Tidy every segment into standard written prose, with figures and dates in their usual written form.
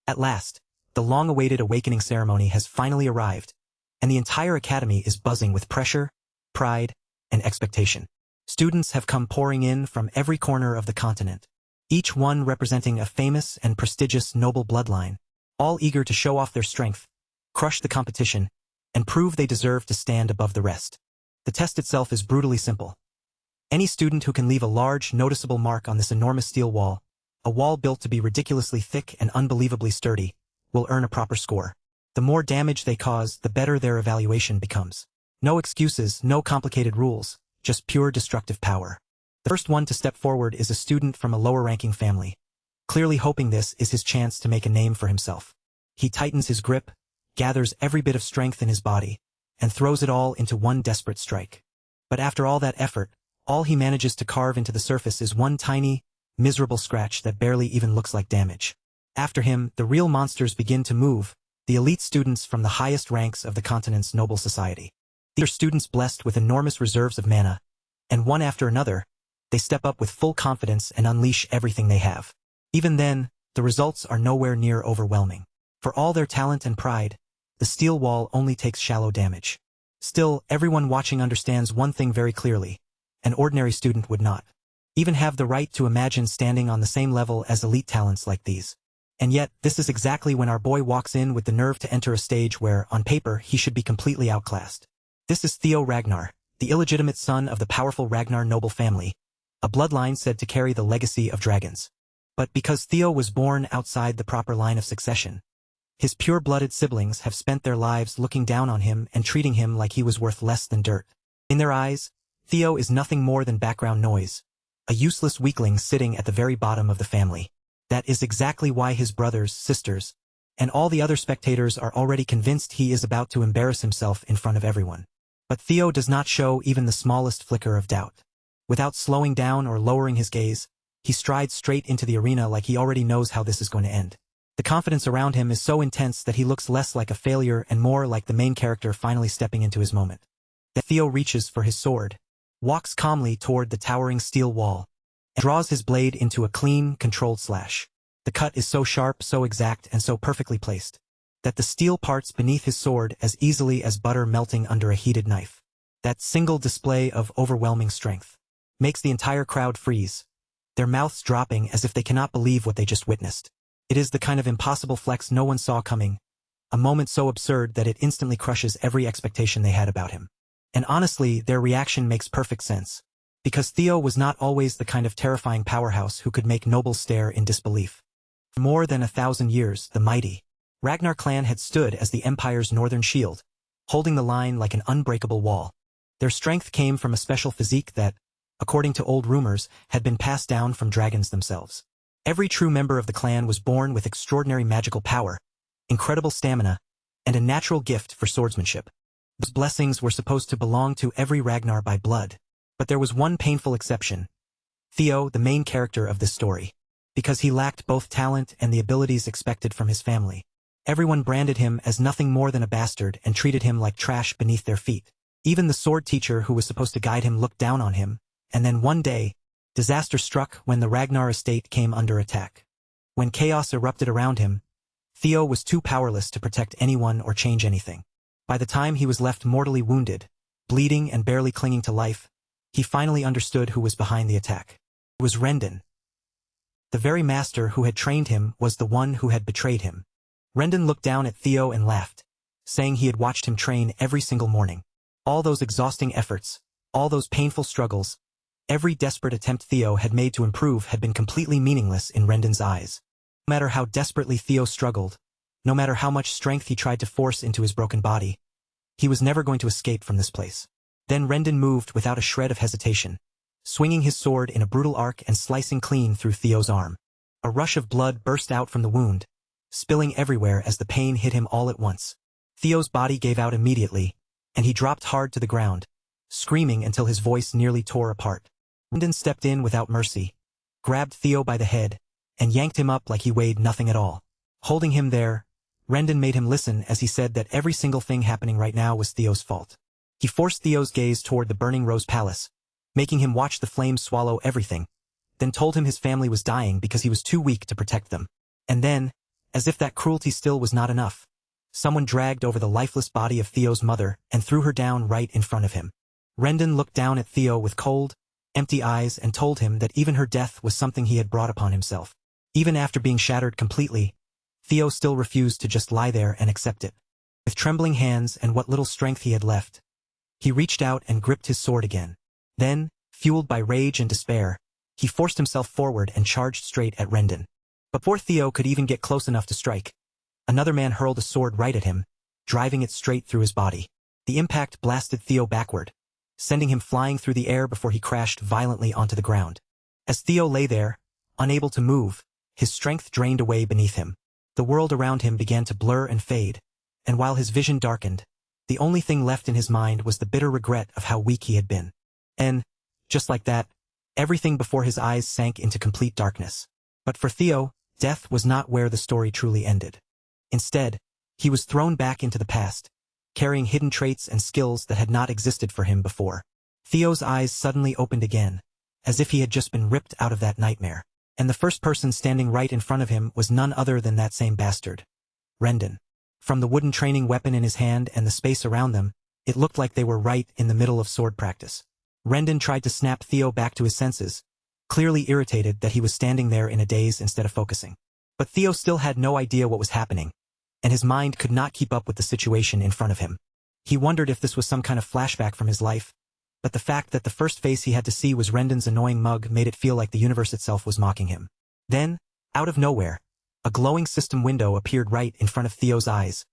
At last, the long-awaited awakening ceremony has finally arrived, and the entire academy is buzzing with pressure, pride, and expectation. Students have come pouring in from every corner of the continent, each one representing a famous and prestigious noble bloodline, all eager to show off their strength, crush the competition, and prove they deserve to stand above the rest. The test itself is brutally simple. Any student who can leave a large, noticeable mark on this enormous steel wall, a wall built to be ridiculously thick and unbelievably sturdy, will earn a proper score. The more damage they cause, the better their evaluation becomes. No excuses, no complicated rules, just pure destructive power. The first one to step forward is a student from a lower-ranking family, clearly hoping this is his chance to make a name for himself. He tightens his grip, gathers every bit of strength in his body, and throws it all into one desperate strike. But after all that effort, all he manages to carve into the surface is one tiny, miserable scratch that barely even looks like damage. After him, the real monsters begin to move, the elite students from the highest ranks of the continent's noble society. These are students blessed with enormous reserves of mana, and one after another, they step up with full confidence and unleash everything they have. Even then, the results are nowhere near overwhelming. For all their talent and pride, the steel wall only takes shallow damage. Still, everyone watching understands one thing very clearly. An ordinary student would not even have the right to imagine standing on the same level as elite talents like these. And yet, this is exactly when our boy walks in with the nerve to enter a stage where, on paper, he should be completely outclassed. This is Theo Ragnar, the illegitimate son of the powerful Ragnar noble family, a bloodline said to carry the legacy of dragons. But because Theo was born outside the proper line of succession, his pure-blooded siblings have spent their lives looking down on him and treating him like he was worth less than dirt. In their eyes, Theo is nothing more than background noise, a useless weakling sitting at the very bottom of the family. That is exactly why his brothers, sisters, and all the other spectators are already convinced he is about to embarrass himself in front of everyone. But Theo does not show even the smallest flicker of doubt. Without slowing down or lowering his gaze, he strides straight into the arena like he already knows how this is going to end. The confidence around him is so intense that he looks less like a failure and more like the main character finally stepping into his moment. Then Theo reaches for his sword, walks calmly toward the towering steel wall, and draws his blade into a clean, controlled slash. The cut is so sharp, so exact, and so perfectly placed, that the steel parts beneath his sword as easily as butter melting under a heated knife. That single display of overwhelming strength makes the entire crowd freeze, their mouths dropping as if they cannot believe what they just witnessed. It is the kind of impossible flex no one saw coming, a moment so absurd that it instantly crushes every expectation they had about him. And honestly, their reaction makes perfect sense, because Theo was not always the kind of terrifying powerhouse who could make nobles stare in disbelief. For more than 1,000 years, the mighty Ragnar clan had stood as the Empire's northern shield, holding the line like an unbreakable wall. Their strength came from a special physique that, according to old rumors, had been passed down from dragons themselves. Every true member of the clan was born with extraordinary magical power, incredible stamina, and a natural gift for swordsmanship. Those blessings were supposed to belong to every Ragnar by blood. But there was one painful exception. Theo, the main character of this story. Because he lacked both talent and the abilities expected from his family. Everyone branded him as nothing more than a bastard and treated him like trash beneath their feet. Even the sword teacher who was supposed to guide him looked down on him, and then one day, disaster struck when the Ragnar estate came under attack. When chaos erupted around him, Theo was too powerless to protect anyone or change anything. By the time he was left mortally wounded, bleeding and barely clinging to life, he finally understood who was behind the attack. It was Rendon. The very master who had trained him was the one who had betrayed him. Rendon looked down at Theo and laughed, saying he had watched him train every single morning. All those exhausting efforts, all those painful struggles, every desperate attempt Theo had made to improve had been completely meaningless in Rendon's eyes. No matter how desperately Theo struggled, no matter how much strength he tried to force into his broken body, he was never going to escape from this place. Then Rendon moved without a shred of hesitation, swinging his sword in a brutal arc and slicing clean through Theo's arm. A rush of blood burst out from the wound, spilling everywhere as the pain hit him all at once. Theo's body gave out immediately, and he dropped hard to the ground, screaming until his voice nearly tore apart. Rendon stepped in without mercy, grabbed Theo by the head, and yanked him up like he weighed nothing at all. Holding him there, Rendon made him listen as he said that every single thing happening right now was Theo's fault. He forced Theo's gaze toward the burning Rose Palace, making him watch the flames swallow everything, then told him his family was dying because he was too weak to protect them. And then, As if that cruelty still was not enough, someone dragged over the lifeless body of Theo's mother and threw her down right in front of him. Rendon looked down at Theo with cold, empty eyes and told him that even her death was something he had brought upon himself. Even after being shattered completely, Theo still refused to just lie there and accept it. With trembling hands and what little strength he had left, he reached out and gripped his sword again. Then, fueled by rage and despair, he forced himself forward and charged straight at Rendon. Before Theo could even get close enough to strike, another man hurled a sword right at him, driving it straight through his body. The impact blasted Theo backward, sending him flying through the air before he crashed violently onto the ground. As Theo lay there, unable to move, his strength drained away beneath him. The world around him began to blur and fade, and while his vision darkened, the only thing left in his mind was the bitter regret of how weak he had been. And, just like that, everything before his eyes sank into complete darkness. But for Theo, death was not where the story truly ended. Instead, he was thrown back into the past, carrying hidden traits and skills that had not existed for him before. Theo's eyes suddenly opened again, as if he had just been ripped out of that nightmare. And the first person standing right in front of him was none other than that same bastard, Rendon. From the wooden training weapon in his hand and the space around them, it looked like they were right in the middle of sword practice. Rendon tried to snap Theo back to his senses, clearly irritated that he was standing there in a daze instead of focusing. But Theo still had no idea what was happening, and his mind could not keep up with the situation in front of him. He wondered if this was some kind of flashback from his life, but the fact that the first face he had to see was Rendon's annoying mug made it feel like the universe itself was mocking him. Then, out of nowhere, a glowing system window appeared right in front of Theo's eyes,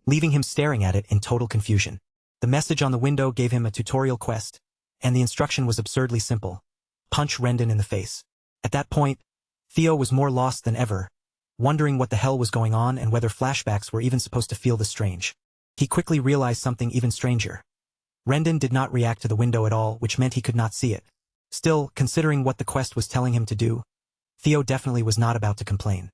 leaving him staring at it in total confusion. The message on the window gave him a tutorial quest, and the instruction was absurdly simple: punch Rendon in the face. At that point, Theo was more lost than ever, wondering what the hell was going on and whether flashbacks were even supposed to feel this strange. He quickly realized something even stranger. Rendon did not react to the window at all, which meant he could not see it. Still, considering what the quest was telling him to do, Theo definitely was not about to complain.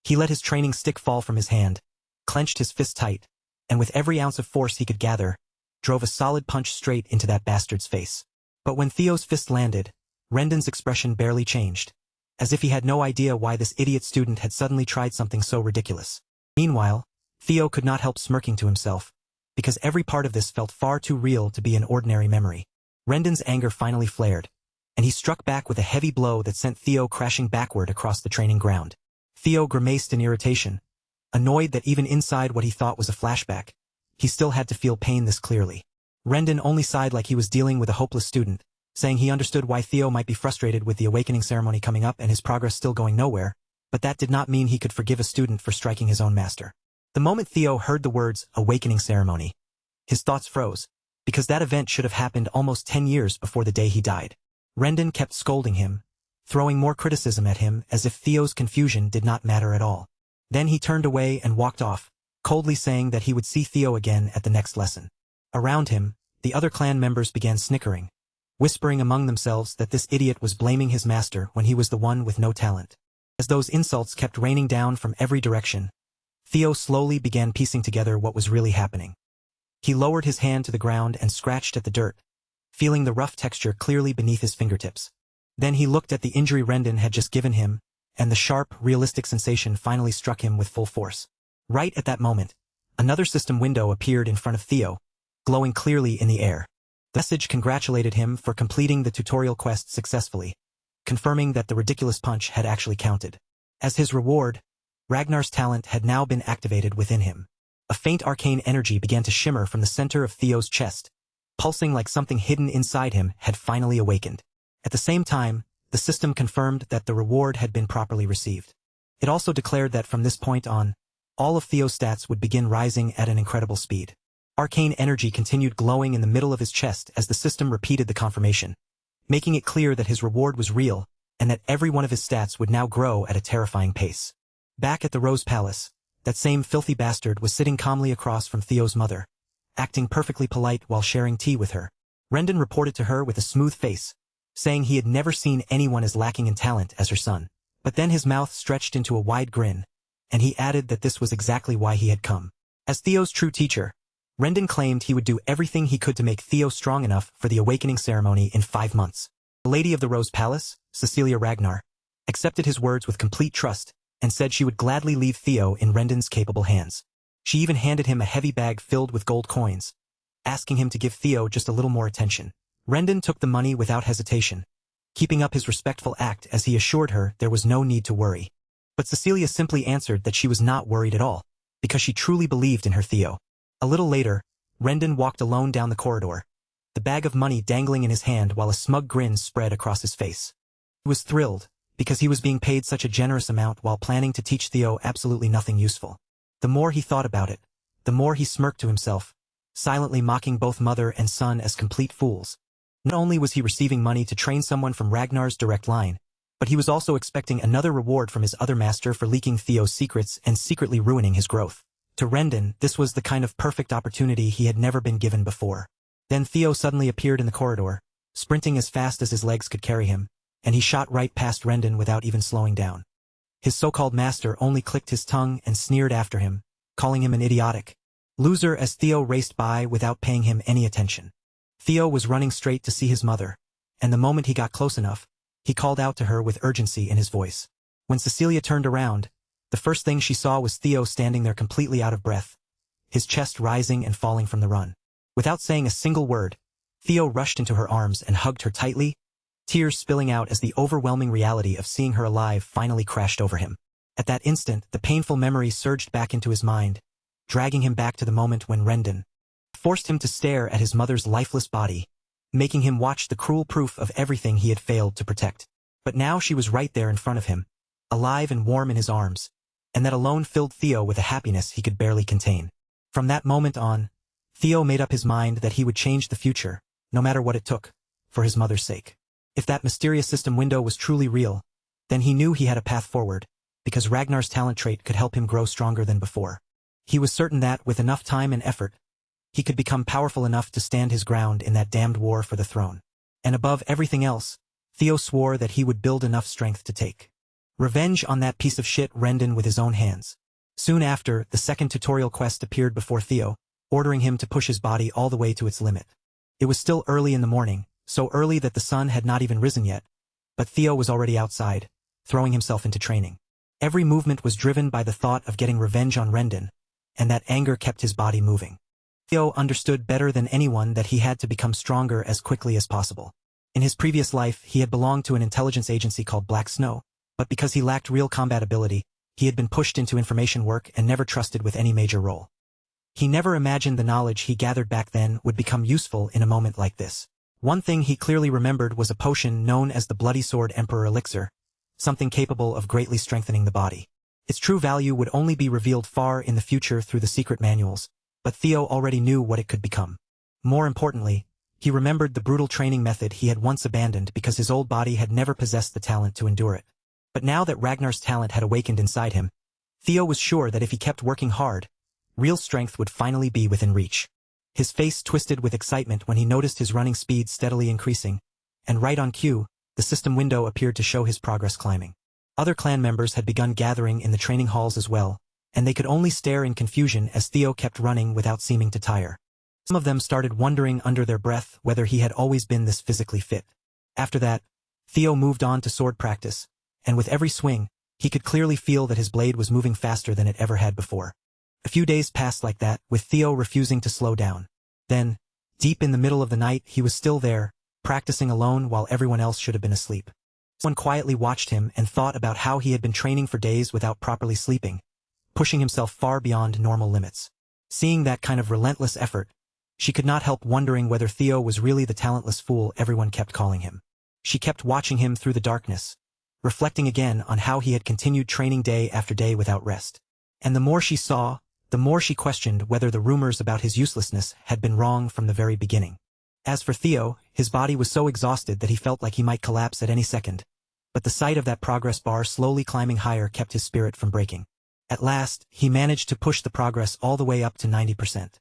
He let his training stick fall from his hand, clenched his fist tight, and with every ounce of force he could gather, drove a solid punch straight into that bastard's face. But when Theo's fist landed, Rendon's expression barely changed, as if he had no idea why this idiot student had suddenly tried something so ridiculous. Meanwhile, Theo could not help smirking to himself, because every part of this felt far too real to be an ordinary memory. Rendon's anger finally flared, and he struck back with a heavy blow that sent Theo crashing backward across the training ground. Theo grimaced in irritation, annoyed that even inside what he thought was a flashback, he still had to feel pain this clearly. Rendon only sighed like he was dealing with a hopeless student, saying he understood why Theo might be frustrated with the awakening ceremony coming up and his progress still going nowhere, but that did not mean he could forgive a student for striking his own master. The moment Theo heard the words awakening ceremony, his thoughts froze, because that event should have happened almost 10 years before the day he died. Rendon kept scolding him, throwing more criticism at him as if Theo's confusion did not matter at all. Then he turned away and walked off, coldly saying that he would see Theo again at the next lesson. Around him, the other clan members began snickering, whispering among themselves that this idiot was blaming his master when he was the one with no talent. As those insults kept raining down from every direction, Theo slowly began piecing together what was really happening. He lowered his hand to the ground and scratched at the dirt, feeling the rough texture clearly beneath his fingertips. Then he looked at the injury Rendon had just given him, and the sharp, realistic sensation finally struck him with full force. Right at that moment, another system window appeared in front of Theo, glowing clearly in the air. The message congratulated him for completing the tutorial quest successfully, confirming that the ridiculous punch had actually counted. As his reward, Ragnar's talent had now been activated within him. A faint arcane energy began to shimmer from the center of Theo's chest, pulsing like something hidden inside him had finally awakened. At the same time, the system confirmed that the reward had been properly received. It also declared that from this point on, all of Theo's stats would begin rising at an incredible speed. Arcane energy continued glowing in the middle of his chest as the system repeated the confirmation, making it clear that his reward was real and that every one of his stats would now grow at a terrifying pace. Back at the Rose Palace, that same filthy bastard was sitting calmly across from Theo's mother, acting perfectly polite while sharing tea with her. Rendon reported to her with a smooth face, saying he had never seen anyone as lacking in talent as her son. But then his mouth stretched into a wide grin, and he added that this was exactly why he had come. As Theo's true teacher, Rendon claimed he would do everything he could to make Theo strong enough for the awakening ceremony in 5 months. The Lady of the Rose Palace, Cecilia Ragnar, accepted his words with complete trust and said she would gladly leave Theo in Rendon's capable hands. She even handed him a heavy bag filled with gold coins, asking him to give Theo just a little more attention. Rendon took the money without hesitation, keeping up his respectful act as he assured her there was no need to worry. But Cecilia simply answered that she was not worried at all, because she truly believed in her Theo. A little later, Rendon walked alone down the corridor, the bag of money dangling in his hand while a smug grin spread across his face. He was thrilled, because he was being paid such a generous amount while planning to teach Theo absolutely nothing useful. The more he thought about it, the more he smirked to himself, silently mocking both mother and son as complete fools. Not only was he receiving money to train someone from Ragnar's direct line, but he was also expecting another reward from his other master for leaking Theo's secrets and secretly ruining his growth. To Rendon, this was the kind of perfect opportunity he had never been given before. Then Theo suddenly appeared in the corridor, sprinting as fast as his legs could carry him, and he shot right past Rendon without even slowing down. His so-called master only clicked his tongue and sneered after him, calling him an idiotic loser as Theo raced by without paying him any attention. Theo was running straight to see his mother, and the moment he got close enough, he called out to her with urgency in his voice. When Cecilia turned around, the first thing she saw was Theo standing there completely out of breath, his chest rising and falling from the run. Without saying a single word, Theo rushed into her arms and hugged her tightly, tears spilling out as the overwhelming reality of seeing her alive finally crashed over him. At that instant, the painful memory surged back into his mind, dragging him back to the moment when Rendon forced him to stare at his mother's lifeless body, making him watch the cruel proof of everything he had failed to protect. But now she was right there in front of him, alive and warm in his arms, and that alone filled Theo with a happiness he could barely contain. From that moment on, Theo made up his mind that he would change the future, no matter what it took, for his mother's sake. If that mysterious system window was truly real, then he knew he had a path forward, because Ragnar's talent trait could help him grow stronger than before. He was certain that, with enough time and effort, he could become powerful enough to stand his ground in that damned war for the throne. And above everything else, Theo swore that he would build enough strength to take revenge on that piece of shit Rendon with his own hands. Soon after, the second tutorial quest appeared before Theo, ordering him to push his body all the way to its limit. It was still early in the morning, so early that the sun had not even risen yet, but Theo was already outside, throwing himself into training. Every movement was driven by the thought of getting revenge on Rendon, and that anger kept his body moving. Theo understood better than anyone that he had to become stronger as quickly as possible. In his previous life, he had belonged to an intelligence agency called Black Snow, but because he lacked real combat ability, he had been pushed into information work and never trusted with any major role. He never imagined the knowledge he gathered back then would become useful in a moment like this. One thing he clearly remembered was a potion known as the Bloody Sword Emperor Elixir, something capable of greatly strengthening the body. Its true value would only be revealed far in the future through the secret manuals, but Theo already knew what it could become. More importantly, he remembered the brutal training method he had once abandoned because his old body had never possessed the talent to endure it. But now that Ragnar's talent had awakened inside him, Theo was sure that if he kept working hard, real strength would finally be within reach. His face twisted with excitement when he noticed his running speed steadily increasing, and right on cue, the system window appeared to show his progress climbing. Other clan members had begun gathering in the training halls as well, and they could only stare in confusion as Theo kept running without seeming to tire. Some of them started wondering under their breath whether he had always been this physically fit. After that, Theo moved on to sword practice, and with every swing, he could clearly feel that his blade was moving faster than it ever had before. A few days passed like that, with Theo refusing to slow down. Then, deep in the middle of the night, he was still there, practicing alone while everyone else should have been asleep. Someone quietly watched him and thought about how he had been training for days without properly sleeping, pushing himself far beyond normal limits. Seeing that kind of relentless effort, she could not help wondering whether Theo was really the talentless fool everyone kept calling him. She kept watching him through the darkness, reflecting again on how he had continued training day after day without rest. And the more she saw, the more she questioned whether the rumors about his uselessness had been wrong from the very beginning. As for Theo, his body was so exhausted that he felt like he might collapse at any second, but the sight of that progress bar slowly climbing higher kept his spirit from breaking. At last, he managed to push the progress all the way up to 90%.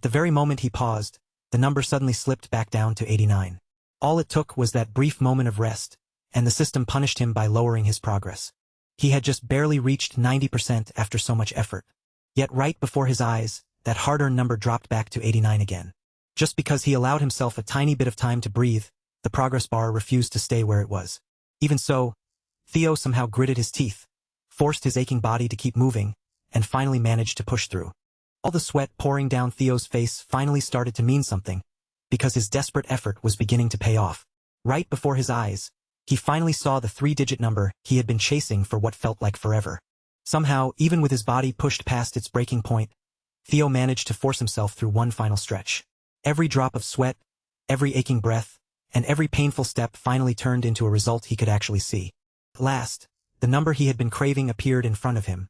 The very moment he paused, the number suddenly slipped back down to 89. All it took was that brief moment of rest, and the system punished him by lowering his progress. He had just barely reached 90% after so much effort. Yet right before his eyes, that hard-earned number dropped back to 89 again. Just because he allowed himself a tiny bit of time to breathe, the progress bar refused to stay where it was. Even so, Theo somehow gritted his teeth, forced his aching body to keep moving, and finally managed to push through. All the sweat pouring down Theo's face finally started to mean something, because his desperate effort was beginning to pay off. Right before his eyes, he finally saw the 3-digit number he had been chasing for what felt like forever. Somehow, even with his body pushed past its breaking point, Theo managed to force himself through one final stretch. Every drop of sweat, every aching breath, and every painful step finally turned into a result he could actually see. At last, the number he had been craving appeared in front of him,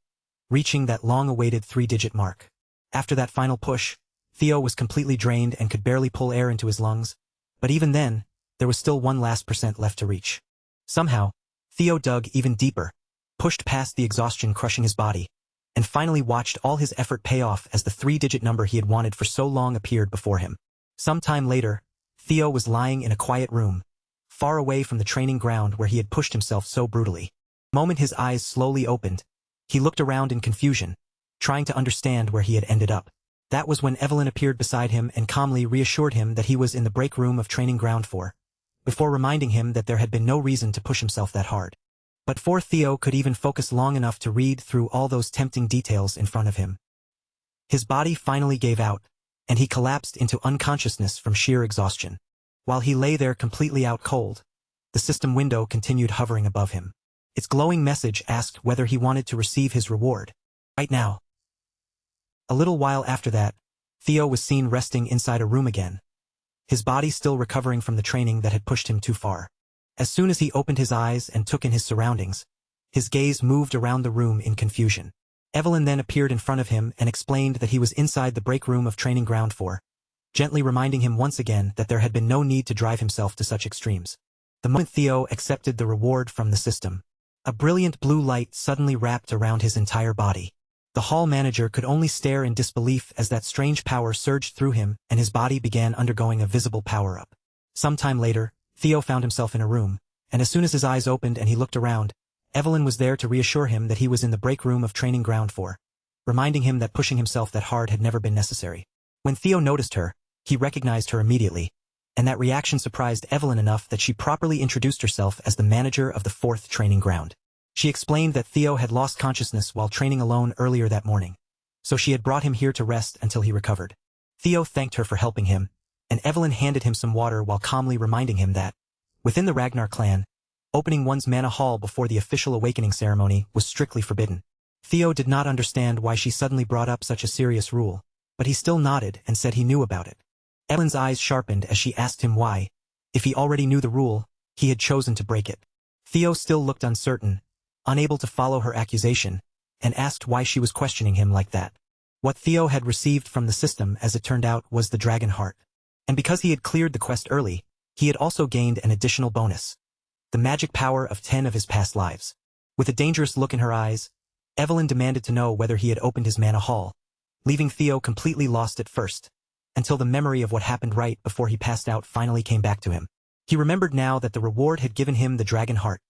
reaching that long-awaited 3-digit mark. After that final push, Theo was completely drained and could barely pull air into his lungs, but even then, there was still one last % left to reach. Somehow, Theo dug even deeper, pushed past the exhaustion crushing his body, and finally watched all his effort pay off as the 3-digit number he had wanted for so long appeared before him. Some time later, Theo was lying in a quiet room, far away from the training ground where he had pushed himself so brutally. The moment his eyes slowly opened, he looked around in confusion, trying to understand where he had ended up. That was when Evelyn appeared beside him and calmly reassured him that he was in the break room of training ground 4, before reminding him that there had been no reason to push himself that hard. But before Theo could even focus long enough to read through all those tempting details in front of him, his body finally gave out, and he collapsed into unconsciousness from sheer exhaustion. While he lay there completely out cold, the system window continued hovering above him. Its glowing message asked whether he wanted to receive his reward. Right now. A little while after that, Theo was seen resting inside a room again, his body still recovering from the training that had pushed him too far. As soon as he opened his eyes and took in his surroundings, his gaze moved around the room in confusion. Evelyn then appeared in front of him and explained that he was inside the break room of training ground 4, gently reminding him once again that there had been no need to drive himself to such extremes. The moment Theo accepted the reward from the system, a brilliant blue light suddenly wrapped around his entire body. The hall manager could only stare in disbelief as that strange power surged through him and his body began undergoing a visible power-up. Sometime later, Theo found himself in a room, and as soon as his eyes opened and he looked around, Evelyn was there to reassure him that he was in the break room of training ground 4, reminding him that pushing himself that hard had never been necessary. When Theo noticed her, he recognized her immediately, and that reaction surprised Evelyn enough that she properly introduced herself as the manager of the 4th training ground. She explained that Theo had lost consciousness while training alone earlier that morning, so she had brought him here to rest until he recovered. Theo thanked her for helping him, and Evelyn handed him some water while calmly reminding him that, within the Ragnar clan, opening one's mana hall before the official awakening ceremony was strictly forbidden. Theo did not understand why she suddenly brought up such a serious rule, but he still nodded and said he knew about it. Evelyn's eyes sharpened as she asked him why, if he already knew the rule, he had chosen to break it. Theo still looked uncertain, unable to follow her accusation, and asked why she was questioning him like that. What Theo had received from the system, as it turned out, was the dragon heart. And because he had cleared the quest early, he had also gained an additional bonus: the magic power of 10 of his past lives. With a dangerous look in her eyes, Evelyn demanded to know whether he had opened his mana hall, leaving Theo completely lost at first, until the memory of what happened right before he passed out finally came back to him. He remembered now that the reward had given him the dragon heart,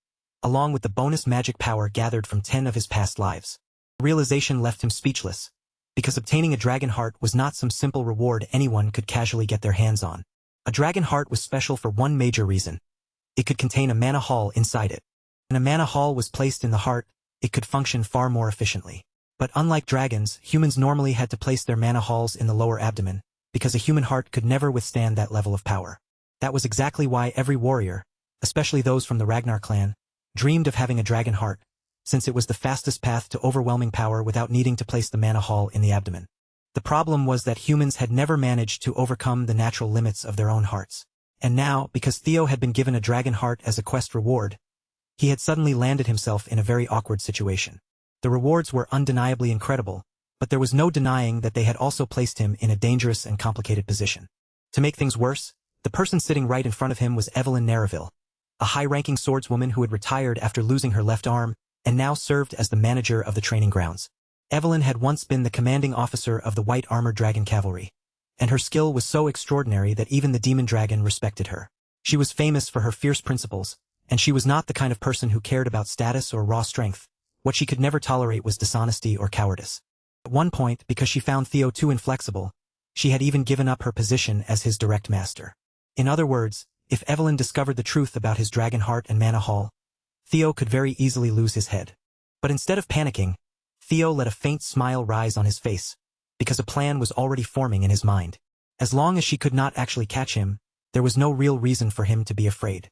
along with the bonus magic power gathered from 10 of his past lives. The realization left him speechless, because obtaining a dragon heart was not some simple reward anyone could casually get their hands on. A dragon heart was special for one major reason: it could contain a mana hall inside it. When a mana hall was placed in the heart, it could function far more efficiently. But unlike dragons, humans normally had to place their mana halls in the lower abdomen, because a human heart could never withstand that level of power. That was exactly why every warrior, especially those from the Ragnar clan, dreamed of having a dragon heart, since it was the fastest path to overwhelming power without needing to place the mana hall in the abdomen. The problem was that humans had never managed to overcome the natural limits of their own hearts. And now, because Theo had been given a dragon heart as a quest reward, he had suddenly landed himself in a very awkward situation. The rewards were undeniably incredible, but there was no denying that they had also placed him in a dangerous and complicated position. To make things worse, the person sitting right in front of him was Evelyn Nareville, a high-ranking swordswoman who had retired after losing her left arm and now served as the manager of the training grounds. Evelyn had once been the commanding officer of the White Armored Dragon Cavalry, and her skill was so extraordinary that even the demon dragon respected her. She was famous for her fierce principles, and she was not the kind of person who cared about status or raw strength. What she could never tolerate was dishonesty or cowardice. At one point, because she found Theo too inflexible, she had even given up her position as his direct master. In other words, if Evelyn discovered the truth about his dragon heart and mana hall, Theo could very easily lose his head. But instead of panicking, Theo let a faint smile rise on his face, because a plan was already forming in his mind. As long as she could not actually catch him, there was no real reason for him to be afraid.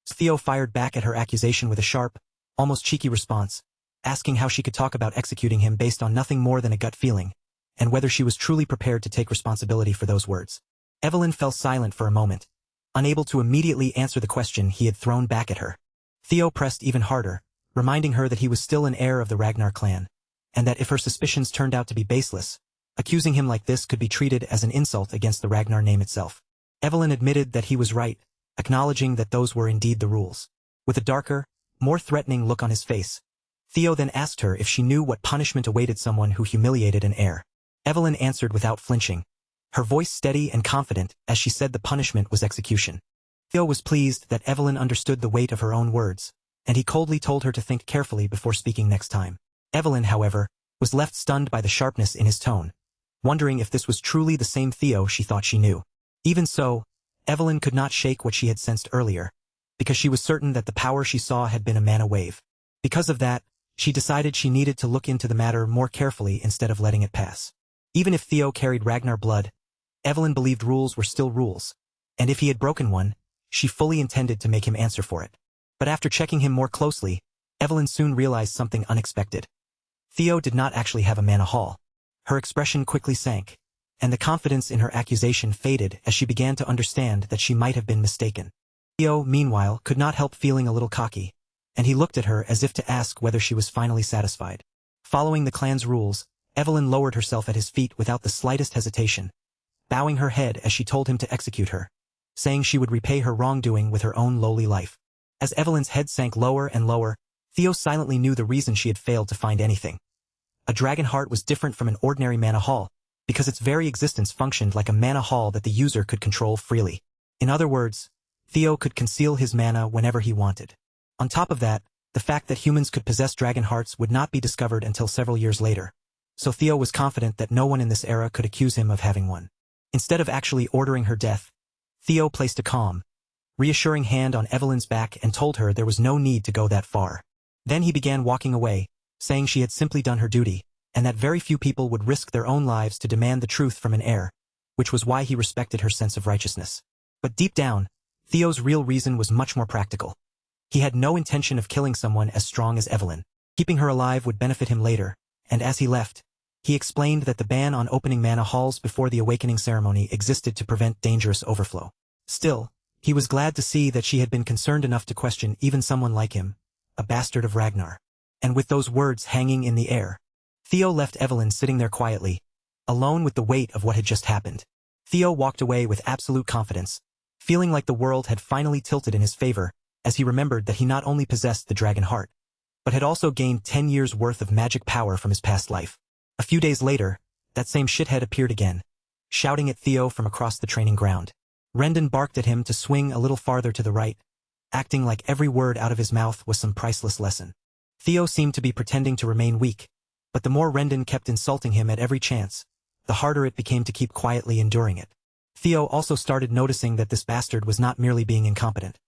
Theo fired back at her accusation with a sharp, almost cheeky response, asking how she could talk about executing him based on nothing more than a gut feeling, and whether she was truly prepared to take responsibility for those words. Evelyn fell silent for a moment, unable to immediately answer the question he had thrown back at her. Theo pressed even harder, reminding her that he was still an heir of the Ragnar clan, and that if her suspicions turned out to be baseless, accusing him like this could be treated as an insult against the Ragnar name itself. Evelyn admitted that he was right, acknowledging that those were indeed the rules. With a darker, more threatening look on his face, Theo then asked her if she knew what punishment awaited someone who humiliated an heir. Evelyn answered without flinching, her voice steady and confident as she said the punishment was execution. Theo was pleased that Evelyn understood the weight of her own words, and he coldly told her to think carefully before speaking next time. Evelyn, however, was left stunned by the sharpness in his tone, wondering if this was truly the same Theo she thought she knew. Even so, Evelyn could not shake what she had sensed earlier, because she was certain that the power she saw had been a mana wave. Because of that, she decided she needed to look into the matter more carefully instead of letting it pass. Even if Theo carried Ragnar blood, Evelyn believed rules were still rules, and if he had broken one, she fully intended to make him answer for it. But after checking him more closely, Evelyn soon realized something unexpected. Theo did not actually have a mana hall. Her expression quickly sank, and the confidence in her accusation faded as she began to understand that she might have been mistaken. Theo, meanwhile, could not help feeling a little cocky, and he looked at her as if to ask whether she was finally satisfied. Following the clan's rules, Evelyn lowered herself at his feet without the slightest hesitation, bowing her head as she told him to execute her, saying she would repay her wrongdoing with her own lowly life. As Evelyn's head sank lower and lower, Theo silently knew the reason she had failed to find anything. A dragon heart was different from an ordinary mana hall, because its very existence functioned like a mana hall that the user could control freely. In other words, Theo could conceal his mana whenever he wanted. On top of that, the fact that humans could possess dragon hearts would not be discovered until several years later, so Theo was confident that no one in this era could accuse him of having one. Instead of actually ordering her death, Theo placed a calm, reassuring hand on Evelyn's back and told her there was no need to go that far. Then he began walking away, saying she had simply done her duty, and that very few people would risk their own lives to demand the truth from an heir, which was why he respected her sense of righteousness. But deep down, Theo's real reason was much more practical. He had no intention of killing someone as strong as Evelyn. Keeping her alive would benefit him later, and as he left, he explained that the ban on opening mana halls before the awakening ceremony existed to prevent dangerous overflow. Still, he was glad to see that she had been concerned enough to question even someone like him, a bastard of Ragnar. And with those words hanging in the air, Theo left Evelyn sitting there quietly, alone with the weight of what had just happened. Theo walked away with absolute confidence, feeling like the world had finally tilted in his favor, as he remembered that he not only possessed the dragon heart, but had also gained 10 years' worth of magic power from his past life. A few days later, that same shithead appeared again, shouting at Theo from across the training ground. Rendon barked at him to swing a little farther to the right, acting like every word out of his mouth was some priceless lesson. Theo seemed to be pretending to remain weak, but the more Rendon kept insulting him at every chance, the harder it became to keep quietly enduring it. Theo also started noticing that this bastard was not merely being incompetent.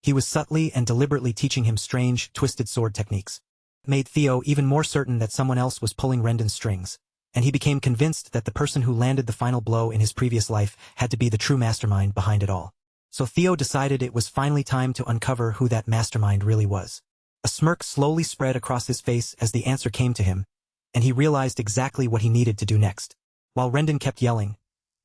He was subtly and deliberately teaching him strange, twisted sword techniques. It made Theo even more certain that someone else was pulling Rendon's strings, and he became convinced that the person who landed the final blow in his previous life had to be the true mastermind behind it all. So Theo decided it was finally time to uncover who that mastermind really was. A smirk slowly spread across his face as the answer came to him, and he realized exactly what he needed to do next. While Rendon kept yelling,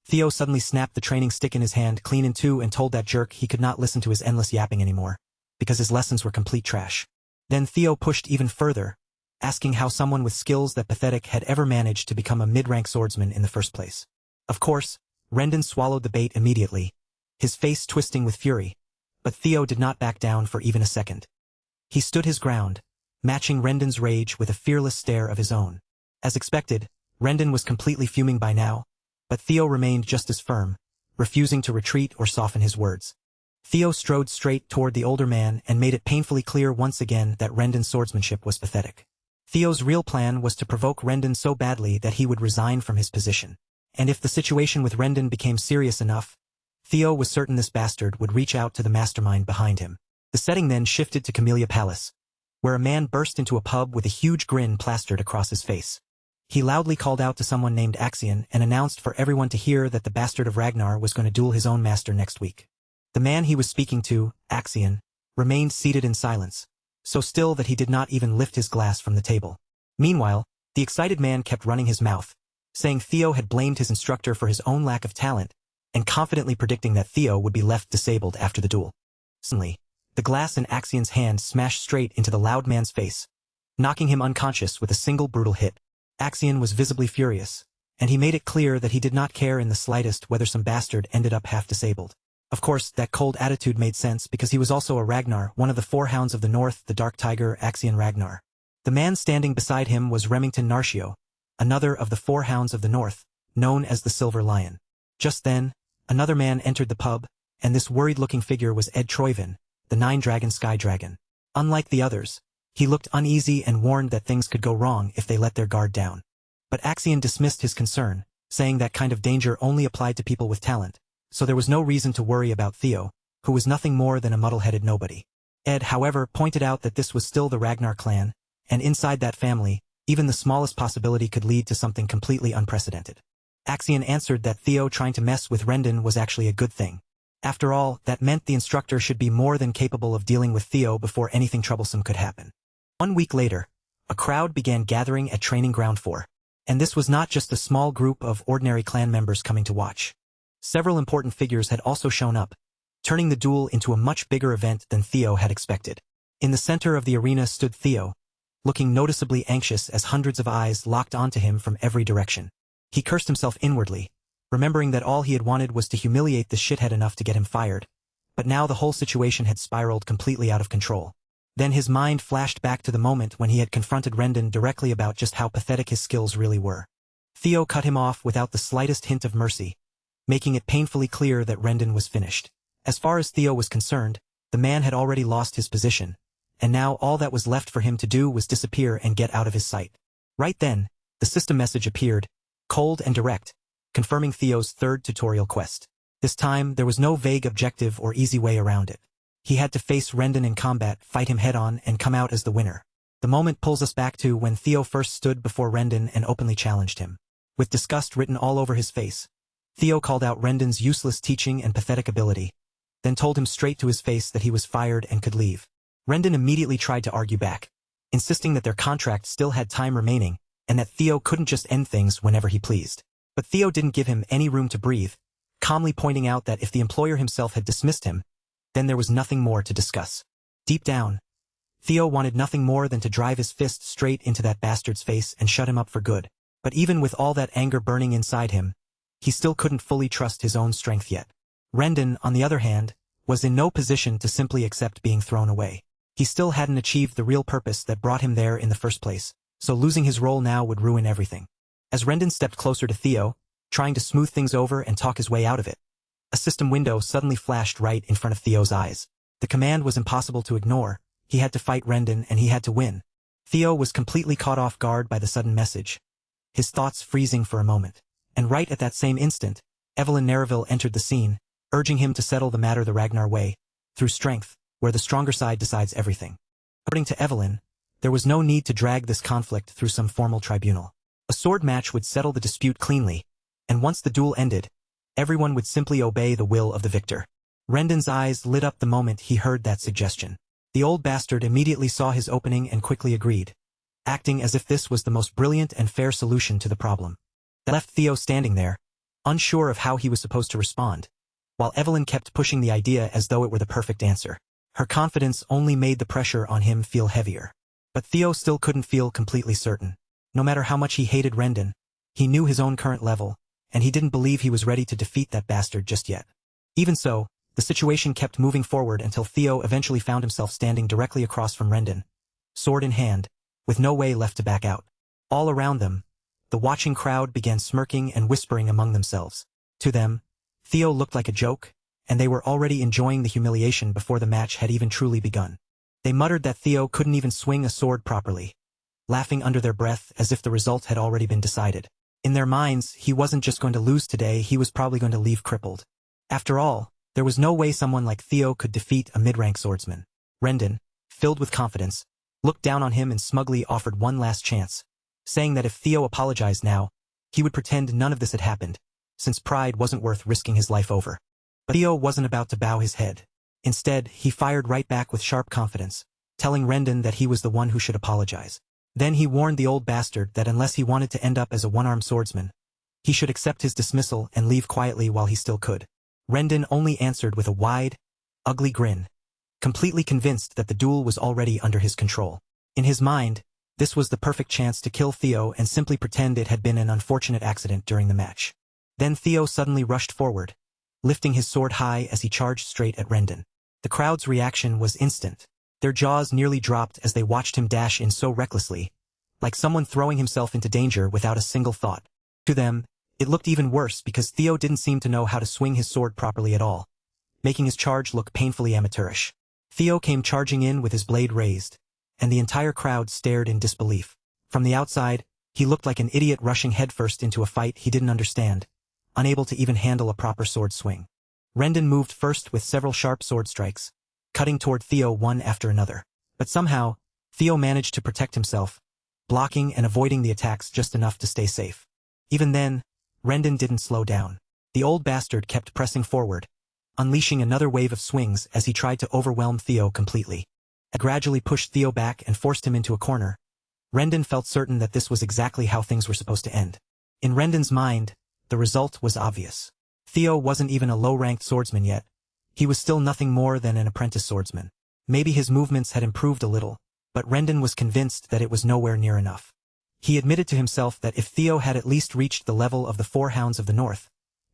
Theo suddenly snapped the training stick in his hand clean in two and told that jerk he could not listen to his endless yapping anymore, because his lessons were complete trash. Then Theo pushed even further, asking how someone with skills that pathetic had ever managed to become a mid-rank swordsman in the first place. Of course, Rendon swallowed the bait immediately, his face twisting with fury, but Theo did not back down for even a second. He stood his ground, matching Rendon's rage with a fearless stare of his own. As expected, Rendon was completely fuming by now, but Theo remained just as firm, refusing to retreat or soften his words. Theo strode straight toward the older man and made it painfully clear once again that Rendon's swordsmanship was pathetic. Theo's real plan was to provoke Rendon so badly that he would resign from his position. And if the situation with Rendon became serious enough, Theo was certain this bastard would reach out to the mastermind behind him. The setting then shifted to Camellia Palace, where a man burst into a pub with a huge grin plastered across his face. He loudly called out to someone named Axion and announced for everyone to hear that the bastard of Ragnar was going to duel his own master next week. The man he was speaking to, Axion, remained seated in silence, so still that he did not even lift his glass from the table. Meanwhile, the excited man kept running his mouth, saying Theo had blamed his instructor for his own lack of talent, and confidently predicting that Theo would be left disabled after the duel. Suddenly, the glass in Axion's hand smashed straight into the loud man's face, knocking him unconscious with a single brutal hit. Axion was visibly furious, and he made it clear that he did not care in the slightest whether some bastard ended up half-disabled. Of course, that cold attitude made sense because he was also a Ragnar, one of the four hounds of the north, the Dark Tiger, Axion Ragnar. The man standing beside him was Remington Narcio, another of the four hounds of the north, known as the Silver Lion. Just then, another man entered the pub, and this worried-looking figure was Ed Troyvin, the Nine-Dragon Sky Dragon. Unlike the others, he looked uneasy and warned that things could go wrong if they let their guard down. But Axion dismissed his concern, saying that kind of danger only applied to people with talent, so there was no reason to worry about Theo, who was nothing more than a muddle-headed nobody. Ed, however, pointed out that this was still the Ragnar clan, and inside that family, even the smallest possibility could lead to something completely unprecedented. Axion answered that Theo trying to mess with Rendon was actually a good thing. After all, that meant the instructor should be more than capable of dealing with Theo before anything troublesome could happen. 1 week later, a crowd began gathering at Training Ground 4. And this was not just a small group of ordinary clan members coming to watch. Several important figures had also shown up, turning the duel into a much bigger event than Theo had expected. In the center of the arena stood Theo, looking noticeably anxious as hundreds of eyes locked onto him from every direction. He cursed himself inwardly, remembering that all he had wanted was to humiliate the shithead enough to get him fired, but now the whole situation had spiraled completely out of control. Then his mind flashed back to the moment when he had confronted Rendon directly about just how pathetic his skills really were. Theo cut him off without the slightest hint of mercy, making it painfully clear that Rendon was finished. As far as Theo was concerned, the man had already lost his position, and now all that was left for him to do was disappear and get out of his sight. Right then, the system message appeared, cold and direct, confirming Theo's third tutorial quest. This time, there was no vague objective or easy way around it. He had to face Rendon in combat, fight him head-on, and come out as the winner. The moment pulls us back to when Theo first stood before Rendon and openly challenged him. With disgust written all over his face, Theo called out Rendon's useless teaching and pathetic ability, then told him straight to his face that he was fired and could leave. Rendon immediately tried to argue back, insisting that their contract still had time remaining, and that Theo couldn't just end things whenever he pleased. But Theo didn't give him any room to breathe, calmly pointing out that if the employer himself had dismissed him, then there was nothing more to discuss. Deep down, Theo wanted nothing more than to drive his fist straight into that bastard's face and shut him up for good. But even with all that anger burning inside him, he still couldn't fully trust his own strength yet. Rendon, on the other hand, was in no position to simply accept being thrown away. He still hadn't achieved the real purpose that brought him there in the first place, so losing his role now would ruin everything. As Rendon stepped closer to Theo, trying to smooth things over and talk his way out of it, a system window suddenly flashed right in front of Theo's eyes. The command was impossible to ignore. He had to fight Rendon and he had to win. Theo was completely caught off guard by the sudden message, his thoughts freezing for a moment. And right at that same instant, Evelyn Nereville entered the scene, urging him to settle the matter the Ragnar way, through strength, where the stronger side decides everything. According to Evelyn, there was no need to drag this conflict through some formal tribunal. A sword match would settle the dispute cleanly, and once the duel ended, everyone would simply obey the will of the victor. Rendon's eyes lit up the moment he heard that suggestion. The old bastard immediately saw his opening and quickly agreed, acting as if this was the most brilliant and fair solution to the problem. That left Theo standing there, unsure of how he was supposed to respond, while Evelyn kept pushing the idea as though it were the perfect answer. Her confidence only made the pressure on him feel heavier. But Theo still couldn't feel completely certain. No matter how much he hated Rendon, he knew his own current level, and he didn't believe he was ready to defeat that bastard just yet. Even so, the situation kept moving forward until Theo eventually found himself standing directly across from Rendon, sword in hand, with no way left to back out. All around them, the watching crowd began smirking and whispering among themselves. To them, Theo looked like a joke, and they were already enjoying the humiliation before the match had even truly begun. They muttered that Theo couldn't even swing a sword properly, laughing under their breath as if the result had already been decided. In their minds, he wasn't just going to lose today, he was probably going to leave crippled. After all, there was no way someone like Theo could defeat a mid-rank swordsman. Rendon, filled with confidence, looked down on him and smugly offered one last chance, saying that if Theo apologized now, he would pretend none of this had happened, since pride wasn't worth risking his life over. But Theo wasn't about to bow his head. Instead, he fired right back with sharp confidence, telling Rendon that he was the one who should apologize. Then he warned the old bastard that unless he wanted to end up as a one-armed swordsman, he should accept his dismissal and leave quietly while he still could. Rendon only answered with a wide, ugly grin, completely convinced that the duel was already under his control. In his mind, this was the perfect chance to kill Theo and simply pretend it had been an unfortunate accident during the match. Then Theo suddenly rushed forward, lifting his sword high as he charged straight at Rendon. The crowd's reaction was instant. Their jaws nearly dropped as they watched him dash in so recklessly, like someone throwing himself into danger without a single thought. To them, it looked even worse because Theo didn't seem to know how to swing his sword properly at all, making his charge look painfully amateurish. Theo came charging in with his blade raised, and the entire crowd stared in disbelief. From the outside, he looked like an idiot rushing headfirst into a fight he didn't understand, unable to even handle a proper sword swing. Rendon moved first with several sharp sword strikes, cutting toward Theo one after another. But somehow, Theo managed to protect himself, blocking and avoiding the attacks just enough to stay safe. Even then, Rendon didn't slow down. The old bastard kept pressing forward, unleashing another wave of swings as he tried to overwhelm Theo completely. It gradually pushed Theo back and forced him into a corner. Rendon felt certain that this was exactly how things were supposed to end. In Rendon's mind, the result was obvious. Theo wasn't even a low-ranked swordsman yet. He was still nothing more than an apprentice swordsman. Maybe his movements had improved a little, but Rendon was convinced that it was nowhere near enough. He admitted to himself that if Theo had at least reached the level of the Four Hounds of the North,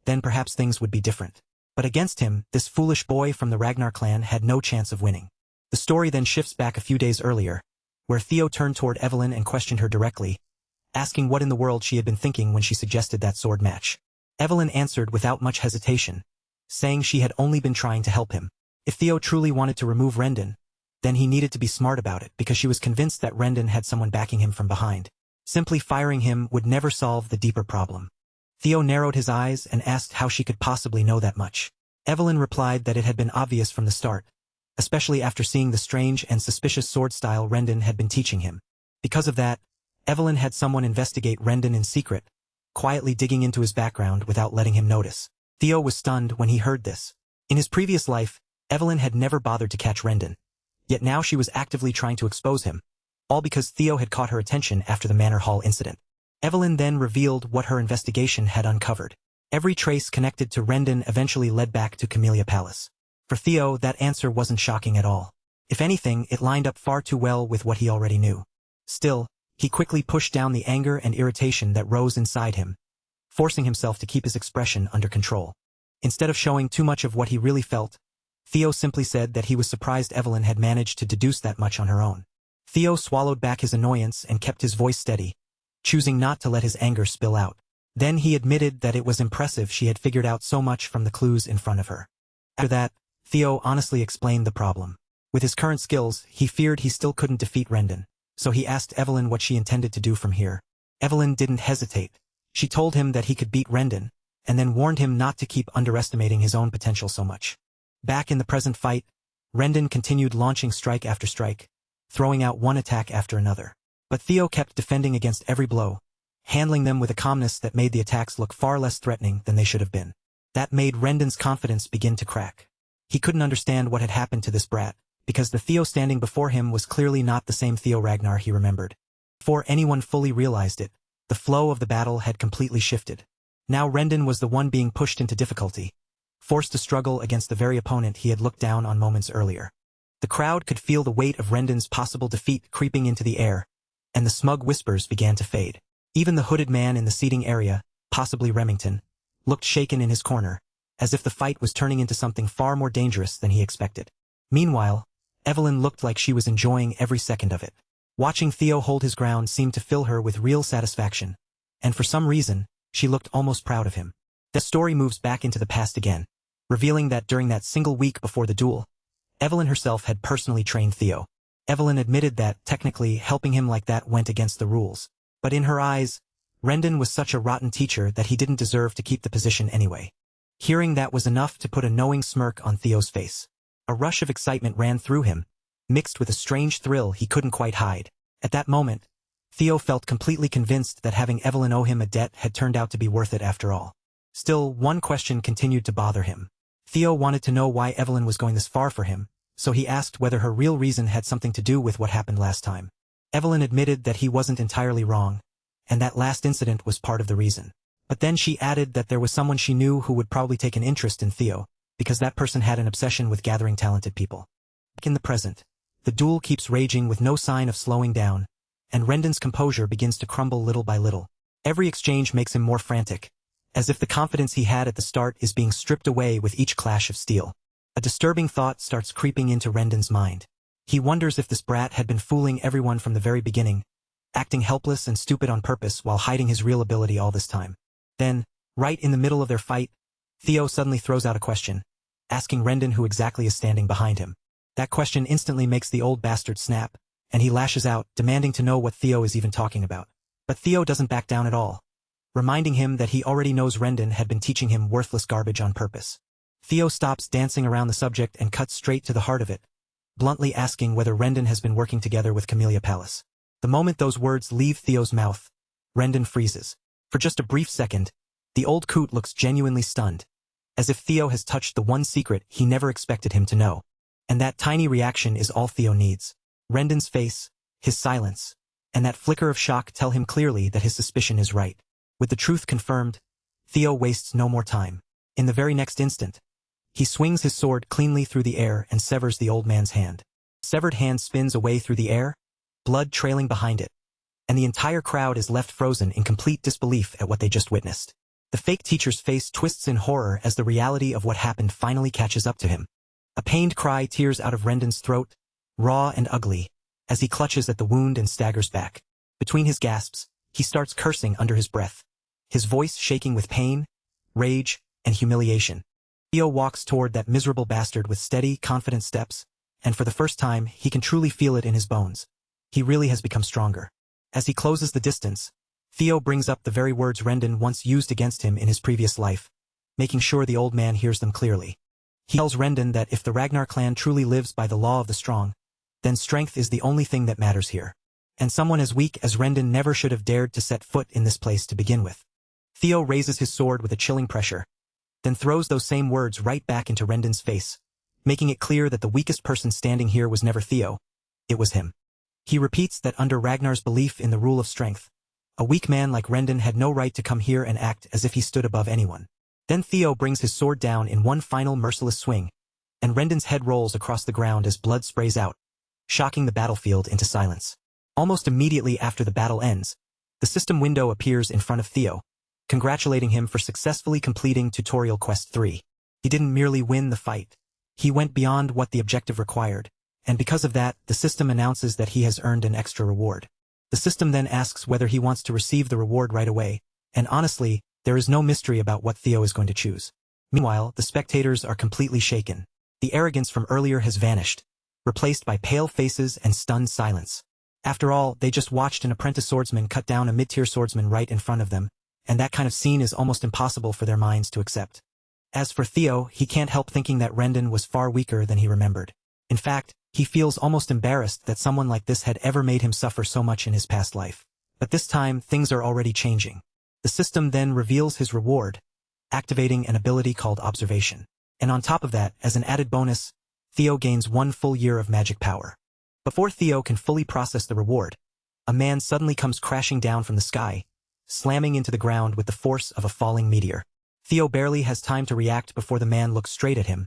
then perhaps things would be different. But against him, this foolish boy from the Ragnar clan had no chance of winning. The story then shifts back a few days earlier, where Theo turned toward Evelyn and questioned her directly, asking what in the world she had been thinking when she suggested that sword match. Evelyn answered without much hesitation, saying she had only been trying to help him. If Theo truly wanted to remove Rendon, then he needed to be smart about it because she was convinced that Rendon had someone backing him from behind. Simply firing him would never solve the deeper problem. Theo narrowed his eyes and asked how she could possibly know that much. Evelyn replied that it had been obvious from the start, especially after seeing the strange and suspicious sword style Rendon had been teaching him. Because of that, Evelyn had someone investigate Rendon in secret, quietly digging into his background without letting him notice. Theo was stunned when he heard this. In his previous life, Evelyn had never bothered to catch Rendon, yet now she was actively trying to expose him, all because Theo had caught her attention after the Manor Hall incident. Evelyn then revealed what her investigation had uncovered. Every trace connected to Rendon eventually led back to Camellia Palace. For Theo, that answer wasn't shocking at all. If anything, it lined up far too well with what he already knew. Still, he quickly pushed down the anger and irritation that rose inside him, forcing himself to keep his expression under control. Instead of showing too much of what he really felt, Theo simply said that he was surprised Evelyn had managed to deduce that much on her own. Theo swallowed back his annoyance and kept his voice steady, choosing not to let his anger spill out. Then he admitted that it was impressive she had figured out so much from the clues in front of her. After that, Theo honestly explained the problem. With his current skills, he feared he still couldn't defeat Rendon, so he asked Evelyn what she intended to do from here. Evelyn didn't hesitate. She told him that he could beat Rendon, and then warned him not to keep underestimating his own potential so much. Back in the present fight, Rendon continued launching strike after strike, throwing out one attack after another. But Theo kept defending against every blow, handling them with a calmness that made the attacks look far less threatening than they should have been. That made Rendon's confidence begin to crack. He couldn't understand what had happened to this brat, because the Theo standing before him was clearly not the same Theo Ragnar he remembered. Before anyone fully realized it, the flow of the battle had completely shifted. Now Rendon was the one being pushed into difficulty, forced to struggle against the very opponent he had looked down on moments earlier. The crowd could feel the weight of Rendon's possible defeat creeping into the air, and the smug whispers began to fade. Even the hooded man in the seating area, possibly Remington, looked shaken in his corner, as if the fight was turning into something far more dangerous than he expected. Meanwhile, Evelyn looked like she was enjoying every second of it. Watching Theo hold his ground seemed to fill her with real satisfaction, and for some reason, she looked almost proud of him. The story moves back into the past again, revealing that during that single week before the duel, Evelyn herself had personally trained Theo. Evelyn admitted that, technically, helping him like that went against the rules. But in her eyes, Rendon was such a rotten teacher that he didn't deserve to keep the position anyway. Hearing that was enough to put a knowing smirk on Theo's face. A rush of excitement ran through him, mixed with a strange thrill he couldn't quite hide. At that moment, Theo felt completely convinced that having Evelyn owe him a debt had turned out to be worth it after all. Still, one question continued to bother him. Theo wanted to know why Evelyn was going this far for him, so he asked whether her real reason had something to do with what happened last time. Evelyn admitted that he wasn't entirely wrong, and that last incident was part of the reason. But then she added that there was someone she knew who would probably take an interest in Theo, because that person had an obsession with gathering talented people. Back in the present, the duel keeps raging with no sign of slowing down, and Rendon's composure begins to crumble little by little. Every exchange makes him more frantic, as if the confidence he had at the start is being stripped away with each clash of steel. A disturbing thought starts creeping into Rendon's mind. He wonders if this brat had been fooling everyone from the very beginning, acting helpless and stupid on purpose while hiding his real ability all this time. Then, right in the middle of their fight, Theo suddenly throws out a question, asking Rendon who exactly is standing behind him. That question instantly makes the old bastard snap, and he lashes out, demanding to know what Theo is even talking about. But Theo doesn't back down at all, reminding him that he already knows Rendon had been teaching him worthless garbage on purpose. Theo stops dancing around the subject and cuts straight to the heart of it, bluntly asking whether Rendon has been working together with Camellia Palace. The moment those words leave Theo's mouth, Rendon freezes. For just a brief second, the old coot looks genuinely stunned, as if Theo has touched the one secret he never expected him to know. And that tiny reaction is all Theo needs. Rendon's face, his silence, and that flicker of shock tell him clearly that his suspicion is right. With the truth confirmed, Theo wastes no more time. In the very next instant, he swings his sword cleanly through the air and severs the old man's hand. Severed hand spins away through the air, blood trailing behind it, and the entire crowd is left frozen in complete disbelief at what they just witnessed. The fake teacher's face twists in horror as the reality of what happened finally catches up to him. A pained cry tears out of Rendon's throat, raw and ugly, as he clutches at the wound and staggers back. Between his gasps, he starts cursing under his breath, his voice shaking with pain, rage, and humiliation. Theo walks toward that miserable bastard with steady, confident steps, and for the first time, he can truly feel it in his bones. He really has become stronger. As he closes the distance, Theo brings up the very words Rendon once used against him in his previous life, making sure the old man hears them clearly. He tells Rendon that if the Ragnar clan truly lives by the law of the strong, then strength is the only thing that matters here. And someone as weak as Rendon never should have dared to set foot in this place to begin with. Theo raises his sword with a chilling pressure, then throws those same words right back into Rendon's face, making it clear that the weakest person standing here was never Theo, it was him. He repeats that under Ragnar's belief in the rule of strength, a weak man like Rendon had no right to come here and act as if he stood above anyone. Then Theo brings his sword down in one final merciless swing, and Rendon's head rolls across the ground as blood sprays out, shocking the battlefield into silence. Almost immediately after the battle ends, the system window appears in front of Theo, congratulating him for successfully completing Tutorial Quest 3. He didn't merely win the fight. He went beyond what the objective required, and because of that, the system announces that he has earned an extra reward. The system then asks whether he wants to receive the reward right away, and honestly, there is no mystery about what Theo is going to choose. Meanwhile, the spectators are completely shaken. The arrogance from earlier has vanished, replaced by pale faces and stunned silence. After all, they just watched an apprentice swordsman cut down a mid-tier swordsman right in front of them, and that kind of scene is almost impossible for their minds to accept. As for Theo, he can't help thinking that Rendon was far weaker than he remembered. In fact, he feels almost embarrassed that someone like this had ever made him suffer so much in his past life. But this time, things are already changing. The system then reveals his reward, activating an ability called Observation. And on top of that, as an added bonus, Theo gains 1 full year of magic power. Before Theo can fully process the reward, a man suddenly comes crashing down from the sky, slamming into the ground with the force of a falling meteor. Theo barely has time to react before the man looks straight at him,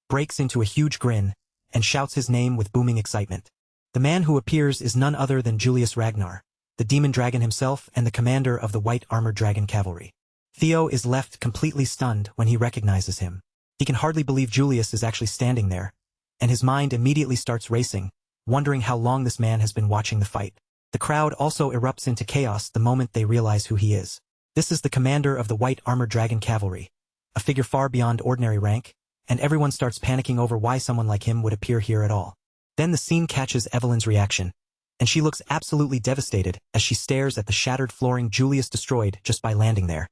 breaks into a huge grin, and shouts his name with booming excitement. The man who appears is none other than Julius Ragnar, the demon dragon himself and the commander of the white armored dragon cavalry. Theo is left completely stunned when he recognizes him. He can hardly believe Julius is actually standing there, and his mind immediately starts racing, wondering how long this man has been watching the fight. The crowd also erupts into chaos the moment they realize who he is. This is the commander of the white armored dragon cavalry, a figure far beyond ordinary rank, and everyone starts panicking over why someone like him would appear here at all. Then the scene catches Evelyn's reaction, and she looks absolutely devastated as she stares at the shattered flooring Julius destroyed just by landing there.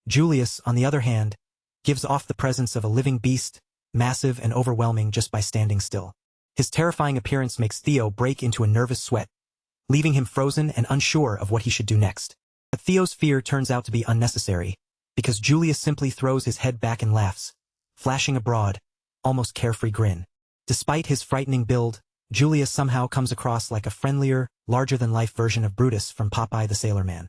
Julius, on the other hand, gives off the presence of a living beast, massive and overwhelming just by standing still. His terrifying appearance makes Theo break into a nervous sweat, leaving him frozen and unsure of what he should do next. But Theo's fear turns out to be unnecessary, because Julius simply throws his head back and laughs, flashing a broad, almost carefree grin. Despite his frightening build, Julius somehow comes across like a friendlier, larger-than-life version of Brutus from Popeye the Sailor Man.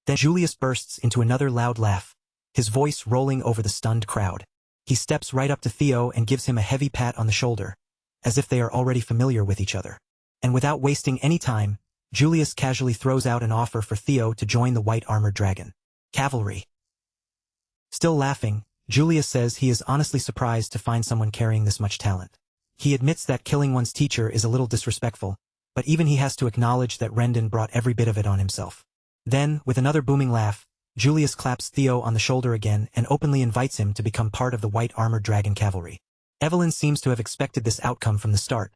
Then Julius bursts into another loud laugh, his voice rolling over the stunned crowd. He steps right up to Theo and gives him a heavy pat on the shoulder, as if they are already familiar with each other. And without wasting any time, Julius casually throws out an offer for Theo to join the white armored dragon cavalry. Still laughing, Julius says he is honestly surprised to find someone carrying this much talent. He admits that killing one's teacher is a little disrespectful, but even he has to acknowledge that Rendon brought every bit of it on himself. Then, with another booming laugh, Julius claps Theo on the shoulder again and openly invites him to become part of the white armored dragon cavalry. Evelyn seems to have expected this outcome from the start,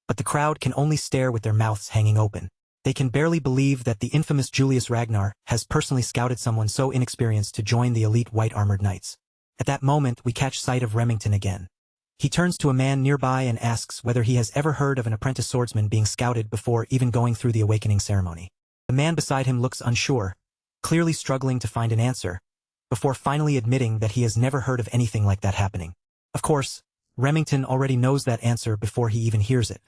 but the crowd can only stare with their mouths hanging open. They can barely believe that the infamous Julius Ragnar has personally scouted someone so inexperienced to join the elite white armored knights. At that moment we catch sight of Remington again. He turns to a man nearby and asks whether he has ever heard of an apprentice swordsman being scouted before even going through the awakening ceremony. The man beside him looks unsure, clearly struggling to find an answer, before finally admitting that he has never heard of anything like that happening. Of course, Remington already knows that answer before he even hears it,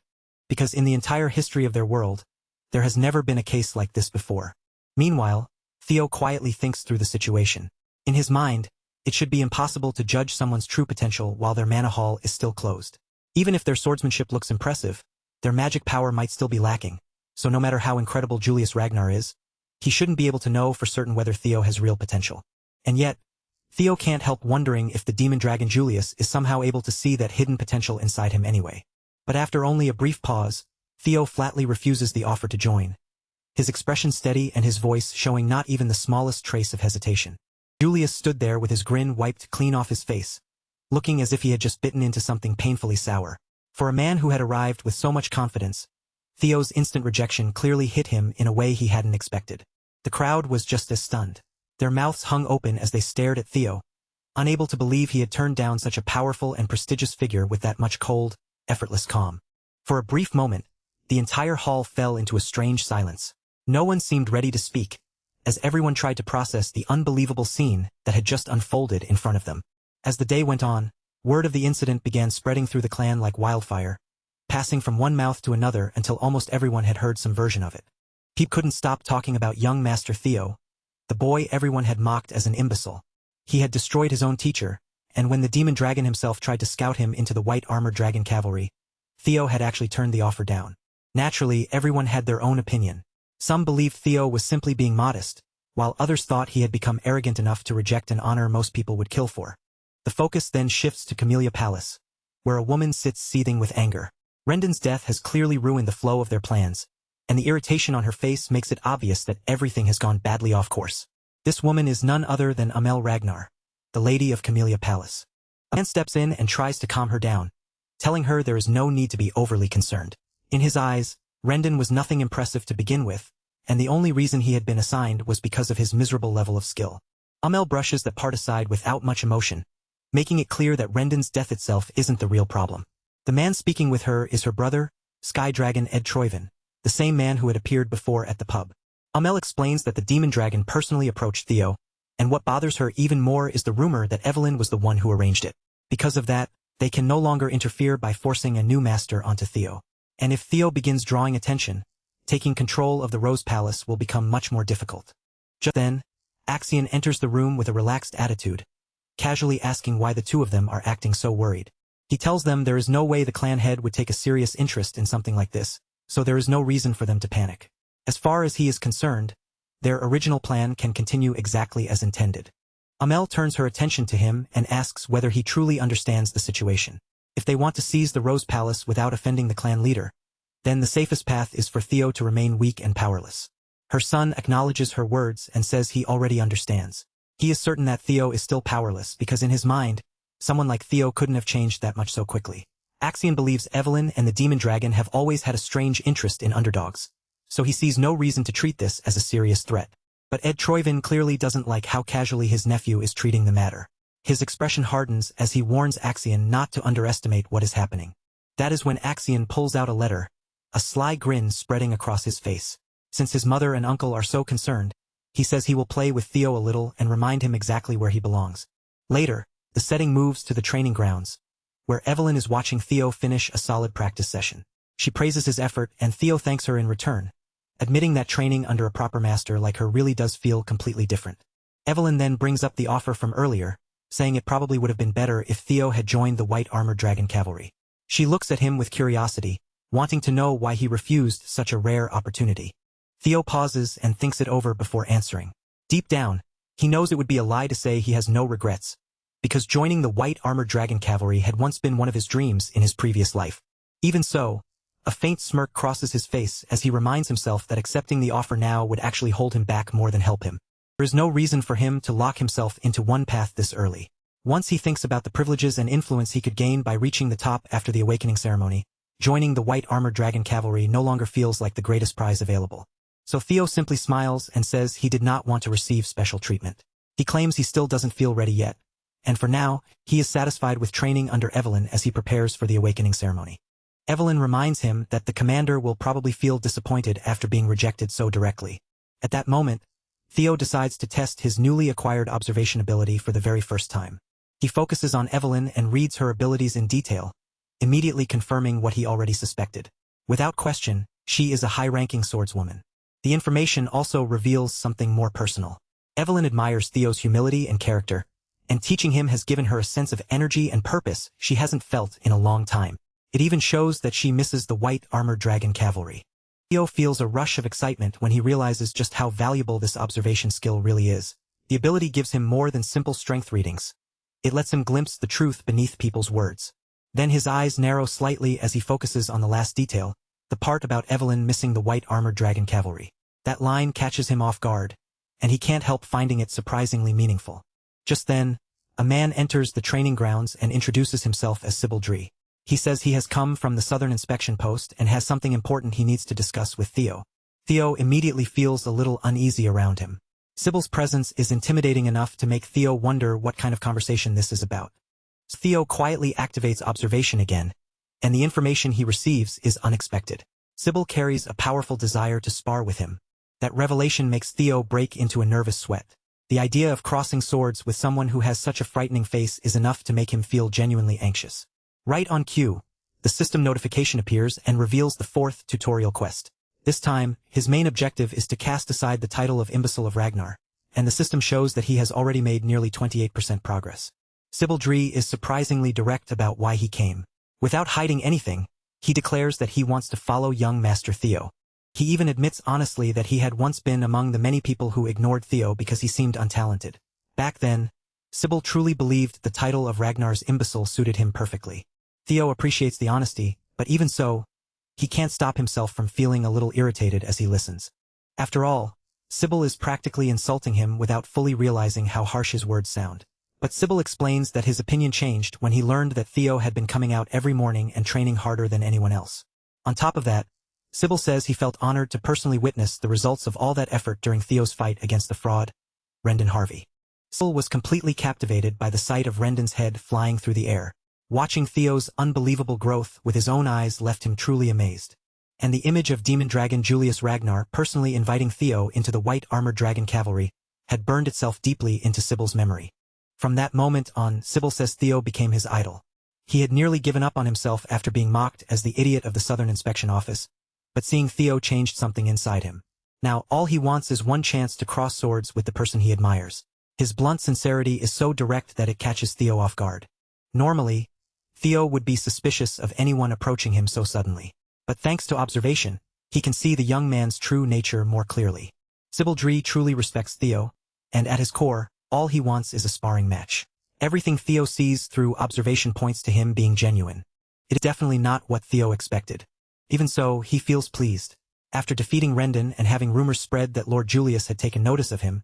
because in the entire history of their world, there has never been a case like this before. Meanwhile, Theo quietly thinks through the situation. In his mind, it should be impossible to judge someone's true potential while their mana hall is still closed. Even if their swordsmanship looks impressive, their magic power might still be lacking, so no matter how incredible Julius Ragnar is, he shouldn't be able to know for certain whether Theo has real potential. And yet, Theo can't help wondering if the demon dragon Julius is somehow able to see that hidden potential inside him anyway. But after only a brief pause, Theo flatly refuses the offer to join, his expression steady and his voice showing not even the smallest trace of hesitation. Julius stood there with his grin wiped clean off his face, looking as if he had just bitten into something painfully sour. For a man who had arrived with so much confidence, Theo's instant rejection clearly hit him in a way he hadn't expected. The crowd was just as stunned. Their mouths hung open as they stared at Theo, unable to believe he had turned down such a powerful and prestigious figure with that much cold, effortless calm. For a brief moment, the entire hall fell into a strange silence. No one seemed ready to speak, as everyone tried to process the unbelievable scene that had just unfolded in front of them. As the day went on, word of the incident began spreading through the clan like wildfire, passing from one mouth to another until almost everyone had heard some version of it. People couldn't stop talking about young Master Theo, the boy everyone had mocked as an imbecile. He had destroyed his own teacher, and when the demon dragon himself tried to scout him into the white armored dragon cavalry, Theo had actually turned the offer down. Naturally, everyone had their own opinion. Some believed Theo was simply being modest, while others thought he had become arrogant enough to reject an honor most people would kill for. The focus then shifts to Camellia Palace, where a woman sits seething with anger. Rendon's death has clearly ruined the flow of their plans, and the irritation on her face makes it obvious that everything has gone badly off course. This woman is none other than Amel Ragnar, the lady of Camellia Palace. A man steps in and tries to calm her down, telling her there is no need to be overly concerned. In his eyes, Rendon was nothing impressive to begin with, and the only reason he had been assigned was because of his miserable level of skill. Amel brushes that part aside without much emotion, making it clear that Rendon's death itself isn't the real problem. The man speaking with her is her brother, Sky Dragon Ed Troyven, the same man who had appeared before at the pub. Amel explains that the demon dragon personally approached Theo, and what bothers her even more is the rumor that Evelyn was the one who arranged it. Because of that, they can no longer interfere by forcing a new master onto Theo. And if Theo begins drawing attention, taking control of the Rose Palace will become much more difficult. Just then, Axion enters the room with a relaxed attitude, casually asking why the two of them are acting so worried. He tells them there is no way the clan head would take a serious interest in something like this, so there is no reason for them to panic. As far as he is concerned, their original plan can continue exactly as intended. Amel turns her attention to him and asks whether he truly understands the situation. If they want to seize the Rose Palace without offending the clan leader, then the safest path is for Theo to remain weak and powerless. Her son acknowledges her words and says he already understands. He is certain that Theo is still powerless because in his mind, someone like Theo couldn't have changed that much so quickly. Axion believes Evelyn and the demon dragon have always had a strange interest in underdogs, so he sees no reason to treat this as a serious threat. But Ed Troyven clearly doesn't like how casually his nephew is treating the matter. His expression hardens as he warns Axion not to underestimate what is happening. That is when Axion pulls out a letter, a sly grin spreading across his face. Since his mother and uncle are so concerned, he says he will play with Theo a little and remind him exactly where he belongs. Later, the setting moves to the training grounds, where Evelyn is watching Theo finish a solid practice session. She praises his effort and Theo thanks her in return, admitting that training under a proper master like her really does feel completely different. Evelyn then brings up the offer from earlier, saying it probably would have been better if Theo had joined the White Armored Dragon Cavalry. She looks at him with curiosity, wanting to know why he refused such a rare opportunity. Theo pauses and thinks it over before answering. Deep down, he knows it would be a lie to say he has no regrets, because joining the White Armored Dragon Cavalry had once been one of his dreams in his previous life. Even so, a faint smirk crosses his face as he reminds himself that accepting the offer now would actually hold him back more than help him. There is no reason for him to lock himself into one path this early. Once he thinks about the privileges and influence he could gain by reaching the top after the awakening ceremony, joining the White Armored Dragon Cavalry no longer feels like the greatest prize available. So Theo simply smiles and says he did not want to receive special treatment. He claims he still doesn't feel ready yet, and for now, he is satisfied with training under Evelyn as he prepares for the awakening ceremony. Evelyn reminds him that the commander will probably feel disappointed after being rejected so directly. At that moment, Theo decides to test his newly acquired observation ability for the very first time. He focuses on Evelyn and reads her abilities in detail, immediately confirming what he already suspected. Without question, she is a high-ranking swordswoman. The information also reveals something more personal. Evelyn admires Theo's humility and character, and teaching him has given her a sense of energy and purpose she hasn't felt in a long time. It even shows that she misses the White Armored Dragon Cavalry. Theo feels a rush of excitement when he realizes just how valuable this observation skill really is. The ability gives him more than simple strength readings. It lets him glimpse the truth beneath people's words. Then his eyes narrow slightly as he focuses on the last detail, the part about Evelyn missing the White Armored Dragon Cavalry. That line catches him off guard, and he can't help finding it surprisingly meaningful. Just then, a man enters the training grounds and introduces himself as Sybil Dree. He says he has come from the Southern Inspection Post and has something important he needs to discuss with Theo. Theo immediately feels a little uneasy around him. Sybil's presence is intimidating enough to make Theo wonder what kind of conversation this is about. Theo quietly activates observation again, and the information he receives is unexpected. Sybil carries a powerful desire to spar with him. That revelation makes Theo break into a nervous sweat. The idea of crossing swords with someone who has such a frightening face is enough to make him feel genuinely anxious. Right on cue, the system notification appears and reveals the fourth tutorial quest. This time, his main objective is to cast aside the title of Imbecile of Ragnar, and the system shows that he has already made nearly 28% progress. Sybil Dree is surprisingly direct about why he came. Without hiding anything, he declares that he wants to follow young Master Theo. He even admits honestly that he had once been among the many people who ignored Theo because he seemed untalented. Back then, Sybil truly believed the title of Ragnar's imbecile suited him perfectly. Theo appreciates the honesty, but even so, he can't stop himself from feeling a little irritated as he listens. After all, Sybil is practically insulting him without fully realizing how harsh his words sound. But Sybil explains that his opinion changed when he learned that Theo had been coming out every morning and training harder than anyone else. On top of that, Sybil says he felt honored to personally witness the results of all that effort during Theo's fight against the fraud, Rendon Harvey. Sybil was completely captivated by the sight of Rendon's head flying through the air. Watching Theo's unbelievable growth with his own eyes left him truly amazed. And the image of Demon Dragon Julius Ragnar personally inviting Theo into the White Armored Dragon Cavalry had burned itself deeply into Sybil's memory. From that moment on, Sybil says Theo became his idol. He had nearly given up on himself after being mocked as the idiot of the Southern Inspection Office, but seeing Theo changed something inside him. Now all he wants is one chance to cross swords with the person he admires. His blunt sincerity is so direct that it catches Theo off guard. Normally, Theo would be suspicious of anyone approaching him so suddenly. But thanks to observation, he can see the young man's true nature more clearly. Sybil Dree truly respects Theo, and at his core, all he wants is a sparring match. Everything Theo sees through observation points to him being genuine. It is definitely not what Theo expected. Even so, he feels pleased. After defeating Rendon and having rumors spread that Lord Julius had taken notice of him,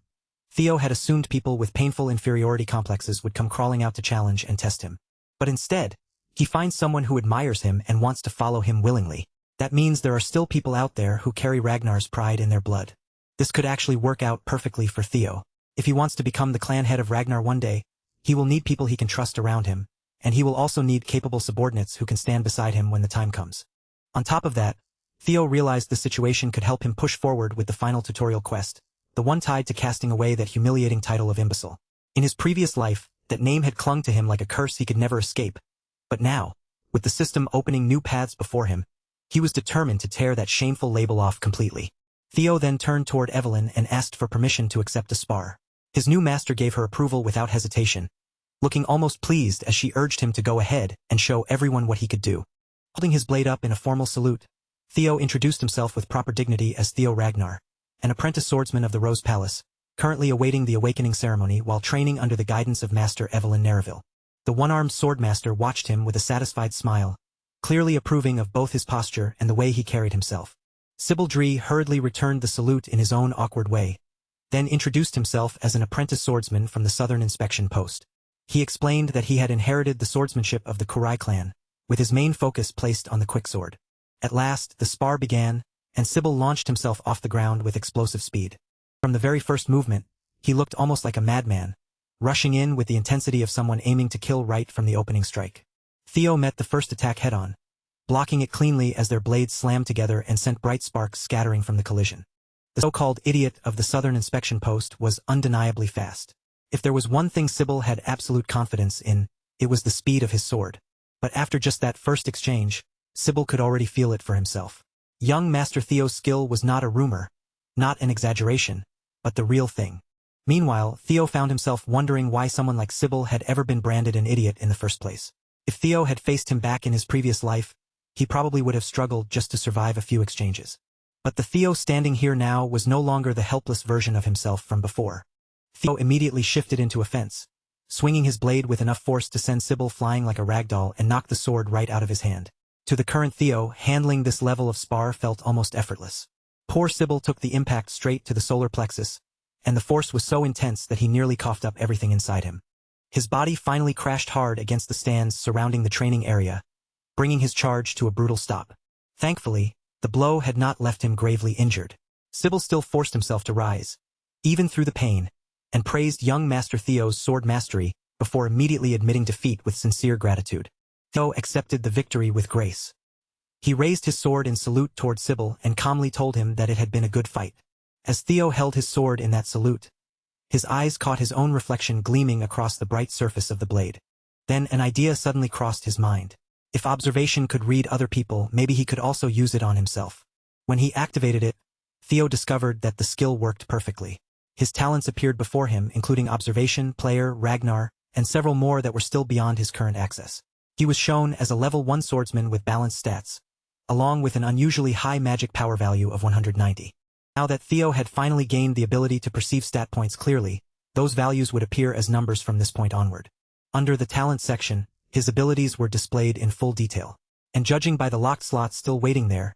Theo had assumed people with painful inferiority complexes would come crawling out to challenge and test him. But instead, he finds someone who admires him and wants to follow him willingly. That means there are still people out there who carry Ragnar's pride in their blood. This could actually work out perfectly for Theo. If he wants to become the clan head of Ragnar one day, he will need people he can trust around him, and he will also need capable subordinates who can stand beside him when the time comes. On top of that, Theo realized the situation could help him push forward with the final tutorial quest, the one tied to casting away that humiliating title of imbecile. In his previous life, that name had clung to him like a curse he could never escape, but now, with the system opening new paths before him, he was determined to tear that shameful label off completely. Theo then turned toward Evelyn and asked for permission to accept a spar. His new master gave her approval without hesitation, looking almost pleased as she urged him to go ahead and show everyone what he could do. Holding his blade up in a formal salute, Theo introduced himself with proper dignity as Theo Ragnar, an apprentice swordsman of the Rose Palace, currently awaiting the awakening ceremony while training under the guidance of Master Evelyn Nereville. The one-armed swordmaster watched him with a satisfied smile, clearly approving of both his posture and the way he carried himself. Sibaldry hurriedly returned the salute in his own awkward way, then introduced himself as an apprentice swordsman from the Southern Inspection Post. He explained that he had inherited the swordsmanship of the Kurai clan, with his main focus placed on the quicksword. At last, the spar began, and Sybil launched himself off the ground with explosive speed. From the very first movement, he looked almost like a madman, rushing in with the intensity of someone aiming to kill right from the opening strike. Theo met the first attack head-on, blocking it cleanly as their blades slammed together and sent bright sparks scattering from the collision. The so-called idiot of the Southern Inspection Post was undeniably fast. If there was one thing Sybil had absolute confidence in, it was the speed of his sword. But after just that first exchange, Sybil could already feel it for himself. Young Master Theo's skill was not a rumor, not an exaggeration, but the real thing. Meanwhile, Theo found himself wondering why someone like Sybil had ever been branded an idiot in the first place. If Theo had faced him back in his previous life, he probably would have struggled just to survive a few exchanges. But the Theo standing here now was no longer the helpless version of himself from before. Theo immediately shifted into offense, swinging his blade with enough force to send Sybil flying like a ragdoll and knock the sword right out of his hand. To the current Theo, handling this level of spar felt almost effortless. Poor Sybil took the impact straight to the solar plexus, and the force was so intense that he nearly coughed up everything inside him. His body finally crashed hard against the stands surrounding the training area, bringing his charge to a brutal stop. Thankfully, the blow had not left him gravely injured. Sybil still forced himself to rise, even through the pain, and praised young Master Theo's sword mastery before immediately admitting defeat with sincere gratitude. Theo accepted the victory with grace. He raised his sword in salute toward Sybil and calmly told him that it had been a good fight. As Theo held his sword in that salute, his eyes caught his own reflection gleaming across the bright surface of the blade. Then an idea suddenly crossed his mind. If observation could read other people, maybe he could also use it on himself. When he activated it, Theo discovered that the skill worked perfectly. His talents appeared before him, including observation, player, Ragnar, and several more that were still beyond his current access. He was shown as a level 1 swordsman with balanced stats, along with an unusually high magic power value of 190. Now that Theo had finally gained the ability to perceive stat points clearly, those values would appear as numbers from this point onward. Under the talent section, his abilities were displayed in full detail. And judging by the locked slots still waiting there,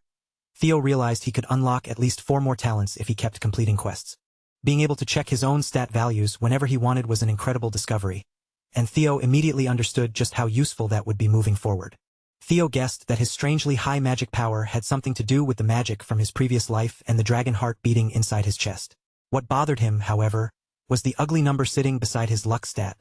Theo realized he could unlock at least 4 more talents if he kept completing quests. Being able to check his own stat values whenever he wanted was an incredible discovery, and Theo immediately understood just how useful that would be moving forward. Theo guessed that his strangely high magic power had something to do with the magic from his previous life and the dragon heart beating inside his chest. What bothered him, however, was the ugly number sitting beside his luck stat,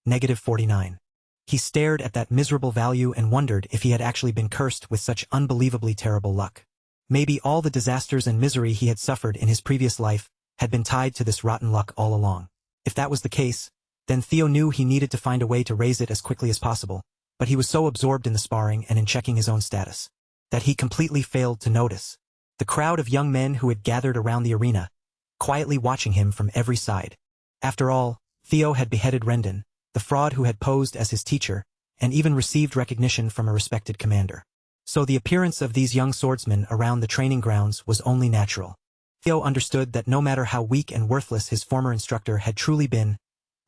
-49. He stared at that miserable value and wondered if he had actually been cursed with such unbelievably terrible luck. Maybe all the disasters and misery he had suffered in his previous life had been tied to this rotten luck all along. If that was the case, then Theo knew he needed to find a way to raise it as quickly as possible, but he was so absorbed in the sparring and in checking his own status that he completely failed to notice the crowd of young men who had gathered around the arena, quietly watching him from every side. After all, Theo had beheaded Rendon, the fraud who had posed as his teacher, and even received recognition from a respected commander. So the appearance of these young swordsmen around the training grounds was only natural. Theo understood that no matter how weak and worthless his former instructor had truly been,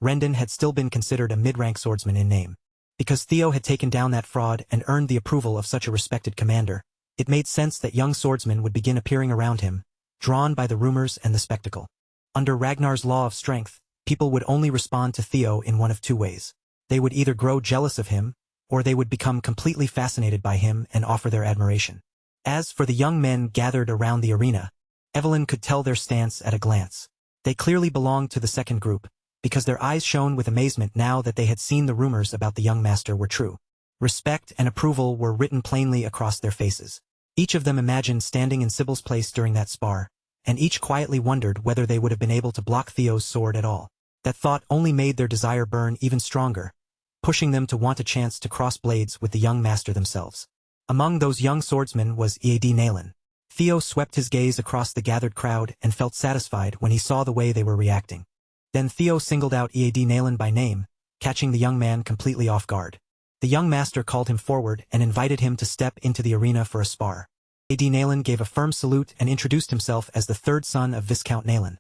Rendon had still been considered a mid-rank swordsman in name. Because Theo had taken down that fraud and earned the approval of such a respected commander, it made sense that young swordsmen would begin appearing around him, drawn by the rumors and the spectacle. Under Ragnar's law of strength, people would only respond to Theo in one of 2 ways. They would either grow jealous of him, or they would become completely fascinated by him and offer their admiration. As for the young men gathered around the arena, Evelyn could tell their stance at a glance. They clearly belonged to the second group, because their eyes shone with amazement now that they had seen the rumors about the young master were true. Respect and approval were written plainly across their faces. Each of them imagined standing in Sybil's place during that spar, and each quietly wondered whether they would have been able to block Theo's sword at all. That thought only made their desire burn even stronger, pushing them to want a chance to cross blades with the young master themselves. Among those young swordsmen was Addict Nalen. Theo swept his gaze across the gathered crowd and felt satisfied when he saw the way they were reacting. Then Theo singled out Addict Nalen by name, catching the young man completely off guard. The young master called him forward and invited him to step into the arena for a spar. Addict Nalen gave a firm salute and introduced himself as the third son of Viscount Nalen,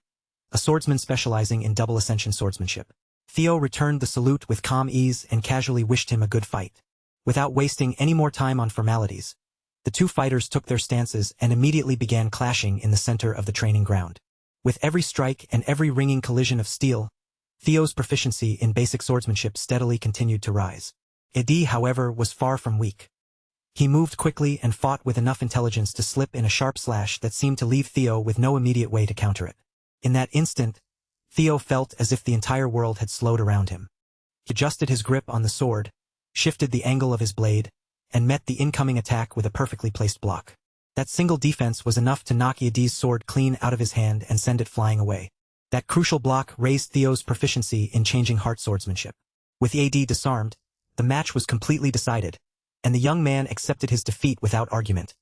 a swordsman specializing in double ascension swordsmanship. Theo returned the salute with calm ease and casually wished him a good fight. Without wasting any more time on formalities, the two fighters took their stances and immediately began clashing in the center of the training ground. With every strike and every ringing collision of steel, Theo's proficiency in basic swordsmanship steadily continued to rise. Addict, however, was far from weak. He moved quickly and fought with enough intelligence to slip in a sharp slash that seemed to leave Theo with no immediate way to counter it. In that instant, Theo felt as if the entire world had slowed around him. He adjusted his grip on the sword, shifted the angle of his blade, and met the incoming attack with a perfectly placed block. That single defense was enough to knock Addict's sword clean out of his hand and send it flying away. That crucial block raised Theo's proficiency in changing heart swordsmanship. With Addict disarmed, the match was completely decided, and the young man accepted his defeat without argument,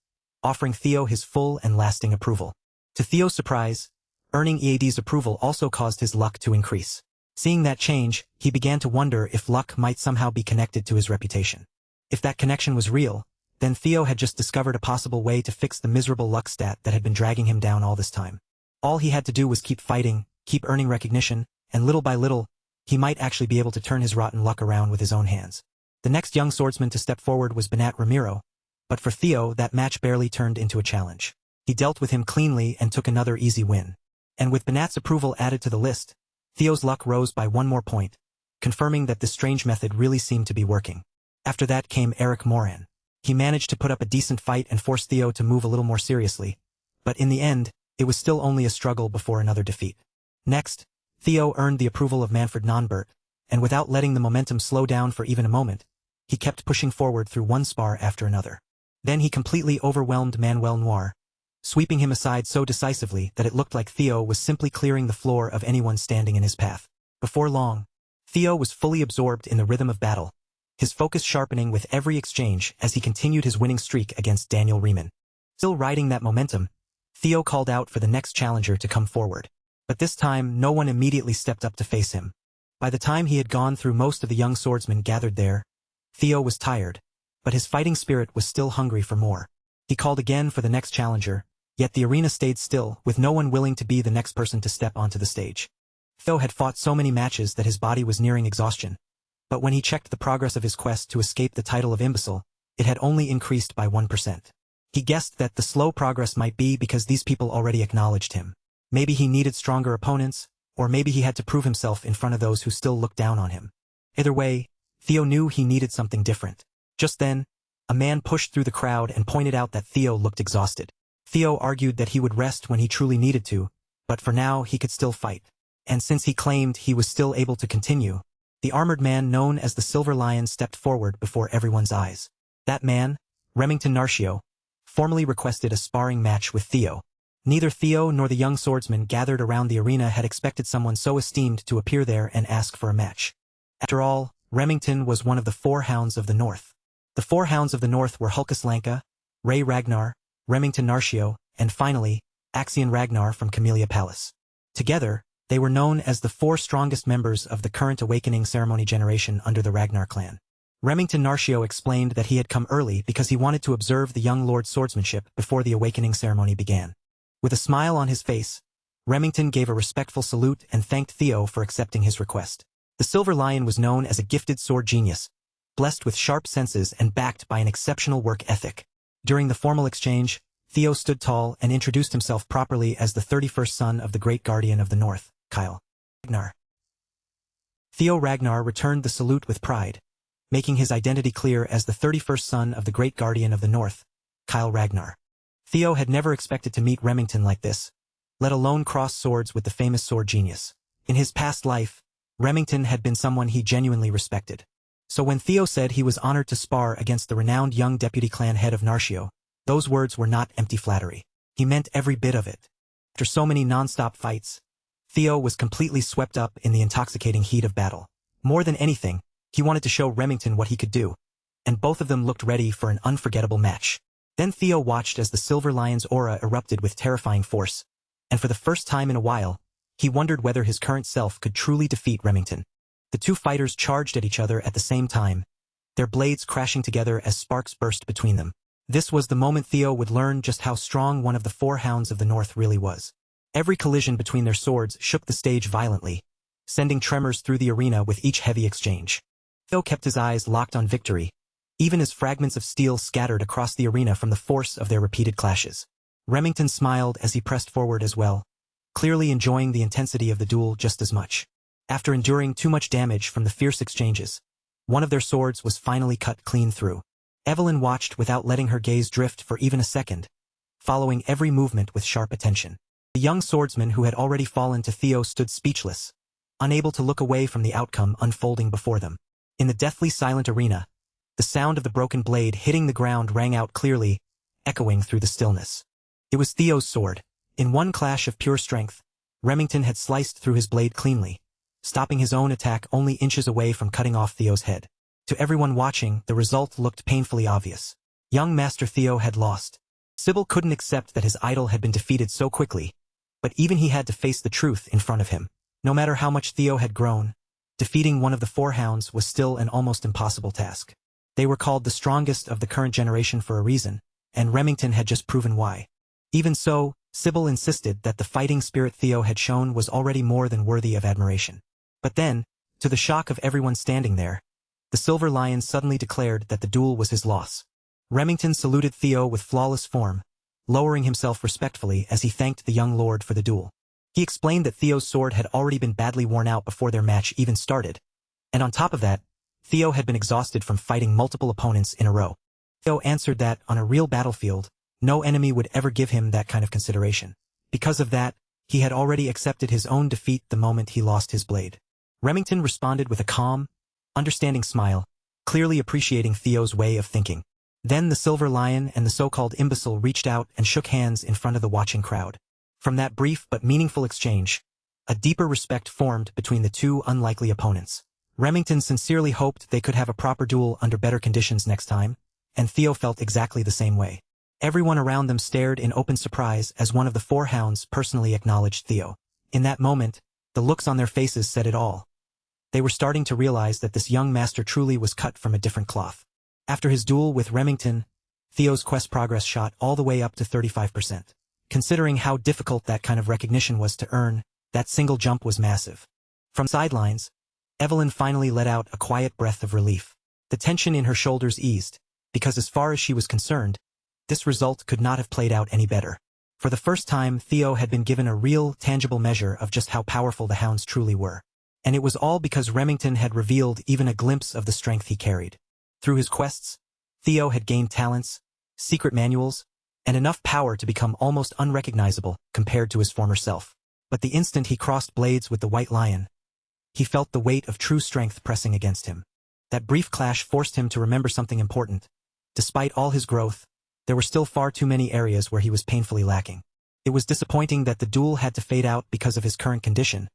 offering Theo his full and lasting approval. To Theo's surprise, earning Addict's approval also caused his luck to increase. Seeing that change, he began to wonder if luck might somehow be connected to his reputation. If that connection was real, then Theo had just discovered a possible way to fix the miserable luck stat that had been dragging him down all this time. All he had to do was keep fighting, keep earning recognition, and little by little, he might actually be able to turn his rotten luck around with his own hands. The next young swordsman to step forward was Banat Ramiro, but for Theo that match barely turned into a challenge. He dealt with him cleanly and took another easy win. And with Banat's approval added to the list, Theo's luck rose by one more point, confirming that this strange method really seemed to be working. After that came Eric Moran. He managed to put up a decent fight and force Theo to move a little more seriously, but in the end, it was still only a struggle before another defeat. Next, Theo earned the approval of Manfred Nonbert, and without letting the momentum slow down for even a moment, he kept pushing forward through one spar after another. Then he completely overwhelmed Manuel Noir, sweeping him aside so decisively that it looked like Theo was simply clearing the floor of anyone standing in his path. Before long, Theo was fully absorbed in the rhythm of battle, his focus sharpening with every exchange as he continued his winning streak against Daniel Riemann. Still riding that momentum, Theo called out for the next challenger to come forward. But this time, no one immediately stepped up to face him. By the time he had gone through most of the young swordsmen gathered there, Theo was tired, but his fighting spirit was still hungry for more. He called again for the next challenger, yet the arena stayed still, with no one willing to be the next person to step onto the stage. Theo had fought so many matches that his body was nearing exhaustion, but when he checked the progress of his quest to escape the title of imbecile, it had only increased by 1%. He guessed that the slow progress might be because these people already acknowledged him. Maybe he needed stronger opponents, or maybe he had to prove himself in front of those who still looked down on him. Either way, Theo knew he needed something different. Just then, a man pushed through the crowd and pointed out that Theo looked exhausted. Theo argued that he would rest when he truly needed to, but for now he could still fight. And since he claimed he was still able to continue, the armored man known as the Silver Lion stepped forward before everyone's eyes. That man, Remington Narcio, formally requested a sparring match with Theo. Neither Theo nor the young swordsman gathered around the arena had expected someone so esteemed to appear there and ask for a match. After all, Remington was one of the four Hounds of the North. The four Hounds of the North were Hulkus Lanka, Ray Ragnar, Remington Narcio, and finally, Axion Ragnar from Camellia Palace. Together, they were known as the four strongest members of the current awakening ceremony generation under the Ragnar clan. Remington Narcio explained that he had come early because he wanted to observe the young lord's swordsmanship before the awakening ceremony began. With a smile on his face, Remington gave a respectful salute and thanked Theo for accepting his request. The Silver Lion was known as a gifted sword genius, blessed with sharp senses and backed by an exceptional work ethic. During the formal exchange, Theo stood tall and introduced himself properly as the 31st son of the Great Guardian of the North, Kyle Ragnar. Theo Ragnar returned the salute with pride, making his identity clear as the 31st son of the Great Guardian of the North, Kyle Ragnar. Theo had never expected to meet Remington like this, let alone cross swords with the famous sword genius. In his past life, Remington had been someone he genuinely respected. So when Theo said he was honored to spar against the renowned young deputy clan head of Narcio, those words were not empty flattery. He meant every bit of it. After so many non-stop fights, Theo was completely swept up in the intoxicating heat of battle. More than anything, he wanted to show Remington what he could do, and both of them looked ready for an unforgettable match. Then Theo watched as the Silver Lion's aura erupted with terrifying force, and for the first time in a while, he wondered whether his current self could truly defeat Remington. The two fighters charged at each other at the same time, their blades crashing together as sparks burst between them. This was the moment Theo would learn just how strong one of the four hounds of the North really was. Every collision between their swords shook the stage violently, sending tremors through the arena with each heavy exchange. Theo kept his eyes locked on victory, even as fragments of steel scattered across the arena from the force of their repeated clashes. Remington smiled as he pressed forward as well, clearly enjoying the intensity of the duel just as much. After enduring too much damage from the fierce exchanges, one of their swords was finally cut clean through. Evelyn watched without letting her gaze drift for even a second, following every movement with sharp attention. The young swordsman who had already fallen to Theo stood speechless, unable to look away from the outcome unfolding before them. In the deathly silent arena, the sound of the broken blade hitting the ground rang out clearly, echoing through the stillness. It was Theo's sword. In one clash of pure strength, Remington had sliced through his blade cleanly, stopping his own attack only inches away from cutting off Theo's head. To everyone watching, the result looked painfully obvious. Young Master Theo had lost. Sybil couldn't accept that his idol had been defeated so quickly, but even he had to face the truth in front of him. No matter how much Theo had grown, defeating one of the four hounds was still an almost impossible task. They were called the strongest of the current generation for a reason, and Remington had just proven why. Even so, Sybil insisted that the fighting spirit Theo had shown was already more than worthy of admiration. But then, to the shock of everyone standing there, the Silver Lion suddenly declared that the duel was his loss. Remington saluted Theo with flawless form, lowering himself respectfully as he thanked the young lord for the duel. He explained that Theo's sword had already been badly worn out before their match even started, and on top of that, Theo had been exhausted from fighting multiple opponents in a row. Theo answered that, on a real battlefield, no enemy would ever give him that kind of consideration. Because of that, he had already accepted his own defeat the moment he lost his blade. Remington responded with a calm, understanding smile, clearly appreciating Theo's way of thinking. Then the Silver Lion and the so-called imbecile reached out and shook hands in front of the watching crowd. From that brief but meaningful exchange, a deeper respect formed between the two unlikely opponents. Remington sincerely hoped they could have a proper duel under better conditions next time, and Theo felt exactly the same way. Everyone around them stared in open surprise as one of the four hounds personally acknowledged Theo. In that moment, the looks on their faces said it all. They were starting to realize that this young master truly was cut from a different cloth. After his duel with Remington, Theo's quest progress shot all the way up to 35%. Considering how difficult that kind of recognition was to earn, that single jump was massive. From sidelines, Evelyn finally let out a quiet breath of relief. The tension in her shoulders eased, because as far as she was concerned, this result could not have played out any better. For the first time, Theo had been given a real, tangible measure of just how powerful the hounds truly were. And it was all because Remington had revealed even a glimpse of the strength he carried. Through his quests, Theo had gained talents, secret manuals, and enough power to become almost unrecognizable compared to his former self. But the instant he crossed blades with the White Lion, he felt the weight of true strength pressing against him. That brief clash forced him to remember something important. Despite all his growth, there were still far too many areas where he was painfully lacking. It was disappointing that the duel had to fade out because of his current condition,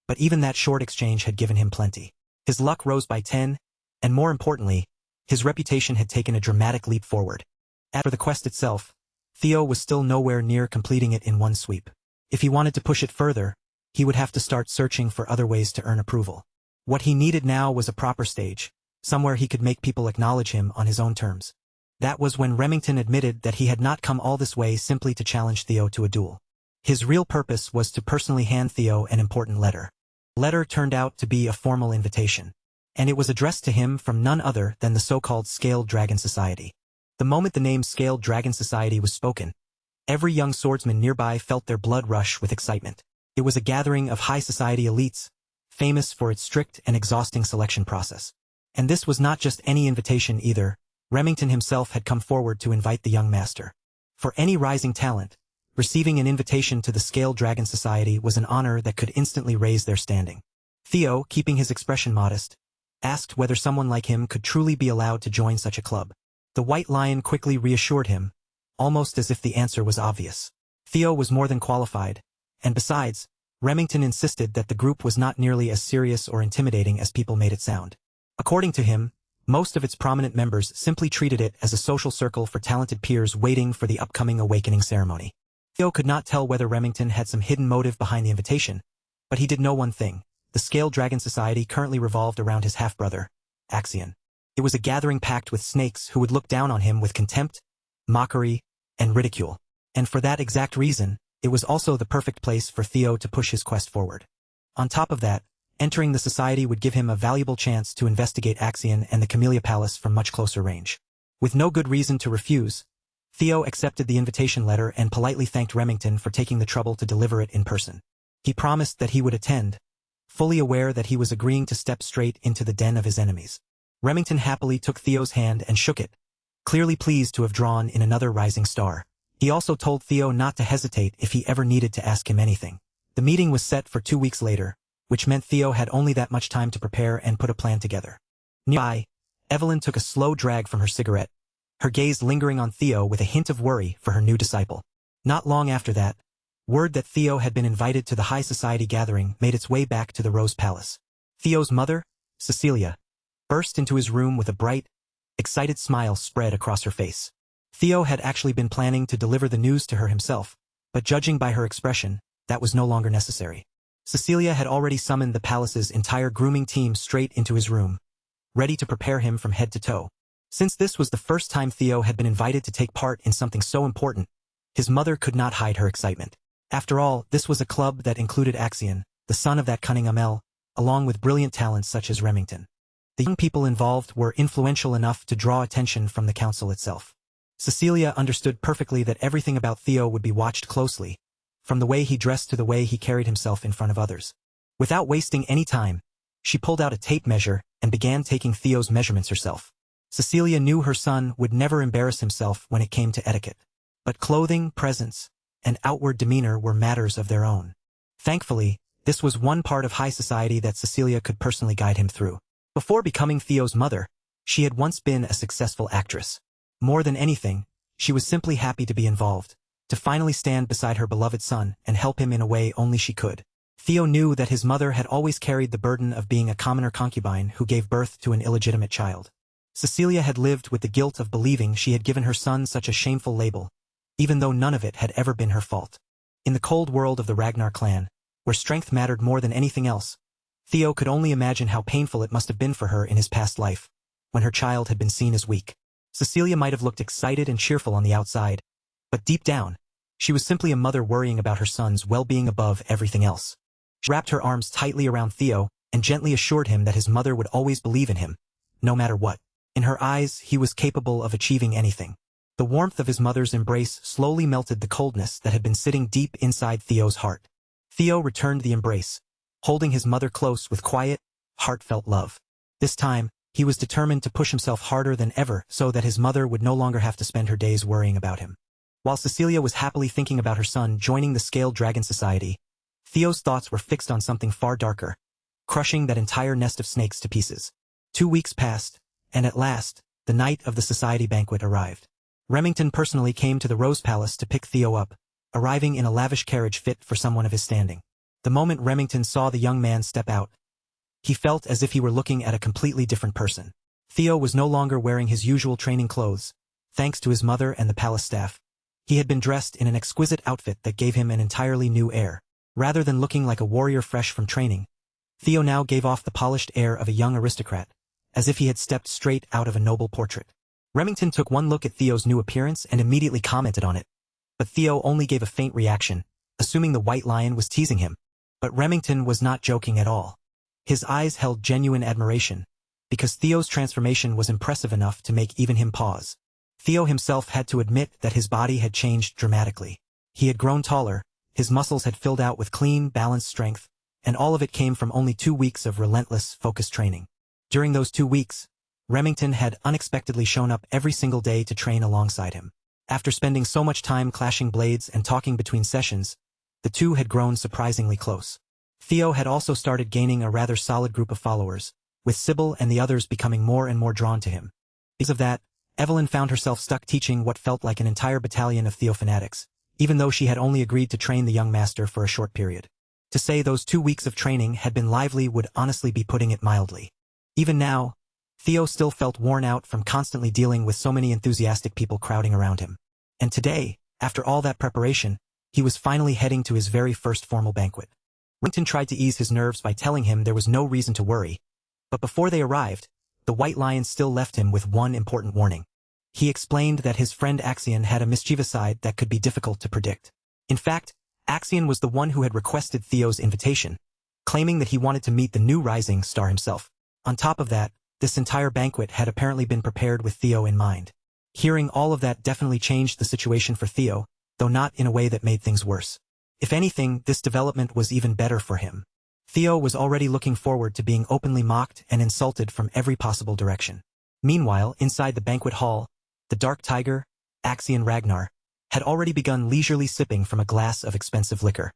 but even that short exchange had given him plenty. His luck rose by 10, and more importantly, his reputation had taken a dramatic leap forward. As for the quest itself, Theo was still nowhere near completing it in one sweep. If he wanted to push it further, he would have to start searching for other ways to earn approval. What he needed now was a proper stage, somewhere he could make people acknowledge him on his own terms. That was when Remington admitted that he had not come all this way simply to challenge Theo to a duel. His real purpose was to personally hand Theo an important letter. The letter turned out to be a formal invitation, and it was addressed to him from none other than the so-called Scaled Dragon Society. The moment the name Scaled Dragon Society was spoken, every young swordsman nearby felt their blood rush with excitement. It was a gathering of high society elites, famous for its strict and exhausting selection process. And this was not just any invitation either. Remington himself had come forward to invite the young master. For any rising talent, receiving an invitation to the Scaled Dragon Society was an honor that could instantly raise their standing. Theo, keeping his expression modest, asked whether someone like him could truly be allowed to join such a club. The White Lion quickly reassured him, almost as if the answer was obvious. Theo was more than qualified, and besides, Remington insisted that the group was not nearly as serious or intimidating as people made it sound. According to him, most of its prominent members simply treated it as a social circle for talented peers waiting for the upcoming awakening ceremony. Theo could not tell whether Remington had some hidden motive behind the invitation, but he did know one thing: the Scaled Dragon Society currently revolved around his half-brother, Axion. It was a gathering packed with snakes who would look down on him with contempt, mockery, and ridicule. And for that exact reason, it was also the perfect place for Theo to push his quest forward. On top of that, entering the society would give him a valuable chance to investigate Axion and the Camellia Palace from much closer range. With no good reason to refuse, Theo accepted the invitation letter and politely thanked Remington for taking the trouble to deliver it in person. He promised that he would attend, fully aware that he was agreeing to step straight into the den of his enemies. Remington happily took Theo's hand and shook it, clearly pleased to have drawn in another rising star. He also told Theo not to hesitate if he ever needed to ask him anything. The meeting was set for 2 weeks later, which meant Theo had only that much time to prepare and put a plan together. Nearby, Evelyn took a slow drag from her cigarette, her gaze lingering on Theo with a hint of worry for her new disciple. Not long after that, word that Theo had been invited to the high society gathering made its way back to the Rose Palace. Theo's mother, Cecilia, burst into his room with a bright, excited smile spread across her face. Theo had actually been planning to deliver the news to her himself, but judging by her expression, that was no longer necessary. Cecilia had already summoned the palace's entire grooming team straight into his room, ready to prepare him from head to toe. Since this was the first time Theo had been invited to take part in something so important, his mother could not hide her excitement. After all, this was a club that included Axion, the son of that cunning Amel, along with brilliant talents such as Remington. The young people involved were influential enough to draw attention from the council itself. Cecilia understood perfectly that everything about Theo would be watched closely, from the way he dressed to the way he carried himself in front of others. Without wasting any time, she pulled out a tape measure and began taking Theo's measurements herself. Cecilia knew her son would never embarrass himself when it came to etiquette. But clothing, presence, and outward demeanor were matters of their own. Thankfully, this was one part of high society that Cecilia could personally guide him through. Before becoming Theo's mother, she had once been a successful actress. More than anything, she was simply happy to be involved, to finally stand beside her beloved son and help him in a way only she could. Theo knew that his mother had always carried the burden of being a commoner concubine who gave birth to an illegitimate child. Cecilia had lived with the guilt of believing she had given her son such a shameful label, even though none of it had ever been her fault. In the cold world of the Ragnar clan, where strength mattered more than anything else, Theo could only imagine how painful it must have been for her in his past life, when her child had been seen as weak. Cecilia might have looked excited and cheerful on the outside, but deep down, she was simply a mother worrying about her son's well-being above everything else. She wrapped her arms tightly around Theo and gently assured him that his mother would always believe in him, no matter what. In her eyes, he was capable of achieving anything. The warmth of his mother's embrace slowly melted the coldness that had been sitting deep inside Theo's heart. Theo returned the embrace, holding his mother close with quiet, heartfelt love. This time, he was determined to push himself harder than ever so that his mother would no longer have to spend her days worrying about him. While Cecilia was happily thinking about her son joining the Scaled Dragon Society, Theo's thoughts were fixed on something far darker, crushing that entire nest of snakes to pieces. 2 weeks passed, and at last, the night of the society banquet arrived. Remington personally came to the Rose Palace to pick Theo up, arriving in a lavish carriage fit for someone of his standing. The moment Remington saw the young man step out, he felt as if he were looking at a completely different person. Theo was no longer wearing his usual training clothes, thanks to his mother and the palace staff. He had been dressed in an exquisite outfit that gave him an entirely new air. Rather than looking like a warrior fresh from training, Theo now gave off the polished air of a young aristocrat, as if he had stepped straight out of a noble portrait. Remington took one look at Theo's new appearance and immediately commented on it. But Theo only gave a faint reaction, assuming the White Lion was teasing him. But Remington was not joking at all. His eyes held genuine admiration, because Theo's transformation was impressive enough to make even him pause. Theo himself had to admit that his body had changed dramatically. He had grown taller, his muscles had filled out with clean, balanced strength, and all of it came from only 2 weeks of relentless, focused training. During those 2 weeks, Remington had unexpectedly shown up every single day to train alongside him. After spending so much time clashing blades and talking between sessions, the two had grown surprisingly close. Theo had also started gaining a rather solid group of followers, with Sybil and the others becoming more and more drawn to him. Because of that, Evelyn found herself stuck teaching what felt like an entire battalion of Theo fanatics, even though she had only agreed to train the young master for a short period. To say those 2 weeks of training had been lively would honestly be putting it mildly. Even now, Theo still felt worn out from constantly dealing with so many enthusiastic people crowding around him. And today, after all that preparation, he was finally heading to his very first formal banquet. Remington tried to ease his nerves by telling him there was no reason to worry, but before they arrived, the White Lion still left him with one important warning. He explained that his friend Axion had a mischievous side that could be difficult to predict. In fact, Axion was the one who had requested Theo's invitation, claiming that he wanted to meet the new rising star himself. On top of that, this entire banquet had apparently been prepared with Theo in mind. Hearing all of that definitely changed the situation for Theo, though not in a way that made things worse. If anything, this development was even better for him. Theo was already looking forward to being openly mocked and insulted from every possible direction. Meanwhile, inside the banquet hall, the Dark Tiger, Axion Ragnar, had already begun leisurely sipping from a glass of expensive liquor.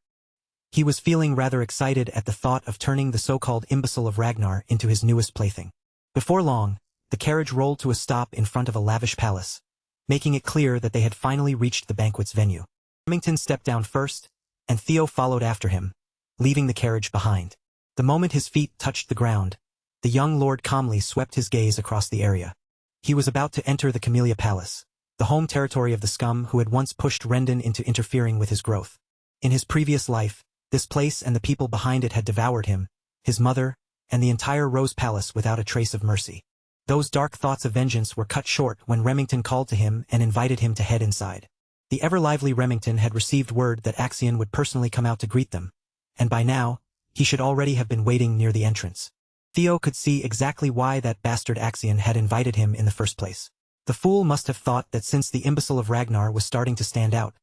He was feeling rather excited at the thought of turning the so-called imbecile of Ragnar into his newest plaything. Before long, the carriage rolled to a stop in front of a lavish palace, making it clear that they had finally reached the banquet's venue. Remington stepped down first, and Theo followed after him, leaving the carriage behind. The moment his feet touched the ground, the young lord calmly swept his gaze across the area. He was about to enter the Camellia Palace, the home territory of the scum who had once pushed Rendon into interfering with his growth. In his previous life, this place and the people behind it had devoured him, his mother, and the entire Rose Palace without a trace of mercy. Those dark thoughts of vengeance were cut short when Remington called to him and invited him to head inside. The ever-lively Remington had received word that Axion would personally come out to greet them, and by now, he should already have been waiting near the entrance. Theo could see exactly why that bastard Axion had invited him in the first place. The fool must have thought that since the imbecile of Ragnar was starting to stand out,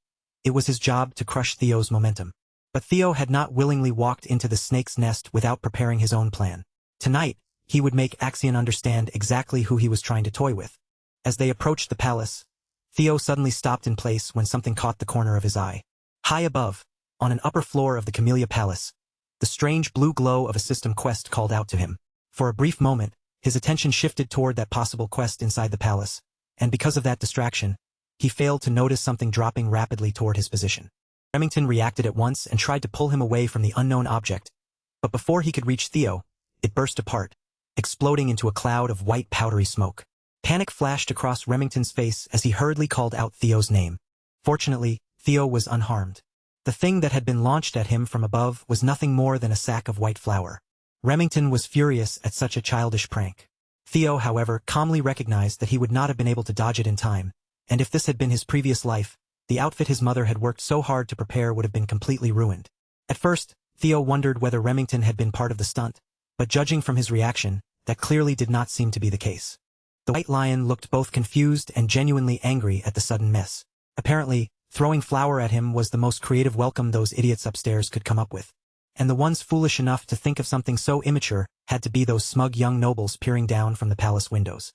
it was his job to crush Theo's momentum. But Theo had not willingly walked into the snake's nest without preparing his own plan. Tonight, he would make Axion understand exactly who he was trying to toy with. As they approached the palace, Theo suddenly stopped in place when something caught the corner of his eye. High above, on an upper floor of the Camellia Palace, the strange blue glow of a system quest called out to him. For a brief moment, his attention shifted toward that possible quest inside the palace, and because of that distraction, he failed to notice something dropping rapidly toward his position. Remington reacted at once and tried to pull him away from the unknown object, but before he could reach Theo, it burst apart, exploding into a cloud of white powdery smoke. Panic flashed across Remington's face as he hurriedly called out Theo's name. Fortunately, Theo was unharmed. The thing that had been launched at him from above was nothing more than a sack of white flour. Remington was furious at such a childish prank. Theo, however, calmly recognized that he would not have been able to dodge it in time, and if this had been his previous life, the outfit his mother had worked so hard to prepare would have been completely ruined. At first, Theo wondered whether Remington had been part of the stunt, but judging from his reaction, that clearly did not seem to be the case. The White Lion looked both confused and genuinely angry at the sudden mess. Apparently, throwing flour at him was the most creative welcome those idiots upstairs could come up with. And the ones foolish enough to think of something so immature had to be those smug young nobles peering down from the palace windows.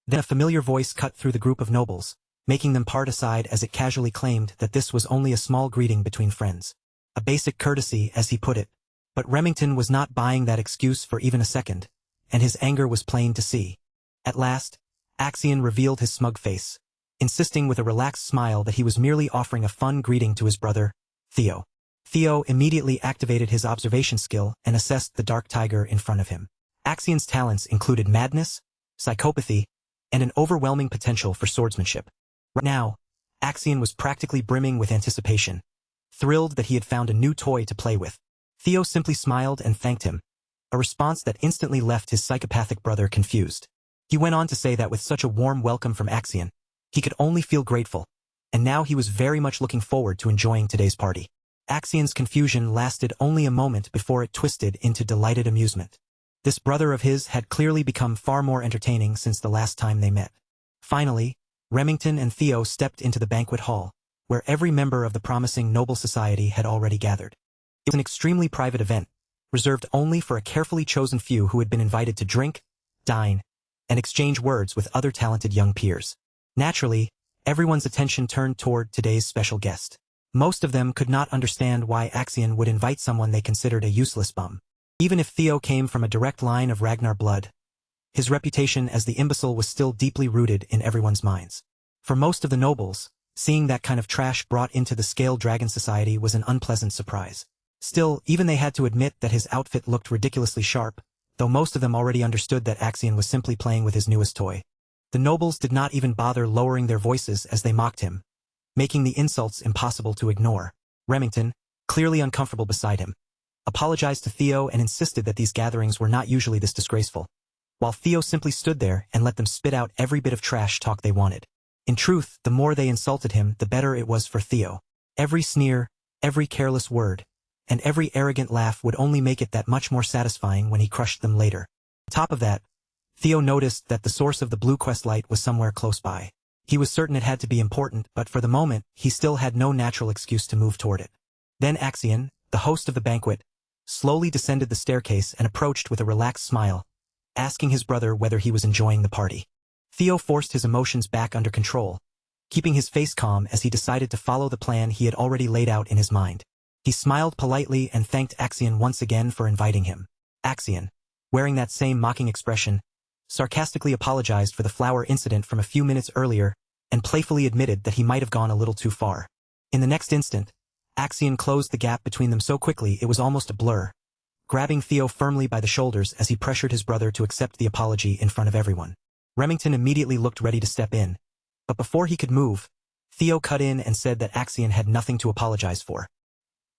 Then a familiar voice cut through the group of nobles, making them part aside as it casually claimed that this was only a small greeting between friends. A basic courtesy, as he put it. But Remington was not buying that excuse for even a second, and his anger was plain to see. At last, Axion revealed his smug face, insisting with a relaxed smile that he was merely offering a fun greeting to his brother, Theo. Theo immediately activated his observation skill and assessed the Dark Tiger in front of him. Axion's talents included madness, psychopathy, and an overwhelming potential for swordsmanship. Right now, Axion was practically brimming with anticipation, thrilled that he had found a new toy to play with. Theo simply smiled and thanked him, a response that instantly left his psychopathic brother confused. He went on to say that with such a warm welcome from Axion, he could only feel grateful, and now he was very much looking forward to enjoying today's party. Axion's confusion lasted only a moment before it twisted into delighted amusement. This brother of his had clearly become far more entertaining since the last time they met. Finally, Remington and Theo stepped into the banquet hall, where every member of the promising noble society had already gathered. It was an extremely private event, reserved only for a carefully chosen few who had been invited to drink, dine, and exchange words with other talented young peers. Naturally, everyone's attention turned toward today's special guest. Most of them could not understand why Axion would invite someone they considered a useless bum. Even if Theo came from a direct line of Ragnar blood, his reputation as the imbecile was still deeply rooted in everyone's minds. For most of the nobles, seeing that kind of trash brought into the Scaled Dragon Society was an unpleasant surprise. Still, even they had to admit that his outfit looked ridiculously sharp, though most of them already understood that Axion was simply playing with his newest toy. The nobles did not even bother lowering their voices as they mocked him, making the insults impossible to ignore. Remington, clearly uncomfortable beside him, apologized to Theo and insisted that these gatherings were not usually this disgraceful, while Theo simply stood there and let them spit out every bit of trash talk they wanted. In truth, the more they insulted him, the better it was for Theo. Every sneer, every careless word, and every arrogant laugh would only make it that much more satisfying when he crushed them later. On top of that, Theo noticed that the source of the blue quest light was somewhere close by. He was certain it had to be important, but for the moment, he still had no natural excuse to move toward it. Then Axion, the host of the banquet, slowly descended the staircase and approached with a relaxed smile, asking his brother whether he was enjoying the party. Theo forced his emotions back under control, keeping his face calm as he decided to follow the plan he had already laid out in his mind. He smiled politely and thanked Axion once again for inviting him. Axion, wearing that same mocking expression, sarcastically apologized for the flower incident from a few minutes earlier and playfully admitted that he might have gone a little too far. In the next instant, Axion closed the gap between them so quickly it was almost a blur, grabbing Theo firmly by the shoulders as he pressured his brother to accept the apology in front of everyone. Remington immediately looked ready to step in, but before he could move, Theo cut in and said that Axion had nothing to apologize for.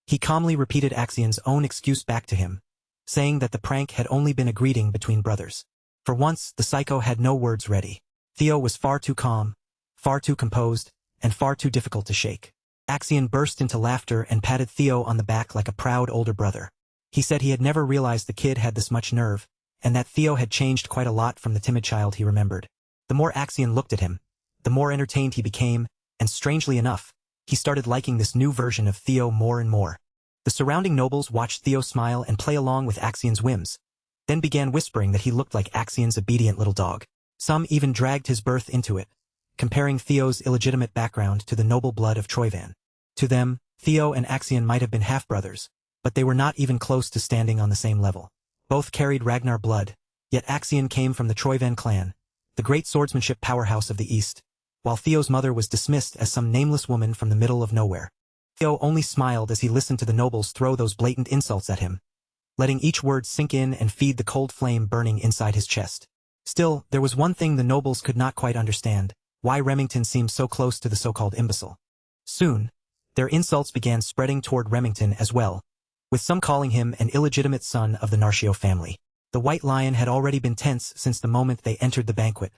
He calmly repeated Axion's own excuse back to him, saying that the prank had only been a greeting between brothers. For once, the psycho had no words ready. Theo was far too calm, far too composed, and far too difficult to shake. Axion burst into laughter and patted Theo on the back like a proud older brother. He said he had never realized the kid had this much nerve, and that Theo had changed quite a lot from the timid child he remembered. The more Axion looked at him, the more entertained he became, and strangely enough, he started liking this new version of Theo more and more. The surrounding nobles watched Theo smile and play along with Axion's whims, then began whispering that he looked like Axion's obedient little dog. Some even dragged his birth into it, comparing Theo's illegitimate background to the noble blood of Troyvan. To them, Theo and Axion might have been half-brothers, but they were not even close to standing on the same level. Both carried Ragnar blood, yet Axion came from the Troyvan clan, the great swordsmanship powerhouse of the East, while Theo's mother was dismissed as some nameless woman from the middle of nowhere. Theo only smiled as he listened to the nobles throw those blatant insults at him, letting each word sink in and feed the cold flame burning inside his chest. Still, there was one thing the nobles could not quite understand: why Remington seemed so close to the so-called imbecile. Soon, their insults began spreading toward Remington as well, with some calling him an illegitimate son of the Narcio family. The White Lion had already been tense since the moment they entered the banquet,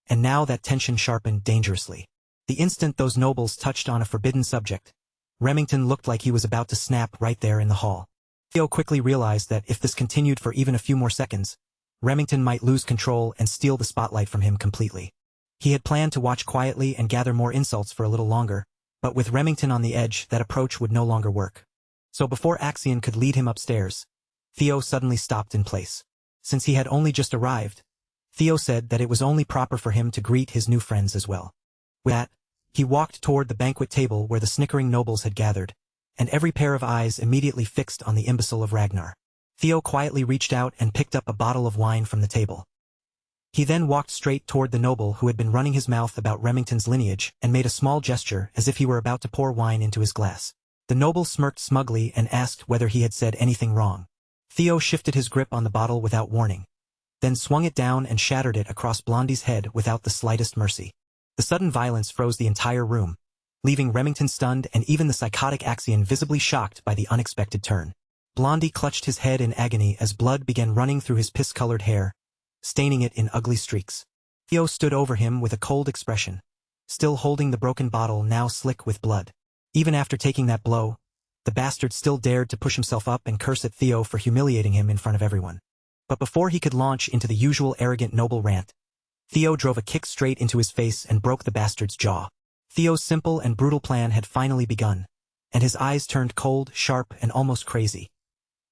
and now that tension sharpened dangerously. The instant those nobles touched on a forbidden subject, Remington looked like he was about to snap right there in the hall. Theo quickly realized that if this continued for even a few more seconds, Remington might lose control and steal the spotlight from him completely. He had planned to watch quietly and gather more insults for a little longer, but with Remington on the edge, that approach would no longer work. So before Axion could lead him upstairs, Theo suddenly stopped in place. Since he had only just arrived, Theo said that it was only proper for him to greet his new friends as well. With that, he walked toward the banquet table where the snickering nobles had gathered, and every pair of eyes immediately fixed on the imbecile of Ragnar. Theo quietly reached out and picked up a bottle of wine from the table. He then walked straight toward the noble who had been running his mouth about Remington's lineage and made a small gesture as if he were about to pour wine into his glass. The noble smirked smugly and asked whether he had said anything wrong. Theo shifted his grip on the bottle without warning, then swung it down and shattered it across Blondie's head without the slightest mercy. The sudden violence froze the entire room, leaving Remington stunned and even the psychotic Axion visibly shocked by the unexpected turn. Blondie clutched his head in agony as blood began running through his piss-colored hair, staining it in ugly streaks. Theo stood over him with a cold expression, still holding the broken bottle now slick with blood. Even after taking that blow, the bastard still dared to push himself up and curse at Theo for humiliating him in front of everyone. But before he could launch into the usual arrogant noble rant, Theo drove a kick straight into his face and broke the bastard's jaw. Theo's simple and brutal plan had finally begun, and his eyes turned cold, sharp, and almost crazy.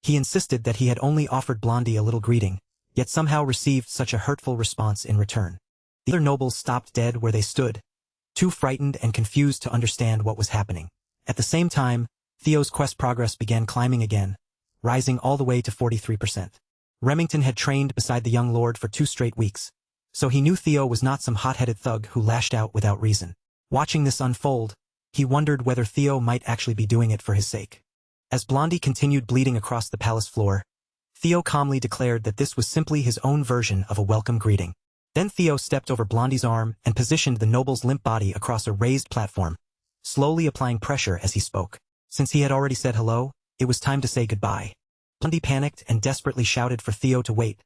He insisted that he had only offered Blondie a little greeting, yet somehow received such a hurtful response in return. The other nobles stopped dead where they stood, too frightened and confused to understand what was happening. At the same time, Theo's quest progress began climbing again, rising all the way to 43%. Remington had trained beside the young lord for 2 straight weeks, so he knew Theo was not some hot-headed thug who lashed out without reason. Watching this unfold, he wondered whether Theo might actually be doing it for his sake. As Blondie continued bleeding across the palace floor, Theo calmly declared that this was simply his own version of a welcome greeting. Then Theo stepped over Blondie's arm and positioned the noble's limp body across a raised platform, slowly applying pressure as he spoke. Since he had already said hello, it was time to say goodbye. Blondie panicked and desperately shouted for Theo to wait,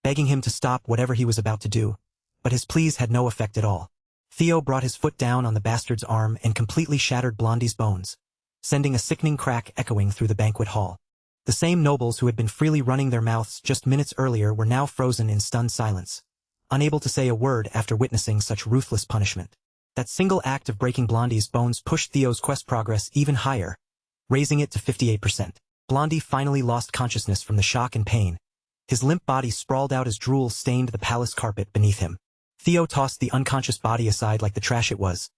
begging him to stop whatever he was about to do, but his pleas had no effect at all. Theo brought his foot down on the bastard's arm and completely shattered Blondie's bones, sending a sickening crack echoing through the banquet hall. The same nobles who had been freely running their mouths just minutes earlier were now frozen in stunned silence, unable to say a word after witnessing such ruthless punishment. That single act of breaking Blondie's bones pushed Theo's quest progress even higher, raising it to 58%. Blondie finally lost consciousness from the shock and pain. His limp body sprawled out as drool stained the palace carpet beneath him. Theo tossed the unconscious body aside like the trash it was,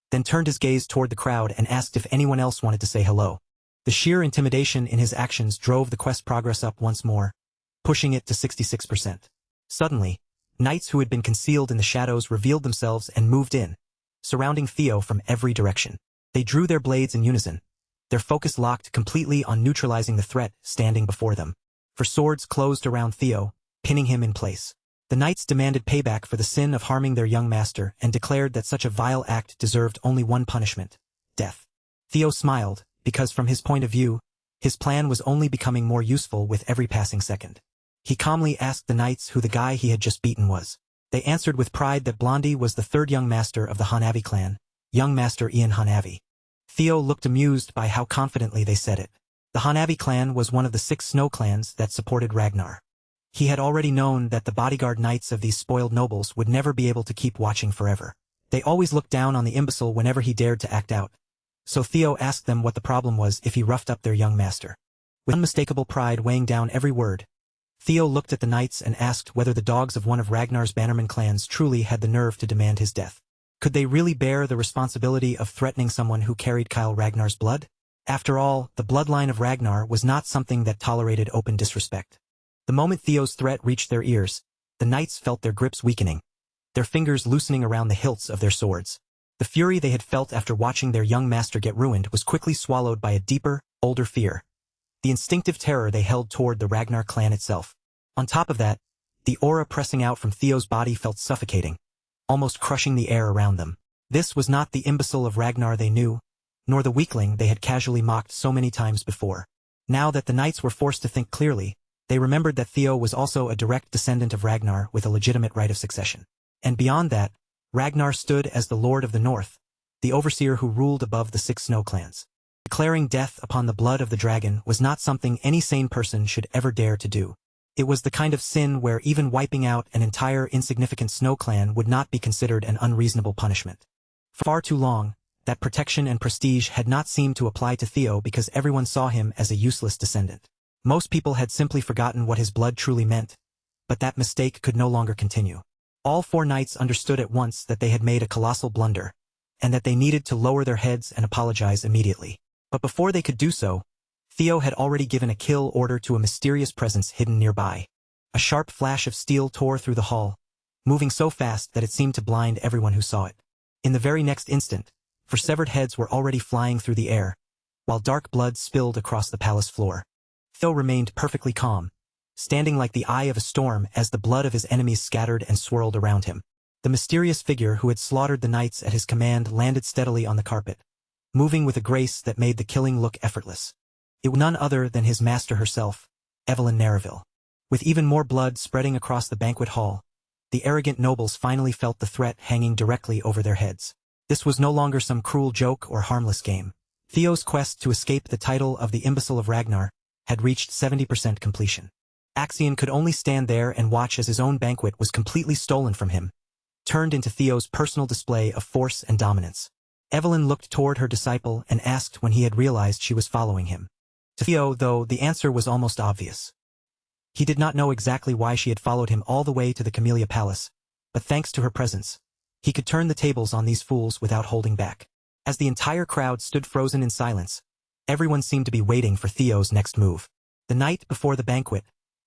then turned his gaze toward the crowd and asked if anyone else wanted to say hello. The sheer intimidation in his actions drove the quest progress up once more, pushing it to 66%. Suddenly, knights who had been concealed in the shadows revealed themselves and moved in, surrounding Theo from every direction. They drew their blades in unison, their focus locked completely on neutralizing the threat standing before them. For swords closed around Theo, pinning him in place. The knights demanded payback for the sin of harming their young master and declared that such a vile act deserved only one punishment: death. Theo smiled, because from his point of view, his plan was only becoming more useful with every passing second. He calmly asked the knights who the guy he had just beaten was. They answered with pride that Blondie was the 3rd young master of the Hanavi clan, young master Ian Hanavi. Theo looked amused by how confidently they said it. The Hanavi clan was one of the 6 snow clans that supported Ragnar. He had already known that the bodyguard knights of these spoiled nobles would never be able to keep watching forever. They always looked down on the imbecile whenever he dared to act out. So Theo asked them what the problem was if he roughed up their young master. With unmistakable pride weighing down every word, Theo looked at the knights and asked whether the dogs of one of Ragnar's bannerman clans truly had the nerve to demand his death. Could they really bear the responsibility of threatening someone who carried Kyle Ragnar's blood? After all, the bloodline of Ragnar was not something that tolerated open disrespect. The moment Theo's threat reached their ears, the knights felt their grips weakening, their fingers loosening around the hilts of their swords. The fury they had felt after watching their young master get ruined was quickly swallowed by a deeper, older fear, the instinctive terror they held toward the Ragnar clan itself. On top of that, the aura pressing out from Theo's body felt suffocating, almost crushing the air around them. This was not the imbecile of Ragnar they knew, nor the weakling they had casually mocked so many times before. Now that the knights were forced to think clearly, they remembered that Theo was also a direct descendant of Ragnar with a legitimate right of succession. And beyond that, Ragnar stood as the Lord of the North, the overseer who ruled above the 6 snow clans. Declaring death upon the blood of the dragon was not something any sane person should ever dare to do. It was the kind of sin where even wiping out an entire insignificant snow clan would not be considered an unreasonable punishment. For far too long, that protection and prestige had not seemed to apply to Theo because everyone saw him as a useless descendant. Most people had simply forgotten what his blood truly meant, but that mistake could no longer continue. All 4 knights understood at once that they had made a colossal blunder, and that they needed to lower their heads and apologize immediately. But before they could do so, Theo had already given a kill order to a mysterious presence hidden nearby. A sharp flash of steel tore through the hall, moving so fast that it seemed to blind everyone who saw it. In the very next instant, 4 severed heads were already flying through the air, while dark blood spilled across the palace floor. Theo remained perfectly calm, standing like the eye of a storm as the blood of his enemies scattered and swirled around him. The mysterious figure who had slaughtered the knights at his command landed steadily on the carpet, moving with a grace that made the killing look effortless. It was none other than his master herself, Evelyn Nareville. With even more blood spreading across the banquet hall, the arrogant nobles finally felt the threat hanging directly over their heads. This was no longer some cruel joke or harmless game. Theo's quest to escape the title of the imbecile of Ragnar had reached 70% completion. Axion could only stand there and watch as his own banquet was completely stolen from him, turned into Theo's personal display of force and dominance. Evelyn looked toward her disciple and asked when he had realized she was following him. To Theo, though, the answer was almost obvious. He did not know exactly why she had followed him all the way to the Camellia Palace, but thanks to her presence, he could turn the tables on these fools without holding back. As the entire crowd stood frozen in silence, everyone seemed to be waiting for Theo's next move. The night before the banquet,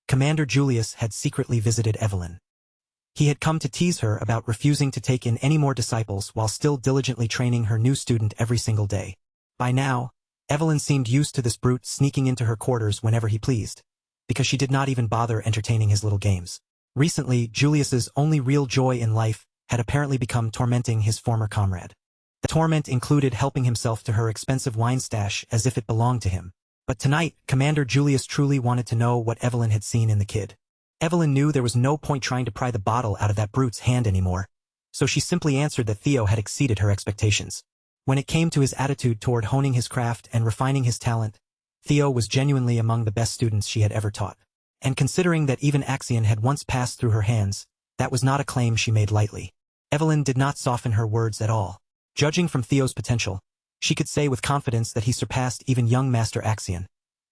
Commander Julius had secretly visited Evelyn. He had come to tease her about refusing to take in any more disciples while still diligently training her new student every single day. By now, Evelyn seemed used to this brute sneaking into her quarters whenever he pleased, because she did not even bother entertaining his little games. Recently, Julius's only real joy in life had apparently become tormenting his former comrade. The torment included helping himself to her expensive wine stash as if it belonged to him. But tonight, Commander Julius truly wanted to know what Evelyn had seen in the kid. Evelyn knew there was no point trying to pry the bottle out of that brute's hand anymore, so she simply answered that Theo had exceeded her expectations. When it came to his attitude toward honing his craft and refining his talent, Theo was genuinely among the best students she had ever taught. And considering that even Axion had once passed through her hands, that was not a claim she made lightly. Evelyn did not soften her words at all. Judging from Theo's potential, she could say with confidence that he surpassed even young Master Axion,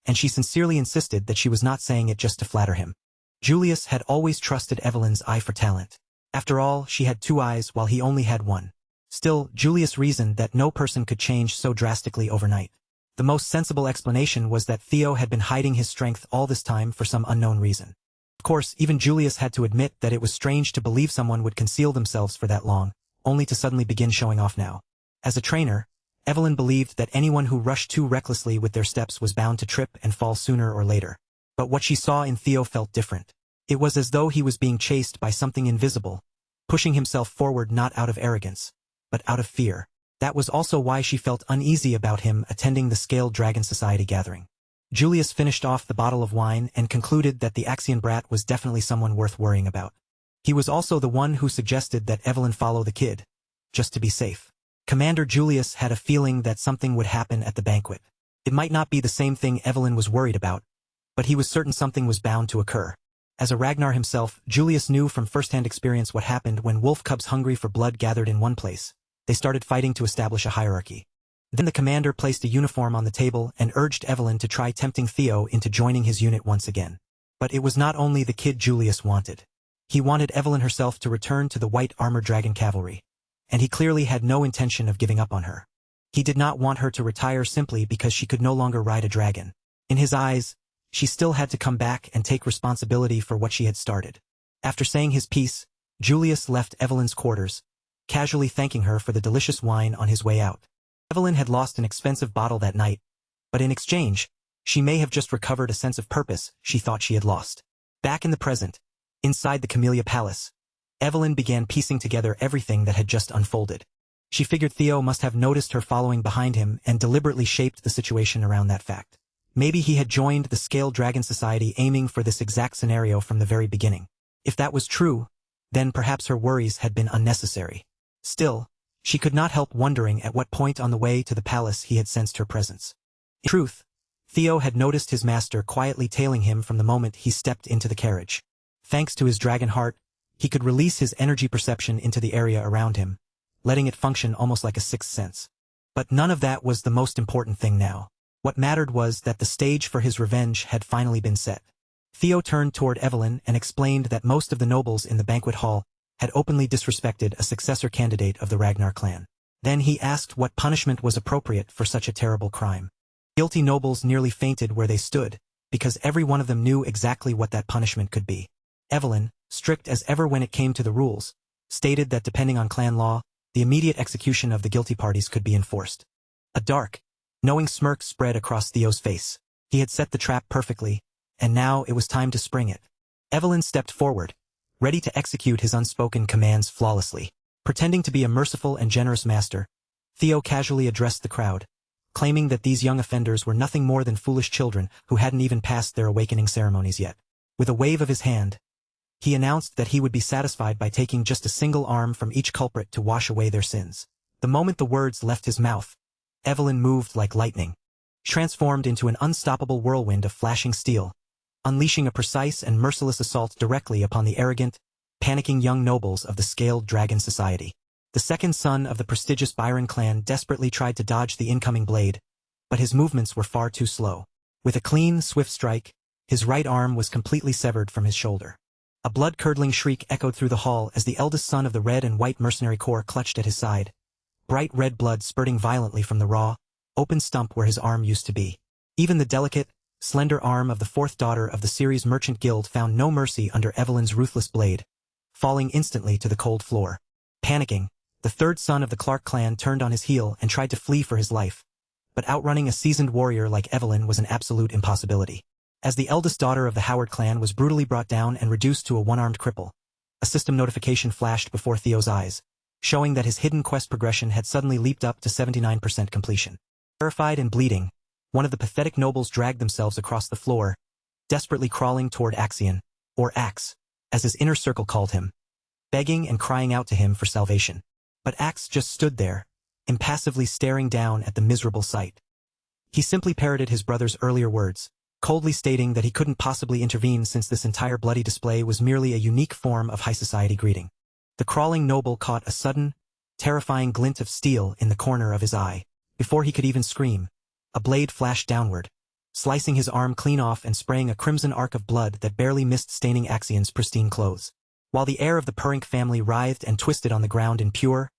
and she sincerely insisted that she was not saying it just to flatter him. Julius had always trusted Evelyn's eye for talent. After all, she had two eyes while he only had one. Still, Julius reasoned that no person could change so drastically overnight. The most sensible explanation was that Theo had been hiding his strength all this time for some unknown reason. Of course, even Julius had to admit that it was strange to believe someone would conceal themselves for that long, only to suddenly begin showing off now. As a trainer, Evelyn believed that anyone who rushed too recklessly with their steps was bound to trip and fall sooner or later. But what she saw in Theo felt different. It was as though he was being chased by something invisible, pushing himself forward not out of arrogance, but out of fear. That was also why she felt uneasy about him attending the Scaled Dragon Society gathering. Julius finished off the bottle of wine and concluded that the Axion brat was definitely someone worth worrying about. He was also the one who suggested that Evelyn follow the kid, just to be safe. Commander Julius had a feeling that something would happen at the banquet. It might not be the same thing Evelyn was worried about, but he was certain something was bound to occur. As a Ragnar himself, Julius knew from first-hand experience what happened when wolf cubs hungry for blood gathered in one place. They started fighting to establish a hierarchy. Then the commander placed a uniform on the table and urged Evelyn to try tempting Theo into joining his unit once again. But it was not only the kid Julius wanted. He wanted Evelyn herself to return to the white armored dragon cavalry, and he clearly had no intention of giving up on her. He did not want her to retire simply because she could no longer ride a dragon. In his eyes, she still had to come back and take responsibility for what she had started. After saying his piece, Julius left Evelyn's quarters, casually thanking her for the delicious wine on his way out. Evelyn had lost an expensive bottle that night, but in exchange, she may have just recovered a sense of purpose she thought she had lost. Back in the present, inside the Camellia Palace, Evelyn began piecing together everything that had just unfolded. She figured Theo must have noticed her following behind him and deliberately shaped the situation around that fact. Maybe he had joined the Scaled Dragon Society aiming for this exact scenario from the very beginning. If that was true, then perhaps her worries had been unnecessary. Still, she could not help wondering at what point on the way to the palace he had sensed her presence. In truth, Theo had noticed his master quietly tailing him from the moment he stepped into the carriage. Thanks to his dragon heart, he could release his energy perception into the area around him, letting it function almost like a sixth sense. But none of that was the most important thing now. What mattered was that the stage for his revenge had finally been set. Theo turned toward Evelyn and explained that most of the nobles in the banquet hall had openly disrespected a successor candidate of the Ragnar clan. Then he asked what punishment was appropriate for such a terrible crime. Guilty nobles nearly fainted where they stood, because every one of them knew exactly what that punishment could be. Evelyn, strict as ever when it came to the rules, stated that depending on clan law, the immediate execution of the guilty parties could be enforced. A dark, knowing smirk spread across Theo's face. He had set the trap perfectly, and now it was time to spring it. Evelyn stepped forward, ready to execute his unspoken commands flawlessly. Pretending to be a merciful and generous master, Theo casually addressed the crowd, claiming that these young offenders were nothing more than foolish children who hadn't even passed their awakening ceremonies yet. With a wave of his hand, he announced that he would be satisfied by taking just a single arm from each culprit to wash away their sins. The moment the words left his mouth, Evelyn moved like lightning, transformed into an unstoppable whirlwind of flashing steel, unleashing a precise and merciless assault directly upon the arrogant, panicking young nobles of the Scaled Dragon Society. The second son of the prestigious Byron clan desperately tried to dodge the incoming blade, but his movements were far too slow. With a clean, swift strike, his right arm was completely severed from his shoulder. A blood-curdling shriek echoed through the hall as the eldest son of the Red and White Mercenary Corps clutched at his side, bright red blood spurting violently from the raw, open stump where his arm used to be. Even the delicate, slender arm of the fourth daughter of the Ceres Merchant Guild found no mercy under Evelyn's ruthless blade, falling instantly to the cold floor. Panicking, the third son of the Clark clan turned on his heel and tried to flee for his life. But outrunning a seasoned warrior like Evelyn was an absolute impossibility. As the eldest daughter of the Howard clan was brutally brought down and reduced to a one-armed cripple, a system notification flashed before Theo's eyes, showing that his hidden quest progression had suddenly leaped up to 79% completion. Terrified and bleeding, one of the pathetic nobles dragged themselves across the floor, desperately crawling toward Axion, or Axe, as his inner circle called him, begging and crying out to him for salvation. But Axe just stood there, impassively staring down at the miserable sight. He simply parroted his brother's earlier words, coldly stating that he couldn't possibly intervene since this entire bloody display was merely a unique form of high society greeting. The crawling noble caught a sudden, terrifying glint of steel in the corner of his eye. Before he could even scream, a blade flashed downward, slicing his arm clean off and spraying a crimson arc of blood that barely missed staining Axion's pristine clothes. While the heir of the Purink family writhed and twisted on the ground in pure,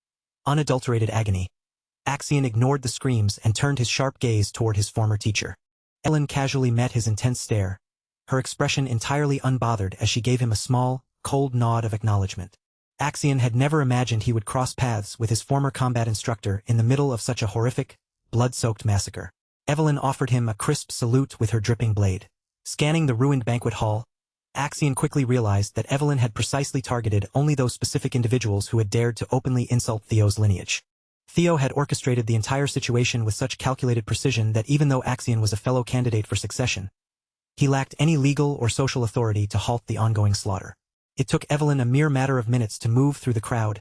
unadulterated agony, Axion ignored the screams and turned his sharp gaze toward his former teacher. Ellen casually met his intense stare, her expression entirely unbothered as she gave him a small, cold nod of acknowledgement. Axion had never imagined he would cross paths with his former combat instructor in the middle of such a horrific, blood-soaked massacre. Evelyn offered him a crisp salute with her dripping blade. Scanning the ruined banquet hall, Axion quickly realized that Evelyn had precisely targeted only those specific individuals who had dared to openly insult Theo's lineage. Theo had orchestrated the entire situation with such calculated precision that even though Axion was a fellow candidate for succession, he lacked any legal or social authority to halt the ongoing slaughter. It took Evelyn a mere matter of minutes to move through the crowd,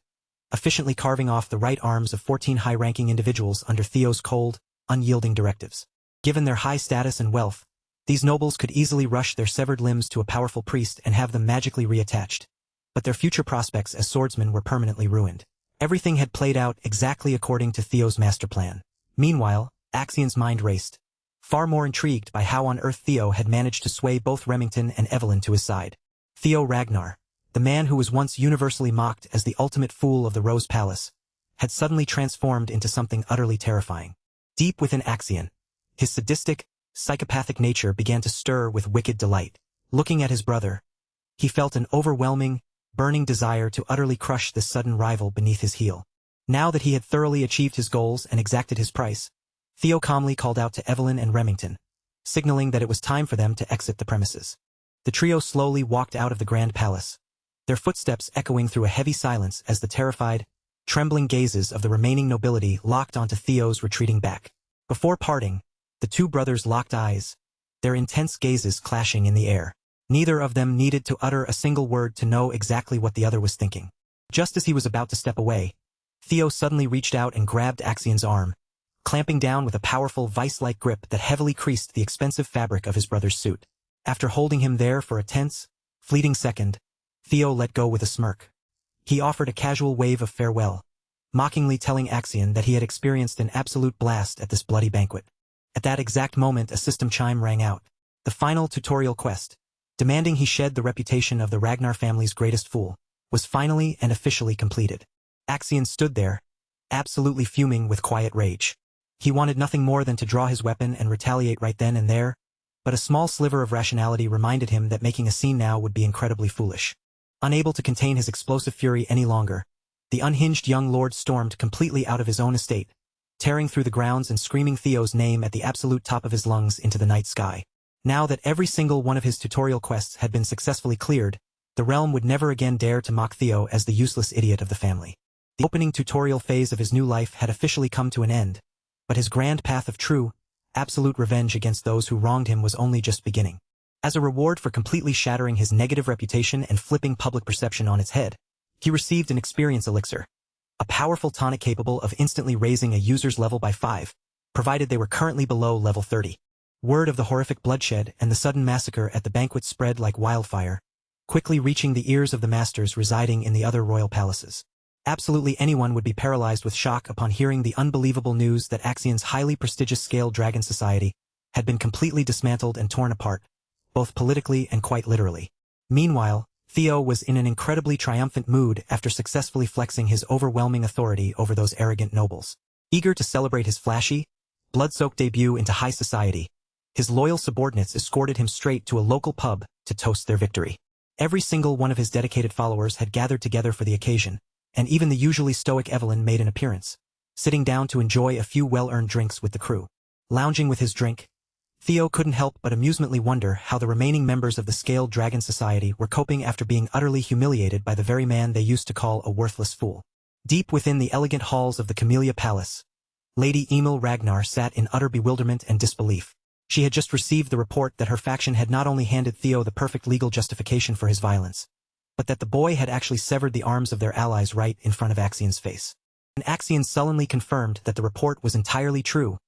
efficiently carving off the right arms of 14 high-ranking individuals under Theo's cold, unyielding directives. Given their high status and wealth, these nobles could easily rush their severed limbs to a powerful priest and have them magically reattached. But their future prospects as swordsmen were permanently ruined. Everything had played out exactly according to Theo's master plan. Meanwhile, Axion's mind raced, far more intrigued by how on earth Theo had managed to sway both Remington and Evelyn to his side. Theo Ragnar, the man who was once universally mocked as the ultimate fool of the Rose Palace, had suddenly transformed into something utterly terrifying. Deep within Axion, his sadistic, psychopathic nature began to stir with wicked delight. Looking at his brother, he felt an overwhelming, burning desire to utterly crush this sudden rival beneath his heel. Now that he had thoroughly achieved his goals and exacted his price, Theo calmly called out to Evelyn and Remington, signaling that it was time for them to exit the premises. The trio slowly walked out of the grand palace, their footsteps echoing through a heavy silence as the terrified, trembling gazes of the remaining nobility locked onto Theo's retreating back. Before parting, the two brothers locked eyes, their intense gazes clashing in the air. Neither of them needed to utter a single word to know exactly what the other was thinking. Just as he was about to step away, Theo suddenly reached out and grabbed Axion's arm, clamping down with a powerful vice-like grip that heavily creased the expensive fabric of his brother's suit. After holding him there for a tense, fleeting second, Theo let go with a smirk. He offered a casual wave of farewell, mockingly telling Axion that he had experienced an absolute blast at this bloody banquet. At that exact moment a system chime rang out. The final tutorial quest, demanding he shed the reputation of the Ragnar family's greatest fool, was finally and officially completed. Axion stood there, absolutely fuming with quiet rage. He wanted nothing more than to draw his weapon and retaliate right then and there, but a small sliver of rationality reminded him that making a scene now would be incredibly foolish. Unable to contain his explosive fury any longer, the unhinged young lord stormed completely out of his own estate, tearing through the grounds and screaming Theo's name at the absolute top of his lungs into the night sky. Now that every single one of his tutorial quests had been successfully cleared, the realm would never again dare to mock Theo as the useless idiot of the family. The opening tutorial phase of his new life had officially come to an end, but his grand path of true, absolute revenge against those who wronged him was only just beginning. As a reward for completely shattering his negative reputation and flipping public perception on its head, he received an experience elixir, a powerful tonic capable of instantly raising a user's level by 5, provided they were currently below level 30. Word of the horrific bloodshed and the sudden massacre at the banquet spread like wildfire, quickly reaching the ears of the masters residing in the other royal palaces. Absolutely anyone would be paralyzed with shock upon hearing the unbelievable news that Axion's highly prestigious Scale Dragon Society had been completely dismantled and torn apart, both politically and quite literally. Meanwhile, Theo was in an incredibly triumphant mood after successfully flexing his overwhelming authority over those arrogant nobles. Eager to celebrate his flashy, blood-soaked debut into high society, his loyal subordinates escorted him straight to a local pub to toast their victory. Every single one of his dedicated followers had gathered together for the occasion, and even the usually stoic Evelyn made an appearance, sitting down to enjoy a few well-earned drinks with the crew. Lounging with his drink, Theo couldn't help but amusedly wonder how the remaining members of the Scaled Dragon Society were coping after being utterly humiliated by the very man they used to call a worthless fool. Deep within the elegant halls of the Camellia Palace, Lady Emil Ragnar sat in utter bewilderment and disbelief. She had just received the report that her faction had not only handed Theo the perfect legal justification for his violence, but that the boy had actually severed the arms of their allies right in front of Axian's face. When Axian sullenly confirmed that the report was entirely true,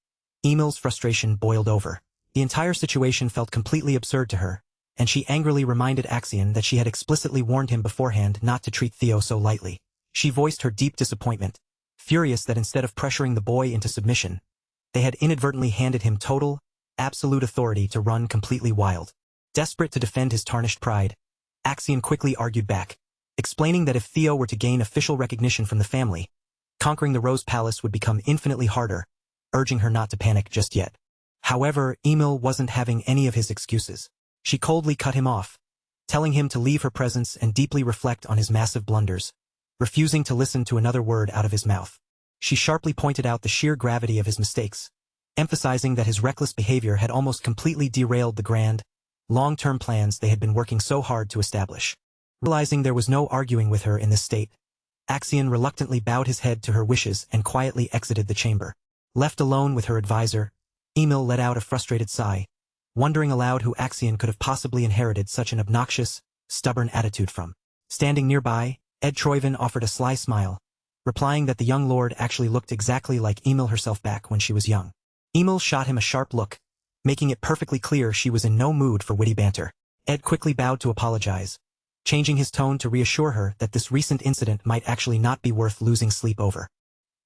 Emil's frustration boiled over. The entire situation felt completely absurd to her, and she angrily reminded Axian that she had explicitly warned him beforehand not to treat Theo so lightly. She voiced her deep disappointment, furious that instead of pressuring the boy into submission, they had inadvertently handed him total, absolute authority to run completely wild. Desperate to defend his tarnished pride, Axian quickly argued back, explaining that if Theo were to gain official recognition from the family, conquering the Rose Palace would become infinitely harder, urging her not to panic just yet. However, Emil wasn't having any of his excuses. She coldly cut him off, telling him to leave her presence and deeply reflect on his massive blunders, refusing to listen to another word out of his mouth. She sharply pointed out the sheer gravity of his mistakes, emphasizing that his reckless behavior had almost completely derailed the grand, long-term plans they had been working so hard to establish. Realizing there was no arguing with her in this state, Axian reluctantly bowed his head to her wishes and quietly exited the chamber. Left alone with her advisor, Emil let out a frustrated sigh, wondering aloud who Axian could have possibly inherited such an obnoxious, stubborn attitude from. Standing nearby, Ed Troyven offered a sly smile, replying that the young lord actually looked exactly like Emil herself back when she was young. Emil shot him a sharp look, making it perfectly clear she was in no mood for witty banter. Ed quickly bowed to apologize, changing his tone to reassure her that this recent incident might actually not be worth losing sleep over.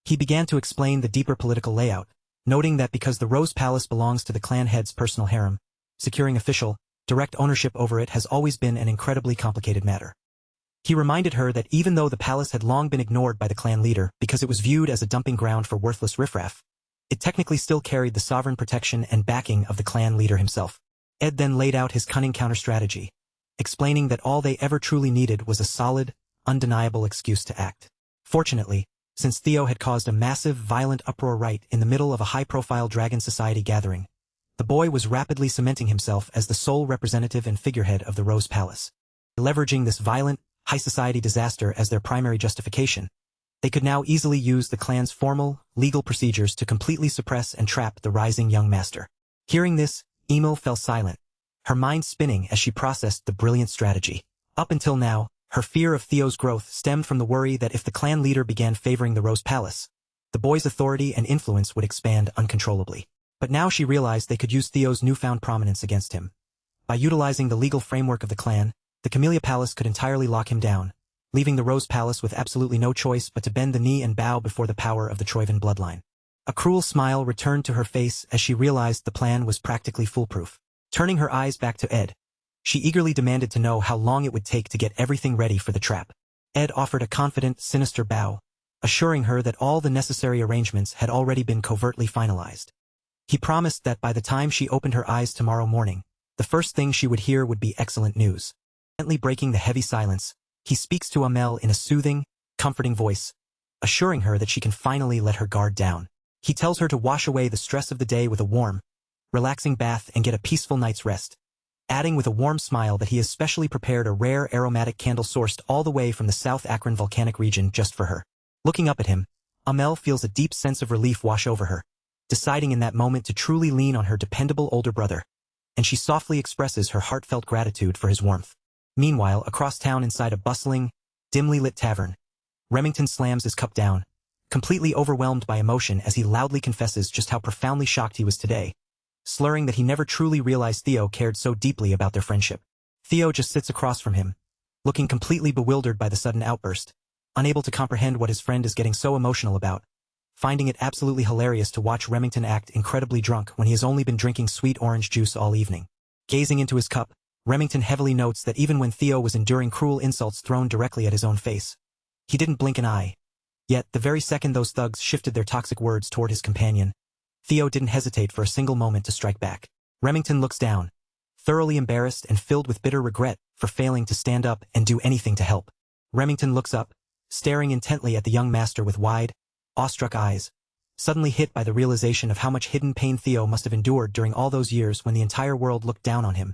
He began to explain the deeper political layout, noting that because the Rose Palace belongs to the clan head's personal harem, securing official, direct ownership over it has always been an incredibly complicated matter. He reminded her that even though the palace had long been ignored by the clan leader because it was viewed as a dumping ground for worthless riffraff, it technically still carried the sovereign protection and backing of the clan leader himself. Ed then laid out his cunning counter-strategy, explaining that all they ever truly needed was a solid, undeniable excuse to act. Fortunately, since Theo had caused a massive, violent uproar right in the middle of a high-profile Dragon Society gathering, the boy was rapidly cementing himself as the sole representative and figurehead of the Rose Palace. Leveraging this violent, high-society disaster as their primary justification, they could now easily use the clan's formal, legal procedures to completely suppress and trap the rising young master. Hearing this, Emil fell silent, her mind spinning as she processed the brilliant strategy. Up until now, her fear of Theo's growth stemmed from the worry that if the clan leader began favoring the Rose Palace, the boy's authority and influence would expand uncontrollably. But now she realized they could use Theo's newfound prominence against him. By utilizing the legal framework of the clan, the Camellia Palace could entirely lock him down, leaving the Rose Palace with absolutely no choice but to bend the knee and bow before the power of the Troyven bloodline. A cruel smile returned to her face as she realized the plan was practically foolproof. Turning her eyes back to Ed, she eagerly demanded to know how long it would take to get everything ready for the trap. Ed offered a confident, sinister bow, assuring her that all the necessary arrangements had already been covertly finalized. He promised that by the time she opened her eyes tomorrow morning, the first thing she would hear would be excellent news. Gently breaking the heavy silence, he speaks to Amel in a soothing, comforting voice, assuring her that she can finally let her guard down. He tells her to wash away the stress of the day with a warm, relaxing bath and get a peaceful night's rest, adding with a warm smile that he has specially prepared a rare aromatic candle sourced all the way from the South Akron volcanic region just for her. Looking up at him, Amel feels a deep sense of relief wash over her, deciding in that moment to truly lean on her dependable older brother, and she softly expresses her heartfelt gratitude for his warmth. Meanwhile, across town inside a bustling, dimly lit tavern, Remington slams his cup down, completely overwhelmed by emotion as he loudly confesses just how profoundly shocked he was today, slurring that he never truly realized Theo cared so deeply about their friendship. Theo just sits across from him, looking completely bewildered by the sudden outburst, unable to comprehend what his friend is getting so emotional about, finding it absolutely hilarious to watch Remington act incredibly drunk when he has only been drinking sweet orange juice all evening. Gazing into his cup, Remington heavily notes that even when Theo was enduring cruel insults thrown directly at his own face, he didn't blink an eye. Yet, the very second those thugs shifted their toxic words toward his companion, Theo didn't hesitate for a single moment to strike back. Remington looks down, thoroughly embarrassed and filled with bitter regret for failing to stand up and do anything to help. Remington looks up, staring intently at the young master with wide, awestruck eyes, suddenly hit by the realization of how much hidden pain Theo must have endured during all those years when the entire world looked down on him,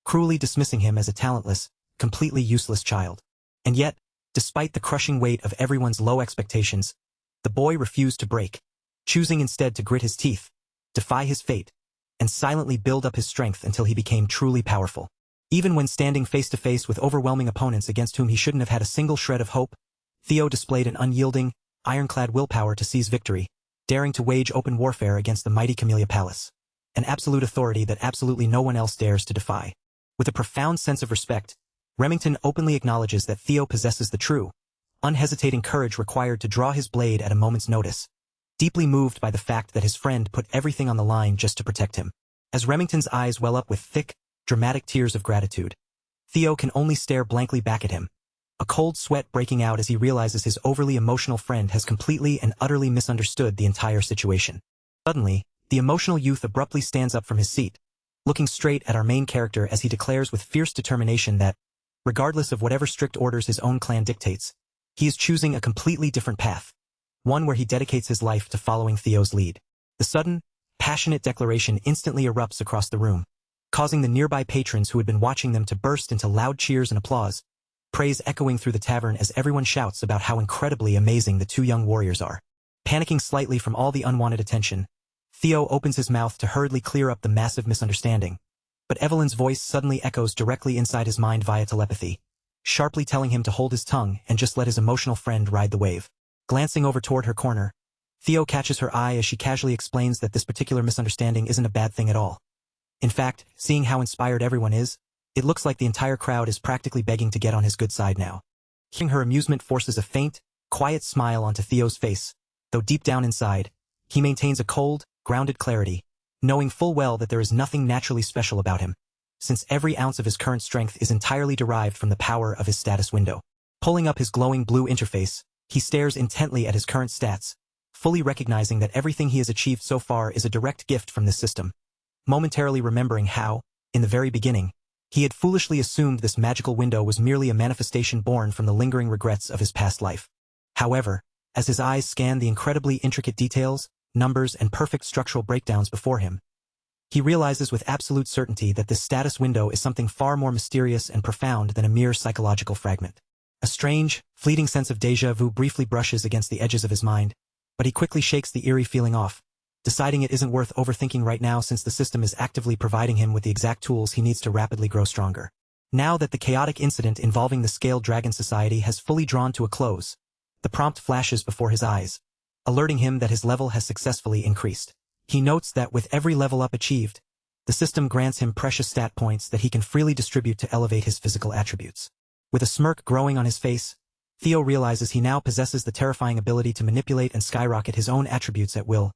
cruelly dismissing him as a talentless, completely useless child. And yet, despite the crushing weight of everyone's low expectations, the boy refused to break, choosing instead to grit his teeth, defy his fate, and silently build up his strength until he became truly powerful. Even when standing face to face with overwhelming opponents against whom he shouldn't have had a single shred of hope, Theo displayed an unyielding, ironclad willpower to seize victory, daring to wage open warfare against the mighty Camellia Palace, an absolute authority that absolutely no one else dares to defy. With a profound sense of respect, Remington openly acknowledges that Theo possesses the true, unhesitating courage required to draw his blade at a moment's notice, deeply moved by the fact that his friend put everything on the line just to protect him. As Remington's eyes well up with thick, dramatic tears of gratitude, Theo can only stare blankly back at him, a cold sweat breaking out as he realizes his overly emotional friend has completely and utterly misunderstood the entire situation. Suddenly, the emotional youth abruptly stands up from his seat, looking straight at our main character as he declares with fierce determination that, regardless of whatever strict orders his own clan dictates, he is choosing a completely different path, one where he dedicates his life to following Theo's lead. The sudden, passionate declaration instantly erupts across the room, causing the nearby patrons who had been watching them to burst into loud cheers and applause, praise echoing through the tavern as everyone shouts about how incredibly amazing the two young warriors are. Panicking slightly from all the unwanted attention, Theo opens his mouth to hurriedly clear up the massive misunderstanding, but Evelyn's voice suddenly echoes directly inside his mind via telepathy, sharply telling him to hold his tongue and just let his emotional friend ride the wave. Glancing over toward her corner, Theo catches her eye as she casually explains that this particular misunderstanding isn't a bad thing at all. In fact, seeing how inspired everyone is, it looks like the entire crowd is practically begging to get on his good side now. Hearing her amusement forces a faint, quiet smile onto Theo's face, though deep down inside, he maintains a cold, grounded clarity, knowing full well that there is nothing naturally special about him, since every ounce of his current strength is entirely derived from the power of his status window. Pulling up his glowing blue interface, he stares intently at his current stats, fully recognizing that everything he has achieved so far is a direct gift from this system, momentarily remembering how, in the very beginning, he had foolishly assumed this magical window was merely a manifestation born from the lingering regrets of his past life. However, as his eyes scan the incredibly intricate details, numbers, and perfect structural breakdowns before him, he realizes with absolute certainty that this status window is something far more mysterious and profound than a mere psychological fragment. A strange, fleeting sense of déjà vu briefly brushes against the edges of his mind, but he quickly shakes the eerie feeling off, deciding it isn't worth overthinking right now since the system is actively providing him with the exact tools he needs to rapidly grow stronger. Now that the chaotic incident involving the Scaled Dragon Society has fully drawn to a close, the prompt flashes before his eyes, alerting him that his level has successfully increased. He notes that with every level up achieved, the system grants him precious stat points that he can freely distribute to elevate his physical attributes. With a smirk growing on his face, Theo realizes he now possesses the terrifying ability to manipulate and skyrocket his own attributes at will,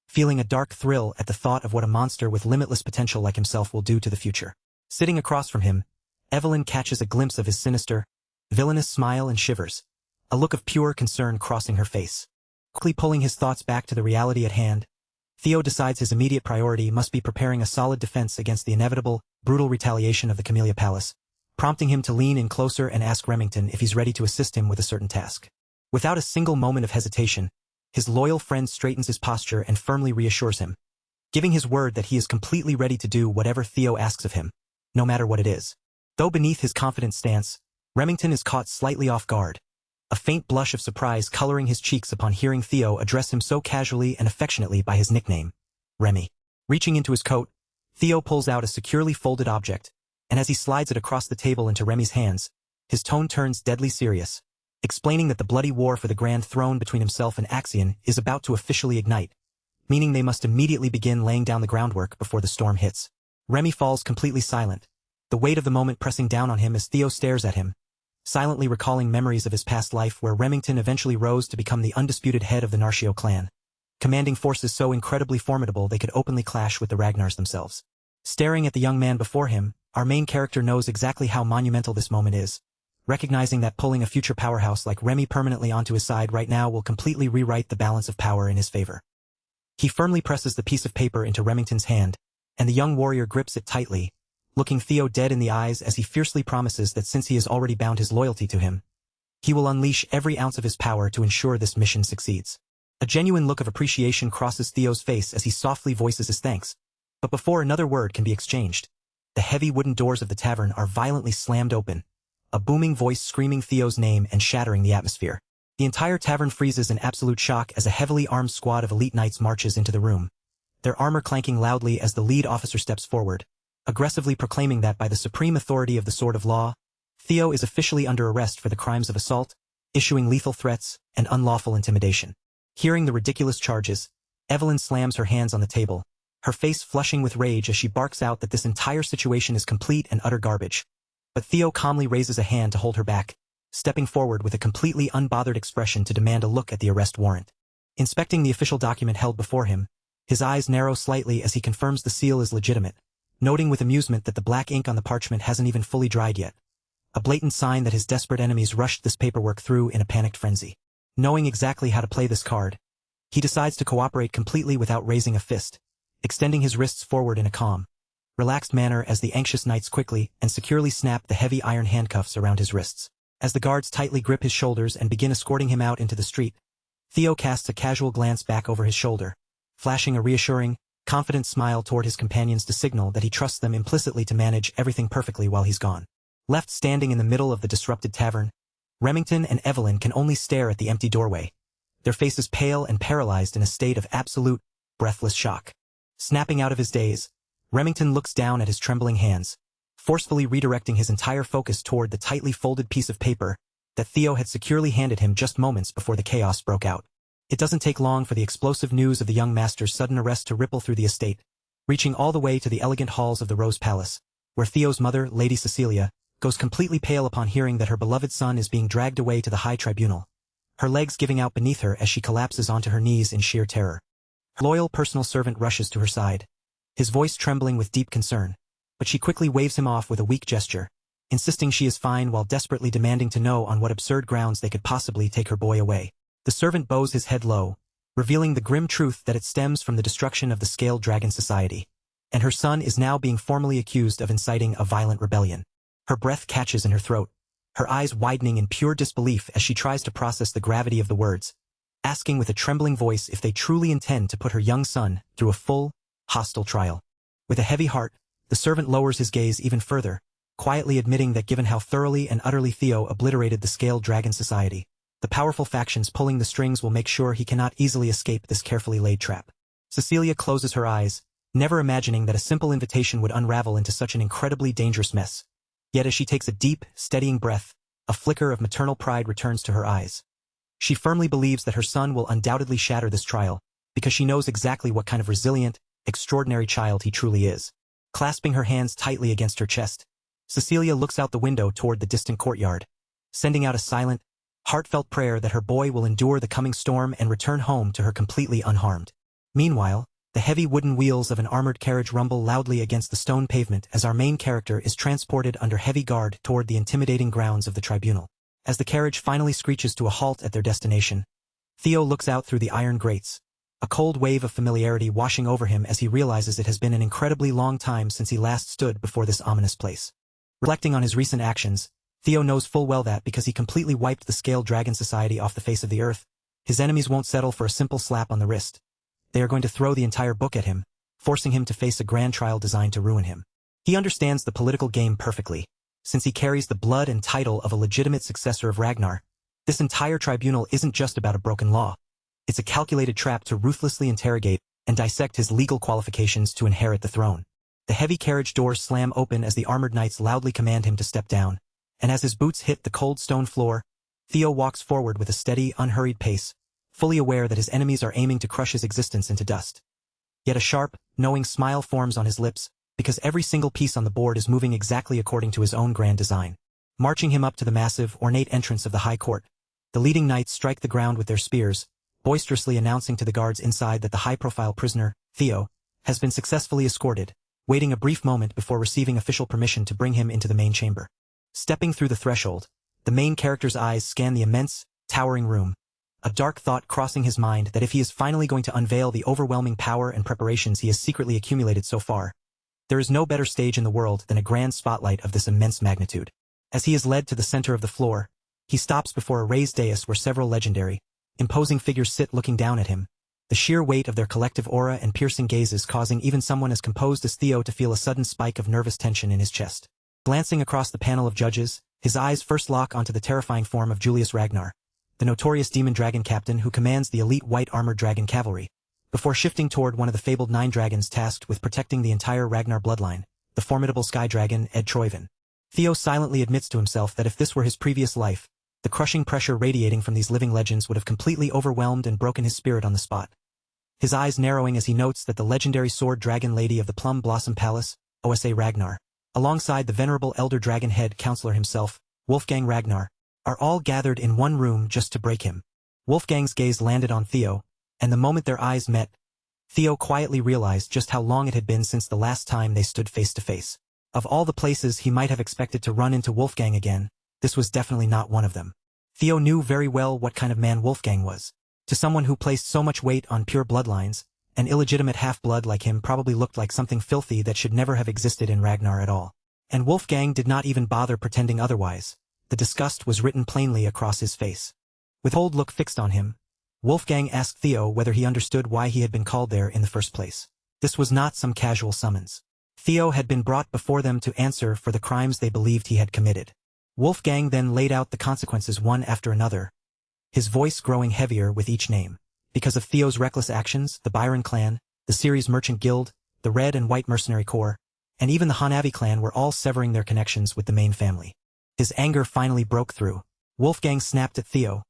feeling a dark thrill at the thought of what a monster with limitless potential like himself will do to the future. Sitting across from him, Evelyn catches a glimpse of his sinister, villainous smile and shivers, a look of pure concern crossing her face. Quickly pulling his thoughts back to the reality at hand, Theo decides his immediate priority must be preparing a solid defense against the inevitable, brutal retaliation of the Camellia Palace, prompting him to lean in closer and ask Remington if he's ready to assist him with a certain task. Without a single moment of hesitation, his loyal friend straightens his posture and firmly reassures him, giving his word that he is completely ready to do whatever Theo asks of him, no matter what it is. Though beneath his confident stance, Remington is caught slightly off guard, a faint blush of surprise coloring his cheeks upon hearing Theo address him so casually and affectionately by his nickname, Remy. Reaching into his coat, Theo pulls out a securely folded object, and as he slides it across the table into Remy's hands, his tone turns deadly serious, explaining that the bloody war for the Grand Throne between himself and Axion is about to officially ignite, meaning they must immediately begin laying down the groundwork before the storm hits. Remy falls completely silent, the weight of the moment pressing down on him as Theo stares at him, silently recalling memories of his past life where Remington eventually rose to become the undisputed head of the Narcio clan, commanding forces so incredibly formidable they could openly clash with the Ragnars themselves. Staring at the young man before him, Our main character knows exactly how monumental this moment is, recognizing that pulling a future powerhouse like Remy permanently onto his side right now will completely rewrite the balance of power in his favor. He firmly presses the piece of paper into Remington's hand, and the young warrior grips it tightly, looking Theo dead in the eyes as he fiercely promises that since he has already bound his loyalty to him, he will unleash every ounce of his power to ensure this mission succeeds. A genuine look of appreciation crosses Theo's face as he softly voices his thanks, but before another word can be exchanged, the heavy wooden doors of the tavern are violently slammed open, a booming voice screaming Theo's name and shattering the atmosphere. The entire tavern freezes in absolute shock as a heavily armed squad of elite knights marches into the room, their armor clanking loudly as the lead officer steps forward, aggressively proclaiming that by the supreme authority of the Sword of Law, Theo is officially under arrest for the crimes of assault, issuing lethal threats, and unlawful intimidation. Hearing the ridiculous charges, Evelyn slams her hands on the table, her face flushing with rage as she barks out that this entire situation is complete and utter garbage. But Theo calmly raises a hand to hold her back, stepping forward with a completely unbothered expression to demand a look at the arrest warrant. Inspecting the official document held before him, his eyes narrow slightly as he confirms the seal is legitimate, noting with amusement that the black ink on the parchment hasn't even fully dried yet, a blatant sign that his desperate enemies rushed this paperwork through in a panicked frenzy. Knowing exactly how to play this card, he decides to cooperate completely without raising a fist, extending his wrists forward in a calm, relaxed manner as the anxious knights quickly and securely snap the heavy iron handcuffs around his wrists. As the guards tightly grip his shoulders and begin escorting him out into the street, Theo casts a casual glance back over his shoulder, flashing a reassuring, confident smile toward his companions to signal that he trusts them implicitly to manage everything perfectly while he's gone. Left standing in the middle of the disrupted tavern, Remington and Evelyn can only stare at the empty doorway, their faces pale and paralyzed in a state of absolute, breathless shock. Snapping out of his daze, Remington looks down at his trembling hands, forcefully redirecting his entire focus toward the tightly folded piece of paper that Theo had securely handed him just moments before the chaos broke out. It doesn't take long for the explosive news of the young master's sudden arrest to ripple through the estate, reaching all the way to the elegant halls of the Rose Palace, where Theo's mother, Lady Cecilia, goes completely pale upon hearing that her beloved son is being dragged away to the high tribunal, her legs giving out beneath her as she collapses onto her knees in sheer terror. Her loyal personal servant rushes to her side, his voice trembling with deep concern, but she quickly waves him off with a weak gesture, insisting she is fine while desperately demanding to know on what absurd grounds they could possibly take her boy away. The servant bows his head low, revealing the grim truth that it stems from the destruction of the Scaled Dragon Society, and her son is now being formally accused of inciting a violent rebellion. Her breath catches in her throat, her eyes widening in pure disbelief as she tries to process the gravity of the words, asking with a trembling voice if they truly intend to put her young son through a full, hostile trial. With a heavy heart, the servant lowers his gaze even further, quietly admitting that given how thoroughly and utterly Theo obliterated the Scaled Dragon Society, the powerful factions pulling the strings will make sure he cannot easily escape this carefully laid trap. Cecilia closes her eyes, never imagining that a simple invitation would unravel into such an incredibly dangerous mess. Yet as she takes a deep, steadying breath, a flicker of maternal pride returns to her eyes. She firmly believes that her son will undoubtedly shatter this trial, because she knows exactly what kind of resilient, extraordinary child he truly is. Clasping her hands tightly against her chest, Cecilia looks out the window toward the distant courtyard, sending out a silent, heartfelt prayer that her boy will endure the coming storm and return home to her completely unharmed. Meanwhile, the heavy wooden wheels of an armored carriage rumble loudly against the stone pavement as our main character is transported under heavy guard toward the intimidating grounds of the tribunal. As the carriage finally screeches to a halt at their destination, Theo looks out through the iron grates, a cold wave of familiarity washing over him as he realizes it has been an incredibly long time since he last stood before this ominous place. Reflecting on his recent actions, Theo knows full well that because he completely wiped the Scaled Dragon Society off the face of the earth, his enemies won't settle for a simple slap on the wrist. They are going to throw the entire book at him, forcing him to face a grand trial designed to ruin him. He understands the political game perfectly, since he carries the blood and title of a legitimate successor of Ragnar. This entire tribunal isn't just about a broken law. It's a calculated trap to ruthlessly interrogate and dissect his legal qualifications to inherit the throne. The heavy carriage doors slam open as the armored knights loudly command him to step down, and as his boots hit the cold stone floor, Theo walks forward with a steady, unhurried pace, fully aware that his enemies are aiming to crush his existence into dust. Yet a sharp, knowing smile forms on his lips, because every single piece on the board is moving exactly according to his own grand design. Marching him up to the massive, ornate entrance of the high court, the leading knights strike the ground with their spears, boisterously announcing to the guards inside that the high-profile prisoner, Theo, has been successfully escorted, waiting a brief moment before receiving official permission to bring him into the main chamber. Stepping through the threshold, the main character's eyes scan the immense, towering room, a dark thought crossing his mind that if he is finally going to unveil the overwhelming power and preparations he has secretly accumulated so far, there is no better stage in the world than a grand spotlight of this immense magnitude. As he is led to the center of the floor, he stops before a raised dais where several legendary, imposing figures sit looking down at him, the sheer weight of their collective aura and piercing gazes causing even someone as composed as Theo to feel a sudden spike of nervous tension in his chest. Glancing across the panel of judges, his eyes first lock onto the terrifying form of Julius Ragnar, the notorious demon dragon captain who commands the elite white armored dragon cavalry, before shifting toward one of the fabled 9 dragons tasked with protecting the entire Ragnar bloodline, the formidable sky dragon Ed Troiven. Theo silently admits to himself that if this were his previous life, the crushing pressure radiating from these living legends would have completely overwhelmed and broken his spirit on the spot. His eyes narrowing as he notes that the legendary sword dragon lady of the Plum Blossom Palace, Osa Ragnar, alongside the venerable elder dragon head counselor himself, Wolfgang Ragnar, are all gathered in one room just to break him. Wolfgang's gaze landed on Theo, and the moment their eyes met, Theo quietly realized just how long it had been since the last time they stood face to face. Of all the places he might have expected to run into Wolfgang again, this was definitely not one of them. Theo knew very well what kind of man Wolfgang was. To someone who placed so much weight on pure bloodlines, an illegitimate half-blood like him probably looked like something filthy that should never have existed in Ragnar at all. And Wolfgang did not even bother pretending otherwise. The disgust was written plainly across his face. With a cold look fixed on him, Wolfgang asked Theo whether he understood why he had been called there in the first place. This was not some casual summons. Theo had been brought before them to answer for the crimes they believed he had committed. Wolfgang then laid out the consequences one after another, his voice growing heavier with each name. Because of Theo's reckless actions, the Byron clan, the Ceres Merchant Guild, the Red and White Mercenary Corps, and even the Hanavi clan were all severing their connections with the main family. His anger finally broke through. Wolfgang snapped at Theo,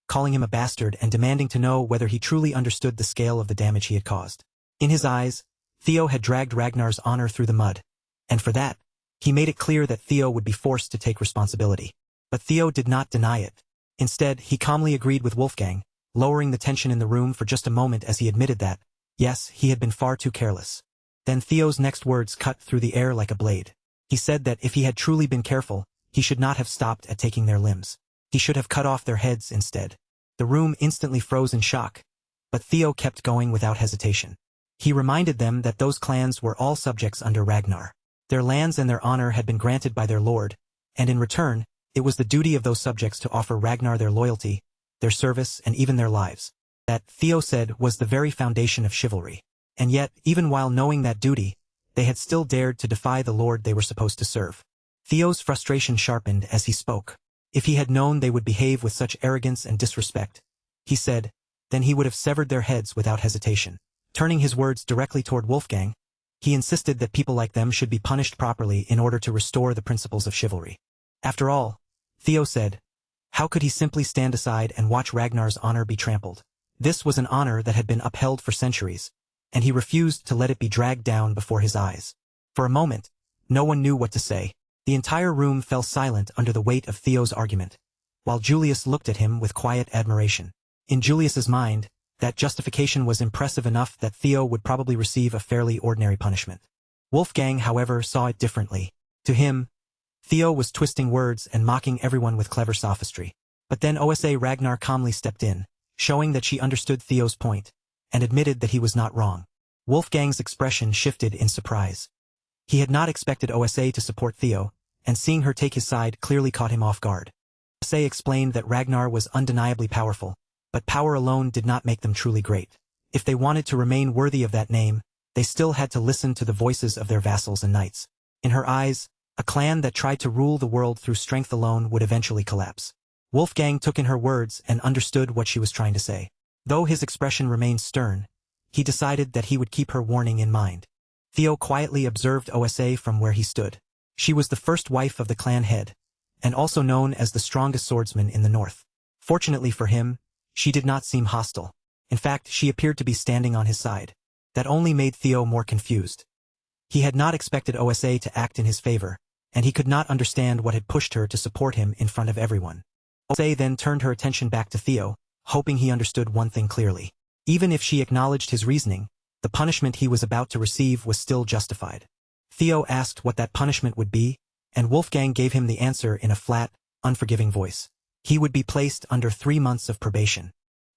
calling him a bastard and demanding to know whether he truly understood the scale of the damage he had caused. In his eyes, Theo had dragged Ragnar's honor through the mud, and for that, he made it clear that Theo would be forced to take responsibility. But Theo did not deny it. Instead, he calmly agreed with Wolfgang, lowering the tension in the room for just a moment as he admitted that, yes, he had been far too careless. Then Theo's next words cut through the air like a blade. He said that if he had truly been careful, he should not have stopped at taking their limbs. He should have cut off their heads instead. The room instantly froze in shock, but Theo kept going without hesitation. He reminded them that those clans were all subjects under Ragnar. Their lands and their honor had been granted by their lord, and in return, it was the duty of those subjects to offer Ragnar their loyalty, their service, and even their lives. That, Theo said, was the very foundation of chivalry. And yet, even while knowing that duty, they had still dared to defy the lord they were supposed to serve. Theo's frustration sharpened as he spoke. If he had known they would behave with such arrogance and disrespect, he said, then he would have severed their heads without hesitation. Turning his words directly toward Wolfgang, he insisted that people like them should be punished properly in order to restore the principles of chivalry. After all, Theo said, how could he simply stand aside and watch Ragnar's honor be trampled? This was an honor that had been upheld for centuries, and he refused to let it be dragged down before his eyes. For a moment, no one knew what to say. The entire room fell silent under the weight of Theo's argument, while Julius looked at him with quiet admiration. In Julius's mind, that justification was impressive enough that Theo would probably receive a fairly ordinary punishment. Wolfgang, however, saw it differently. To him, Theo was twisting words and mocking everyone with clever sophistry. But then Osa Ragnar calmly stepped in, showing that she understood Theo's point, and admitted that he was not wrong. Wolfgang's expression shifted in surprise. He had not expected Osa to support Theo, and seeing her take his side clearly caught him off guard. Osa explained that Ragnar was undeniably powerful, but power alone did not make them truly great. If they wanted to remain worthy of that name, they still had to listen to the voices of their vassals and knights. In her eyes, a clan that tried to rule the world through strength alone would eventually collapse. Wolfgang took in her words and understood what she was trying to say. Though his expression remained stern, he decided that he would keep her warning in mind. Theo quietly observed Osa from where he stood. She was the first wife of the clan head, and also known as the strongest swordsman in the north. Fortunately for him, she did not seem hostile. In fact, she appeared to be standing on his side. That only made Theo more confused. He had not expected Osa to act in his favor, and he could not understand what had pushed her to support him in front of everyone. Osa then turned her attention back to Theo, hoping he understood one thing clearly. Even if she acknowledged his reasoning, the punishment he was about to receive was still justified. Theo asked what that punishment would be, and Wolfgang gave him the answer in a flat, unforgiving voice. He would be placed under 3 months of probation.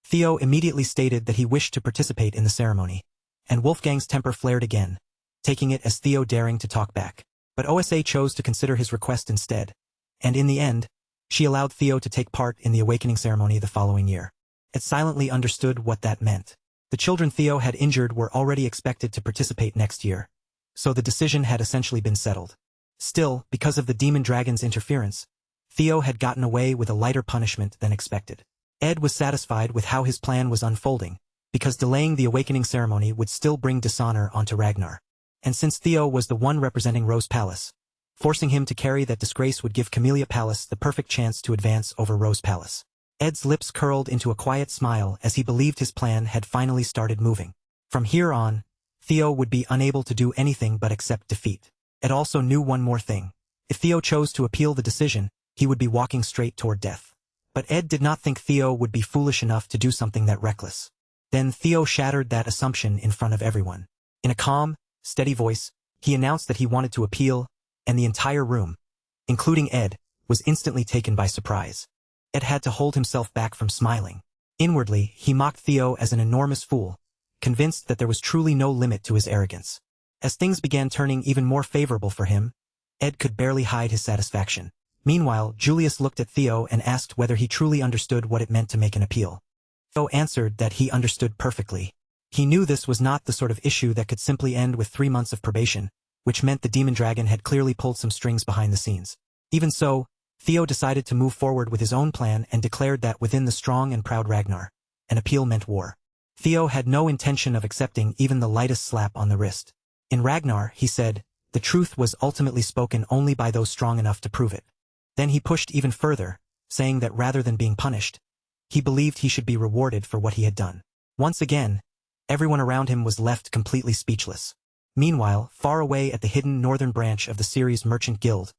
Theo immediately stated that he wished to participate in the ceremony, and Wolfgang's temper flared again, taking it as Theo daring to talk back. But OSA chose to consider his request instead, and in the end, she allowed Theo to take part in the awakening ceremony the following year. Ed silently understood what that meant. The children Theo had injured were already expected to participate next year, so the decision had essentially been settled. Still, because of the demon dragon's interference, Theo had gotten away with a lighter punishment than expected. Ed was satisfied with how his plan was unfolding, because delaying the awakening ceremony would still bring dishonor onto Ragnar. And since Theo was the one representing Rose Palace, forcing him to carry that disgrace would give Camellia Palace the perfect chance to advance over Rose Palace. Ed's lips curled into a quiet smile as he believed his plan had finally started moving. From here on, Theo would be unable to do anything but accept defeat. Ed also knew one more thing. If Theo chose to appeal the decision, he would be walking straight toward death. But Ed did not think Theo would be foolish enough to do something that reckless. Then Theo shattered that assumption in front of everyone. In a calm, steady voice, he announced that he wanted to appeal, and the entire room, including Ed, was instantly taken by surprise. Ed had to hold himself back from smiling. Inwardly, he mocked Theo as an enormous fool, convinced that there was truly no limit to his arrogance. As things began turning even more favorable for him, Ed could barely hide his satisfaction. Meanwhile, Julius looked at Theo and asked whether he truly understood what it meant to make an appeal. Theo answered that he understood perfectly. He knew this was not the sort of issue that could simply end with 3 months of probation, which meant the demon dragon had clearly pulled some strings behind the scenes. Even so, Theo decided to move forward with his own plan and declared that within the strong and proud Ragnar, an appeal meant war. Theo had no intention of accepting even the lightest slap on the wrist. In Ragnar, he said, the truth was ultimately spoken only by those strong enough to prove it. Then he pushed even further, saying that rather than being punished, he believed he should be rewarded for what he had done. Once again, everyone around him was left completely speechless. Meanwhile, far away at the hidden northern branch of the Ceres Merchant Guild,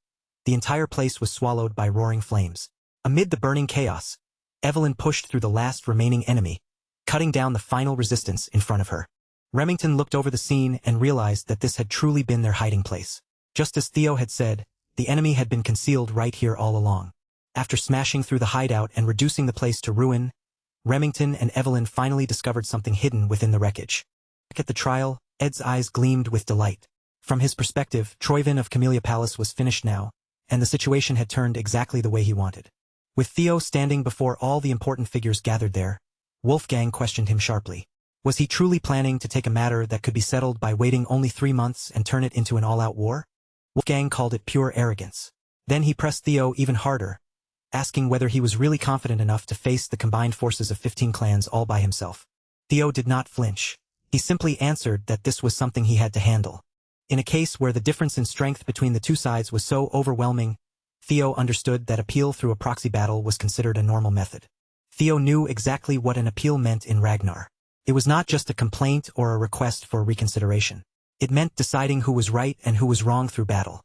the entire place was swallowed by roaring flames. Amid the burning chaos, Evelyn pushed through the last remaining enemy, cutting down the final resistance in front of her. Remington looked over the scene and realized that this had truly been their hiding place. Just as Theo had said, the enemy had been concealed right here all along. After smashing through the hideout and reducing the place to ruin, Remington and Evelyn finally discovered something hidden within the wreckage. Back at the trial, Ed's eyes gleamed with delight. From his perspective, Troyvin of Camellia Palace was finished now, and the situation had turned exactly the way he wanted. With Theo standing before all the important figures gathered there, Wolfgang questioned him sharply. Was he truly planning to take a matter that could be settled by waiting only 3 months and turn it into an all-out war? Wolfgang called it pure arrogance. Then he pressed Theo even harder, asking whether he was really confident enough to face the combined forces of 15 clans all by himself. Theo did not flinch. He simply answered that this was something he had to handle. In a case where the difference in strength between the two sides was so overwhelming, Theo understood that appeal through a proxy battle was considered a normal method. Theo knew exactly what an appeal meant in Ragnar. It was not just a complaint or a request for reconsideration. It meant deciding who was right and who was wrong through battle.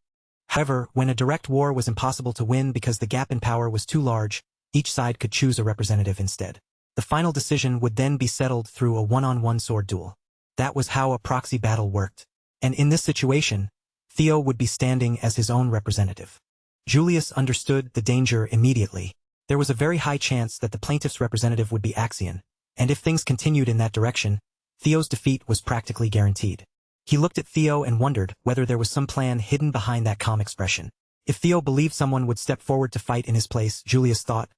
However, when a direct war was impossible to win because the gap in power was too large, each side could choose a representative instead. The final decision would then be settled through a one-on-one sword duel. That was how a proxy battle worked. And in this situation, Theo would be standing as his own representative. Julius understood the danger immediately. There was a very high chance that the plaintiff's representative would be Axion, and if things continued in that direction, Theo's defeat was practically guaranteed. He looked at Theo and wondered whether there was some plan hidden behind that calm expression. If Theo believed someone would step forward to fight in his place, Julius thought,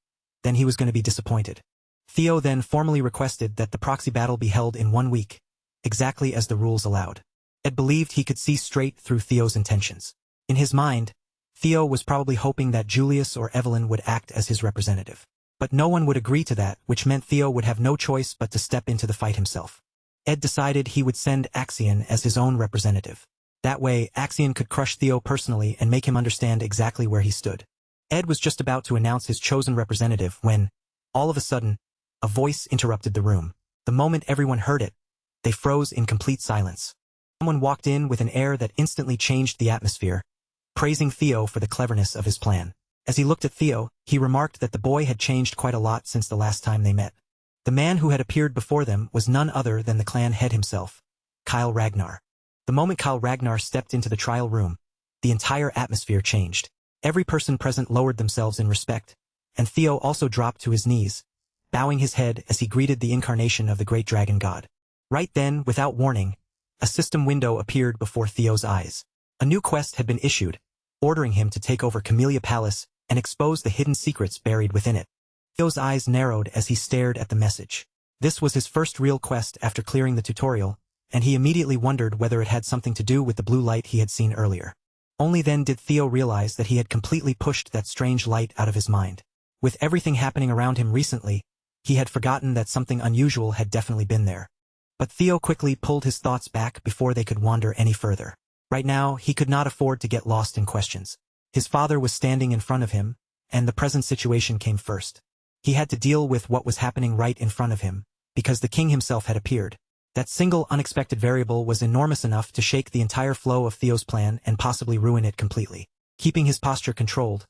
then he was going to be disappointed. Theo then formally requested that the proxy battle be held in 1 week, exactly as the rules allowed. Ed believed he could see straight through Theo's intentions. In his mind, Theo was probably hoping that Julius or Evelyn would act as his representative. But no one would agree to that, which meant Theo would have no choice but to step into the fight himself. Ed decided he would send Axion as his own representative. That way, Axion could crush Theo personally and make him understand exactly where he stood. Ed was just about to announce his chosen representative when, all of a sudden, a voice interrupted the room. The moment everyone heard it, they froze in complete silence. Someone walked in with an air that instantly changed the atmosphere, praising Theo for the cleverness of his plan. As he looked at Theo, he remarked that the boy had changed quite a lot since the last time they met. The man who had appeared before them was none other than the clan head himself, Kyle Ragnar. The moment Kyle Ragnar stepped into the trial room, the entire atmosphere changed. Every person present lowered themselves in respect, and Theo also dropped to his knees, bowing his head as he greeted the incarnation of the great dragon god. Right then, without warning, a system window appeared before Theo's eyes. A new quest had been issued, ordering him to take over Camellia Palace and expose the hidden secrets buried within it. Theo's eyes narrowed as he stared at the message. This was his first real quest after clearing the tutorial, and he immediately wondered whether it had something to do with the blue light he had seen earlier. Only then did Theo realize that he had completely pushed that strange light out of his mind. With everything happening around him recently, he had forgotten that something unusual had definitely been there. But Theo quickly pulled his thoughts back before they could wander any further. Right now, he could not afford to get lost in questions. His father was standing in front of him, and the present situation came first. He had to deal with what was happening right in front of him, because the king himself had appeared. That single unexpected variable was enormous enough to shake the entire flow of Theo's plan and possibly ruin it completely. Keeping his posture controlled,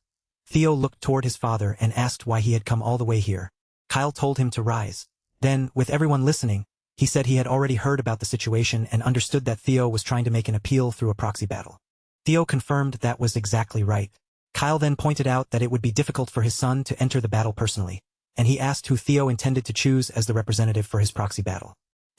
Theo looked toward his father and asked why he had come all the way here. Kyle told him to rise. Then, with everyone listening, he said he had already heard about the situation and understood that Theo was trying to make an appeal through a proxy battle. Theo confirmed that was exactly right. Kyle then pointed out that it would be difficult for his son to enter the battle personally, and he asked who Theo intended to choose as the representative for his proxy battle.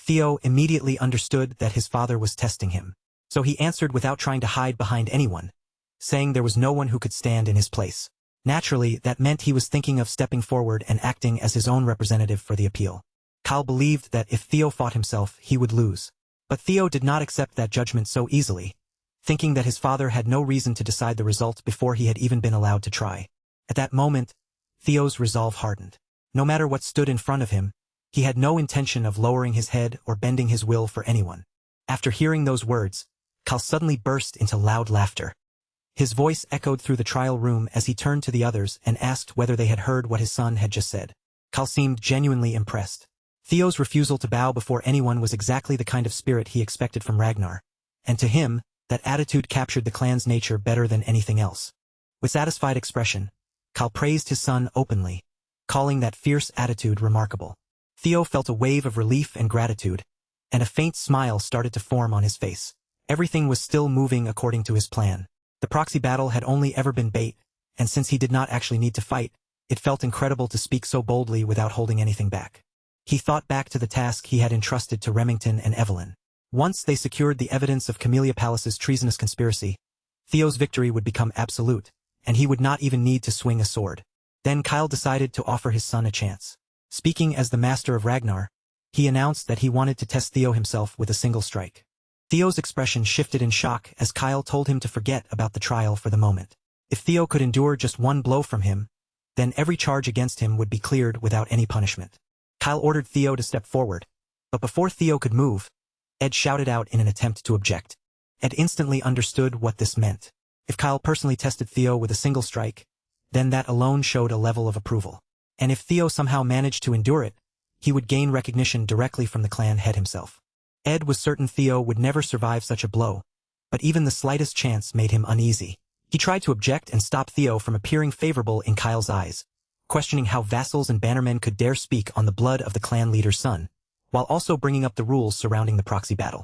Theo immediately understood that his father was testing him, so he answered without trying to hide behind anyone, saying there was no one who could stand in his place. Naturally, that meant he was thinking of stepping forward and acting as his own representative for the appeal. Kyle believed that if Theo fought himself, he would lose. But Theo did not accept that judgment so easily, thinking that his father had no reason to decide the result before he had even been allowed to try. At that moment, Theo's resolve hardened. No matter what stood in front of him, he had no intention of lowering his head or bending his will for anyone. After hearing those words, Kyle suddenly burst into loud laughter. His voice echoed through the trial room as he turned to the others and asked whether they had heard what his son had just said. Kyle seemed genuinely impressed. Theo's refusal to bow before anyone was exactly the kind of spirit he expected from Ragnar, and to him, that attitude captured the clan's nature better than anything else. With satisfied expression, Kyle praised his son openly, calling that fierce attitude remarkable. Theo felt a wave of relief and gratitude, and a faint smile started to form on his face. Everything was still moving according to his plan. The proxy battle had only ever been bait, and since he did not actually need to fight, it felt incredible to speak so boldly without holding anything back. He thought back to the task he had entrusted to Remington and Evelyn. Once they secured the evidence of Camellia Palace's treasonous conspiracy, Theo's victory would become absolute, and he would not even need to swing a sword. Then Kyle decided to offer his son a chance. Speaking as the master of Ragnar, he announced that he wanted to test Theo himself with a single strike. Theo's expression shifted in shock as Kyle told him to forget about the trial for the moment. If Theo could endure just one blow from him, then every charge against him would be cleared without any punishment. Kyle ordered Theo to step forward, but before Theo could move, Ed shouted out in an attempt to object. Ed instantly understood what this meant. If Kyle personally tested Theo with a single strike, then that alone showed a level of approval. And if Theo somehow managed to endure it, he would gain recognition directly from the clan head himself. Ed was certain Theo would never survive such a blow, but even the slightest chance made him uneasy. He tried to object and stop Theo from appearing favorable in Kyle's eyes, questioning how vassals and bannermen could dare speak on the blood of the clan leader's son, while also bringing up the rules surrounding the proxy battle.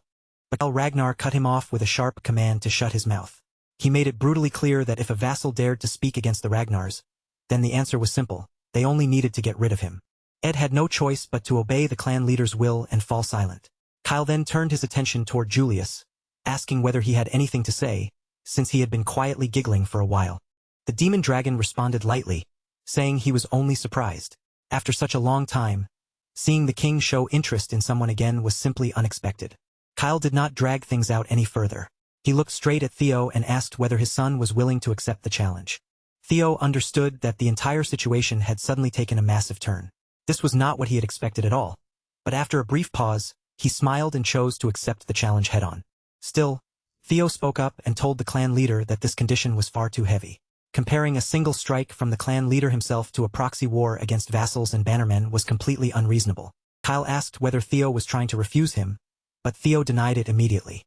But Ragnar cut him off with a sharp command to shut his mouth. He made it brutally clear that if a vassal dared to speak against the Ragnars, then the answer was simple: they only needed to get rid of him. Ed had no choice but to obey the clan leader's will and fall silent. Kyle then turned his attention toward Julius, asking whether he had anything to say, since he had been quietly giggling for a while. The demon dragon responded lightly, saying he was only surprised. After such a long time, seeing the king show interest in someone again was simply unexpected. Kyle did not drag things out any further. He looked straight at Theo and asked whether his son was willing to accept the challenge. Theo understood that the entire situation had suddenly taken a massive turn. This was not what he had expected at all, but after a brief pause, he smiled and chose to accept the challenge head-on. Still, Theo spoke up and told the clan leader that this condition was far too heavy. Comparing a single strike from the clan leader himself to a proxy war against vassals and bannermen was completely unreasonable. Kyle asked whether Theo was trying to refuse him, but Theo denied it immediately.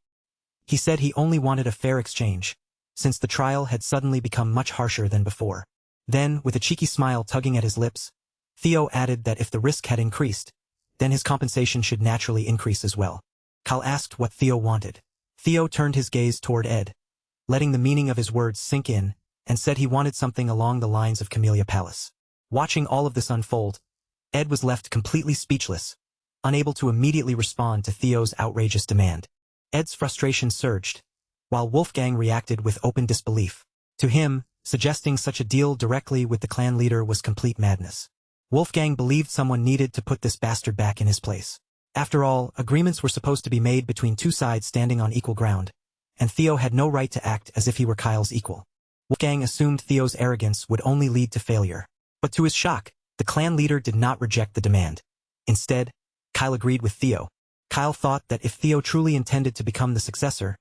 He said he only wanted a fair exchange, since the trial had suddenly become much harsher than before. Then, with a cheeky smile tugging at his lips, Theo added that if the risk had increased, then his compensation should naturally increase as well. Kyle asked what Theo wanted. Theo turned his gaze toward Ed, letting the meaning of his words sink in, and said he wanted something along the lines of Camellia Palace. Watching all of this unfold, Ed was left completely speechless, unable to immediately respond to Theo's outrageous demand. Ed's frustration surged, while Wolfgang reacted with open disbelief. To him, suggesting such a deal directly with the clan leader was complete madness. Wolfgang believed someone needed to put this bastard back in his place. After all, agreements were supposed to be made between two sides standing on equal ground, and Theo had no right to act as if he were Kyle's equal. Wolfgang assumed Theo's arrogance would only lead to failure. But to his shock, the clan leader did not reject the demand. Instead, Kyle agreed with Theo. Kyle thought that if Theo truly intended to become the successor,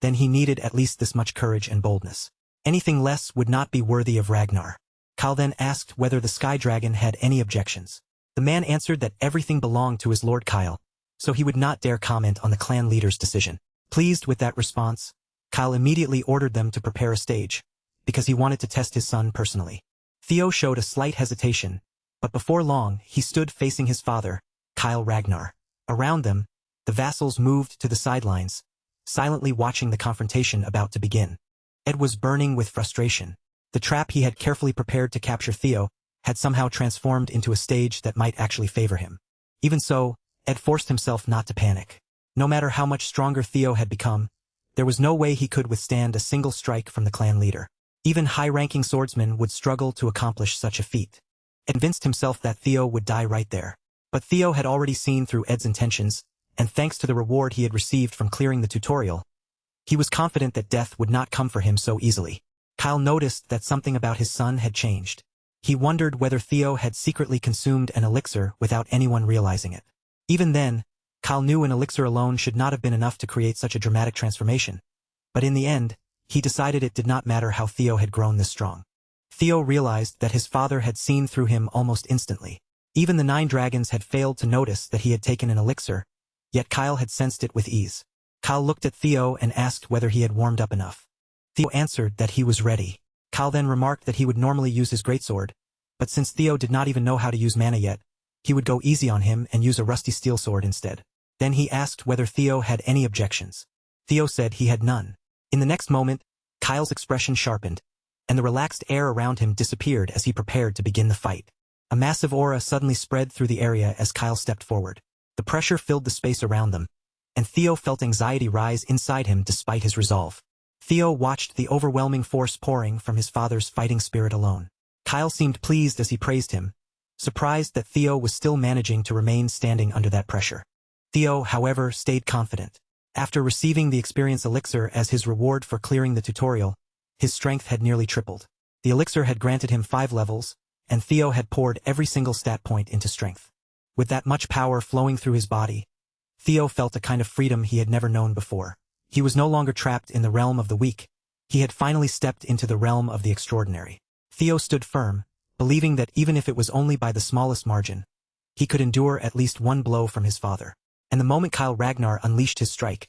then he needed at least this much courage and boldness. Anything less would not be worthy of Ragnar. Kyle then asked whether the Sky Dragon had any objections. The man answered that everything belonged to his lord Kyle, so he would not dare comment on the clan leader's decision. Pleased with that response, Kyle immediately ordered them to prepare a stage, because he wanted to test his son personally. Theo showed a slight hesitation, but before long he stood facing his father, Kyle Ragnar. Around them, the vassals moved to the sidelines, silently watching the confrontation about to begin. Ed was burning with frustration. The trap he had carefully prepared to capture Theo had somehow transformed into a stage that might actually favor him. Even so, Ed forced himself not to panic. No matter how much stronger Theo had become, there was no way he could withstand a single strike from the clan leader. Even high-ranking swordsmen would struggle to accomplish such a feat. Ed convinced himself that Theo would die right there. But Theo had already seen through Ed's intentions, and thanks to the reward he had received from clearing the tutorial, he was confident that death would not come for him so easily. Kyle noticed that something about his son had changed. He wondered whether Theo had secretly consumed an elixir without anyone realizing it. Even then, Kyle knew an elixir alone should not have been enough to create such a dramatic transformation. But in the end, he decided it did not matter how Theo had grown this strong. Theo realized that his father had seen through him almost instantly. Even the 9 dragons had failed to notice that he had taken an elixir, yet Kyle had sensed it with ease. Kyle looked at Theo and asked whether he had warmed up enough. Theo answered that he was ready. Kyle then remarked that he would normally use his greatsword, but since Theo did not even know how to use mana yet, he would go easy on him and use a rusty steel sword instead. Then he asked whether Theo had any objections. Theo said he had none. In the next moment, Kyle's expression sharpened, and the relaxed air around him disappeared as he prepared to begin the fight. A massive aura suddenly spread through the area as Kyle stepped forward. The pressure filled the space around them, and Theo felt anxiety rise inside him despite his resolve. Theo watched the overwhelming force pouring from his father's fighting spirit alone. Kyle seemed pleased as he praised him, surprised that Theo was still managing to remain standing under that pressure. Theo, however, stayed confident. After receiving the experience elixir as his reward for clearing the tutorial, his strength had nearly tripled. The elixir had granted him 5 levels, and Theo had poured every single stat point into strength. With that much power flowing through his body, Theo felt a kind of freedom he had never known before. He was no longer trapped in the realm of the weak. He had finally stepped into the realm of the extraordinary. Theo stood firm, believing that even if it was only by the smallest margin, he could endure at least one blow from his father. And the moment Kyle Ragnar unleashed his strike,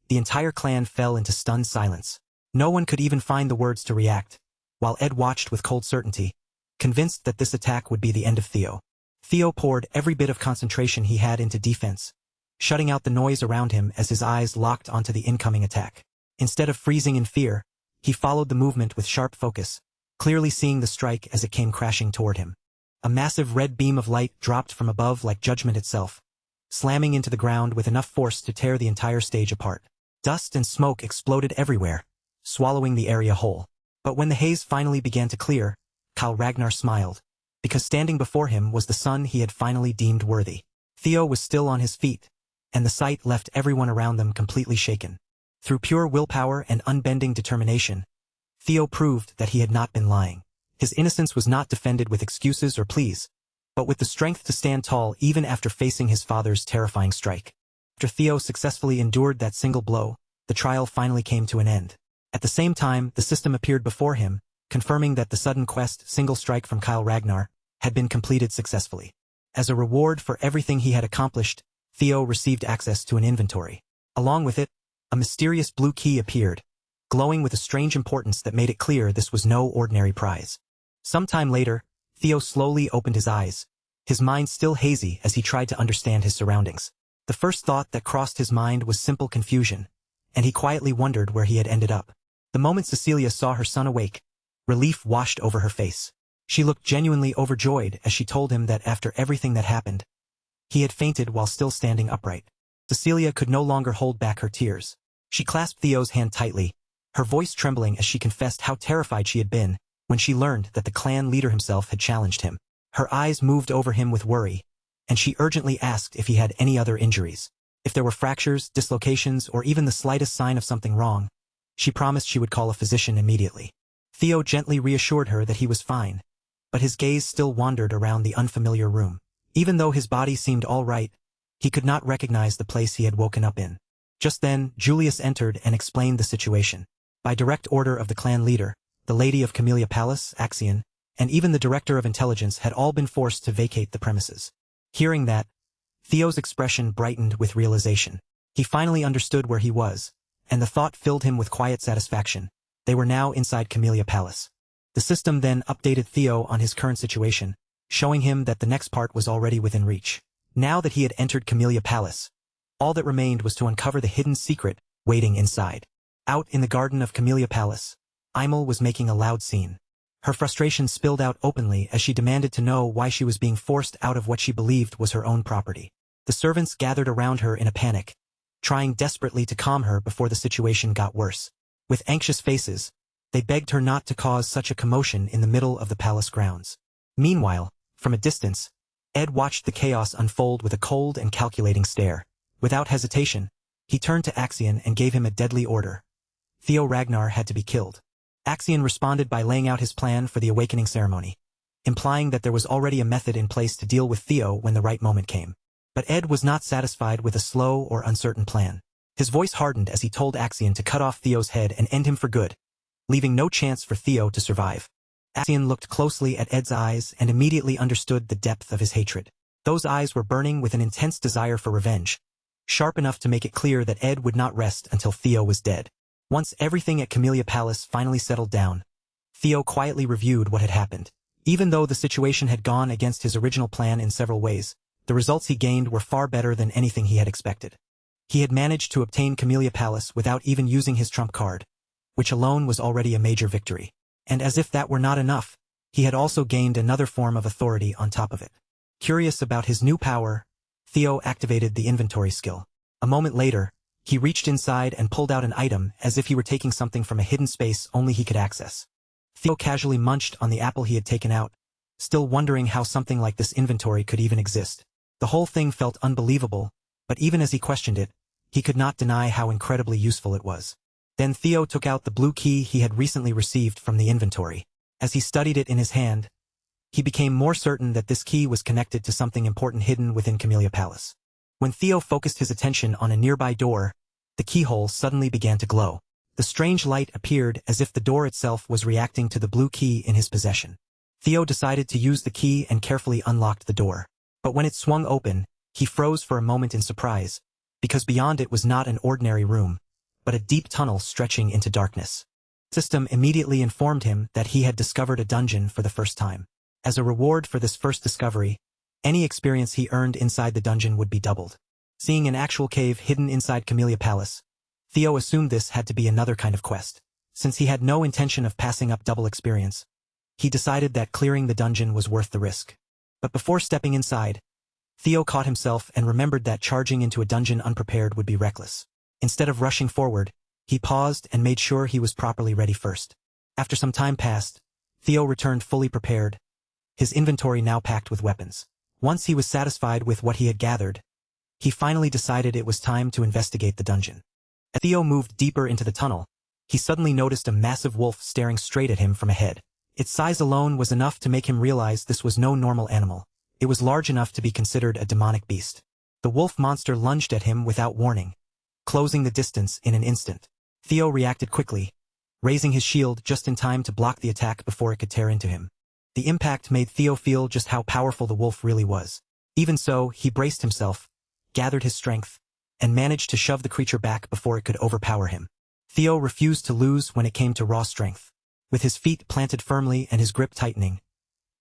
the entire clan fell into stunned silence. No one could even find the words to react, while Ed watched with cold certainty, convinced that this attack would be the end of Theo. Theo poured every bit of concentration he had into defense, shutting out the noise around him as his eyes locked onto the incoming attack. Instead of freezing in fear, he followed the movement with sharp focus, clearly seeing the strike as it came crashing toward him. A massive red beam of light dropped from above like judgment itself, slamming into the ground with enough force to tear the entire stage apart. Dust and smoke exploded everywhere, swallowing the area whole. But when the haze finally began to clear, Kyle Ragnar smiled, because standing before him was the son he had finally deemed worthy. Theo was still on his feet, and the sight left everyone around them completely shaken. Through pure willpower and unbending determination, Theo proved that he had not been lying. His innocence was not defended with excuses or pleas, but with the strength to stand tall even after facing his father's terrifying strike. After Theo successfully endured that single blow, the trial finally came to an end. At the same time, the system appeared before him, confirming that the sudden quest single strike from Kyle Ragnar had been completed successfully. As a reward for everything he had accomplished, Theo received access to an inventory. Along with it, a mysterious blue key appeared, glowing with a strange importance that made it clear this was no ordinary prize. Sometime later, Theo slowly opened his eyes, his mind still hazy as he tried to understand his surroundings. The first thought that crossed his mind was simple confusion, and he quietly wondered where he had ended up. The moment Cecilia saw her son awake, relief washed over her face. She looked genuinely overjoyed as she told him that after everything that happened, he had fainted while still standing upright. Cecilia could no longer hold back her tears. She clasped Theo's hand tightly, her voice trembling as she confessed how terrified she had been when she learned that the clan leader himself had challenged him. Her eyes moved over him with worry, and she urgently asked if he had any other injuries. If there were fractures, dislocations, or even the slightest sign of something wrong, she promised she would call a physician immediately. Theo gently reassured her that he was fine, but his gaze still wandered around the unfamiliar room. Even though his body seemed all right, he could not recognize the place he had woken up in. Just then, Julius entered and explained the situation. By direct order of the clan leader, the Lady of Camellia Palace, Axion, and even the Director of Intelligence had all been forced to vacate the premises. Hearing that, Theo's expression brightened with realization. He finally understood where he was, and the thought filled him with quiet satisfaction. They were now inside Camellia Palace. The system then updated Theo on his current situation, showing him that the next part was already within reach. Now that he had entered Camellia Palace, all that remained was to uncover the hidden secret waiting inside. Out in the garden of Camellia Palace, Imel was making a loud scene. Her frustration spilled out openly as she demanded to know why she was being forced out of what she believed was her own property. The servants gathered around her in a panic, trying desperately to calm her before the situation got worse. With anxious faces, they begged her not to cause such a commotion in the middle of the palace grounds. Meanwhile, from a distance, Ed watched the chaos unfold with a cold and calculating stare. Without hesitation, he turned to Axion and gave him a deadly order. Theo Ragnar had to be killed. Axion responded by laying out his plan for the awakening ceremony, implying that there was already a method in place to deal with Theo when the right moment came. But Ed was not satisfied with a slow or uncertain plan. His voice hardened as he told Axion to cut off Theo's head and end him for good, leaving no chance for Theo to survive. Axion looked closely at Ed's eyes and immediately understood the depth of his hatred. Those eyes were burning with an intense desire for revenge, sharp enough to make it clear that Ed would not rest until Theo was dead. Once everything at Camellia Palace finally settled down, Theo quietly reviewed what had happened. Even though the situation had gone against his original plan in several ways, the results he gained were far better than anything he had expected. He had managed to obtain Camellia Palace without even using his trump card, which alone was already a major victory. And as if that were not enough, he had also gained another form of authority on top of it. Curious about his new power, Theo activated the inventory skill. A moment later, he reached inside and pulled out an item as if he were taking something from a hidden space only he could access. Theo casually munched on the apple he had taken out, still wondering how something like this inventory could even exist. The whole thing felt unbelievable, but even as he questioned it, he could not deny how incredibly useful it was. Then Theo took out the blue key he had recently received from the inventory. As he studied it in his hand, he became more certain that this key was connected to something important hidden within Camellia Palace. When Theo focused his attention on a nearby door, the keyhole suddenly began to glow. The strange light appeared as if the door itself was reacting to the blue key in his possession. Theo decided to use the key and carefully unlocked the door. But when it swung open, he froze for a moment in surprise, because beyond it was not an ordinary room, but a deep tunnel stretching into darkness. The system immediately informed him that he had discovered a dungeon for the first time. As a reward for this first discovery, any experience he earned inside the dungeon would be doubled. Seeing an actual cave hidden inside Camellia Palace, Theo assumed this had to be another kind of quest. Since he had no intention of passing up double experience, he decided that clearing the dungeon was worth the risk. But before stepping inside, Theo caught himself and remembered that charging into a dungeon unprepared would be reckless. Instead of rushing forward, he paused and made sure he was properly ready first. After some time passed, Theo returned fully prepared, his inventory now packed with weapons. Once he was satisfied with what he had gathered, he finally decided it was time to investigate the dungeon. As Theo moved deeper into the tunnel, he suddenly noticed a massive wolf staring straight at him from ahead. Its size alone was enough to make him realize this was no normal animal. It was large enough to be considered a demonic beast. The wolf monster lunged at him without warning, closing the distance in an instant. Theo reacted quickly, raising his shield just in time to block the attack before it could tear into him. The impact made Theo feel just how powerful the wolf really was. Even so, he braced himself, gathered his strength, and managed to shove the creature back before it could overpower him. Theo refused to lose when it came to raw strength. With his feet planted firmly and his grip tightening,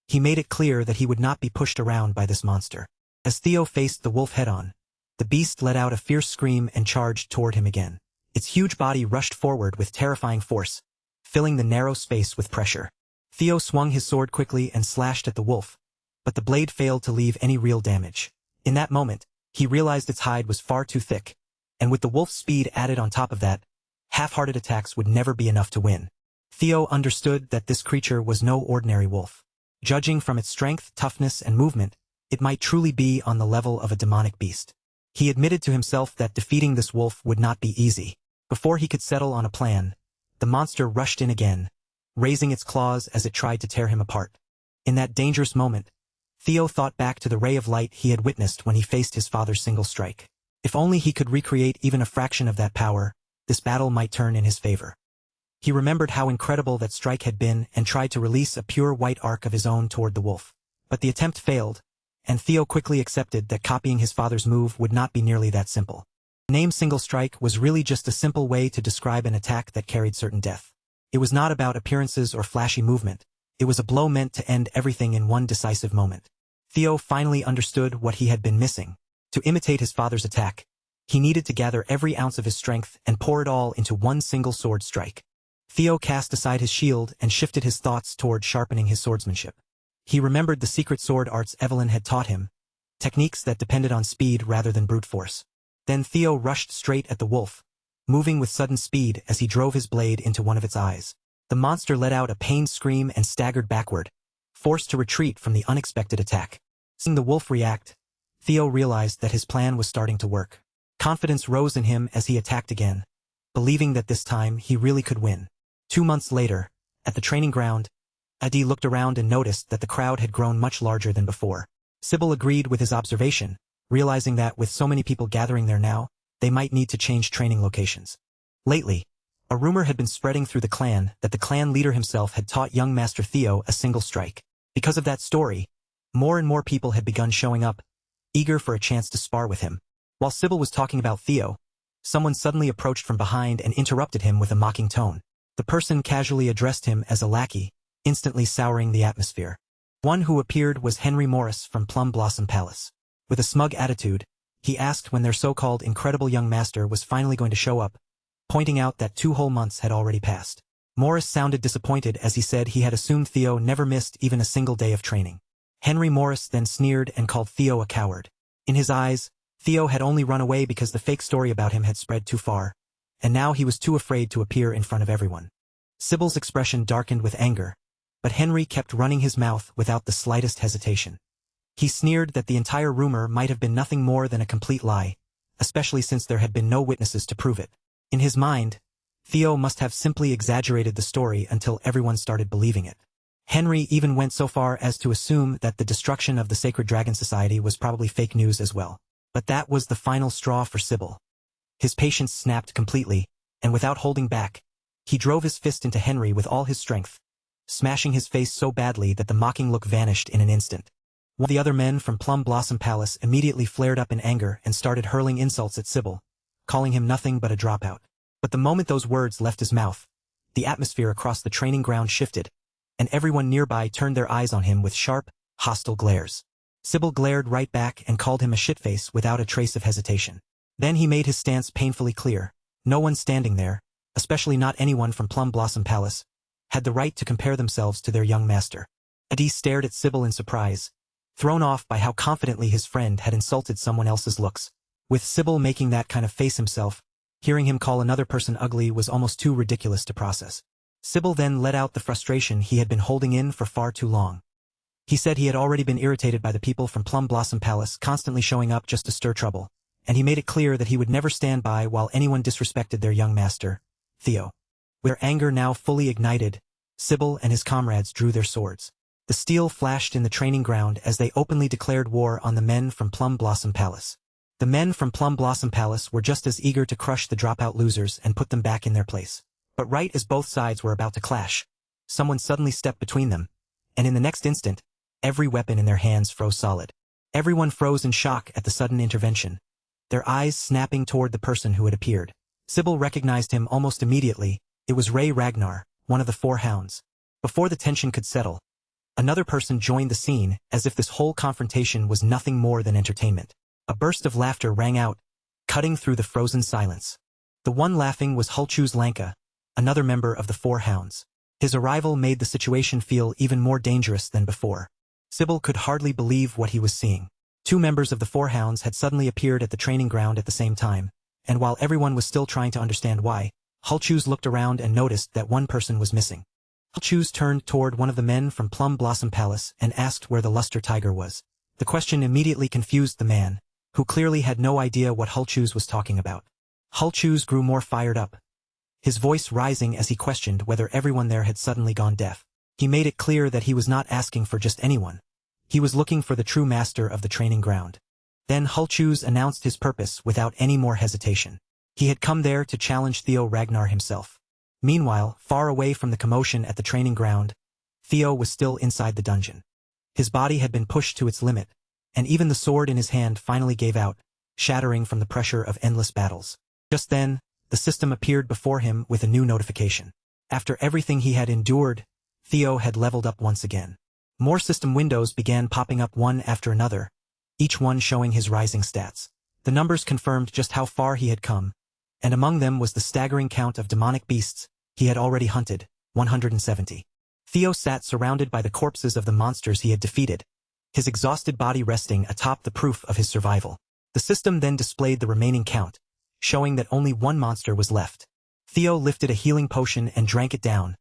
he made it clear that he would not be pushed around by this monster. As Theo faced the wolf head-on, the beast let out a fierce scream and charged toward him again. Its huge body rushed forward with terrifying force, filling the narrow space with pressure. Theo swung his sword quickly and slashed at the wolf, but the blade failed to leave any real damage. In that moment, he realized its hide was far too thick, and with the wolf's speed added on top of that, half-hearted attacks would never be enough to win. Theo understood that this creature was no ordinary wolf. Judging from its strength, toughness, and movement, it might truly be on the level of a demonic beast. He admitted to himself that defeating this wolf would not be easy. Before he could settle on a plan, the monster rushed in again, raising its claws as it tried to tear him apart. In that dangerous moment, Theo thought back to the ray of light he had witnessed when he faced his father's single strike. If only he could recreate even a fraction of that power, this battle might turn in his favor. He remembered how incredible that strike had been and tried to release a pure white arc of his own toward the wolf. But the attempt failed, and Theo quickly accepted that copying his father's move would not be nearly that simple. The name single strike was really just a simple way to describe an attack that carried certain death. It was not about appearances or flashy movement. It was a blow meant to end everything in one decisive moment. Theo finally understood what he had been missing. To imitate his father's attack, he needed to gather every ounce of his strength and pour it all into one single sword strike. Theo cast aside his shield and shifted his thoughts toward sharpening his swordsmanship. He remembered the secret sword arts Evelyn had taught him, techniques that depended on speed rather than brute force. Then Theo rushed straight at the wolf, moving with sudden speed as he drove his blade into one of its eyes. The monster let out a pained scream and staggered backward, forced to retreat from the unexpected attack. Seeing the wolf react, Theo realized that his plan was starting to work. Confidence rose in him as he attacked again, believing that this time he really could win. 2 months later, at the training ground, Addict looked around and noticed that the crowd had grown much larger than before. Sybil agreed with his observation, realizing that with so many people gathering there now, they might need to change training locations. Lately, a rumor had been spreading through the clan that the clan leader himself had taught young Master Theo a single strike. Because of that story, more and more people had begun showing up, eager for a chance to spar with him. While Sybil was talking about Theo, someone suddenly approached from behind and interrupted him with a mocking tone. The person casually addressed him as a lackey, instantly souring the atmosphere. One who appeared was Henry Morris from Plum Blossom Palace. With a smug attitude, he asked when their so-called incredible young master was finally going to show up, pointing out that 2 whole months had already passed. Morris sounded disappointed as he said he had assumed Theo never missed even a single day of training. Henry Morris then sneered and called Theo a coward. In his eyes, Theo had only run away because the fake story about him had spread too far, and now he was too afraid to appear in front of everyone. Sybil's expression darkened with anger, but Henry kept running his mouth without the slightest hesitation. He sneered that the entire rumor might have been nothing more than a complete lie, especially since there had been no witnesses to prove it. In his mind, Theo must have simply exaggerated the story until everyone started believing it. Henry even went so far as to assume that the destruction of the Sacred Dragon Society was probably fake news as well. But that was the final straw for Sybil. His patience snapped completely, and without holding back, he drove his fist into Henry with all his strength, smashing his face so badly that the mocking look vanished in an instant. One of the other men from Plum Blossom Palace immediately flared up in anger and started hurling insults at Sybil, calling him nothing but a dropout. But the moment those words left his mouth, the atmosphere across the training ground shifted, and everyone nearby turned their eyes on him with sharp, hostile glares. Sybil glared right back and called him a shitface without a trace of hesitation. Then he made his stance painfully clear. No one standing there, especially not anyone from Plum Blossom Palace, had the right to compare themselves to their young master. Addict stared at Sybil in surprise, thrown off by how confidently his friend had insulted someone else's looks. With Sybil making that kind of face himself, hearing him call another person ugly was almost too ridiculous to process. Sybil then let out the frustration he had been holding in for far too long. He said he had already been irritated by the people from Plum Blossom Palace constantly showing up just to stir trouble, and he made it clear that he would never stand by while anyone disrespected their young master, Theo. With their anger now fully ignited, Sybil and his comrades drew their swords. The steel flashed in the training ground as they openly declared war on the men from Plum Blossom Palace. The men from Plum Blossom Palace were just as eager to crush the dropout losers and put them back in their place. But right as both sides were about to clash, someone suddenly stepped between them, and in the next instant, every weapon in their hands froze solid. Everyone froze in shock at the sudden intervention, their eyes snapping toward the person who had appeared. Sybil recognized him almost immediately. It was Ray Ragnar, one of the 4 hounds. Before the tension could settle, another person joined the scene as if this whole confrontation was nothing more than entertainment. A burst of laughter rang out, cutting through the frozen silence. The one laughing was Hulchu's Lanka, another member of the Four Hounds. His arrival made the situation feel even more dangerous than before. Sybil could hardly believe what he was seeing. Two members of the Four Hounds had suddenly appeared at the training ground at the same time, and while everyone was still trying to understand why, Hulchus looked around and noticed that one person was missing. Hulchus turned toward one of the men from Plum Blossom Palace and asked where the Luster Tiger was. The question immediately confused the man, who clearly had no idea what Hulchus was talking about. Hulchus grew more fired up, his voice rising as he questioned whether everyone there had suddenly gone deaf. He made it clear that he was not asking for just anyone. He was looking for the true master of the training ground. Then Hulchus announced his purpose without any more hesitation. He had come there to challenge Theo Ragnar himself. Meanwhile, far away from the commotion at the training ground, Theo was still inside the dungeon. His body had been pushed to its limit, and even the sword in his hand finally gave out, shattering from the pressure of endless battles. Just then, the system appeared before him with a new notification. After everything he had endured, Theo had leveled up once again. More system windows began popping up one after another, each one showing his rising stats. The numbers confirmed just how far he had come, and among them was the staggering count of demonic beasts he had already hunted, 170. Theo sat surrounded by the corpses of the monsters he had defeated, his exhausted body resting atop the proof of his survival. The system then displayed the remaining count, showing that only one monster was left. Theo lifted a healing potion and drank it down,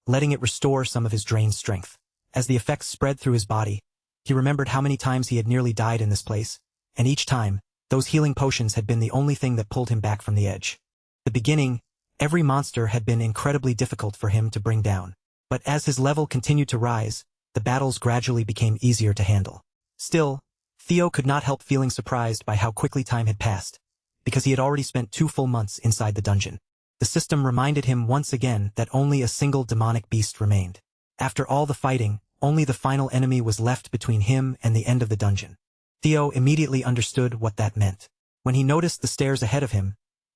letting it restore some of his drained strength. As the effects spread through his body, he remembered how many times he had nearly died in this place, and each time, those healing potions had been the only thing that pulled him back from the edge. At the beginning, every monster had been incredibly difficult for him to bring down. But as his level continued to rise, the battles gradually became easier to handle. Still, Theo could not help feeling surprised by how quickly time had passed, because he had already spent 2 full months inside the dungeon. The system reminded him once again that only a single demonic beast remained. After all the fighting, only the final enemy was left between him and the end of the dungeon. Theo immediately understood what that meant. When he noticed the stairs ahead of him,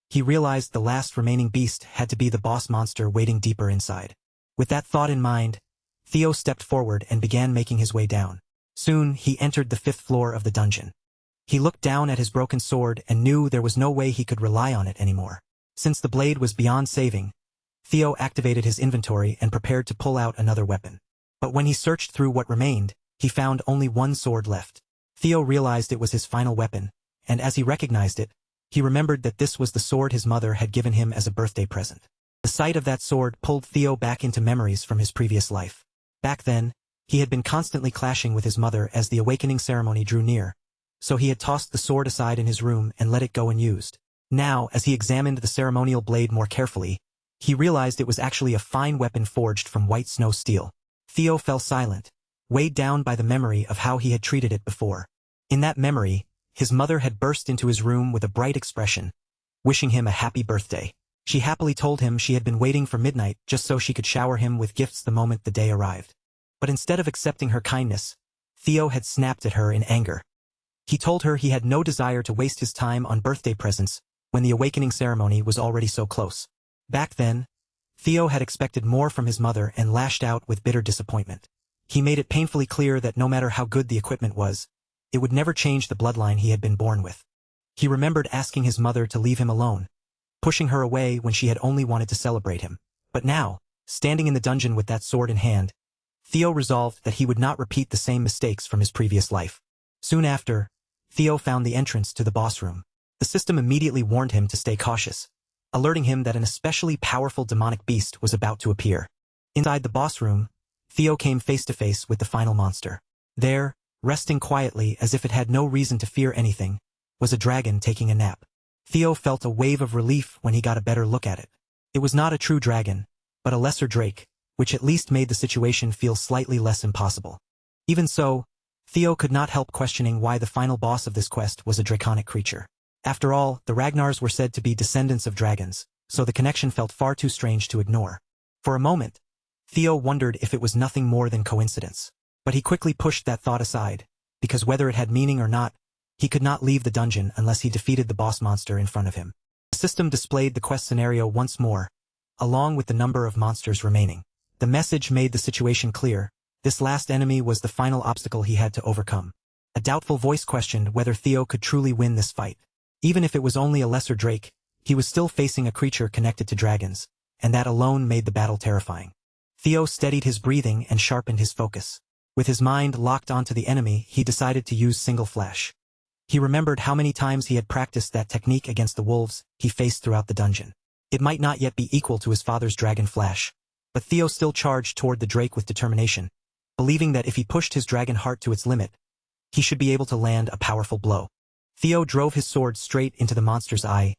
he realized the last remaining beast had to be the boss monster waiting deeper inside. With that thought in mind, Theo stepped forward and began making his way down. Soon, he entered the 5th floor of the dungeon. He looked down at his broken sword and knew there was no way he could rely on it anymore. Since the blade was beyond saving, Theo activated his inventory and prepared to pull out another weapon. But when he searched through what remained, he found only one sword left. Theo realized it was his final weapon, and as he recognized it, he remembered that this was the sword his mother had given him as a birthday present. The sight of that sword pulled Theo back into memories from his previous life. Back then, he had been constantly clashing with his mother as the awakening ceremony drew near, so he had tossed the sword aside in his room and let it go unused. Now, as he examined the ceremonial blade more carefully, he realized it was actually a fine weapon forged from white snow steel. Theo fell silent, weighed down by the memory of how he had treated it before. In that memory, his mother had burst into his room with a bright expression, wishing him a happy birthday. She happily told him she had been waiting for midnight just so she could shower him with gifts the moment the day arrived. But instead of accepting her kindness, Theo had snapped at her in anger. He told her he had no desire to waste his time on birthday presents when the awakening ceremony was already so close. Back then, Theo had expected more from his mother and lashed out with bitter disappointment. He made it painfully clear that no matter how good the equipment was, it would never change the bloodline he had been born with. He remembered asking his mother to leave him alone, pushing her away when she had only wanted to celebrate him. But now, standing in the dungeon with that sword in hand, Theo resolved that he would not repeat the same mistakes from his previous life. Soon after, Theo found the entrance to the boss room. The system immediately warned him to stay cautious, alerting him that an especially powerful demonic beast was about to appear. Inside the boss room, Theo came face to face with the final monster. There, resting quietly as if it had no reason to fear anything, was a dragon taking a nap. Theo felt a wave of relief when he got a better look at it. It was not a true dragon, but a lesser drake, which at least made the situation feel slightly less impossible. Even so, Theo could not help questioning why the final boss of this quest was a draconic creature. After all, the Ragnars were said to be descendants of dragons, so the connection felt far too strange to ignore. For a moment, Theo wondered if it was nothing more than coincidence. But he quickly pushed that thought aside, because whether it had meaning or not, he could not leave the dungeon unless he defeated the boss monster in front of him. The system displayed the quest scenario once more, along with the number of monsters remaining. The message made the situation clear. This last enemy was the final obstacle he had to overcome. A doubtful voice questioned whether Theo could truly win this fight. Even if it was only a lesser drake, He was still facing a creature connected to dragons, and that alone made the battle terrifying. Theo steadied his breathing and sharpened his focus. With his mind locked onto the enemy, he decided to use single flash. He remembered how many times he had practiced that technique against the wolves he faced throughout the dungeon. It might not yet be equal to his father's dragon flash, but Theo still charged toward the drake with determination, believing that if he pushed his dragon heart to its limit, he should be able to land a powerful blow. Theo drove his sword straight into the monster's eye,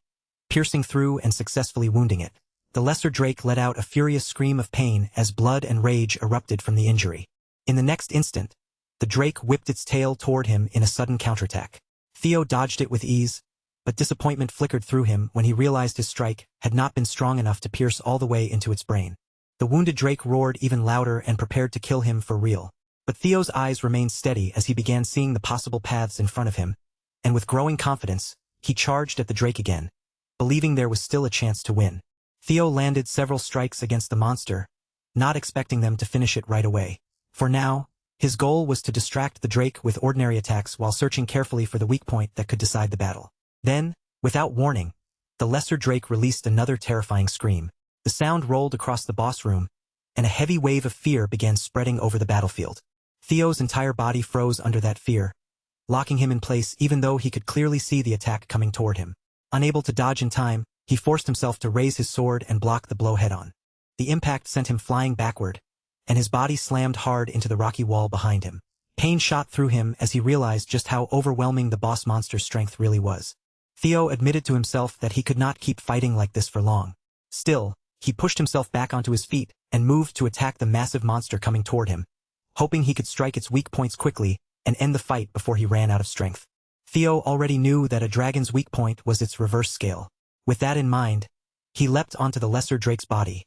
piercing through and successfully wounding it. The lesser drake let out a furious scream of pain as blood and rage erupted from the injury. In the next instant, the drake whipped its tail toward him in a sudden counterattack. Theo dodged it with ease, but disappointment flickered through him when he realized his strike had not been strong enough to pierce all the way into its brain. The wounded drake roared even louder and prepared to kill him for real. But Theo's eyes remained steady as he began seeing the possible paths in front of him, and with growing confidence, he charged at the drake again, believing there was still a chance to win. Theo landed several strikes against the monster, not expecting them to finish it right away. For now, his goal was to distract the drake with ordinary attacks while searching carefully for the weak point that could decide the battle. Then, without warning, the lesser drake released another terrifying scream. The sound rolled across the boss room, and a heavy wave of fear began spreading over the battlefield. Theo's entire body froze under that fear, locking him in place even though he could clearly see the attack coming toward him. Unable to dodge in time, he forced himself to raise his sword and block the blow head-on. The impact sent him flying backward, and his body slammed hard into the rocky wall behind him. Pain shot through him as he realized just how overwhelming the boss monster's strength really was. Theo admitted to himself that he could not keep fighting like this for long. Still, he pushed himself back onto his feet and moved to attack the massive monster coming toward him, hoping he could strike its weak points quickly and end the fight before he ran out of strength. Theo already knew that a dragon's weak point was its reverse scale. With that in mind, he leapt onto the lesser drake's body,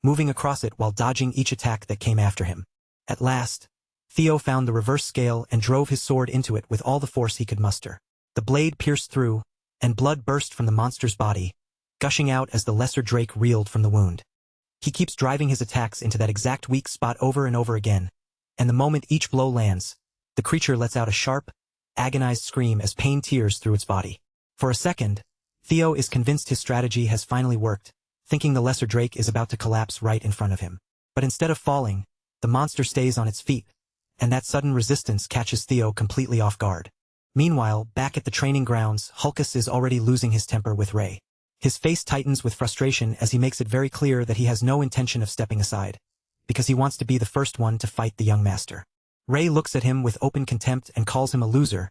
moving across it while dodging each attack that came after him. At last, Theo found the reverse scale and drove his sword into it with all the force he could muster. The blade pierced through, and blood burst from the monster's body, gushing out as the lesser drake reeled from the wound. He keeps driving his attacks into that exact weak spot over and over again, and the moment each blow lands, the creature lets out a sharp, agonized scream as pain tears through its body. For a second, Theo is convinced his strategy has finally worked, thinking the lesser drake is about to collapse right in front of him. But instead of falling, the monster stays on its feet, and that sudden resistance catches Theo completely off guard. Meanwhile, back at the training grounds, Hulkus is already losing his temper with Ray. His face tightens with frustration as he makes it very clear that he has no intention of stepping aside, because he wants to be the first one to fight the young master. Ray looks at him with open contempt and calls him a loser,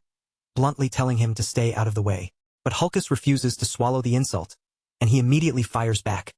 bluntly telling him to stay out of the way. But Hulkus refuses to swallow the insult, and he immediately fires back,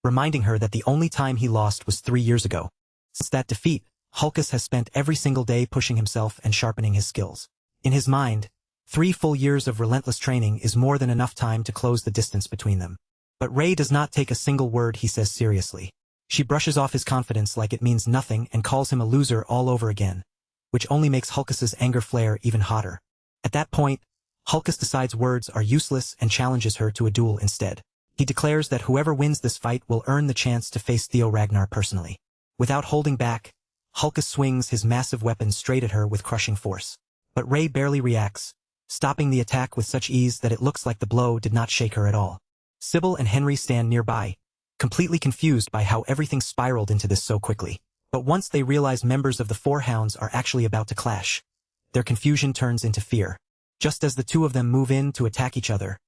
reminding her that the only time he lost was 3 years ago. Since that defeat, Hulkus has spent every single day pushing himself and sharpening his skills. In his mind, 3 full years of relentless training is more than enough time to close the distance between them. But Ray does not take a single word he says seriously. She brushes off his confidence like it means nothing and calls him a loser all over again, which only makes Hulkus's anger flare even hotter. At that point, Hulkus decides words are useless and challenges her to a duel instead. He declares that whoever wins this fight will earn the chance to face Theo Ragnar personally. Without holding back, Hulkus swings his massive weapon straight at her with crushing force. But Ray barely reacts, stopping the attack with such ease that it looks like the blow did not shake her at all. Sybil and Henry stand nearby, completely confused by how everything spiraled into this so quickly. But once they realize members of the Four Hounds are actually about to clash, their confusion turns into fear. Just as the two of them move in to attack each other,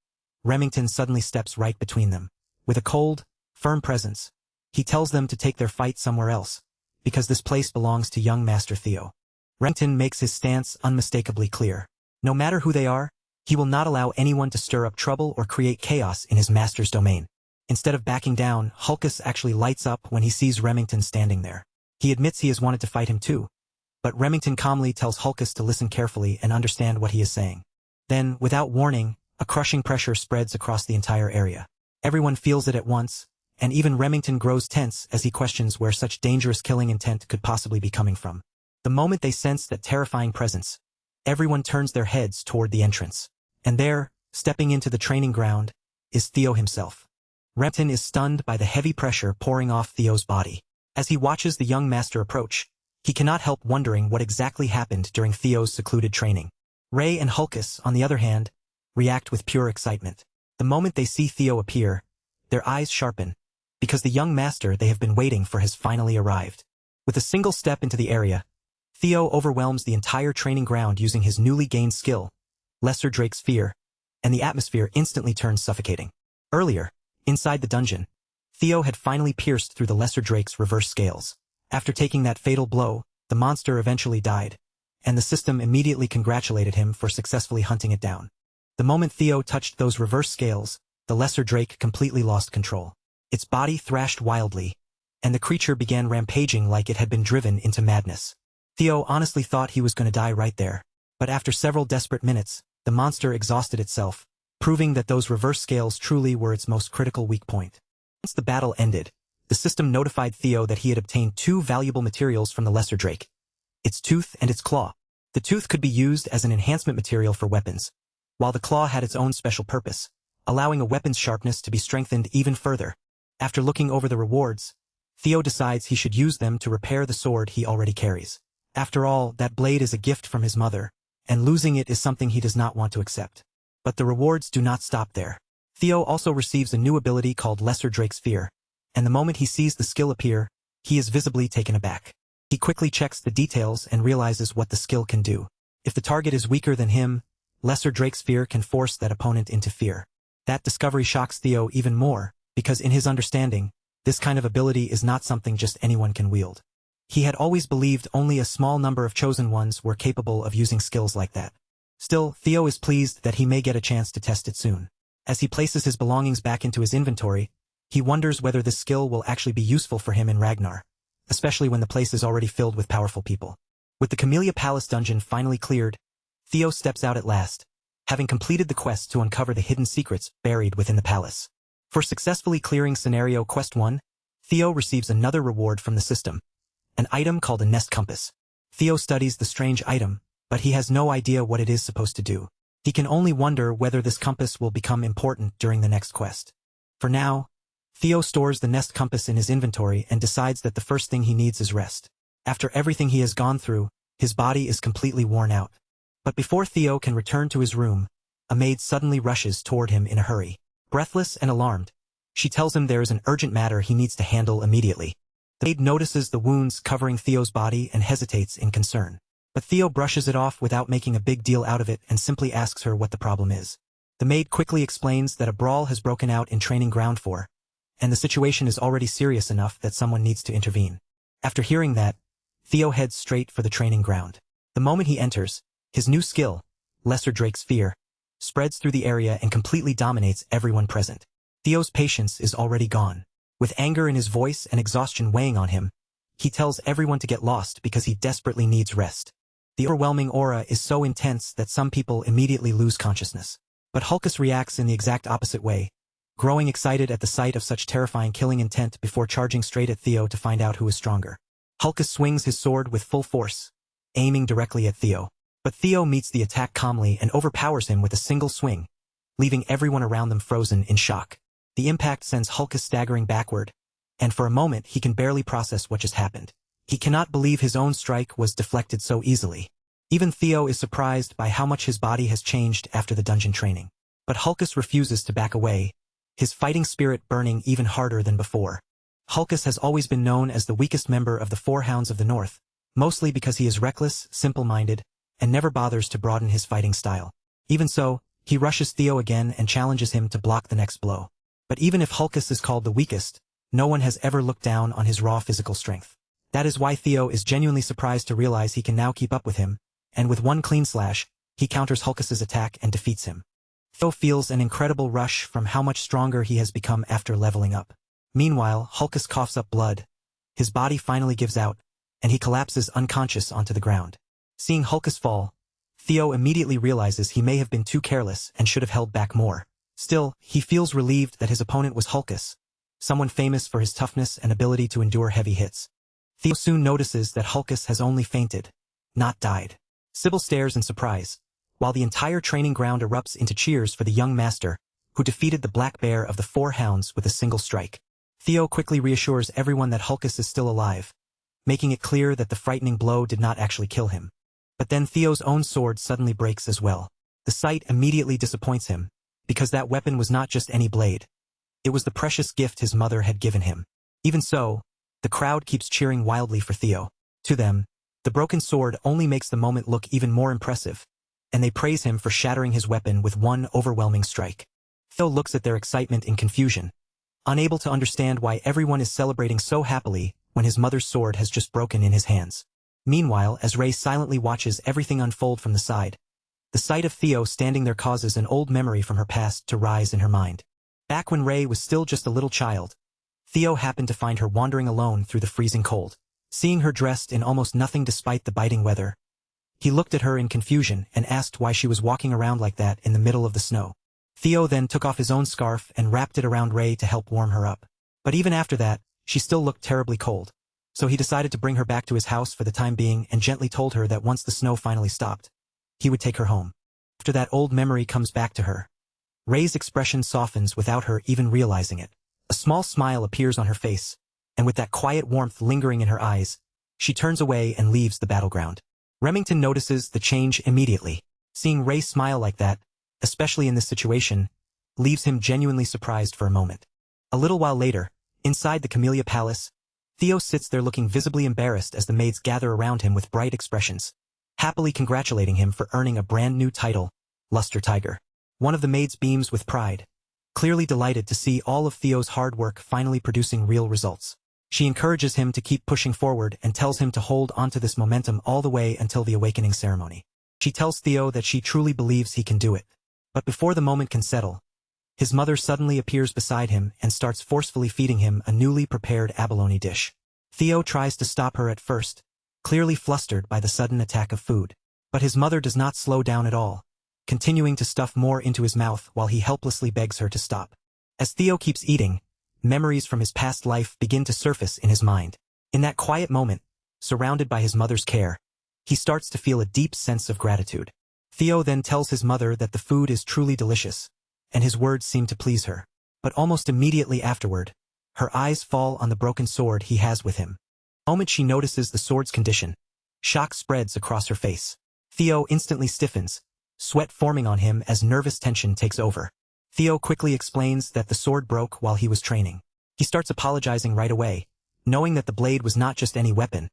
Remington suddenly steps right between them. With a cold, firm presence, he tells them to take their fight somewhere else, because this place belongs to young Master Theo. Remington makes his stance unmistakably clear. No matter who they are, he will not allow anyone to stir up trouble or create chaos in his master's domain. Instead of backing down, Hulkus actually lights up when he sees Remington standing there. He admits he has wanted to fight him too, but Remington calmly tells Hulkus to listen carefully and understand what he is saying. Then, without warning, a crushing pressure spreads across the entire area. Everyone feels it at once, and even Remington grows tense as he questions where such dangerous killing intent could possibly be coming from. The moment they sense that terrifying presence, everyone turns their heads toward the entrance. And there, stepping into the training ground, is Theo himself. Remington is stunned by the heavy pressure pouring off Theo's body. As he watches the young master approach, he cannot help wondering what exactly happened during Theo's secluded training. Ray and Hulkus, on the other hand, react with pure excitement. The moment they see Theo appear, their eyes sharpen, because the young master they have been waiting for has finally arrived. With a single step into the area, Theo overwhelms the entire training ground using his newly gained skill, Lesser Drake's Fear, and the atmosphere instantly turns suffocating. Earlier, inside the dungeon, Theo had finally pierced through the Lesser Drake's reverse scales. After taking that fatal blow, the monster eventually died, and the system immediately congratulated him for successfully hunting it down. The moment Theo touched those reverse scales, the Lesser Drake completely lost control. Its body thrashed wildly, and the creature began rampaging like it had been driven into madness. Theo honestly thought he was going to die right there, but after several desperate minutes, the monster exhausted itself, proving that those reverse scales truly were its most critical weak point. Once the battle ended, the system notified Theo that he had obtained 2 valuable materials from the Lesser Drake: its tooth and its claw. The tooth could be used as an enhancement material for weapons, while the claw had its own special purpose, allowing a weapon's sharpness to be strengthened even further. After looking over the rewards, Theo decides he should use them to repair the sword he already carries. After all, that blade is a gift from his mother, and losing it is something he does not want to accept. But the rewards do not stop there. Theo also receives a new ability called Lesser Drake's Fear, and the moment he sees the skill appear, he is visibly taken aback. He quickly checks the details and realizes what the skill can do. If the target is weaker than him, Lesser Drake's Fear can force that opponent into fear. That discovery shocks Theo even more, because in his understanding, this kind of ability is not something just anyone can wield. He had always believed only a small number of chosen ones were capable of using skills like that. Still, Theo is pleased that he may get a chance to test it soon. As he places his belongings back into his inventory, he wonders whether this skill will actually be useful for him in Ragnar, especially when the place is already filled with powerful people. With the Camellia Palace dungeon finally cleared, Theo steps out at last, having completed the quest to uncover the hidden secrets buried within the palace. For successfully clearing Scenario Quest 1, Theo receives another reward from the system, an item called a Nest Compass. Theo studies the strange item, but he has no idea what it is supposed to do. He can only wonder whether this compass will become important during the next quest. For now, Theo stores the Nest Compass in his inventory and decides that the first thing he needs is rest. After everything he has gone through, his body is completely worn out. But before Theo can return to his room, a maid suddenly rushes toward him in a hurry. Breathless and alarmed, she tells him there is an urgent matter he needs to handle immediately. The maid notices the wounds covering Theo's body and hesitates in concern. But Theo brushes it off without making a big deal out of it and simply asks her what the problem is. The maid quickly explains that a brawl has broken out in Training Ground 4, and the situation is already serious enough that someone needs to intervene. After hearing that, Theo heads straight for the training ground. The moment he enters, his new skill, Lesser Drake's Fear, spreads through the area and completely dominates everyone present. Theo's patience is already gone. With anger in his voice and exhaustion weighing on him, he tells everyone to get lost because he desperately needs rest. The overwhelming aura is so intense that some people immediately lose consciousness. But Hulkus reacts in the exact opposite way, growing excited at the sight of such terrifying killing intent before charging straight at Theo to find out who is stronger. Hulkus swings his sword with full force, aiming directly at Theo. But Theo meets the attack calmly and overpowers him with a single swing, leaving everyone around them frozen in shock. The impact sends Hulkus staggering backward, and for a moment he can barely process what just happened. He cannot believe his own strike was deflected so easily. Even Theo is surprised by how much his body has changed after the dungeon training. But Hulkus refuses to back away, his fighting spirit burning even harder than before. Hulkus has always been known as the weakest member of the Four Hounds of the North, mostly because he is reckless, simple-minded, and never bothers to broaden his fighting style. Even so, he rushes Theo again and challenges him to block the next blow. But even if Hulkus is called the weakest, no one has ever looked down on his raw physical strength. That is why Theo is genuinely surprised to realize he can now keep up with him, and with one clean slash, he counters Hulkus's attack and defeats him. Theo feels an incredible rush from how much stronger he has become after leveling up. Meanwhile, Hulkus coughs up blood, his body finally gives out, and he collapses unconscious onto the ground. Seeing Hulkus fall, Theo immediately realizes he may have been too careless and should have held back more. Still, he feels relieved that his opponent was Hulkus, someone famous for his toughness and ability to endure heavy hits. Theo soon notices that Hulkus has only fainted, not died. Sybil stares in surprise, while the entire training ground erupts into cheers for the young master, who defeated the Black Bear of the Four Hounds with a single strike. Theo quickly reassures everyone that Hulkus is still alive, making it clear that the frightening blow did not actually kill him. But then Theo's own sword suddenly breaks as well. The sight immediately disappoints him, because that weapon was not just any blade. It was the precious gift his mother had given him. Even so, the crowd keeps cheering wildly for Theo. To them, the broken sword only makes the moment look even more impressive, and they praise him for shattering his weapon with one overwhelming strike. Theo looks at their excitement in confusion, unable to understand why everyone is celebrating so happily when his mother's sword has just broken in his hands. Meanwhile, as Ray silently watches everything unfold from the side, the sight of Theo standing there causes an old memory from her past to rise in her mind. Back when Ray was still just a little child, Theo happened to find her wandering alone through the freezing cold. Seeing her dressed in almost nothing despite the biting weather, he looked at her in confusion and asked why she was walking around like that in the middle of the snow. Theo then took off his own scarf and wrapped it around Ray to help warm her up. But even after that, she still looked terribly cold. So he decided to bring her back to his house for the time being and gently told her that once the snow finally stopped, he would take her home. After that old memory comes back to her, Ray's expression softens without her even realizing it. A small smile appears on her face, and with that quiet warmth lingering in her eyes, she turns away and leaves the battleground. Remington notices the change immediately. Seeing Ray smile like that, especially in this situation, leaves him genuinely surprised for a moment. A little while later, inside the Camellia Palace, Theo sits there looking visibly embarrassed as the maids gather around him with bright expressions, happily congratulating him for earning a brand new title, Luster Tiger. One of the maids beams with pride, clearly delighted to see all of Theo's hard work finally producing real results. She encourages him to keep pushing forward and tells him to hold onto this momentum all the way until the awakening ceremony. She tells Theo that she truly believes he can do it. But before the moment can settle, his mother suddenly appears beside him and starts forcefully feeding him a newly prepared abalone dish. Theo tries to stop her at first, clearly flustered by the sudden attack of food. But his mother does not slow down at all, continuing to stuff more into his mouth while he helplessly begs her to stop. As Theo keeps eating, memories from his past life begin to surface in his mind. In that quiet moment, surrounded by his mother's care, he starts to feel a deep sense of gratitude. Theo then tells his mother that the food is truly delicious, and his words seem to please her. But almost immediately afterward, her eyes fall on the broken sword he has with him. The moment she notices the sword's condition, shock spreads across her face. Theo instantly stiffens, sweat forming on him as nervous tension takes over. Theo quickly explains that the sword broke while he was training. He starts apologizing right away, knowing that the blade was not just any weapon,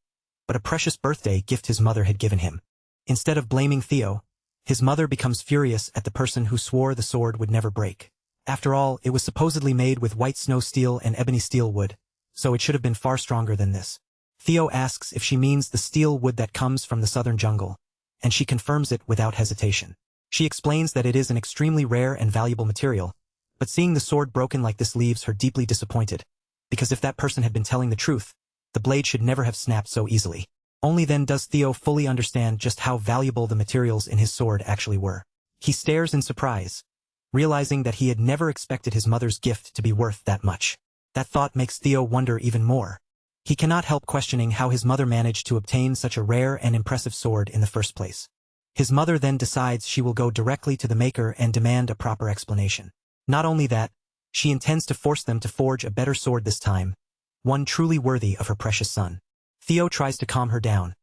but a precious birthday gift his mother had given him. Instead of blaming Theo, his mother becomes furious at the person who swore the sword would never break. After all, it was supposedly made with white snow steel and ebony steel wood, so it should have been far stronger than this. Theo asks if she means the steel wood that comes from the southern jungle, and she confirms it without hesitation. She explains that it is an extremely rare and valuable material, but seeing the sword broken like this leaves her deeply disappointed, because if that person had been telling the truth, the blade should never have snapped so easily. Only then does Theo fully understand just how valuable the materials in his sword actually were. He stares in surprise, realizing that he had never expected his mother's gift to be worth that much. That thought makes Theo wonder even more. He cannot help questioning how his mother managed to obtain such a rare and impressive sword in the first place. His mother then decides she will go directly to the maker and demand a proper explanation. Not only that, she intends to force them to forge a better sword this time, one truly worthy of her precious son. Theo tries to calm her down,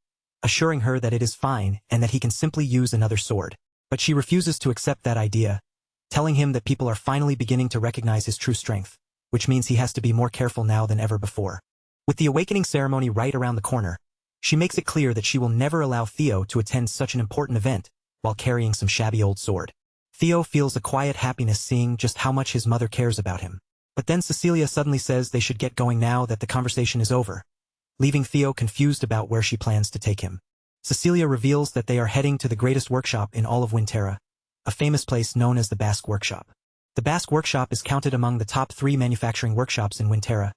assuring her that it is fine and that he can simply use another sword. But she refuses to accept that idea, telling him that people are finally beginning to recognize his true strength, which means he has to be more careful now than ever before. With the awakening ceremony right around the corner, she makes it clear that she will never allow Theo to attend such an important event while carrying some shabby old sword. Theo feels a quiet happiness seeing just how much his mother cares about him. But then Cecilia suddenly says they should get going now that the conversation is over, leaving Theo confused about where she plans to take him. Cecilia reveals that they are heading to the greatest workshop in all of Winterra, a famous place known as the Basque Workshop. The Basque Workshop is counted among the top 3 manufacturing workshops in Winterra,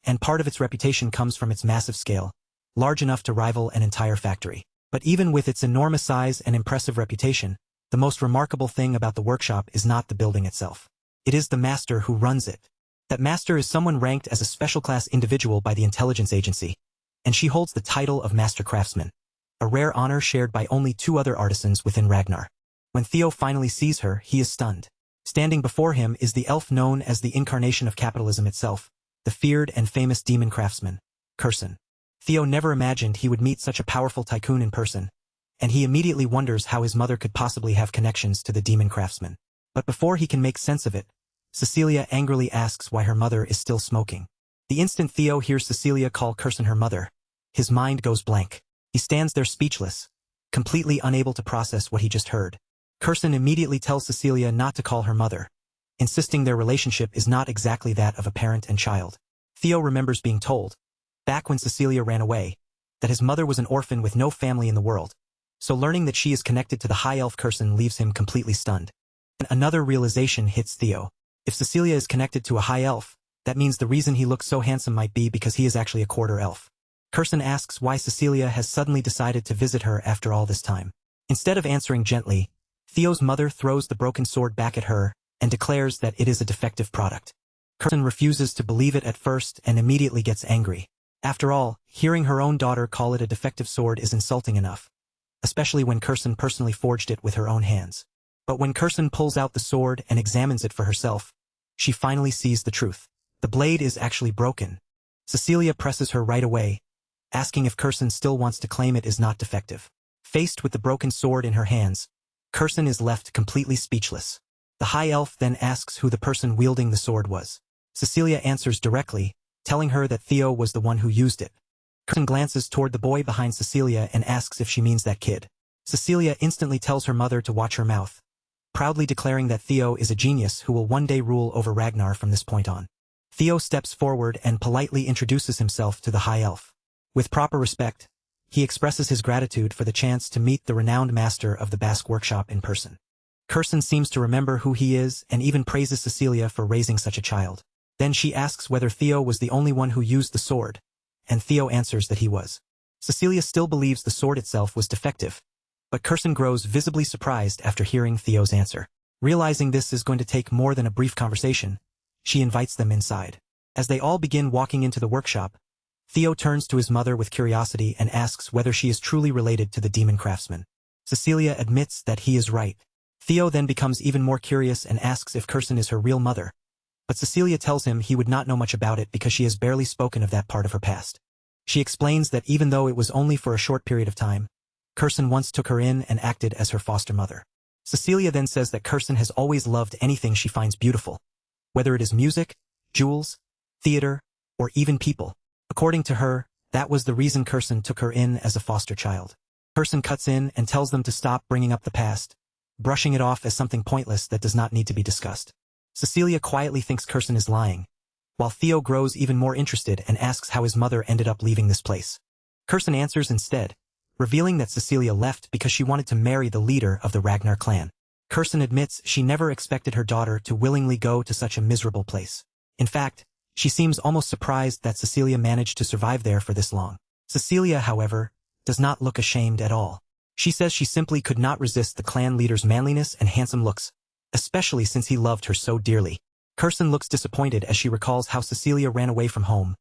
and part of its reputation comes from its massive scale, large enough to rival an entire factory. But even with its enormous size and impressive reputation, the most remarkable thing about the workshop is not the building itself. It is the master who runs it. That master is someone ranked as a special class individual by the intelligence agency, and she holds the title of Master Craftsman, a rare honor shared by only 2 other artisans within Ragnar. When Theo finally sees her, he is stunned. Standing before him is the elf known as the incarnation of capitalism itself, the feared and famous demon craftsman, Kurson. Theo never imagined he would meet such a powerful tycoon in person, and he immediately wonders how his mother could possibly have connections to the demon craftsman. But before he can make sense of it, Cecilia angrily asks why her mother is still smoking. The instant Theo hears Cecilia call Kirsten her mother, his mind goes blank. He stands there speechless, completely unable to process what he just heard. Kirsten immediately tells Cecilia not to call her mother, insisting their relationship is not exactly that of a parent and child. Theo remembers being told, back when Cecilia ran away, that his mother was an orphan with no family in the world, so learning that she is connected to the high elf Kirsten leaves him completely stunned. And another realization hits Theo. If Cecilia is connected to a high elf, that means the reason he looks so handsome might be because he is actually a quarter elf. Kirsten asks why Cecilia has suddenly decided to visit her after all this time. Instead of answering gently, Theo's mother throws the broken sword back at her and declares that it is a defective product. Kirsten refuses to believe it at first and immediately gets angry. After all, hearing her own daughter call it a defective sword is insulting enough, especially when Kirsten personally forged it with her own hands. But when Kirsten pulls out the sword and examines it for herself, she finally sees the truth. The blade is actually broken. Cecilia presses her right away, asking if Kirsten still wants to claim it is not defective. Faced with the broken sword in her hands, Kirsten is left completely speechless. The high elf then asks who the person wielding the sword was. Cecilia answers directly, telling her that Theo was the one who used it. Kirsten glances toward the boy behind Cecilia and asks if she means that kid. Cecilia instantly tells her mother to watch her mouth, proudly declaring that Theo is a genius who will one day rule over Ragnar from this point on. Theo steps forward and politely introduces himself to the high elf. With proper respect, he expresses his gratitude for the chance to meet the renowned master of the Basque workshop in person. Kirsten seems to remember who he is and even praises Cecilia for raising such a child. Then she asks whether Theo was the only one who used the sword, and Theo answers that he was. Cecilia still believes the sword itself was defective, but Kirsten grows visibly surprised after hearing Theo's answer. Realizing this is going to take more than a brief conversation, she invites them inside. As they all begin walking into the workshop, Theo turns to his mother with curiosity and asks whether she is truly related to the demon craftsman. Cecilia admits that he is right. Theo then becomes even more curious and asks if Kirsten is her real mother, but Cecilia tells him he would not know much about it because she has barely spoken of that part of her past. She explains that even though it was only for a short period of time, Kirsten once took her in and acted as her foster mother. Cecilia then says that Kirsten has always loved anything she finds beautiful, whether it is music, jewels, theater, or even people. According to her, that was the reason Kirsten took her in as a foster child. Kirsten cuts in and tells them to stop bringing up the past, brushing it off as something pointless that does not need to be discussed. Cecilia quietly thinks Kirsten is lying, while Theo grows even more interested and asks how his mother ended up leaving this place. Kirsten answers instead, revealing that Cecilia left because she wanted to marry the leader of the Ragnar clan. Kirsten admits she never expected her daughter to willingly go to such a miserable place. In fact, she seems almost surprised that Cecilia managed to survive there for this long. Cecilia, however, does not look ashamed at all. She says she simply could not resist the clan leader's manliness and handsome looks, especially since he loved her so dearly. Kirsten looks disappointed as she recalls how Cecilia ran away from home,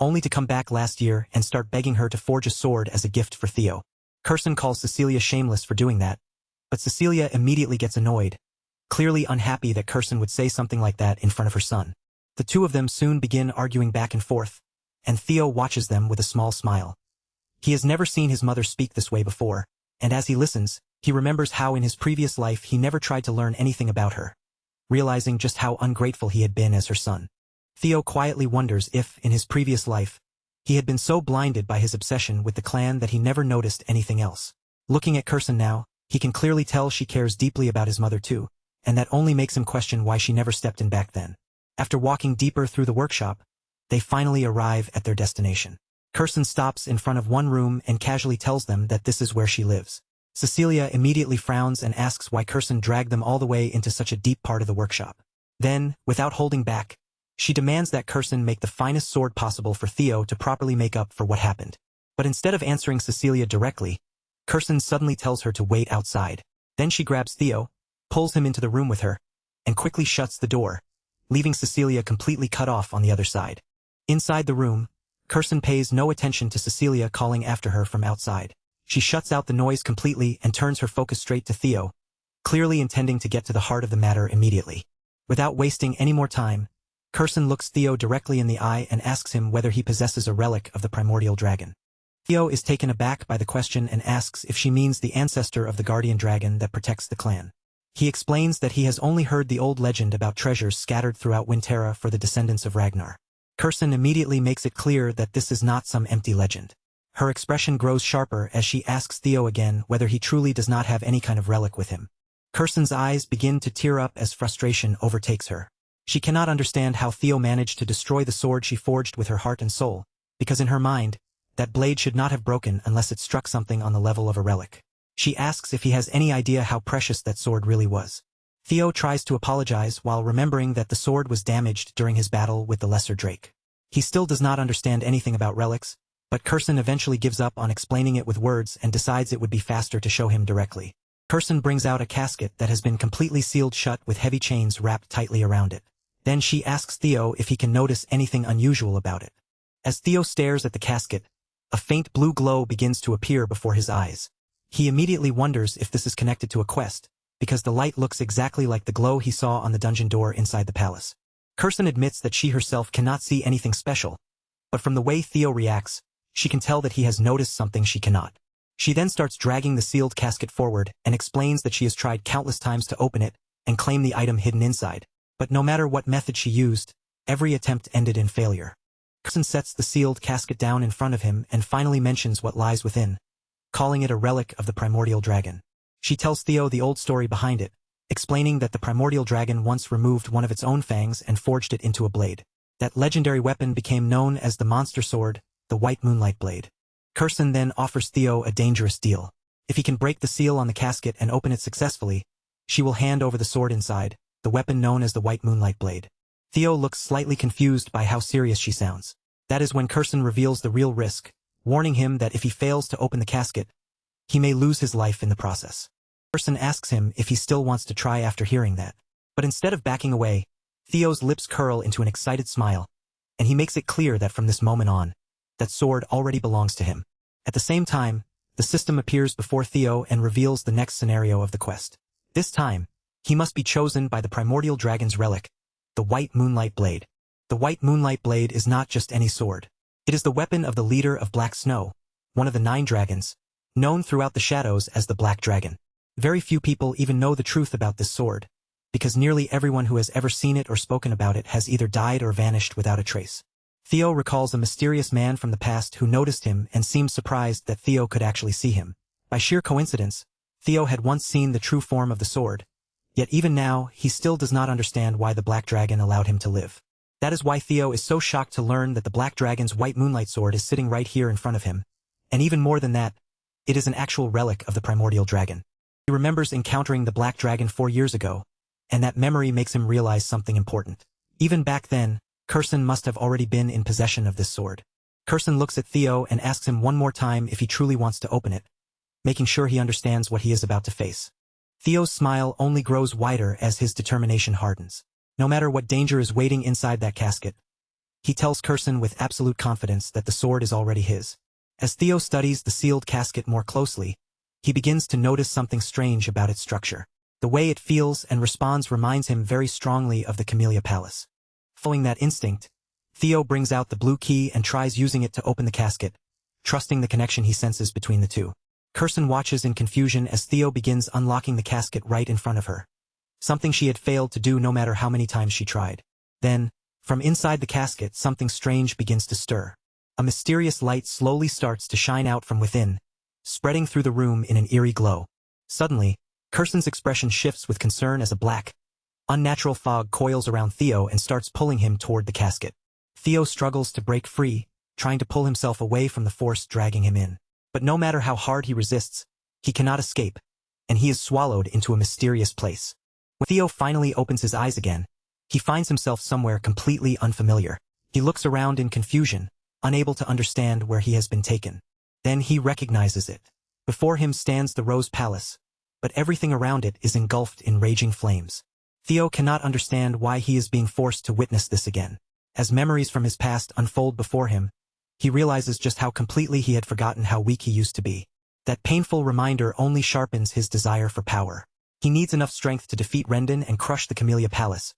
only to come back last year and start begging her to forge a sword as a gift for Theo. Kirsten calls Cecilia shameless for doing that, but Cecilia immediately gets annoyed, clearly unhappy that Kirsten would say something like that in front of her son. The two of them soon begin arguing back and forth, and Theo watches them with a small smile. He has never seen his mother speak this way before, and as he listens, he remembers how in his previous life he never tried to learn anything about her, realizing just how ungrateful he had been as her son. Theo quietly wonders if, in his previous life, he had been so blinded by his obsession with the clan that he never noticed anything else. Looking at Kirsten now, he can clearly tell she cares deeply about his mother too, and that only makes him question why she never stepped in back then. After walking deeper through the workshop, they finally arrive at their destination. Kirsten stops in front of one room and casually tells them that this is where she lives. Cecilia immediately frowns and asks why Kirsten dragged them all the way into such a deep part of the workshop. Then, without holding back, she demands that Kirsten make the finest sword possible for Theo to properly make up for what happened. But instead of answering Cecilia directly, Kirsten suddenly tells her to wait outside. Then she grabs Theo, pulls him into the room with her, and quickly shuts the door, leaving Cecilia completely cut off on the other side. Inside the room, Kirsten pays no attention to Cecilia calling after her from outside. She shuts out the noise completely and turns her focus straight to Theo, clearly intending to get to the heart of the matter immediately. Without wasting any more time, Kirsten looks Theo directly in the eye and asks him whether he possesses a relic of the primordial dragon. Theo is taken aback by the question and asks if she means the ancestor of the guardian dragon that protects the clan. He explains that he has only heard the old legend about treasures scattered throughout Winterra for the descendants of Ragnar. Kirsten immediately makes it clear that this is not some empty legend. Her expression grows sharper as she asks Theo again whether he truly does not have any kind of relic with him. Kirsten's eyes begin to tear up as frustration overtakes her. She cannot understand how Theo managed to destroy the sword she forged with her heart and soul, because in her mind, that blade should not have broken unless it struck something on the level of a relic. She asks if he has any idea how precious that sword really was. Theo tries to apologize while remembering that the sword was damaged during his battle with the Lesser Drake. He still does not understand anything about relics, but Kirsten eventually gives up on explaining it with words and decides it would be faster to show him directly. Kirsten brings out a casket that has been completely sealed shut with heavy chains wrapped tightly around it. Then she asks Theo if he can notice anything unusual about it. As Theo stares at the casket, a faint blue glow begins to appear before his eyes. He immediately wonders if this is connected to a quest, because the light looks exactly like the glow he saw on the dungeon door inside the palace. Kirsten admits that she herself cannot see anything special, but from the way Theo reacts, she can tell that he has noticed something she cannot. She then starts dragging the sealed casket forward and explains that she has tried countless times to open it and claim the item hidden inside, but no matter what method she used, every attempt ended in failure. Kirsten sets the sealed casket down in front of him and finally mentions what lies within, calling it a relic of the primordial dragon. She tells Theo the old story behind it, explaining that the primordial dragon once removed one of its own fangs and forged it into a blade. That legendary weapon became known as the monster sword, the White Moonlight Blade. Kirsten then offers Theo a dangerous deal. If he can break the seal on the casket and open it successfully, she will hand over the sword inside, the weapon known as the White Moonlight Blade. Theo looks slightly confused by how serious she sounds. That is when Kirsten reveals the real risk, warning him that if he fails to open the casket, he may lose his life in the process. Kirsten asks him if he still wants to try after hearing that. But instead of backing away, Theo's lips curl into an excited smile, and he makes it clear that from this moment on, that sword already belongs to him. At the same time, the system appears before Theo and reveals the next scenario of the quest. This time, he must be chosen by the primordial dragon's relic, the White Moonlight Blade. The White Moonlight Blade is not just any sword. It is the weapon of the leader of Black Snow, one of the 9 dragons, known throughout the shadows as the Black Dragon. Very few people even know the truth about this sword, because nearly everyone who has ever seen it or spoken about it has either died or vanished without a trace. Theo recalls a mysterious man from the past who noticed him and seemed surprised that Theo could actually see him. By sheer coincidence, Theo had once seen the true form of the sword, yet even now he still does not understand why the Black Dragon allowed him to live. That is why Theo is so shocked to learn that the Black Dragon's White Moonlight Sword is sitting right here in front of him, and even more than that, it is an actual relic of the primordial dragon. He remembers encountering the Black Dragon 4 years ago, and that memory makes him realize something important. Even back then, Kirsten must have already been in possession of this sword. Kirsten looks at Theo and asks him one more time if he truly wants to open it, making sure he understands what he is about to face. Theo's smile only grows wider as his determination hardens. No matter what danger is waiting inside that casket, he tells Kirsten with absolute confidence that the sword is already his. As Theo studies the sealed casket more closely, he begins to notice something strange about its structure. The way it feels and responds reminds him very strongly of the Camellia Palace. Following that instinct, Theo brings out the blue key and tries using it to open the casket, trusting the connection he senses between the two. Kirsten watches in confusion as Theo begins unlocking the casket right in front of her, something she had failed to do no matter how many times she tried. Then, from inside the casket, something strange begins to stir. A mysterious light slowly starts to shine out from within, spreading through the room in an eerie glow. Suddenly, Kirsten's expression shifts with concern as a black, unnatural fog coils around Theo and starts pulling him toward the casket. Theo struggles to break free, trying to pull himself away from the force dragging him in. But no matter how hard he resists, he cannot escape, and he is swallowed into a mysterious place. When Theo finally opens his eyes again, he finds himself somewhere completely unfamiliar. He looks around in confusion, unable to understand where he has been taken. Then he recognizes it. Before him stands the Rose Palace, but everything around it is engulfed in raging flames. Theo cannot understand why he is being forced to witness this again. As memories from his past unfold before him, he realizes just how completely he had forgotten how weak he used to be. That painful reminder only sharpens his desire for power. He needs enough strength to defeat Rendon and crush the Camellia Palace.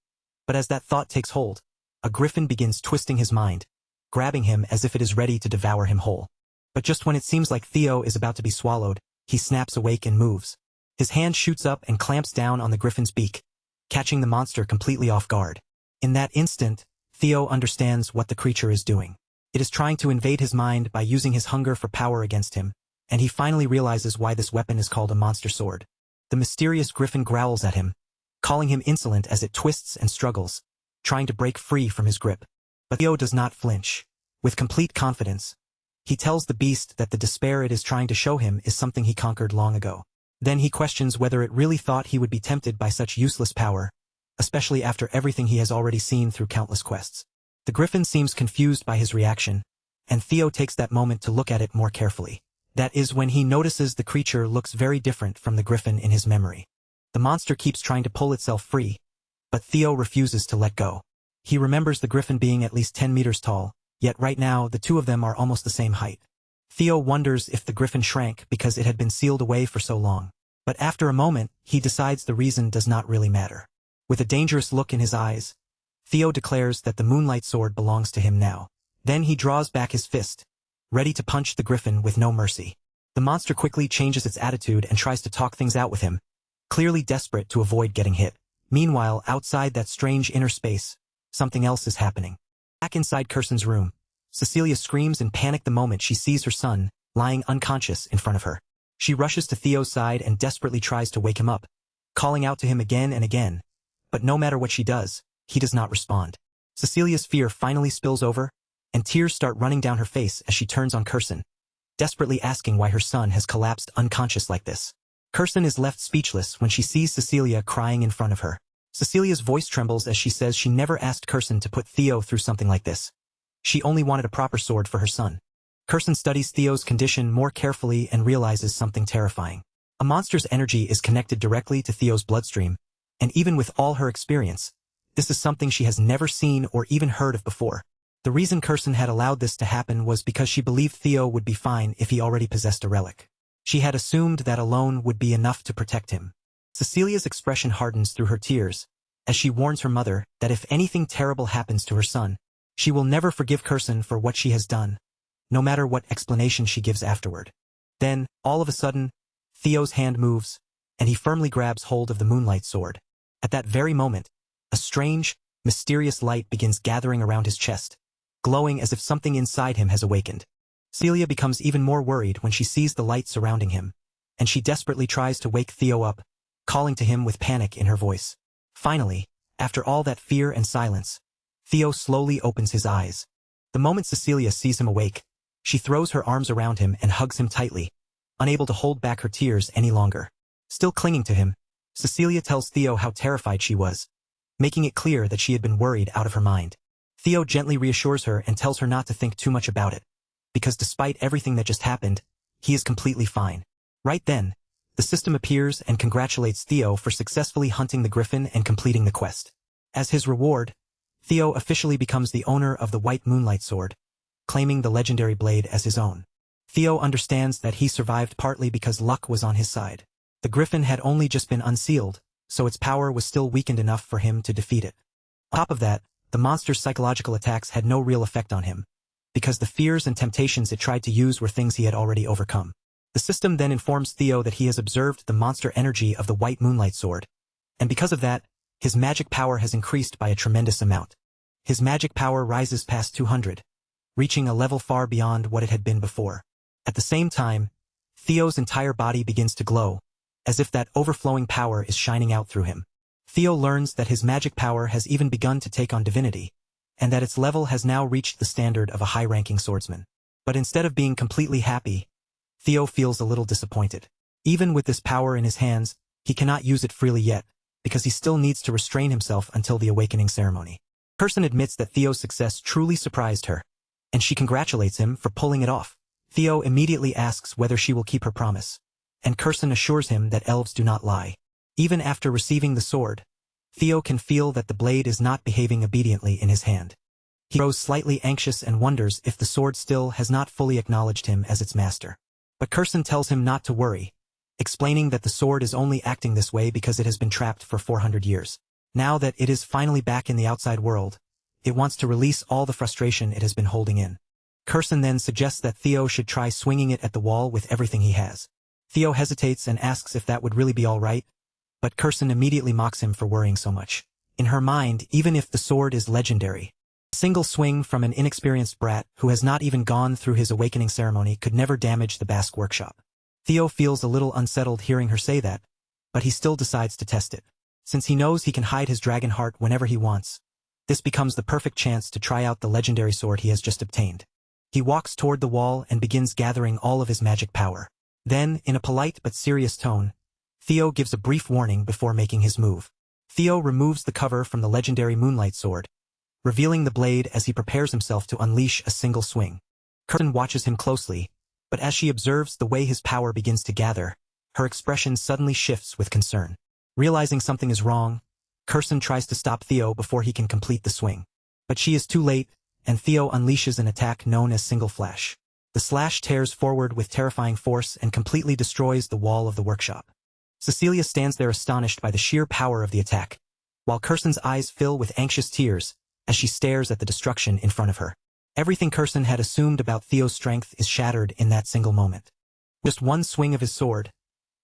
But as that thought takes hold, a griffin begins twisting his mind, grabbing him as if it is ready to devour him whole. But just when it seems like Theo is about to be swallowed, he snaps awake and moves. His hand shoots up and clamps down on the griffin's beak, catching the monster completely off guard. In that instant, Theo understands what the creature is doing. It is trying to invade his mind by using his hunger for power against him, and he finally realizes why this weapon is called a monster sword. The mysterious griffin growls at him, calling him insolent as it twists and struggles, trying to break free from his grip. But Theo does not flinch. With complete confidence, he tells the beast that the despair it is trying to show him is something he conquered long ago. Then he questions whether it really thought he would be tempted by such useless power, especially after everything he has already seen through countless quests. The griffin seems confused by his reaction, and Theo takes that moment to look at it more carefully. That is when he notices the creature looks very different from the griffin in his memory. The monster keeps trying to pull itself free, but Theo refuses to let go. He remembers the griffin being at least 10 meters tall, yet right now the two of them are almost the same height. Theo wonders if the griffin shrank because it had been sealed away for so long. But after a moment, he decides the reason does not really matter. With a dangerous look in his eyes, Theo declares that the moonlight sword belongs to him now. Then he draws back his fist, ready to punch the griffin with no mercy. The monster quickly changes its attitude and tries to talk things out with him, clearly desperate to avoid getting hit. Meanwhile, outside that strange inner space, something else is happening. Back inside Kirsten's room, Cecilia screams in panic the moment she sees her son lying unconscious in front of her. She rushes to Theo's side and desperately tries to wake him up, calling out to him again and again, but no matter what she does, he does not respond. Cecilia's fear finally spills over, and tears start running down her face as she turns on Kirsten, desperately asking why her son has collapsed unconscious like this. Kirsten is left speechless when she sees Cecilia crying in front of her. Cecilia's voice trembles as she says she never asked Kirsten to put Theo through something like this. She only wanted a proper sword for her son. Kirsten studies Theo's condition more carefully and realizes something terrifying. A monster's energy is connected directly to Theo's bloodstream, and even with all her experience, this is something she has never seen or even heard of before. The reason Kirsten had allowed this to happen was because she believed Theo would be fine if he already possessed a relic. She had assumed that alone would be enough to protect him. Cecilia's expression hardens through her tears, as she warns her mother that if anything terrible happens to her son, she will never forgive Kirsten for what she has done, no matter what explanation she gives afterward. Then, all of a sudden, Theo's hand moves, and he firmly grabs hold of the moonlight sword. At that very moment, a strange, mysterious light begins gathering around his chest, glowing as if something inside him has awakened. Celia becomes even more worried when she sees the light surrounding him, and she desperately tries to wake Theo up, calling to him with panic in her voice. Finally, after all that fear and silence, Theo slowly opens his eyes. The moment Cecilia sees him awake, she throws her arms around him and hugs him tightly, unable to hold back her tears any longer. Still clinging to him, Cecilia tells Theo how terrified she was, making it clear that she had been worried out of her mind. Theo gently reassures her and tells her not to think too much about it, because despite everything that just happened, he is completely fine. Right then, the system appears and congratulates Theo for successfully hunting the griffin and completing the quest. As his reward, Theo officially becomes the owner of the white moonlight sword, claiming the legendary blade as his own. Theo understands that he survived partly because luck was on his side. The griffin had only just been unsealed, so its power was still weakened enough for him to defeat it. On top of that, the monster's psychological attacks had no real effect on him, because the fears and temptations it tried to use were things he had already overcome. The system then informs Theo that he has observed the monster energy of the white moonlight sword, and because of that, his magic power has increased by a tremendous amount. His magic power rises past 200, reaching a level far beyond what it had been before. At the same time, Theo's entire body begins to glow, as if that overflowing power is shining out through him. Theo learns that his magic power has even begun to take on divinity, and that its level has now reached the standard of a high-ranking swordsman. But instead of being completely happy, Theo feels a little disappointed. Even with this power in his hands, he cannot use it freely yet, because he still needs to restrain himself until the awakening ceremony. Kirsten admits that Theo's success truly surprised her, and she congratulates him for pulling it off. Theo immediately asks whether she will keep her promise, and Kirsten assures him that elves do not lie. Even after receiving the sword, Theo can feel that the blade is not behaving obediently in his hand. He grows slightly anxious and wonders if the sword still has not fully acknowledged him as its master. But Kirsten tells him not to worry, explaining that the sword is only acting this way because it has been trapped for 400 years. Now that it is finally back in the outside world, it wants to release all the frustration it has been holding in. Kirsten then suggests that Theo should try swinging it at the wall with everything he has. Theo hesitates and asks if that would really be all right, but Kirsten immediately mocks him for worrying so much. In her mind, even if the sword is legendary, a single swing from an inexperienced brat who has not even gone through his awakening ceremony could never damage the Basque workshop. Theo feels a little unsettled hearing her say that, but he still decides to test it. Since he knows he can hide his dragon heart whenever he wants, this becomes the perfect chance to try out the legendary sword he has just obtained. He walks toward the wall and begins gathering all of his magic power. Then, in a polite but serious tone, Theo gives a brief warning before making his move. Theo removes the cover from the legendary Moonlight Sword, revealing the blade as he prepares himself to unleash a single swing. Kirsten watches him closely, but as she observes the way his power begins to gather, her expression suddenly shifts with concern. Realizing something is wrong, Kirsten tries to stop Theo before he can complete the swing. But she is too late, and Theo unleashes an attack known as Single Flash. The slash tears forward with terrifying force and completely destroys the wall of the workshop. Cecilia stands there astonished by the sheer power of the attack, while Kirsten's eyes fill with anxious tears as she stares at the destruction in front of her. Everything Kirsten had assumed about Theo's strength is shattered in that single moment. Just one swing of his sword,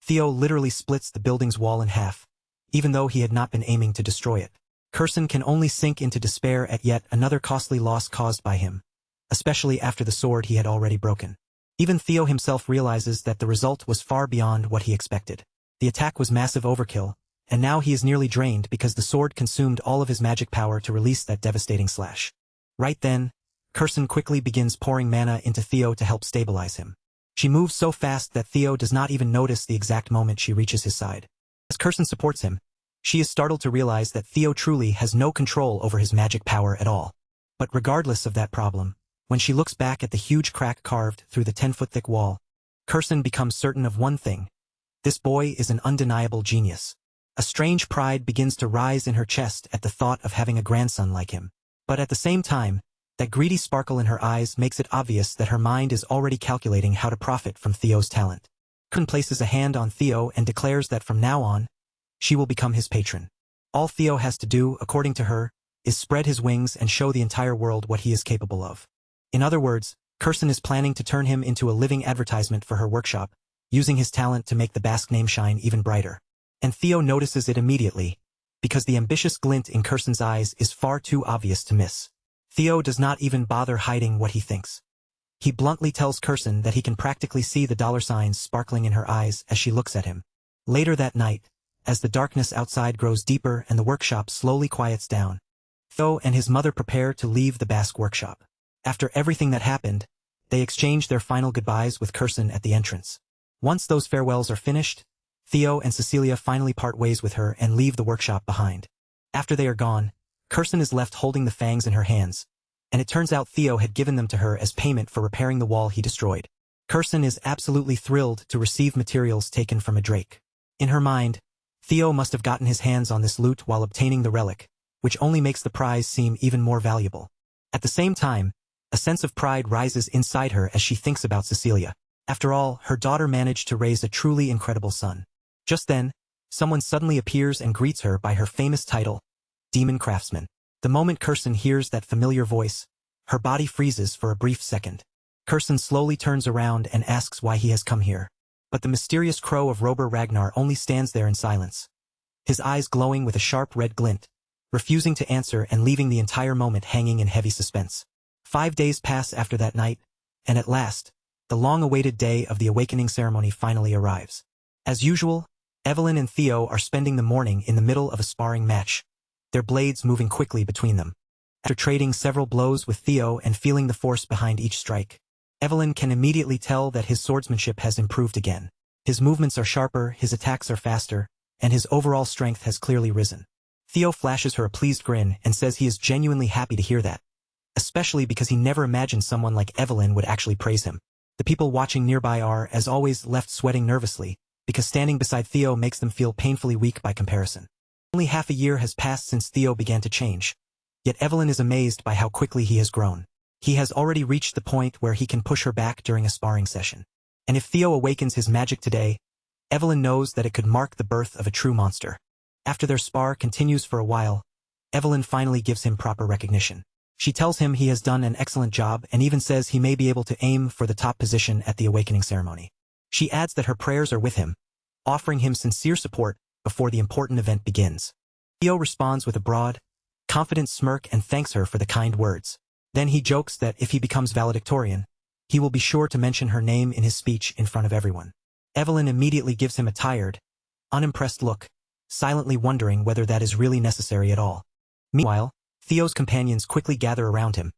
Theo literally splits the building's wall in half, even though he had not been aiming to destroy it. Kirsten can only sink into despair at yet another costly loss caused by him, especially after the sword he had already broken. Even Theo himself realizes that the result was far beyond what he expected. The attack was massive overkill, and now he is nearly drained because the sword consumed all of his magic power to release that devastating slash. Right then, Kirsten quickly begins pouring mana into Theo to help stabilize him. She moves so fast that Theo does not even notice the exact moment she reaches his side. As Kirsten supports him, she is startled to realize that Theo truly has no control over his magic power at all. But regardless of that problem, when she looks back at the huge crack carved through the 10-foot-thick wall, Kirsten becomes certain of one thing. This boy is an undeniable genius. A strange pride begins to rise in her chest at the thought of having a grandson like him. But at the same time, that greedy sparkle in her eyes makes it obvious that her mind is already calculating how to profit from Theo's talent. Kirsten places a hand on Theo and declares that from now on, she will become his patron. All Theo has to do, according to her, is spread his wings and show the entire world what he is capable of. In other words, Kirsten is planning to turn him into a living advertisement for her workshop, using his talent to make the Basque name shine even brighter. And Theo notices it immediately, because the ambitious glint in Kirsten's eyes is far too obvious to miss. Theo does not even bother hiding what he thinks. He bluntly tells Kirsten that he can practically see the dollar signs sparkling in her eyes as she looks at him. Later that night, as the darkness outside grows deeper and the workshop slowly quiets down, Theo and his mother prepare to leave the Basque workshop. After everything that happened, they exchange their final goodbyes with Kirsten at the entrance. Once those farewells are finished, Theo and Cecilia finally part ways with her and leave the workshop behind. After they are gone, Kirsten is left holding the fangs in her hands, and it turns out Theo had given them to her as payment for repairing the wall he destroyed. Kirsten is absolutely thrilled to receive materials taken from a drake. In her mind, Theo must have gotten his hands on this loot while obtaining the relic, which only makes the prize seem even more valuable. At the same time, a sense of pride rises inside her as she thinks about Cecilia. After all, her daughter managed to raise a truly incredible son. Just then, someone suddenly appears and greets her by her famous title, Demon Craftsman. The moment Kirsten hears that familiar voice, her body freezes for a brief second. Kirsten slowly turns around and asks why he has come here. But the mysterious crow of Rober Ragnar only stands there in silence, his eyes glowing with a sharp red glint, refusing to answer and leaving the entire moment hanging in heavy suspense. 5 days pass after that night, and at last, the long-awaited day of the awakening ceremony finally arrives. As usual, Evelyn and Theo are spending the morning in the middle of a sparring match, their blades moving quickly between them. After trading several blows with Theo and feeling the force behind each strike, Evelyn can immediately tell that his swordsmanship has improved again. His movements are sharper, his attacks are faster, and his overall strength has clearly risen. Theo flashes her a pleased grin and says he is genuinely happy to hear that, especially because he never imagined someone like Evelyn would actually praise him. The people watching nearby are, as always, left sweating nervously, because standing beside Theo makes them feel painfully weak by comparison. Only half a year has passed since Theo began to change, yet Evelyn is amazed by how quickly he has grown. He has already reached the point where he can push her back during a sparring session. And if Theo awakens his magic today, Evelyn knows that it could mark the birth of a true monster. After their spar continues for a while, Evelyn finally gives him proper recognition. She tells him he has done an excellent job and even says he may be able to aim for the top position at the awakening ceremony. She adds that her prayers are with him, offering him sincere support before the important event begins. Theo responds with a broad, confident smirk and thanks her for the kind words. Then he jokes that if he becomes valedictorian, he will be sure to mention her name in his speech in front of everyone. Evelyn immediately gives him a tired, unimpressed look, silently wondering whether that is really necessary at all. Meanwhile, Theo's companions quickly gather around him,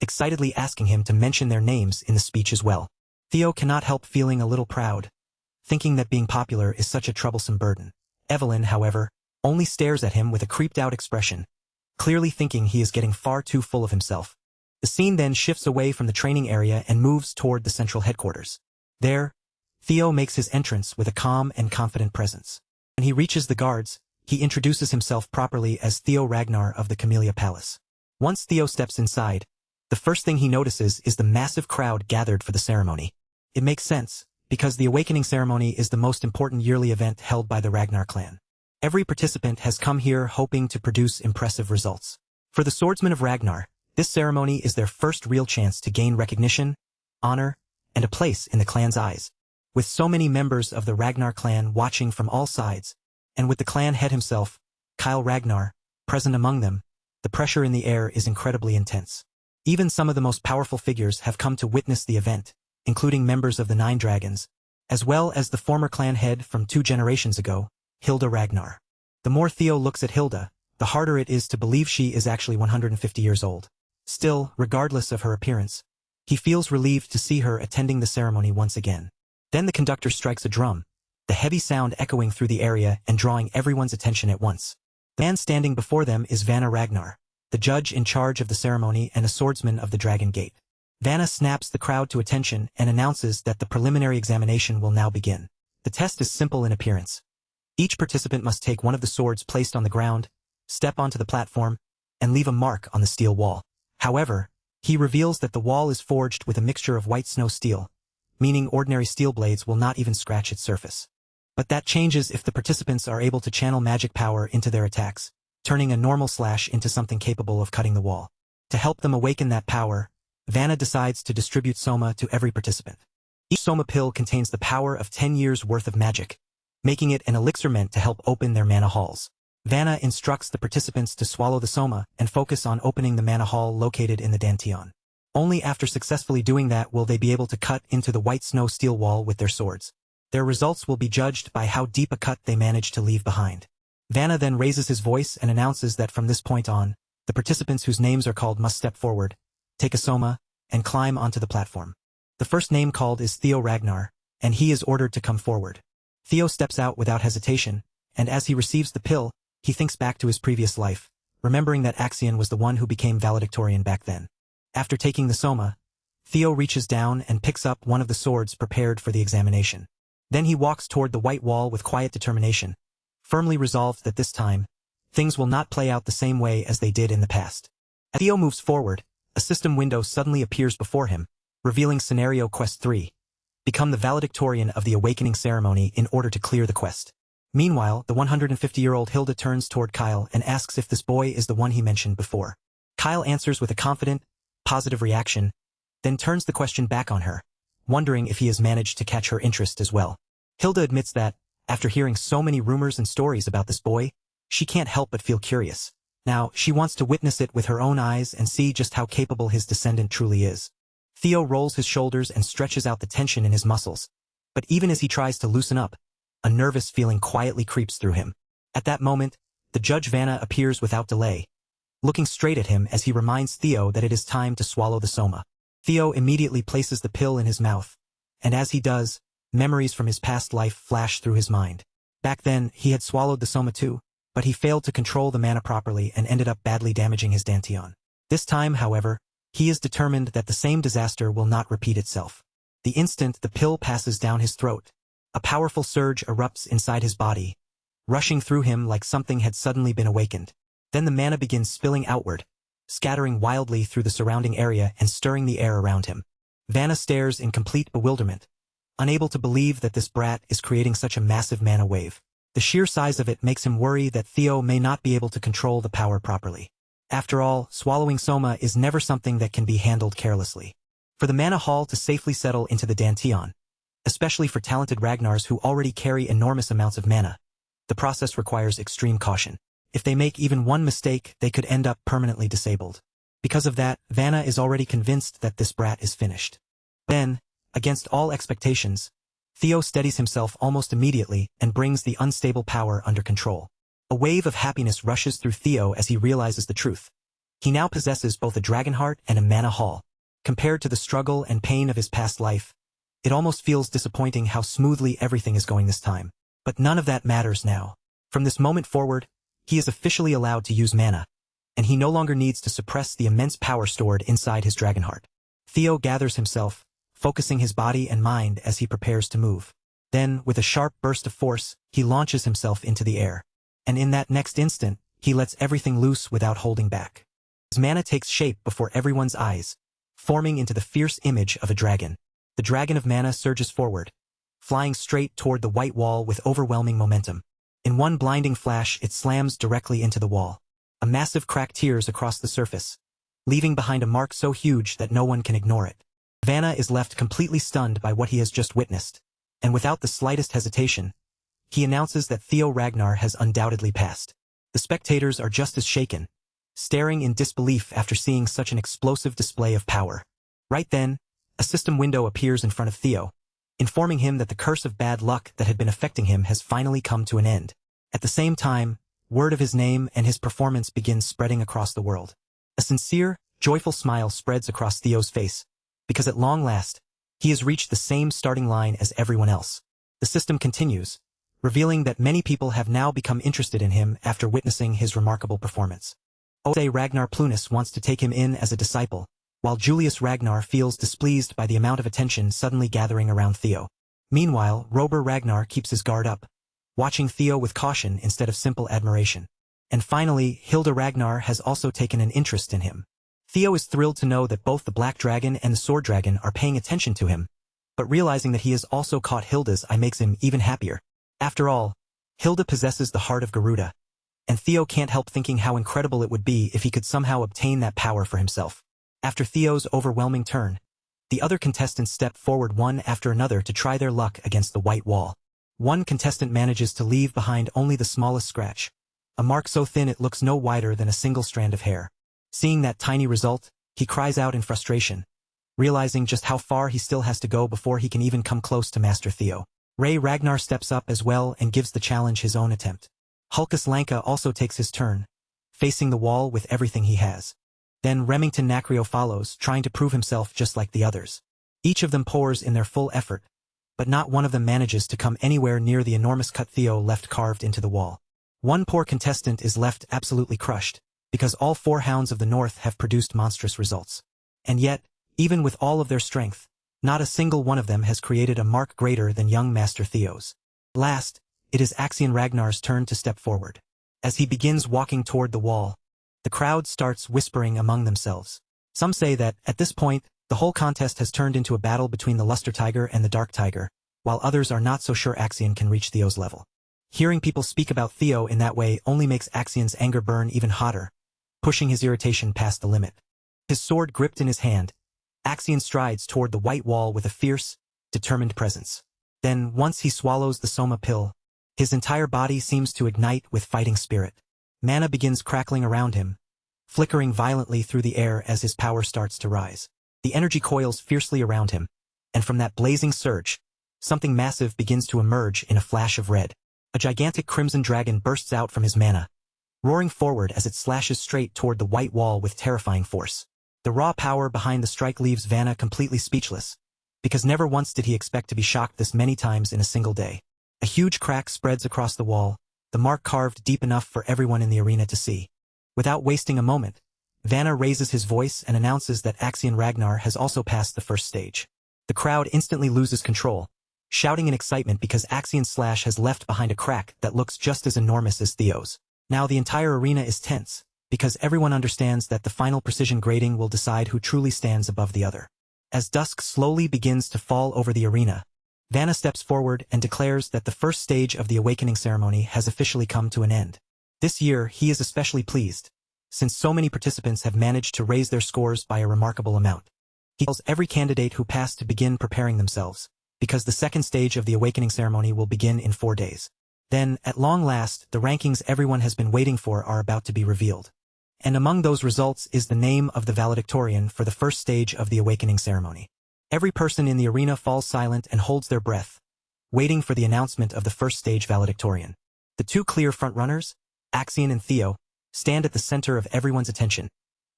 excitedly asking him to mention their names in the speech as well. Theo cannot help feeling a little proud, thinking that being popular is such a troublesome burden. Evelyn, however, only stares at him with a creeped-out expression, clearly thinking he is getting far too full of himself. The scene then shifts away from the training area and moves toward the central headquarters. There, Theo makes his entrance with a calm and confident presence. When he reaches the guards, he introduces himself properly as Theo Ragnar of the Camellia Palace. Once Theo steps inside, the first thing he notices is the massive crowd gathered for the ceremony. It makes sense, because the awakening ceremony is the most important yearly event held by the Ragnar clan. Every participant has come here hoping to produce impressive results. For the swordsmen of Ragnar, this ceremony is their first real chance to gain recognition, honor, and a place in the clan's eyes. With so many members of the Ragnar clan watching from all sides, and with the clan head himself, Kyle Ragnar, present among them, the pressure in the air is incredibly intense. Even some of the most powerful figures have come to witness the event, including members of the Nine Dragons, as well as the former clan head from 2 generations ago, Hilda Ragnar. The more Theo looks at Hilda, the harder it is to believe she is actually 150 years old. Still, regardless of her appearance, he feels relieved to see her attending the ceremony once again. Then the conductor strikes a drum, the heavy sound echoing through the area and drawing everyone's attention at once. The man standing before them is Vanna Ragnar, the judge in charge of the ceremony and a swordsman of the Dragon Gate. Vanna snaps the crowd to attention and announces that the preliminary examination will now begin. The test is simple in appearance. Each participant must take one of the swords placed on the ground, step onto the platform, and leave a mark on the steel wall. However, he reveals that the wall is forged with a mixture of white snow steel, meaning ordinary steel blades will not even scratch its surface. But that changes if the participants are able to channel magic power into their attacks, turning a normal slash into something capable of cutting the wall. To help them awaken that power, Vanna decides to distribute Soma to every participant. Each Soma pill contains the power of 10 years' worth of magic, making it an elixir meant to help open their mana halls. Vanna instructs the participants to swallow the Soma and focus on opening the mana hall located in the Dantian. Only after successfully doing that will they be able to cut into the white snow steel wall with their swords. Their results will be judged by how deep a cut they manage to leave behind. Vanna then raises his voice and announces that from this point on, the participants whose names are called must step forward, take a Soma, and climb onto the platform. The first name called is Theo Ragnar, and he is ordered to come forward. Theo steps out without hesitation, and as he receives the pill, he thinks back to his previous life, remembering that Axion was the one who became valedictorian back then. After taking the Soma, Theo reaches down and picks up one of the swords prepared for the examination. Then he walks toward the white wall with quiet determination, firmly resolved that this time, things will not play out the same way as they did in the past. As Theo moves forward, a system window suddenly appears before him, revealing Scenario Quest 3. Become the valedictorian of the awakening ceremony in order to clear the quest. Meanwhile, the 150-year-old Hilda turns toward Kyle and asks if this boy is the one he mentioned before. Kyle answers with a confident, positive reaction, then turns the question back on her, wondering if he has managed to catch her interest as well. Hilda admits that, after hearing so many rumors and stories about this boy, she can't help but feel curious. Now, she wants to witness it with her own eyes and see just how capable his descendant truly is. Theo rolls his shoulders and stretches out the tension in his muscles, but even as he tries to loosen up, a nervous feeling quietly creeps through him. At that moment, the Judge Vanna appears without delay, looking straight at him as he reminds Theo that it is time to swallow the Soma. Theo immediately places the pill in his mouth, and as he does, memories from his past life flash through his mind. Back then, he had swallowed the Soma too, but he failed to control the mana properly and ended up badly damaging his Dantian. This time, however, he is determined that the same disaster will not repeat itself. The instant the pill passes down his throat, a powerful surge erupts inside his body, rushing through him like something had suddenly been awakened. Then the mana begins spilling outward, scattering wildly through the surrounding area and stirring the air around him. Vanna stares in complete bewilderment, unable to believe that this brat is creating such a massive mana wave. The sheer size of it makes him worry that Theo may not be able to control the power properly. After all, swallowing Soma is never something that can be handled carelessly. For the mana hall to safely settle into the Dantian, especially for talented Ragnars who already carry enormous amounts of mana. The process requires extreme caution. If they make even one mistake, they could end up permanently disabled. Because of that, Vanna is already convinced that this brat is finished. Then, against all expectations, Theo steadies himself almost immediately and brings the unstable power under control. A wave of happiness rushes through Theo as he realizes the truth. He now possesses both a dragon heart and a mana haul. Compared to the struggle and pain of his past life, it almost feels disappointing how smoothly everything is going this time. But none of that matters now. From this moment forward, he is officially allowed to use mana, and he no longer needs to suppress the immense power stored inside his dragon heart. Theo gathers himself, focusing his body and mind as he prepares to move. Then, with a sharp burst of force, he launches himself into the air. And in that next instant, he lets everything loose without holding back. His mana takes shape before everyone's eyes, forming into the fierce image of a dragon. The dragon of mana surges forward, flying straight toward the white wall with overwhelming momentum. In one blinding flash, it slams directly into the wall. A massive crack tears across the surface, leaving behind a mark so huge that no one can ignore it. Vanna is left completely stunned by what he has just witnessed, and without the slightest hesitation, he announces that Theo Ragnar has undoubtedly passed. The spectators are just as shaken, staring in disbelief after seeing such an explosive display of power. Right then, a system window appears in front of Theo, informing him that the curse of bad luck that had been affecting him has finally come to an end. At the same time, word of his name and his performance begins spreading across the world. A sincere, joyful smile spreads across Theo's face, because at long last, he has reached the same starting line as everyone else. The system continues, revealing that many people have now become interested in him after witnessing his remarkable performance. Ose Ragnar Plunus wants to take him in as a disciple, while Julius Ragnar feels displeased by the amount of attention suddenly gathering around Theo. Meanwhile, Rober Ragnar keeps his guard up, watching Theo with caution instead of simple admiration. And finally, Hilda Ragnar has also taken an interest in him. Theo is thrilled to know that both the Black Dragon and the Sword Dragon are paying attention to him, but realizing that he has also caught Hilda's eye makes him even happier. After all, Hilda possesses the heart of Garuda, and Theo can't help thinking how incredible it would be if he could somehow obtain that power for himself. After Theo's overwhelming turn, the other contestants step forward one after another to try their luck against the white wall. One contestant manages to leave behind only the smallest scratch, a mark so thin it looks no wider than a single strand of hair. Seeing that tiny result, he cries out in frustration, realizing just how far he still has to go before he can even come close to Master Theo. Ray Ragnar steps up as well and gives the challenge his own attempt. Hulkus Lanka also takes his turn, facing the wall with everything he has. Then Remington Nacrio follows, trying to prove himself just like the others. Each of them pours in their full effort, but not one of them manages to come anywhere near the enormous cut Theo left carved into the wall. One poor contestant is left absolutely crushed, because all four Hounds of the North have produced monstrous results. And yet, even with all of their strength, not a single one of them has created a mark greater than young Master Theo's. Last, it is Axion Ragnar's turn to step forward. As he begins walking toward the wall, the crowd starts whispering among themselves. Some say that, at this point, the whole contest has turned into a battle between the Luster Tiger and the Dark Tiger, while others are not so sure Axion can reach Theo's level. Hearing people speak about Theo in that way only makes Axion's anger burn even hotter, pushing his irritation past the limit. His sword gripped in his hand, Axion strides toward the white wall with a fierce, determined presence. Then, once he swallows the Soma pill, his entire body seems to ignite with fighting spirit. Mana begins crackling around him, flickering violently through the air as his power starts to rise. The energy coils fiercely around him, and from that blazing surge, something massive begins to emerge in a flash of red. A gigantic crimson dragon bursts out from his mana, roaring forward as it slashes straight toward the white wall with terrifying force. The raw power behind the strike leaves Vanna completely speechless, because never once did he expect to be shocked this many times in a single day. A huge crack spreads across the wall, the mark carved deep enough for everyone in the arena to see. Without wasting a moment, Vanna raises his voice and announces that Axion Ragnar has also passed the first stage. The crowd instantly loses control, shouting in excitement because Axion's slash has left behind a crack that looks just as enormous as Theo's. Now the entire arena is tense, because everyone understands that the final precision grading will decide who truly stands above the other. As dusk slowly begins to fall over the arena, Vanna steps forward and declares that the first stage of the awakening ceremony has officially come to an end. This year he is especially pleased, since so many participants have managed to raise their scores by a remarkable amount. He tells every candidate who passed to begin preparing themselves, because the second stage of the awakening ceremony will begin in 4 days. Then, at long last, the rankings everyone has been waiting for are about to be revealed. And among those results is the name of the valedictorian for the first stage of the awakening ceremony. Every person in the arena falls silent and holds their breath, waiting for the announcement of the first stage valedictorian. The two clear frontrunners, Axion and Theo, stand at the center of everyone's attention,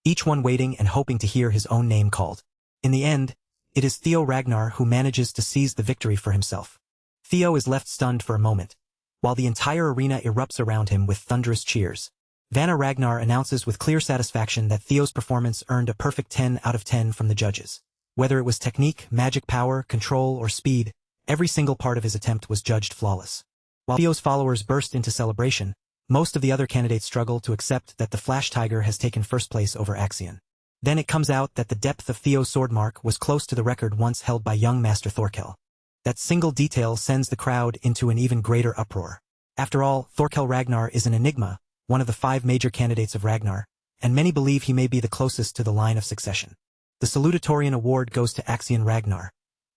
each one waiting and hoping to hear his own name called. In the end, it is Theo Ragnar who manages to seize the victory for himself. Theo is left stunned for a moment, while the entire arena erupts around him with thunderous cheers. Vanna Ragnar announces with clear satisfaction that Theo's performance earned a perfect 10 out of 10 from the judges. Whether it was technique, magic power, control, or speed, every single part of his attempt was judged flawless. While Theo's followers burst into celebration, most of the other candidates struggle to accept that the Flash Tiger has taken first place over Axion. Then it comes out that the depth of Theo's sword mark was close to the record once held by young Master Thorkel. That single detail sends the crowd into an even greater uproar. After all, Thorkel Ragnar is an enigma, one of the 5 major candidates of Ragnar, and many believe he may be the closest to the line of succession. The salutatorian award goes to Axion Ragnar,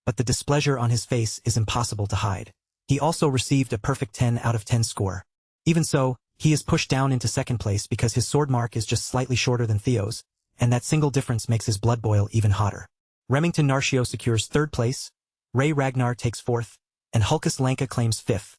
but the displeasure on his face is impossible to hide. He also received a perfect 10 out of 10 score. Even so, he is pushed down into second place because his sword mark is just slightly shorter than Theo's, and that single difference makes his blood boil even hotter. Remington Narcio secures third place, Ray Ragnar takes fourth, and Hulkus Lanka claims fifth,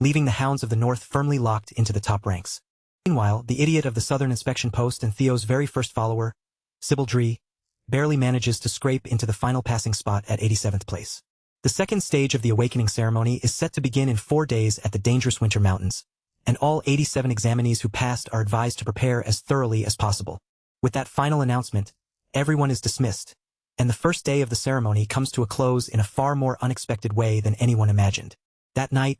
leaving the Hounds of the North firmly locked into the top ranks. Meanwhile, the idiot of the Southern Inspection Post and Theo's very first follower, Sybil Dree, barely manages to scrape into the final passing spot at 87th place. The second stage of the awakening ceremony is set to begin in 4 days at the dangerous Winter Mountains, and all 87 examinees who passed are advised to prepare as thoroughly as possible. With that final announcement, everyone is dismissed, and the first day of the ceremony comes to a close in a far more unexpected way than anyone imagined. That night,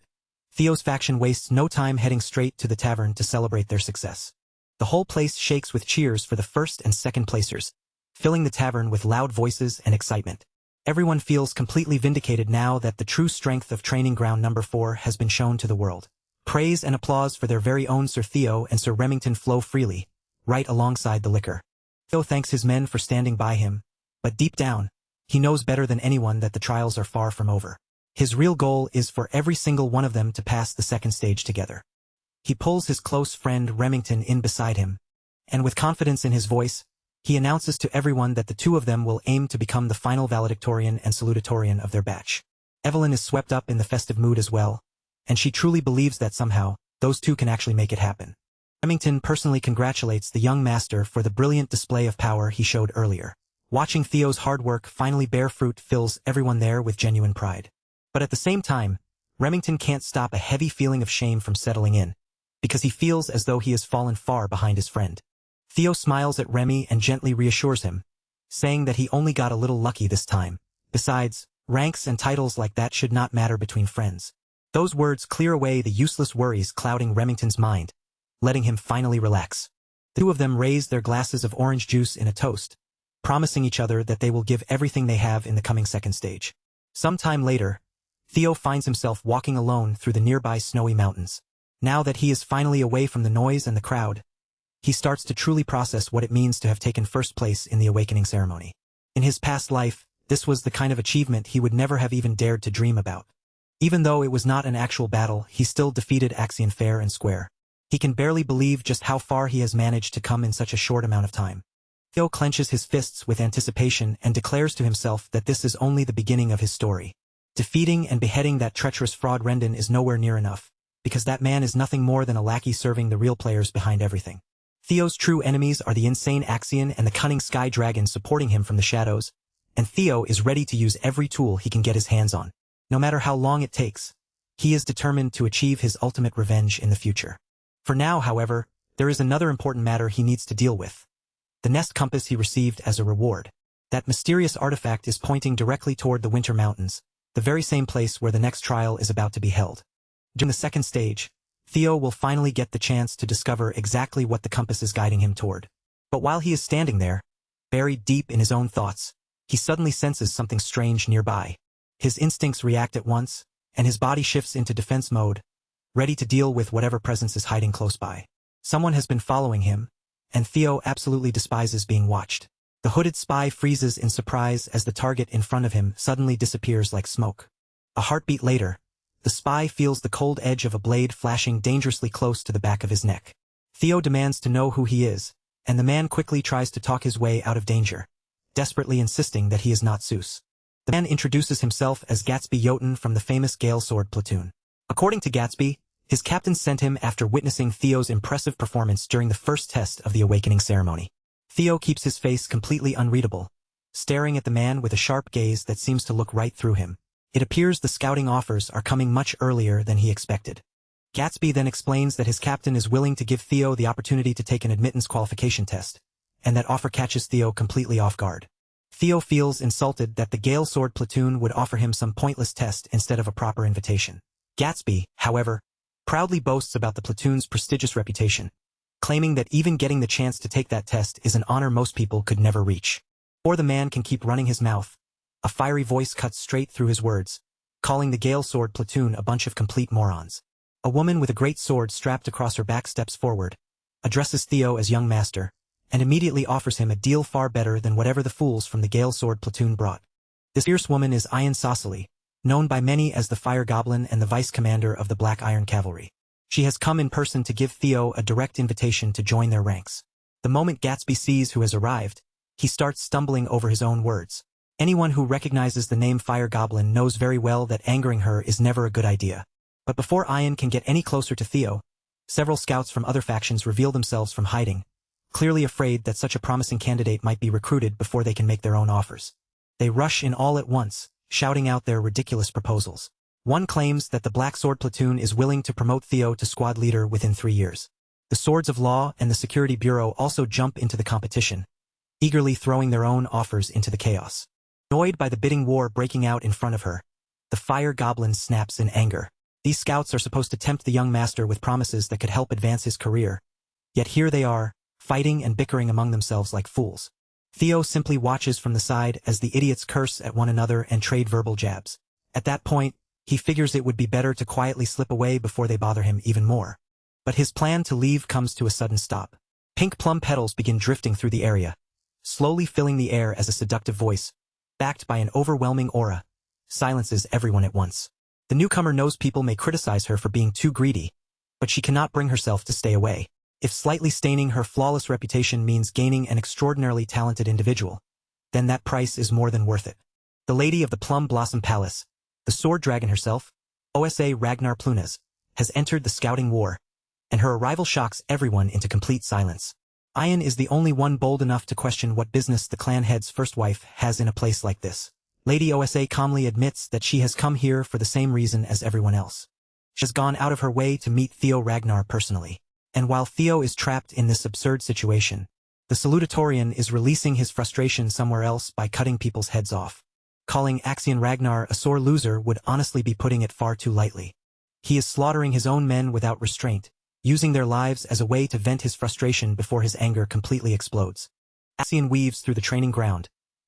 Theo's faction wastes no time heading straight to the tavern to celebrate their success. The whole place shakes with cheers for the first and second placers, filling the tavern with loud voices and excitement. Everyone feels completely vindicated now that the true strength of training ground number 4 has been shown to the world. Praise and applause for their very own Sir Theo and Sir Remington flow freely, right alongside the liquor. Theo thanks his men for standing by him, but deep down, he knows better than anyone that the trials are far from over. His real goal is for every single one of them to pass the second stage together. He pulls his close friend Remington in beside him, and with confidence in his voice, he announces to everyone that the two of them will aim to become the final valedictorian and salutatorian of their batch. Evelyn is swept up in the festive mood as well, and she truly believes that somehow, those two can actually make it happen. Remington personally congratulates the young master for the brilliant display of power he showed earlier. Watching Theo's hard work finally bear fruit fills everyone there with genuine pride. But at the same time, Remington can't stop a heavy feeling of shame from settling in, because he feels as though he has fallen far behind his friend. Theo smiles at Remy and gently reassures him, saying that he only got a little lucky this time. Besides, ranks and titles like that should not matter between friends. Those words clear away the useless worries clouding Remington's mind, letting him finally relax. The two of them raise their glasses of orange juice in a toast, promising each other that they will give everything they have in the coming second stage. Some time later, Theo finds himself walking alone through the nearby snowy mountains. Now that he is finally away from the noise and the crowd, he starts to truly process what it means to have taken first place in the awakening ceremony. In his past life, this was the kind of achievement he would never have even dared to dream about. Even though it was not an actual battle, he still defeated Axion fair and square. He can barely believe just how far he has managed to come in such a short amount of time. Theo clenches his fists with anticipation and declares to himself that this is only the beginning of his story. Defeating and beheading that treacherous fraud Rendon is nowhere near enough, because that man is nothing more than a lackey serving the real players behind everything. Theo's true enemies are the insane Axion and the cunning Sky Dragon supporting him from the shadows, and Theo is ready to use every tool he can get his hands on. No matter how long it takes, he is determined to achieve his ultimate revenge in the future. For now, however, there is another important matter he needs to deal with. The nest compass he received as a reward. That mysterious artifact is pointing directly toward the Winter Mountains, the very same place where the next trial is about to be held. During the second stage, Theo will finally get the chance to discover exactly what the compass is guiding him toward. But while he is standing there, buried deep in his own thoughts, he suddenly senses something strange nearby. His instincts react at once, and his body shifts into defense mode, ready to deal with whatever presence is hiding close by. Someone has been following him, and Theo absolutely despises being watched. The hooded spy freezes in surprise as the target in front of him suddenly disappears like smoke. A heartbeat later, the spy feels the cold edge of a blade flashing dangerously close to the back of his neck. Theo demands to know who he is, and the man quickly tries to talk his way out of danger, desperately insisting that he is not Zeus. The man introduces himself as Gatsby Jotun from the famous Gale Sword platoon. According to Gatsby, his captain sent him after witnessing Theo's impressive performance during the first test of the awakening ceremony. Theo keeps his face completely unreadable, staring at the man with a sharp gaze that seems to look right through him. It appears the scouting offers are coming much earlier than he expected. Gatsby then explains that his captain is willing to give Theo the opportunity to take an admittance qualification test, and that offer catches Theo completely off guard. Theo feels insulted that the Gale Sword platoon would offer him some pointless test instead of a proper invitation. Gatsby, however, proudly boasts about the platoon's prestigious reputation, claiming that even getting the chance to take that test is an honor most people could never reach. Or the man can keep running his mouth, a fiery voice cuts straight through his words, calling the Gale Sword platoon a bunch of complete morons. A woman with a great sword strapped across her back steps forward, addresses Theo as young master, and immediately offers him a deal far better than whatever the fools from the Gale Sword platoon brought. This fierce woman is Ian Saucily, known by many as the Fire Goblin and the vice commander of the Black Iron Cavalry. She has come in person to give Theo a direct invitation to join their ranks. The moment Gatsby sees who has arrived, he starts stumbling over his own words. Anyone who recognizes the name Fire Goblin knows very well that angering her is never a good idea. But before Ian can get any closer to Theo, several scouts from other factions reveal themselves from hiding, clearly afraid that such a promising candidate might be recruited before they can make their own offers. They rush in all at once, shouting out their ridiculous proposals. One claims that the Black Sword platoon is willing to promote Theo to squad leader within 3 years. The Swords of Law and the Security Bureau also jump into the competition, eagerly throwing their own offers into the chaos. Annoyed by the bidding war breaking out in front of her, the Fire Goblin snaps in anger. These scouts are supposed to tempt the young master with promises that could help advance his career. Yet here they are, fighting and bickering among themselves like fools. Theo simply watches from the side as the idiots curse at one another and trade verbal jabs. At that point, he figures it would be better to quietly slip away before they bother him even more. But his plan to leave comes to a sudden stop. Pink plum petals begin drifting through the area, slowly filling the air as a seductive voice, backed by an overwhelming aura, silences everyone at once. The newcomer knows people may criticize her for being too greedy, but she cannot bring herself to stay away. If slightly staining her flawless reputation means gaining an extraordinarily talented individual, then that price is more than worth it. The Lady of the Plum Blossom Palace, the Sword Dragon herself, Osa Ragnar Plunas, has entered the scouting war, and her arrival shocks everyone into complete silence. Ian is the only one bold enough to question what business the clan head's first wife has in a place like this. Lady Osa calmly admits that she has come here for the same reason as everyone else. She has gone out of her way to meet Theo Ragnar personally. And while Theo is trapped in this absurd situation, the salutatorian is releasing his frustration somewhere else by cutting people's heads off. Calling Axion Ragnar a sore loser would honestly be putting it far too lightly. He is slaughtering his own men without restraint, using their lives as a way to vent his frustration before his anger completely explodes. Axion weaves through the training ground,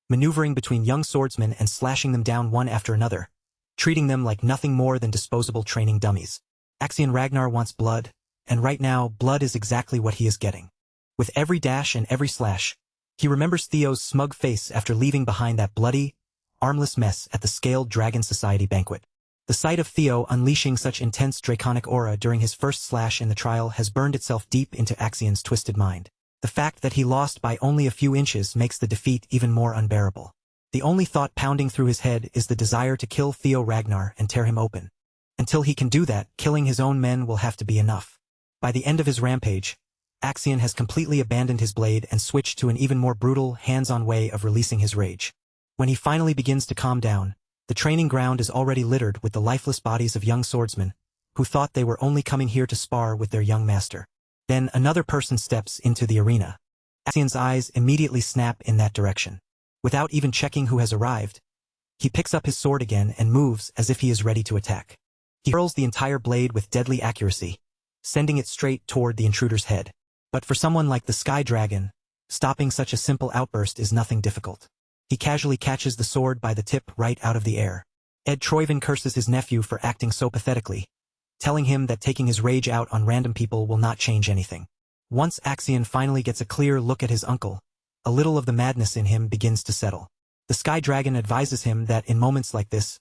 maneuvering between young swordsmen and slashing them down one after another, treating them like nothing more than disposable training dummies. Axion Ragnar wants blood, and right now, blood is exactly what he is getting. With every dash and every slash, he remembers Theo's smug face after leaving behind that bloody, armless mess at the Scaled Dragon Society banquet. The sight of Theo unleashing such intense draconic aura during his first slash in the trial has burned itself deep into Axion's twisted mind. The fact that he lost by only a few inches makes the defeat even more unbearable. The only thought pounding through his head is the desire to kill Theo Ragnar and tear him open. Until he can do that, killing his own men will have to be enough. By the end of his rampage, Axion has completely abandoned his blade and switched to an even more brutal, hands-on way of releasing his rage. When he finally begins to calm down, the training ground is already littered with the lifeless bodies of young swordsmen, who thought they were only coming here to spar with their young master. Then another person steps into the arena. Axion's eyes immediately snap in that direction. Without even checking who has arrived, he picks up his sword again and moves as if he is ready to attack. He hurls the entire blade with deadly accuracy, sending it straight toward the intruder's head. But for someone like the Sky Dragon, stopping such a simple outburst is nothing difficult. He casually catches the sword by the tip right out of the air. Ed Troyvin curses his nephew for acting so pathetically, telling him that taking his rage out on random people will not change anything. Once Axion finally gets a clear look at his uncle, a little of the madness in him begins to settle. The Sky Dragon advises him that in moments like this,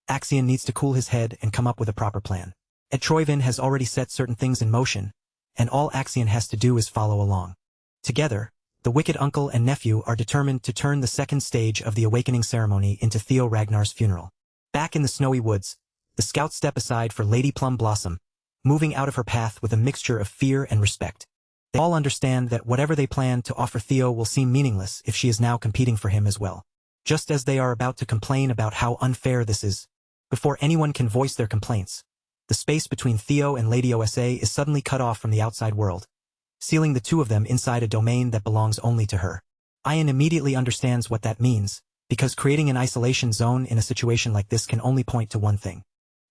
Axion needs to cool his head and come up with a proper plan. Ed Troyvin has already set certain things in motion, and all Axion has to do is follow along. Together, the wicked uncle and nephew are determined to turn the second stage of the awakening ceremony into Theo Ragnar's funeral. Back in the snowy woods, the scouts step aside for Lady Plum Blossom, moving out of her path with a mixture of fear and respect. They all understand that whatever they plan to offer Theo will seem meaningless if she is now competing for him as well. Just as they are about to complain about how unfair this is, before anyone can voice their complaints, the space between Theo and Lady Osa is suddenly cut off from the outside world, sealing the two of them inside a domain that belongs only to her. Ian immediately understands what that means, because creating an isolation zone in a situation like this can only point to one thing.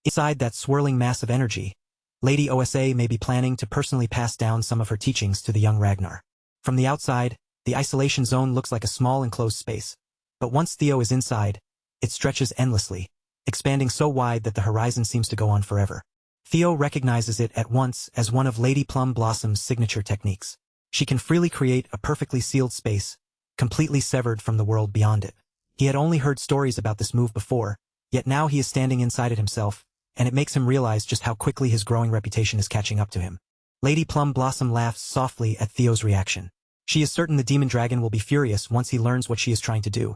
Inside that swirling mass of energy, Lady Osa may be planning to personally pass down some of her teachings to the young Ragnar. From the outside, the isolation zone looks like a small enclosed space, but once Theo is inside, it stretches endlessly, expanding so wide that the horizon seems to go on forever. Theo recognizes it at once as one of Lady Plum Blossom's signature techniques. She can freely create a perfectly sealed space, completely severed from the world beyond it. He had only heard stories about this move before, yet now he is standing inside it himself, and it makes him realize just how quickly his growing reputation is catching up to him. Lady Plum Blossom laughs softly at Theo's reaction. She is certain the demon dragon will be furious once he learns what she is trying to do,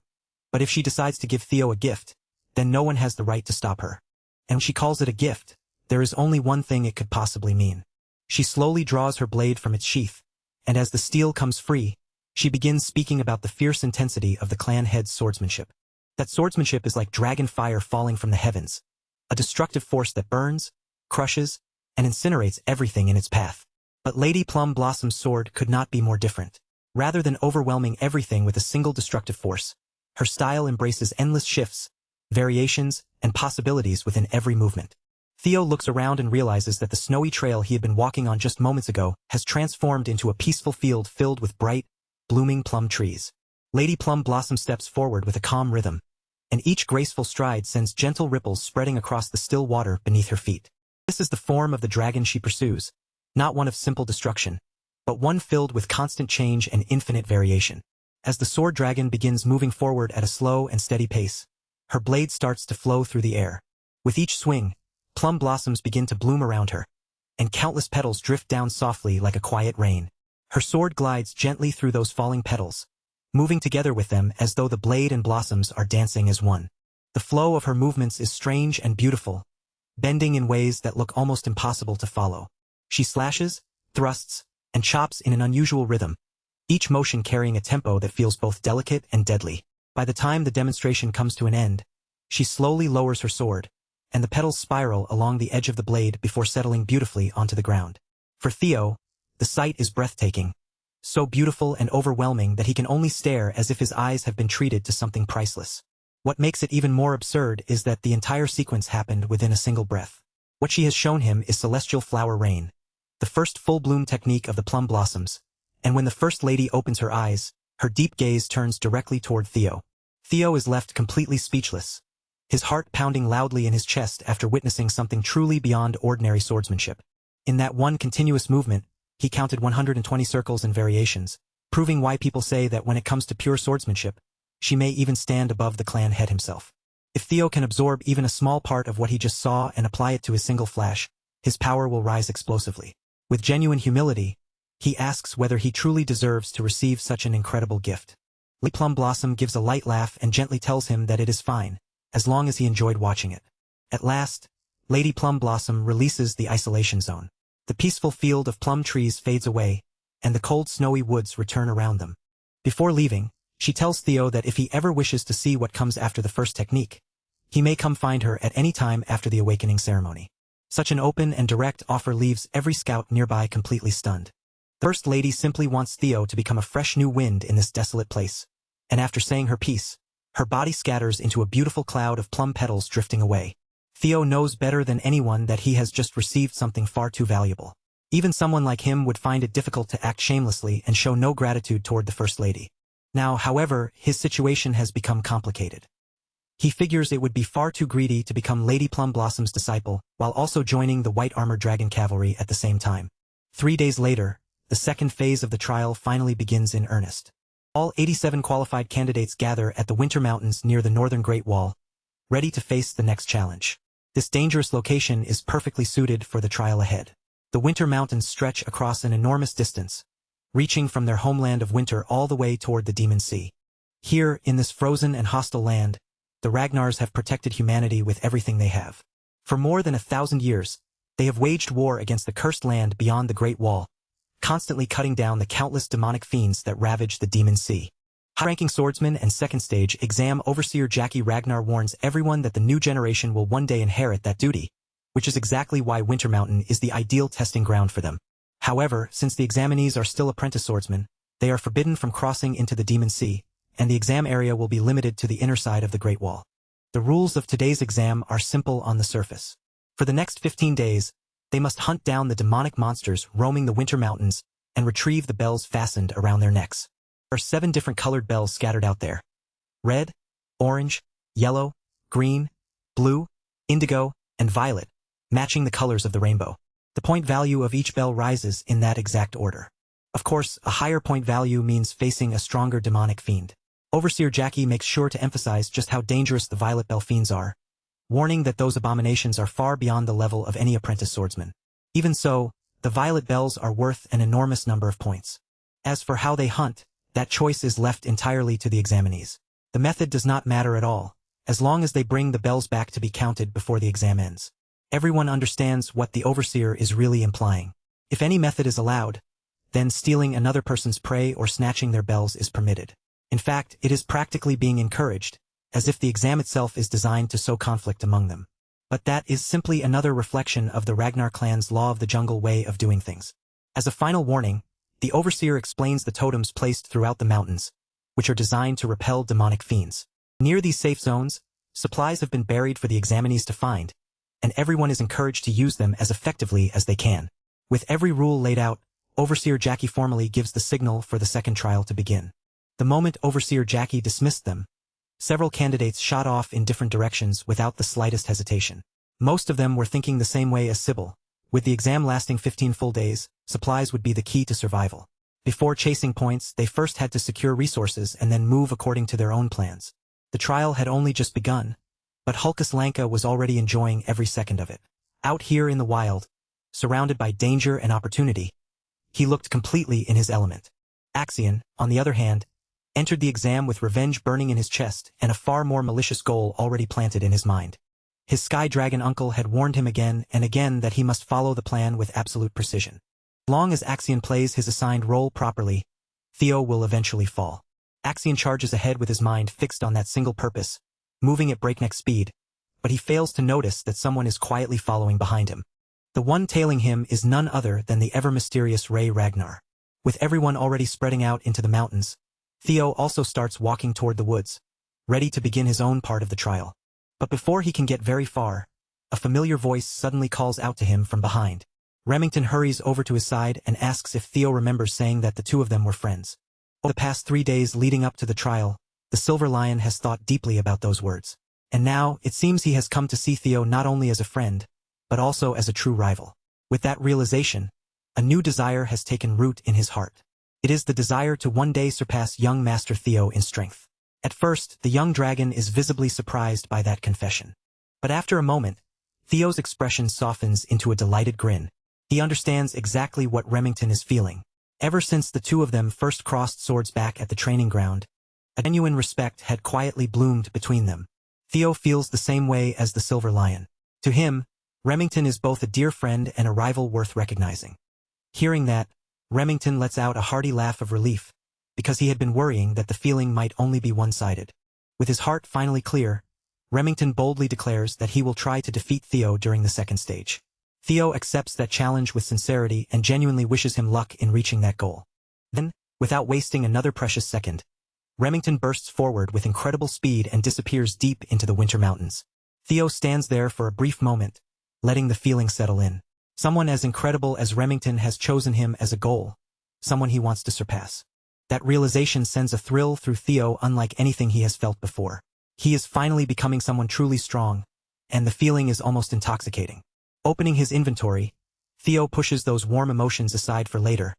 but if she decides to give Theo a gift, then no one has the right to stop her. And when she calls it a gift, there is only one thing it could possibly mean. She slowly draws her blade from its sheath, and as the steel comes free, she begins speaking about the fierce intensity of the clan head's swordsmanship. That swordsmanship is like dragon fire falling from the heavens, a destructive force that burns, crushes, and incinerates everything in its path. But Lady Plum Blossom's sword could not be more different. Rather than overwhelming everything with a single destructive force, her style embraces endless shifts, variations, and possibilities within every movement. Theo looks around and realizes that the snowy trail he had been walking on just moments ago has transformed into a peaceful field filled with bright, blooming plum trees. Lady Plum Blossom steps forward with a calm rhythm, and each graceful stride sends gentle ripples spreading across the still water beneath her feet. This is the form of the dragon she pursues, not one of simple destruction, but one filled with constant change and infinite variation. As the sword dragon begins moving forward at a slow and steady pace, her blade starts to flow through the air. With each swing, plum blossoms begin to bloom around her, and countless petals drift down softly like a quiet rain. Her sword glides gently through those falling petals, moving together with them as though the blade and blossoms are dancing as one. The flow of her movements is strange and beautiful, bending in ways that look almost impossible to follow. She slashes, thrusts, and chops in an unusual rhythm, each motion carrying a tempo that feels both delicate and deadly. By the time the demonstration comes to an end, she slowly lowers her sword, and the petals spiral along the edge of the blade before settling beautifully onto the ground. For Theo, the sight is breathtaking, so beautiful and overwhelming that he can only stare as if his eyes have been treated to something priceless. What makes it even more absurd is that the entire sequence happened within a single breath. What she has shown him is celestial flower rain, the first full-bloom technique of the plum blossoms, and when the First Lady opens her eyes, her deep gaze turns directly toward Theo. Theo is left completely speechless, his heart pounding loudly in his chest after witnessing something truly beyond ordinary swordsmanship. In that one continuous movement, he counted 120 circles and variations, proving why people say that when it comes to pure swordsmanship, she may even stand above the clan head himself. If Theo can absorb even a small part of what he just saw and apply it to his single flash, his power will rise explosively. With genuine humility, he asks whether he truly deserves to receive such an incredible gift. Lady Plum Blossom gives a light laugh and gently tells him that it is fine, as long as he enjoyed watching it. At last, Lady Plum Blossom releases the isolation zone. The peaceful field of plum trees fades away, and the cold snowy woods return around them. Before leaving, she tells Theo that if he ever wishes to see what comes after the first technique, he may come find her at any time after the awakening ceremony. Such an open and direct offer leaves every scout nearby completely stunned. The First Lady simply wants Theo to become a fresh new wind in this desolate place, and after saying her piece, her body scatters into a beautiful cloud of plum petals drifting away. Theo knows better than anyone that he has just received something far too valuable. Even someone like him would find it difficult to act shamelessly and show no gratitude toward the First Lady. Now, however, his situation has become complicated. He figures it would be far too greedy to become Lady Plum Blossom's disciple while also joining the White Armored Dragon Cavalry at the same time. 3 days later, the second phase of the trial finally begins in earnest. All 87 qualified candidates gather at the Winter Mountains near the northern Great Wall, ready to face the next challenge. This dangerous location is perfectly suited for the trial ahead. The Winter Mountains stretch across an enormous distance, reaching from their homeland of winter all the way toward the Demon Sea. Here, in this frozen and hostile land, the Ragnars have protected humanity with everything they have. For more than 1,000 years, they have waged war against the cursed land beyond the Great Wall, constantly cutting down the countless demonic fiends that ravage the Demon Sea. High-ranking swordsman and second-stage exam overseer Jackie Ragnar warns everyone that the new generation will one day inherit that duty, which is exactly why Winter Mountain is the ideal testing ground for them. However, since the examinees are still apprentice swordsmen, they are forbidden from crossing into the Demon Sea, and the exam area will be limited to the inner side of the Great Wall. The rules of today's exam are simple on the surface. For the next 15 days, they must hunt down the demonic monsters roaming the Winter Mountains and retrieve the bells fastened around their necks. There are 7 different colored bells scattered out there: red, orange, yellow, green, blue, indigo, and violet, matching the colors of the rainbow. The point value of each bell rises in that exact order. Of course, a higher point value means facing a stronger demonic fiend. Overseer Jackie makes sure to emphasize just how dangerous the violet bell fiends are, warning that those abominations are far beyond the level of any apprentice swordsman. Even so, the violet bells are worth an enormous number of points. As for how they hunt, that choice is left entirely to the examinees. The method does not matter at all, as long as they bring the bells back to be counted before the exam ends. Everyone understands what the overseer is really implying. If any method is allowed, then stealing another person's prey or snatching their bells is permitted. In fact, it is practically being encouraged, as if the exam itself is designed to sow conflict among them. But that is simply another reflection of the Ragnar clan's law of the jungle way of doing things. As a final warning, the overseer explains the totems placed throughout the mountains, which are designed to repel demonic fiends. Near these safe zones, supplies have been buried for the examinees to find, and everyone is encouraged to use them as effectively as they can. With every rule laid out, Overseer Jackie formally gives the signal for the second trial to begin. The moment Overseer Jackie dismissed them, several candidates shot off in different directions without the slightest hesitation. Most of them were thinking the same way as Sybil. With the exam lasting 15 full days, supplies would be the key to survival. Before chasing points, they first had to secure resources and then move according to their own plans. The trial had only just begun, but Hulkus Lanka was already enjoying every second of it. Out here in the wild, surrounded by danger and opportunity, he looked completely in his element. Axion, on the other hand, entered the exam with revenge burning in his chest and a far more malicious goal already planted in his mind. His Sky Dragon uncle had warned him again and again that he must follow the plan with absolute precision. As long as Axion plays his assigned role properly, Theo will eventually fall. Axion charges ahead with his mind fixed on that single purpose, moving at breakneck speed, but he fails to notice that someone is quietly following behind him. The one tailing him is none other than the ever-mysterious Ray Ragnar. With everyone already spreading out into the mountains, Theo also starts walking toward the woods, ready to begin his own part of the trial. But before he can get very far, a familiar voice suddenly calls out to him from behind. Remington hurries over to his side and asks if Theo remembers saying that the two of them were friends. Over the past 3 days leading up to the trial, the Silver Lion has thought deeply about those words. And now, it seems he has come to see Theo not only as a friend, but also as a true rival. With that realization, a new desire has taken root in his heart. It is the desire to one day surpass young Master Theo in strength. At first, the young dragon is visibly surprised by that confession. But after a moment, Theo's expression softens into a delighted grin. He understands exactly what Remington is feeling. Ever since the two of them first crossed swords back at the training ground, a genuine respect had quietly bloomed between them. Theo feels the same way as the Silver Lion. To him, Remington is both a dear friend and a rival worth recognizing. Hearing that, Remington lets out a hearty laugh of relief, because he had been worrying that the feeling might only be one-sided. With his heart finally clear, Remington boldly declares that he will try to defeat Theo during the second stage. Theo accepts that challenge with sincerity and genuinely wishes him luck in reaching that goal. Then, without wasting another precious second, Remington bursts forward with incredible speed and disappears deep into the Winter Mountains. Theo stands there for a brief moment, letting the feeling settle in. Someone as incredible as Remington has chosen him as a goal, someone he wants to surpass. That realization sends a thrill through Theo unlike anything he has felt before. He is finally becoming someone truly strong, and the feeling is almost intoxicating. Opening his inventory, Theo pushes those warm emotions aside for later,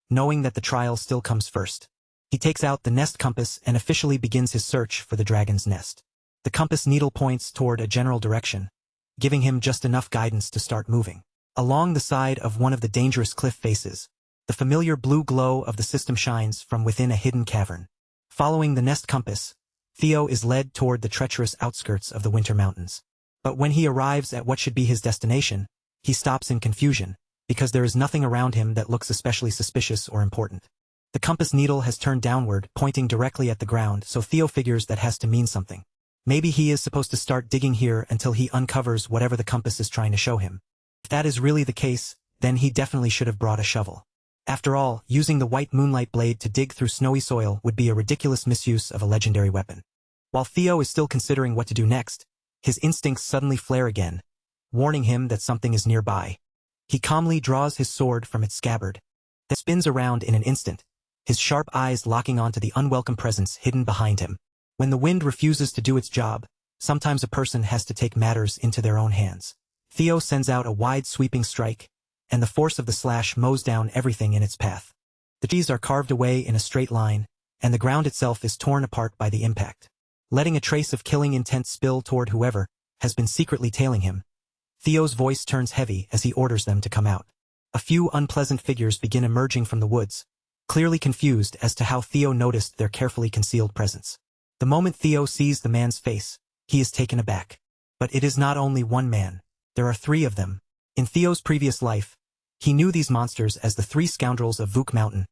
knowing that the trial still comes first. He takes out the nest compass and officially begins his search for the dragon's nest. The compass needle points toward a general direction, giving him just enough guidance to start moving. Along the side of one of the dangerous cliff faces, the familiar blue glow of the system shines from within a hidden cavern. Following the nest compass, Theo is led toward the treacherous outskirts of the Winter Mountains. But when he arrives at what should be his destination, he stops in confusion, because there is nothing around him that looks especially suspicious or important. The compass needle has turned downward, pointing directly at the ground, so Theo figures that has to mean something. Maybe he is supposed to start digging here until he uncovers whatever the compass is trying to show him. If that is really the case, then he definitely should have brought a shovel. After all, using the white moonlight blade to dig through snowy soil would be a ridiculous misuse of a legendary weapon. While Theo is still considering what to do next, his instincts suddenly flare again, warning him that something is nearby. He calmly draws his sword from its scabbard, then spins around in an instant, his sharp eyes locking onto the unwelcome presence hidden behind him. When the wind refuses to do its job, sometimes a person has to take matters into their own hands. Theo sends out a wide sweeping strike, and the force of the slash mows down everything in its path. The trees are carved away in a straight line, and the ground itself is torn apart by the impact. Letting a trace of killing intent spill toward whoever has been secretly tailing him, Theo's voice turns heavy as he orders them to come out. A few unpleasant figures begin emerging from the woods, clearly confused as to how Theo noticed their carefully concealed presence. The moment Theo sees the man's face, he is taken aback. But it is not only one man. There are three of them. In Theo's previous life, he knew these monsters as the three scoundrels of Vuk Mountain: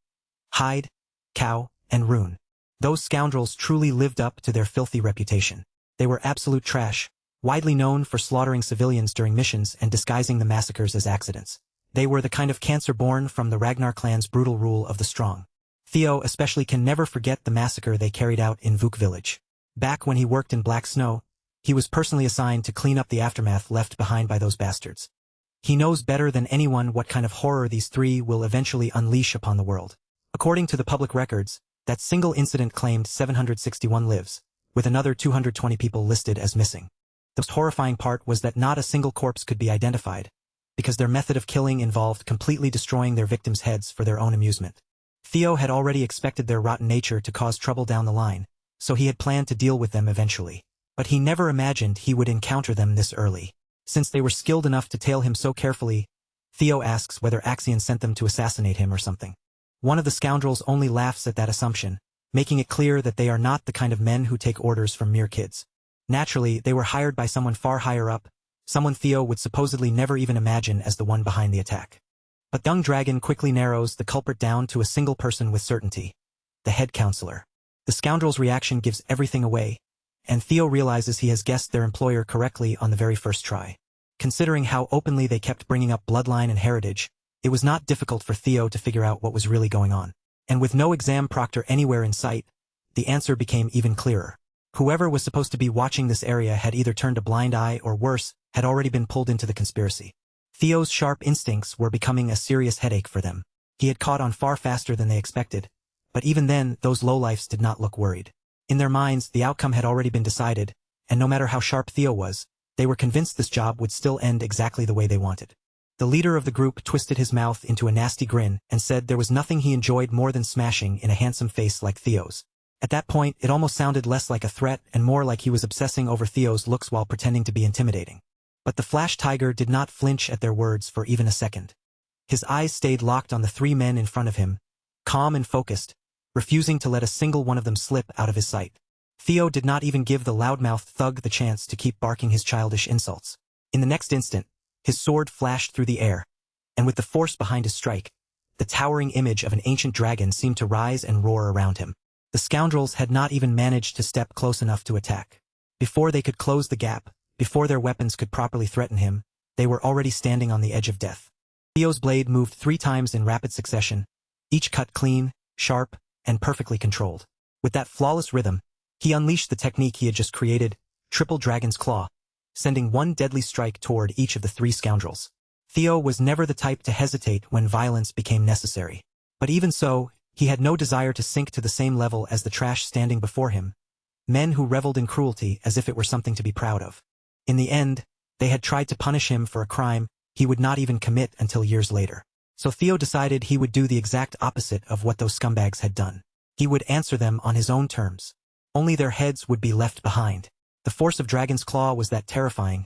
Hyde, Cow, and Rune. Those scoundrels truly lived up to their filthy reputation. They were absolute trash, widely known for slaughtering civilians during missions and disguising the massacres as accidents. They were the kind of cancer born from the Ragnar clan's brutal rule of the strong. Theo especially can never forget the massacre they carried out in Vuk village. Back when he worked in Black Snow, he was personally assigned to clean up the aftermath left behind by those bastards. He knows better than anyone what kind of horror these three will eventually unleash upon the world. According to the public records, that single incident claimed 761 lives, with another 220 people listed as missing. The most horrifying part was that not a single corpse could be identified, because their method of killing involved completely destroying their victims' heads for their own amusement. Theo had already expected their rotten nature to cause trouble down the line, so he had planned to deal with them eventually. But he never imagined he would encounter them this early. Since they were skilled enough to tail him so carefully, Theo asks whether Axion sent them to assassinate him or something. One of the scoundrels only laughs at that assumption, making it clear that they are not the kind of men who take orders from mere kids. Naturally, they were hired by someone far higher up, someone Theo would supposedly never even imagine as the one behind the attack. But Young Dragon quickly narrows the culprit down to a single person with certainty: the head counselor. The scoundrel's reaction gives everything away, and Theo realizes he has guessed their employer correctly on the very first try. Considering how openly they kept bringing up bloodline and heritage, it was not difficult for Theo to figure out what was really going on. And with no exam proctor anywhere in sight, the answer became even clearer. Whoever was supposed to be watching this area had either turned a blind eye or worse, had already been pulled into the conspiracy. Theo's sharp instincts were becoming a serious headache for them. He had caught on far faster than they expected, but even then, those lowlifes did not look worried. In their minds, the outcome had already been decided, and no matter how sharp Theo was, they were convinced this job would still end exactly the way they wanted. The leader of the group twisted his mouth into a nasty grin and said there was nothing he enjoyed more than smashing in a handsome face like Theo's. At that point, it almost sounded less like a threat and more like he was obsessing over Theo's looks while pretending to be intimidating. But the Flash Tiger did not flinch at their words for even a second. His eyes stayed locked on the three men in front of him, calm and focused, refusing to let a single one of them slip out of his sight. Theo did not even give the loudmouthed thug the chance to keep barking his childish insults. In the next instant, his sword flashed through the air, and with the force behind his strike, the towering image of an ancient dragon seemed to rise and roar around him. The scoundrels had not even managed to step close enough to attack. Before they could close the gap, before their weapons could properly threaten him, they were already standing on the edge of death. Theo's blade moved 3 times in rapid succession, each cut clean, sharp, and perfectly controlled. With that flawless rhythm, he unleashed the technique he had just created, Triple Dragon's Claw, sending one deadly strike toward each of the 3 scoundrels. Theo was never the type to hesitate when violence became necessary. But even so, he had no desire to sink to the same level as the trash standing before him, men who reveled in cruelty as if it were something to be proud of. In the end, they had tried to punish him for a crime he would not even commit until years later. So Theo decided he would do the exact opposite of what those scumbags had done. He would answer them on his own terms. Only their heads would be left behind. The force of Dragon's Claw was that terrifying,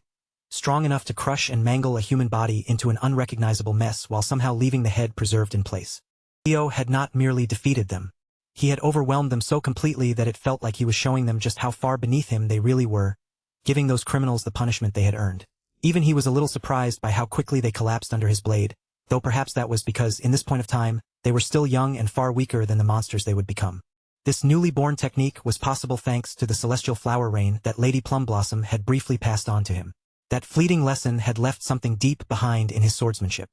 strong enough to crush and mangle a human body into an unrecognizable mess while somehow leaving the head preserved in place. Theo had not merely defeated them. He had overwhelmed them so completely that it felt like he was showing them just how far beneath him they really were, giving those criminals the punishment they had earned. Even he was a little surprised by how quickly they collapsed under his blade, though perhaps that was because, in this point of time, they were still young and far weaker than the monsters they would become. This newly born technique was possible thanks to the celestial flower rain that Lady Plumblossom had briefly passed on to him. That fleeting lesson had left something deep behind in his swordsmanship.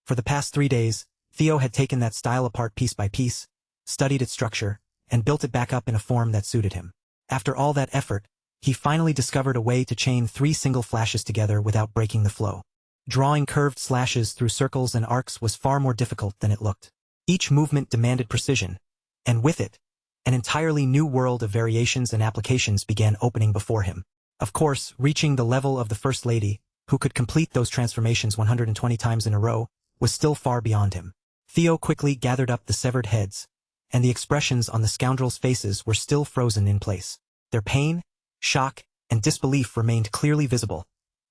For the past 3 days, Theo had taken that style apart piece by piece, studied its structure, and built it back up in a form that suited him. After all that effort, he finally discovered a way to chain 3 single flashes together without breaking the flow. Drawing curved slashes through circles and arcs was far more difficult than it looked. Each movement demanded precision, and with it, an entirely new world of variations and applications began opening before him. Of course, reaching the level of the First Lady, who could complete those transformations 120 times in a row, was still far beyond him. Theo quickly gathered up the severed heads, and the expressions on the scoundrels' faces were still frozen in place. Their pain, shock, and disbelief remained clearly visible,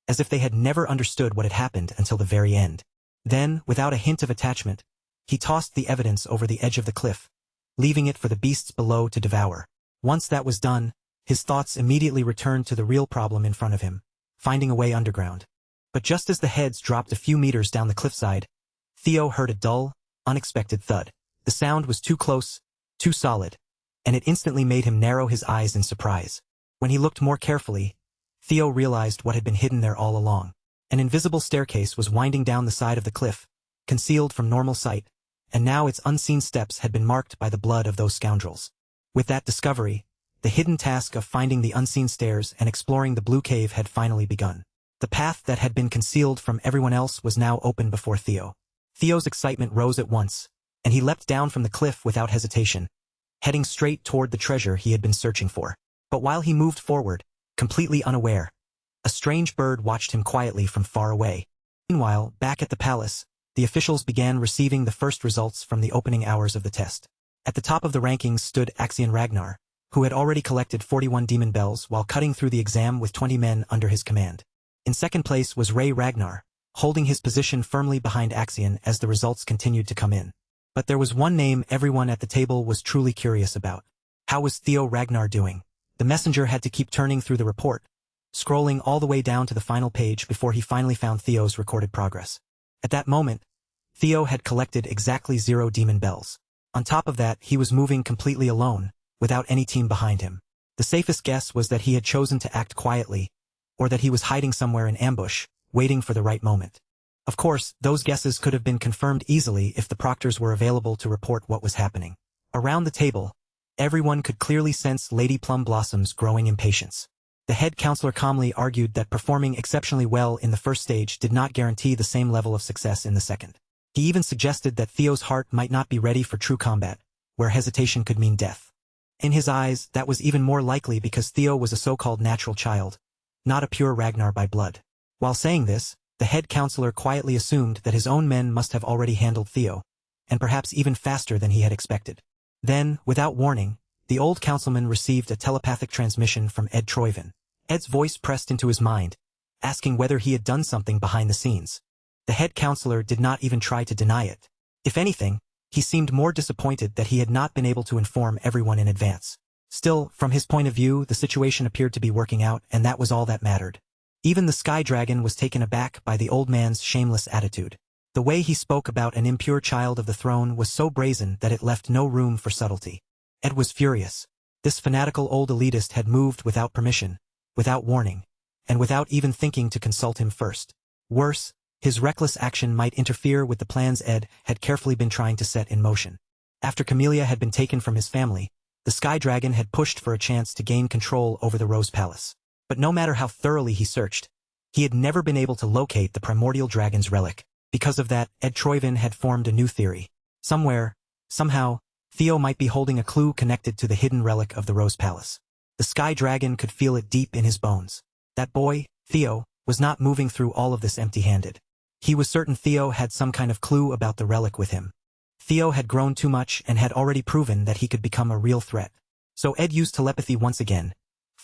as if they had never understood what had happened until the very end. Then, without a hint of attachment, he tossed the evidence over the edge of the cliff, leaving it for the beasts below to devour. Once that was done, his thoughts immediately returned to the real problem in front of him, finding a way underground. But just as the heads dropped a few meters down the cliffside, Theo heard a dull, unexpected thud. The sound was too close, too solid, and it instantly made him narrow his eyes in surprise. When he looked more carefully, Theo realized what had been hidden there all along. An invisible staircase was winding down the side of the cliff, concealed from normal sight, and now its unseen steps had been marked by the blood of those scoundrels. With that discovery, the hidden task of finding the unseen stairs and exploring the blue cave had finally begun. The path that had been concealed from everyone else was now open before Theo. Theo's excitement rose at once, and he leapt down from the cliff without hesitation, heading straight toward the treasure he had been searching for. But while he moved forward, completely unaware, a strange bird watched him quietly from far away. Meanwhile, back at the palace, the officials began receiving the first results from the opening hours of the test. At the top of the rankings stood Axion Ragnar, who had already collected 41 demon bells while cutting through the exam with 20 men under his command. In second place was Ray Ragnar, holding his position firmly behind Axion as the results continued to come in. But there was one name everyone at the table was truly curious about. How was Theo Ragnar doing? The messenger had to keep turning through the report, scrolling all the way down to the final page before he finally found Theo's recorded progress. At that moment, Theo had collected exactly 0 demon bells. On top of that, he was moving completely alone, without any team behind him. The safest guess was that he had chosen to act quietly, or that he was hiding somewhere in ambush, waiting for the right moment. Of course, those guesses could have been confirmed easily if the proctors were available to report what was happening. Around the table, everyone could clearly sense Lady Plumblostom's growing impatience. The head counselor calmly argued that performing exceptionally well in the first stage did not guarantee the same level of success in the second. He even suggested that Theo's heart might not be ready for true combat, where hesitation could mean death. In his eyes, that was even more likely because Theo was a so-called natural child, not a pure Ragnar by blood. While saying this, the head counselor quietly assumed that his own men must have already handled Theo, and perhaps even faster than he had expected. Then, without warning, the old councilman received a telepathic transmission from Ed Troyven. Ed's voice pressed into his mind, asking whether he had done something behind the scenes. The head counselor did not even try to deny it. If anything, he seemed more disappointed that he had not been able to inform everyone in advance. Still, from his point of view, the situation appeared to be working out, and that was all that mattered. Even the Sky Dragon was taken aback by the old man's shameless attitude. The way he spoke about an impure child of the throne was so brazen that it left no room for subtlety. Ed was furious. This fanatical old elitist had moved without permission, without warning, and without even thinking to consult him first. Worse, his reckless action might interfere with the plans Ed had carefully been trying to set in motion. After Camellia had been taken from his family, the Sky Dragon had pushed for a chance to gain control over the Rose Palace. But no matter how thoroughly he searched, he had never been able to locate the primordial dragon's relic. Because of that, Ed Troyven had formed a new theory. Somewhere, somehow, Theo might be holding a clue connected to the hidden relic of the Rose Palace. The Sky Dragon could feel it deep in his bones. That boy, Theo, was not moving through all of this empty-handed. He was certain Theo had some kind of clue about the relic with him. Theo had grown too much and had already proven that he could become a real threat. So Ed used telepathy once again,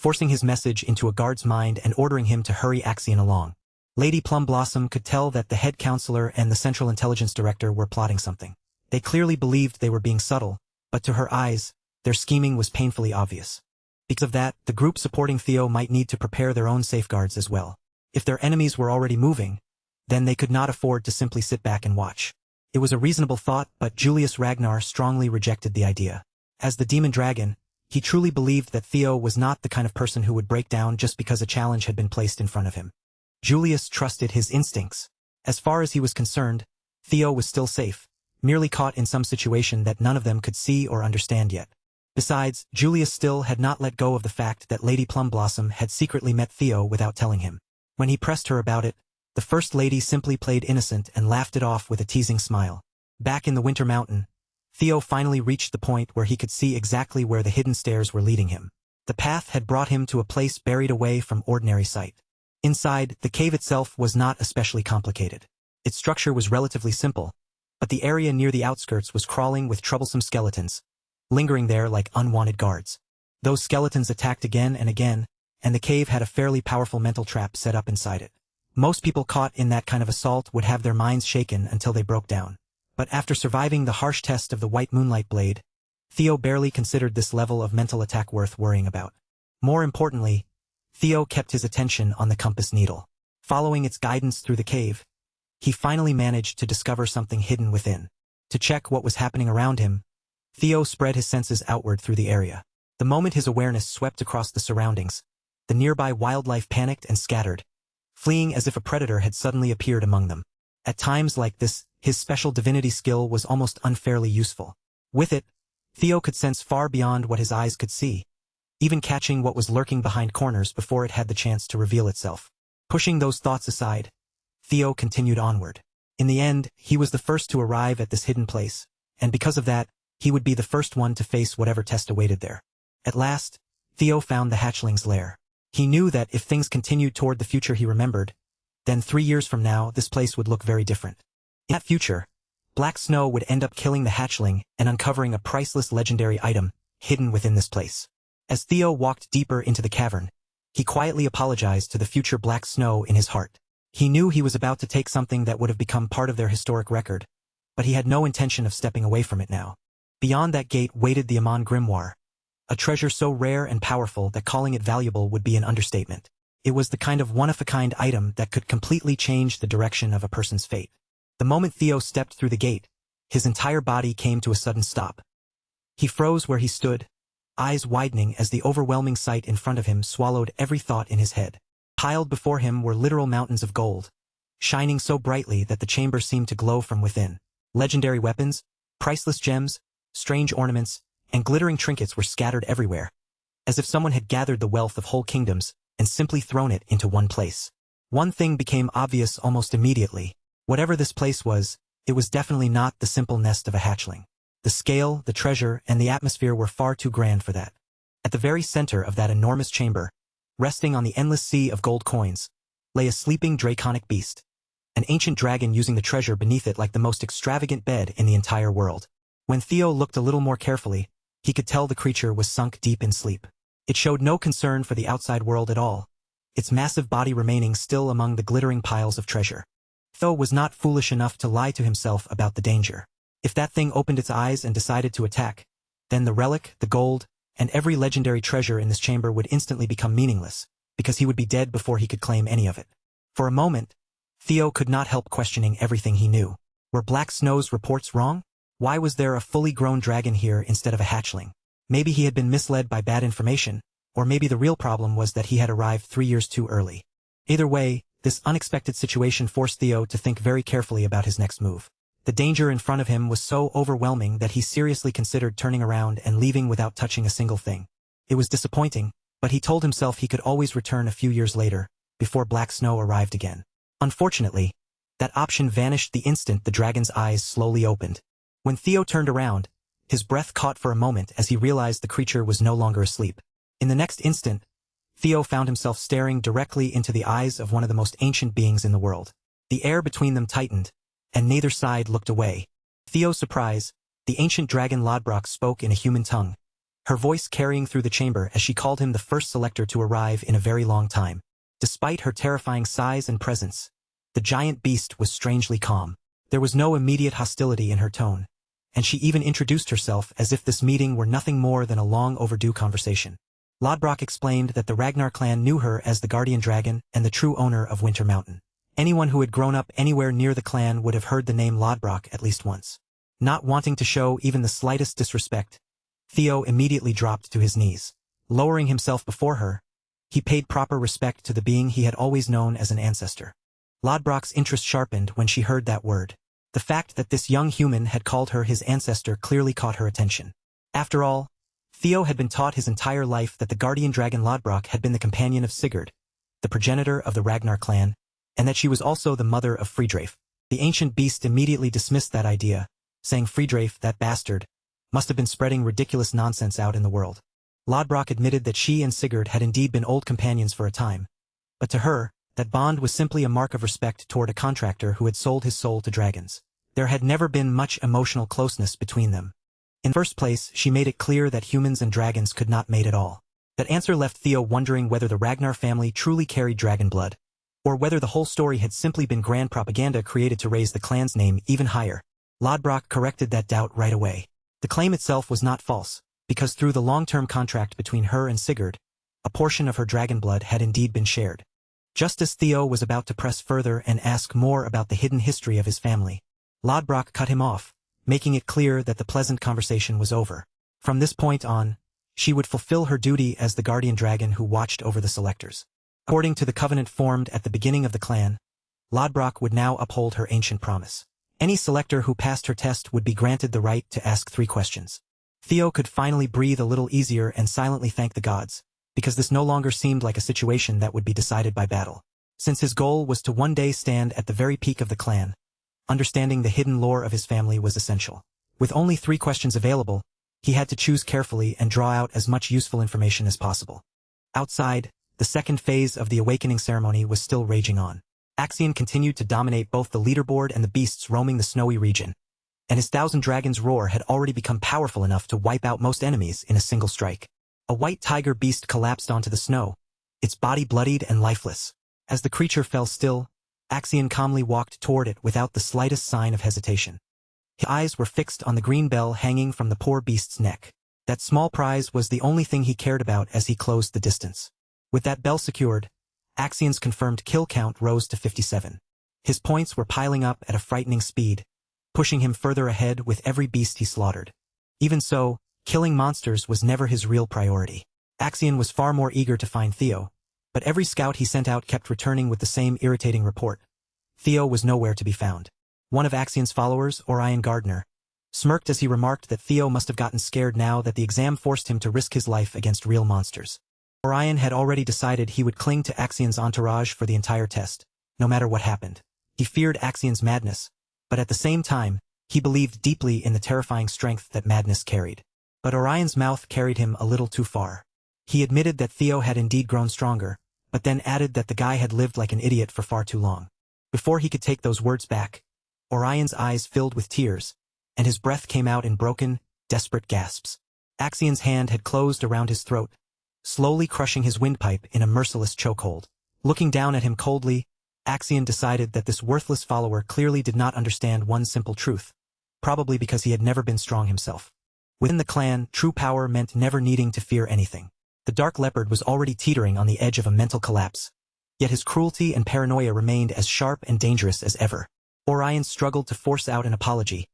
forcing his message into a guard's mind and ordering him to hurry Axion along. Lady Plumblossom could tell that the head counselor and the Central Intelligence Director were plotting something. They clearly believed they were being subtle, but to her eyes, their scheming was painfully obvious. Because of that, the group supporting Theo might need to prepare their own safeguards as well. If their enemies were already moving, then they could not afford to simply sit back and watch. It was a reasonable thought, but Julius Ragnar strongly rejected the idea. As the demon dragon, he truly believed that Theo was not the kind of person who would break down just because a challenge had been placed in front of him. Julius trusted his instincts. As far as he was concerned, Theo was still safe, merely caught in some situation that none of them could see or understand yet. Besides, Julius still had not let go of the fact that Lady Plumblossom had secretly met Theo without telling him. When he pressed her about it, the First Lady simply played innocent and laughed it off with a teasing smile. Back in the Winter Mountain, Theo finally reached the point where he could see exactly where the hidden stairs were leading him. The path had brought him to a place buried away from ordinary sight. Inside, the cave itself was not especially complicated. Its structure was relatively simple, but the area near the outskirts was crawling with troublesome skeletons, lingering there like unwanted guards. Those skeletons attacked again and again, and the cave had a fairly powerful mental trap set up inside it. Most people caught in that kind of assault would have their minds shaken until they broke down. But after surviving the harsh test of the White Moonlight Blade, Theo barely considered this level of mental attack worth worrying about. More importantly, Theo kept his attention on the compass needle. Following its guidance through the cave, he finally managed to discover something hidden within. To check what was happening around him, Theo spread his senses outward through the area. The moment his awareness swept across the surroundings, the nearby wildlife panicked and scattered, fleeing as if a predator had suddenly appeared among them. At times like this, his special divinity skill was almost unfairly useful. With it, Theo could sense far beyond what his eyes could see, even catching what was lurking behind corners before it had the chance to reveal itself. Pushing those thoughts aside, Theo continued onward. In the end, he was the first to arrive at this hidden place, and because of that, he would be the first one to face whatever test awaited there. At last, Theo found the hatchling's lair. He knew that if things continued toward the future he remembered, then 3 years from now this place would look very different. In that future, Black Snow would end up killing the hatchling and uncovering a priceless legendary item hidden within this place. As Theo walked deeper into the cavern, he quietly apologized to the future Black Snow in his heart. He knew he was about to take something that would have become part of their historic record, but he had no intention of stepping away from it now. Beyond that gate waited the Amon Grimoire, a treasure so rare and powerful that calling it valuable would be an understatement. It was the kind of one-of-a-kind item that could completely change the direction of a person's fate. The moment Theo stepped through the gate, his entire body came to a sudden stop. He froze where he stood, eyes widening as the overwhelming sight in front of him swallowed every thought in his head. Piled before him were literal mountains of gold, shining so brightly that the chamber seemed to glow from within. Legendary weapons, priceless gems, strange ornaments, and glittering trinkets were scattered everywhere, as if someone had gathered the wealth of whole kingdoms and simply thrown it into one place. One thing became obvious almost immediately. Whatever this place was, it was definitely not the simple nest of a hatchling. The scale, the treasure, and the atmosphere were far too grand for that. At the very center of that enormous chamber, resting on the endless sea of gold coins, lay a sleeping draconic beast, an ancient dragon using the treasure beneath it like the most extravagant bed in the entire world. When Theo looked a little more carefully, he could tell the creature was sunk deep in sleep. It showed no concern for the outside world at all, its massive body remaining still among the glittering piles of treasure. Theo was not foolish enough to lie to himself about the danger. If that thing opened its eyes and decided to attack, then the relic, the gold, and every legendary treasure in this chamber would instantly become meaningless, because he would be dead before he could claim any of it. For a moment, Theo could not help questioning everything he knew. Were Black Snow's reports wrong? Why was there a fully grown dragon here instead of a hatchling? Maybe he had been misled by bad information, or maybe the real problem was that he had arrived 3 years too early. Either way, this unexpected situation forced Theo to think very carefully about his next move. The danger in front of him was so overwhelming that he seriously considered turning around and leaving without touching a single thing. It was disappointing, but he told himself he could always return a few years later, before Black Snow arrived again. Unfortunately, that option vanished the instant the dragon's eyes slowly opened. When Theo turned around, his breath caught for a moment as he realized the creature was no longer asleep. In the next instant, Theo found himself staring directly into the eyes of one of the most ancient beings in the world. The air between them tightened, and neither side looked away. Theo's surprise, the ancient dragon Lodbrok spoke in a human tongue, her voice carrying through the chamber as she called him the first selector to arrive in a very long time. Despite her terrifying size and presence, the giant beast was strangely calm. There was no immediate hostility in her tone, and she even introduced herself as if this meeting were nothing more than a long overdue conversation. Lodbrok explained that the Ragnar clan knew her as the guardian dragon and the true owner of Winter Mountain. Anyone who had grown up anywhere near the clan would have heard the name Lodbrok at least once. Not wanting to show even the slightest disrespect, Theo immediately dropped to his knees. Lowering himself before her, he paid proper respect to the being he had always known as an ancestor. Lodbrok's interest sharpened when she heard that word. The fact that this young human had called her his ancestor clearly caught her attention. After all, Theo had been taught his entire life that the guardian dragon Lodbrok had been the companion of Sigurd, the progenitor of the Ragnar clan, and that she was also the mother of Friedreif. The ancient beast immediately dismissed that idea, saying Friedreif, that bastard, must have been spreading ridiculous nonsense out in the world. Lodbrok admitted that she and Sigurd had indeed been old companions for a time, but to her, that bond was simply a mark of respect toward a contractor who had sold his soul to dragons. There had never been much emotional closeness between them. In the first place, she made it clear that humans and dragons could not mate at all. That answer left Theo wondering whether the Ragnar family truly carried dragon blood, or whether the whole story had simply been grand propaganda created to raise the clan's name even higher. Lodbrok corrected that doubt right away. The claim itself was not false, because through the long-term contract between her and Sigurd, a portion of her dragon blood had indeed been shared. Just as Theo was about to press further and ask more about the hidden history of his family, Lodbrok cut him off, making it clear that the pleasant conversation was over. From this point on, she would fulfill her duty as the guardian dragon who watched over the selectors. According to the covenant formed at the beginning of the clan, Lodbrok would now uphold her ancient promise. Any selector who passed her test would be granted the right to ask 3 questions. Theo could finally breathe a little easier and silently thank the gods, because this no longer seemed like a situation that would be decided by battle. Since his goal was to one day stand at the very peak of the clan, understanding the hidden lore of his family was essential. With only 3 questions available, he had to choose carefully and draw out as much useful information as possible. Outside, the second phase of the awakening ceremony was still raging on. Axion continued to dominate both the leaderboard and the beasts roaming the snowy region, and his 1,000 dragons roar had already become powerful enough to wipe out most enemies in a single strike. A white tiger beast collapsed onto the snow, its body bloodied and lifeless. As the creature fell still, Axion calmly walked toward it without the slightest sign of hesitation. His eyes were fixed on the green bell hanging from the poor beast's neck. That small prize was the only thing he cared about as he closed the distance. With that bell secured, Axion's confirmed kill count rose to 57. His points were piling up at a frightening speed, pushing him further ahead with every beast he slaughtered. Even so, killing monsters was never his real priority. Axion was far more eager to find Theo, but every scout he sent out kept returning with the same irritating report. Theo was nowhere to be found. One of Axion's followers, Orion Gardner, smirked as he remarked that Theo must have gotten scared now that the exam forced him to risk his life against real monsters. Orion had already decided he would cling to Axion's entourage for the entire test, no matter what happened. He feared Axion's madness, but at the same time, he believed deeply in the terrifying strength that madness carried. But Orion's mouth carried him a little too far. He admitted that Theo had indeed grown stronger, but then added that the guy had lived like an idiot for far too long. Before he could take those words back, Orion's eyes filled with tears, and his breath came out in broken, desperate gasps. Axion's hand had closed around his throat, slowly crushing his windpipe in a merciless chokehold. Looking down at him coldly, Axion decided that this worthless follower clearly did not understand one simple truth, probably because he had never been strong himself. Within the clan, true power meant never needing to fear anything. The Dark Leopard was already teetering on the edge of a mental collapse, yet his cruelty and paranoia remained as sharp and dangerous as ever. Orion struggled to force out an apology,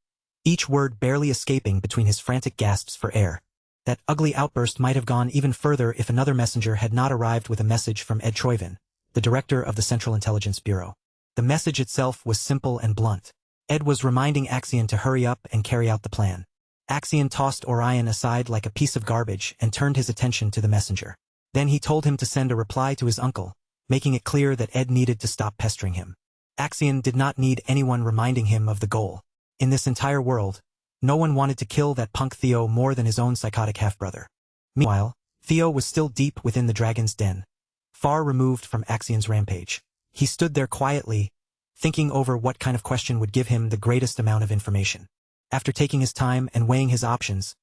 each word barely escaping between his frantic gasps for air. That ugly outburst might have gone even further if another messenger had not arrived with a message from Ed Troyvin, the director of the Central Intelligence Bureau. The message itself was simple and blunt. Ed was reminding Axion to hurry up and carry out the plan. Axion tossed Orion aside like a piece of garbage and turned his attention to the messenger. Then he told him to send a reply to his uncle, making it clear that Ed needed to stop pestering him. Axion did not need anyone reminding him of the goal. In this entire world, no one wanted to kill that punk Theo more than his own psychotic half-brother. Meanwhile, Theo was still deep within the dragon's den, far removed from Axion's rampage. He stood there quietly, thinking over what kind of question would give him the greatest amount of information. After taking his time and weighing his options,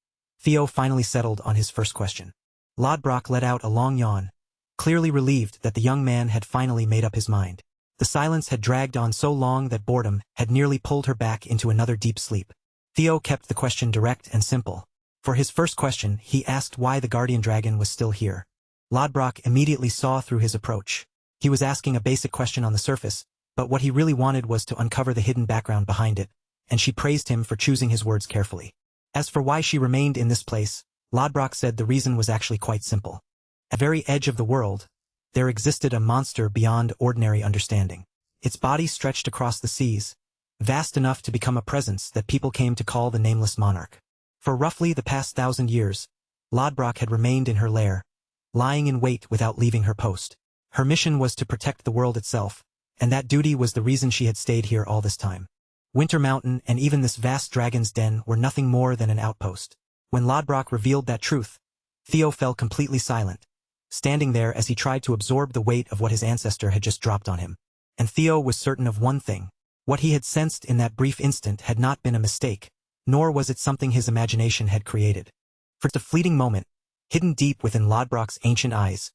Theo finally settled on his first question. Lodbrok let out a long yawn, clearly relieved that the young man had finally made up his mind. The silence had dragged on so long that boredom had nearly pulled her back into another deep sleep. Theo kept the question direct and simple. For his first question, he asked why the guardian dragon was still here. Lodbrok immediately saw through his approach. He was asking a basic question on the surface, but what he really wanted was to uncover the hidden background behind it, and she praised him for choosing his words carefully. As for why she remained in this place, Lodbrok said the reason was actually quite simple. At the very edge of the world, there existed a monster beyond ordinary understanding. Its body stretched across the seas, vast enough to become a presence that people came to call the Nameless Monarch. For roughly the past 1,000 years, Lodbrok had remained in her lair, lying in wait without leaving her post. Her mission was to protect the world itself, and that duty was the reason she had stayed here all this time. Winter Mountain and even this vast dragon's den were nothing more than an outpost. When Lodbrok revealed that truth, Theo fell completely silent, standing there as he tried to absorb the weight of what his ancestor had just dropped on him. And Theo was certain of one thing. What he had sensed in that brief instant had not been a mistake, nor was it something his imagination had created. For a fleeting moment, hidden deep within Lodbrok's ancient eyes,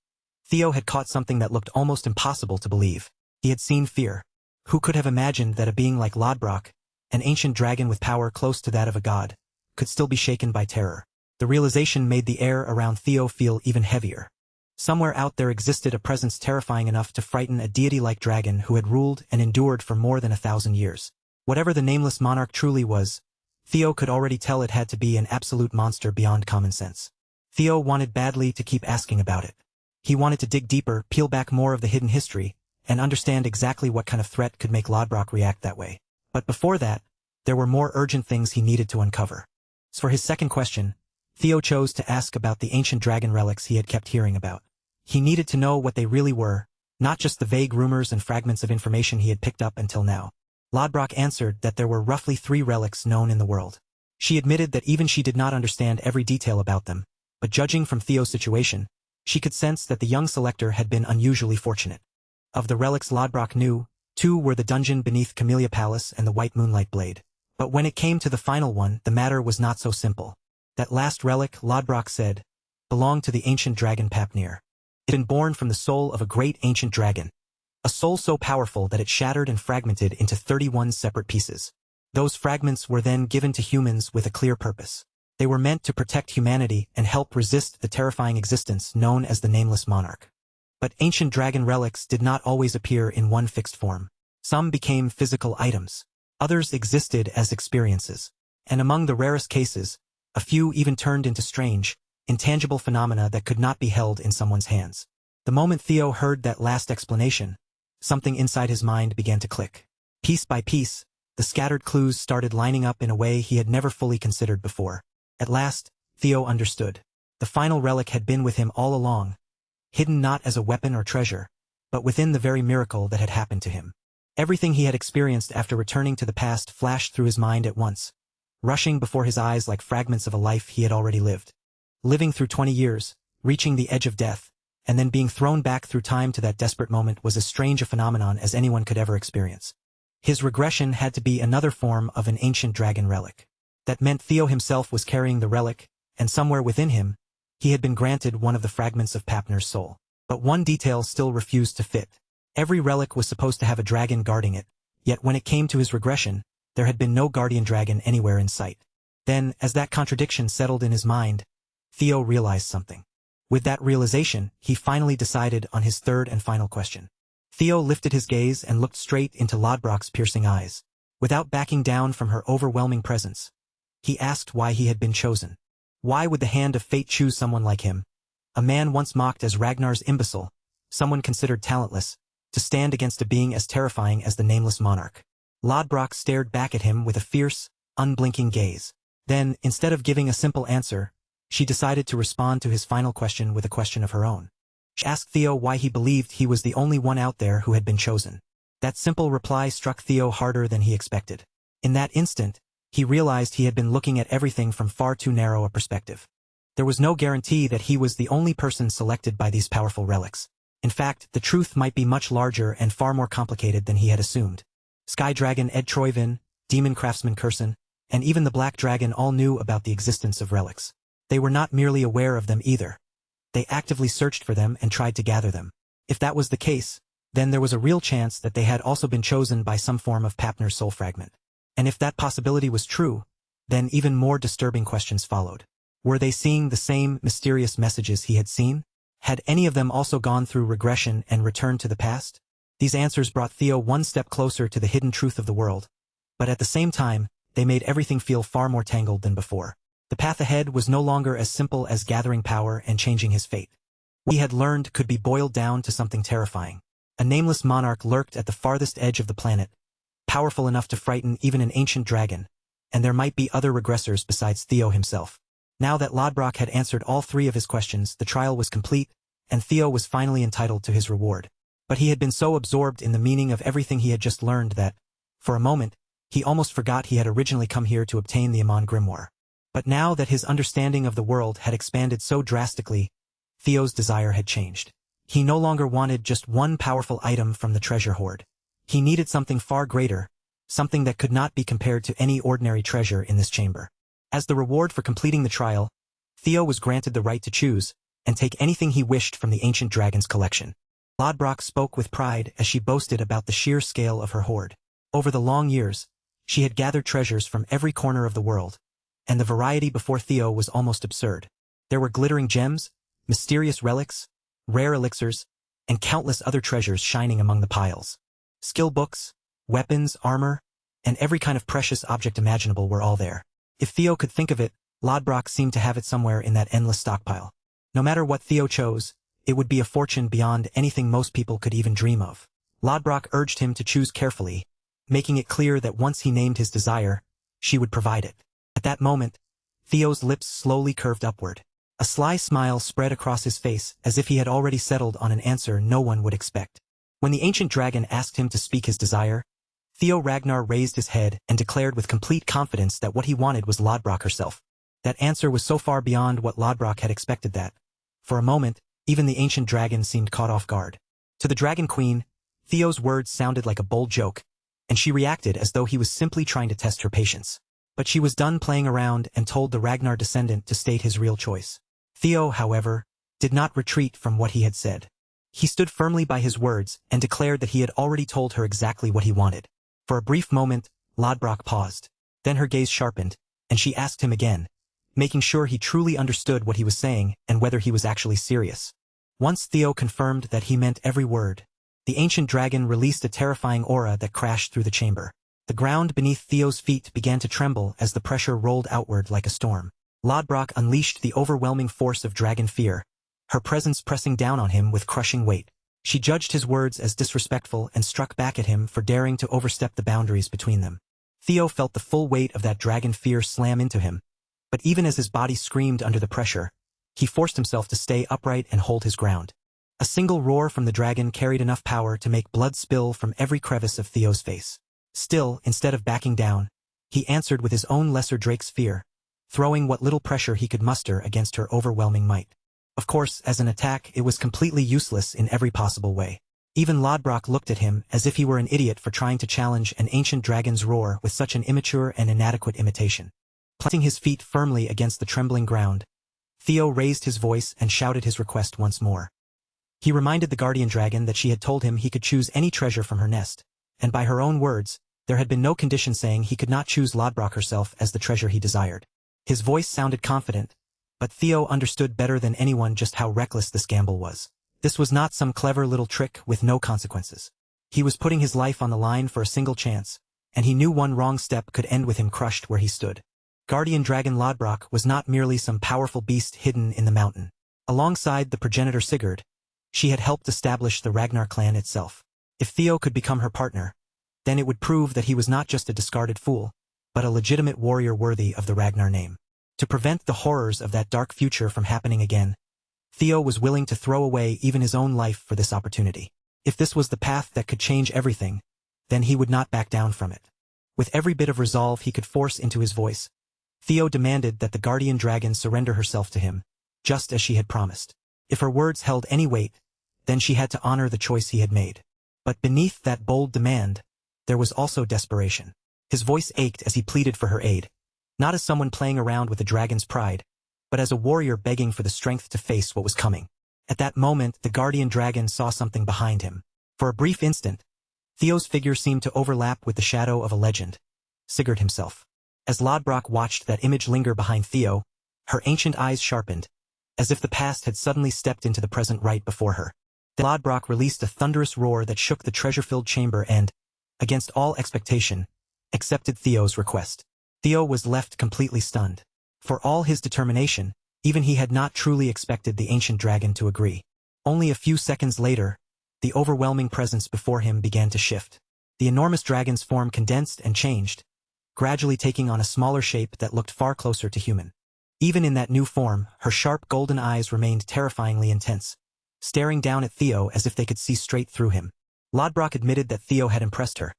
Theo had caught something that looked almost impossible to believe. He had seen fear. Who could have imagined that a being like Lodbrok, an ancient dragon with power close to that of a god, could still be shaken by terror? The realization made the air around Theo feel even heavier. Somewhere out there existed a presence terrifying enough to frighten a deity-like dragon who had ruled and endured for more than 1,000 years. Whatever the Nameless Monarch truly was, Theo could already tell it had to be an absolute monster beyond common sense. Theo wanted badly to keep asking about it. He wanted to dig deeper, peel back more of the hidden history, and understand exactly what kind of threat could make Lodbrok react that way. But before that, there were more urgent things he needed to uncover. So for his second question, Theo chose to ask about the ancient dragon relics he had kept hearing about. He needed to know what they really were, not just the vague rumors and fragments of information he had picked up until now. Lodbrok answered that there were roughly 3 relics known in the world. She admitted that even she did not understand every detail about them, but judging from Theo's situation, she could sense that the young selector had been unusually fortunate. Of the relics Lodbrok knew, 2 were the dungeon beneath Camellia Palace and the White Moonlight Blade. But when it came to the final one, the matter was not so simple. That last relic, Lodbrok said, belonged to the ancient dragon Papnir. It had been born from the soul of a great ancient dragon, a soul so powerful that it shattered and fragmented into 31 separate pieces. Those fragments were then given to humans with a clear purpose. They were meant to protect humanity and help resist the terrifying existence known as the Nameless Monarch. But ancient dragon relics did not always appear in one fixed form. Some became physical items. Others existed as experiences. And among the rarest cases, a few even turned into strange, intangible phenomena that could not be held in someone's hands. The moment Theo heard that last explanation, something inside his mind began to click. Piece by piece, the scattered clues started lining up in a way he had never fully considered before. At last, Theo understood. The final relic had been with him all along, hidden not as a weapon or treasure, but within the very miracle that had happened to him. Everything he had experienced after returning to the past flashed through his mind at once, rushing before his eyes like fragments of a life he had already lived. Living through 20 years, reaching the edge of death, and then being thrown back through time to that desperate moment was as strange a phenomenon as anyone could ever experience. His regression had to be another form of an ancient dragon relic. That meant Theo himself was carrying the relic, and somewhere within him, he had been granted one of the fragments of Papnir's soul. But one detail still refused to fit. Every relic was supposed to have a dragon guarding it, yet when it came to his regression, there had been no guardian dragon anywhere in sight. Then, as that contradiction settled in his mind, Theo realized something. With that realization, he finally decided on his third and final question. Theo lifted his gaze and looked straight into Lodbrok's piercing eyes. Without backing down from her overwhelming presence, he asked why he had been chosen. Why would the hand of fate choose someone like him, a man once mocked as Ragnar's imbecile, someone considered talentless, to stand against a being as terrifying as the Nameless Monarch? Lodbrok stared back at him with a fierce, unblinking gaze. Then, instead of giving a simple answer, she decided to respond to his final question with a question of her own. She asked Theo why he believed he was the only one out there who had been chosen. That simple reply struck Theo harder than he expected. In that instant, he realized he had been looking at everything from far too narrow a perspective. There was no guarantee that he was the only person selected by these powerful relics. In fact, the truth might be much larger and far more complicated than he had assumed. Sky Dragon Ed Troyvin, Demon Craftsman Kurson, and even the Black Dragon all knew about the existence of relics. They were not merely aware of them either. They actively searched for them and tried to gather them. If that was the case, then there was a real chance that they had also been chosen by some form of Papner's soul fragment. And if that possibility was true, then even more disturbing questions followed. Were they seeing the same mysterious messages he had seen? Had any of them also gone through regression and returned to the past? These answers brought Theo one step closer to the hidden truth of the world, but at the same time, they made everything feel far more tangled than before. The path ahead was no longer as simple as gathering power and changing his fate. What he had learned could be boiled down to something terrifying. A nameless monarch lurked at the farthest edge of the planet, powerful enough to frighten even an ancient dragon, and there might be other regressors besides Theo himself. Now that Lodbrok had answered all three of his questions, the trial was complete, and Theo was finally entitled to his reward. But he had been so absorbed in the meaning of everything he had just learned that, for a moment, he almost forgot he had originally come here to obtain the Amon Grimoire. But now that his understanding of the world had expanded so drastically, Theo's desire had changed. He no longer wanted just one powerful item from the treasure hoard. He needed something far greater, something that could not be compared to any ordinary treasure in this chamber. As the reward for completing the trial, Theo was granted the right to choose and take anything he wished from the ancient dragon's collection. Lodbrok spoke with pride as she boasted about the sheer scale of her hoard. Over the long years, she had gathered treasures from every corner of the world, and the variety before Theo was almost absurd. There were glittering gems, mysterious relics, rare elixirs, and countless other treasures shining among the piles. Skill books, weapons, armor, and every kind of precious object imaginable were all there. If Theo could think of it, Lodbrok seemed to have it somewhere in that endless stockpile. No matter what Theo chose, it would be a fortune beyond anything most people could even dream of. Lodbrok urged him to choose carefully, making it clear that once he named his desire, she would provide it. At that moment, Theo's lips slowly curved upward. A sly smile spread across his face as if he had already settled on an answer no one would expect. When the ancient dragon asked him to speak his desire, Theo Ragnar raised his head and declared with complete confidence that what he wanted was Lodbrok herself. That answer was so far beyond what Lodbrok had expected that, for a moment, even the ancient dragon seemed caught off guard. To the Dragon Queen, Theo's words sounded like a bold joke, and she reacted as though he was simply trying to test her patience. But she was done playing around and told the Ragnar descendant to state his real choice. Theo, however, did not retreat from what he had said. He stood firmly by his words and declared that he had already told her exactly what he wanted. For a brief moment, Lodbrok paused. Then her gaze sharpened, and she asked him again, making sure he truly understood what he was saying and whether he was actually serious. Once Theo confirmed that he meant every word, the ancient dragon released a terrifying aura that crashed through the chamber. The ground beneath Theo's feet began to tremble as the pressure rolled outward like a storm. Lodbrok unleashed the overwhelming force of dragon fear, her presence pressing down on him with crushing weight. She judged his words as disrespectful and struck back at him for daring to overstep the boundaries between them. Theo felt the full weight of that dragon fear slam into him, but even as his body screamed under the pressure, he forced himself to stay upright and hold his ground. A single roar from the dragon carried enough power to make blood spill from every crevice of Theo's face. Still, instead of backing down, he answered with his own lesser drake's fear, throwing what little pressure he could muster against her overwhelming might. Of course, as an attack, it was completely useless in every possible way. Even Lodbrok looked at him as if he were an idiot for trying to challenge an ancient dragon's roar with such an immature and inadequate imitation. Planting his feet firmly against the trembling ground, Theo raised his voice and shouted his request once more. He reminded the guardian dragon that she had told him he could choose any treasure from her nest, and by her own words, there had been no condition saying he could not choose Lodbrok herself as the treasure he desired. His voice sounded confident, but Theo understood better than anyone just how reckless this gamble was. This was not some clever little trick with no consequences. He was putting his life on the line for a single chance, and he knew one wrong step could end with him crushed where he stood. Guardian Dragon Lodbrok was not merely some powerful beast hidden in the mountain. Alongside the progenitor Sigurd, she had helped establish the Ragnar clan itself. If Theo could become her partner, then it would prove that he was not just a discarded fool, but a legitimate warrior worthy of the Ragnar name. To prevent the horrors of that dark future from happening again, Theo was willing to throw away even his own life for this opportunity. If this was the path that could change everything, then he would not back down from it. With every bit of resolve he could force into his voice, Theo demanded that the guardian dragon surrender herself to him, just as she had promised. If her words held any weight, then she had to honor the choice he had made. But beneath that bold demand, there was also desperation. His voice ached as he pleaded for her aid, not as someone playing around with the dragon's pride, but as a warrior begging for the strength to face what was coming. At that moment, the guardian dragon saw something behind him. For a brief instant, Theo's figure seemed to overlap with the shadow of a legend, Sigurd himself. As Lodbrok watched that image linger behind Theo, her ancient eyes sharpened, as if the past had suddenly stepped into the present right before her. Then Lodbrok released a thunderous roar that shook the treasure-filled chamber and, against all expectation, accepted Theo's request. Theo was left completely stunned. For all his determination, even he had not truly expected the ancient dragon to agree. Only a few seconds later, the overwhelming presence before him began to shift. The enormous dragon's form condensed and changed, gradually taking on a smaller shape that looked far closer to human. Even in that new form, her sharp golden eyes remained terrifyingly intense, staring down at Theo as if they could see straight through him. Lodbrok admitted that Theo had impressed her,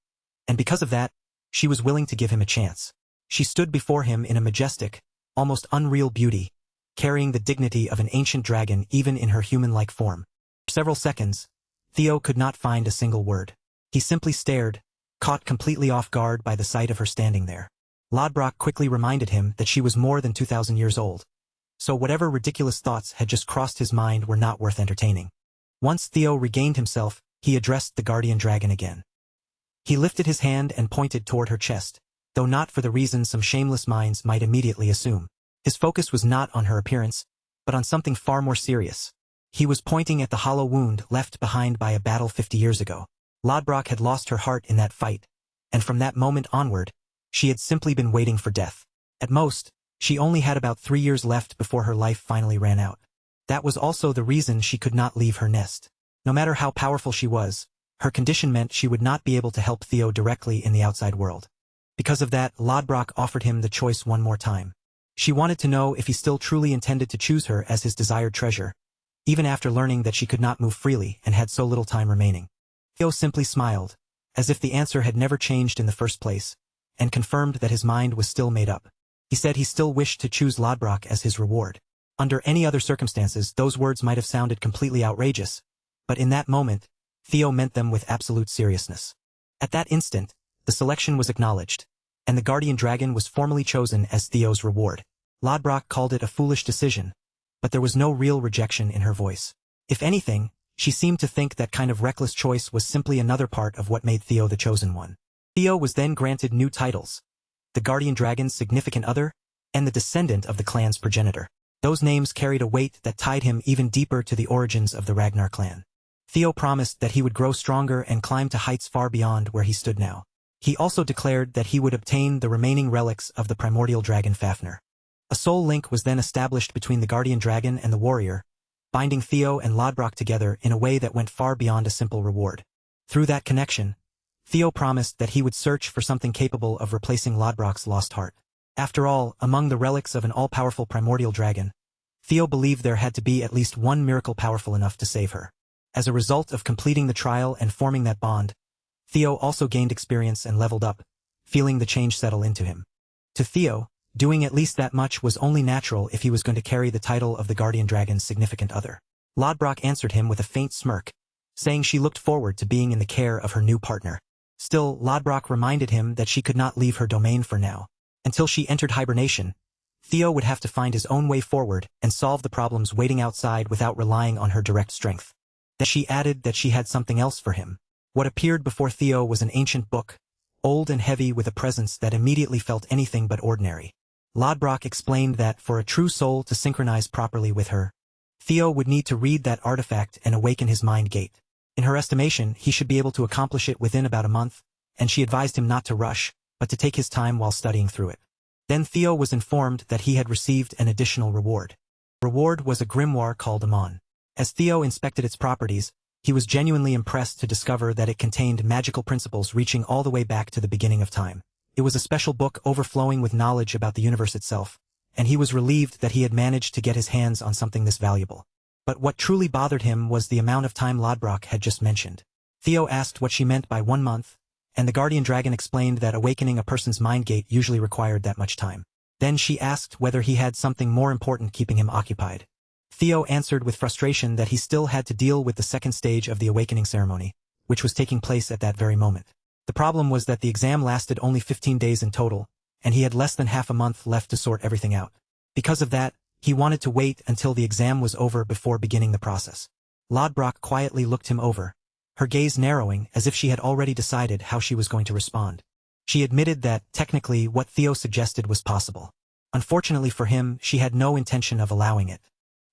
and because of that, she was willing to give him a chance. She stood before him in a majestic, almost unreal beauty, carrying the dignity of an ancient dragon even in her human-like form. For several seconds, Theo could not find a single word. He simply stared, caught completely off guard by the sight of her standing there. Lodbrok quickly reminded him that she was more than 2,000 years old, so whatever ridiculous thoughts had just crossed his mind were not worth entertaining. Once Theo regained himself, he addressed the guardian dragon again. He lifted his hand and pointed toward her chest, though not for the reason some shameless minds might immediately assume. His focus was not on her appearance, but on something far more serious. He was pointing at the hollow wound left behind by a battle 50 years ago. Lodbrok had lost her heart in that fight, and from that moment onward, she had simply been waiting for death. At most, she only had about 3 years left before her life finally ran out. That was also the reason she could not leave her nest. No matter how powerful she was, her condition meant she would not be able to help Theo directly in the outside world. Because of that, Lodbrok offered him the choice one more time. She wanted to know if he still truly intended to choose her as his desired treasure, even after learning that she could not move freely and had so little time remaining. Theo simply smiled, as if the answer had never changed in the first place, and confirmed that his mind was still made up. He said he still wished to choose Lodbrok as his reward. Under any other circumstances, those words might have sounded completely outrageous, but in that moment, Theo meant them with absolute seriousness. At that instant, the selection was acknowledged, and the guardian dragon was formally chosen as Theo's reward. Lodbrok called it a foolish decision, but there was no real rejection in her voice. If anything, she seemed to think that kind of reckless choice was simply another part of what made Theo the chosen one. Theo was then granted new titles: the guardian dragon's significant other, and the descendant of the clan's progenitor. Those names carried a weight that tied him even deeper to the origins of the Ragnar clan. Theo promised that he would grow stronger and climb to heights far beyond where he stood now. He also declared that he would obtain the remaining relics of the primordial dragon Fafnir. A soul link was then established between the guardian dragon and the warrior, binding Theo and Lodbrok together in a way that went far beyond a simple reward. Through that connection, Theo promised that he would search for something capable of replacing Lodbrok's lost heart. After all, among the relics of an all-powerful primordial dragon, Theo believed there had to be at least one miracle powerful enough to save her. As a result of completing the trial and forming that bond, Theo also gained experience and leveled up, feeling the change settle into him. To Theo, doing at least that much was only natural if he was going to carry the title of the guardian dragon's significant other. Lodbrok answered him with a faint smirk, saying she looked forward to being in the care of her new partner. Still, Lodbrok reminded him that she could not leave her domain for now. Until she entered hibernation, Theo would have to find his own way forward and solve the problems waiting outside without relying on her direct strength. Then she added that she had something else for him. What appeared before Theo was an ancient book, old and heavy with a presence that immediately felt anything but ordinary. Lodbrok explained that for a true soul to synchronize properly with her, Theo would need to read that artifact and awaken his mind gate. In her estimation, he should be able to accomplish it within about a month, and she advised him not to rush, but to take his time while studying through it. Then Theo was informed that he had received an additional reward. The reward was a grimoire called Amon. As Theo inspected its properties, he was genuinely impressed to discover that it contained magical principles reaching all the way back to the beginning of time. It was a special book overflowing with knowledge about the universe itself, and he was relieved that he had managed to get his hands on something this valuable. But what truly bothered him was the amount of time Lodbrok had just mentioned. Theo asked what she meant by 1 month, and the guardian dragon explained that awakening a person's mind gate usually required that much time. Then she asked whether he had something more important keeping him occupied. Theo answered with frustration that he still had to deal with the second stage of the awakening ceremony, which was taking place at that very moment. The problem was that the exam lasted only 15 days in total, and he had less than half a month left to sort everything out. Because of that, He wanted to wait until the exam was over before beginning the process. Lodbrok quietly looked him over, her gaze narrowing as if she had already decided how she was going to respond. She admitted that, technically, what Theo suggested was possible. Unfortunately for him, she had no intention of allowing it.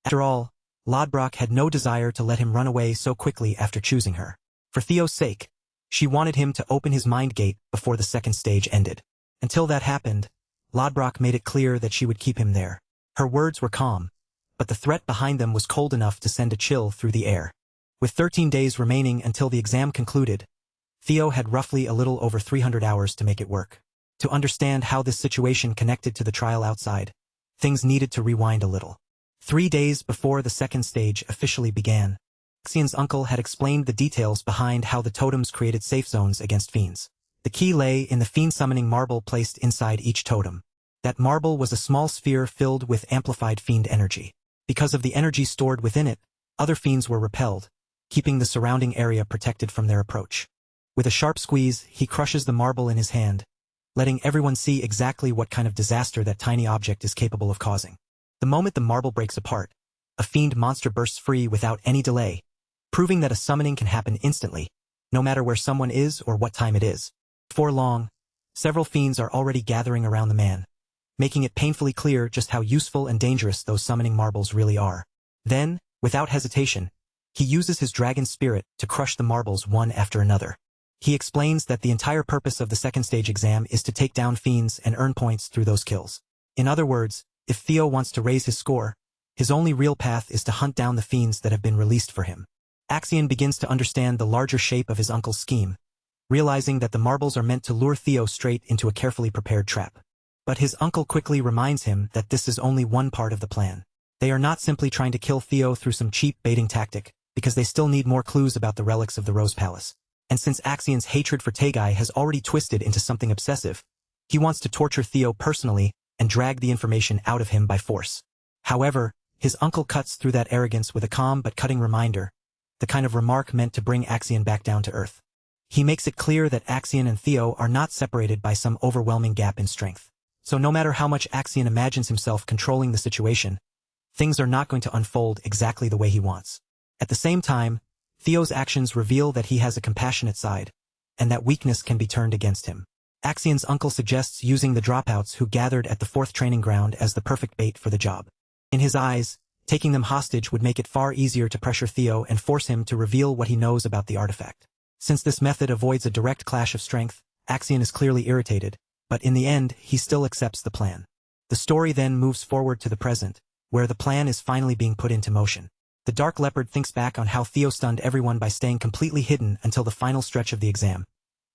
After all, Lodbrok had no desire to let him run away so quickly after choosing her. For Theo's sake, she wanted him to open his mind gate before the second stage ended. Until that happened, Lodbrok made it clear that she would keep him there. Her words were calm, but the threat behind them was cold enough to send a chill through the air. With 13 days remaining until the exam concluded, Theo had roughly a little over 300 hours to make it work. To understand how this situation connected to the trial outside, things needed to rewind a little. 3 days before the second stage officially began, Axian's uncle had explained the details behind how the totems created safe zones against fiends. The key lay in the fiend-summoning marble placed inside each totem. That marble was a small sphere filled with amplified fiend energy. Because of the energy stored within it, other fiends were repelled, keeping the surrounding area protected from their approach. With a sharp squeeze, he crushes the marble in his hand, letting everyone see exactly what kind of disaster that tiny object is capable of causing. The moment the marble breaks apart, a fiend monster bursts free without any delay, proving that a summoning can happen instantly, no matter where someone is or what time it is. Before long, several fiends are already gathering around the man, making it painfully clear just how useful and dangerous those summoning marbles really are. Then, without hesitation, he uses his dragon spirit to crush the marbles one after another. He explains that the entire purpose of the second stage exam is to take down fiends and earn points through those kills. In other words, if Theo wants to raise his score, his only real path is to hunt down the fiends that have been released for him. Axian begins to understand the larger shape of his uncle's scheme, realizing that the marbles are meant to lure Theo straight into a carefully prepared trap. But his uncle quickly reminds him that this is only one part of the plan. They are not simply trying to kill Theo through some cheap baiting tactic, because they still need more clues about the relics of the Rose Palace. And since Axian's hatred for Taegai has already twisted into something obsessive, he wants to torture Theo personally and drag the information out of him by force. However, his uncle cuts through that arrogance with a calm but cutting reminder, the kind of remark meant to bring Axian back down to earth. He makes it clear that Axian and Theo are not separated by some overwhelming gap in strength. So no matter how much Axian imagines himself controlling the situation, things are not going to unfold exactly the way he wants. At the same time, Theo's actions reveal that he has a compassionate side, and that weakness can be turned against him. Axian's uncle suggests using the dropouts who gathered at the 4th training ground as the perfect bait for the job. In his eyes, taking them hostage would make it far easier to pressure Theo and force him to reveal what he knows about the artifact. Since this method avoids a direct clash of strength, Axian is clearly irritated, but in the end, he still accepts the plan. The story then moves forward to the present, where the plan is finally being put into motion. The Dark Leopard thinks back on how Theo stunned everyone by staying completely hidden until the final stretch of the exam,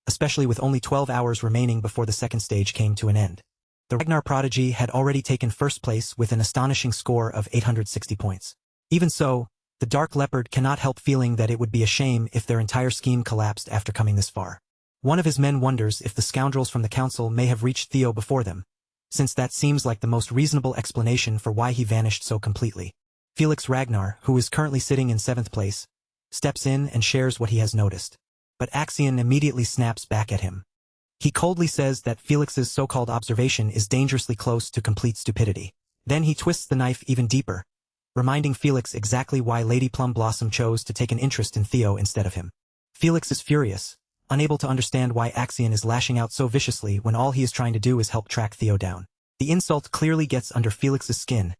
especially with only 12 hours remaining before the second stage came to an end. The Ragnar prodigy had already taken first place with an astonishing score of 860 points. Even so, the Dark Leopard cannot help feeling that it would be a shame if their entire scheme collapsed after coming this far. One of his men wonders if the scoundrels from the council may have reached Theo before them, since that seems like the most reasonable explanation for why he vanished so completely. Felix Ragnar, who is currently sitting in 7th place, steps in and shares what he has noticed. But Axian immediately snaps back at him. He coldly says that Felix's so-called observation is dangerously close to complete stupidity. Then he twists the knife even deeper, reminding Felix exactly why Lady Plum Blossom chose to take an interest in Theo instead of him. Felix is furious, unable to understand why Axian is lashing out so viciously when all he is trying to do is help track Theo down. The insult clearly gets under Felix's skin,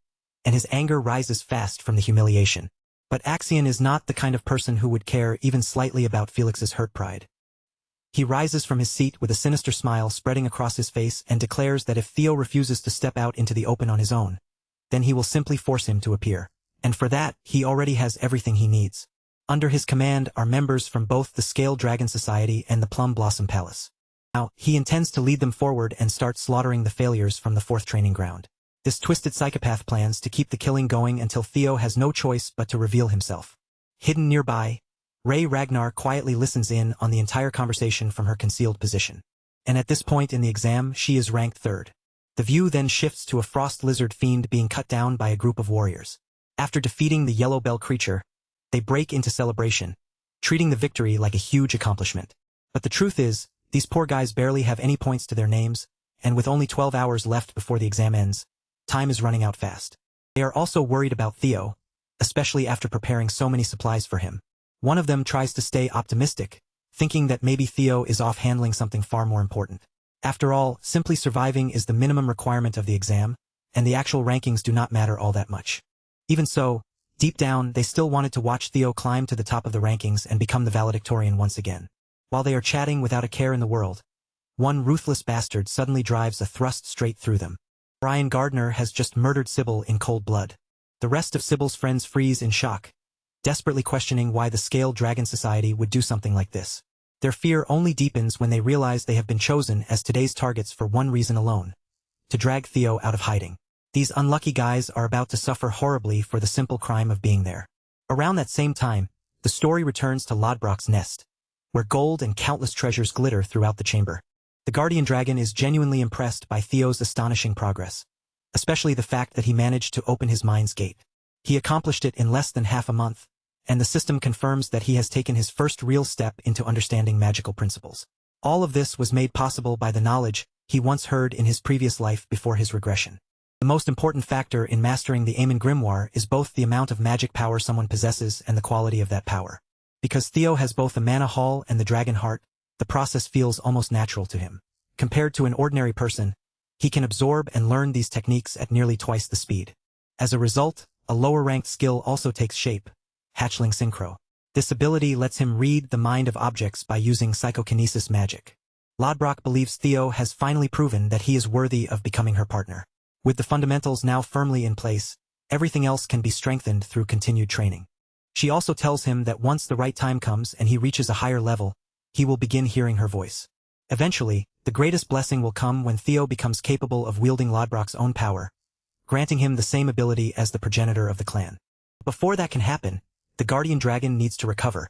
and his anger rises fast from the humiliation. But Axian is not the kind of person who would care even slightly about Felix's hurt pride. He rises from his seat with a sinister smile spreading across his face and declares that if Theo refuses to step out into the open on his own, then he will simply force him to appear. And for that, he already has everything he needs. Under his command are members from both the Scale Dragon Society and the Plum Blossom Palace. Now, he intends to lead them forward and start slaughtering the failures from the 4th training ground. This twisted psychopath plans to keep the killing going until Theo has no choice but to reveal himself. Hidden nearby, Ray Ragnar quietly listens in on the entire conversation from her concealed position. And at this point in the exam, she is ranked 3rd. The view then shifts to a frost lizard fiend being cut down by a group of warriors. After defeating the yellow bell creature, they break into celebration, treating the victory like a huge accomplishment. But the truth is, these poor guys barely have any points to their names, and with only 12 hours left before the exam ends, time is running out fast. They are also worried about Theo, especially after preparing so many supplies for him. One of them tries to stay optimistic, thinking that maybe Theo is off handling something far more important. After all, simply surviving is the minimum requirement of the exam, and the actual rankings do not matter all that much. Even so, deep down, they still wanted to watch Theo climb to the top of the rankings and become the valedictorian once again. While they are chatting without a care in the world, one ruthless bastard suddenly drives a thrust straight through them. Brian Gardner has just murdered Sybil in cold blood. The rest of Sybil's friends freeze in shock, desperately questioning why the Scaled Dragon Society would do something like this. Their fear only deepens when they realize they have been chosen as today's targets for one reason alone: to drag Theo out of hiding. These unlucky guys are about to suffer horribly for the simple crime of being there. Around that same time, the story returns to Lodbrok's nest, where gold and countless treasures glitter throughout the chamber. The guardian dragon is genuinely impressed by Theo's astonishing progress, especially the fact that he managed to open his mind's gate. He accomplished it in less than half a month, and the system confirms that he has taken his first real step into understanding magical principles. All of this was made possible by the knowledge he once heard in his previous life before his regression. The most important factor in mastering the Aemon Grimoire is both the amount of magic power someone possesses and the quality of that power. Because Theo has both the mana haul and the dragon heart, the process feels almost natural to him. Compared to an ordinary person, he can absorb and learn these techniques at nearly twice the speed. As a result, a lower-ranked skill also takes shape: Hatchling Synchro. This ability lets him read the mind of objects by using psychokinesis magic. Lodbrok believes Theo has finally proven that he is worthy of becoming her partner. With the fundamentals now firmly in place, everything else can be strengthened through continued training. She also tells him that once the right time comes and he reaches a higher level, he will begin hearing her voice. Eventually, the greatest blessing will come when Theo becomes capable of wielding Lodbrok's own power, granting him the same ability as the progenitor of the clan. Before that can happen, the guardian dragon needs to recover,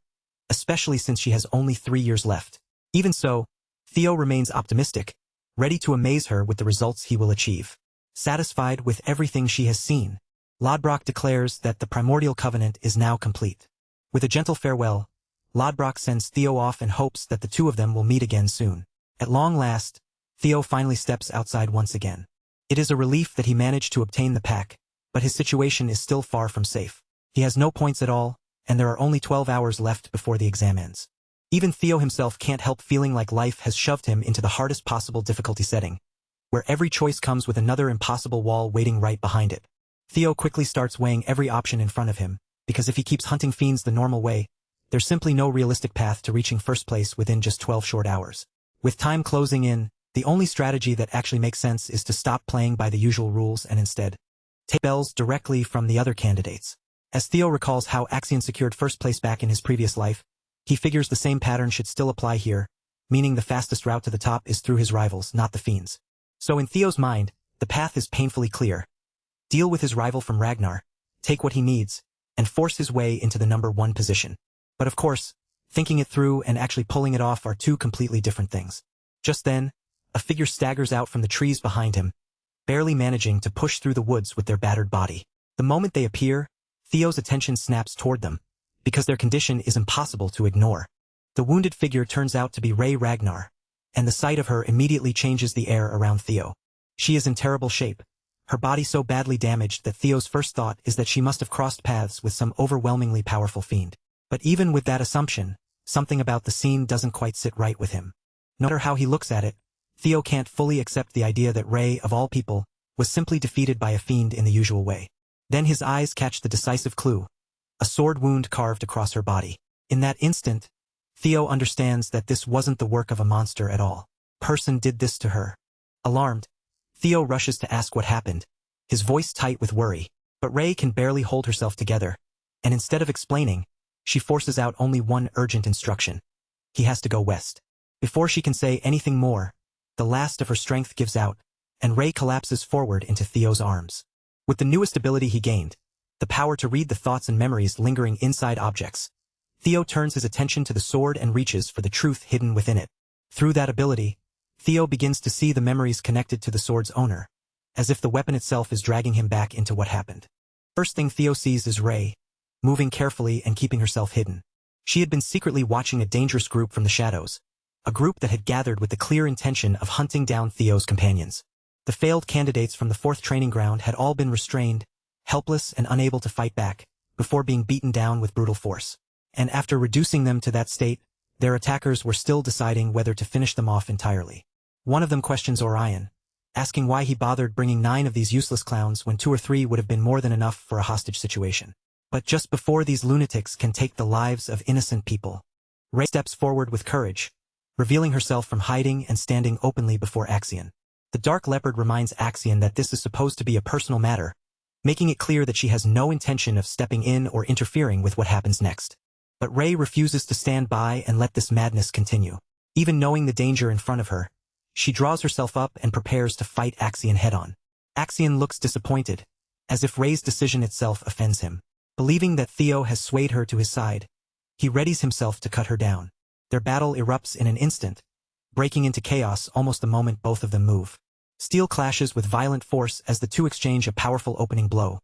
especially since she has only 3 years left. Even so, Theo remains optimistic, ready to amaze her with the results he will achieve. Satisfied with everything she has seen, Lodbrok declares that the primordial covenant is now complete. With a gentle farewell, Lodbrok sends Theo off and hopes that the two of them will meet again soon. At long last, Theo finally steps outside once again. It is a relief that he managed to obtain the pack, but his situation is still far from safe. He has no points at all, and there are only 12 hours left before the exam ends. Even Theo himself can't help feeling like life has shoved him into the hardest possible difficulty setting, where every choice comes with another impossible wall waiting right behind it. Theo quickly starts weighing every option in front of him, because if he keeps hunting fiends the normal way, there's simply no realistic path to reaching first place within just 12 short hours. With time closing in, the only strategy that actually makes sense is to stop playing by the usual rules and instead take bells directly from the other candidates. As Theo recalls how Axion secured first place back in his previous life, he figures the same pattern should still apply here, meaning the fastest route to the top is through his rivals, not the fiends. So in Theo's mind, the path is painfully clear. Deal with his rival from Ragnar, take what he needs, and force his way into the number 1 position. But of course, thinking it through and actually pulling it off are two completely different things. Just then, a figure staggers out from the trees behind him, barely managing to push through the woods with their battered body. The moment they appear, Theo's attention snaps toward them, because their condition is impossible to ignore. The wounded figure turns out to be Ray Ragnar, and the sight of her immediately changes the air around Theo. She is in terrible shape, her body so badly damaged that Theo's first thought is that she must have crossed paths with some overwhelmingly powerful fiend. But even with that assumption, something about the scene doesn't quite sit right with him. No matter how he looks at it, Theo can't fully accept the idea that Ray, of all people, was simply defeated by a fiend in the usual way. Then his eyes catch the decisive clue: a sword wound carved across her body. In that instant, Theo understands that this wasn't the work of a monster at all. Person did this to her. Alarmed, Theo rushes to ask what happened, his voice tight with worry. But Ray can barely hold herself together, and instead of explaining, she forces out only one urgent instruction. He has to go west. Before she can say anything more, the last of her strength gives out, and Ray collapses forward into Theo's arms. With the newest ability he gained, the power to read the thoughts and memories lingering inside objects, Theo turns his attention to the sword and reaches for the truth hidden within it. Through that ability, Theo begins to see the memories connected to the sword's owner, as if the weapon itself is dragging him back into what happened. First thing Theo sees is Ray, moving carefully and keeping herself hidden. She had been secretly watching a dangerous group from the shadows, a group that had gathered with the clear intention of hunting down Theo's companions. The failed candidates from the 4th training ground had all been restrained, helpless and unable to fight back, before being beaten down with brutal force. And after reducing them to that state, their attackers were still deciding whether to finish them off entirely. One of them questions Orion, asking why he bothered bringing 9 of these useless clowns when 2 or 3 would have been more than enough for a hostage situation. But just before these lunatics can take the lives of innocent people, Rei steps forward with courage, revealing herself from hiding and standing openly before Axion. The Dark Leopard reminds Axion that this is supposed to be a personal matter, making it clear that she has no intention of stepping in or interfering with what happens next. But Rei refuses to stand by and let this madness continue. Even knowing the danger in front of her, she draws herself up and prepares to fight Axion head-on. Axion looks disappointed, as if Rei's decision itself offends him. Believing that Theo has swayed her to his side, he readies himself to cut her down. Their battle erupts in an instant, breaking into chaos almost the moment both of them move. Steel clashes with violent force as the two exchange a powerful opening blow,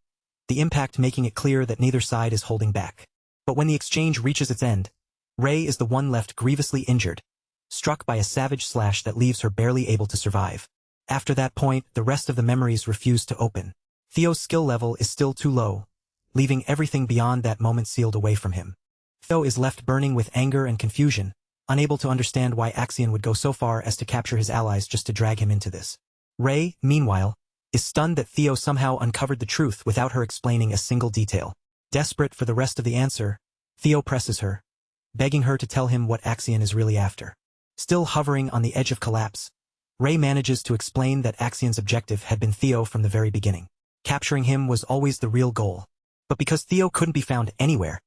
the impact making it clear that neither side is holding back. But when the exchange reaches its end, Rei is the one left grievously injured, struck by a savage slash that leaves her barely able to survive. After that point, the rest of the memories refuse to open. Theo's skill level is still too low, leaving everything beyond that moment sealed away from him. Theo is left burning with anger and confusion, unable to understand why Axion would go so far as to capture his allies just to drag him into this. Rei, meanwhile, is stunned that Theo somehow uncovered the truth without her explaining a single detail. Desperate for the rest of the answer, Theo presses her, begging her to tell him what Axion is really after. Still hovering on the edge of collapse, Rei manages to explain that Axion's objective had been Theo from the very beginning. Capturing him was always the real goal. But because Theo couldn't be found anywhere,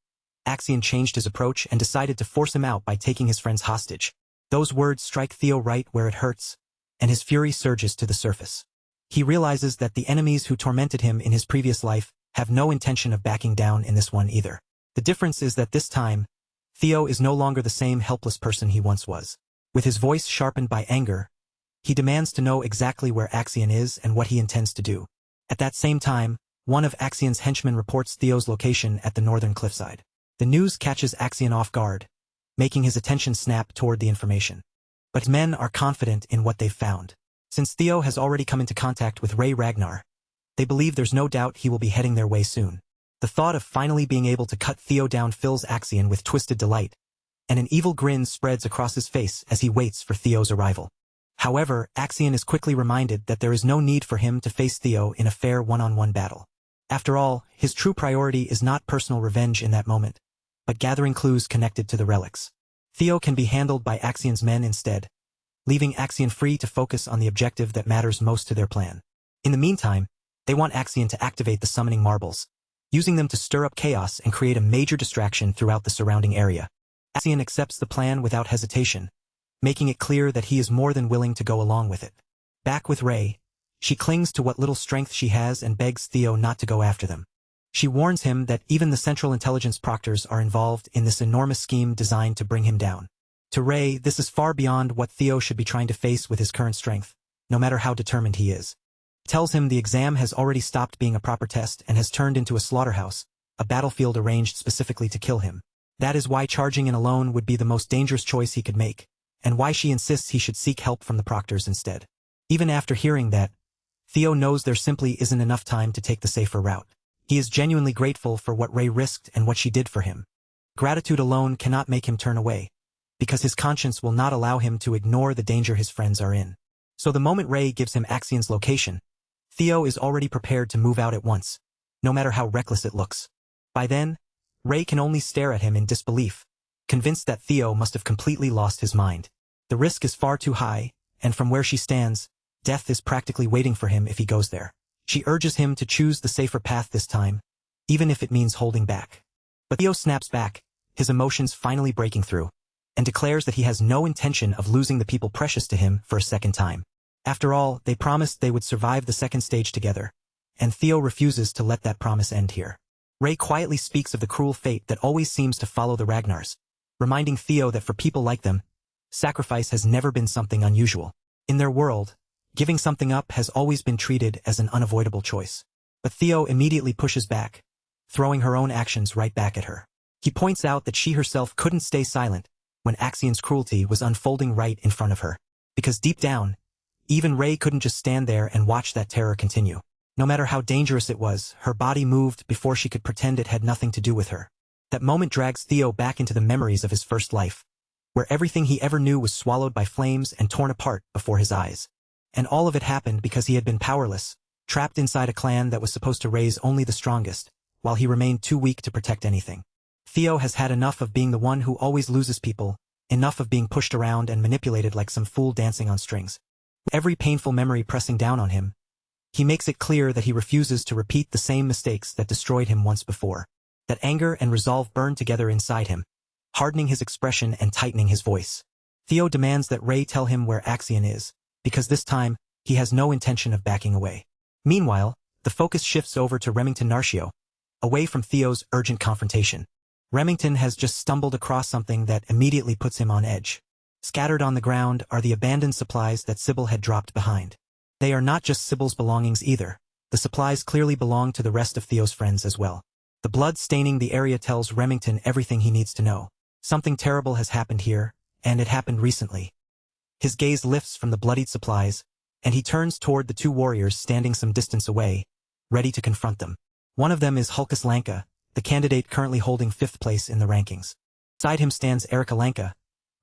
Axion changed his approach and decided to force him out by taking his friends hostage. Those words strike Theo right where it hurts, and his fury surges to the surface. He realizes that the enemies who tormented him in his previous life have no intention of backing down in this one either. The difference is that this time, Theo is no longer the same helpless person he once was. With his voice sharpened by anger, he demands to know exactly where Axion is and what he intends to do. At that same time, one of Axion's henchmen reports Theo's location at the northern cliffside. The news catches Axion off guard, making his attention snap toward the information. But his men are confident in what they've found. Since Theo has already come into contact with Rei Ragnar, they believe there's no doubt he will be heading their way soon. The thought of finally being able to cut Theo down fills Axion with twisted delight, and an evil grin spreads across his face as he waits for Theo's arrival. However, Axion is quickly reminded that there is no need for him to face Theo in a fair one-on-one battle. After all, his true priority is not personal revenge in that moment, but gathering clues connected to the relics. Theo can be handled by Axion's men instead, leaving Axion free to focus on the objective that matters most to their plan. In the meantime, they want Axion to activate the summoning marbles, using them to stir up chaos and create a major distraction throughout the surrounding area. Axion accepts the plan without hesitation, making it clear that he is more than willing to go along with it. Back with Rei, she clings to what little strength she has and begs Theo not to go after them. She warns him that even the Central Intelligence Proctors are involved in this enormous scheme designed to bring him down. To Rei, this is far beyond what Theo should be trying to face with his current strength, no matter how determined he is. Tells him the exam has already stopped being a proper test and has turned into a slaughterhouse, a battlefield arranged specifically to kill him. That is why charging in alone would be the most dangerous choice he could make, and why she insists he should seek help from the proctors instead. Even after hearing that, Theo knows there simply isn't enough time to take the safer route. He is genuinely grateful for what Rei risked and what she did for him. Gratitude alone cannot make him turn away, because his conscience will not allow him to ignore the danger his friends are in. So the moment Rei gives him Axion's location, Theo is already prepared to move out at once, no matter how reckless it looks. By then, Rei can only stare at him in disbelief, convinced that Theo must have completely lost his mind. The risk is far too high, and from where she stands, death is practically waiting for him if he goes there. She urges him to choose the safer path this time, even if it means holding back. But Theo snaps back, his emotions finally breaking through, and declares that he has no intention of losing the people precious to him for a second time. After all, they promised they would survive the second stage together, and Theo refuses to let that promise end here. Rei quietly speaks of the cruel fate that always seems to follow the Ragnars, reminding Theo that for people like them, sacrifice has never been something unusual. In their world, giving something up has always been treated as an unavoidable choice. But Theo immediately pushes back, throwing her own actions right back at her. He points out that she herself couldn't stay silent when Axion's cruelty was unfolding right in front of her, because deep down, even Rei couldn't just stand there and watch that terror continue. No matter how dangerous it was, her body moved before she could pretend it had nothing to do with her. That moment drags Theo back into the memories of his first life, where everything he ever knew was swallowed by flames and torn apart before his eyes. And all of it happened because he had been powerless, trapped inside a clan that was supposed to raise only the strongest, while he remained too weak to protect anything. Theo has had enough of being the one who always loses people, enough of being pushed around and manipulated like some fool dancing on strings. Every painful memory pressing down on him, he makes it clear that he refuses to repeat the same mistakes that destroyed him once before. That anger and resolve burn together inside him, hardening his expression and tightening his voice. Theo demands that Ray tell him where Axion is, because this time, he has no intention of backing away. Meanwhile, the focus shifts over to Remington Narcio, away from Theo's urgent confrontation. Remington has just stumbled across something that immediately puts him on edge. Scattered on the ground are the abandoned supplies that Sybil had dropped behind. They are not just Sybil's belongings either. The supplies clearly belong to the rest of Theo's friends as well. The blood staining the area tells Remington everything he needs to know. Something terrible has happened here, and it happened recently. His gaze lifts from the bloodied supplies, and he turns toward the two warriors standing some distance away, ready to confront them. One of them is Hulkus Lanka, the candidate currently holding 5th place in the rankings. Beside him stands Erica Lanka,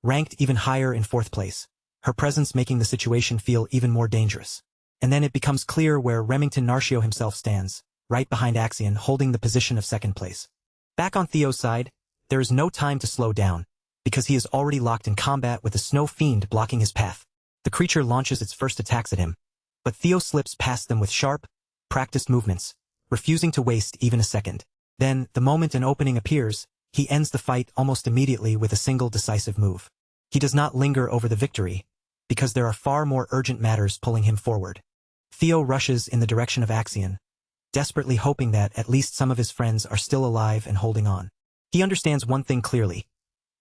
ranked even higher in 4th place, her presence making the situation feel even more dangerous. And then it becomes clear where Remington Narcio himself stands, right behind Axion, holding the position of 2nd place. Back on Theo's side, there is no time to slow down, because he is already locked in combat with the snow fiend blocking his path. The creature launches its first attacks at him, but Theo slips past them with sharp, practiced movements, refusing to waste even a second. Then, the moment an opening appears, he ends the fight almost immediately with a single decisive move. He does not linger over the victory, because there are far more urgent matters pulling him forward. Theo rushes in the direction of Axion, desperately hoping that at least some of his friends are still alive and holding on. He understands one thing clearly.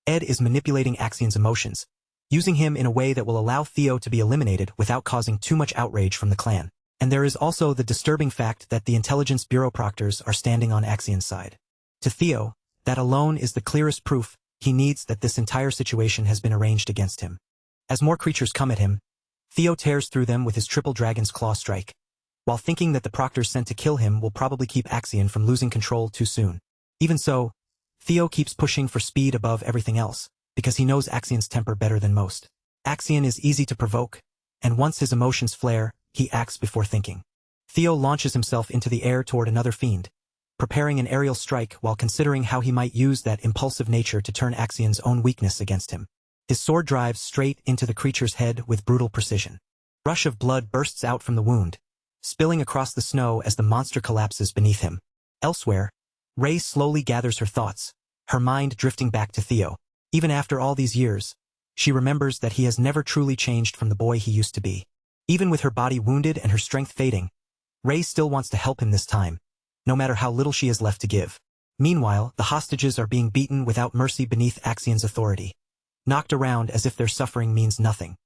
Ed is manipulating Axion's emotions, using him in a way that will allow Theo to be eliminated without causing too much outrage from the clan. And there is also the disturbing fact that the Intelligence Bureau proctors are standing on Axion's side. To Theo, that alone is the clearest proof he needs that this entire situation has been arranged against him. As more creatures come at him, Theo tears through them with his triple dragon's claw strike, while thinking that the proctors sent to kill him will probably keep Axion from losing control too soon. Even so, Theo keeps pushing for speed above everything else, because he knows Axion's temper better than most. Axion is easy to provoke, and once his emotions flare, he acts before thinking. Theo launches himself into the air toward another fiend, preparing an aerial strike while considering how he might use that impulsive nature to turn Axion's own weakness against him. His sword drives straight into the creature's head with brutal precision. A rush of blood bursts out from the wound, spilling across the snow as the monster collapses beneath him. Elsewhere, Ray slowly gathers her thoughts, her mind drifting back to Theo. Even after all these years, she remembers that he has never truly changed from the boy he used to be. Even with her body wounded and her strength fading, Ray still wants to help him this time, no matter how little she has left to give. Meanwhile, the hostages are being beaten without mercy beneath Axion's authority, knocked around as if their suffering means nothing.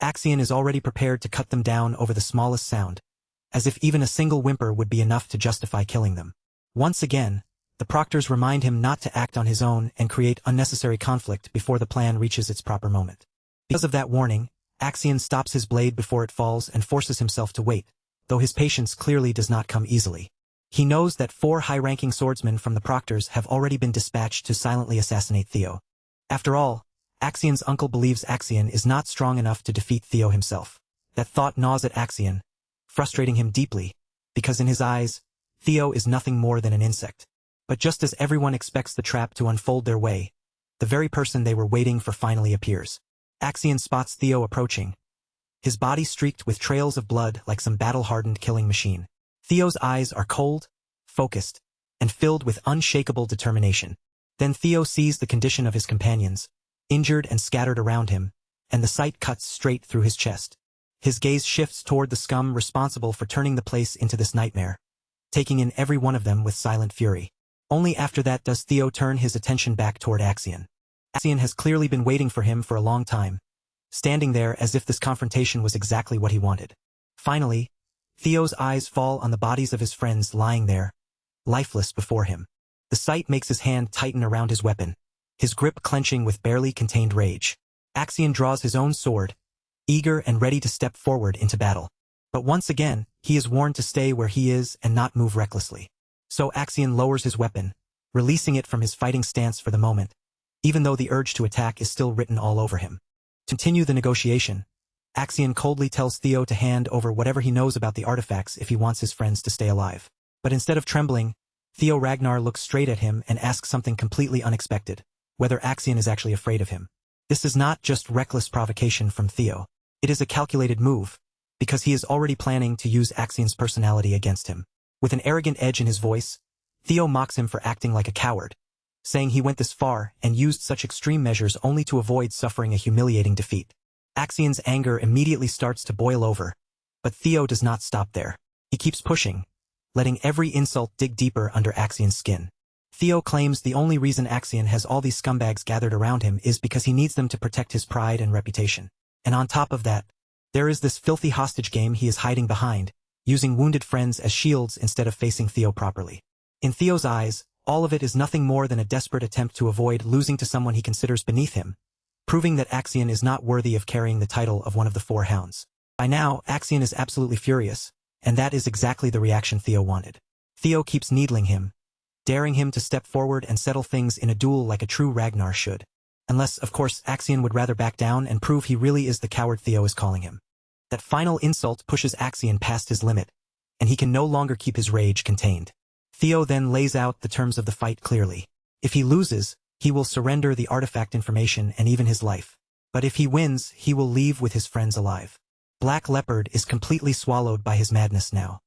Axion is already prepared to cut them down over the smallest sound, as if even a single whimper would be enough to justify killing them. Once again, the proctors remind him not to act on his own and create unnecessary conflict before the plan reaches its proper moment. Because of that warning, Axion stops his blade before it falls and forces himself to wait, though his patience clearly does not come easily. He knows that 4 high-ranking swordsmen from the proctors have already been dispatched to silently assassinate Theo. After all, Axion's uncle believes Axion is not strong enough to defeat Theo himself. That thought gnaws at Axion, frustrating him deeply, because in his eyes, Theo is nothing more than an insect. But just as everyone expects the trap to unfold their way, the very person they were waiting for finally appears. Axion spots Theo approaching, his body streaked with trails of blood like some battle-hardened killing machine. Theo's eyes are cold, focused, and filled with unshakable determination. Then Theo sees the condition of his companions, injured and scattered around him, and the sight cuts straight through his chest. His gaze shifts toward the scum responsible for turning the place into this nightmare, taking in every one of them with silent fury. Only after that does Theo turn his attention back toward Axion. Axion has clearly been waiting for him for a long time, standing there as if this confrontation was exactly what he wanted. Finally, Theo's eyes fall on the bodies of his friends lying there, lifeless before him. The sight makes his hand tighten around his weapon, his grip clenching with barely contained rage. Axion draws his own sword, eager and ready to step forward into battle. But once again, he is warned to stay where he is and not move recklessly. So Axion lowers his weapon, releasing it from his fighting stance for the moment, even though the urge to attack is still written all over him. To continue the negotiation, Axion coldly tells Theo to hand over whatever he knows about the artifacts if he wants his friends to stay alive. But instead of trembling, Theo Ragnar looks straight at him and asks something completely unexpected, whether Axion is actually afraid of him. This is not just reckless provocation from Theo. It is a calculated move, because he is already planning to use Axion's personality against him. With an arrogant edge in his voice, Theo mocks him for acting like a coward, saying he went this far and used such extreme measures only to avoid suffering a humiliating defeat. Axion's anger immediately starts to boil over, but Theo does not stop there. He keeps pushing, letting every insult dig deeper under Axion's skin. Theo claims the only reason Axion has all these scumbags gathered around him is because he needs them to protect his pride and reputation. And on top of that, there is this filthy hostage game he is hiding behind, using wounded friends as shields instead of facing Theo properly. In Theo's eyes, all of it is nothing more than a desperate attempt to avoid losing to someone he considers beneath him, proving that Axion is not worthy of carrying the title of one of the four hounds. By now, Axion is absolutely furious, and that is exactly the reaction Theo wanted. Theo keeps needling him, daring him to step forward and settle things in a duel like a true Ragnar should. Unless, of course, Axion would rather back down and prove he really is the coward Theo is calling him. That final insult pushes Axion past his limit, and he can no longer keep his rage contained. Theo then lays out the terms of the fight clearly. If he loses, he will surrender the artifact information and even his life. But if he wins, he will leave with his friends alive. Black Leopard is completely swallowed by his madness now.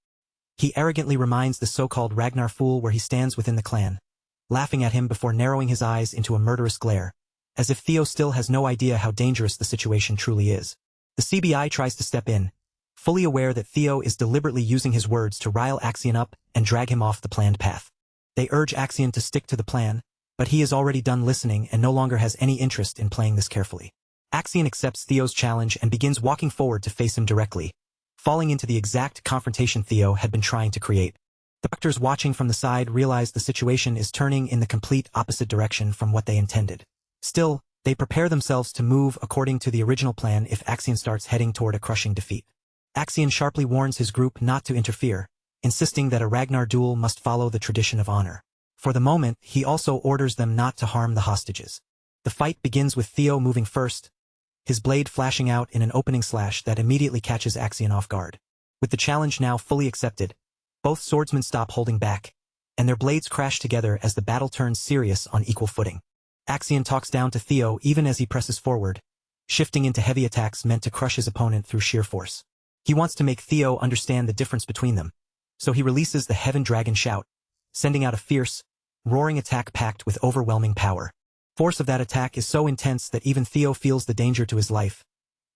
He arrogantly reminds the so-called Ragnar fool where he stands within the clan, laughing at him before narrowing his eyes into a murderous glare, as if Theo still has no idea how dangerous the situation truly is. The CBI tries to step in, fully aware that Theo is deliberately using his words to rile Axion up and drag him off the planned path. They urge Axion to stick to the plan, but he is already done listening and no longer has any interest in playing this carefully. Axion accepts Theo's challenge and begins walking forward to face him directly, falling into the exact confrontation Theo had been trying to create. The doctors watching from the side realize the situation is turning in the complete opposite direction from what they intended. Still, they prepare themselves to move according to the original plan if Axion starts heading toward a crushing defeat. Axion sharply warns his group not to interfere, insisting that a Ragnar duel must follow the tradition of honor. For the moment, he also orders them not to harm the hostages. The fight begins with Theo moving first, his blade flashing out in an opening slash that immediately catches Axion off guard. With the challenge now fully accepted, both swordsmen stop holding back, and their blades crash together as the battle turns serious on equal footing. Axion talks down to Theo even as he presses forward, shifting into heavy attacks meant to crush his opponent through sheer force. He wants to make Theo understand the difference between them, so he releases the Heaven Dragon shout, sending out a fierce, roaring attack packed with overwhelming power. Force of that attack is so intense that even Theo feels the danger to his life,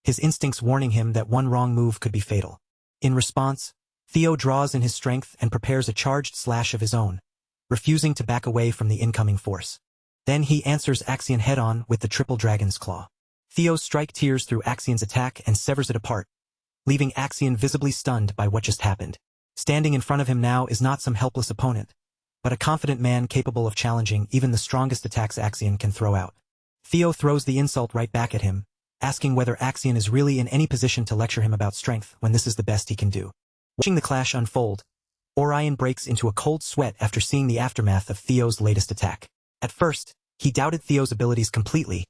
his instincts warning him that one wrong move could be fatal. In response, Theo draws in his strength and prepares a charged slash of his own, refusing to back away from the incoming force. Then he answers Axion head-on with the triple dragon's claw. Theo's strike tears through Axion's attack and severs it apart, leaving Axion visibly stunned by what just happened. Standing in front of him now is not some helpless opponent, but a confident man capable of challenging even the strongest attacks Axion can throw out. Theo throws the insult right back at him, asking whether Axion is really in any position to lecture him about strength when this is the best he can do. Watching the clash unfold, Orion breaks into a cold sweat after seeing the aftermath of Theo's latest attack. At first, he doubted Theo's abilities completely,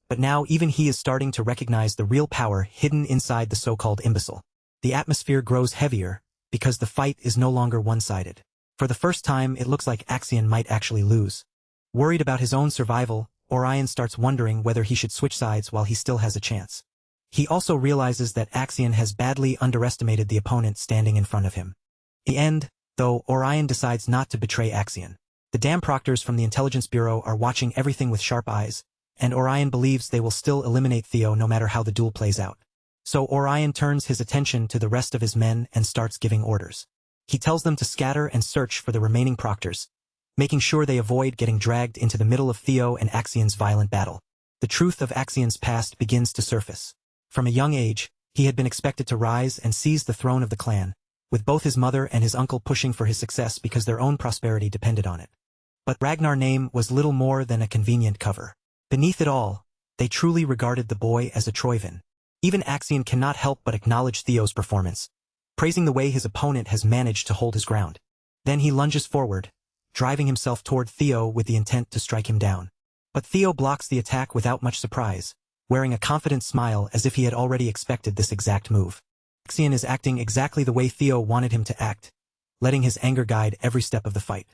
but now even he is starting to recognize the real power hidden inside the so-called imbecile. The atmosphere grows heavier, because the fight is no longer one-sided. For the first time, it looks like Axion might actually lose. Worried about his own survival, Orion starts wondering whether he should switch sides while he still has a chance. He also realizes that Axion has badly underestimated the opponent standing in front of him. In the end, though, Orion decides not to betray Axion. The damn proctors from the Intelligence Bureau are watching everything with sharp eyes, and Orion believes they will still eliminate Theo no matter how the duel plays out. So Orion turns his attention to the rest of his men and starts giving orders. He tells them to scatter and search for the remaining proctors, making sure they avoid getting dragged into the middle of Theo and Axion's violent battle. The truth of Axion's past begins to surface. From a young age, he had been expected to rise and seize the throne of the clan, with both his mother and his uncle pushing for his success because their own prosperity depended on it. But Ragnar's name was little more than a convenient cover. Beneath it all, they truly regarded the boy as a Troivan. Even Axion cannot help but acknowledge Theo's performance, praising the way his opponent has managed to hold his ground. Then he lunges forward, driving himself toward Theo with the intent to strike him down. But Theo blocks the attack without much surprise, wearing a confident smile as if he had already expected this exact move. Axion is acting exactly the way Theo wanted him to act, letting his anger guide every step of the fight.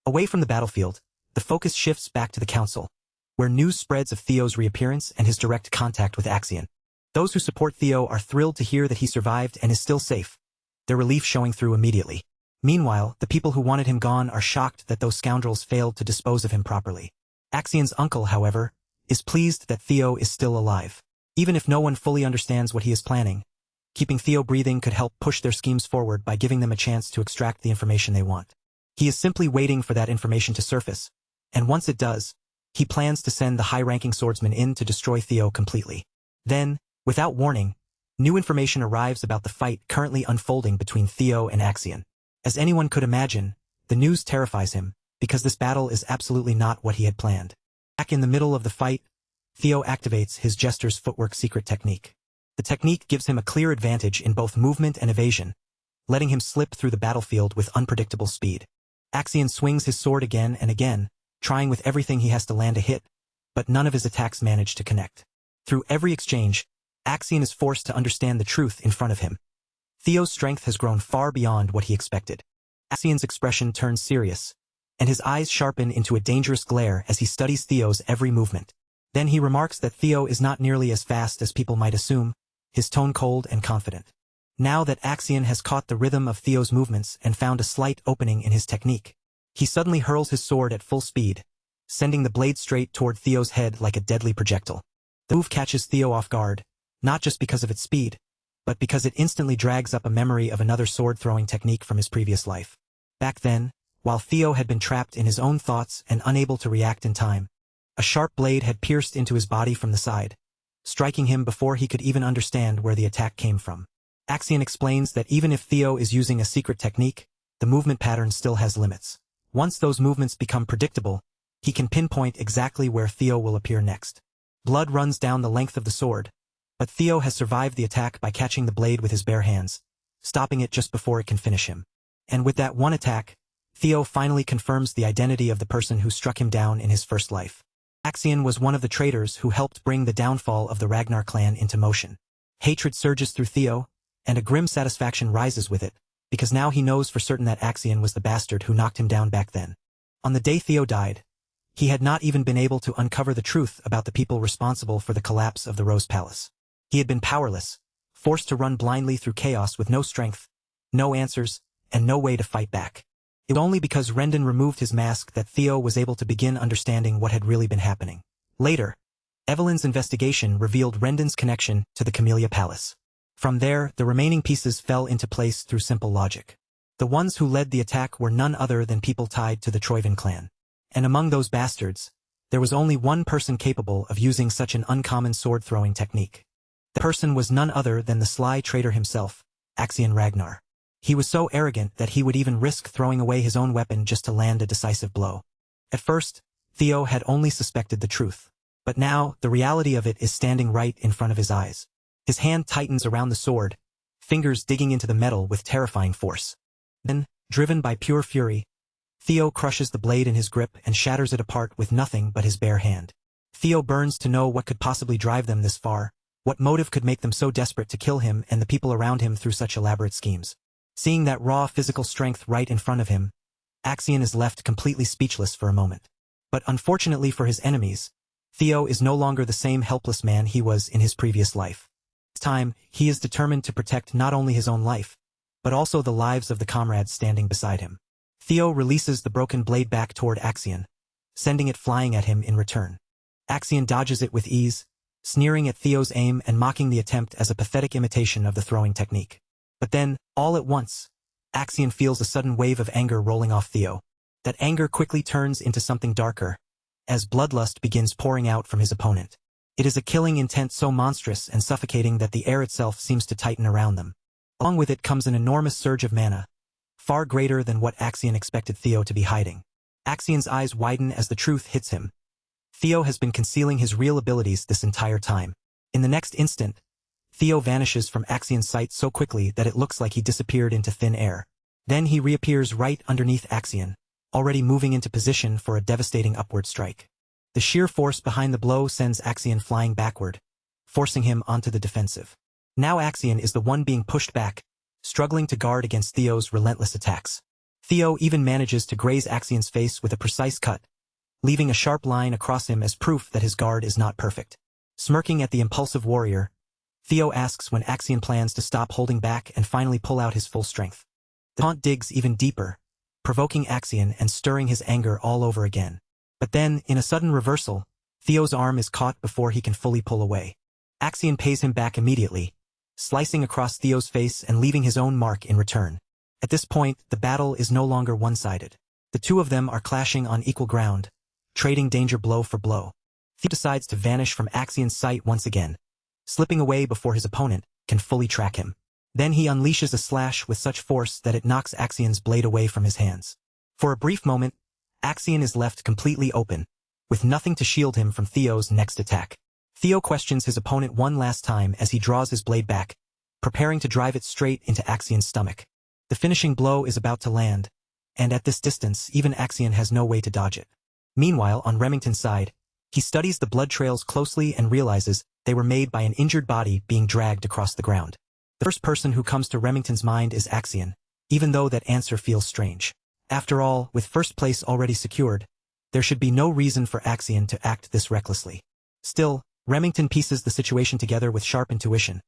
Away from the battlefield, the focus shifts back to the council, where news spreads of Theo's reappearance and his direct contact with Axion. Those who support Theo are thrilled to hear that he survived and is still safe, their relief showing through immediately. Meanwhile, the people who wanted him gone are shocked that those scoundrels failed to dispose of him properly. Axion's uncle, however, is pleased that Theo is still alive. Even if no one fully understands what he is planning, keeping Theo breathing could help push their schemes forward by giving them a chance to extract the information they want. He is simply waiting for that information to surface, and once it does, he plans to send the high-ranking swordsman in to destroy Theo completely. Then, without warning, new information arrives about the fight currently unfolding between Theo and Axion. As anyone could imagine, the news terrifies him, because this battle is absolutely not what he had planned. Back in the middle of the fight, Theo activates his Jester's footwork secret technique. The technique gives him a clear advantage in both movement and evasion, letting him slip through the battlefield with unpredictable speed. Axion swings his sword again and again, trying with everything he has to land a hit, but none of his attacks manage to connect. Through every exchange, Axion is forced to understand the truth in front of him. Theo's strength has grown far beyond what he expected. Axion's expression turns serious, and his eyes sharpen into a dangerous glare as he studies Theo's every movement. Then he remarks that Theo is not nearly as fast as people might assume, his tone cold and confident. Now that Axion has caught the rhythm of Theo's movements and found a slight opening in his technique, he suddenly hurls his sword at full speed, sending the blade straight toward Theo's head like a deadly projectile. The move catches Theo off guard, not just because of its speed, but because it instantly drags up a memory of another sword-throwing technique from his previous life. Back then, while Theo had been trapped in his own thoughts and unable to react in time, a sharp blade had pierced into his body from the side, striking him before he could even understand where the attack came from. Axion explains that even if Theo is using a secret technique, the movement pattern still has limits. Once those movements become predictable, he can pinpoint exactly where Theo will appear next. Blood runs down the length of the sword, but Theo has survived the attack by catching the blade with his bare hands, stopping it just before it can finish him. And with that one attack, Theo finally confirms the identity of the person who struck him down in his first life. Axion was one of the traitors who helped bring the downfall of the Ragnar clan into motion. Hatred surges through Theo, and a grim satisfaction rises with it, because now he knows for certain that Axion was the bastard who knocked him down back then. On the day Theo died, he had not even been able to uncover the truth about the people responsible for the collapse of the Rose Palace. He had been powerless, forced to run blindly through chaos with no strength, no answers, and no way to fight back. It was only because Rendon removed his mask that Theo was able to begin understanding what had really been happening. Later, Evelyn's investigation revealed Rendon's connection to the Camellia Palace. From there, the remaining pieces fell into place through simple logic. The ones who led the attack were none other than people tied to the Troyvin clan. And among those bastards, there was only one person capable of using such an uncommon sword-throwing technique. The person was none other than the sly traitor himself, Axion Ragnar. He was so arrogant that he would even risk throwing away his own weapon just to land a decisive blow. At first, Theo had only suspected the truth. But now, the reality of it is standing right in front of his eyes. His hand tightens around the sword, fingers digging into the metal with terrifying force. Then, driven by pure fury, Theo crushes the blade in his grip and shatters it apart with nothing but his bare hand. Theo burns to know what could possibly drive them this far, what motive could make them so desperate to kill him and the people around him through such elaborate schemes. Seeing that raw physical strength right in front of him, Axion is left completely speechless for a moment. But unfortunately for his enemies, Theo is no longer the same helpless man he was in his previous life. This time, he is determined to protect not only his own life, but also the lives of the comrades standing beside him. Theo releases the broken blade back toward Axion, sending it flying at him in return. Axion dodges it with ease, sneering at Theo's aim and mocking the attempt as a pathetic imitation of the throwing technique. But then, all at once, Axion feels a sudden wave of anger rolling off Theo. That anger quickly turns into something darker, as bloodlust begins pouring out from his opponent. It is a killing intent so monstrous and suffocating that the air itself seems to tighten around them. Along with it comes an enormous surge of mana, far greater than what Axion expected Theo to be hiding. Axion's eyes widen as the truth hits him. Theo has been concealing his real abilities this entire time. In the next instant, Theo vanishes from Axion's sight so quickly that it looks like he disappeared into thin air. Then he reappears right underneath Axion, already moving into position for a devastating upward strike. The sheer force behind the blow sends Axion flying backward, forcing him onto the defensive. Now Axion is the one being pushed back, struggling to guard against Theo's relentless attacks. Theo even manages to graze Axion's face with a precise cut, leaving a sharp line across him as proof that his guard is not perfect. Smirking at the impulsive warrior, Theo asks when Axion plans to stop holding back and finally pull out his full strength. The taunt digs even deeper, provoking Axion and stirring his anger all over again. But then, in a sudden reversal, Theo's arm is caught before he can fully pull away. Axion pays him back immediately, slicing across Theo's face and leaving his own mark in return. At this point, the battle is no longer one-sided. The two of them are clashing on equal ground, trading danger blow for blow. Theo decides to vanish from Axion's sight once again, slipping away before his opponent can fully track him. Then he unleashes a slash with such force that it knocks Axion's blade away from his hands. For a brief moment, Axion is left completely open, with nothing to shield him from Theo's next attack. Theo questions his opponent one last time as he draws his blade back, preparing to drive it straight into Axion's stomach. The finishing blow is about to land, and at this distance even Axion has no way to dodge it. Meanwhile, on Remington's side, he studies the blood trails closely and realizes they were made by an injured body being dragged across the ground. The first person who comes to Remington's mind is Axion, even though that answer feels strange. After all, with first place already secured, there should be no reason for Axion to act this recklessly. Still, Remington pieces the situation together with sharp intuition,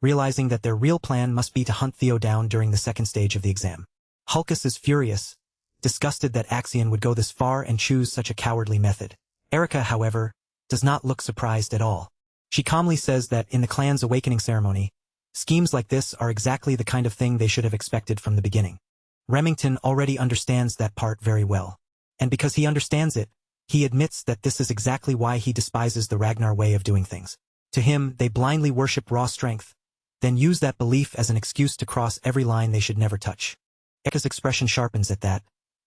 realizing that their real plan must be to hunt Theo down during the second stage of the exam. Hulkus is furious, disgusted that Axion would go this far and choose such a cowardly method. Erica, however, does not look surprised at all. She calmly says that in the clan's awakening ceremony, schemes like this are exactly the kind of thing they should have expected from the beginning. Remington already understands that part very well. And because he understands it, he admits that this is exactly why he despises the Ragnar way of doing things. To him, they blindly worship raw strength, then use that belief as an excuse to cross every line they should never touch. Erica's expression sharpens at that,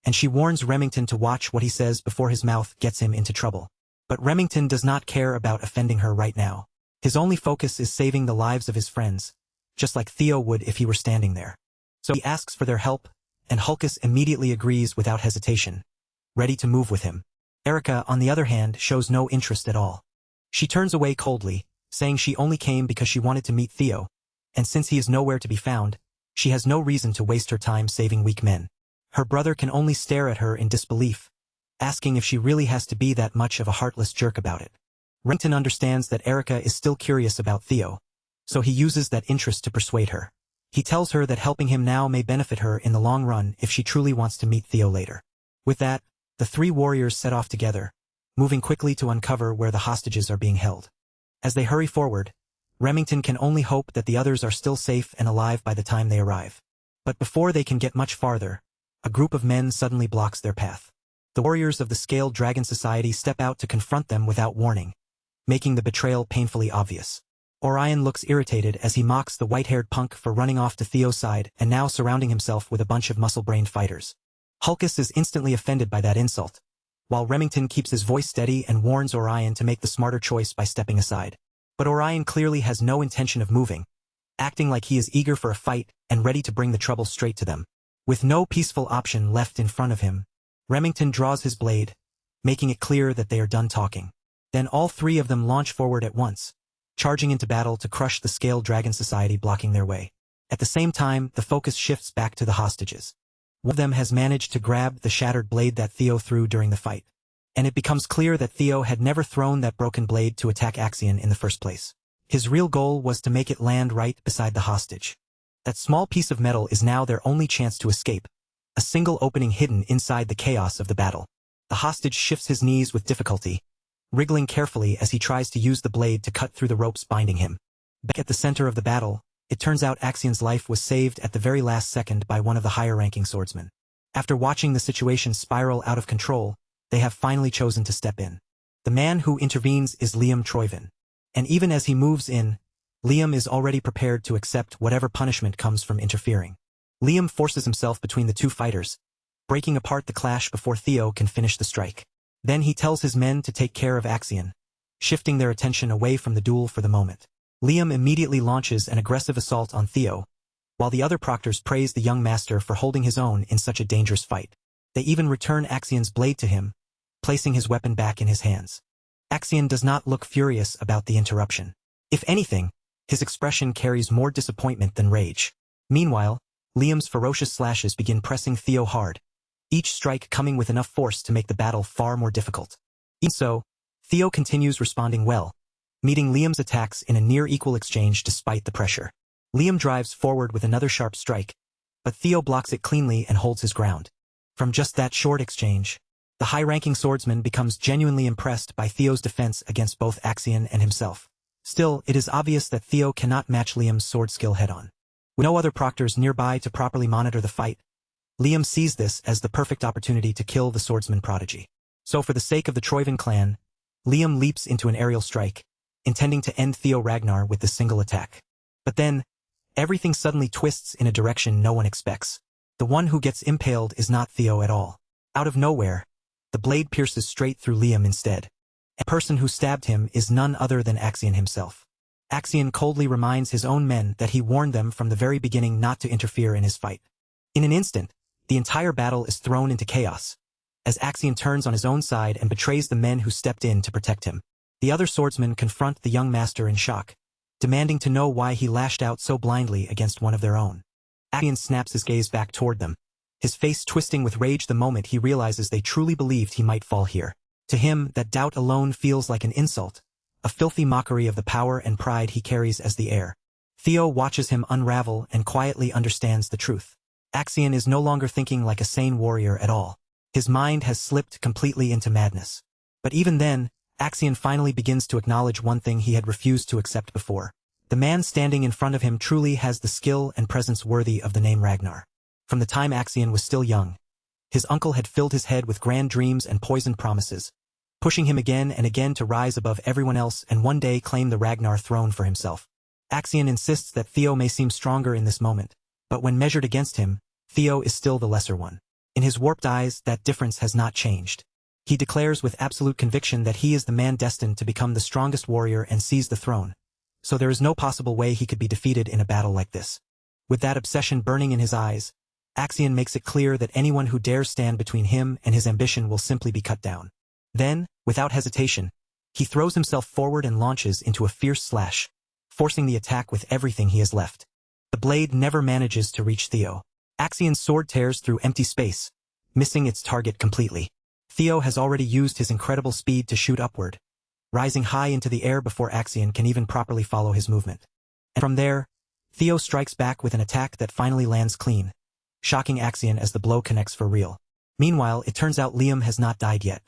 and she warns Remington to watch what he says before his mouth gets him into trouble. But Remington does not care about offending her right now. His only focus is saving the lives of his friends, just like Theo would if he were standing there. So he asks for their help, and Hulkus immediately agrees without hesitation, ready to move with him. Erica, on the other hand, shows no interest at all. She turns away coldly, saying she only came because she wanted to meet Theo, and since he is nowhere to be found, she has no reason to waste her time saving weak men. Her brother can only stare at her in disbelief, asking if she really has to be that much of a heartless jerk about it. Remington understands that Erica is still curious about Theo, so he uses that interest to persuade her. He tells her that helping him now may benefit her in the long run if she truly wants to meet Theo later. With that, the three warriors set off together, moving quickly to uncover where the hostages are being held. As they hurry forward, Remington can only hope that the others are still safe and alive by the time they arrive. But before they can get much farther, a group of men suddenly blocks their path. The warriors of the Scaled Dragon Society step out to confront them without warning, making the betrayal painfully obvious. Orion looks irritated as he mocks the white-haired punk for running off to Theo's side and now surrounding himself with a bunch of muscle-brained fighters. Hulkus is instantly offended by that insult, while Remington keeps his voice steady and warns Orion to make the smarter choice by stepping aside. But Orion clearly has no intention of moving, acting like he is eager for a fight and ready to bring the trouble straight to them. With no peaceful option left in front of him, Remington draws his blade, making it clear that they are done talking. Then all three of them launch forward at once, charging into battle to crush the Scaled Dragon Society blocking their way. At the same time, the focus shifts back to the hostages. One of them has managed to grab the shattered blade that Theo threw during the fight, and it becomes clear that Theo had never thrown that broken blade to attack Axion in the first place. His real goal was to make it land right beside the hostage. That small piece of metal is now their only chance to escape, a single opening hidden inside the chaos of the battle. The hostage shifts his knees with difficulty, wriggling carefully as he tries to use the blade to cut through the ropes binding him. Back at the center of the battle, it turns out Axion's life was saved at the very last second by one of the higher-ranking swordsmen. After watching the situation spiral out of control, they have finally chosen to step in. The man who intervenes is Liam Troyvin. And even as he moves in, Liam is already prepared to accept whatever punishment comes from interfering. Liam forces himself between the two fighters, breaking apart the clash before Theo can finish the strike. Then he tells his men to take care of Axion, shifting their attention away from the duel for the moment. Liam immediately launches an aggressive assault on Theo, while the other proctors praise the young master for holding his own in such a dangerous fight. They even return Axion's blade to him, placing his weapon back in his hands. Axion does not look furious about the interruption. If anything, his expression carries more disappointment than rage. Meanwhile, Liam's ferocious slashes begin pressing Theo hard, each strike coming with enough force to make the battle far more difficult. Even so, Theo continues responding well, meeting Liam's attacks in a near-equal exchange despite the pressure. Liam drives forward with another sharp strike, but Theo blocks it cleanly and holds his ground. From just that short exchange, the high-ranking swordsman becomes genuinely impressed by Theo's defense against both Axion and himself. Still, it is obvious that Theo cannot match Liam's sword skill head-on. With no other proctors nearby to properly monitor the fight, Liam sees this as the perfect opportunity to kill the swordsman prodigy. So for the sake of the Troyven clan, Liam leaps into an aerial strike, intending to end Theo Ragnar with this single attack. But then, everything suddenly twists in a direction no one expects. The one who gets impaled is not Theo at all. Out of nowhere, the blade pierces straight through Liam instead. The person who stabbed him is none other than Axion himself. Axion coldly reminds his own men that he warned them from the very beginning not to interfere in his fight. In an instant, the entire battle is thrown into chaos, as Axion turns on his own side and betrays the men who stepped in to protect him. The other swordsmen confront the young master in shock, demanding to know why he lashed out so blindly against one of their own. Axion snaps his gaze back toward them, his face twisting with rage the moment he realizes they truly believed he might fall here. To him, that doubt alone feels like an insult, a filthy mockery of the power and pride he carries as the heir. Theo watches him unravel and quietly understands the truth. Axion is no longer thinking like a sane warrior at all. His mind has slipped completely into madness. But even then, Axion finally begins to acknowledge one thing he had refused to accept before. The man standing in front of him truly has the skill and presence worthy of the name Ragnar. From the time Axion was still young, his uncle had filled his head with grand dreams and poisoned promises, pushing him again and again to rise above everyone else and one day claim the Ragnar throne for himself. Axion insists that Theo may seem stronger in this moment, but when measured against him, Theo is still the lesser one. In his warped eyes, that difference has not changed. He declares with absolute conviction that he is the man destined to become the strongest warrior and seize the throne, so there is no possible way he could be defeated in a battle like this. With that obsession burning in his eyes, Axion makes it clear that anyone who dares stand between him and his ambition will simply be cut down. Then, without hesitation, he throws himself forward and launches into a fierce slash, forcing the attack with everything he has left. The blade never manages to reach Theo. Axion's sword tears through empty space, missing its target completely. Theo has already used his incredible speed to shoot upward, rising high into the air before Axion can even properly follow his movement. And from there, Theo strikes back with an attack that finally lands clean, shocking Axion as the blow connects for real. Meanwhile, it turns out Liam has not died yet.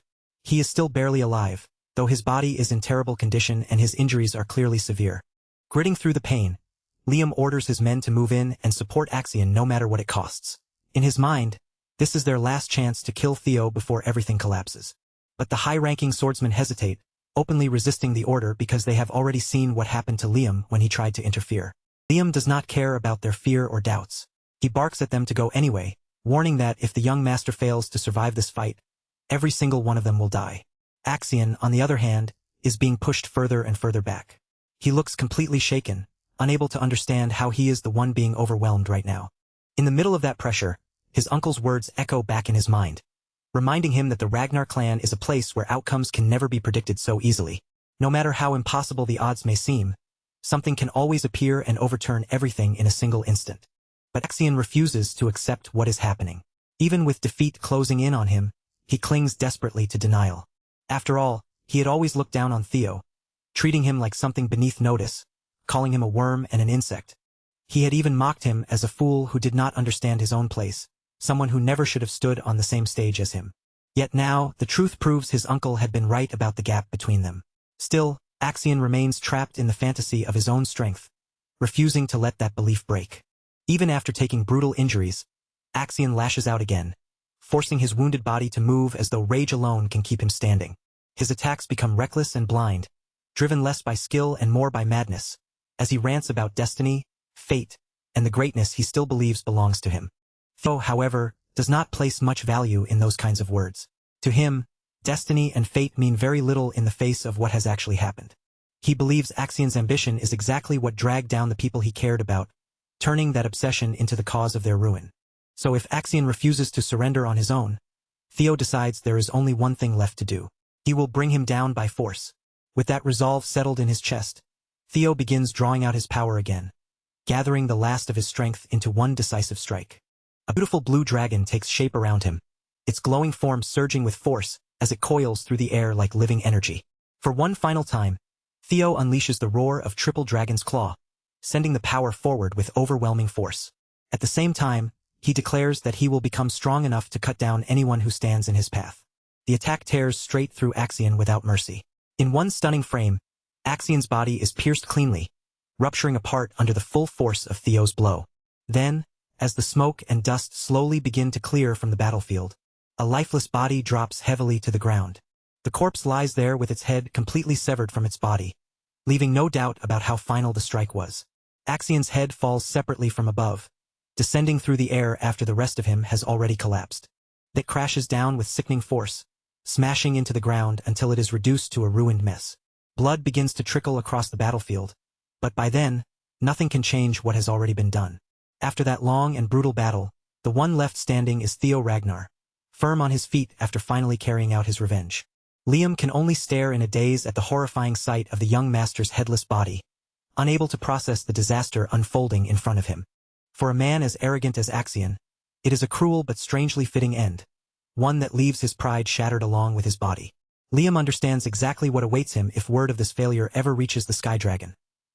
He is still barely alive, though his body is in terrible condition and his injuries are clearly severe. Gritting through the pain, Liam orders his men to move in and support Axion no matter what it costs. In his mind, this is their last chance to kill Theo before everything collapses. But the high-ranking swordsmen hesitate, openly resisting the order because they have already seen what happened to Liam when he tried to interfere. Liam does not care about their fear or doubts. He barks at them to go anyway, warning that if the young master fails to survive this fight, every single one of them will die. Axion, on the other hand, is being pushed further and further back. He looks completely shaken, unable to understand how he is the one being overwhelmed right now. In the middle of that pressure, his uncle's words echo back in his mind, reminding him that the Ragnar clan is a place where outcomes can never be predicted so easily. No matter how impossible the odds may seem, something can always appear and overturn everything in a single instant. But Axion refuses to accept what is happening. Even with defeat closing in on him, he clings desperately to denial. After all, he had always looked down on Theo, treating him like something beneath notice, calling him a worm and an insect. He had even mocked him as a fool who did not understand his own place, someone who never should have stood on the same stage as him. Yet now, the truth proves his uncle had been right about the gap between them. Still, Axion remains trapped in the fantasy of his own strength, refusing to let that belief break. Even after taking brutal injuries, Axion lashes out again, forcing his wounded body to move as though rage alone can keep him standing. His attacks become reckless and blind, driven less by skill and more by madness, as he rants about destiny, fate, and the greatness he still believes belongs to him. Theo, however, does not place much value in those kinds of words. To him, destiny and fate mean very little in the face of what has actually happened. He believes Axian's ambition is exactly what dragged down the people he cared about, turning that obsession into the cause of their ruin. So if Axian refuses to surrender on his own, Theo decides there is only one thing left to do. He will bring him down by force. With that resolve settled in his chest, Theo begins drawing out his power again, gathering the last of his strength into one decisive strike. A beautiful blue dragon takes shape around him, its glowing form surging with force as it coils through the air like living energy. For one final time, Theo unleashes the roar of Triple Dragon's Claw, sending the power forward with overwhelming force. At the same time, he declares that he will become strong enough to cut down anyone who stands in his path. The attack tears straight through Axian without mercy. In one stunning frame, Axian's body is pierced cleanly, rupturing apart under the full force of Theo's blow. Then, as the smoke and dust slowly begin to clear from the battlefield, a lifeless body drops heavily to the ground. The corpse lies there with its head completely severed from its body, leaving no doubt about how final the strike was. Axian's head falls separately from above, descending through the air after the rest of him has already collapsed. It crashes down with sickening force, smashing into the ground until it is reduced to a ruined mess. Blood begins to trickle across the battlefield, but by then, nothing can change what has already been done. After that long and brutal battle, the one left standing is Theo Ragnar, firm on his feet after finally carrying out his revenge. Liam can only stare in a daze at the horrifying sight of the young master's headless body, unable to process the disaster unfolding in front of him. For a man as arrogant as Axian, it is a cruel but strangely fitting end, one that leaves his pride shattered along with his body. Liam understands exactly what awaits him if word of this failure ever reaches the Sky Dragon,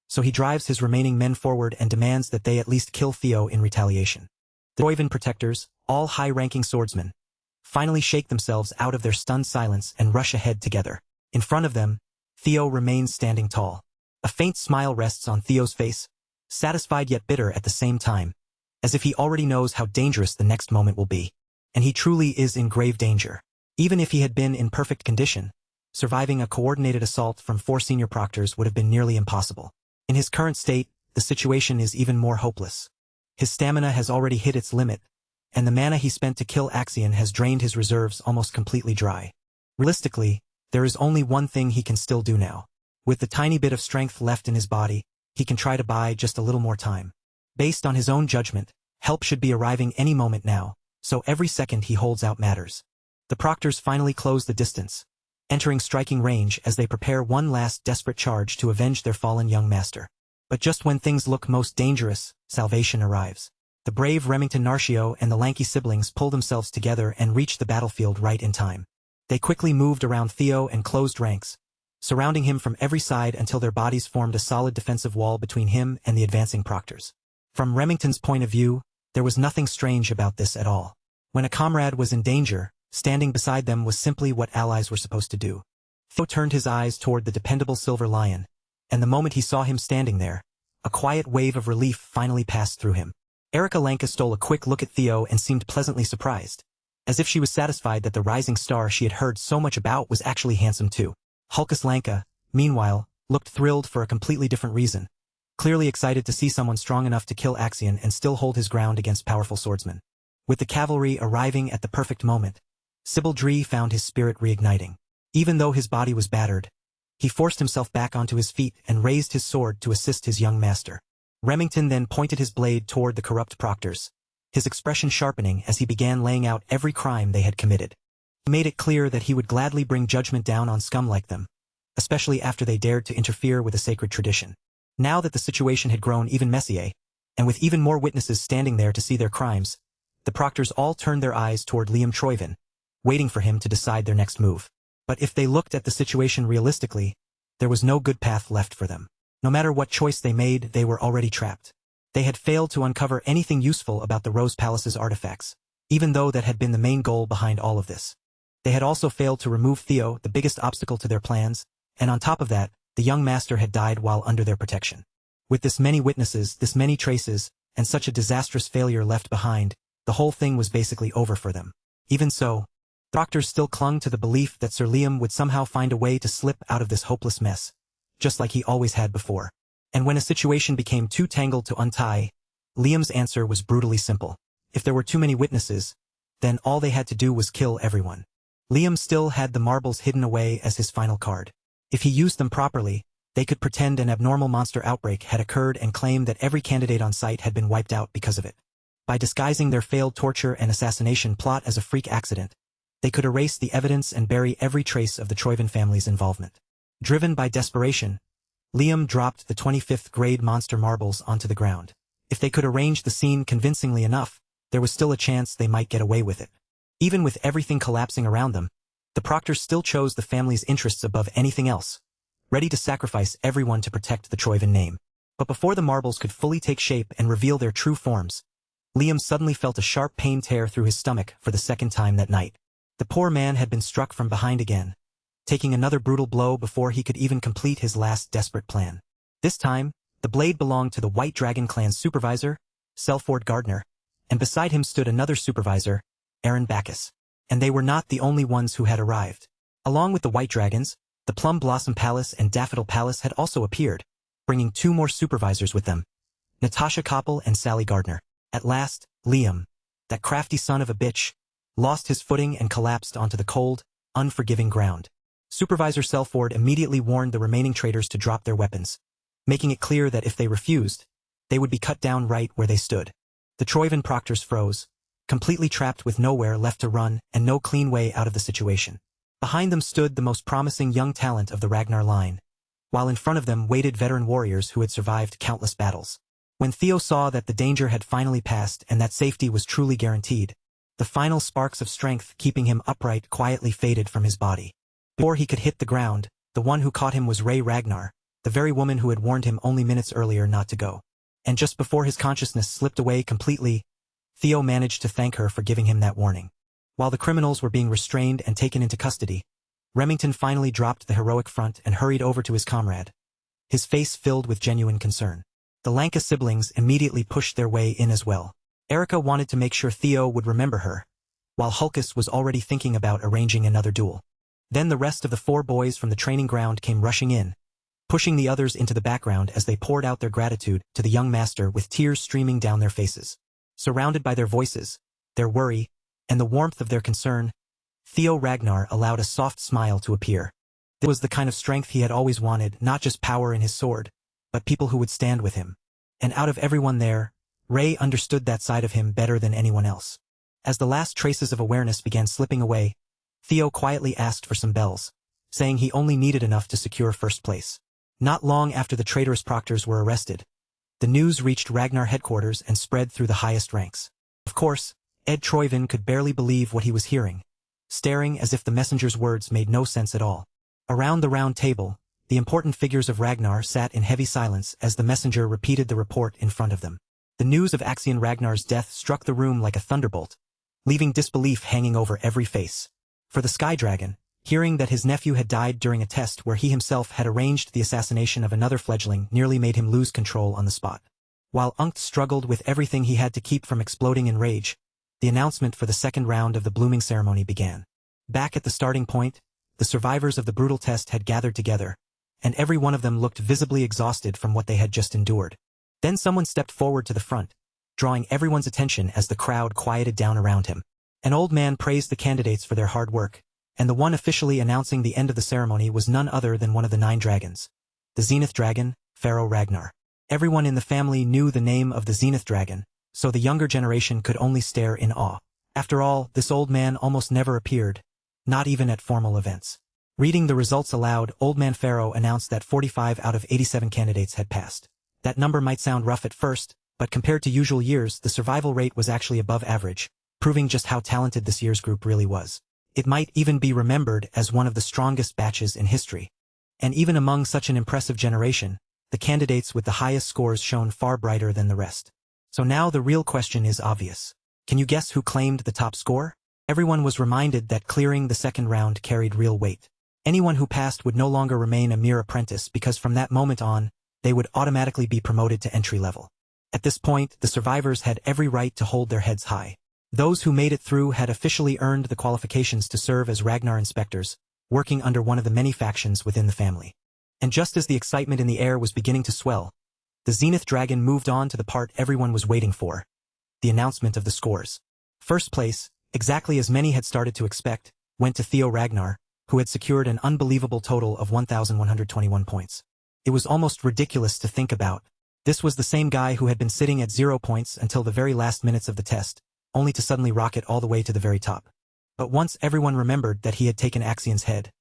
so he drives his remaining men forward and demands that they at least kill Theo in retaliation. The Roivan protectors, all high-ranking swordsmen, finally shake themselves out of their stunned silence and rush ahead together. In front of them, Theo remains standing tall. A faint smile rests on Theo's face, satisfied yet bitter at the same time, as if he already knows how dangerous the next moment will be. And he truly is in grave danger. Even if he had been in perfect condition, surviving a coordinated assault from 4 senior proctors would have been nearly impossible. In his current state, the situation is even more hopeless. His stamina has already hit its limit, and the mana he spent to kill Axian has drained his reserves almost completely dry. Realistically, there is only one thing he can still do now. With the tiny bit of strength left in his body, he can try to buy just a little more time. Based on his own judgment, help should be arriving any moment now, so every second he holds out matters. The proctors finally close the distance, entering striking range as they prepare one last desperate charge to avenge their fallen young master. But just when things look most dangerous, salvation arrives. The brave Remington Narcio and the lanky siblings pull themselves together and reach the battlefield right in time. They quickly moved around Theo and closed ranks, surrounding him from every side until their bodies formed a solid defensive wall between him and the advancing proctors. From Remington's point of view, there was nothing strange about this at all. When a comrade was in danger, standing beside them was simply what allies were supposed to do. Theo turned his eyes toward the dependable Silver Lion, and the moment he saw him standing there, a quiet wave of relief finally passed through him. Erica Lanka stole a quick look at Theo and seemed pleasantly surprised, as if she was satisfied that the rising star she had heard so much about was actually handsome too. Hulkus Lanka, meanwhile, looked thrilled for a completely different reason, clearly excited to see someone strong enough to kill Axian and still hold his ground against powerful swordsmen. With the cavalry arriving at the perfect moment, Sybil Dree found his spirit reigniting. Even though his body was battered, he forced himself back onto his feet and raised his sword to assist his young master. Remington then pointed his blade toward the corrupt proctors, his expression sharpening as he began laying out every crime they had committed. He made it clear that he would gladly bring judgment down on scum like them, especially after they dared to interfere with a sacred tradition. Now that the situation had grown even messier, and with even more witnesses standing there to see their crimes, the proctors all turned their eyes toward Liam Troyvin, waiting for him to decide their next move. But if they looked at the situation realistically, there was no good path left for them. No matter what choice they made, they were already trapped. They had failed to uncover anything useful about the Rose Palace's artifacts, even though that had been the main goal behind all of this. They had also failed to remove Theo, the biggest obstacle to their plans, and on top of that, the young master had died while under their protection. With this many witnesses, this many traces, and such a disastrous failure left behind, the whole thing was basically over for them. Even so, the proctors still clung to the belief that Sir Liam would somehow find a way to slip out of this hopeless mess, just like he always had before. And when a situation became too tangled to untie, Liam's answer was brutally simple. If there were too many witnesses, then all they had to do was kill everyone. Liam still had the marbles hidden away as his final card. If he used them properly, They could pretend an abnormal monster outbreak had occurred and claim that every candidate on site had been wiped out because of it. By disguising their failed torture and assassination plot as a freak accident, they could erase the evidence and bury every trace of the Troyven family's involvement. Driven by desperation, Liam dropped the 25th grade monster marbles onto the ground. If they could arrange the scene convincingly enough, there was still a chance they might get away with it. Even with everything collapsing around them, the proctors still chose the family's interests above anything else, ready to sacrifice everyone to protect the Troyven name. But before the marbles could fully take shape and reveal their true forms, Liam suddenly felt a sharp pain tear through his stomach for the second time that night. The poor man had been struck from behind again, taking another brutal blow before he could even complete his last desperate plan. This time, the blade belonged to the White Dragon clan's supervisor, Selford Gardner, and beside him stood another supervisor, Aaron Bacchus. And they were not the only ones who had arrived. Along with the White Dragons, the Plum Blossom Palace and Daffodil Palace had also appeared, bringing 2 more supervisors with them, Natasha Koppel and Sally Gardner. At last, Liam, that crafty son of a bitch, lost his footing and collapsed onto the cold, unforgiving ground. Supervisor Selford immediately warned the remaining traitors to drop their weapons, making it clear that if they refused, they would be cut down right where they stood. The Troyven proctors froze, completely trapped with nowhere left to run and no clean way out of the situation. Behind them stood the most promising young talent of the Ragnar line, while in front of them waited veteran warriors who had survived countless battles. When Theo saw that the danger had finally passed and that safety was truly guaranteed, the final sparks of strength keeping him upright quietly faded from his body. Before he could hit the ground, the one who caught him was Ray Ragnar, the very woman who had warned him only minutes earlier not to go. And just before his consciousness slipped away completely, Theo managed to thank her for giving him that warning. While the criminals were being restrained and taken into custody, Remington finally dropped the heroic front and hurried over to his comrade, his face filled with genuine concern. The Lanka siblings immediately pushed their way in as well. Erica wanted to make sure Theo would remember her, while Hulkus was already thinking about arranging another duel. Then the rest of the 4 boys from the training ground came rushing in, pushing the others into the background as they poured out their gratitude to the young master with tears streaming down their faces. Surrounded by their voices, their worry, and the warmth of their concern, Theo Ragnar allowed a soft smile to appear. This was the kind of strength he had always wanted, not just power in his sword, but people who would stand with him. And out of everyone there, Ray understood that side of him better than anyone else. As the last traces of awareness began slipping away, Theo quietly asked for some bells, saying he only needed enough to secure first place. Not long after the traitorous proctors were arrested, the news reached Ragnar headquarters and spread through the highest ranks. Of course, Ed Troyven could barely believe what he was hearing, staring as if the messenger's words made no sense at all. Around the round table, the important figures of Ragnar sat in heavy silence as the messenger repeated the report in front of them. The news of Axion Ragnar's death struck the room like a thunderbolt, leaving disbelief hanging over every face. For the Sky Dragon, hearing that his nephew had died during a test where he himself had arranged the assassination of another fledgling nearly made him lose control on the spot. While Unkt struggled with everything he had to keep from exploding in rage, the announcement for the second round of the blooming ceremony began. Back at the starting point, the survivors of the brutal test had gathered together, and every one of them looked visibly exhausted from what they had just endured. Then someone stepped forward to the front, drawing everyone's attention as the crowd quieted down around him. An old man praised the candidates for their hard work, and the one officially announcing the end of the ceremony was none other than one of the 9 dragons, the Zenith Dragon, Pharaoh Ragnar. Everyone in the family knew the name of the Zenith Dragon, so the younger generation could only stare in awe. After all, this old man almost never appeared, not even at formal events. Reading the results aloud, Old Man Pharaoh announced that 45 out of 87 candidates had passed. That number might sound rough at first, but compared to usual years, the survival rate was actually above average, proving just how talented this year's group really was. It might even be remembered as one of the strongest batches in history. And even among such an impressive generation, the candidates with the highest scores shone far brighter than the rest. So now the real question is obvious. Can you guess who claimed the top score? Everyone was reminded that clearing the second round carried real weight. Anyone who passed would no longer remain a mere apprentice because from that moment on, they would automatically be promoted to entry level. At this point, the survivors had every right to hold their heads high. Those who made it through had officially earned the qualifications to serve as Ragnar inspectors, working under one of the many factions within the family. And just as the excitement in the air was beginning to swell, the Zenith Dragon moved on to the part everyone was waiting for, the announcement of the scores. First place, exactly as many had started to expect, went to Theo Ragnar, who had secured an unbelievable total of 1,121 points. It was almost ridiculous to think about. This was the same guy who had been sitting at 0 points until the very last minutes of the test, only to suddenly rocket all the way to the very top. But once everyone remembered that he had taken Axian's head,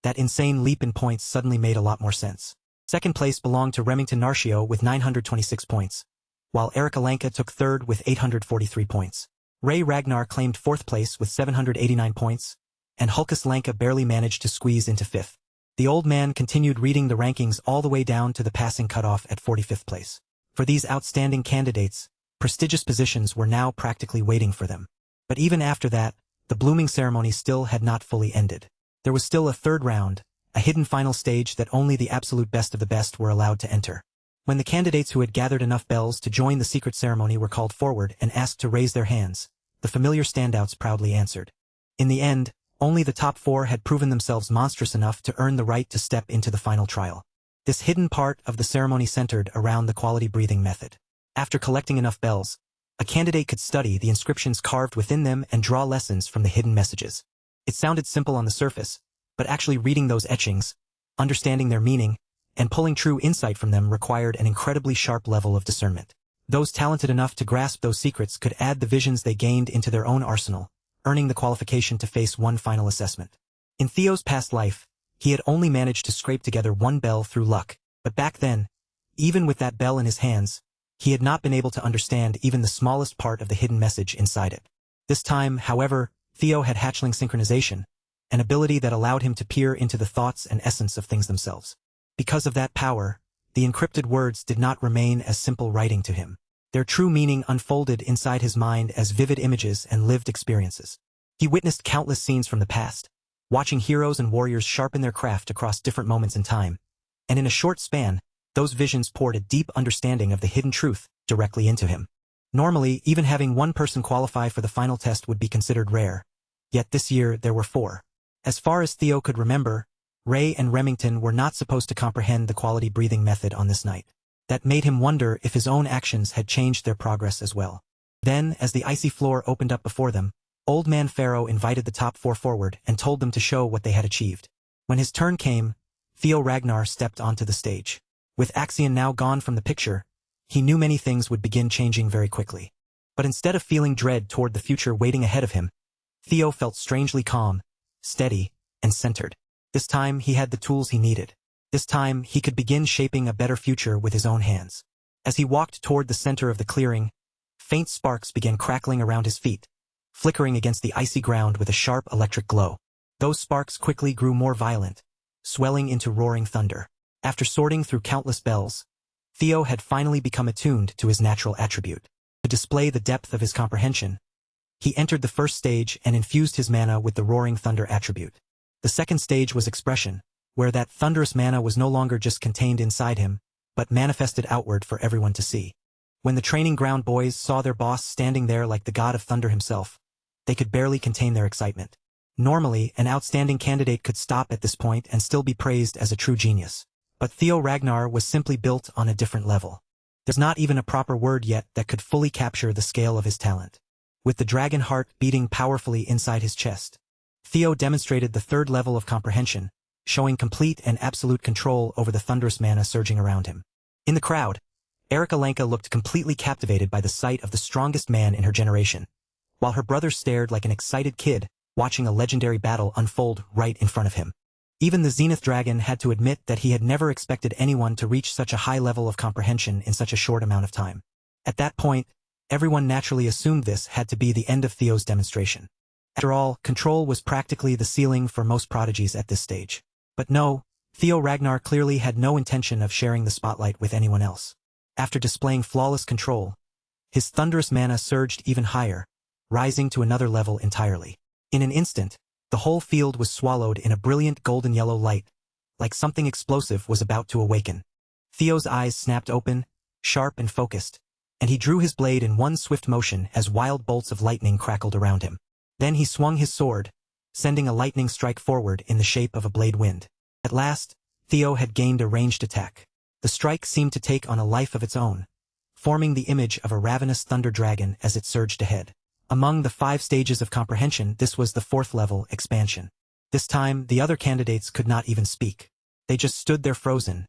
that insane leap in points suddenly made a lot more sense. Second place belonged to Remington Narcio with 926 points, while Eric Alenka took third with 843 points. Ray Ragnar claimed fourth place with 789 points, and Hulkus Lanka barely managed to squeeze into fifth. The old man continued reading the rankings all the way down to the passing cutoff at 45th place. For these outstanding candidates, prestigious positions were now practically waiting for them. But even after that, the blooming ceremony still had not fully ended. There was still a third round, a hidden final stage that only the absolute best of the best were allowed to enter. When the candidates who had gathered enough bells to join the secret ceremony were called forward and asked to raise their hands, the familiar standouts proudly answered. In the end, only the top 4 had proven themselves monstrous enough to earn the right to step into the final trial. This hidden part of the ceremony centered around the quality breathing method. After collecting enough bells, a candidate could study the inscriptions carved within them and draw lessons from the hidden messages. It sounded simple on the surface, but actually reading those etchings, understanding their meaning, and pulling true insight from them required an incredibly sharp level of discernment. Those talented enough to grasp those secrets could add the visions they gained into their own arsenal, earning the qualification to face one final assessment. In Theo's past life, he had only managed to scrape together one bell through luck, but back then, even with that bell in his hands, he had not been able to understand even the smallest part of the hidden message inside it. This time, however, Theo had hatchling synchronization, an ability that allowed him to peer into the thoughts and essence of things themselves. Because of that power, the encrypted words did not remain as simple writing to him. Their true meaning unfolded inside his mind as vivid images and lived experiences. He witnessed countless scenes from the past, watching heroes and warriors sharpen their craft across different moments in time, and in a short span, those visions poured a deep understanding of the hidden truth directly into him. Normally, even having one person qualify for the final test would be considered rare, yet this year there were 4. As far as Theo could remember, Ray and Remington were not supposed to comprehend the quality breathing method on this night. That made him wonder if his own actions had changed their progress as well. Then, as the icy floor opened up before them, Old Man Pharaoh invited the top 4 forward and told them to show what they had achieved. When his turn came, Theo Ragnar stepped onto the stage. With Axian now gone from the picture, he knew many things would begin changing very quickly. But instead of feeling dread toward the future waiting ahead of him, Theo felt strangely calm, steady, and centered. This time he had the tools he needed. This time, he could begin shaping a better future with his own hands. As he walked toward the center of the clearing, faint sparks began crackling around his feet, flickering against the icy ground with a sharp electric glow. Those sparks quickly grew more violent, swelling into roaring thunder. After sorting through countless bells, Theo had finally become attuned to his natural attribute. To display the depth of his comprehension, he entered the first stage and infused his mana with the roaring thunder attribute. The second stage was expression, where that thunderous mana was no longer just contained inside him, but manifested outward for everyone to see. When the training ground boys saw their boss standing there like the god of thunder himself, they could barely contain their excitement. Normally, an outstanding candidate could stop at this point and still be praised as a true genius. But Theo Ragnar was simply built on a different level. There's not even a proper word yet that could fully capture the scale of his talent. With the dragon heart beating powerfully inside his chest, Theo demonstrated the third level of comprehension, showing complete and absolute control over the thunderous mana surging around him. In the crowd, Eric Alenka looked completely captivated by the sight of the strongest man in her generation, while her brother stared like an excited kid, watching a legendary battle unfold right in front of him. Even the Zenith Dragon had to admit that he had never expected anyone to reach such a high level of comprehension in such a short amount of time. At that point, everyone naturally assumed this had to be the end of Theo's demonstration. After all, control was practically the ceiling for most prodigies at this stage. But no, Theo Ragnar clearly had no intention of sharing the spotlight with anyone else. After displaying flawless control, his thunderous mana surged even higher, rising to another level entirely. In an instant, the whole field was swallowed in a brilliant golden-yellow light, like something explosive was about to awaken. Theo's eyes snapped open, sharp and focused, and he drew his blade in one swift motion as wild bolts of lightning crackled around him. Then he swung his sword, sending a lightning strike forward in the shape of a blade wind. At last, Theo had gained a ranged attack. The strike seemed to take on a life of its own, forming the image of a ravenous thunder dragon as it surged ahead. Among the 5 stages of comprehension, this was the 4th level, expansion. This time, the other candidates could not even speak. They just stood there frozen,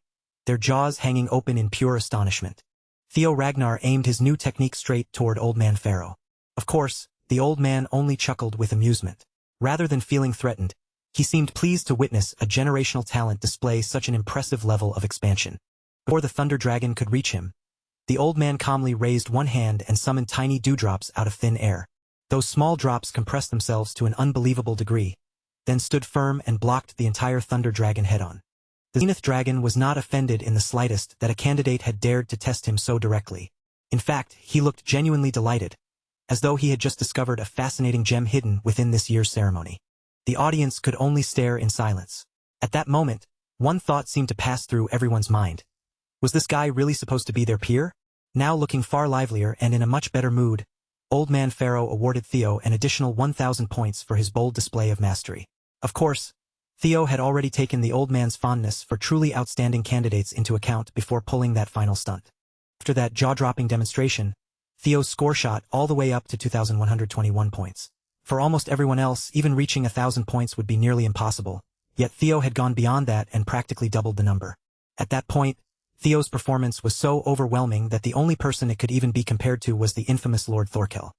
their jaws hanging open in pure astonishment. Theo Ragnar aimed his new technique straight toward Old Man Pharaoh. Of course, the old man only chuckled with amusement. Rather than feeling threatened, he seemed pleased to witness a generational talent display such an impressive level of expansion. Before the Thunder Dragon could reach him, the old man calmly raised one hand and summoned tiny dewdrops out of thin air. Those small drops compressed themselves to an unbelievable degree, then stood firm and blocked the entire Thunder Dragon head-on. The Zenith Dragon was not offended in the slightest that a candidate had dared to test him so directly. In fact, he looked genuinely delighted, as though he had just discovered a fascinating gem hidden within this year's ceremony. The audience could only stare in silence. At that moment, one thought seemed to pass through everyone's mind. Was this guy really supposed to be their peer? Now looking far livelier and in a much better mood, Old Man Pharaoh awarded Theo an additional 1,000 points for his bold display of mastery. Of course, Theo had already taken the old man's fondness for truly outstanding candidates into account before pulling that final stunt. After that jaw-dropping demonstration, Theo's score shot all the way up to 2,121 points. For almost everyone else, even reaching 1,000 points would be nearly impossible, yet Theo had gone beyond that and practically doubled the number. At that point, Theo's performance was so overwhelming that the only person it could even be compared to was the infamous Lord Thorkel.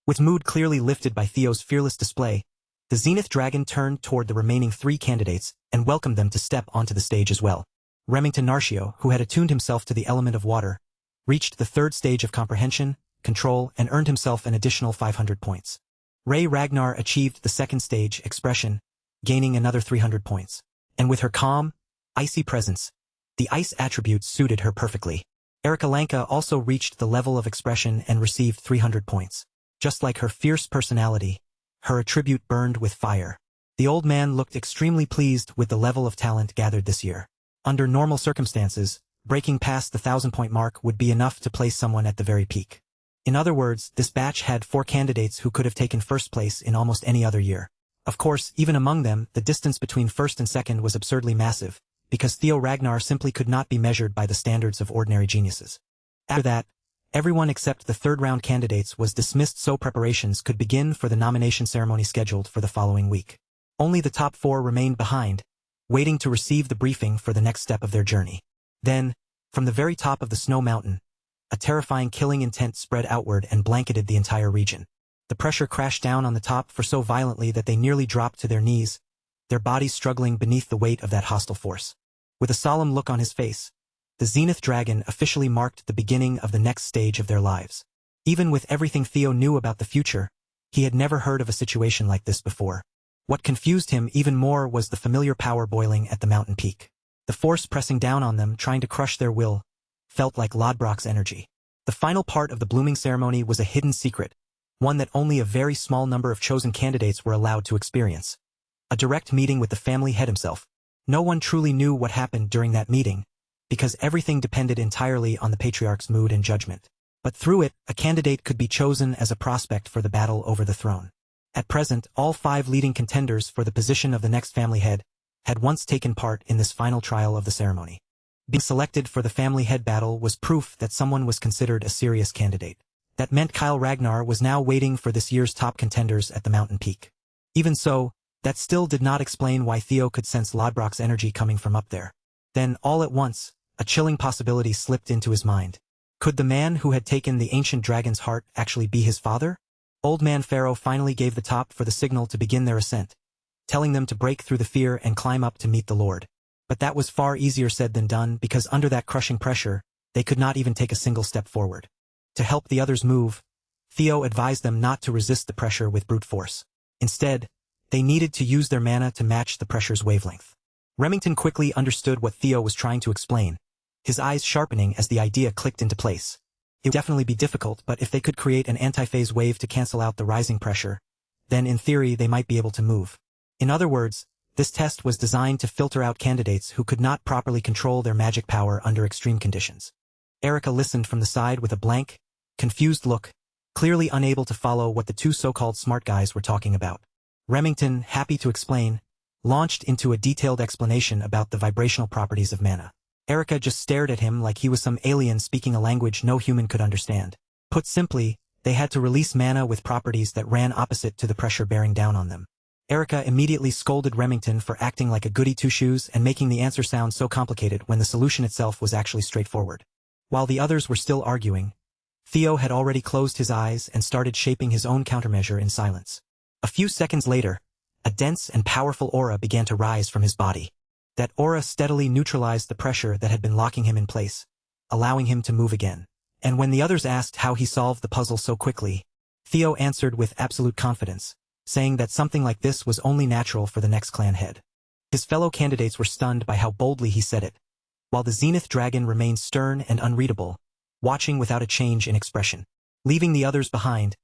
With mood clearly lifted by Theo's fearless display, the Zenith Dragon turned toward the remaining 3 candidates and welcomed them to step onto the stage as well. Remington Narcio, who had attuned himself to the element of water, reached the 3rd stage of comprehension, control, and earned himself an additional 500 points. Ray Ragnar achieved the 2nd stage, expression, gaining another 300 points. And with her calm, icy presence, the ice attributes suited her perfectly. Erika Lanka also reached the level of expression and received 300 points. Just like her fierce personality, her attribute burned with fire. The old man looked extremely pleased with the level of talent gathered this year. Under normal circumstances, breaking past the 1,000-point mark would be enough to place someone at the very peak. In other words, this batch had 4 candidates who could have taken first place in almost any other year. Of course, even among them, the distance between first and second was absurdly massive, because Theo Ragnar simply could not be measured by the standards of ordinary geniuses. After that, everyone except the 3rd-round candidates was dismissed so preparations could begin for the nomination ceremony scheduled for the following week. Only the top 4 remained behind, waiting to receive the briefing for the next step of their journey. Then, from the very top of the snow mountain, a terrifying killing intent spread outward and blanketed the entire region. The pressure crashed down on the top so violently that they nearly dropped to their knees, their bodies struggling beneath the weight of that hostile force. With a solemn look on his face, the Zenith Dragon officially marked the beginning of the next stage of their lives. Even with everything Theo knew about the future, he had never heard of a situation like this before. What confused him even more was the familiar power boiling at the mountain peak. The force pressing down on them, trying to crush their will, felt like Lodbrok's energy. The final part of the blooming ceremony was a hidden secret, one that only a very small number of chosen candidates were allowed to experience. A direct meeting with the family head himself. No one truly knew what happened during that meeting, because everything depended entirely on the patriarch's mood and judgment. But through it, a candidate could be chosen as a prospect for the battle over the throne. At present, all 5 leading contenders for the position of the next family head had once taken part in this final trial of the ceremony. Being selected for the family head battle was proof that someone was considered a serious candidate. That meant Kyle Ragnar was now waiting for this year's top contenders at the mountain peak. Even so, that still did not explain why Theo could sense Lodbrok's energy coming from up there. Then, all at once, a chilling possibility slipped into his mind. Could the man who had taken the ancient dragon's heart actually be his father? Old Man Pharaoh finally gave the top for the signal to begin their ascent, telling them to break through the fear and climb up to meet the Lord. But that was far easier said than done, because under that crushing pressure, they could not even take a single step forward. To help the others move, Theo advised them not to resist the pressure with brute force. Instead, they needed to use their mana to match the pressure's wavelength. Remington quickly understood what Theo was trying to explain, his eyes sharpening as the idea clicked into place. It would definitely be difficult, but if they could create an anti-phase wave to cancel out the rising pressure, then in theory they might be able to move. In other words, this test was designed to filter out candidates who could not properly control their magic power under extreme conditions. Erika listened from the side with a blank, confused look, clearly unable to follow what the 2 so-called smart guys were talking about. Remington, happy to explain, launched into a detailed explanation about the vibrational properties of mana. Erika just stared at him like he was some alien speaking a language no human could understand. Put simply, they had to release mana with properties that ran opposite to the pressure bearing down on them. Erica immediately scolded Remington for acting like a goody two-shoes and making the answer sound so complicated when the solution itself was actually straightforward. While the others were still arguing, Theo had already closed his eyes and started shaping his own countermeasure in silence. A few seconds later, a dense and powerful aura began to rise from his body. That aura steadily neutralized the pressure that had been locking him in place, allowing him to move again. And when the others asked how he solved the puzzle so quickly, Theo answered with absolute confidence, saying that something like this was only natural for the next clan head. His fellow candidates were stunned by how boldly he said it, while the Zenith Dragon remained stern and unreadable, watching without a change in expression. Leaving the others behind,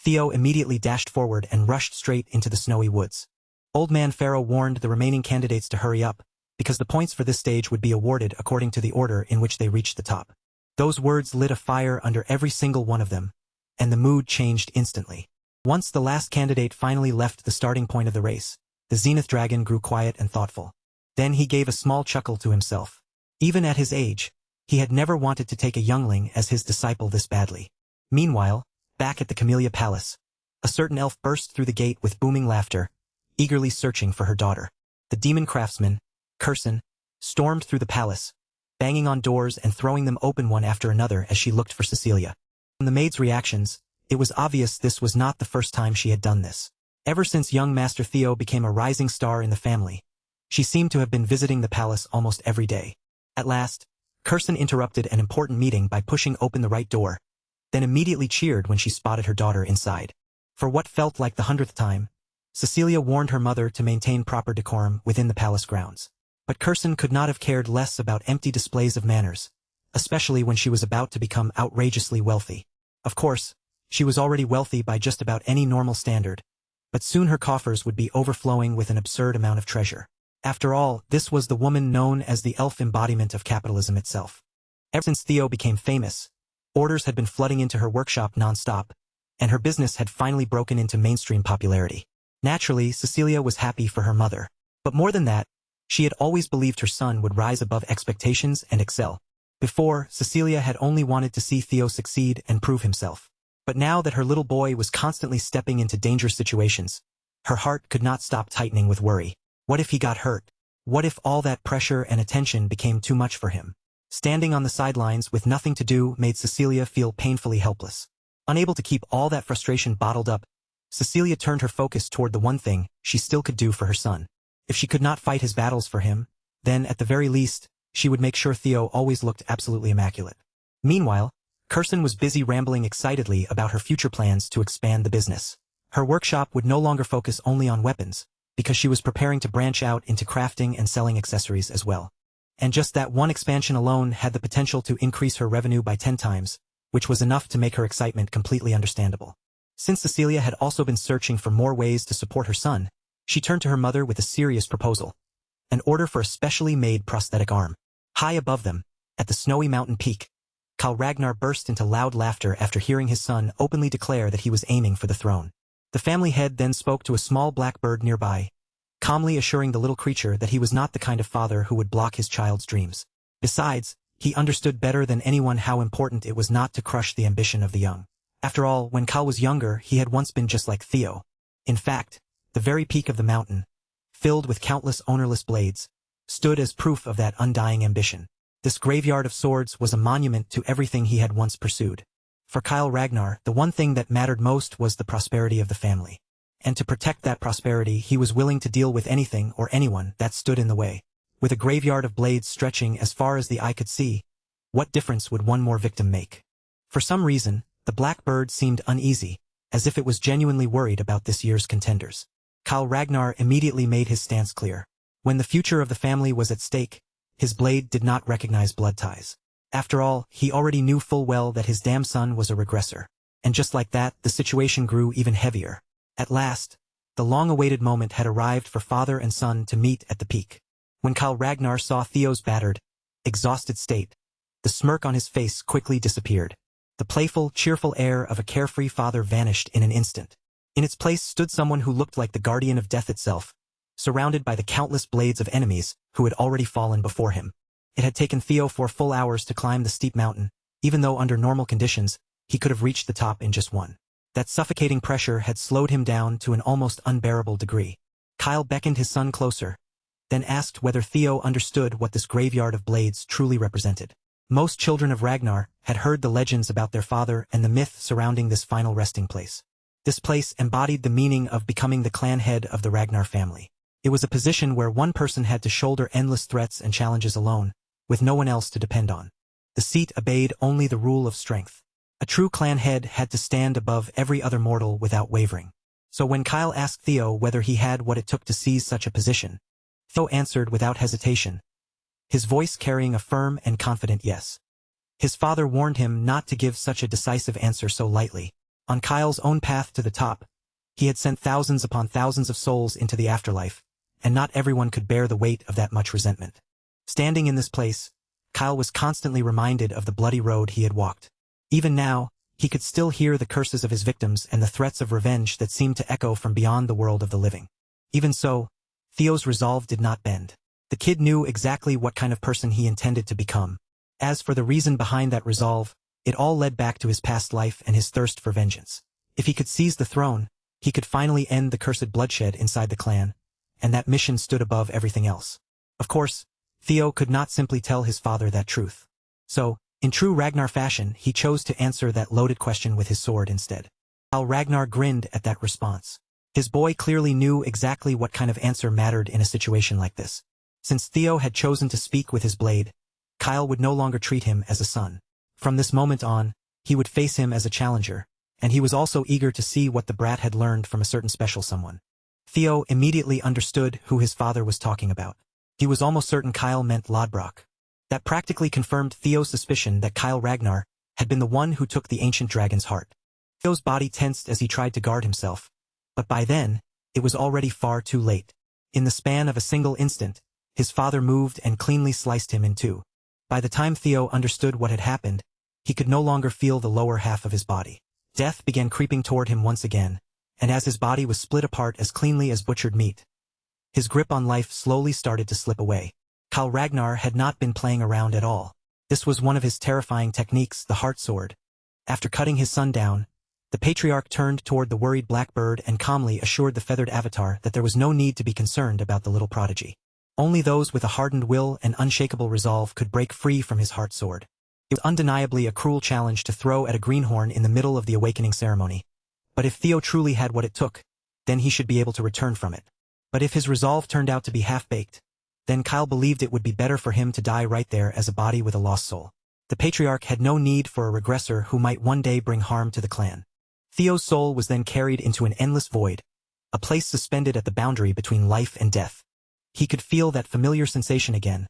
Theo immediately dashed forward and rushed straight into the snowy woods. Old Man Pharaoh warned the remaining candidates to hurry up, because the points for this stage would be awarded according to the order in which they reached the top. Those words lit a fire under every single one of them, and the mood changed instantly. Once the last candidate finally left the starting point of the race, the Zenith Dragon grew quiet and thoughtful. Then he gave a small chuckle to himself. Even at his age, he had never wanted to take a youngling as his disciple this badly. Meanwhile, back at the Camellia Palace, a certain elf burst through the gate with booming laughter, eagerly searching for her daughter. The demon craftsman, Curson, stormed through the palace, banging on doors and throwing them open one after another as she looked for Cecilia. From the maid's reactions, it was obvious this was not the first time she had done this. Ever since young Master Theo became a rising star in the family, she seemed to have been visiting the palace almost every day. At last, Curson interrupted an important meeting by pushing open the right door, then immediately cheered when she spotted her daughter inside. For what felt like the 100th time, Cecilia warned her mother to maintain proper decorum within the palace grounds. But Curson could not have cared less about empty displays of manners, especially when she was about to become outrageously wealthy. Of course, she was already wealthy by just about any normal standard, but soon her coffers would be overflowing with an absurd amount of treasure. After all, this was the woman known as the elf embodiment of capitalism itself. Ever since Theo became famous, orders had been flooding into her workshop non-stop, and her business had finally broken into mainstream popularity. Naturally, Cecilia was happy for her mother. But more than that, she had always believed her son would rise above expectations and excel. Before, Cecilia had only wanted to see Theo succeed and prove himself. But now that her little boy was constantly stepping into dangerous situations, her heart could not stop tightening with worry. What if he got hurt? What if all that pressure and attention became too much for him? Standing on the sidelines with nothing to do made Cecilia feel painfully helpless. Unable to keep all that frustration bottled up, Cecilia turned her focus toward the one thing she still could do for her son. If she could not fight his battles for him, then at the very least, she would make sure Theo always looked absolutely immaculate. Meanwhile, Curson was busy rambling excitedly about her future plans to expand the business. Her workshop would no longer focus only on weapons, because she was preparing to branch out into crafting and selling accessories as well. And just that one expansion alone had the potential to increase her revenue by 10 times, which was enough to make her excitement completely understandable. Since Cecilia had also been searching for more ways to support her son, she turned to her mother with a serious proposal. An order for a specially made prosthetic arm. High above them, at the snowy mountain peak, Kal Ragnar burst into loud laughter after hearing his son openly declare that he was aiming for the throne. The family head then spoke to a small black bird nearby, calmly assuring the little creature that he was not the kind of father who would block his child's dreams. Besides, he understood better than anyone how important it was not to crush the ambition of the young. After all, when Kal was younger, he had once been just like Theo. In fact, the very peak of the mountain, filled with countless ownerless blades, stood as proof of that undying ambition. This graveyard of swords was a monument to everything he had once pursued. For Kal Ragnar, the one thing that mattered most was the prosperity of the family. And to protect that prosperity, he was willing to deal with anything or anyone that stood in the way. With a graveyard of blades stretching as far as the eye could see, what difference would one more victim make? For some reason, the black bird seemed uneasy, as if it was genuinely worried about this year's contenders. Kal Ragnar immediately made his stance clear. When the future of the family was at stake, his blade did not recognize blood ties. After all, he already knew full well that his damn son was a regressor. And just like that, the situation grew even heavier. At last, the long-awaited moment had arrived for father and son to meet at the peak. When Kal Ragnar saw Theo's battered, exhausted state, the smirk on his face quickly disappeared. The playful, cheerful air of a carefree father vanished in an instant. In its place stood someone who looked like the guardian of death itself, surrounded by the countless blades of enemies who had already fallen before him. It had taken Theo 4 full hours to climb the steep mountain, even though under normal conditions, he could have reached the top in just one. That suffocating pressure had slowed him down to an almost unbearable degree. Kyle beckoned his son closer, then asked whether Theo understood what this graveyard of blades truly represented. Most children of Ragnar had heard the legends about their father and the myth surrounding this final resting place. This place embodied the meaning of becoming the clan head of the Ragnar family. It was a position where one person had to shoulder endless threats and challenges alone, with no one else to depend on. The seat obeyed only the rule of strength. A true clan head had to stand above every other mortal without wavering. So when Kyle asked Theo whether he had what it took to seize such a position, Theo answered without hesitation, his voice carrying a firm and confident yes. His father warned him not to give such a decisive answer so lightly. On Kyle's own path to the top, he had sent thousands upon thousands of souls into the afterlife, and not everyone could bear the weight of that much resentment. Standing in this place, Kyle was constantly reminded of the bloody road he had walked. Even now, he could still hear the curses of his victims and the threats of revenge that seemed to echo from beyond the world of the living. Even so, Theo's resolve did not bend. The kid knew exactly what kind of person he intended to become. As for the reason behind that resolve, it all led back to his past life and his thirst for vengeance. If he could seize the throne, he could finally end the cursed bloodshed inside the clan, and that mission stood above everything else. Of course, Theo could not simply tell his father that truth. So, in true Ragnar fashion, he chose to answer that loaded question with his sword instead. While Ragnar grinned at that response. His boy clearly knew exactly what kind of answer mattered in a situation like this. Since Theo had chosen to speak with his blade, Kyle would no longer treat him as a son. From this moment on, he would face him as a challenger, and he was also eager to see what the brat had learned from a certain special someone. Theo immediately understood who his father was talking about. He was almost certain Kyle meant Lodbrok. That practically confirmed Theo's suspicion that Kyle Ragnar had been the one who took the ancient dragon's heart. Theo's body tensed as he tried to guard himself, but by then, it was already far too late. In the span of a single instant, his father moved and cleanly sliced him in two. By the time Theo understood what had happened, he could no longer feel the lower half of his body. Death began creeping toward him once again, and as his body was split apart as cleanly as butchered meat, his grip on life slowly started to slip away. Kyle Ragnar had not been playing around at all. This was one of his terrifying techniques, the heart sword. After cutting his son down, the patriarch turned toward the worried blackbird and calmly assured the feathered avatar that there was no need to be concerned about the little prodigy. Only those with a hardened will and unshakable resolve could break free from his heart sword. It was undeniably a cruel challenge to throw at a greenhorn in the middle of the awakening ceremony. But if Theo truly had what it took, then he should be able to return from it. But if his resolve turned out to be half-baked, then Kyle believed it would be better for him to die right there as a body with a lost soul. The patriarch had no need for a regressor who might one day bring harm to the clan. Theo's soul was then carried into an endless void, a place suspended at the boundary between life and death. He could feel that familiar sensation again,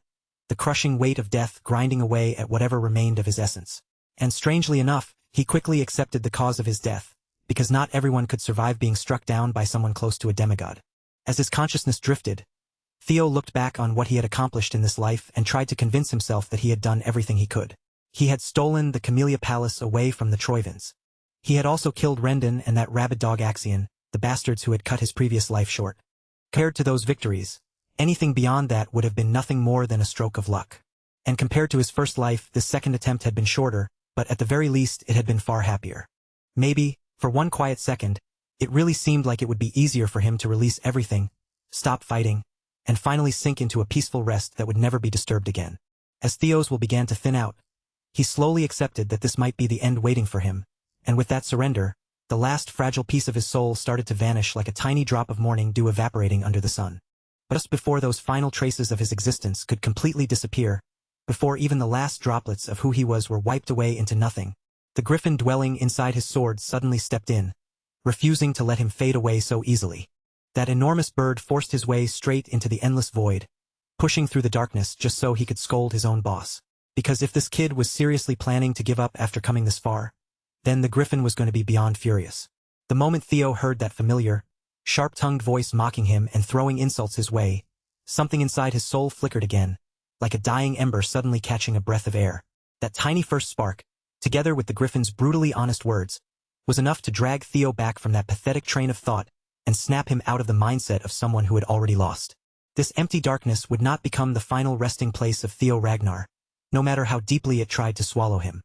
the crushing weight of death grinding away at whatever remained of his essence. And strangely enough, he quickly accepted the cause of his death, because not everyone could survive being struck down by someone close to a demigod. As his consciousness drifted, Theo looked back on what he had accomplished in this life and tried to convince himself that he had done everything he could. He had stolen the Camellia Palace away from the Troivans. He had also killed Rendon and that rabid dog Axion, the bastards who had cut his previous life short. Compared to those victories, anything beyond that would have been nothing more than a stroke of luck. And compared to his first life, this second attempt had been shorter, but at the very least it had been far happier. Maybe, for one quiet second, it really seemed like it would be easier for him to release everything, stop fighting, and finally sink into a peaceful rest that would never be disturbed again. As Theo's will began to thin out, he slowly accepted that this might be the end waiting for him, and with that surrender, the last fragile piece of his soul started to vanish like a tiny drop of morning dew evaporating under the sun. But just before those final traces of his existence could completely disappear, before even the last droplets of who he was were wiped away into nothing, the griffin dwelling inside his sword suddenly stepped in, refusing to let him fade away so easily. That enormous bird forced his way straight into the endless void, pushing through the darkness just so he could scold his own boss. Because if this kid was seriously planning to give up after coming this far, then the griffin was going to be beyond furious. The moment Theo heard that familiar, sharp-tongued voice mocking him and throwing insults his way, something inside his soul flickered again, like a dying ember suddenly catching a breath of air. That tiny first spark, together with the griffin's brutally honest words, was enough to drag Theo back from that pathetic train of thought and snap him out of the mindset of someone who had already lost. This empty darkness would not become the final resting place of Theo Ragnar, no matter how deeply it tried to swallow him.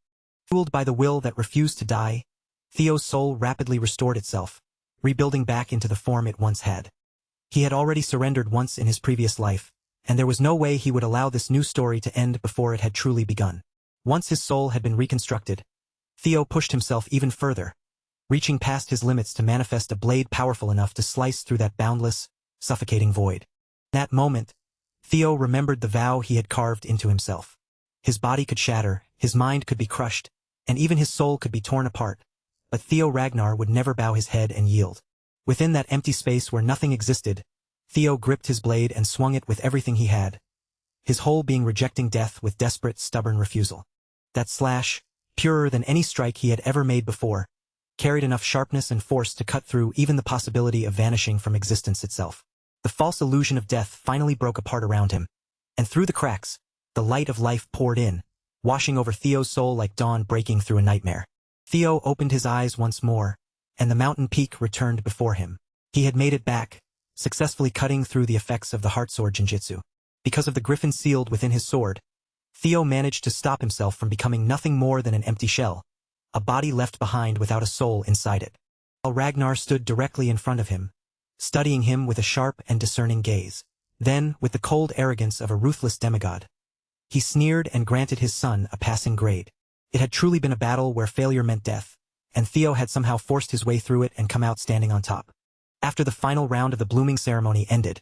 Fueled by the will that refused to die, Theo's soul rapidly restored itself, rebuilding back into the form it once had. He had already surrendered once in his previous life, and there was no way he would allow this new story to end before it had truly begun. Once his soul had been reconstructed, Theo pushed himself even further, reaching past his limits to manifest a blade powerful enough to slice through that boundless, suffocating void. In that moment, Theo remembered the vow he had carved into himself. His body could shatter, his mind could be crushed, and even his soul could be torn apart, but Theo Ragnar would never bow his head and yield. Within that empty space where nothing existed, Theo gripped his blade and swung it with everything he had, his whole being rejecting death with desperate, stubborn refusal. That slash, purer than any strike he had ever made before, carried enough sharpness and force to cut through even the possibility of vanishing from existence itself. The false illusion of death finally broke apart around him, and through the cracks, the light of life poured in, washing over Theo's soul like dawn breaking through a nightmare. Theo opened his eyes once more, and the mountain peak returned before him. He had made it back, successfully cutting through the effects of the heart sword jinjutsu. Because of the griffin sealed within his sword, Theo managed to stop himself from becoming nothing more than an empty shell, a body left behind without a soul inside it. While Ragnar stood directly in front of him, studying him with a sharp and discerning gaze. Then, with the cold arrogance of a ruthless demigod, he sneered and granted his son a passing grade. It had truly been a battle where failure meant death, and Theo had somehow forced his way through it and come out standing on top. After the final round of the blooming ceremony ended,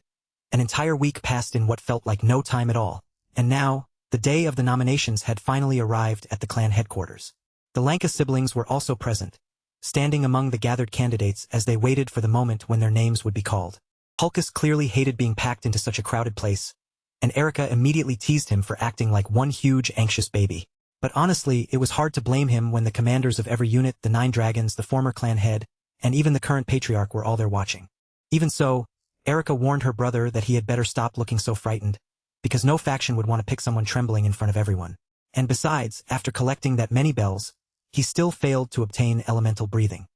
an entire week passed in what felt like no time at all, and now, the day of the nominations had finally arrived at the clan headquarters. The Lanka siblings were also present, standing among the gathered candidates as they waited for the moment when their names would be called. Hulkus clearly hated being packed into such a crowded place, and Erica immediately teased him for acting like one huge anxious baby. But honestly, it was hard to blame him when the commanders of every unit, the 9 dragons, the former clan head, and even the current patriarch were all there watching. Even so, Erica warned her brother that he had better stop looking so frightened, because no faction would want to pick someone trembling in front of everyone. And besides, after collecting that many bells, he still failed to obtain elemental breathing.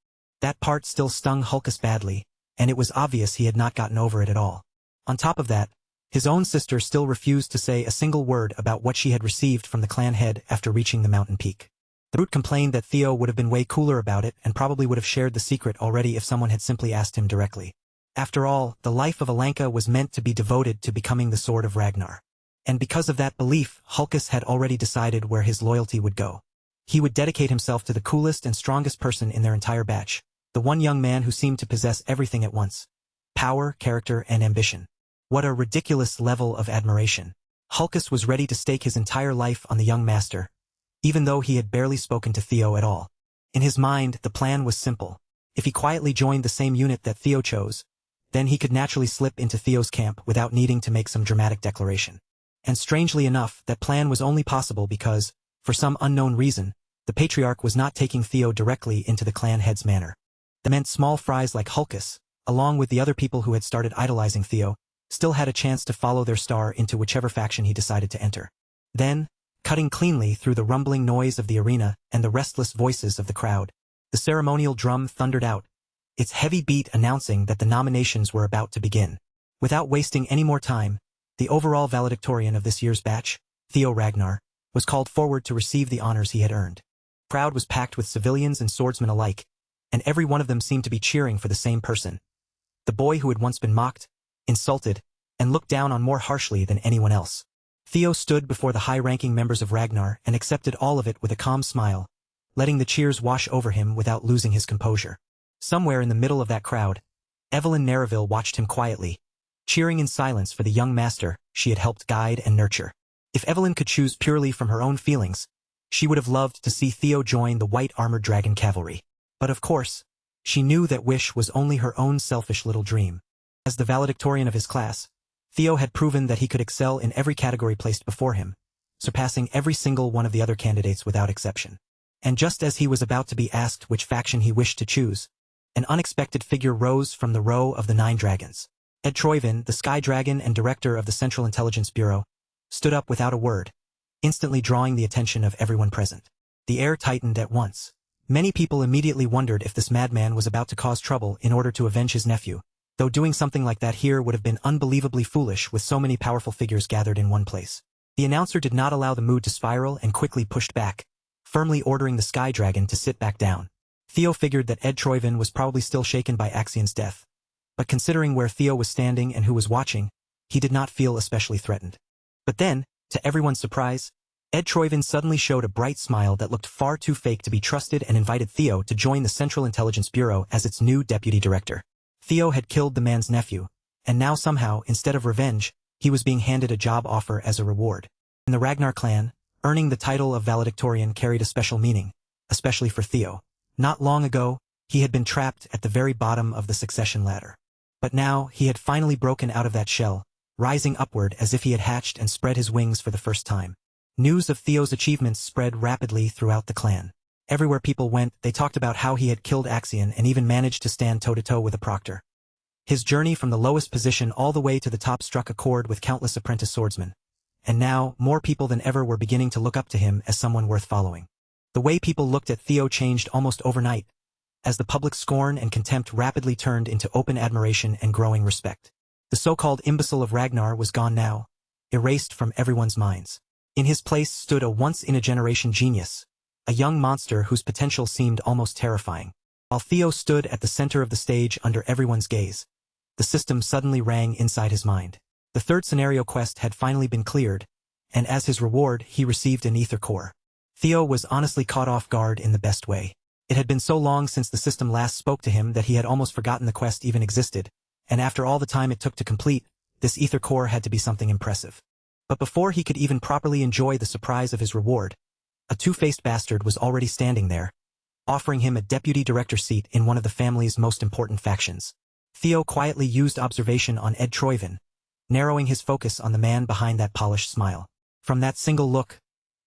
That part still stung Hulkus badly, and it was obvious he had not gotten over it at all. On top of that, his own sister still refused to say a single word about what she had received from the clan head after reaching the mountain peak. The brute complained that Theo would have been way cooler about it and probably would have shared the secret already if someone had simply asked him directly. After all, the life of a Lanka was meant to be devoted to becoming the Sword of Ragnar. And because of that belief, Hulkus had already decided where his loyalty would go. He would dedicate himself to the coolest and strongest person in their entire batch, the one young man who seemed to possess everything at once: power, character, and ambition. What a ridiculous level of admiration. Hulkus was ready to stake his entire life on the young master, even though he had barely spoken to Theo at all. In his mind, the plan was simple. If he quietly joined the same unit that Theo chose, then he could naturally slip into Theo's camp without needing to make some dramatic declaration. And strangely enough, that plan was only possible because, for some unknown reason, the patriarch was not taking Theo directly into the clan head's manor. That meant small fries like Hulkus, along with the other people who had started idolizing Theo, still had a chance to follow their star into whichever faction he decided to enter. Then, cutting cleanly through the rumbling noise of the arena and the restless voices of the crowd, the ceremonial drum thundered out, its heavy beat announcing that the nominations were about to begin. Without wasting any more time, the overall valedictorian of this year's batch, Theo Ragnar, was called forward to receive the honors he had earned. The crowd was packed with civilians and swordsmen alike, and every one of them seemed to be cheering for the same person. The boy who had once been mocked, insulted, and looked down on more harshly than anyone else. Theo stood before the high-ranking members of Ragnar and accepted all of it with a calm smile, letting the cheers wash over him without losing his composure. Somewhere in the middle of that crowd, Evelyn Nareville watched him quietly, cheering in silence for the young master she had helped guide and nurture. If Evelyn could choose purely from her own feelings, she would have loved to see Theo join the white-armored dragon cavalry. But of course, she knew that wish was only her own selfish little dream. As the valedictorian of his class, Theo had proven that he could excel in every category placed before him, surpassing every single one of the other candidates without exception. And just as he was about to be asked which faction he wished to choose, an unexpected figure rose from the row of the 9 dragons. Ed Troivin, the Sky Dragon and director of the Central Intelligence Bureau, stood up without a word, instantly drawing the attention of everyone present. The air tightened at once. Many people immediately wondered if this madman was about to cause trouble in order to avenge his nephew, though doing something like that here would have been unbelievably foolish with so many powerful figures gathered in one place. The announcer did not allow the mood to spiral and quickly pushed back, firmly ordering the Sky Dragon to sit back down. Theo figured that Ed Troivin was probably still shaken by Axion's death, But considering where Theo was standing and who was watching, he did not feel especially threatened. But then, to everyone's surprise, Ed Troyvin suddenly showed a bright smile that looked far too fake to be trusted and invited Theo to join the Central Intelligence Bureau as its new deputy director. Theo had killed the man's nephew, and now somehow, instead of revenge, he was being handed a job offer as a reward. In the Ragnar clan, earning the title of valedictorian carried a special meaning, especially for Theo. Not long ago, he had been trapped at the very bottom of the succession ladder. But now, he had finally broken out of that shell, rising upward as if he had hatched and spread his wings for the first time. News of Theo's achievements spread rapidly throughout the clan. Everywhere people went, they talked about how he had killed Axion and even managed to stand toe-to-toe with a proctor. His journey from the lowest position all the way to the top struck a chord with countless apprentice swordsmen. And now, more people than ever were beginning to look up to him as someone worth following. The way people looked at Theo changed almost overnight, as the public scorn and contempt rapidly turned into open admiration and growing respect. The so-called imbecile of Ragnar was gone now, erased from everyone's minds. In his place stood a once-in-a-generation genius, a young monster whose potential seemed almost terrifying. While Theo stood at the center of the stage under everyone's gaze, the system suddenly rang inside his mind. The third scenario quest had finally been cleared, and as his reward, he received an ether core. Theo was honestly caught off guard in the best way. It had been so long since the system last spoke to him that he had almost forgotten the quest even existed, and after all the time it took to complete, this ether core had to be something impressive. But before he could even properly enjoy the surprise of his reward, a two-faced bastard was already standing there, offering him a deputy director seat in one of the family's most important factions. Theo quietly used observation on Ed Troyvin, narrowing his focus on the man behind that polished smile. From that single look,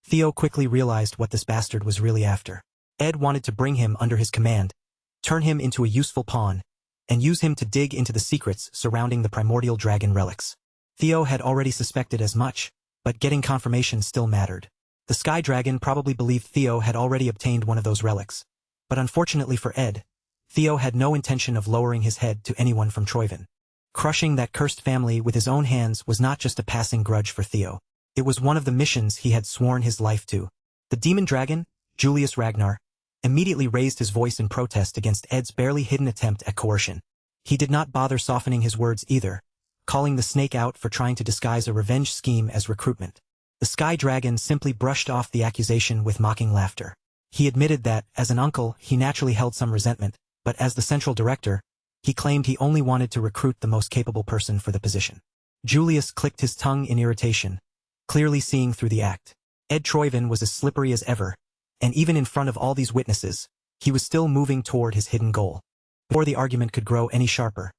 Theo quickly realized what this bastard was really after. Ed wanted to bring him under his command, turn him into a useful pawn, and use him to dig into the secrets surrounding the primordial dragon relics. Theo had already suspected as much, but getting confirmation still mattered. The Sky Dragon probably believed Theo had already obtained one of those relics, but unfortunately for Ed, Theo had no intention of lowering his head to anyone from Troyvin. Crushing that cursed family with his own hands was not just a passing grudge for Theo. It was one of the missions he had sworn his life to. The demon dragon, Julius Ragnar, immediately raised his voice in protest against Ed's barely hidden attempt at coercion. He did not bother softening his words either, calling the snake out for trying to disguise a revenge scheme as recruitment. The Sky Dragon simply brushed off the accusation with mocking laughter. He admitted that, as an uncle, he naturally held some resentment, but as the central director, he claimed he only wanted to recruit the most capable person for the position. Julius clicked his tongue in irritation, clearly seeing through the act. Ed Troyvin was as slippery as ever, and even in front of all these witnesses, he was still moving toward his hidden goal. Before the argument could grow any sharper,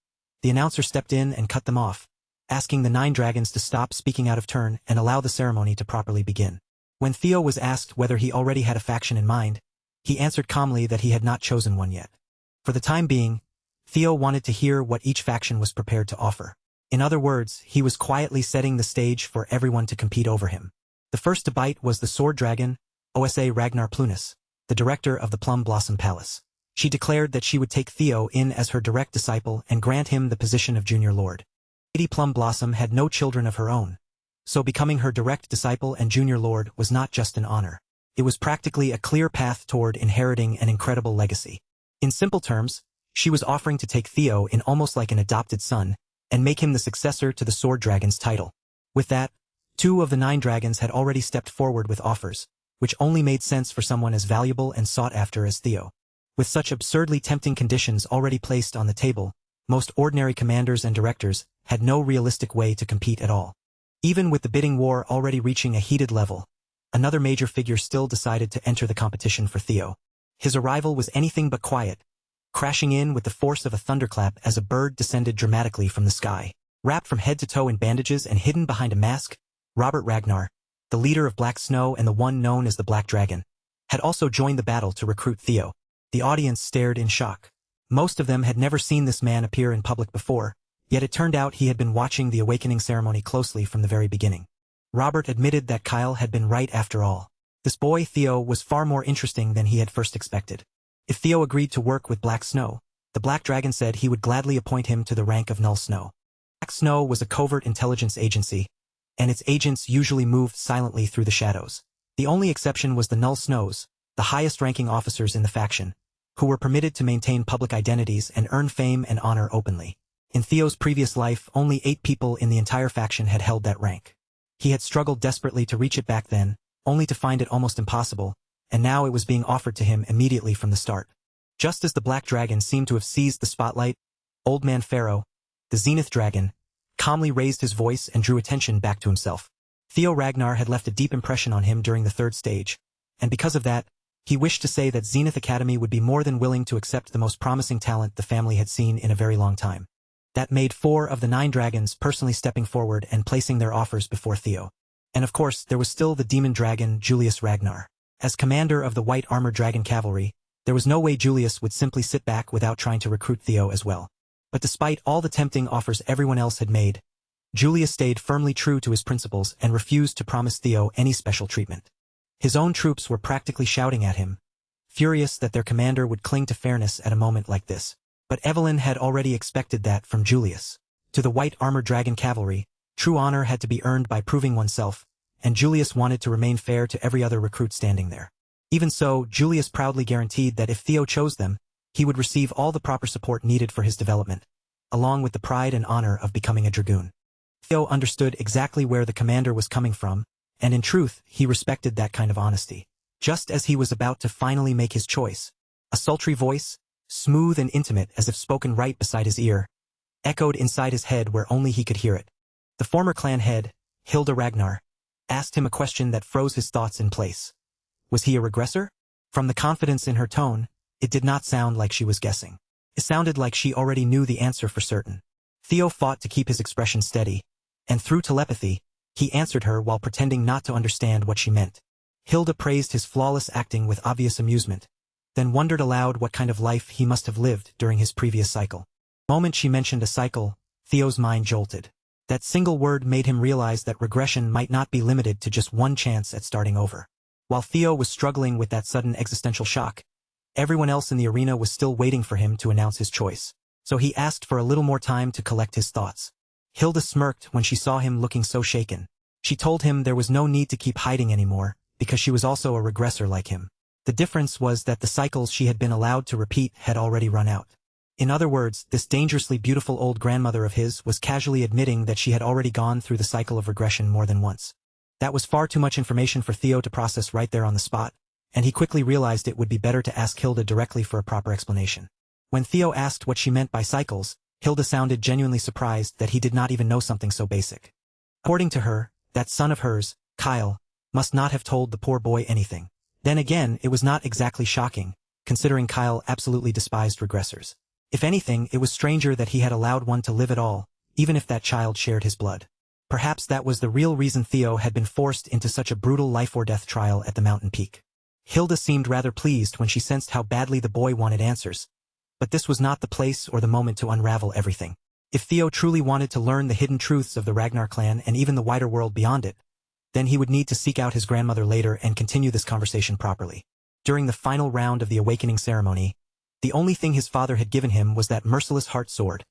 the announcer stepped in and cut them off, asking the 9 dragons to stop speaking out of turn and allow the ceremony to properly begin. When Theo was asked whether he already had a faction in mind, he answered calmly that he had not chosen one yet. For the time being, Theo wanted to hear what each faction was prepared to offer. In other words, he was quietly setting the stage for everyone to compete over him. The first to bite was the Sword Dragon, Osa Ragnar Plunis, the director of the Plum Blossom Palace. She declared that she would take Theo in as her direct disciple and grant him the position of Junior Lord. Lady Plum Blossom had no children of her own, so becoming her direct disciple and Junior Lord was not just an honor. It was practically a clear path toward inheriting an incredible legacy. In simple terms, she was offering to take Theo in almost like an adopted son, and make him the successor to the Sword Dragon's title. With that, 2 of the 9 dragons had already stepped forward with offers, which only made sense for someone as valuable and sought after as Theo. With such absurdly tempting conditions already placed on the table, most ordinary commanders and directors had no realistic way to compete at all. Even with the bidding war already reaching a heated level, another major figure still decided to enter the competition for Theo. His arrival was anything but quiet, crashing in with the force of a thunderclap as a bird descended dramatically from the sky. Wrapped from head to toe in bandages and hidden behind a mask, Robert Ragnar, the leader of Black Snow and the one known as the Black Dragon, had also joined the battle to recruit Theo. The audience stared in shock. Most of them had never seen this man appear in public before, yet it turned out he had been watching the awakening ceremony closely from the very beginning. Robert admitted that Kyle had been right after all. This boy Theo was far more interesting than he had first expected. If Theo agreed to work with Black Snow, the Black Dragon said he would gladly appoint him to the rank of Null Snow. Black Snow was a covert intelligence agency, and its agents usually moved silently through the shadows. The only exception was the Null Snows, the highest-ranking officers in the faction, who were permitted to maintain public identities and earn fame and honor openly. In Theo's previous life, only 8 people in the entire faction had held that rank. He had struggled desperately to reach it back then, only to find it almost impossible, and now it was being offered to him immediately from the start. Just as the Black Dragon seemed to have seized the spotlight, Old Man Pharaoh, the Zenith Dragon, calmly raised his voice and drew attention back to himself. Theo Ragnar had left a deep impression on him during the 3rd stage, and because of that, he wished to say that Zenith Academy would be more than willing to accept the most promising talent the family had seen in a very long time. That made 4 of the 9 dragons personally stepping forward and placing their offers before Theo. And of course, there was still the demon dragon, Julius Ragnar. As commander of the White Armored Dragon Cavalry, there was no way Julius would simply sit back without trying to recruit Theo as well. But despite all the tempting offers everyone else had made, Julius stayed firmly true to his principles and refused to promise Theo any special treatment. His own troops were practically shouting at him, furious that their commander would cling to fairness at a moment like this. But Evelyn had already expected that from Julius. To the White Armored Dragon Cavalry, true honor had to be earned by proving oneself, and Julius wanted to remain fair to every other recruit standing there. Even so, Julius proudly guaranteed that if Theo chose them, he would receive all the proper support needed for his development, along with the pride and honor of becoming a dragoon. Theo understood exactly where the commander was coming from, and in truth, he respected that kind of honesty. Just as he was about to finally make his choice, a sultry voice, smooth and intimate as if spoken right beside his ear, echoed inside his head where only he could hear it. The former clan head, Hilda Ragnar, asked him a question that froze his thoughts in place. Was he a regressor? From the confidence in her tone, it did not sound like she was guessing. It sounded like she already knew the answer for certain. Theo fought to keep his expression steady, and through telepathy, he answered her while pretending not to understand what she meant. Hilda praised his flawless acting with obvious amusement, then wondered aloud what kind of life he must have lived during his previous cycle. The moment she mentioned a cycle, Theo's mind jolted. That single word made him realize that regression might not be limited to just one chance at starting over. While Theo was struggling with that sudden existential shock, everyone else in the arena was still waiting for him to announce his choice. So he asked for a little more time to collect his thoughts. Hilda smirked when she saw him looking so shaken. She told him there was no need to keep hiding anymore, because she was also a regressor like him. The difference was that the cycles she had been allowed to repeat had already run out. In other words, this dangerously beautiful old grandmother of his was casually admitting that she had already gone through the cycle of regression more than once. That was far too much information for Theo to process right there on the spot, and he quickly realized it would be better to ask Hilda directly for a proper explanation. When Theo asked what she meant by cycles, Hilda sounded genuinely surprised that he did not even know something so basic. According to her, that son of hers, Kyle, must not have told the poor boy anything. Then again, it was not exactly shocking, considering Kyle absolutely despised regressors. If anything, it was stranger that he had allowed one to live at all, even if that child shared his blood. Perhaps that was the real reason Theo had been forced into such a brutal life-or-death trial at the mountain peak. Hilda seemed rather pleased when she sensed how badly the boy wanted answers, but this was not the place or the moment to unravel everything. If Theo truly wanted to learn the hidden truths of the Ragnar clan and even the wider world beyond it, then he would need to seek out his grandmother later and continue this conversation properly. During the final round of the awakening ceremony, the only thing his father had given him was that merciless heart sword,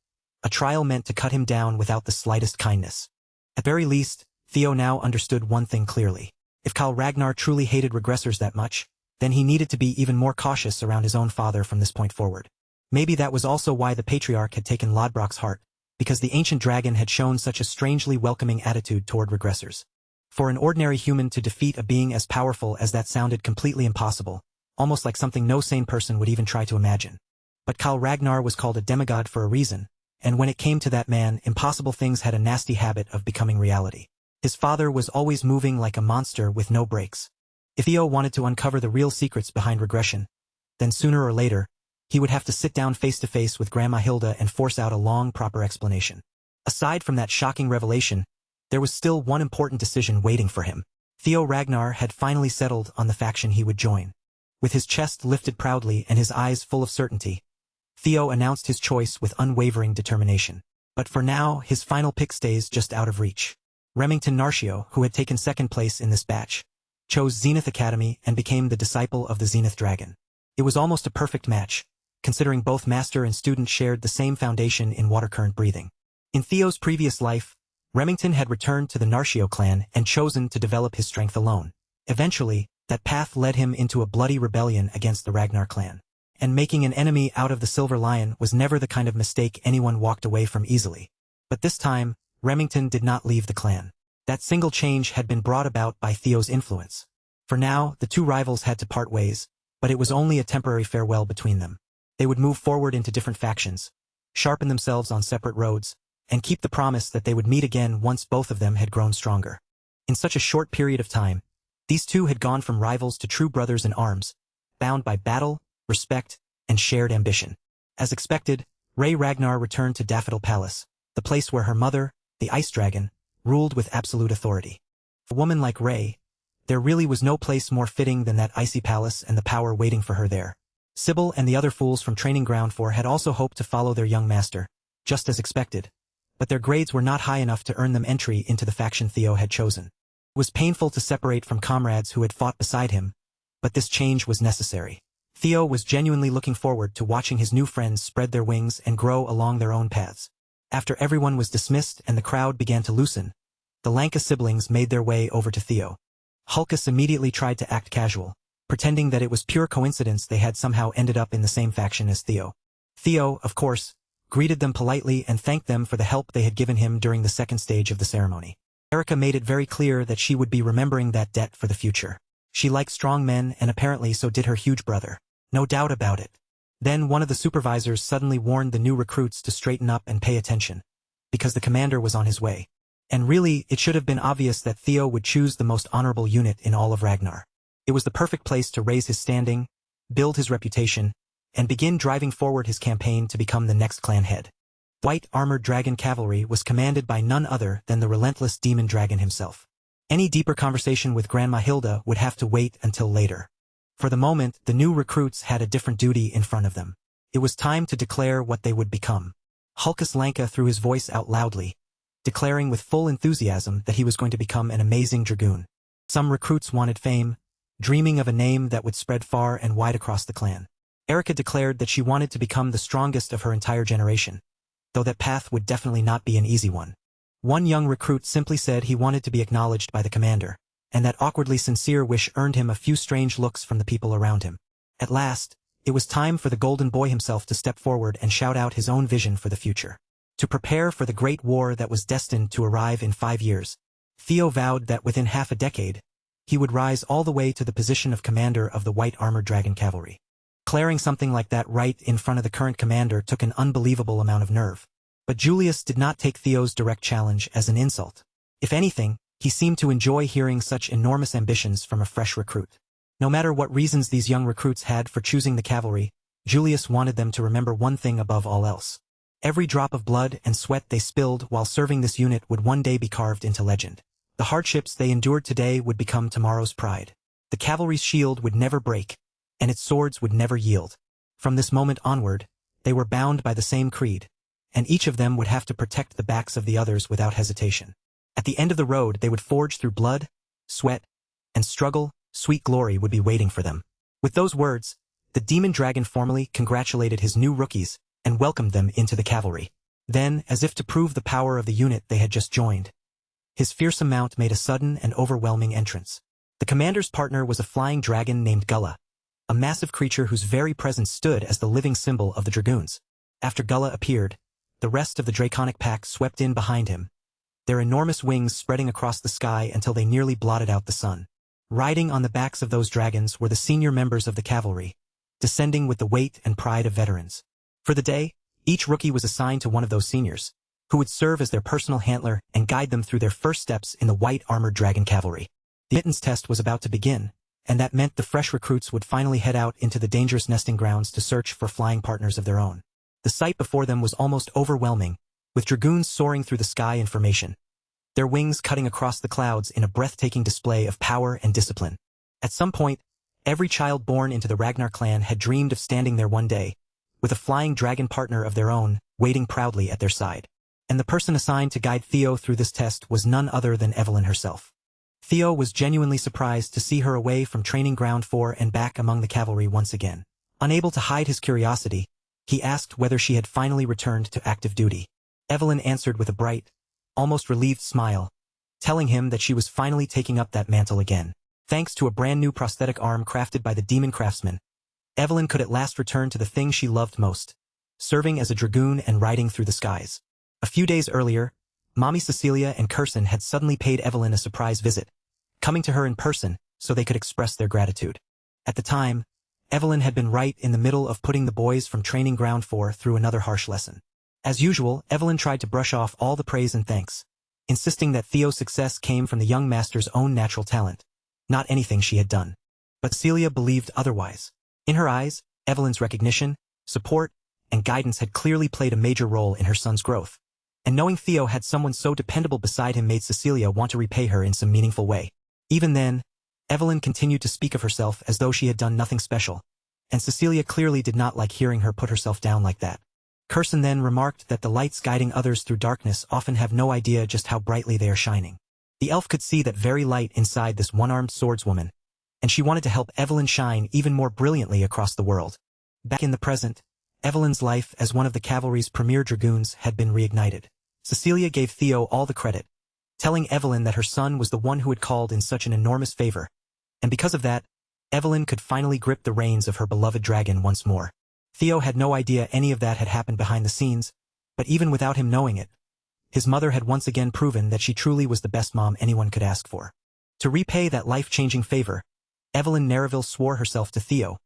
a trial meant to cut him down without the slightest kindness. At very least, Theo now understood one thing clearly. If Kyle Ragnar truly hated regressors that much, then he needed to be even more cautious around his own father from this point forward. Maybe that was also why the patriarch had taken Lodbrok's heart, because the ancient dragon had shown such a strangely welcoming attitude toward regressors. For an ordinary human to defeat a being as powerful as that sounded completely impossible, almost like something no sane person would even try to imagine. But Kyle Ragnar was called a demigod for a reason, and when it came to that man, impossible things had a nasty habit of becoming reality. His father was always moving like a monster with no brakes. If Theo wanted to uncover the real secrets behind regression, then sooner or later, he would have to sit down face to face with Grandma Hilda and force out a long, proper explanation. Aside from that shocking revelation, there was still one important decision waiting for him. Theo Ragnar had finally settled on the faction he would join. With his chest lifted proudly and his eyes full of certainty, Theo announced his choice with unwavering determination. But for now, his final pick stays just out of reach. Remington Narcio, who had taken second place in this batch, chose Zenith Academy and became the disciple of the Zenith Dragon. It was almost a perfect match, considering both master and student shared the same foundation in water current breathing. In Theo's previous life, Remington had returned to the Narcio clan and chosen to develop his strength alone. Eventually, that path led him into a bloody rebellion against the Ragnar clan. and making an enemy out of the Silver Lion was never the kind of mistake anyone walked away from easily. But this time, Remington did not leave the clan. That single change had been brought about by Theo's influence. For now, the two rivals had to part ways, but it was only a temporary farewell between them. They would move forward into different factions, sharpen themselves on separate roads, and keep the promise that they would meet again once both of them had grown stronger. In such a short period of time, these two had gone from rivals to true brothers in arms, bound by battle, respect, and shared ambition. As expected, Rey Ragnar returned to Daffodil Palace, the place where her mother, the Ice Dragon, ruled with absolute authority. For a woman like Rey, there really was no place more fitting than that icy palace and the power waiting for her there. Sybil and the other fools from Training Ground 4 had also hoped to follow their young master, just as expected, but their grades were not high enough to earn them entry into the faction Theo had chosen. It was painful to separate from comrades who had fought beside him, but this change was necessary. Theo was genuinely looking forward to watching his new friends spread their wings and grow along their own paths. After everyone was dismissed and the crowd began to loosen, the Lanka siblings made their way over to Theo. Hulkus immediately tried to act casual, pretending that it was pure coincidence they had somehow ended up in the same faction as Theo. Theo, of course, greeted them politely and thanked them for the help they had given him during the second stage of the ceremony. Erica made it very clear that she would be remembering that debt for the future. She liked strong men, and apparently so did her huge brother. No doubt about it. Then one of the supervisors suddenly warned the new recruits to straighten up and pay attention, because the commander was on his way. And really, it should have been obvious that Theo would choose the most honorable unit in all of Ragnar. It was the perfect place to raise his standing, build his reputation, and begin driving forward his campaign to become the next clan head. White Armored Dragon Cavalry was commanded by none other than the relentless Demon Dragon himself. Any deeper conversation with Grandma Hilda would have to wait until later. For the moment, the new recruits had a different duty in front of them. It was time to declare what they would become. Hulkus Lanka threw his voice out loudly, declaring with full enthusiasm that he was going to become an amazing dragoon. Some recruits wanted fame, dreaming of a name that would spread far and wide across the clan. Erica declared that she wanted to become the strongest of her entire generation, though that path would definitely not be an easy one. One young recruit simply said he wanted to be acknowledged by the commander, and that awkwardly sincere wish earned him a few strange looks from the people around him. At last, it was time for the Golden Boy himself to step forward and shout out his own vision for the future. To prepare for the great war that was destined to arrive in 5 years, Theo vowed that within half a decade, he would rise all the way to the position of commander of the White Armored Dragon Cavalry. Declaring something like that right in front of the current commander took an unbelievable amount of nerve. But Julius did not take Theo's direct challenge as an insult. If anything, he seemed to enjoy hearing such enormous ambitions from a fresh recruit. No matter what reasons these young recruits had for choosing the cavalry, Julius wanted them to remember one thing above all else. Every drop of blood and sweat they spilled while serving this unit would one day be carved into legend. The hardships they endured today would become tomorrow's pride. The cavalry's shield would never break, and its swords would never yield. From this moment onward, they were bound by the same creed, and each of them would have to protect the backs of the others without hesitation. At the end of the road they would forge through blood, sweat, and struggle. Sweet glory would be waiting for them. With those words, the Demon Dragon formally congratulated his new rookies and welcomed them into the cavalry. Then, as if to prove the power of the unit they had just joined, his fearsome mount made a sudden and overwhelming entrance. The commander's partner was a flying dragon named Gullah, a massive creature whose very presence stood as the living symbol of the dragoons. After Gullah appeared, the rest of the draconic pack swept in behind him, their enormous wings spreading across the sky until they nearly blotted out the sun. Riding on the backs of those dragons were the senior members of the cavalry, descending with the weight and pride of veterans. For the day, each rookie was assigned to one of those seniors, who would serve as their personal handler and guide them through their first steps in the White Armored Dragon Cavalry. The mittens test was about to begin, and that meant the fresh recruits would finally head out into the dangerous nesting grounds to search for flying partners of their own. The sight before them was almost overwhelming, with dragoons soaring through the sky in formation, their wings cutting across the clouds in a breathtaking display of power and discipline. At some point, every child born into the Ragnar clan had dreamed of standing there one day, with a flying dragon partner of their own, waiting proudly at their side. And the person assigned to guide Theo through this test was none other than Evelyn herself. Theo was genuinely surprised to see her away from Training Ground 4 and back among the cavalry once again. Unable to hide his curiosity, he asked whether she had finally returned to active duty. Evelyn answered with a bright, almost relieved smile, telling him that she was finally taking up that mantle again. Thanks to a brand new prosthetic arm crafted by the demon craftsman, Evelyn could at last return to the thing she loved most, serving as a dragoon and riding through the skies. A few days earlier, Mommy Cecilia and Kirsten had suddenly paid Evelyn a surprise visit, coming to her in person so they could express their gratitude. At the time, Evelyn had been right in the middle of putting the boys from Training Ground 4 through another harsh lesson. As usual, Evelyn tried to brush off all the praise and thanks, insisting that Theo's success came from the young master's own natural talent, not anything she had done. But Celia believed otherwise. In her eyes, Evelyn's recognition, support, and guidance had clearly played a major role in her son's growth. And knowing Theo had someone so dependable beside him made Cecilia want to repay her in some meaningful way. Even then, Evelyn continued to speak of herself as though she had done nothing special, and Cecilia clearly did not like hearing her put herself down like that. Kirsten then remarked that the lights guiding others through darkness often have no idea just how brightly they are shining. The elf could see that very light inside this one-armed swordswoman, and she wanted to help Evelyn shine even more brilliantly across the world. Back in the present, Evelyn's life as one of the cavalry's premier dragoons had been reignited. Cecilia gave Theo all the credit, telling Evelyn that her son was the one who had called in such an enormous favor, and because of that, Evelyn could finally grip the reins of her beloved dragon once more. Theo had no idea any of that had happened behind the scenes, but even without him knowing it, his mother had once again proven that she truly was the best mom anyone could ask for. To repay that life-changing favor, Evelyn Nereville swore herself to Theo,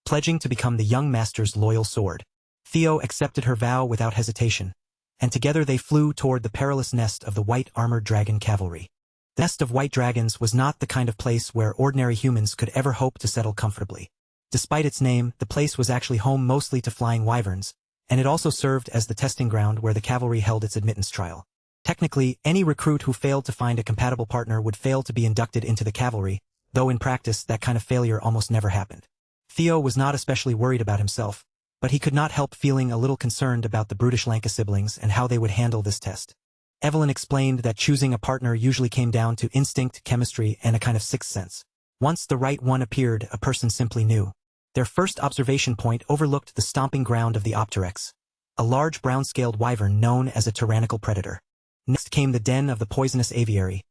pledging to become the young master's loyal sword. Theo accepted her vow without hesitation, and together they flew toward the perilous nest of the white-armored dragon cavalry. The nest of white dragons was not the kind of place where ordinary humans could ever hope to settle comfortably. Despite its name, the place was actually home mostly to flying wyverns, and it also served as the testing ground where the cavalry held its admittance trial. Technically, any recruit who failed to find a compatible partner would fail to be inducted into the cavalry, though in practice that kind of failure almost never happened. Theo was not especially worried about himself, but he could not help feeling a little concerned about the brutish Lanka siblings and how they would handle this test. Evelyn explained that choosing a partner usually came down to instinct, chemistry, and a kind of sixth sense. Once the right one appeared, a person simply knew. Their first observation point overlooked the stomping ground of the Opterex, a large brown-scaled wyvern known as a tyrannical predator. Next came the den of the poisonous aviary,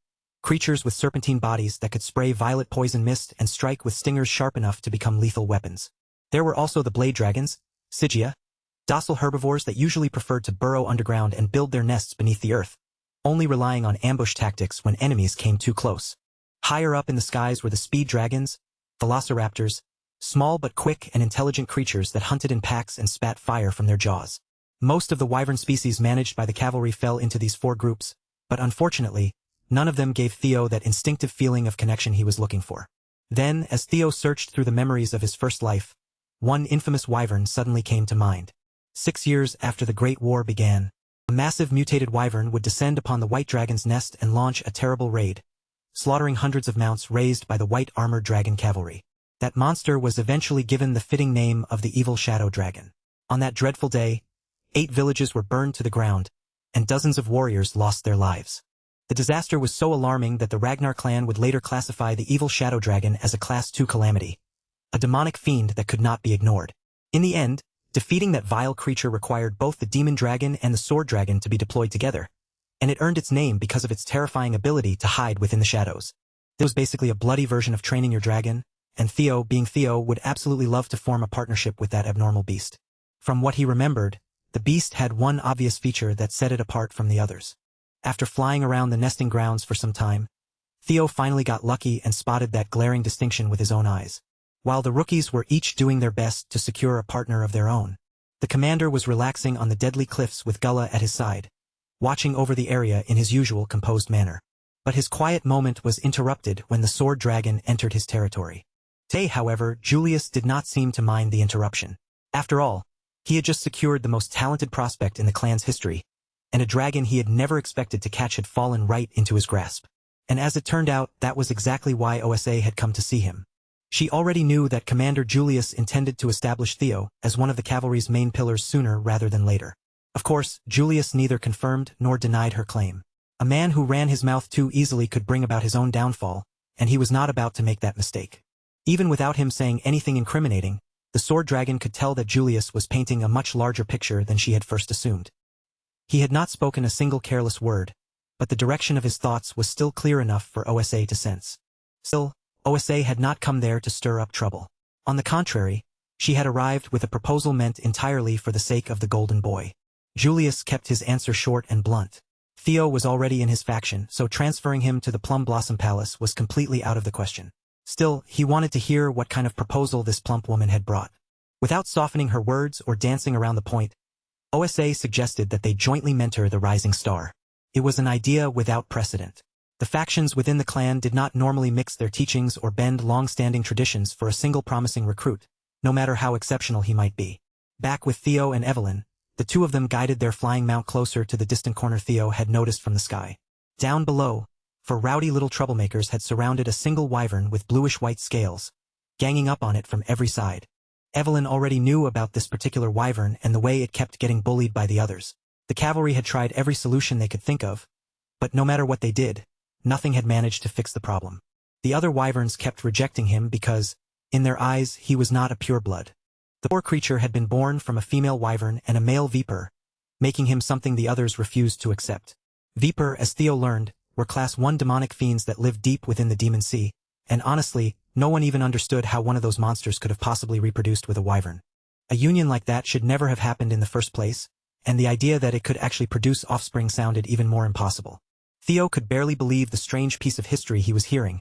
creatures with serpentine bodies that could spray violet poison mist and strike with stingers sharp enough to become lethal weapons. There were also the blade dragons, Sigia, docile herbivores that usually preferred to burrow underground and build their nests beneath the earth, only relying on ambush tactics when enemies came too close. Higher up in the skies were the speed dragons, velociraptors, small but quick and intelligent creatures that hunted in packs and spat fire from their jaws. Most of the wyvern species managed by the cavalry fell into these four groups, but unfortunately, none of them gave Theo that instinctive feeling of connection he was looking for. Then, as Theo searched through the memories of his first life, one infamous wyvern suddenly came to mind. 6 years after the Great War began, a massive mutated wyvern would descend upon the white dragon's nest and launch a terrible raid, slaughtering hundreds of mounts raised by the white-armored dragon cavalry. That monster was eventually given the fitting name of the evil shadow dragon. On that dreadful day, 8 villages were burned to the ground, and dozens of warriors lost their lives. The disaster was so alarming that the Ragnar clan would later classify the evil shadow dragon as a Class 2 calamity, a demonic fiend that could not be ignored. In the end, defeating that vile creature required both the demon dragon and the sword dragon to be deployed together, and it earned its name because of its terrifying ability to hide within the shadows. This was basically a bloody version of training your dragon, and Theo, being Theo, would absolutely love to form a partnership with that abnormal beast. From what he remembered, the beast had one obvious feature that set it apart from the others. After flying around the nesting grounds for some time, Theo finally got lucky and spotted that glaring distinction with his own eyes. While the rookies were each doing their best to secure a partner of their own, the commander was relaxing on the deadly cliffs with Gullah at his side, watching over the area in his usual composed manner. But his quiet moment was interrupted when the sword dragon entered his territory. Today, however, Julius did not seem to mind the interruption. After all, he had just secured the most talented prospect in the clan's history, and a dragon he had never expected to catch had fallen right into his grasp. And as it turned out, that was exactly why OSA had come to see him. She already knew that Commander Julius intended to establish Theo as one of the cavalry's main pillars sooner rather than later. Of course, Julius neither confirmed nor denied her claim. A man who ran his mouth too easily could bring about his own downfall, and he was not about to make that mistake. Even without him saying anything incriminating, the sword dragon could tell that Julius was painting a much larger picture than she had first assumed. He had not spoken a single careless word, but the direction of his thoughts was still clear enough for OSA to sense. Still, OSA had not come there to stir up trouble. On the contrary, She had arrived with a proposal meant entirely for the sake of the golden boy. Julius kept his answer short and blunt. Theo was already in his faction, so transferring him to the Plum Blossom Palace was completely out of the question. Still, he wanted to hear what kind of proposal this plump woman had brought. Without softening her words or dancing around the point, OSA suggested that they jointly mentor the rising star. It was an idea without precedent. The factions within the clan did not normally mix their teachings or bend long-standing traditions for a single promising recruit, no matter how exceptional he might be. Back with Theo and Evelyn, the two of them guided their flying mount closer to the distant corner Theo had noticed from the sky. Down below, four rowdy little troublemakers had surrounded a single wyvern with bluish-white scales, ganging up on it from every side. Evelyn already knew about this particular wyvern and the way it kept getting bullied by the others. The cavalry had tried every solution they could think of, but no matter what they did, nothing had managed to fix the problem. The other wyverns kept rejecting him because, in their eyes, he was not a pureblood. The poor creature had been born from a female wyvern and a male viper, making him something the others refused to accept. Viper, as Theo learned, were Class 1 demonic fiends that lived deep within the demon sea, and honestly, no one even understood how one of those monsters could have possibly reproduced with a wyvern. A union like that should never have happened in the first place, and the idea that it could actually produce offspring sounded even more impossible. Theo could barely believe the strange piece of history he was hearing,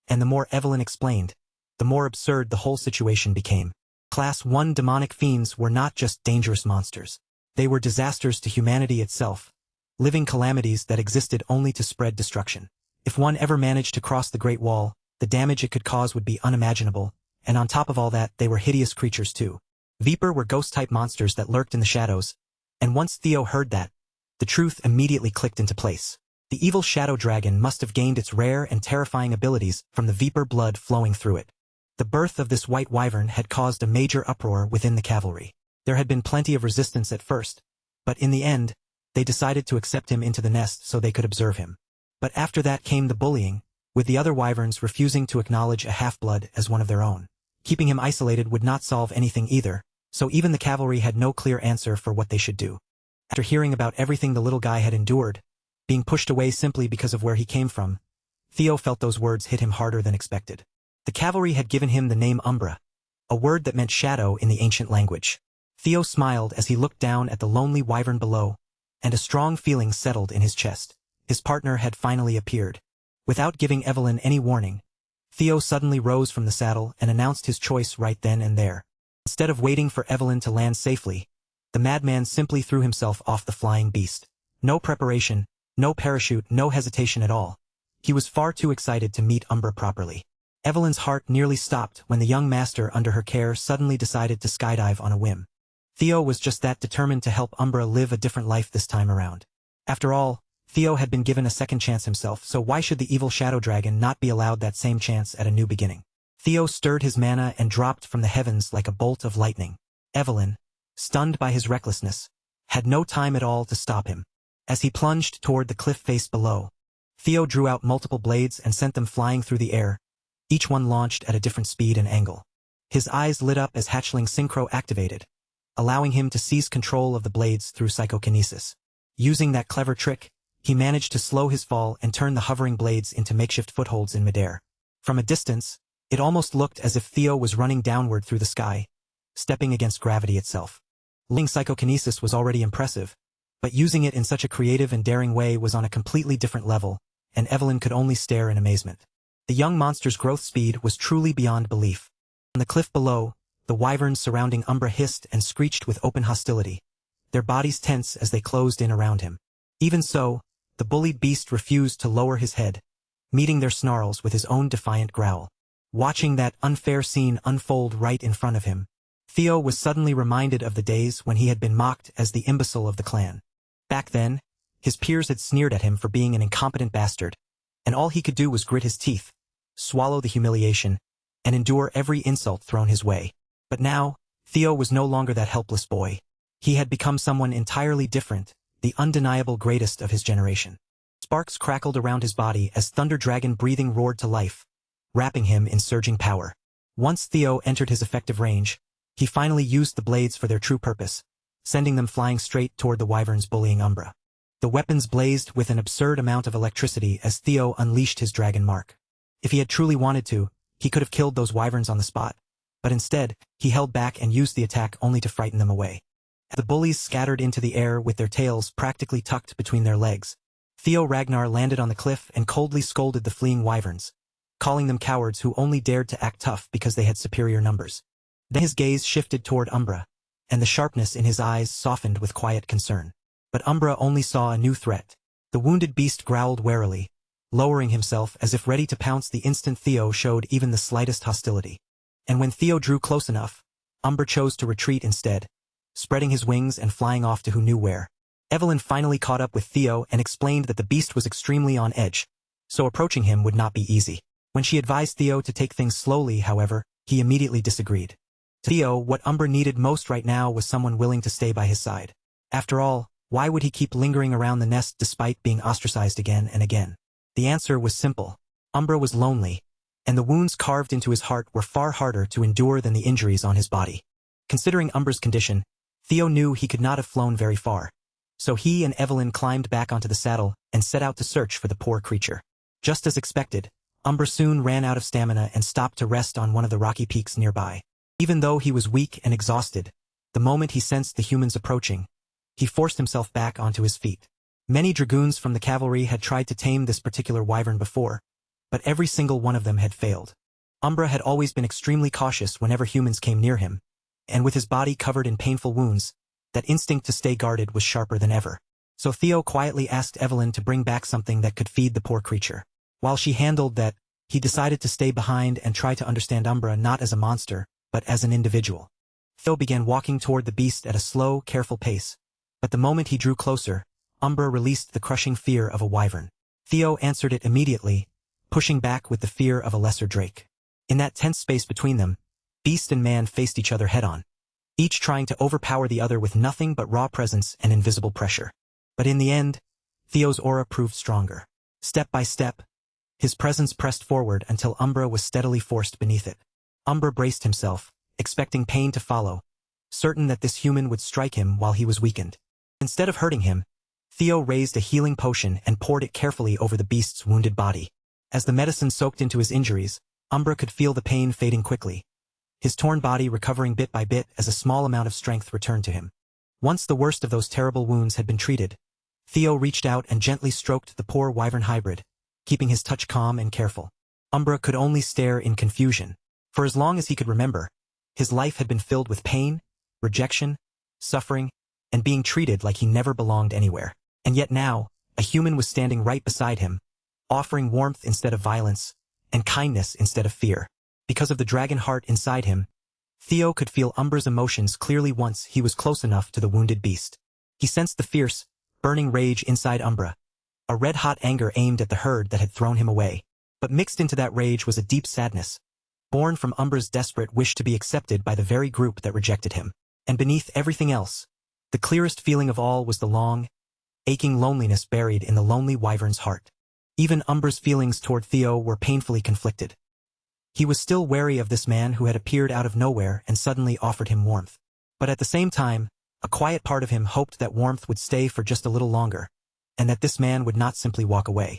and the more Evelyn explained, the more absurd the whole situation became. Class 1 demonic fiends were not just dangerous monsters. They were disasters to humanity itself, living calamities that existed only to spread destruction. If one ever managed to cross the Great Wall, the damage it could cause would be unimaginable, and on top of all that, they were hideous creatures too. Viper were ghost-type monsters that lurked in the shadows, and once Theo heard that, the truth immediately clicked into place. The evil shadow dragon must have gained its rare and terrifying abilities from the Viper blood flowing through it. The birth of this white wyvern had caused a major uproar within the cavalry. There had been plenty of resistance at first, but in the end, they decided to accept him into the nest so they could observe him. But after that came the bullying, with the other wyverns refusing to acknowledge a half-blood as one of their own. Keeping him isolated would not solve anything either, so even the cavalry had no clear answer for what they should do. After hearing about everything the little guy had endured, being pushed away simply because of where he came from, Theo felt those words hit him harder than expected. The cavalry had given him the name Umbra, a word that meant shadow in the ancient language. Theo smiled as he looked down at the lonely wyvern below, and a strong feeling settled in his chest. His partner had finally appeared. Without giving Evelyn any warning, Theo suddenly rose from the saddle and announced his choice right then and there. Instead of waiting for Evelyn to land safely, the madman simply threw himself off the flying beast. No preparation, no parachute, no hesitation at all. He was far too excited to meet Umbra properly. Evelyn's heart nearly stopped when the young master under her care suddenly decided to skydive on a whim. Theo was just that determined to help Umbra live a different life this time around. After all, Theo had been given a second chance himself, so why should the evil shadow dragon not be allowed that same chance at a new beginning? Theo stirred his mana and dropped from the heavens like a bolt of lightning. Evelyn, stunned by his recklessness, had no time at all to stop him. As he plunged toward the cliff face below, Theo drew out multiple blades and sent them flying through the air, each one launched at a different speed and angle. His eyes lit up as hatchling synchro activated, allowing him to seize control of the blades through psychokinesis. Using that clever trick, he managed to slow his fall and turn the hovering blades into makeshift footholds in midair. From a distance, it almost looked as if Theo was running downward through the sky, stepping against gravity itself. Learning psychokinesis was already impressive, but using it in such a creative and daring way was on a completely different level, and Evelyn could only stare in amazement. The young monster's growth speed was truly beyond belief. On the cliff below, the wyverns surrounding Umbra hissed and screeched with open hostility, their bodies tense as they closed in around him. Even so, the bullied beast refused to lower his head, meeting their snarls with his own defiant growl. Watching that unfair scene unfold right in front of him, Theo was suddenly reminded of the days when he had been mocked as the imbecile of the clan. Back then, his peers had sneered at him for being an incompetent bastard, and all he could do was grit his teeth, swallow the humiliation, and endure every insult thrown his way. But now, Theo was no longer that helpless boy. He had become someone entirely different, the undeniable greatest of his generation. Sparks crackled around his body as Thunder Dragon breathing roared to life, wrapping him in surging power. Once Theo entered his effective range, he finally used the blades for their true purpose, sending them flying straight toward the wyverns bullying Umbra. The weapons blazed with an absurd amount of electricity as Theo unleashed his dragon mark. If he had truly wanted to, he could have killed those wyverns on the spot, But instead, he held back and used the attack only to frighten them away. The bullies scattered into the air with their tails practically tucked between their legs. Theo Ragnar landed on the cliff and coldly scolded the fleeing wyverns, calling them cowards who only dared to act tough because they had superior numbers. Then his gaze shifted toward Umbra, and the sharpness in his eyes softened with quiet concern. But Umbra only saw a new threat. The wounded beast growled warily, lowering himself as if ready to pounce the instant Theo showed even the slightest hostility. And when Theo drew close enough, Umbra chose to retreat instead, spreading his wings and flying off to who knew where. Evelyn finally caught up with Theo and explained that the beast was extremely on edge, so approaching him would not be easy. When she advised Theo to take things slowly, however, he immediately disagreed. To Theo, what Umbra needed most right now was someone willing to stay by his side. After all, why would he keep lingering around the nest despite being ostracized again and again? The answer was simple. Umbra was lonely, and the wounds carved into his heart were far harder to endure than the injuries on his body. Considering Umbra's condition, Theo knew he could not have flown very far. So he and Evelyn climbed back onto the saddle and set out to search for the poor creature. Just as expected, Umbra soon ran out of stamina and stopped to rest on one of the rocky peaks nearby. Even though he was weak and exhausted, the moment he sensed the humans approaching, he forced himself back onto his feet. Many dragoons from the cavalry had tried to tame this particular wyvern before, but every single one of them had failed. Umbra had always been extremely cautious whenever humans came near him, and with his body covered in painful wounds, that instinct to stay guarded was sharper than ever. So Theo quietly asked Evelyn to bring back something that could feed the poor creature. While she handled that, he decided to stay behind and try to understand Umbra not as a monster, but as an individual. Theo began walking toward the beast at a slow, careful pace, but the moment he drew closer, Umbra released the crushing fear of a wyvern. Theo answered it immediately, pushing back with the fear of a lesser drake. In that tense space between them, beast and man faced each other head-on, each trying to overpower the other with nothing but raw presence and invisible pressure. But in the end, Theo's aura proved stronger. Step by step, his presence pressed forward until Umbra was steadily forced beneath it. Umbra braced himself, expecting pain to follow, certain that this human would strike him while he was weakened. Instead of hurting him, Theo raised a healing potion and poured it carefully over the beast's wounded body. As the medicine soaked into his injuries, Umbra could feel the pain fading quickly, his torn body recovering bit by bit as a small amount of strength returned to him. Once the worst of those terrible wounds had been treated, Theo reached out and gently stroked the poor wyvern hybrid, keeping his touch calm and careful. Umbra could only stare in confusion. For as long as he could remember, his life had been filled with pain, rejection, suffering, and being treated like he never belonged anywhere. And yet now, a human was standing right beside him, offering warmth instead of violence, and kindness instead of fear. Because of the dragon heart inside him, Theo could feel Umbra's emotions clearly once he was close enough to the wounded beast. He sensed the fierce, burning rage inside Umbra, a red-hot anger aimed at the herd that had thrown him away. But mixed into that rage was a deep sadness, born from Umbra's desperate wish to be accepted by the very group that rejected him. And beneath everything else, the clearest feeling of all was the long, aching loneliness buried in the lonely wyvern's heart. Even Umbra's feelings toward Theo were painfully conflicted. He was still wary of this man who had appeared out of nowhere and suddenly offered him warmth. But at the same time, a quiet part of him hoped that warmth would stay for just a little longer, and that this man would not simply walk away.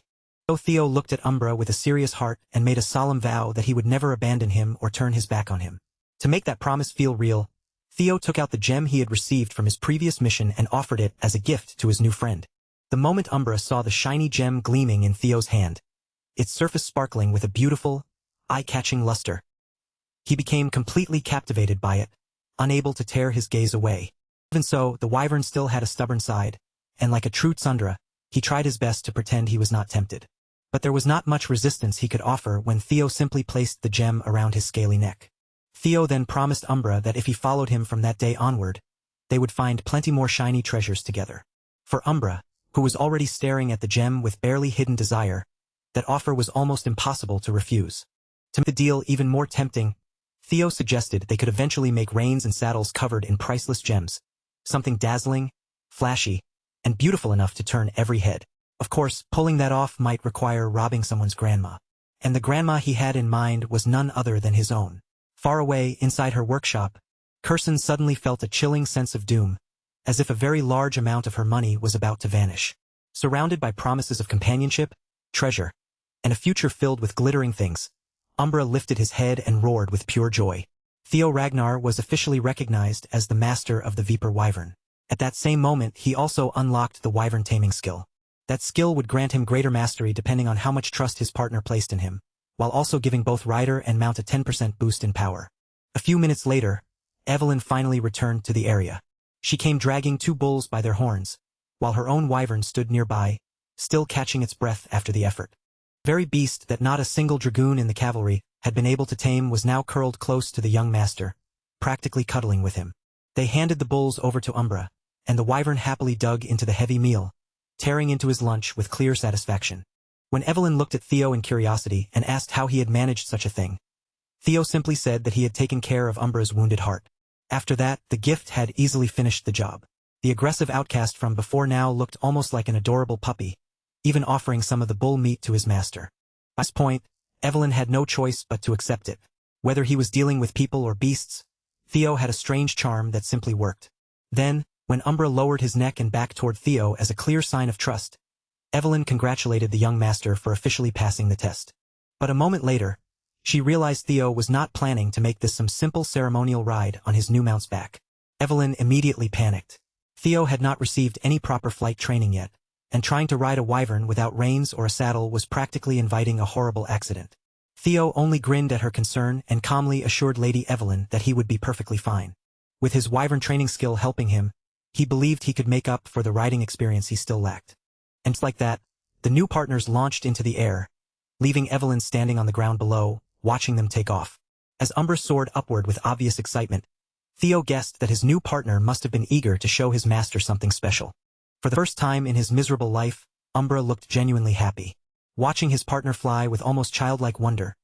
So Theo looked at Umbra with a serious heart and made a solemn vow that he would never abandon him or turn his back on him. To make that promise feel real, Theo took out the gem he had received from his previous mission and offered it as a gift to his new friend. The moment Umbra saw the shiny gem gleaming in Theo's hand, its surface sparkling with a beautiful, eye-catching luster, he became completely captivated by it, unable to tear his gaze away. Even so, the wyvern still had a stubborn side, and like a true tsundere, he tried his best to pretend he was not tempted. But there was not much resistance he could offer when Theo simply placed the gem around his scaly neck. Theo then promised Umbra that if he followed him from that day onward, they would find plenty more shiny treasures together. For Umbra, who was already staring at the gem with barely hidden desire, that offer was almost impossible to refuse. To make the deal even more tempting, Theo suggested they could eventually make reins and saddles covered in priceless gems, something dazzling, flashy, and beautiful enough to turn every head. Of course, pulling that off might require robbing someone's grandma. And the grandma he had in mind was none other than his own. Far away, inside her workshop, Kirsten suddenly felt a chilling sense of doom, as if a very large amount of her money was about to vanish. Surrounded by promises of companionship, treasure, and a future filled with glittering things, Umbra lifted his head and roared with pure joy. Theo Ragnar was officially recognized as the master of the Viper Wyvern. At that same moment, he also unlocked the Wyvern taming skill. That skill would grant him greater mastery depending on how much trust his partner placed in him, while also giving both rider and mount a 10% boost in power. A few minutes later, Evelyn finally returned to the area. She came dragging 2 bulls by their horns, while her own wyvern stood nearby, still catching its breath after the effort. The very beast that not a single dragoon in the cavalry had been able to tame was now curled close to the young master, practically cuddling with him. They handed the bulls over to Umbra, and the wyvern happily dug into the heavy meal, tearing into his lunch with clear satisfaction. When Evelyn looked at Theo in curiosity and asked how he had managed such a thing, Theo simply said that he had taken care of Umbra's wounded heart. After that, the gift had easily finished the job. The aggressive outcast from before now looked almost like an adorable puppy, even offering some of the bull meat to his master. By this point, Evelyn had no choice but to accept it. Whether he was dealing with people or beasts, Theo had a strange charm that simply worked. Then, when Umbra lowered his neck and back toward Theo as a clear sign of trust, Evelyn congratulated the young master for officially passing the test. But a moment later, she realized Theo was not planning to make this some simple ceremonial ride on his new mount's back. Evelyn immediately panicked. Theo had not received any proper flight training yet, and trying to ride a wyvern without reins or a saddle was practically inviting a horrible accident. Theo only grinned at her concern and calmly assured Lady Evelyn that he would be perfectly fine. With his wyvern training skill helping him, he believed he could make up for the riding experience he still lacked. And just like that, the new partners launched into the air, leaving Evelyn standing on the ground below, watching them take off. As Umbra soared upward with obvious excitement, Theo guessed that his new partner must have been eager to show his master something special. For the first time in his miserable life, Umbra looked genuinely happy. Watching his partner fly with almost childlike wonder,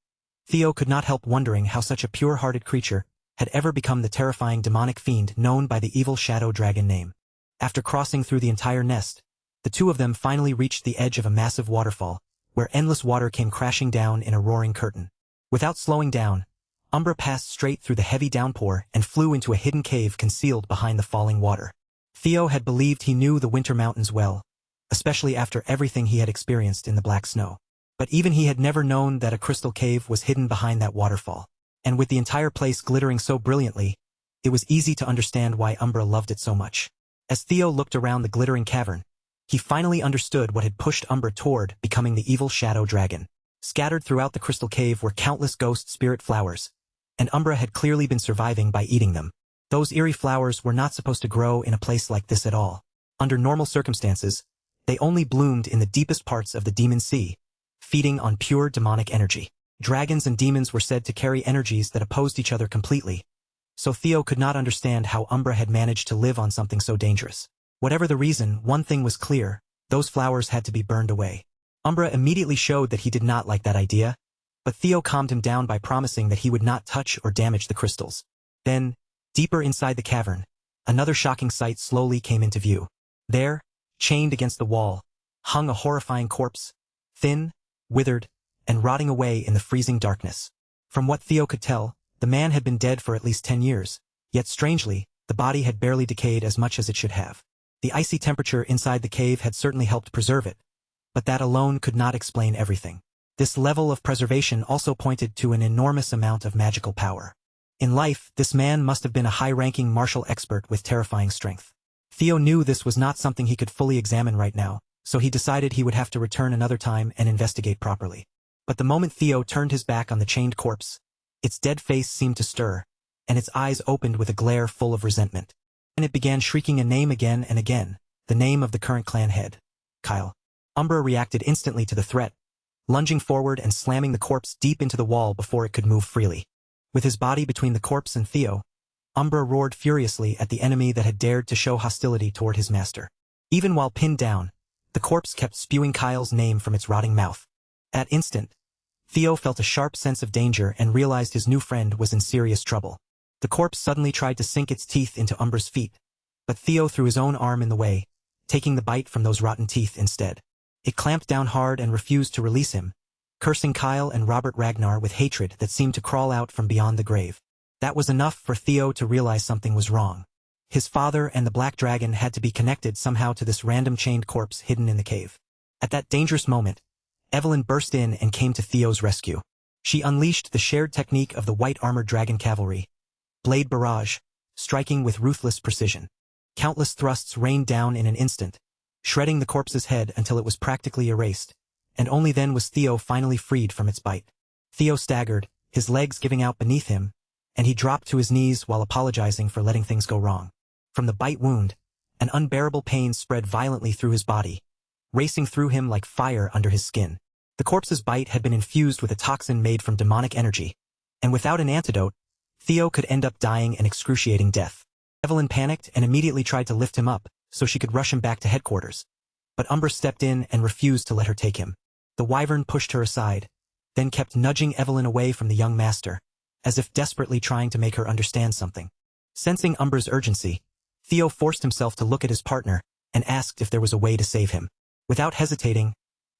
Theo could not help wondering how such a pure-hearted creature had ever become the terrifying demonic fiend known by the evil shadow dragon name. After crossing through the entire nest, the two of them finally reached the edge of a massive waterfall, where endless water came crashing down in a roaring curtain. Without slowing down, Umbra passed straight through the heavy downpour and flew into a hidden cave concealed behind the falling water. Theo had believed he knew the winter mountains well, especially after everything he had experienced in the black snow. But even he had never known that a crystal cave was hidden behind that waterfall. And with the entire place glittering so brilliantly, it was easy to understand why Umbra loved it so much. As Theo looked around the glittering cavern, he finally understood what had pushed Umbra toward becoming the evil shadow dragon. Scattered throughout the crystal cave were countless ghost spirit flowers, and Umbra had clearly been surviving by eating them. Those eerie flowers were not supposed to grow in a place like this at all. Under normal circumstances, they only bloomed in the deepest parts of the demon sea, feeding on pure demonic energy. Dragons and demons were said to carry energies that opposed each other completely, so Theo could not understand how Umbra had managed to live on something so dangerous. Whatever the reason, one thing was clear: those flowers had to be burned away. Umbra immediately showed that he did not like that idea, but Theo calmed him down by promising that he would not touch or damage the crystals. Then, deeper inside the cavern, another shocking sight slowly came into view. There, chained against the wall, hung a horrifying corpse, thin, withered, and rotting away in the freezing darkness. From what Theo could tell, the man had been dead for at least 10 years, yet strangely, the body had barely decayed as much as it should have. The icy temperature inside the cave had certainly helped preserve it, but that alone could not explain everything. This level of preservation also pointed to an enormous amount of magical power. In life, this man must have been a high-ranking martial expert with terrifying strength. Theo knew this was not something he could fully examine right now, so he decided he would have to return another time and investigate properly. But the moment Theo turned his back on the chained corpse, its dead face seemed to stir, and its eyes opened with a glare full of resentment. And it began shrieking a name again and again, the name of the current clan head, Kyle. Umbra reacted instantly to the threat, lunging forward and slamming the corpse deep into the wall before it could move freely. With his body between the corpse and Theo, Umbra roared furiously at the enemy that had dared to show hostility toward his master. Even while pinned down, the corpse kept spewing Kyle's name from its rotting mouth. At instant, Theo felt a sharp sense of danger and realized his new friend was in serious trouble. The corpse suddenly tried to sink its teeth into Umbra's feet, but Theo threw his own arm in the way, taking the bite from those rotten teeth instead. It clamped down hard and refused to release him, cursing Kyle and Robert Ragnar with hatred that seemed to crawl out from beyond the grave. That was enough for Theo to realize something was wrong. His father and the Black Dragon had to be connected somehow to this random chained corpse hidden in the cave. At that dangerous moment, Evelyn burst in and came to Theo's rescue. She unleashed the shared technique of the white-armored dragon cavalry, blade barrage, striking with ruthless precision. Countless thrusts rained down in an instant, shredding the corpse's head until it was practically erased, and only then was Theo finally freed from its bite. Theo staggered, his legs giving out beneath him, and he dropped to his knees while apologizing for letting things go wrong. From the bite wound, an unbearable pain spread violently through his body, racing through him like fire under his skin. The corpse's bite had been infused with a toxin made from demonic energy, and without an antidote, Theo could end up dying an excruciating death. Evelyn panicked and immediately tried to lift him up so she could rush him back to headquarters, but Umbra stepped in and refused to let her take him. The wyvern pushed her aside, then kept nudging Evelyn away from the young master, as if desperately trying to make her understand something. Sensing Umbra's urgency, Theo forced himself to look at his partner and asked if there was a way to save him. Without hesitating,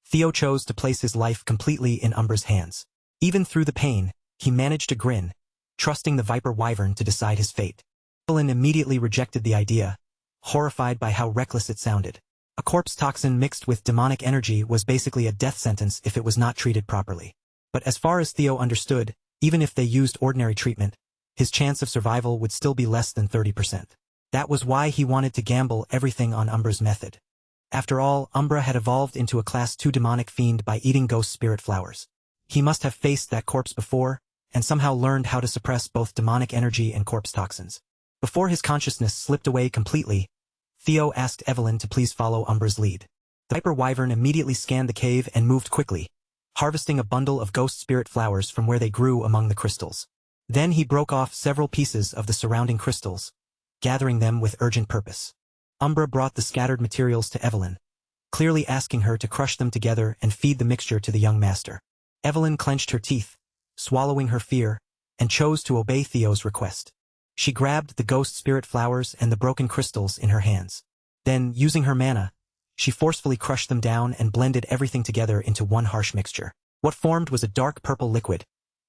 Theo chose to place his life completely in Umbra's hands. Even through the pain, he managed to grin, trusting the Viper Wyvern to decide his fate. Evelyn immediately rejected the idea, horrified by how reckless it sounded. A corpse toxin mixed with demonic energy was basically a death sentence if it was not treated properly. But as far as Theo understood, even if they used ordinary treatment, his chance of survival would still be less than 30%. That was why he wanted to gamble everything on Umbra's method. After all, Umbra had evolved into a Class 2 demonic fiend by eating ghost spirit flowers. He must have faced that corpse before, and somehow learned how to suppress both demonic energy and corpse toxins. Before his consciousness slipped away completely, Theo asked Evelyn to please follow Umbra's lead. The Viper Wyvern immediately scanned the cave and moved quickly, harvesting a bundle of ghost spirit flowers from where they grew among the crystals. Then he broke off several pieces of the surrounding crystals, gathering them with urgent purpose. Umbra brought the scattered materials to Evelyn, clearly asking her to crush them together and feed the mixture to the young master. Evelyn clenched her teeth, swallowing her fear, and chose to obey Theo's request. She grabbed the ghost spirit flowers and the broken crystals in her hands. Then, using her mana, she forcefully crushed them down and blended everything together into one harsh mixture. What formed was a dark purple liquid,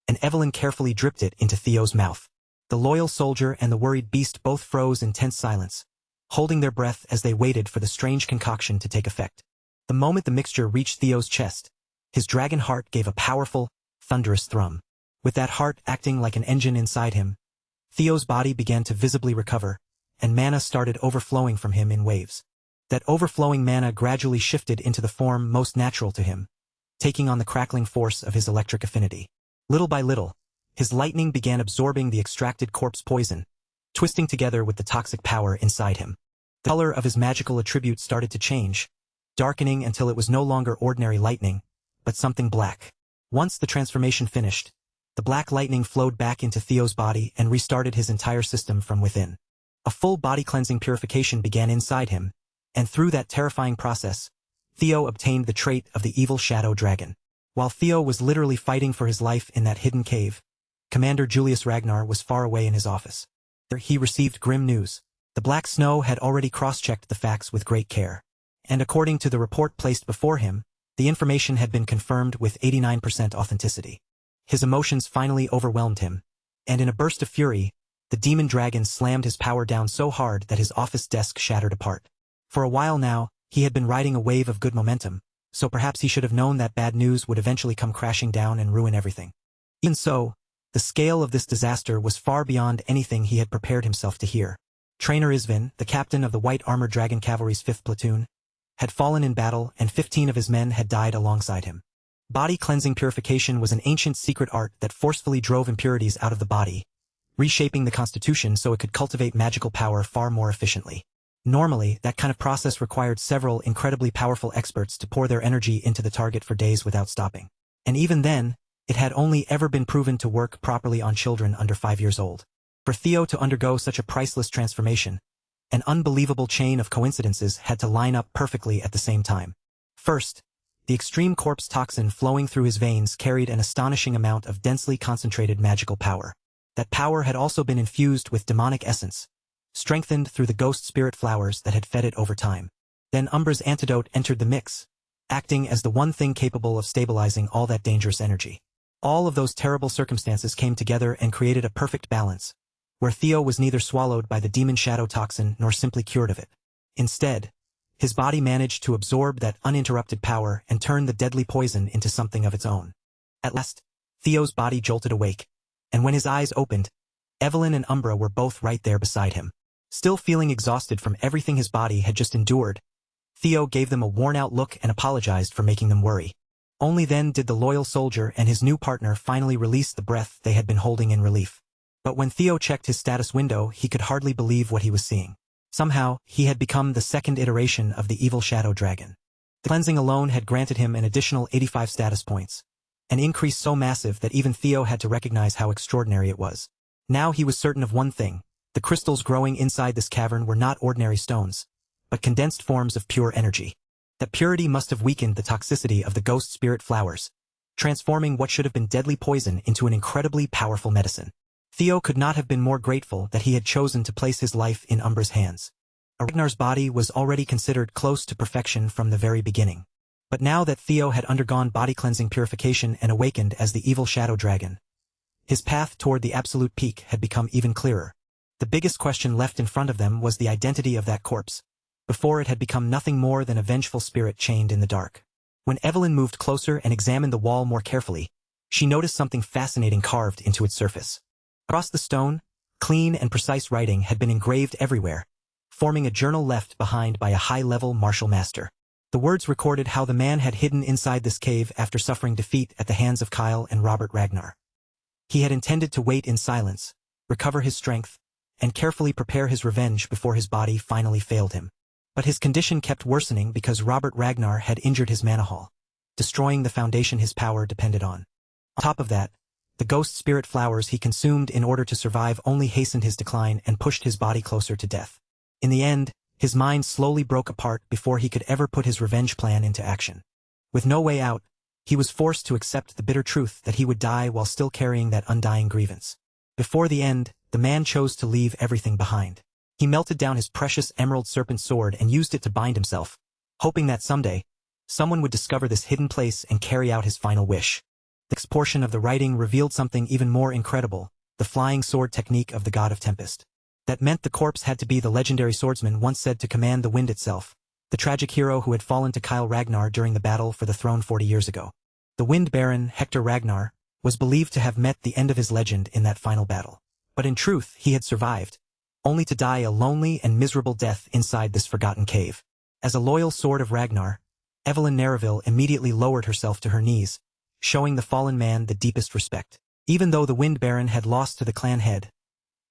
and Evelyn carefully dripped it into Theo's mouth. The loyal soldier and the worried beast both froze in tense silence, holding their breath as they waited for the strange concoction to take effect. The moment the mixture reached Theo's chest, his dragon heart gave a powerful, thunderous thrum. With that heart acting like an engine inside him, Theo's body began to visibly recover, and mana started overflowing from him in waves. That overflowing mana gradually shifted into the form most natural to him, taking on the crackling force of his electric affinity. Little by little, his lightning began absorbing the extracted corpse poison, twisting together with the toxic power inside him. The color of his magical attributes started to change, darkening until it was no longer ordinary lightning, but something black. Once the transformation finished, the black lightning flowed back into Theo's body and restarted his entire system from within. A full body-cleansing purification began inside him, and through that terrifying process, Theo obtained the trait of the evil shadow dragon. While Theo was literally fighting for his life in that hidden cave, Commander Julius Ragnar was far away in his office. There he received grim news. The Black Snow had already cross-checked the facts with great care, and according to the report placed before him, the information had been confirmed with 89% authenticity. His emotions finally overwhelmed him, and in a burst of fury, the demon dragon slammed his power down so hard that his office desk shattered apart. For a while now, he had been riding a wave of good momentum, so perhaps he should have known that bad news would eventually come crashing down and ruin everything. Even so, the scale of this disaster was far beyond anything he had prepared himself to hear. Trainer Isvin, the captain of the White Armored Dragon Cavalry's 5th platoon, had fallen in battle and 15 of his men had died alongside him. Body-cleansing purification was an ancient secret art that forcefully drove impurities out of the body, reshaping the constitution so it could cultivate magical power far more efficiently. Normally, that kind of process required several incredibly powerful experts to pour their energy into the target for days without stopping. And even then, it had only ever been proven to work properly on children under 5 years old. For Theo to undergo such a priceless transformation, an unbelievable chain of coincidences had to line up perfectly at the same time. First, the extreme corpse toxin flowing through his veins carried an astonishing amount of densely concentrated magical power. That power had also been infused with demonic essence, strengthened through the ghost spirit flowers that had fed it over time. Then Umbra's antidote entered the mix, acting as the one thing capable of stabilizing all that dangerous energy. All of those terrible circumstances came together and created a perfect balance, where Theo was neither swallowed by the demon shadow toxin nor simply cured of it. Instead, his body managed to absorb that uninterrupted power and turn the deadly poison into something of its own. At last, Theo's body jolted awake, and when his eyes opened, Evelyn and Umbra were both right there beside him. Still feeling exhausted from everything his body had just endured, Theo gave them a worn-out look and apologized for making them worry. Only then did the loyal soldier and his new partner finally release the breath they had been holding in relief. But when Theo checked his status window, he could hardly believe what he was seeing. Somehow, he had become the second iteration of the evil shadow dragon. The cleansing alone had granted him an additional 85 status points, an increase so massive that even Theo had to recognize how extraordinary it was. Now he was certain of one thing: the crystals growing inside this cavern were not ordinary stones, but condensed forms of pure energy. That purity must have weakened the toxicity of the ghost spirit flowers, transforming what should have been deadly poison into an incredibly powerful medicine. Theo could not have been more grateful that he had chosen to place his life in Umbra's hands. Ragnar's body was already considered close to perfection from the very beginning. But now that Theo had undergone body-cleansing purification and awakened as the evil shadow dragon, his path toward the absolute peak had become even clearer. The biggest question left in front of them was the identity of that corpse. Before, it had become nothing more than a vengeful spirit chained in the dark. When Evelyn moved closer and examined the wall more carefully, she noticed something fascinating carved into its surface. Across the stone, clean and precise writing had been engraved everywhere, forming a journal left behind by a high-level martial master. The words recorded how the man had hidden inside this cave after suffering defeat at the hands of Kyle and Robert Ragnar. He had intended to wait in silence, recover his strength, and carefully prepare his revenge before his body finally failed him. But his condition kept worsening because Robert Ragnar had injured his Manhwa, destroying the foundation his power depended on. On top of that, the ghost spirit flowers he consumed in order to survive only hastened his decline and pushed his body closer to death. In the end, his mind slowly broke apart before he could ever put his revenge plan into action. With no way out, he was forced to accept the bitter truth that he would die while still carrying that undying grievance. Before the end, the man chose to leave everything behind. He melted down his precious emerald serpent sword and used it to bind himself, hoping that someday, someone would discover this hidden place and carry out his final wish. The next portion of the writing revealed something even more incredible: the flying sword technique of the god of tempest. That meant the corpse had to be the legendary swordsman once said to command the wind itself, the tragic hero who had fallen to Kyle Ragnar during the battle for the throne 40 years ago. The Wind Baron, Hector Ragnar, was believed to have met the end of his legend in that final battle. But in truth, he had survived, only to die a lonely and miserable death inside this forgotten cave. As a loyal sword of Ragnar, Evelyn Nareville immediately lowered herself to her knees, showing the fallen man the deepest respect. Even though the Wind Baron had lost to the clan head,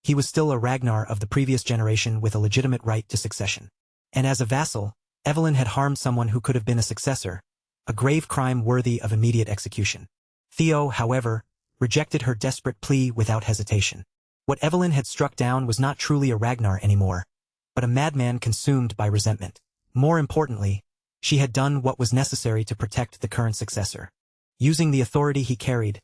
he was still a Ragnar of the previous generation with a legitimate right to succession. And as a vassal, Evelyn had harmed someone who could have been a successor, a grave crime worthy of immediate execution. Theo, however, rejected her desperate plea without hesitation. What Evelyn had struck down was not truly a Ragnar anymore, but a madman consumed by resentment. More importantly, she had done what was necessary to protect the current successor. Using the authority he carried,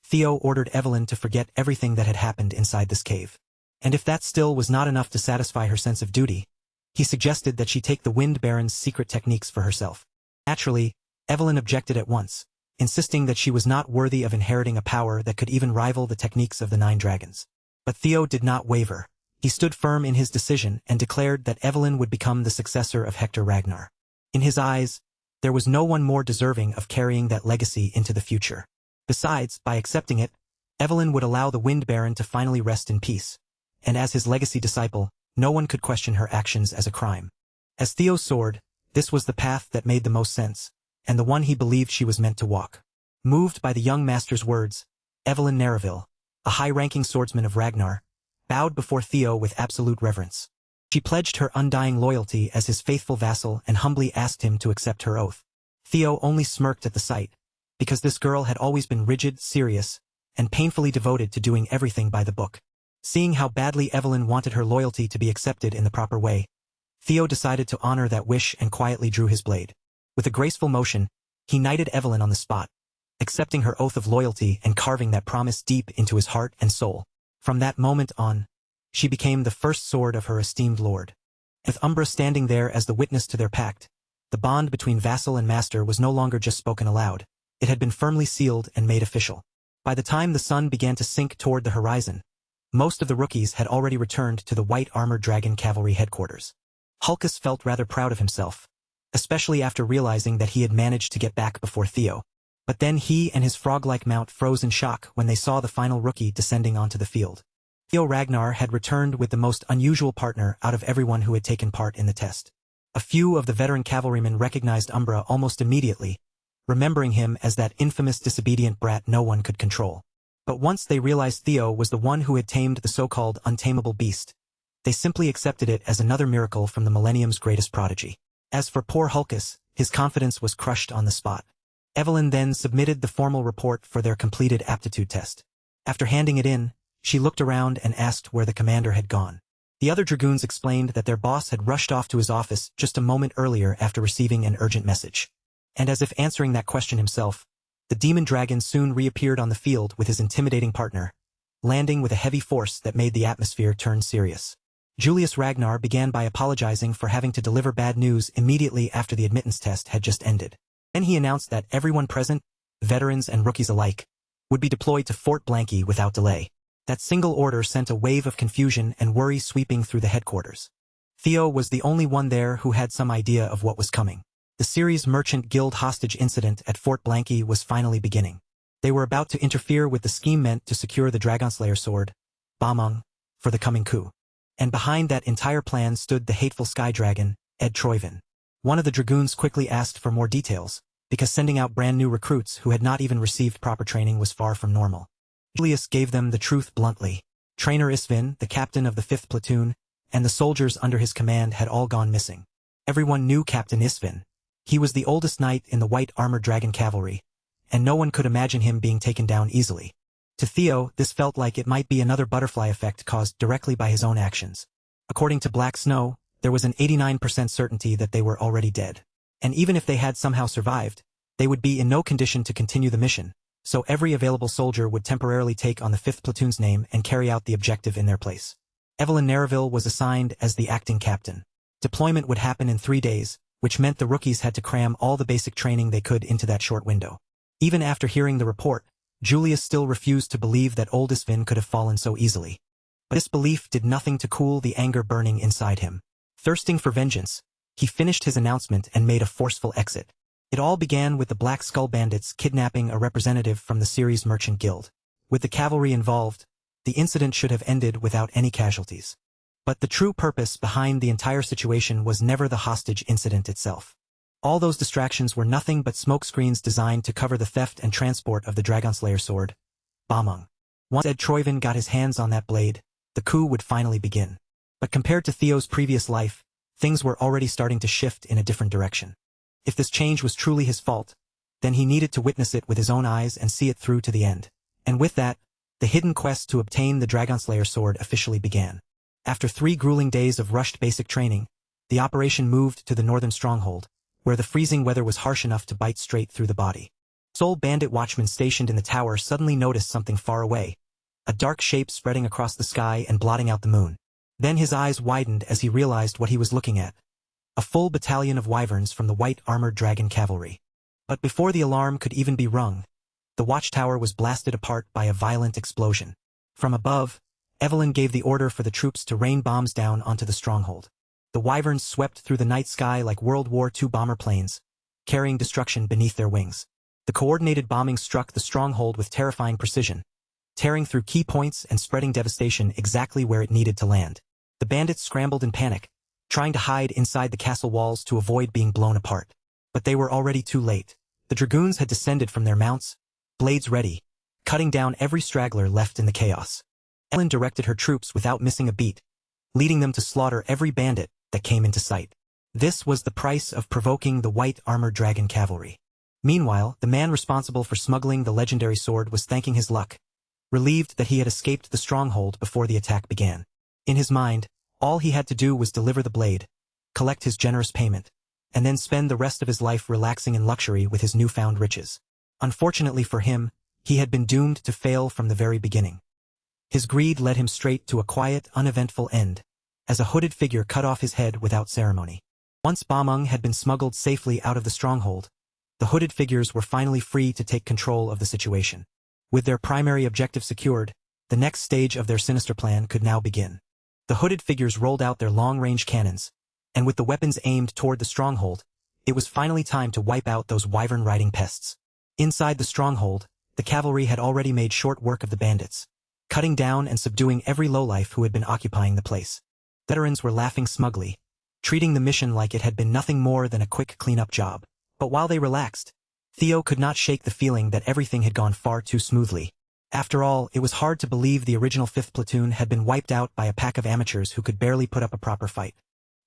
Theo ordered Evelyn to forget everything that had happened inside this cave. And if that still was not enough to satisfy her sense of duty, he suggested that she take the Wind Baron's secret techniques for herself. Naturally, Evelyn objected at once, insisting that she was not worthy of inheriting a power that could even rival the techniques of the 9 dragons. But Theo did not waver. He stood firm in his decision and declared that Evelyn would become the successor of Hector Ragnar. In his eyes, there was no one more deserving of carrying that legacy into the future. Besides, by accepting it, Evelyn would allow the Wind Baron to finally rest in peace, and as his legacy disciple, no one could question her actions as a crime. As Theo's sword, this was the path that made the most sense, and the one he believed she was meant to walk. Moved by the young master's words, Evelyn Nareville, a high-ranking swordsman of Ragnar, bowed before Theo with absolute reverence. She pledged her undying loyalty as his faithful vassal and humbly asked him to accept her oath. Theo only smirked at the sight, because this girl had always been rigid, serious, and painfully devoted to doing everything by the book. Seeing how badly Evelyn wanted her loyalty to be accepted in the proper way, Theo decided to honor that wish and quietly drew his blade. With a graceful motion, he knighted Evelyn on the spot, accepting her oath of loyalty and carving that promise deep into his heart and soul. From that moment on, she became the first sword of her esteemed lord. With Umbra standing there as the witness to their pact, the bond between vassal and master was no longer just spoken aloud. It had been firmly sealed and made official. By the time the sun began to sink toward the horizon, most of the rookies had already returned to the white armored dragon cavalry headquarters. Hulkus felt rather proud of himself, especially after realizing that he had managed to get back before Theo. But then he and his frog-like mount froze in shock when they saw the final rookie descending onto the field. Theo Ragnar had returned with the most unusual partner out of everyone who had taken part in the test. A few of the veteran cavalrymen recognized Umbra almost immediately, remembering him as that infamous disobedient brat no one could control. But once they realized Theo was the one who had tamed the so-called untamable beast, they simply accepted it as another miracle from the millennium's greatest prodigy. As for poor Hulkus, his confidence was crushed on the spot. Evelyn then submitted the formal report for their completed aptitude test. After handing it in, she looked around and asked where the commander had gone. The other dragoons explained that their boss had rushed off to his office just a moment earlier after receiving an urgent message. And as if answering that question himself, the demon dragon soon reappeared on the field with his intimidating partner, landing with a heavy force that made the atmosphere turn serious. Julius Ragnar began by apologizing for having to deliver bad news immediately after the admittance test had just ended. Then he announced that everyone present, veterans and rookies alike, would be deployed to Fort Blanky without delay. That single order sent a wave of confusion and worry sweeping through the headquarters. Theo was the only one there who had some idea of what was coming. The Ceres Merchant Guild hostage incident at Fort Blanky was finally beginning. They were about to interfere with the scheme meant to secure the Dragonslayer sword, Bamung, for the coming coup. And behind that entire plan stood the hateful sky dragon, Ed Troyvin. One of the dragoons quickly asked for more details, because sending out brand new recruits who had not even received proper training was far from normal. Julius gave them the truth bluntly. Trainer Isvin, the captain of the 5th platoon, and the soldiers under his command had all gone missing. Everyone knew Captain Isvin. He was the oldest knight in the white armored dragon cavalry, and no one could imagine him being taken down easily. To Theo, this felt like it might be another butterfly effect caused directly by his own actions. According to Black Snow, there was an 89% certainty that they were already dead. And even if they had somehow survived, they would be in no condition to continue the mission, so every available soldier would temporarily take on the 5th platoon's name and carry out the objective in their place. Evelyn Nareville was assigned as the acting captain. Deployment would happen in 3 days, which meant the rookies had to cram all the basic training they could into that short window. Even after hearing the report, Julius still refused to believe that old Isvin could have fallen so easily. But this belief did nothing to cool the anger burning inside him. Thirsting for vengeance, he finished his announcement and made a forceful exit. It all began with the Black Skull Bandits kidnapping a representative from the Ceres Merchant Guild. With the cavalry involved, the incident should have ended without any casualties. But the true purpose behind the entire situation was never the hostage incident itself. All those distractions were nothing but smokescreens designed to cover the theft and transport of the Dragonslayer sword, Bamung. Once Ed Troyvin got his hands on that blade, the coup would finally begin. But compared to Theo's previous life, things were already starting to shift in a different direction. If this change was truly his fault, then he needed to witness it with his own eyes and see it through to the end. And with that, the hidden quest to obtain the Dragonslayer sword officially began. After 3 grueling days of rushed basic training, the operation moved to the northern stronghold, where the freezing weather was harsh enough to bite straight through the body. Sole bandit watchman stationed in the tower suddenly noticed something far away, a dark shape spreading across the sky and blotting out the moon. Then his eyes widened as he realized what he was looking at. A full battalion of wyverns from the white armored dragon cavalry. But before the alarm could even be rung, the watchtower was blasted apart by a violent explosion. From above, Evelyn gave the order for the troops to rain bombs down onto the stronghold. The wyverns swept through the night sky like World War II bomber planes, carrying destruction beneath their wings. The coordinated bombing struck the stronghold with terrifying precision, tearing through key points and spreading devastation exactly where it needed to land. The bandits scrambled in panic, trying to hide inside the castle walls to avoid being blown apart. But they were already too late. The dragoons had descended from their mounts, blades ready, cutting down every straggler left in the chaos. Ellen directed her troops without missing a beat, leading them to slaughter every bandit that came into sight. This was the price of provoking the white armored dragon cavalry. Meanwhile, the man responsible for smuggling the legendary sword was thanking his luck, relieved that he had escaped the stronghold before the attack began. In his mind, all he had to do was deliver the blade, collect his generous payment, and then spend the rest of his life relaxing in luxury with his newfound riches. Unfortunately for him, he had been doomed to fail from the very beginning. His greed led him straight to a quiet, uneventful end, as a hooded figure cut off his head without ceremony. Once Bamung had been smuggled safely out of the stronghold, the hooded figures were finally free to take control of the situation. With their primary objective secured, the next stage of their sinister plan could now begin. The hooded figures rolled out their long-range cannons, and with the weapons aimed toward the stronghold, it was finally time to wipe out those wyvern-riding pests. Inside the stronghold, the cavalry had already made short work of the bandits, cutting down and subduing every lowlife who had been occupying the place. Veterans were laughing smugly, treating the mission like it had been nothing more than a quick cleanup job. But while they relaxed, Theo could not shake the feeling that everything had gone far too smoothly. After all, it was hard to believe the original 5th platoon had been wiped out by a pack of amateurs who could barely put up a proper fight.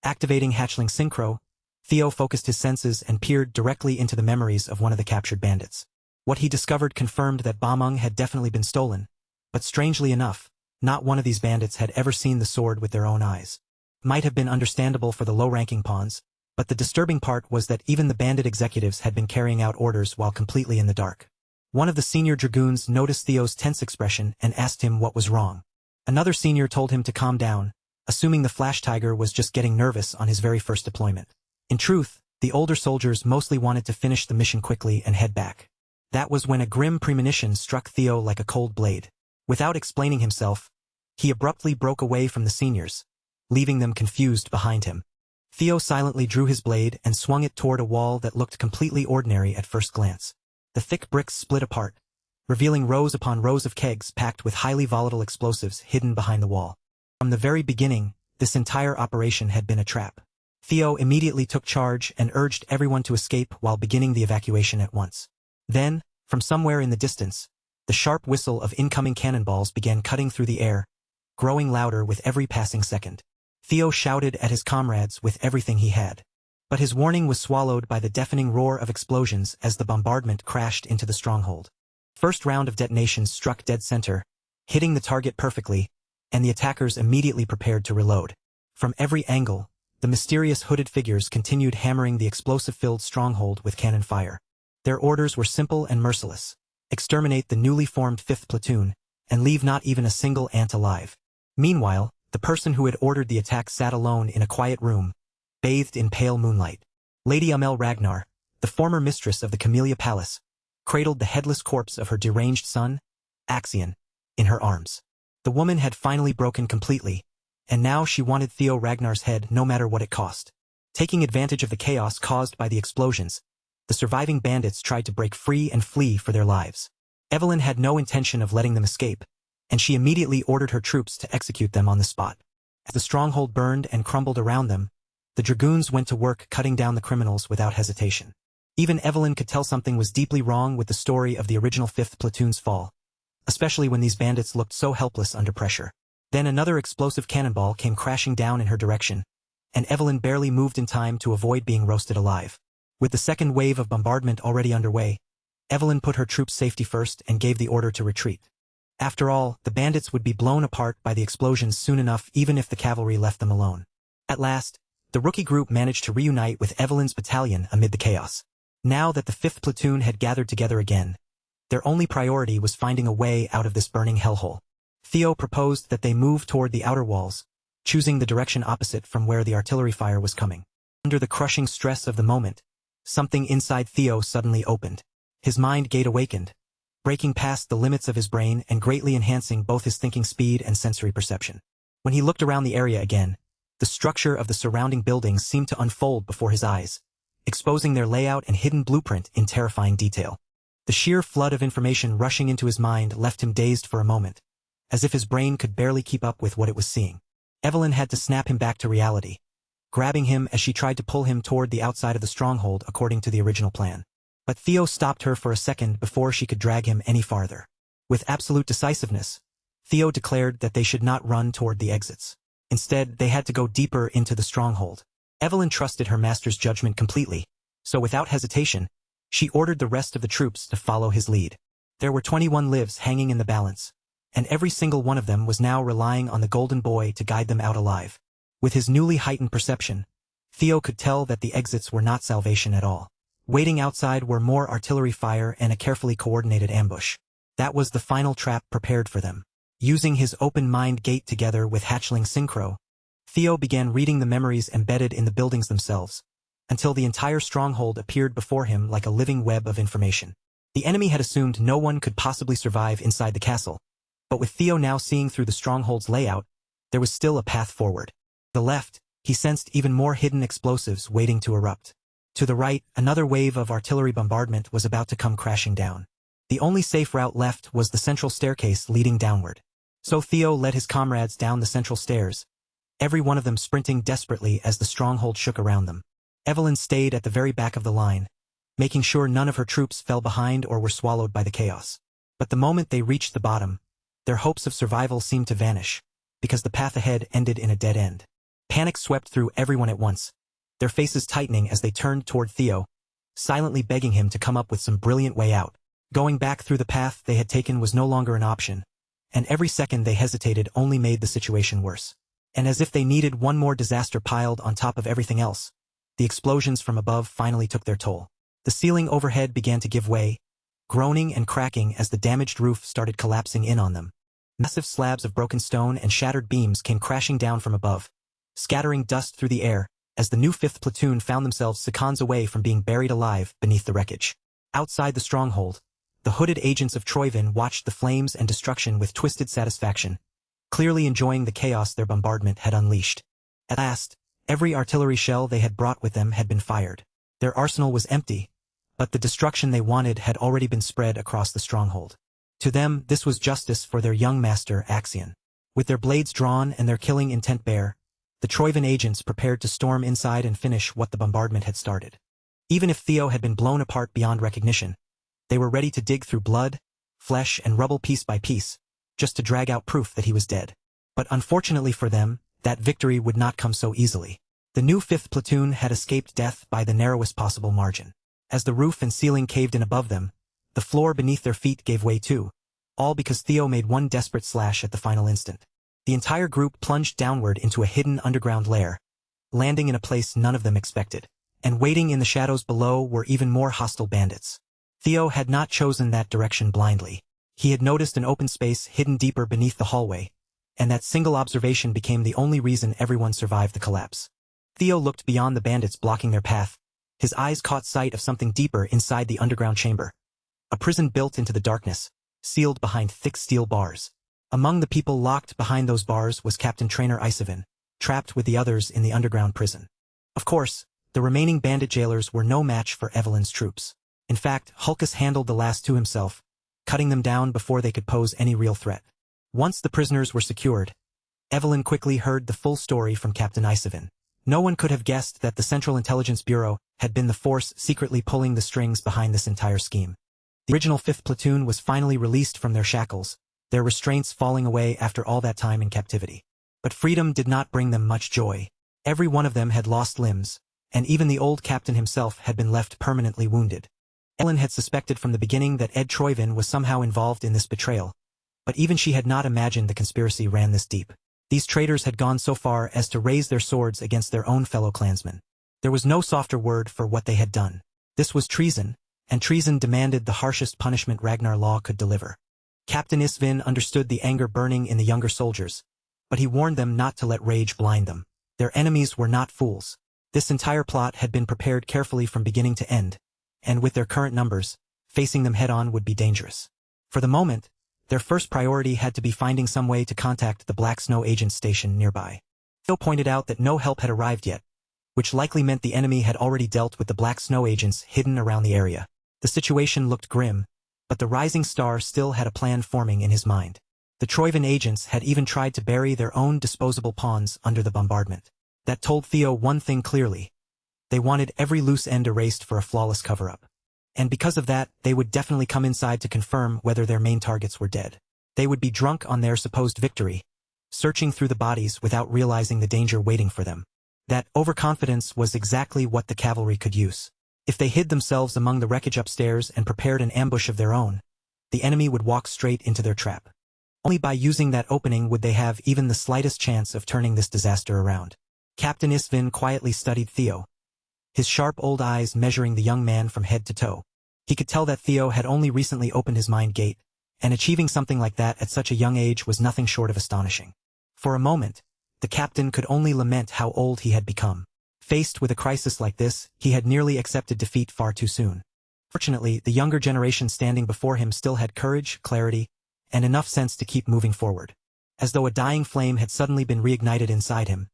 Activating hatchling synchro, Theo focused his senses and peered directly into the memories of one of the captured bandits. What he discovered confirmed that Bameng had definitely been stolen, but strangely enough, not one of these bandits had ever seen the sword with their own eyes. Might have been understandable for the low-ranking pawns, but the disturbing part was that even the bandit executives had been carrying out orders while completely in the dark. One of the senior dragoons noticed Theo's tense expression and asked him what was wrong. Another senior told him to calm down, assuming the Flash Tiger was just getting nervous on his very first deployment. In truth, the older soldiers mostly wanted to finish the mission quickly and head back. That was when a grim premonition struck Theo like a cold blade. Without explaining himself, he abruptly broke away from the seniors, leaving them confused behind him. Theo silently drew his blade and swung it toward a wall that looked completely ordinary at first glance. The thick bricks split apart, revealing rows upon rows of kegs packed with highly volatile explosives hidden behind the wall. From the very beginning, this entire operation had been a trap. Theo immediately took charge and urged everyone to escape while beginning the evacuation at once. Then, from somewhere in the distance, the sharp whistle of incoming cannonballs began cutting through the air, growing louder with every passing second. Theo shouted at his comrades with everything he had. But his warning was swallowed by the deafening roar of explosions as the bombardment crashed into the stronghold. First round of detonations struck dead center, hitting the target perfectly, and the attackers immediately prepared to reload. From every angle, the mysterious hooded figures continued hammering the explosive-filled stronghold with cannon fire. Their orders were simple and merciless. Exterminate the newly formed 5th platoon, and leave not even a single ant alive. Meanwhile, the person who had ordered the attack sat alone in a quiet room, bathed in pale moonlight. Lady Amel Ragnar, the former mistress of the Camellia Palace, cradled the headless corpse of her deranged son, Axion, in her arms. The woman had finally broken completely, and now she wanted Theo Ragnar's head no matter what it cost. Taking advantage of the chaos caused by the explosions, the surviving bandits tried to break free and flee for their lives. Evelyn had no intention of letting them escape, and she immediately ordered her troops to execute them on the spot. As the stronghold burned and crumbled around them, the dragoons went to work cutting down the criminals without hesitation. Even Evelyn could tell something was deeply wrong with the story of the original 5th platoon's fall, especially when these bandits looked so helpless under pressure. Then another explosive cannonball came crashing down in her direction, and Evelyn barely moved in time to avoid being roasted alive. With the second wave of bombardment already underway, Evelyn put her troops' safety first and gave the order to retreat. After all, the bandits would be blown apart by the explosions soon enough even if the cavalry left them alone. At last, the rookie group managed to reunite with Evelyn's battalion amid the chaos. Now that the 5th platoon had gathered together again, their only priority was finding a way out of this burning hellhole. Theo proposed that they move toward the outer walls, choosing the direction opposite from where the artillery fire was coming. Under the crushing stress of the moment, something inside Theo suddenly opened. His mind gate awakened, breaking past the limits of his brain and greatly enhancing both his thinking speed and sensory perception. When he looked around the area again, the structure of the surrounding buildings seemed to unfold before his eyes, exposing their layout and hidden blueprint in terrifying detail. The sheer flood of information rushing into his mind left him dazed for a moment, as if his brain could barely keep up with what it was seeing. Evelyn had to snap him back to reality, grabbing him as she tried to pull him toward the outside of the stronghold according to the original plan. But Theo stopped her for a second before she could drag him any farther. With absolute decisiveness, Theo declared that they should not run toward the exits. Instead, they had to go deeper into the stronghold. Evelyn trusted her master's judgment completely, so without hesitation, she ordered the rest of the troops to follow his lead. There were 21 lives hanging in the balance, and every single one of them was now relying on the golden boy to guide them out alive. With his newly heightened perception, Theo could tell that the exits were not salvation at all. Waiting outside were more artillery fire and a carefully coordinated ambush. That was the final trap prepared for them. Using his open mind gate together with hatchling synchro, Theo began reading the memories embedded in the buildings themselves, until the entire stronghold appeared before him like a living web of information. The enemy had assumed no one could possibly survive inside the castle, but with Theo now seeing through the stronghold's layout, there was still a path forward. To the left, he sensed even more hidden explosives waiting to erupt. To the right, another wave of artillery bombardment was about to come crashing down. The only safe route left was the central staircase leading downward. So Theo led his comrades down the central stairs, every one of them sprinting desperately as the stronghold shook around them. Evelyn stayed at the very back of the line, making sure none of her troops fell behind or were swallowed by the chaos. But the moment they reached the bottom, their hopes of survival seemed to vanish, because the path ahead ended in a dead end. Panic swept through everyone at once, their faces tightening as they turned toward Theo, silently begging him to come up with some brilliant way out. Going back through the path they had taken was no longer an option, and every second they hesitated only made the situation worse. And as if they needed one more disaster piled on top of everything else, the explosions from above finally took their toll. The ceiling overhead began to give way, groaning and cracking as the damaged roof started collapsing in on them. Massive slabs of broken stone and shattered beams came crashing down from above, scattering dust through the air, as the new 5th platoon found themselves seconds away from being buried alive beneath the wreckage. Outside the stronghold, the hooded agents of Troyvin watched the flames and destruction with twisted satisfaction, clearly enjoying the chaos their bombardment had unleashed. At last, every artillery shell they had brought with them had been fired. Their arsenal was empty, but the destruction they wanted had already been spread across the stronghold. To them, this was justice for their young master, Axion. With their blades drawn and their killing intent bare, the Troyvin agents prepared to storm inside and finish what the bombardment had started. Even if Theo had been blown apart beyond recognition, they were ready to dig through blood, flesh, and rubble piece by piece, just to drag out proof that he was dead. But unfortunately for them, that victory would not come so easily. The new 5th platoon had escaped death by the narrowest possible margin. As the roof and ceiling caved in above them, the floor beneath their feet gave way too, all because Theo made one desperate slash at the final instant. The entire group plunged downward into a hidden underground lair, landing in a place none of them expected. And waiting in the shadows below were even more hostile bandits. Theo had not chosen that direction blindly. He had noticed an open space hidden deeper beneath the hallway, and that single observation became the only reason everyone survived the collapse. Theo looked beyond the bandits blocking their path. His eyes caught sight of something deeper inside the underground chamber. A prison built into the darkness, sealed behind thick steel bars. Among the people locked behind those bars was Captain Trainer Isovin, trapped with the others in the underground prison. Of course, the remaining bandit jailers were no match for Evelyn's troops. In fact, Hulkus handled the last two himself, cutting them down before they could pose any real threat. Once the prisoners were secured, Evelyn quickly heard the full story from Captain Isovin. No one could have guessed that the Central Intelligence Bureau had been the force secretly pulling the strings behind this entire scheme. The original 5th platoon was finally released from their shackles, their restraints falling away after all that time in captivity. But freedom did not bring them much joy. Every one of them had lost limbs, and even the old captain himself had been left permanently wounded. Ellen had suspected from the beginning that Ed Troyvin was somehow involved in this betrayal, but even she had not imagined the conspiracy ran this deep. These traitors had gone so far as to raise their swords against their own fellow clansmen. There was no softer word for what they had done. This was treason, and treason demanded the harshest punishment Ragnar law could deliver. Captain Isvin understood the anger burning in the younger soldiers, but he warned them not to let rage blind them. Their enemies were not fools. This entire plot had been prepared carefully from beginning to end, and with their current numbers, facing them head-on would be dangerous. For the moment, their first priority had to be finding some way to contact the Black Snow Agent station nearby. Theo pointed out that no help had arrived yet, which likely meant the enemy had already dealt with the Black Snow Agents hidden around the area. The situation looked grim, but the Rising Star still had a plan forming in his mind. The Troyvin agents had even tried to bury their own disposable pawns under the bombardment. That told Theo one thing clearly. They wanted every loose end erased for a flawless cover-up. And because of that, they would definitely come inside to confirm whether their main targets were dead. They would be drunk on their supposed victory, searching through the bodies without realizing the danger waiting for them. That overconfidence was exactly what the cavalry could use. If they hid themselves among the wreckage upstairs and prepared an ambush of their own, the enemy would walk straight into their trap. Only by using that opening would they have even the slightest chance of turning this disaster around. Captain Isvin quietly studied Theo, his sharp old eyes measuring the young man from head to toe. He could tell that Theo had only recently opened his mind gate, and achieving something like that at such a young age was nothing short of astonishing. For a moment, the captain could only lament how old he had become. Faced with a crisis like this, he had nearly accepted defeat far too soon. Fortunately, the younger generation standing before him still had courage, clarity, and enough sense to keep moving forward. As though a dying flame had suddenly been reignited inside him,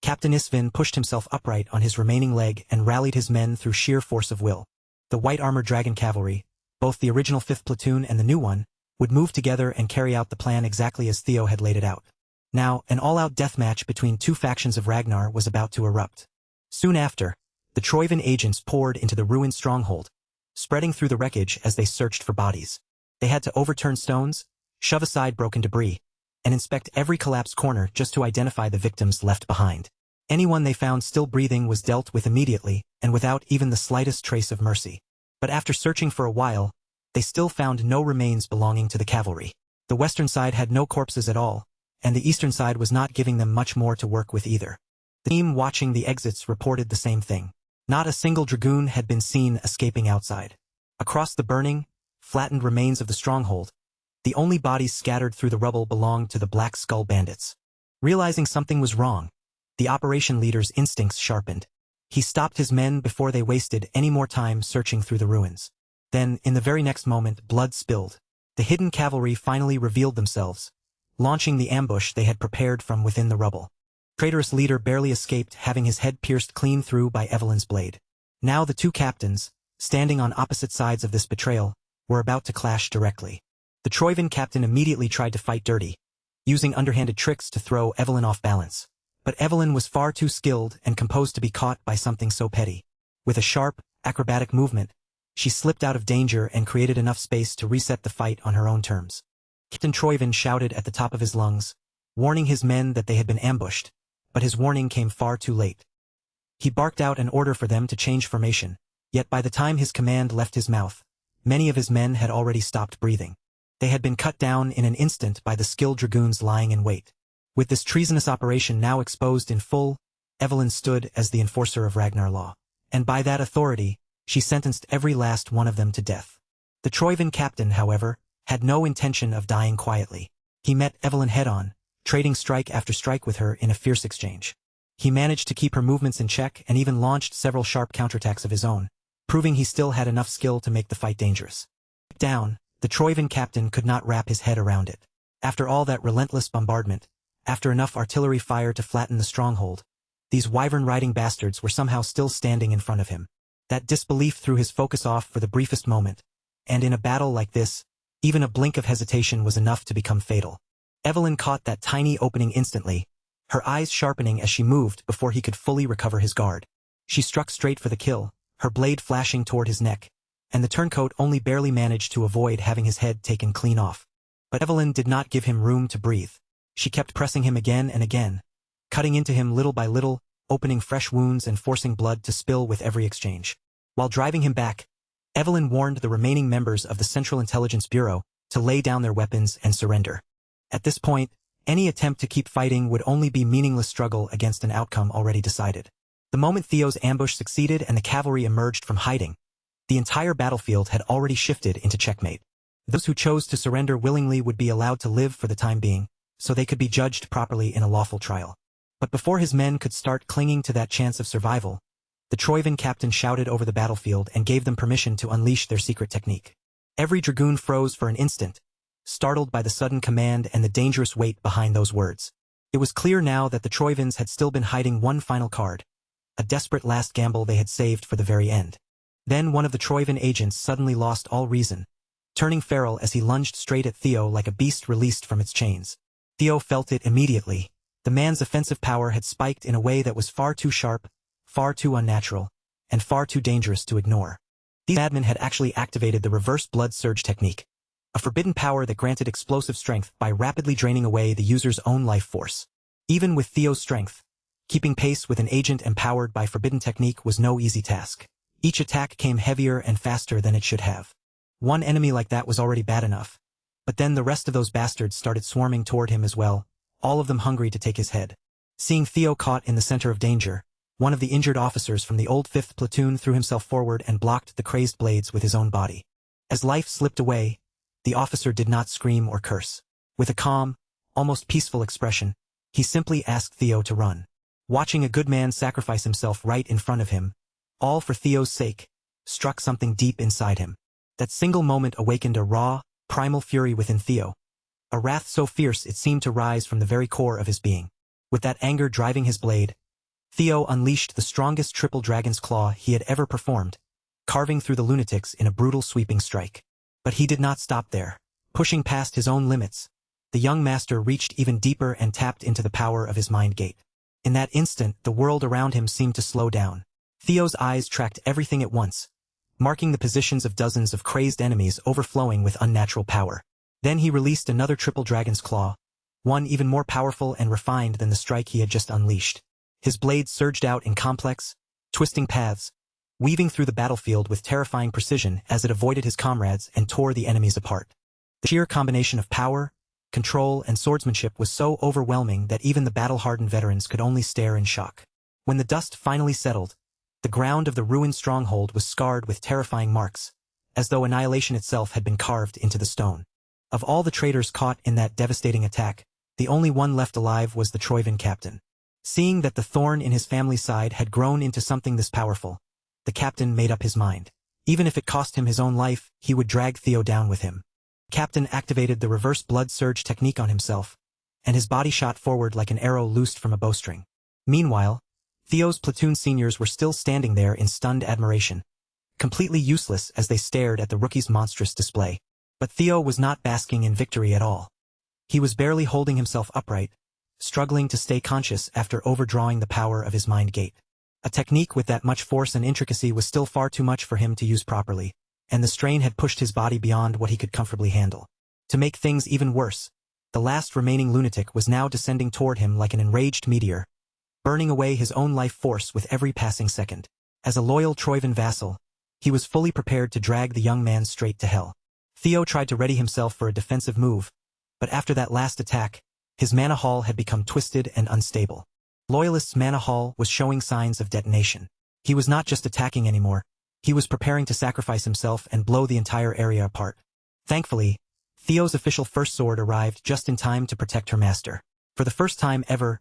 Captain Isvin pushed himself upright on his remaining leg and rallied his men through sheer force of will. The white-armored dragon cavalry, both the original 5th platoon and the new one, would move together and carry out the plan exactly as Theo had laid it out. Now, an all-out deathmatch between two factions of Ragnar was about to erupt. Soon after, the Troivan agents poured into the ruined stronghold, spreading through the wreckage as they searched for bodies. They had to overturn stones, shove aside broken debris, and inspect every collapsed corner just to identify the victims left behind. Anyone they found still breathing was dealt with immediately and without even the slightest trace of mercy. But after searching for a while, they still found no remains belonging to the cavalry. The western side had no corpses at all, and the eastern side was not giving them much more to work with either. The team watching the exits reported the same thing. Not a single dragoon had been seen escaping outside. Across the burning, flattened remains of the stronghold, the only bodies scattered through the rubble belonged to the Black Skull bandits. Realizing something was wrong, the operation leader's instincts sharpened. He stopped his men before they wasted any more time searching through the ruins. Then, in the very next moment, blood spilled. The hidden cavalry finally revealed themselves, launching the ambush they had prepared from within the rubble. The traitorous leader barely escaped, having his head pierced clean through by Evelyn's blade. Now the two captains, standing on opposite sides of this betrayal, were about to clash directly. The Troivan captain immediately tried to fight dirty, using underhanded tricks to throw Evelyn off balance. But Evelyn was far too skilled and composed to be caught by something so petty. With a sharp, acrobatic movement, she slipped out of danger and created enough space to reset the fight on her own terms. Captain Troivan shouted at the top of his lungs, warning his men that they had been ambushed, but his warning came far too late. He barked out an order for them to change formation, yet by the time his command left his mouth, many of his men had already stopped breathing. They had been cut down in an instant by the skilled dragoons lying in wait. With this treasonous operation now exposed in full, Evelyn stood as the enforcer of Ragnar law. And by that authority, she sentenced every last one of them to death. The Troivan captain, however, had no intention of dying quietly. He met Evelyn head-on, trading strike after strike with her in a fierce exchange. He managed to keep her movements in check and even launched several sharp counterattacks of his own, proving he still had enough skill to make the fight dangerous. Deep down, the Troivan captain could not wrap his head around it. After all that relentless bombardment, after enough artillery fire to flatten the stronghold, these wyvern-riding bastards were somehow still standing in front of him. That disbelief threw his focus off for the briefest moment, and in a battle like this, even a blink of hesitation was enough to become fatal. Evelyn caught that tiny opening instantly, her eyes sharpening as she moved before he could fully recover his guard. She struck straight for the kill, her blade flashing toward his neck, and the turncoat only barely managed to avoid having his head taken clean off. But Evelyn did not give him room to breathe. She kept pressing him again and again, cutting into him little by little, opening fresh wounds and forcing blood to spill with every exchange. While driving him back, Evelyn warned the remaining members of the Central Intelligence Bureau to lay down their weapons and surrender. At this point, any attempt to keep fighting would only be meaningless struggle against an outcome already decided. The moment Theo's ambush succeeded and the cavalry emerged from hiding, the entire battlefield had already shifted into checkmate. Those who chose to surrender willingly would be allowed to live for the time being, so they could be judged properly in a lawful trial. But before his men could start clinging to that chance of survival, the Troivan captain shouted over the battlefield and gave them permission to unleash their secret technique. Every dragoon froze for an instant, startled by the sudden command and the dangerous weight behind those words. It was clear now that the Troivans had still been hiding one final card, a desperate last gamble they had saved for the very end. Then one of the Troivan agents suddenly lost all reason, turning feral as he lunged straight at Theo like a beast released from its chains. Theo felt it immediately. The man's offensive power had spiked in a way that was far too sharp, far too unnatural, and far too dangerous to ignore. These madmen had actually activated the reverse blood surge technique, a forbidden power that granted explosive strength by rapidly draining away the user's own life force. Even with Theo's strength, keeping pace with an agent empowered by forbidden technique was no easy task. Each attack came heavier and faster than it should have. One enemy like that was already bad enough, but then the rest of those bastards started swarming toward him as well, all of them hungry to take his head. Seeing Theo caught in the center of danger, one of the injured officers from the old 5th platoon threw himself forward and blocked the crazed blades with his own body. As life slipped away, the officer did not scream or curse. With a calm, almost peaceful expression, he simply asked Theo to run. Watching a good man sacrifice himself right in front of him, all for Theo's sake, struck something deep inside him. That single moment awakened a raw, primal fury within Theo, a wrath so fierce it seemed to rise from the very core of his being. With that anger driving his blade, Theo unleashed the strongest triple dragon's claw he had ever performed, carving through the lunatics in a brutal sweeping strike. But he did not stop there. Pushing past his own limits, the young master reached even deeper and tapped into the power of his mind gate. In that instant, the world around him seemed to slow down. Theo's eyes tracked everything at once, marking the positions of dozens of crazed enemies overflowing with unnatural power. Then he released another triple dragon's claw, one even more powerful and refined than the strike he had just unleashed. His blade surged out in complex, twisting paths, weaving through the battlefield with terrifying precision as it avoided his comrades and tore the enemies apart. The sheer combination of power, control, and swordsmanship was so overwhelming that even the battle-hardened veterans could only stare in shock. When the dust finally settled, the ground of the ruined stronghold was scarred with terrifying marks, as though annihilation itself had been carved into the stone. Of all the traitors caught in that devastating attack, the only one left alive was the Troivan captain. Seeing that the thorn in his family's side had grown into something this powerful, the captain made up his mind. Even if it cost him his own life, he would drag Theo down with him. The captain activated the reverse blood surge technique on himself, and his body shot forward like an arrow loosed from a bowstring. Meanwhile, Theo's platoon seniors were still standing there in stunned admiration, completely useless as they stared at the rookie's monstrous display. But Theo was not basking in victory at all. He was barely holding himself upright, struggling to stay conscious after overdrawing the power of his mind gate. A technique with that much force and intricacy was still far too much for him to use properly, and the strain had pushed his body beyond what he could comfortably handle. To make things even worse, the last remaining lunatic was now descending toward him like an enraged meteor, burning away his own life force with every passing second. As a loyal Troivan vassal, he was fully prepared to drag the young man straight to hell. Theo tried to ready himself for a defensive move, but after that last attack, his mana hall had become twisted and unstable. Loyalist's mana hall was showing signs of detonation. He was not just attacking anymore, he was preparing to sacrifice himself and blow the entire area apart. Thankfully, Theo's official first sword arrived just in time to protect her master. For the first time ever,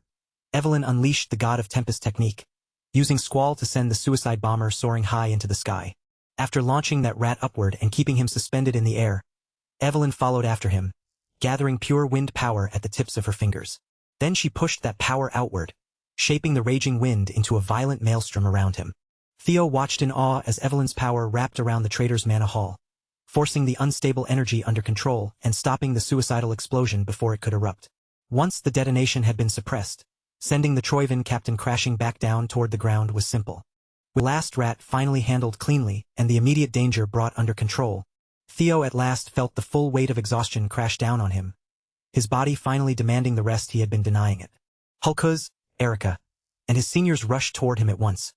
Evelyn unleashed the God of Tempest technique, using Squall to send the suicide bomber soaring high into the sky. After launching that rat upward and keeping him suspended in the air, Evelyn followed after him, gathering pure wind power at the tips of her fingers. Then she pushed that power outward, shaping the raging wind into a violent maelstrom around him. Theo watched in awe as Evelyn's power wrapped around the traitor's mana hall, forcing the unstable energy under control and stopping the suicidal explosion before it could erupt. Once the detonation had been suppressed, sending the Troivan captain crashing back down toward the ground was simple. With the last rat finally handled cleanly and the immediate danger brought under control, Theo at last felt the full weight of exhaustion crash down on him, his body finally demanding the rest he had been denying it. Hulkuz, Erica, and his seniors rushed toward him at once,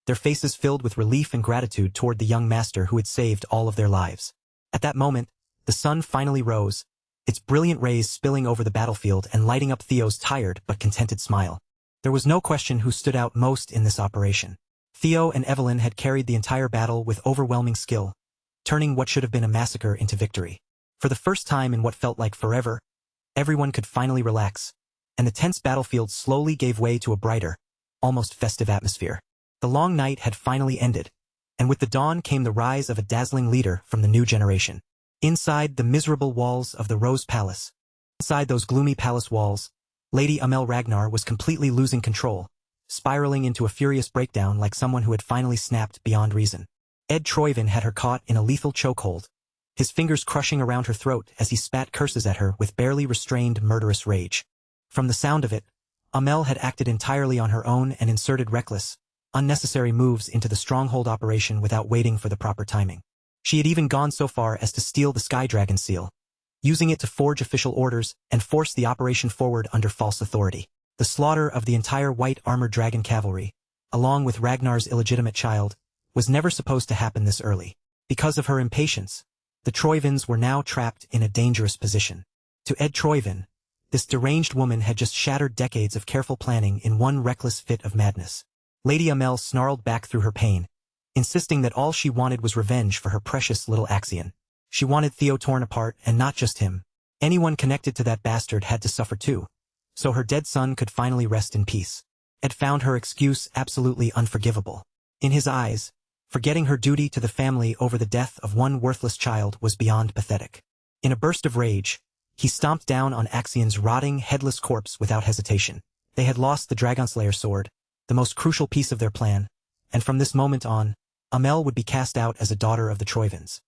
their faces filled with relief and gratitude toward the young master who had saved all of their lives. At that moment, the sun finally rose, its brilliant rays spilling over the battlefield and lighting up Theo's tired but contented smile. There was no question who stood out most in this operation. Theo and Evelyn had carried the entire battle with overwhelming skill, turning what should have been a massacre into victory. For the first time in what felt like forever, everyone could finally relax, and the tense battlefield slowly gave way to a brighter, almost festive atmosphere. The long night had finally ended, and with the dawn came the rise of a dazzling leader from the new generation. Inside the miserable walls of the Rose Palace, inside those gloomy palace walls, Lady Amel Ragnar was completely losing control, spiraling into a furious breakdown like someone who had finally snapped beyond reason. Ed Troivan had her caught in a lethal chokehold, his fingers crushing around her throat as he spat curses at her with barely restrained murderous rage. From the sound of it, Amel had acted entirely on her own and inserted reckless, unnecessary moves into the stronghold operation without waiting for the proper timing. She had even gone so far as to steal the Sky Dragon seal, using it to forge official orders and force the operation forward under false authority. The slaughter of the entire white armored dragon cavalry, along with Ragnar's illegitimate child, was never supposed to happen this early. Because of her impatience, the Troivans were now trapped in a dangerous position. To Ed Troivan, this deranged woman had just shattered decades of careful planning in one reckless fit of madness. Lady Amel snarled back through her pain, insisting that all she wanted was revenge for her precious little Axion. She wanted Theo torn apart, and not just him. Anyone connected to that bastard had to suffer too, so her dead son could finally rest in peace. Ed found her excuse absolutely unforgivable. In his eyes, forgetting her duty to the family over the death of one worthless child was beyond pathetic. In a burst of rage, he stomped down on Axion's rotting, headless corpse without hesitation. They had lost the Dragonslayer sword, the most crucial piece of their plan, and from this moment on, Amel would be cast out as a daughter of the Troivans.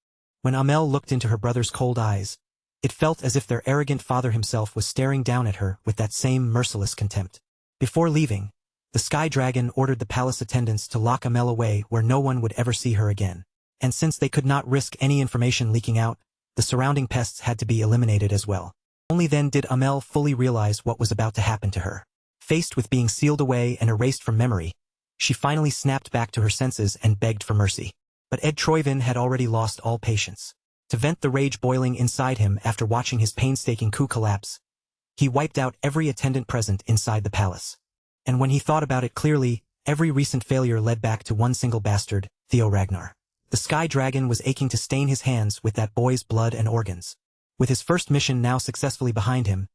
When Amel looked into her brother's cold eyes, It felt as if their arrogant father himself was staring down at her with that same merciless contempt. Before leaving, the Sky Dragon ordered the palace attendants to lock Amel away where no one would ever see her again. And since they could not risk any information leaking out, the surrounding pests had to be eliminated as well. Only then did Amel fully realize what was about to happen to her. Faced with being sealed away and erased from memory, she finally snapped back to her senses and begged for mercy. But Ed Troyvin had already lost all patience. To vent the rage boiling inside him after watching his painstaking coup collapse, he wiped out every attendant present inside the palace. And when he thought about it clearly, every recent failure led back to one single bastard, Theo Ragnar. The Sky Dragon was aching to stain his hands with that boy's blood and organs. With his first mission now successfully behind him,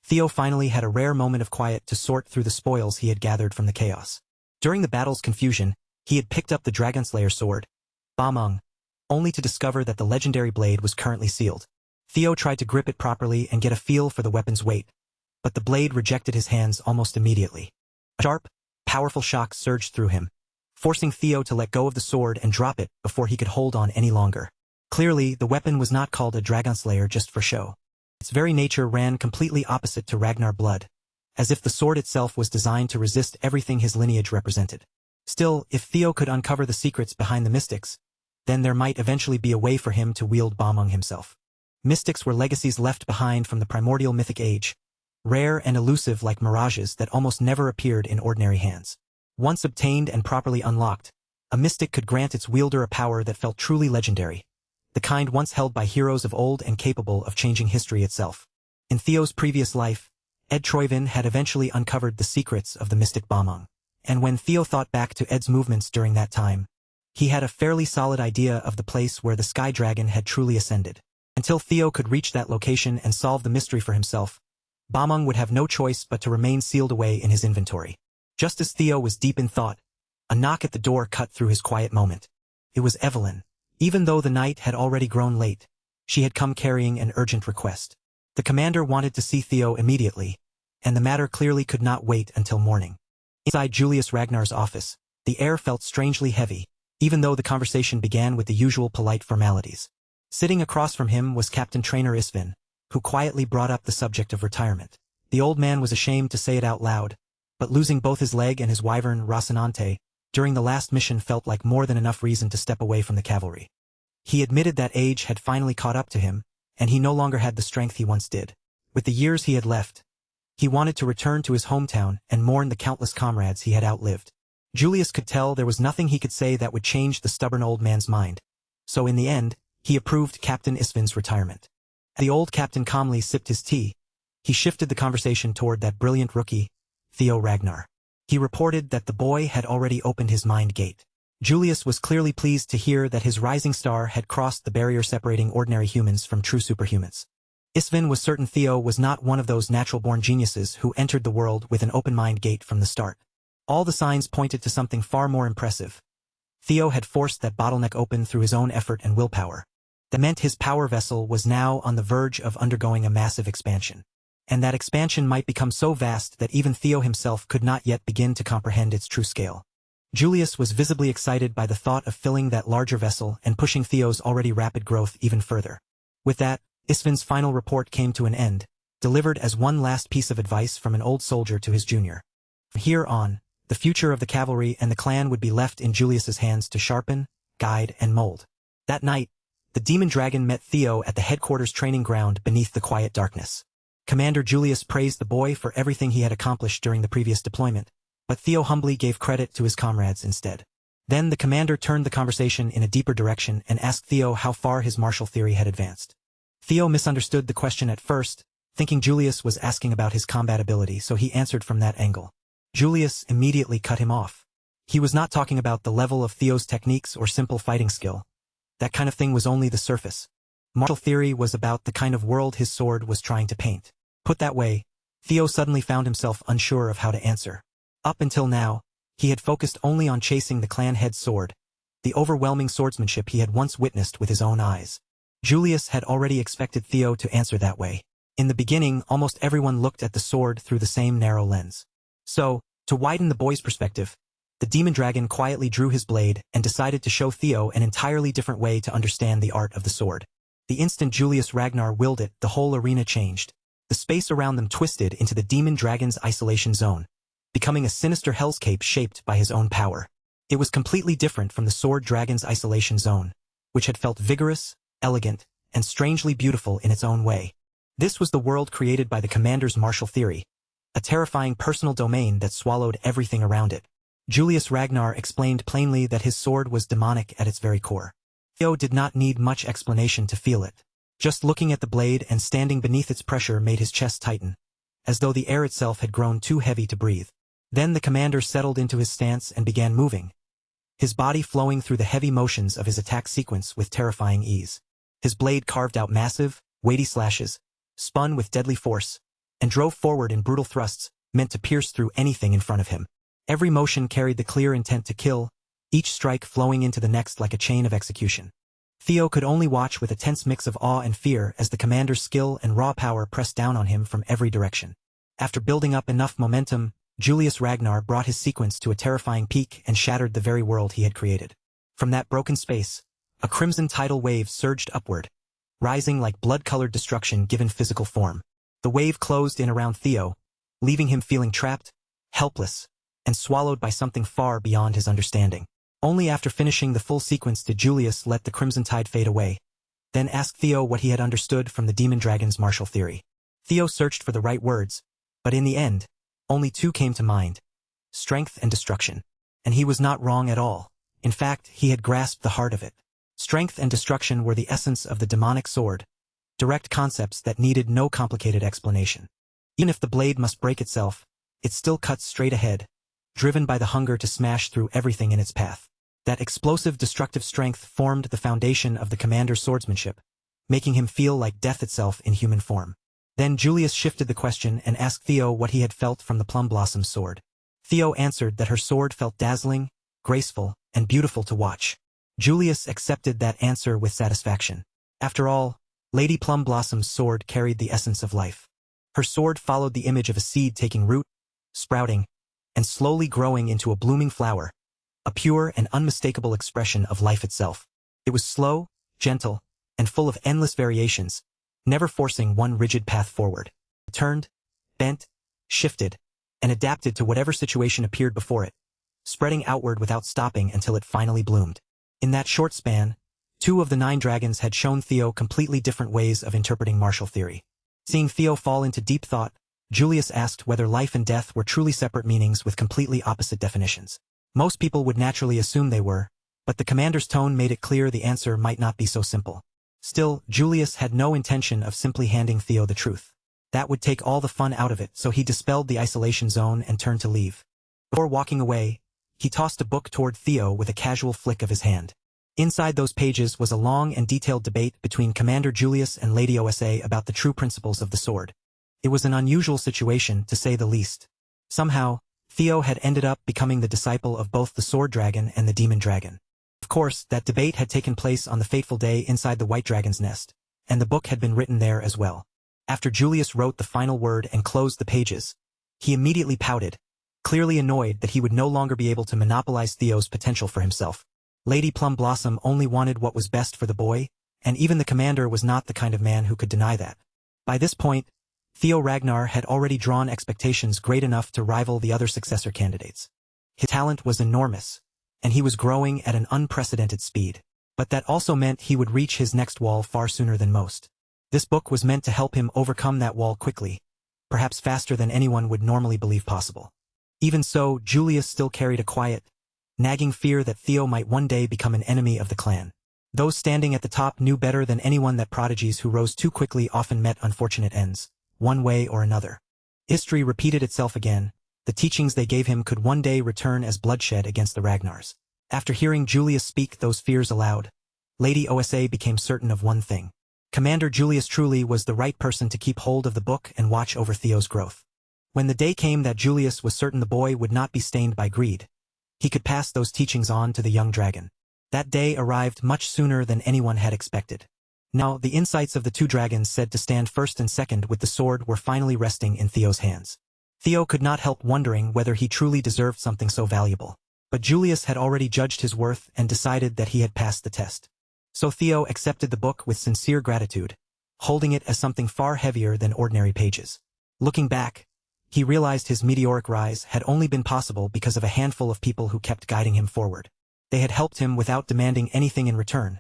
Theo finally had a rare moment of quiet to sort through the spoils he had gathered from the chaos. During the battle's confusion, he had picked up the Dragonslayer sword, Bamung, only to discover that the legendary blade was currently sealed. Theo tried to grip it properly and get a feel for the weapon's weight, but the blade rejected his hands almost immediately. A sharp, powerful shock surged through him, forcing Theo to let go of the sword and drop it before he could hold on any longer. Clearly, the weapon was not called a Dragonslayer just for show. Its very nature ran completely opposite to Ragnar blood, as if the sword itself was designed to resist everything his lineage represented. Still, if Theo could uncover the secrets behind the mystics, then there might eventually be a way for him to wield Bamung himself. Mystics were legacies left behind from the primordial mythic age, rare and elusive like mirages that almost never appeared in ordinary hands. Once obtained and properly unlocked, a mystic could grant its wielder a power that felt truly legendary, the kind once held by heroes of old and capable of changing history itself. In Theo's previous life, Ed Troyvin had eventually uncovered the secrets of the mystic Bamung, and when Theo thought back to Ed's movements during that time, he had a fairly solid idea of the place where the Sky Dragon had truly ascended. Until Theo could reach that location and solve the mystery for himself, Bamung would have no choice but to remain sealed away in his inventory. Just as Theo was deep in thought, a knock at the door cut through his quiet moment. It was Evelyn. Even though the night had already grown late, she had come carrying an urgent request. The commander wanted to see Theo immediately, and the matter clearly could not wait until morning. Inside Julius Ragnar's office, the air felt strangely heavy, even though the conversation began with the usual polite formalities. Sitting across from him was Captain Trainer Isvin, who quietly brought up the subject of retirement. The old man was ashamed to say it out loud, but losing both his leg and his wyvern Rocinante during the last mission felt like more than enough reason to step away from the cavalry. He admitted that age had finally caught up to him, and he no longer had the strength he once did. With the years he had left, he wanted to return to his hometown and mourn the countless comrades he had outlived. Julius could tell there was nothing he could say that would change the stubborn old man's mind, so in the end, he approved Captain Isvin's retirement. As the old captain calmly sipped his tea, he shifted the conversation toward that brilliant rookie, Theo Ragnar. He reported that the boy had already opened his mind gate. Julius was clearly pleased to hear that his rising star had crossed the barrier separating ordinary humans from true superhumans. Isvin was certain Theo was not one of those natural-born geniuses who entered the world with an open mind gate from the start. All the signs pointed to something far more impressive. Theo had forced that bottleneck open through his own effort and willpower. That meant his power vessel was now on the verge of undergoing a massive expansion. And that expansion might become so vast that even Theo himself could not yet begin to comprehend its true scale. Julius was visibly excited by the thought of filling that larger vessel and pushing Theo's already rapid growth even further. With that, Isvin's final report came to an end, delivered as one last piece of advice from an old soldier to his junior. From here on, the future of the cavalry and the clan would be left in Julius's hands to sharpen, guide, and mold. That night, the demon dragon met Theo at the headquarters training ground beneath the quiet darkness. Commander Julius praised the boy for everything he had accomplished during the previous deployment, but Theo humbly gave credit to his comrades instead. Then the commander turned the conversation in a deeper direction and asked Theo how far his martial theory had advanced. Theo misunderstood the question at first, thinking Julius was asking about his combat ability, so he answered from that angle. Julius immediately cut him off. He was not talking about the level of Theo's techniques or simple fighting skill. That kind of thing was only the surface. Martial theory was about the kind of world his sword was trying to paint. Put that way, Theo suddenly found himself unsure of how to answer. Up until now, he had focused only on chasing the clan head's sword, the overwhelming swordsmanship he had once witnessed with his own eyes. Julius had already expected Theo to answer that way. In the beginning, almost everyone looked at the sword through the same narrow lens. So, to widen the boy's perspective, the demon dragon quietly drew his blade and decided to show Theo an entirely different way to understand the art of the sword. The instant Julius Ragnar willed it, the whole arena changed. The space around them twisted into the demon dragon's isolation zone, becoming a sinister hellscape shaped by his own power. It was completely different from the sword dragon's isolation zone, which had felt vigorous, elegant, and strangely beautiful in its own way. This was the world created by the commander's martial theory, a terrifying personal domain that swallowed everything around it. Julius Ragnar explained plainly that his sword was demonic at its very core. Theo did not need much explanation to feel it. Just looking at the blade and standing beneath its pressure made his chest tighten, as though the air itself had grown too heavy to breathe. Then the commander settled into his stance and began moving, his body flowing through the heavy motions of his attack sequence with terrifying ease. His blade carved out massive, weighty slashes, spun with deadly force, and drove forward in brutal thrusts, meant to pierce through anything in front of him. Every motion carried the clear intent to kill, each strike flowing into the next like a chain of execution. Theo could only watch with a tense mix of awe and fear as the commander's skill and raw power pressed down on him from every direction. After building up enough momentum, Julius Ragnar brought his sequence to a terrifying peak and shattered the very world he had created. From that broken space, a crimson tidal wave surged upward, rising like blood-colored destruction given physical form. The wave closed in around Theo, leaving him feeling trapped, helpless, and swallowed by something far beyond his understanding. Only after finishing the full sequence did Julius let the crimson tide fade away, then ask Theo what he had understood from the demon dragon's martial theory. Theo searched for the right words, but in the end, only two came to mind: strength and destruction. And he was not wrong at all. In fact, he had grasped the heart of it. Strength and destruction were the essence of the demonic sword, direct concepts that needed no complicated explanation. Even if the blade must break itself, it still cuts straight ahead, driven by the hunger to smash through everything in its path. That explosive destructive strength formed the foundation of the commander's swordsmanship, making him feel like death itself in human form. Then Julius shifted the question and asked Theo what he had felt from the Plum Blossom's sword. Theo answered that her sword felt dazzling, graceful, and beautiful to watch. Julius accepted that answer with satisfaction. After all, Lady Plum Blossom's sword carried the essence of life. Her sword followed the image of a seed taking root, sprouting, and slowly growing into a blooming flower, a pure and unmistakable expression of life itself. It was slow, gentle, and full of endless variations, never forcing one rigid path forward. It turned, bent, shifted, and adapted to whatever situation appeared before it, spreading outward without stopping until it finally bloomed. In that short span, 2 of the 9 dragons had shown Theo completely different ways of interpreting martial theory. Seeing Theo fall into deep thought, Julius asked whether life and death were truly separate meanings with completely opposite definitions. Most people would naturally assume they were, but the commander's tone made it clear the answer might not be so simple. Still, Julius had no intention of simply handing Theo the truth. That would take all the fun out of it, so he dispelled the isolation zone and turned to leave. Before walking away, he tossed a book toward Theo with a casual flick of his hand. Inside those pages was a long and detailed debate between Commander Julius and Lady Osa about the true principles of the sword. It was an unusual situation, to say the least. Somehow, Theo had ended up becoming the disciple of both the sword dragon and the demon dragon. Of course, that debate had taken place on the fateful day inside the white dragon's nest, and the book had been written there as well. After Julius wrote the final word and closed the pages, he immediately pouted, clearly annoyed that he would no longer be able to monopolize Theo's potential for himself. Lady Plum Blossom only wanted what was best for the boy, and even the commander was not the kind of man who could deny that. By this point, Theo Ragnar had already drawn expectations great enough to rival the other successor candidates. His talent was enormous, and he was growing at an unprecedented speed. But that also meant he would reach his next wall far sooner than most. This book was meant to help him overcome that wall quickly, perhaps faster than anyone would normally believe possible. Even so, Julius still carried a quiet, nagging fear that Theo might one day become an enemy of the clan. Those standing at the top knew better than anyone that prodigies who rose too quickly often met unfortunate ends, one way or another. History repeated itself again. The teachings they gave him could one day return as bloodshed against the Ragnars. After hearing Julius speak those fears aloud, Lady Osa became certain of one thing. Commander Julius truly was the right person to keep hold of the book and watch over Theo's growth. When the day came that Julius was certain the boy would not be stained by greed, he could pass those teachings on to the young dragon. That day arrived much sooner than anyone had expected. Now, the insights of the 2 dragons said to stand first and second with the sword were finally resting in Theo's hands. Theo could not help wondering whether he truly deserved something so valuable. But Julius had already judged his worth and decided that he had passed the test. So Theo accepted the book with sincere gratitude, holding it as something far heavier than ordinary pages. Looking back, he realized his meteoric rise had only been possible because of a handful of people who kept guiding him forward. They had helped him without demanding anything in return,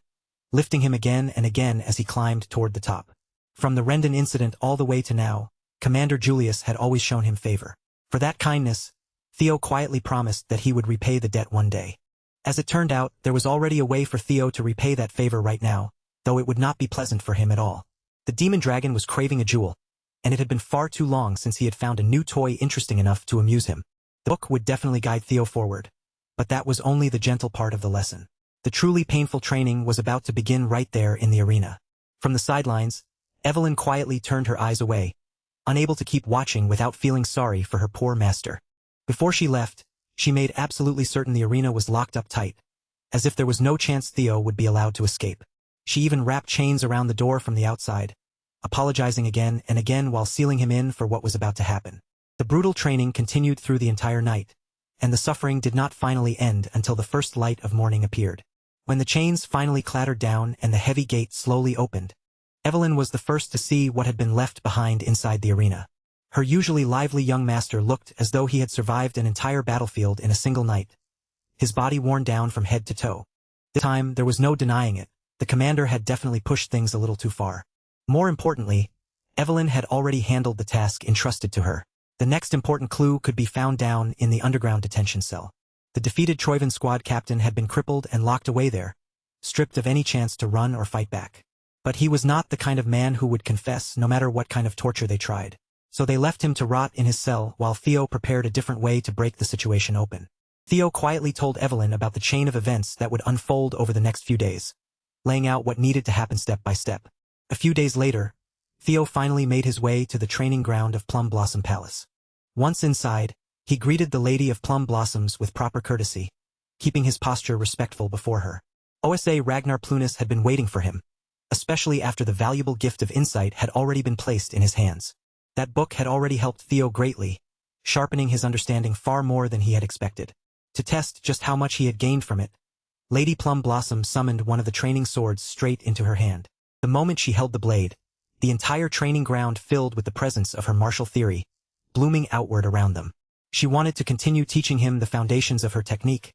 lifting him again and again as he climbed toward the top. From the Rendon incident all the way to now, Commander Julius had always shown him favor. For that kindness, Theo quietly promised that he would repay the debt one day. As it turned out, there was already a way for Theo to repay that favor right now, though it would not be pleasant for him at all. The demon dragon was craving a jewel, and it had been far too long since he had found a new toy interesting enough to amuse him. The book would definitely guide Theo forward, but that was only the gentle part of the lesson. The truly painful training was about to begin right there in the arena. From the sidelines, Evelyn quietly turned her eyes away, unable to keep watching without feeling sorry for her poor master. Before she left, she made absolutely certain the arena was locked up tight, as if there was no chance Theo would be allowed to escape. She even wrapped chains around the door from the outside, apologizing again and again while sealing him in for what was about to happen. The brutal training continued through the entire night, and the suffering did not finally end until the first light of morning appeared. When the chains finally clattered down and the heavy gate slowly opened, Evelyn was the first to see what had been left behind inside the arena. Her usually lively young master looked as though he had survived an entire battlefield in a single night, his body worn down from head to toe. This time, there was no denying it. The commander had definitely pushed things a little too far. More importantly, Evelyn had already handled the task entrusted to her. The next important clue could be found down in the underground detention cell. The defeated Troivan squad captain had been crippled and locked away there, stripped of any chance to run or fight back. But he was not the kind of man who would confess no matter what kind of torture they tried. So they left him to rot in his cell while Theo prepared a different way to break the situation open. Theo quietly told Evelyn about the chain of events that would unfold over the next few days, laying out what needed to happen step by step. A few days later, Theo finally made his way to the training ground of Plum Blossom Palace. Once inside, he greeted the Lady of Plum Blossoms with proper courtesy, keeping his posture respectful before her. OSA Ragnar Plunis had been waiting for him, especially after the valuable gift of insight had already been placed in his hands. That book had already helped Theo greatly, sharpening his understanding far more than he had expected. To test just how much he had gained from it, Lady Plum Blossom summoned one of the training swords straight into her hand. The moment she held the blade, the entire training ground filled with the presence of her martial theory, blooming outward around them. She wanted to continue teaching him the foundations of her technique,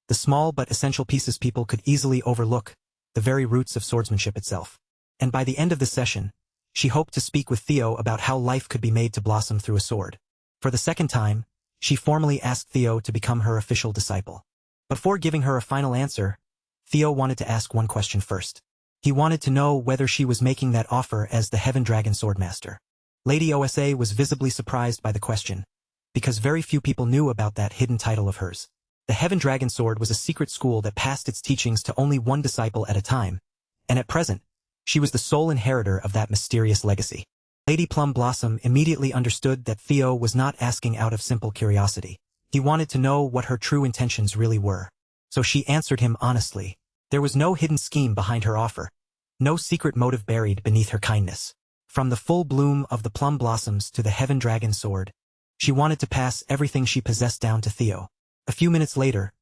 the small but essential pieces people could easily overlook, the very roots of swordsmanship itself. And by the end of the session, she hoped to speak with Theo about how life could be made to blossom through a sword. For the second time, she formally asked Theo to become her official disciple. Before giving her a final answer, Theo wanted to ask one question first. He wanted to know whether she was making that offer as the Heaven Dragon Swordmaster. Lady OSA was visibly surprised by the question, because very few people knew about that hidden title of hers. The Heaven Dragon Sword was a secret school that passed its teachings to only one disciple at a time, and at present, she was the sole inheritor of that mysterious legacy. Lady Plum Blossom immediately understood that Theo was not asking out of simple curiosity. He wanted to know what her true intentions really were. So she answered him honestly. There was no hidden scheme behind her offer, no secret motive buried beneath her kindness. From the full bloom of the plum blossoms to the Heaven Dragon Sword, she wanted to pass everything she possessed down to Theo. A few minutes later,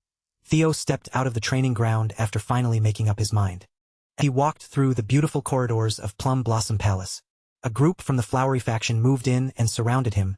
Theo stepped out of the training ground after finally making up his mind. He walked through the beautiful corridors of Plum Blossom Palace. A group from the flowery faction moved in and surrounded him,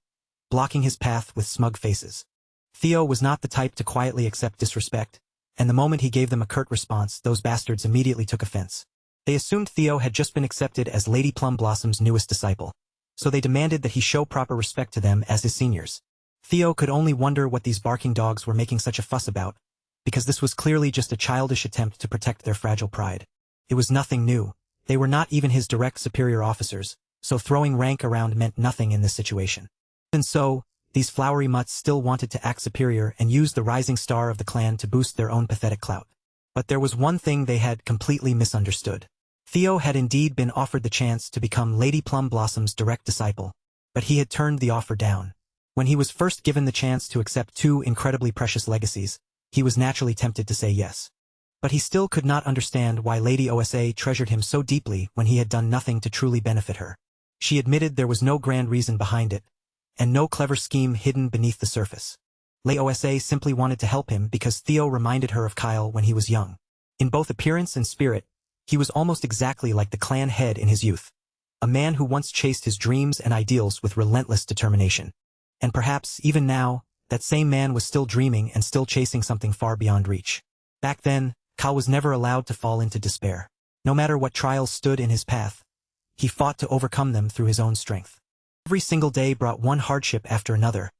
blocking his path with smug faces. Theo was not the type to quietly accept disrespect, and the moment he gave them a curt response, those bastards immediately took offense. They assumed Theo had just been accepted as Lady Plum Blossom's newest disciple, so they demanded that he show proper respect to them as his seniors. Theo could only wonder what these barking dogs were making such a fuss about, because this was clearly just a childish attempt to protect their fragile pride. It was nothing new. They were not even his direct superior officers, so throwing rank around meant nothing in this situation. And so, these flowery mutts still wanted to act superior and use the rising star of the clan to boost their own pathetic clout. But there was one thing they had completely misunderstood. Theo had indeed been offered the chance to become Lady Plum Blossom's direct disciple, but he had turned the offer down. When he was first given the chance to accept two incredibly precious legacies, he was naturally tempted to say yes. But he still could not understand why Lady OSA treasured him so deeply when he had done nothing to truly benefit her. She admitted there was no grand reason behind it, and no clever scheme hidden beneath the surface. Lady OSA simply wanted to help him because Theo reminded her of Kyle when he was young. In both appearance and spirit, He was almost exactly like the clan head in his youth. A man who once chased his dreams and ideals with relentless determination. And perhaps, even now, that same man was still dreaming and still chasing something far beyond reach. Back then, Kao was never allowed to fall into despair. No matter what trials stood in his path, he fought to overcome them through his own strength. Every single day brought one hardship after another,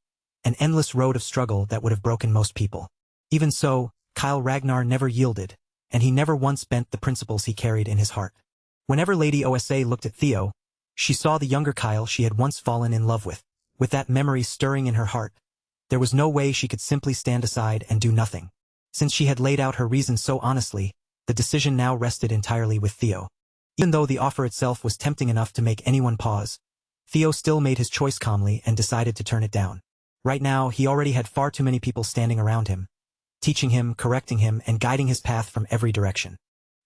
an endless road of struggle that would have broken most people. Even so, Kyle Ragnar never yielded, and he never once bent the principles he carried in his heart. Whenever Lady Osa looked at Theo, she saw the younger Kyle she had once fallen in love with that memory stirring in her heart. There was no way she could simply stand aside and do nothing. Since she had laid out her reasons so honestly, the decision now rested entirely with Theo. Even though the offer itself was tempting enough to make anyone pause, Theo still made his choice calmly and decided to turn it down. Right now, he already had far too many people standing around him, teaching him, correcting him, and guiding his path from every direction.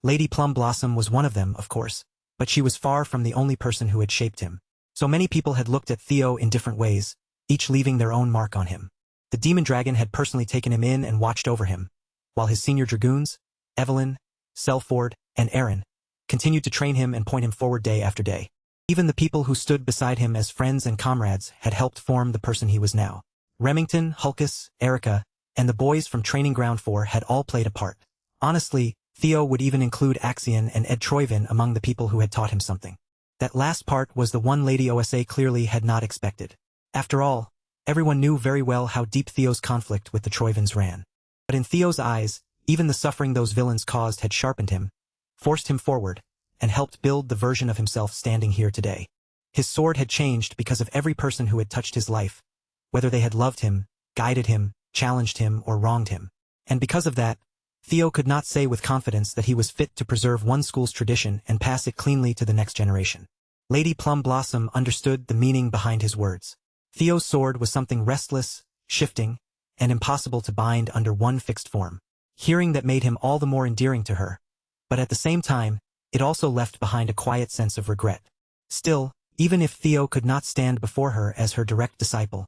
Lady Plum Blossom was one of them, of course, but she was far from the only person who had shaped him. So many people had looked at Theo in different ways, each leaving their own mark on him. The demon dragon had personally taken him in and watched over him, while his senior dragoons, Evelyn, Selford, and Aaron, continued to train him and point him forward day after day. Even the people who stood beside him as friends and comrades had helped form the person he was now. Remington, Hulkus, Erica, and the boys from Training Ground 4 had all played a part. Honestly, Theo would even include Axion and Ed Troyvin among the people who had taught him something. That last part was the one Lady Osa clearly had not expected. After all, everyone knew very well how deep Theo's conflict with the Troyvins ran. But in Theo's eyes, even the suffering those villains caused had sharpened him, forced him forward, and helped build the version of himself standing here today. His sword had changed because of every person who had touched his life, whether they had loved him, guided him, challenged him, or wronged him. And because of that, Theo could not say with confidence that he was fit to preserve one school's tradition and pass it cleanly to the next generation. Lady Plum Blossom understood the meaning behind his words. Theo's sword was something restless, shifting, and impossible to bind under one fixed form. Hearing that made him all the more endearing to her, but at the same time, it also left behind a quiet sense of regret. Still, even if Theo could not stand before her as her direct disciple,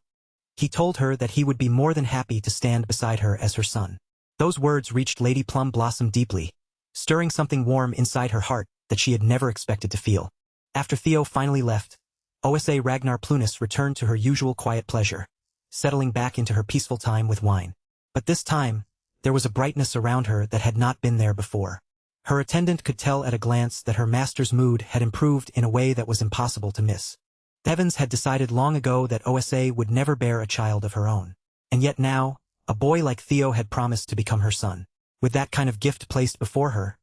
he told her that he would be more than happy to stand beside her as her son. Those words reached Lady Plum Blossom deeply, stirring something warm inside her heart that she had never expected to feel. After Theo finally left, Osa Ragnar Plunis returned to her usual quiet pleasure, settling back into her peaceful time with wine. But this time, there was a brightness around her that had not been there before. Her attendant could tell at a glance that her master's mood had improved in a way that was impossible to miss. Evans had decided long ago that Osa would never bear a child of her own. And yet now, a boy like Theo had promised to become her son. With that kind of gift placed before her,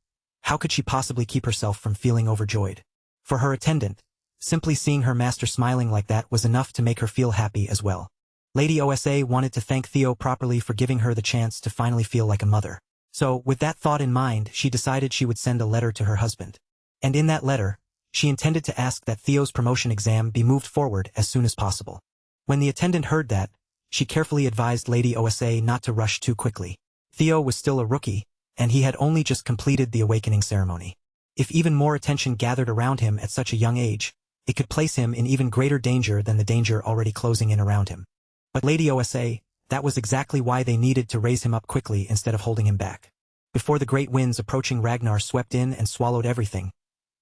how could she possibly keep herself from feeling overjoyed? For her attendant, simply seeing her master smiling like that was enough to make her feel happy as well. Lady Osa wanted to thank Theo properly for giving her the chance to finally feel like a mother. So, with that thought in mind, she decided she would send a letter to her husband. And in that letter, she intended to ask that Theo's promotion exam be moved forward as soon as possible. When the attendant heard that, she carefully advised Lady Osa not to rush too quickly. Theo was still a rookie, and he had only just completed the awakening ceremony. If even more attention gathered around him at such a young age, it could place him in even greater danger than the danger already closing in around him. But Lady Osa, that was exactly why they needed to raise him up quickly instead of holding him back. Before the great winds approaching Ragnar swept in and swallowed everything,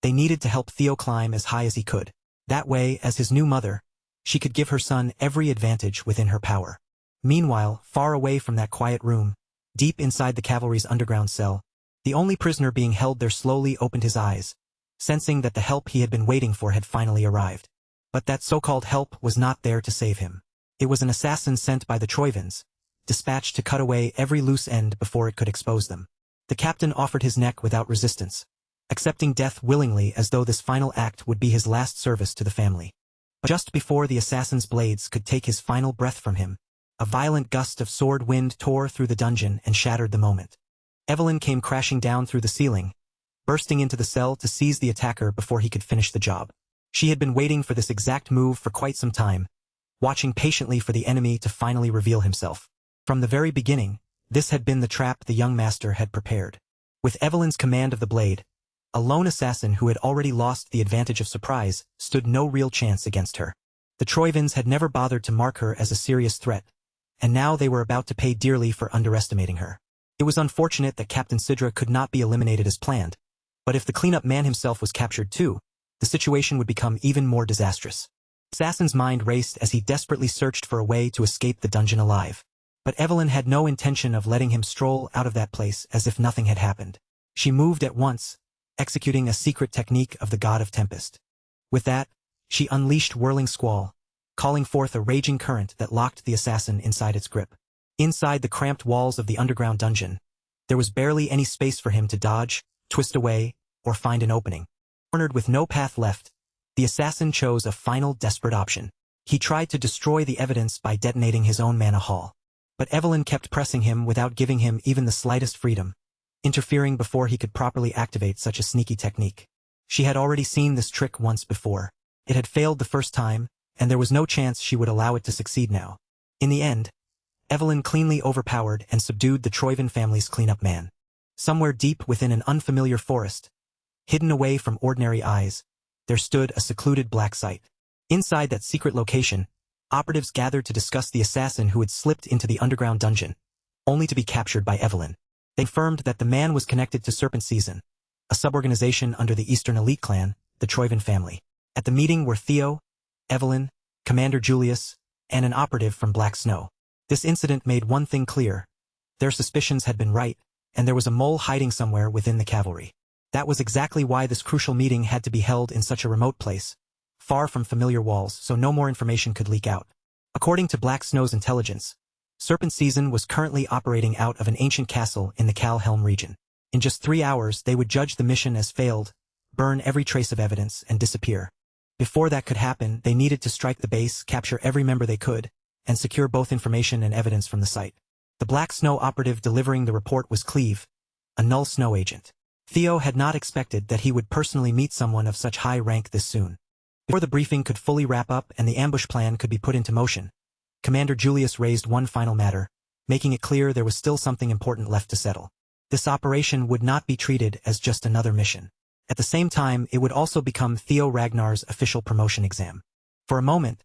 they needed to help Theo climb as high as he could. That way, as his new mother, she could give her son every advantage within her power. Meanwhile, far away from that quiet room, deep inside the cavalry's underground cell, the only prisoner being held there slowly opened his eyes, sensing that the help he had been waiting for had finally arrived. But that so-called help was not there to save him. It was an assassin sent by the Troyvins, dispatched to cut away every loose end before it could expose them. The captain offered his neck without resistance, accepting death willingly as though this final act would be his last service to the family. But just before the assassin's blades could take his final breath from him, a violent gust of sword wind tore through the dungeon and shattered the moment. Evelyn came crashing down through the ceiling, bursting into the cell to seize the attacker before he could finish the job. She had been waiting for this exact move for quite some time, watching patiently for the enemy to finally reveal himself. From the very beginning, this had been the trap the young master had prepared. With Evelyn's command of the blade, a lone assassin who had already lost the advantage of surprise stood no real chance against her. The Troyvins had never bothered to mark her as a serious threat, and now they were about to pay dearly for underestimating her. It was unfortunate that Captain Sidra could not be eliminated as planned, But if the cleanup man himself was captured too, the situation would become even more disastrous. Assassin's mind raced as he desperately searched for a way to escape the dungeon alive. But Evelyn had no intention of letting him stroll out of that place as if nothing had happened. She moved at once, executing a secret technique of the god of tempest. With that, she unleashed whirling squall, calling forth a raging current that locked the assassin inside its grip. Inside the cramped walls of the underground dungeon, there was barely any space for him to dodge, twist away, or find an opening. Cornered with no path left, the assassin chose a final desperate option. He tried to destroy the evidence by detonating his own mana hall. But Evelyn kept pressing him without giving him even the slightest freedom, interfering before he could properly activate such a sneaky technique. She had already seen this trick once before. It had failed the first time, and there was no chance she would allow it to succeed now. In the end, Evelyn cleanly overpowered and subdued the Troyven family's cleanup man. Somewhere deep within an unfamiliar forest, hidden away from ordinary eyes, there stood a secluded black site. Inside that secret location, operatives gathered to discuss the assassin who had slipped into the underground dungeon, only to be captured by Evelyn. They confirmed that the man was connected to Serpent Season, a suborganization under the Eastern elite clan, the Troyven family. At the meeting were Theo, Evelyn, Commander Julius, and an operative from Black Snow. This incident made one thing clear. Their suspicions had been right, and there was a mole hiding somewhere within the cavalry. That was exactly why this crucial meeting had to be held in such a remote place, far from familiar walls, so no more information could leak out. According to Black Snow's intelligence, Serpent Season was currently operating out of an ancient castle in the Calhelm region. In just 3 hours they would judge the mission as failed, burn every trace of evidence, and disappear. Before that could happen, they needed to strike the base, capture every member they could, and secure both information and evidence from the site. The Black Snow operative delivering the report was Cleve, a Null Snow agent. Theo had not expected that he would personally meet someone of such high rank this soon. Before the briefing could fully wrap up and the ambush plan could be put into motion, Commander Julius raised one final matter, making it clear there was still something important left to settle. This operation would not be treated as just another mission. At the same time, it would also become Theo Ragnar's official promotion exam. For a moment,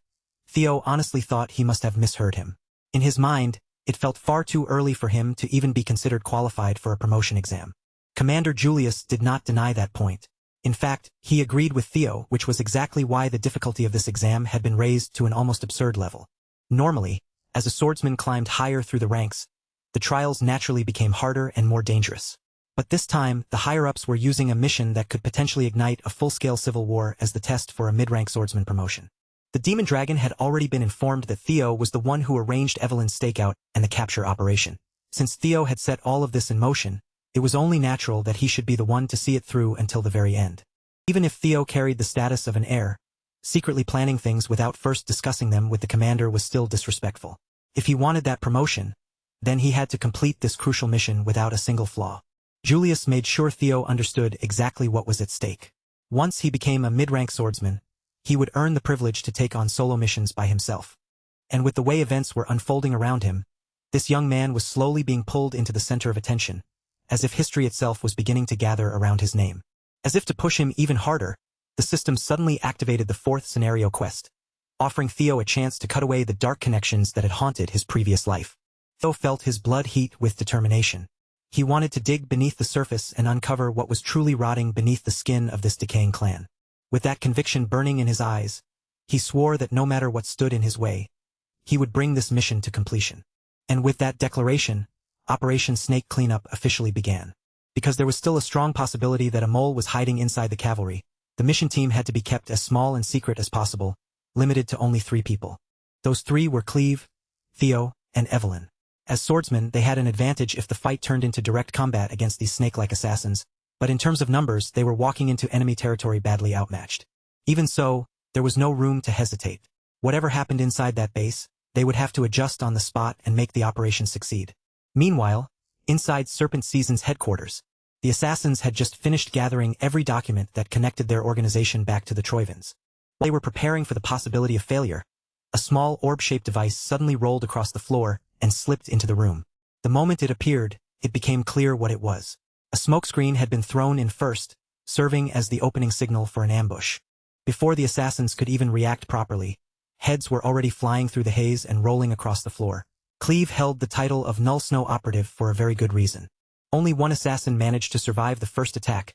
Theo honestly thought he must have misheard him. In his mind, it felt far too early for him to even be considered qualified for a promotion exam. Commander Julius did not deny that point. In fact, he agreed with Theo, which was exactly why the difficulty of this exam had been raised to an almost absurd level. Normally, as a swordsman climbed higher through the ranks, the trials naturally became harder and more dangerous. But this time, the higher-ups were using a mission that could potentially ignite a full-scale civil war as the test for a mid-rank swordsman promotion. The Demon Dragon had already been informed that Theo was the one who arranged Evelyn's stakeout and the capture operation. Since Theo had set all of this in motion, it was only natural that he should be the one to see it through until the very end. Even if Theo carried the status of an heir, secretly planning things without first discussing them with the commander was still disrespectful. If he wanted that promotion, then he had to complete this crucial mission without a single flaw. Julius made sure Theo understood exactly what was at stake. Once he became a mid-rank swordsman, he would earn the privilege to take on solo missions by himself. And with the way events were unfolding around him, this young man was slowly being pulled into the center of attention, as if history itself was beginning to gather around his name. As if to push him even harder, the system suddenly activated the 4th scenario quest, offering Theo a chance to cut away the dark connections that had haunted his previous life. Theo felt his blood heat with determination. He wanted to dig beneath the surface and uncover what was truly rotting beneath the skin of this decaying clan. With that conviction burning in his eyes, he swore that no matter what stood in his way, he would bring this mission to completion. And with that declaration, Operation Snake Cleanup officially began. Because there was still a strong possibility that a mole was hiding inside the cavalry, the mission team had to be kept as small and secret as possible, limited to only 3 people. Those 3 were Cleve, Theo, and Evelyn. As swordsmen, they had an advantage if the fight turned into direct combat against these snake-like assassins, but in terms of numbers, they were walking into enemy territory badly outmatched. Even so, there was no room to hesitate. Whatever happened inside that base, they would have to adjust on the spot and make the operation succeed. Meanwhile, inside Serpent Season's headquarters, the assassins had just finished gathering every document that connected their organization back to the Troyvens. While they were preparing for the possibility of failure, a small orb-shaped device suddenly rolled across the floor and slipped into the room. The moment it appeared, it became clear what it was. A smokescreen had been thrown in first, serving as the opening signal for an ambush. Before the assassins could even react properly, heads were already flying through the haze and rolling across the floor. Cleve held the title of Null Snow Operative for a very good reason. Only one assassin managed to survive the first attack,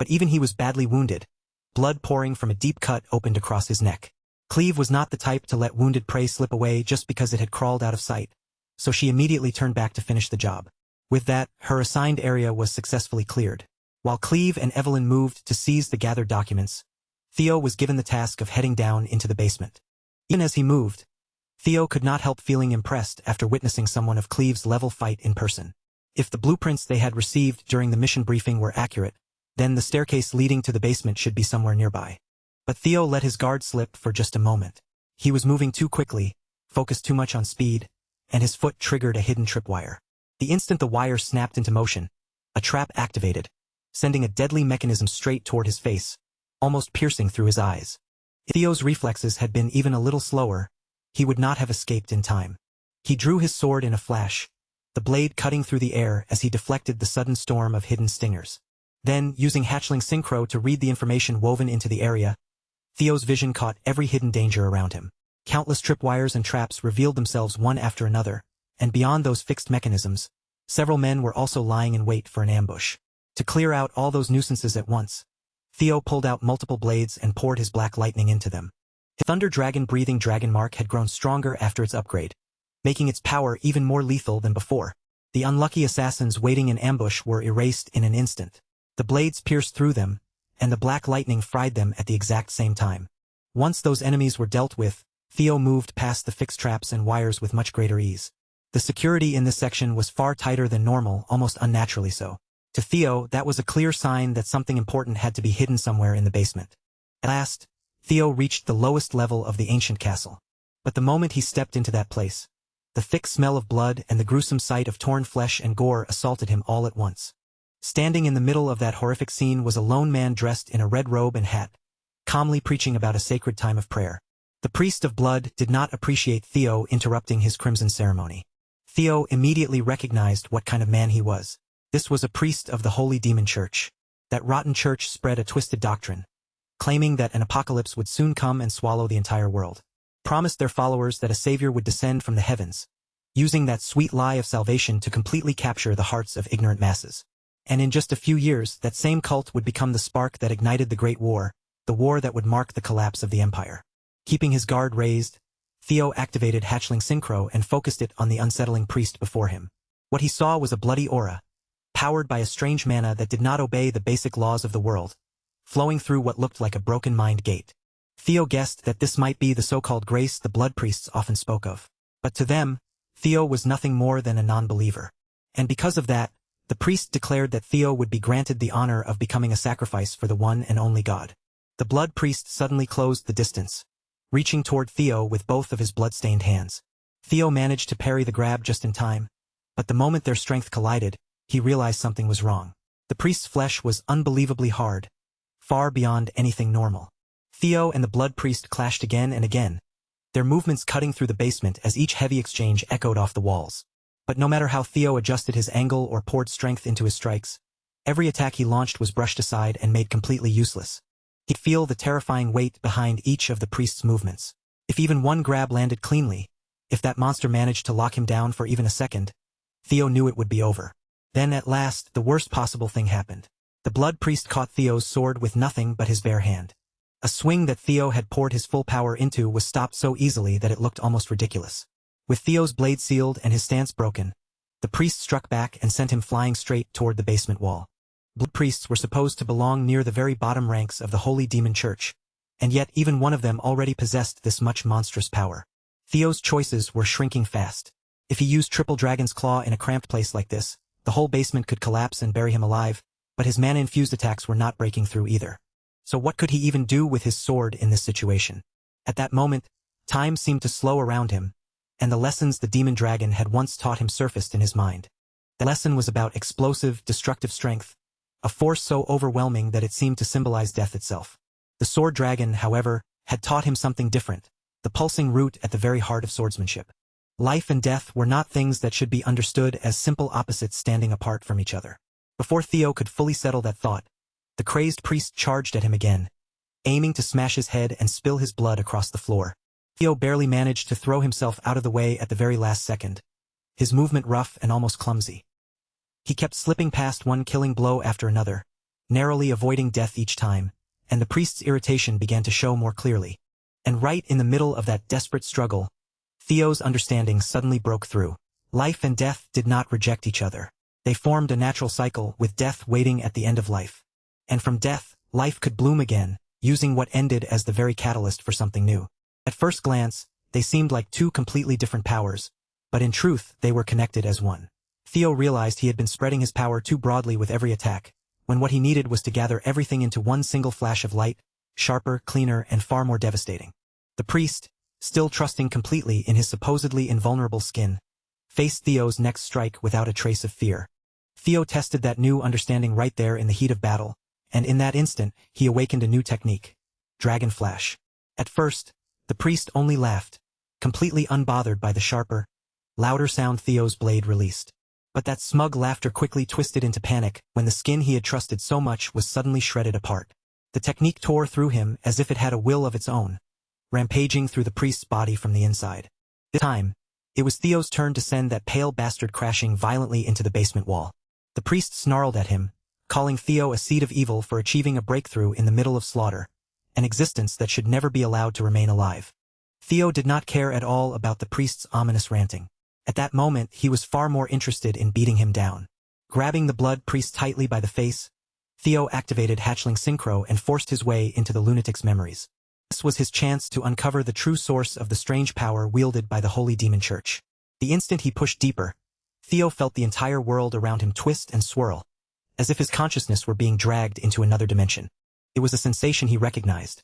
but even he was badly wounded. Blood pouring from a deep cut opened across his neck. Cleve was not the type to let wounded prey slip away just because it had crawled out of sight, so she immediately turned back to finish the job. With that, her assigned area was successfully cleared. While Cleve and Evelyn moved to seize the gathered documents, Theo was given the task of heading down into the basement. Even as he moved, Theo could not help feeling impressed after witnessing someone of Cleve's level fight in person. If the blueprints they had received during the mission briefing were accurate, then the staircase leading to the basement should be somewhere nearby. But Theo let his guard slip for just a moment. He was moving too quickly, focused too much on speed, and his foot triggered a hidden tripwire. The instant the wire snapped into motion, a trap activated, sending a deadly mechanism straight toward his face, almost piercing through his eyes. If Theo's reflexes had been even a little slower, he would not have escaped in time. He drew his sword in a flash, the blade cutting through the air as he deflected the sudden storm of hidden stingers. Then, using hatchling synchro to read the information woven into the area, Theo's vision caught every hidden danger around him. Countless tripwires and traps revealed themselves one after another, and beyond those fixed mechanisms, several men were also lying in wait for an ambush. To clear out all those nuisances at once, Theo pulled out multiple blades and poured his black lightning into them. His Thunder Dragon-breathing dragon mark had grown stronger after its upgrade, making its power even more lethal than before. The unlucky assassins waiting in ambush were erased in an instant. The blades pierced through them, and the black lightning fried them at the exact same time. Once those enemies were dealt with, Theo moved past the fixed traps and wires with much greater ease. The security in this section was far tighter than normal, almost unnaturally so. To Theo, that was a clear sign that something important had to be hidden somewhere in the basement. At last, Theo reached the lowest level of the ancient castle. But the moment he stepped into that place, the thick smell of blood and the gruesome sight of torn flesh and gore assaulted him all at once. Standing in the middle of that horrific scene was a lone man dressed in a red robe and hat, calmly preaching about a sacred time of prayer. The priest of blood did not appreciate Theo interrupting his crimson ceremony. Theo immediately recognized what kind of man he was. This was a priest of the Holy Demon Church. That rotten church spread a twisted doctrine, claiming that an apocalypse would soon come and swallow the entire world. Promised their followers that a savior would descend from the heavens, using that sweet lie of salvation to completely capture the hearts of ignorant masses. And in just a few years, that same cult would become the spark that ignited the Great War, the war that would mark the collapse of the empire. Keeping his guard raised, Theo activated hatchling synchro and focused it on the unsettling priest before him. What he saw was a bloody aura, powered by a strange mana that did not obey the basic laws of the world, flowing through what looked like a broken mind gate. Theo guessed that this might be the so-called grace the blood priests often spoke of. But to them, Theo was nothing more than a non-believer. And because of that, the priest declared that Theo would be granted the honor of becoming a sacrifice for the one and only God. The blood priest suddenly closed the distance, reaching toward Theo with both of his blood-stained hands. Theo managed to parry the grab just in time, but the moment their strength collided, he realized something was wrong. The priest's flesh was unbelievably hard, far beyond anything normal. Theo and the blood priest clashed again and again, their movements cutting through the basement as each heavy exchange echoed off the walls. But no matter how Theo adjusted his angle or poured strength into his strikes, every attack he launched was brushed aside and made completely useless. He'd feel the terrifying weight behind each of the priest's movements. If even one grab landed cleanly, if that monster managed to lock him down for even a second, Theo knew it would be over. Then at last, the worst possible thing happened. The blood priest caught Theo's sword with nothing but his bare hand. A swing that Theo had poured his full power into was stopped so easily that it looked almost ridiculous. With Theo's blade sealed and his stance broken, the priest struck back and sent him flying straight toward the basement wall. Blood priests were supposed to belong near the very bottom ranks of the Holy Demon Church, and yet even one of them already possessed this much monstrous power. Theo's choices were shrinking fast. If he used Triple Dragon's Claw in a cramped place like this, the whole basement could collapse and bury him alive, but his mana-infused attacks were not breaking through either. So what could he even do with his sword in this situation? At that moment, time seemed to slow around him, and the lessons the demon dragon had once taught him surfaced in his mind. The lesson was about explosive, destructive strength, a force so overwhelming that it seemed to symbolize death itself. The sword dragon, however, had taught him something different, the pulsing root at the very heart of swordsmanship. Life and death were not things that should be understood as simple opposites standing apart from each other. Before Theo could fully settle that thought, the crazed priest charged at him again, aiming to smash his head and spill his blood across the floor. Theo barely managed to throw himself out of the way at the very last second, his movement rough and almost clumsy. He kept slipping past one killing blow after another, narrowly avoiding death each time, and the priest's irritation began to show more clearly. And right in the middle of that desperate struggle, Theo's understanding suddenly broke through. Life and death did not reject each other. They formed a natural cycle, with death waiting at the end of life. And from death, life could bloom again, using what ended as the very catalyst for something new. At first glance, they seemed like two completely different powers, but in truth they were connected as one. Theo realized he had been spreading his power too broadly with every attack, when what he needed was to gather everything into one single flash of light, sharper, cleaner, and far more devastating. The priest, still trusting completely in his supposedly invulnerable skin, faced Theo's next strike without a trace of fear. Theo tested that new understanding right there in the heat of battle, and in that instant, he awakened a new technique: Dragon Flash. At first, the priest only laughed, completely unbothered by the sharper, louder sound Theo's blade released. But that smug laughter quickly twisted into panic when the skin he had trusted so much was suddenly shredded apart. The technique tore through him as if it had a will of its own, rampaging through the priest's body from the inside. This time, it was Theo's turn to send that pale bastard crashing violently into the basement wall. The priest snarled at him, calling Theo a seed of evil for achieving a breakthrough in the middle of slaughter, an existence that should never be allowed to remain alive. Theo did not care at all about the priest's ominous ranting. At that moment, he was far more interested in beating him down. Grabbing the blood priest tightly by the face, Theo activated Hatchling Synchro and forced his way into the lunatic's memories. This was his chance to uncover the true source of the strange power wielded by the Holy Demon Church. The instant he pushed deeper, Theo felt the entire world around him twist and swirl, as if his consciousness were being dragged into another dimension. It was a sensation he recognized,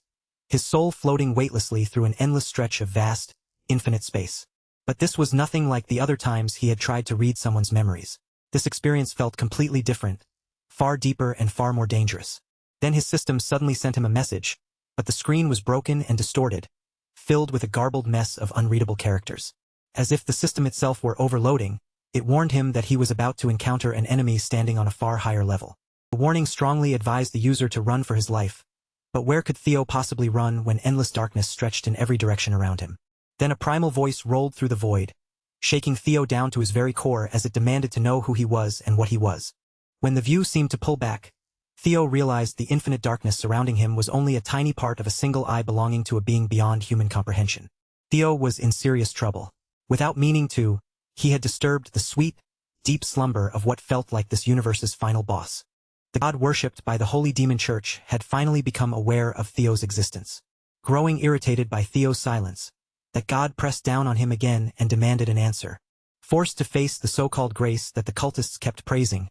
his soul floating weightlessly through an endless stretch of vast, infinite space. But this was nothing like the other times he had tried to read someone's memories. This experience felt completely different, far deeper and far more dangerous. Then his system suddenly sent him a message, but the screen was broken and distorted, filled with a garbled mess of unreadable characters. As if the system itself were overloading, it warned him that he was about to encounter an enemy standing on a far higher level. The warning strongly advised the user to run for his life, but where could Theo possibly run when endless darkness stretched in every direction around him? Then a primal voice rolled through the void, shaking Theo down to his very core as it demanded to know who he was and what he was. When the view seemed to pull back, Theo realized the infinite darkness surrounding him was only a tiny part of a single eye belonging to a being beyond human comprehension. Theo was in serious trouble. Without meaning to, he had disturbed the sweet, deep slumber of what felt like this universe's final boss. The god worshipped by the Holy Demon Church had finally become aware of Theo's existence. Growing irritated by Theo's silence, that god pressed down on him again and demanded an answer. Forced to face the so-called grace that the cultists kept praising,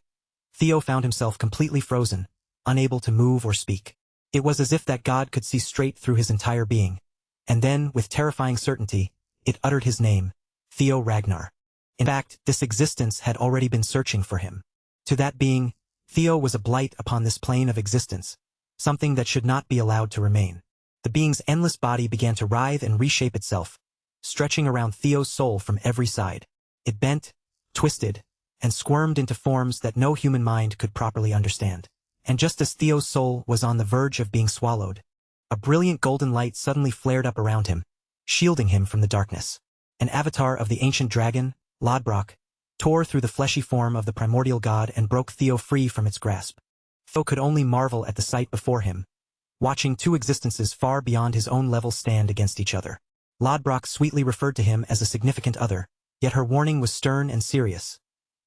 Theo found himself completely frozen, unable to move or speak. It was as if that god could see straight through his entire being. And then, with terrifying certainty, it uttered his name, Theo Ragnar. In fact, this existence had already been searching for him. To that being, Theo was a blight upon this plane of existence, something that should not be allowed to remain. The being's endless body began to writhe and reshape itself, stretching around Theo's soul from every side. It bent, twisted, and squirmed into forms that no human mind could properly understand. And just as Theo's soul was on the verge of being swallowed, a brilliant golden light suddenly flared up around him, shielding him from the darkness. An avatar of the ancient dragon, Lodbrok, tore through the fleshy form of the primordial god and broke Theo free from its grasp. Theo could only marvel at the sight before him, watching two existences far beyond his own level stand against each other. Lodbrok sweetly referred to him as a significant other, yet her warning was stern and serious.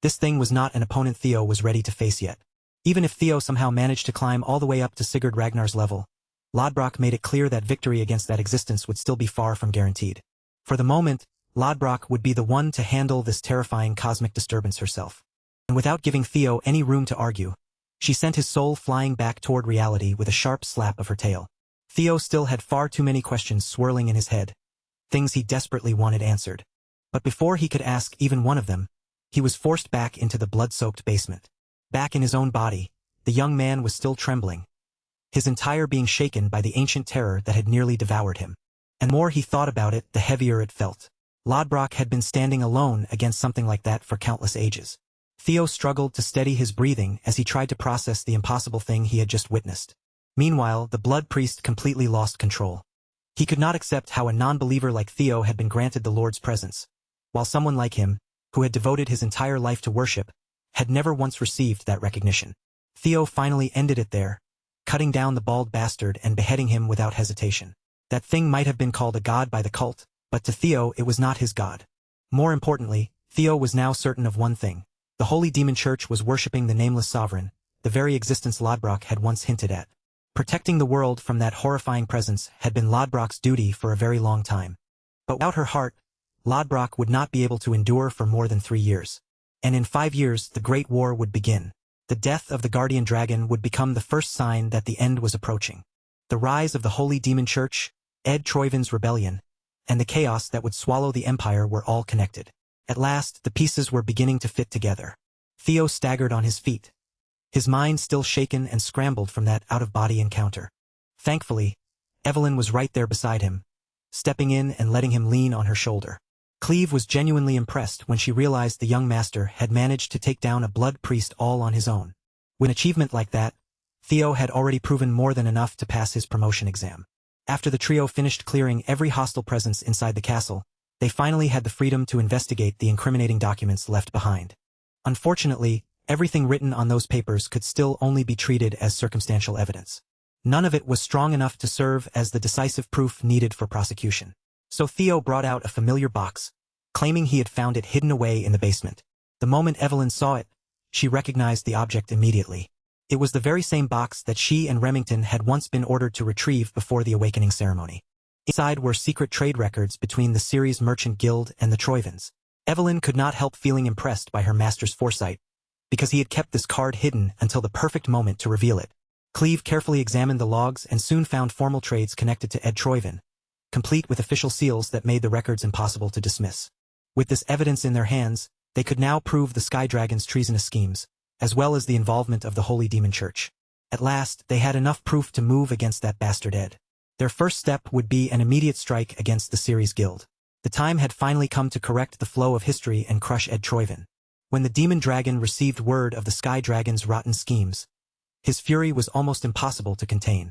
This thing was not an opponent Theo was ready to face yet. Even if Theo somehow managed to climb all the way up to Sigurd Ragnar's level, Lodbrok made it clear that victory against that existence would still be far from guaranteed. For the moment, Lodbrok would be the one to handle this terrifying cosmic disturbance herself. And without giving Theo any room to argue, she sent his soul flying back toward reality with a sharp slap of her tail. Theo still had far too many questions swirling in his head, things he desperately wanted answered. But before he could ask even one of them, he was forced back into the blood-soaked basement. Back in his own body, the young man was still trembling, his entire being shaken by the ancient terror that had nearly devoured him. And the more he thought about it, the heavier it felt. Lodbrok had been standing alone against something like that for countless ages. Theo struggled to steady his breathing as he tried to process the impossible thing he had just witnessed. Meanwhile, the blood priest completely lost control. He could not accept how a non-believer like Theo had been granted the Lord's presence, while someone like him, who had devoted his entire life to worship, had never once received that recognition. Theo finally ended it there, cutting down the bald bastard and beheading him without hesitation. That thing might have been called a god by the cult, but to Theo it was not his god. More importantly, Theo was now certain of one thing. The Holy Demon Church was worshipping the nameless sovereign, the very existence Lodbrok had once hinted at. Protecting the world from that horrifying presence had been Lodbrok's duty for a very long time. But without her heart, Lodbrok would not be able to endure for more than 3 years. And in 5 years the Great War would begin. The death of the Guardian Dragon would become the first sign that the end was approaching. The rise of the Holy Demon Church, Ed Troivin's rebellion, and the chaos that would swallow the Empire were all connected. At last, the pieces were beginning to fit together. Theo staggered on his feet, his mind still shaken and scrambled from that out-of-body encounter. Thankfully, Evelyn was right there beside him, stepping in and letting him lean on her shoulder. Cleve was genuinely impressed when she realized the young master had managed to take down a blood priest all on his own. With an achievement like that, Theo had already proven more than enough to pass his promotion exam. After the trio finished clearing every hostile presence inside the castle, they finally had the freedom to investigate the incriminating documents left behind. Unfortunately, everything written on those papers could still only be treated as circumstantial evidence. None of it was strong enough to serve as the decisive proof needed for prosecution. So Theo brought out a familiar box, claiming he had found it hidden away in the basement. The moment Evelyn saw it, she recognized the object immediately. It was the very same box that she and Remington had once been ordered to retrieve before the awakening ceremony. Inside were secret trade records between the Ceres Merchant Guild and the Troivans. Evelyn could not help feeling impressed by her master's foresight, because he had kept this card hidden until the perfect moment to reveal it. Cleve carefully examined the logs and soon found formal trades connected to Ed Troivin, complete with official seals that made the records impossible to dismiss. With this evidence in their hands, they could now prove the Sky Dragon's treasonous schemes, as well as the involvement of the Holy Demon Church. At last, they had enough proof to move against that bastard Ed. Their first step would be an immediate strike against the Ceres Guild. The time had finally come to correct the flow of history and crush Ed Troivin. When the Demon Dragon received word of the Sky Dragon's rotten schemes, his fury was almost impossible to contain.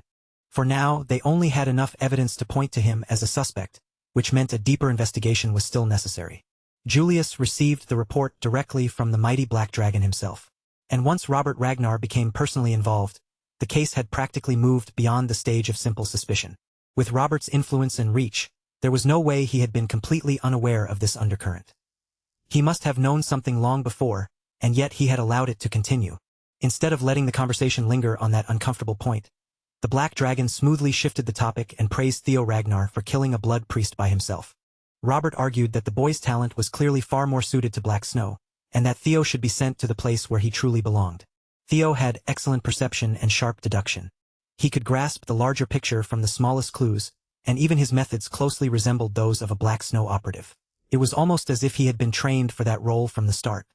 For now, they only had enough evidence to point to him as a suspect, which meant a deeper investigation was still necessary. Julius received the report directly from the mighty Black Dragon himself. And once Robert Ragnar became personally involved, the case had practically moved beyond the stage of simple suspicion. With Robert's influence and reach, there was no way he had been completely unaware of this undercurrent. He must have known something long before, and yet he had allowed it to continue. Instead of letting the conversation linger on that uncomfortable point, the Black Dragon smoothly shifted the topic and praised Theo Ragnar for killing a blood priest by himself. Robert argued that the boy's talent was clearly far more suited to Black Snow, and that Theo should be sent to the place where he truly belonged. Theo had excellent perception and sharp deduction. He could grasp the larger picture from the smallest clues, and even his methods closely resembled those of a Black Snow operative. It was almost as if he had been trained for that role from the start.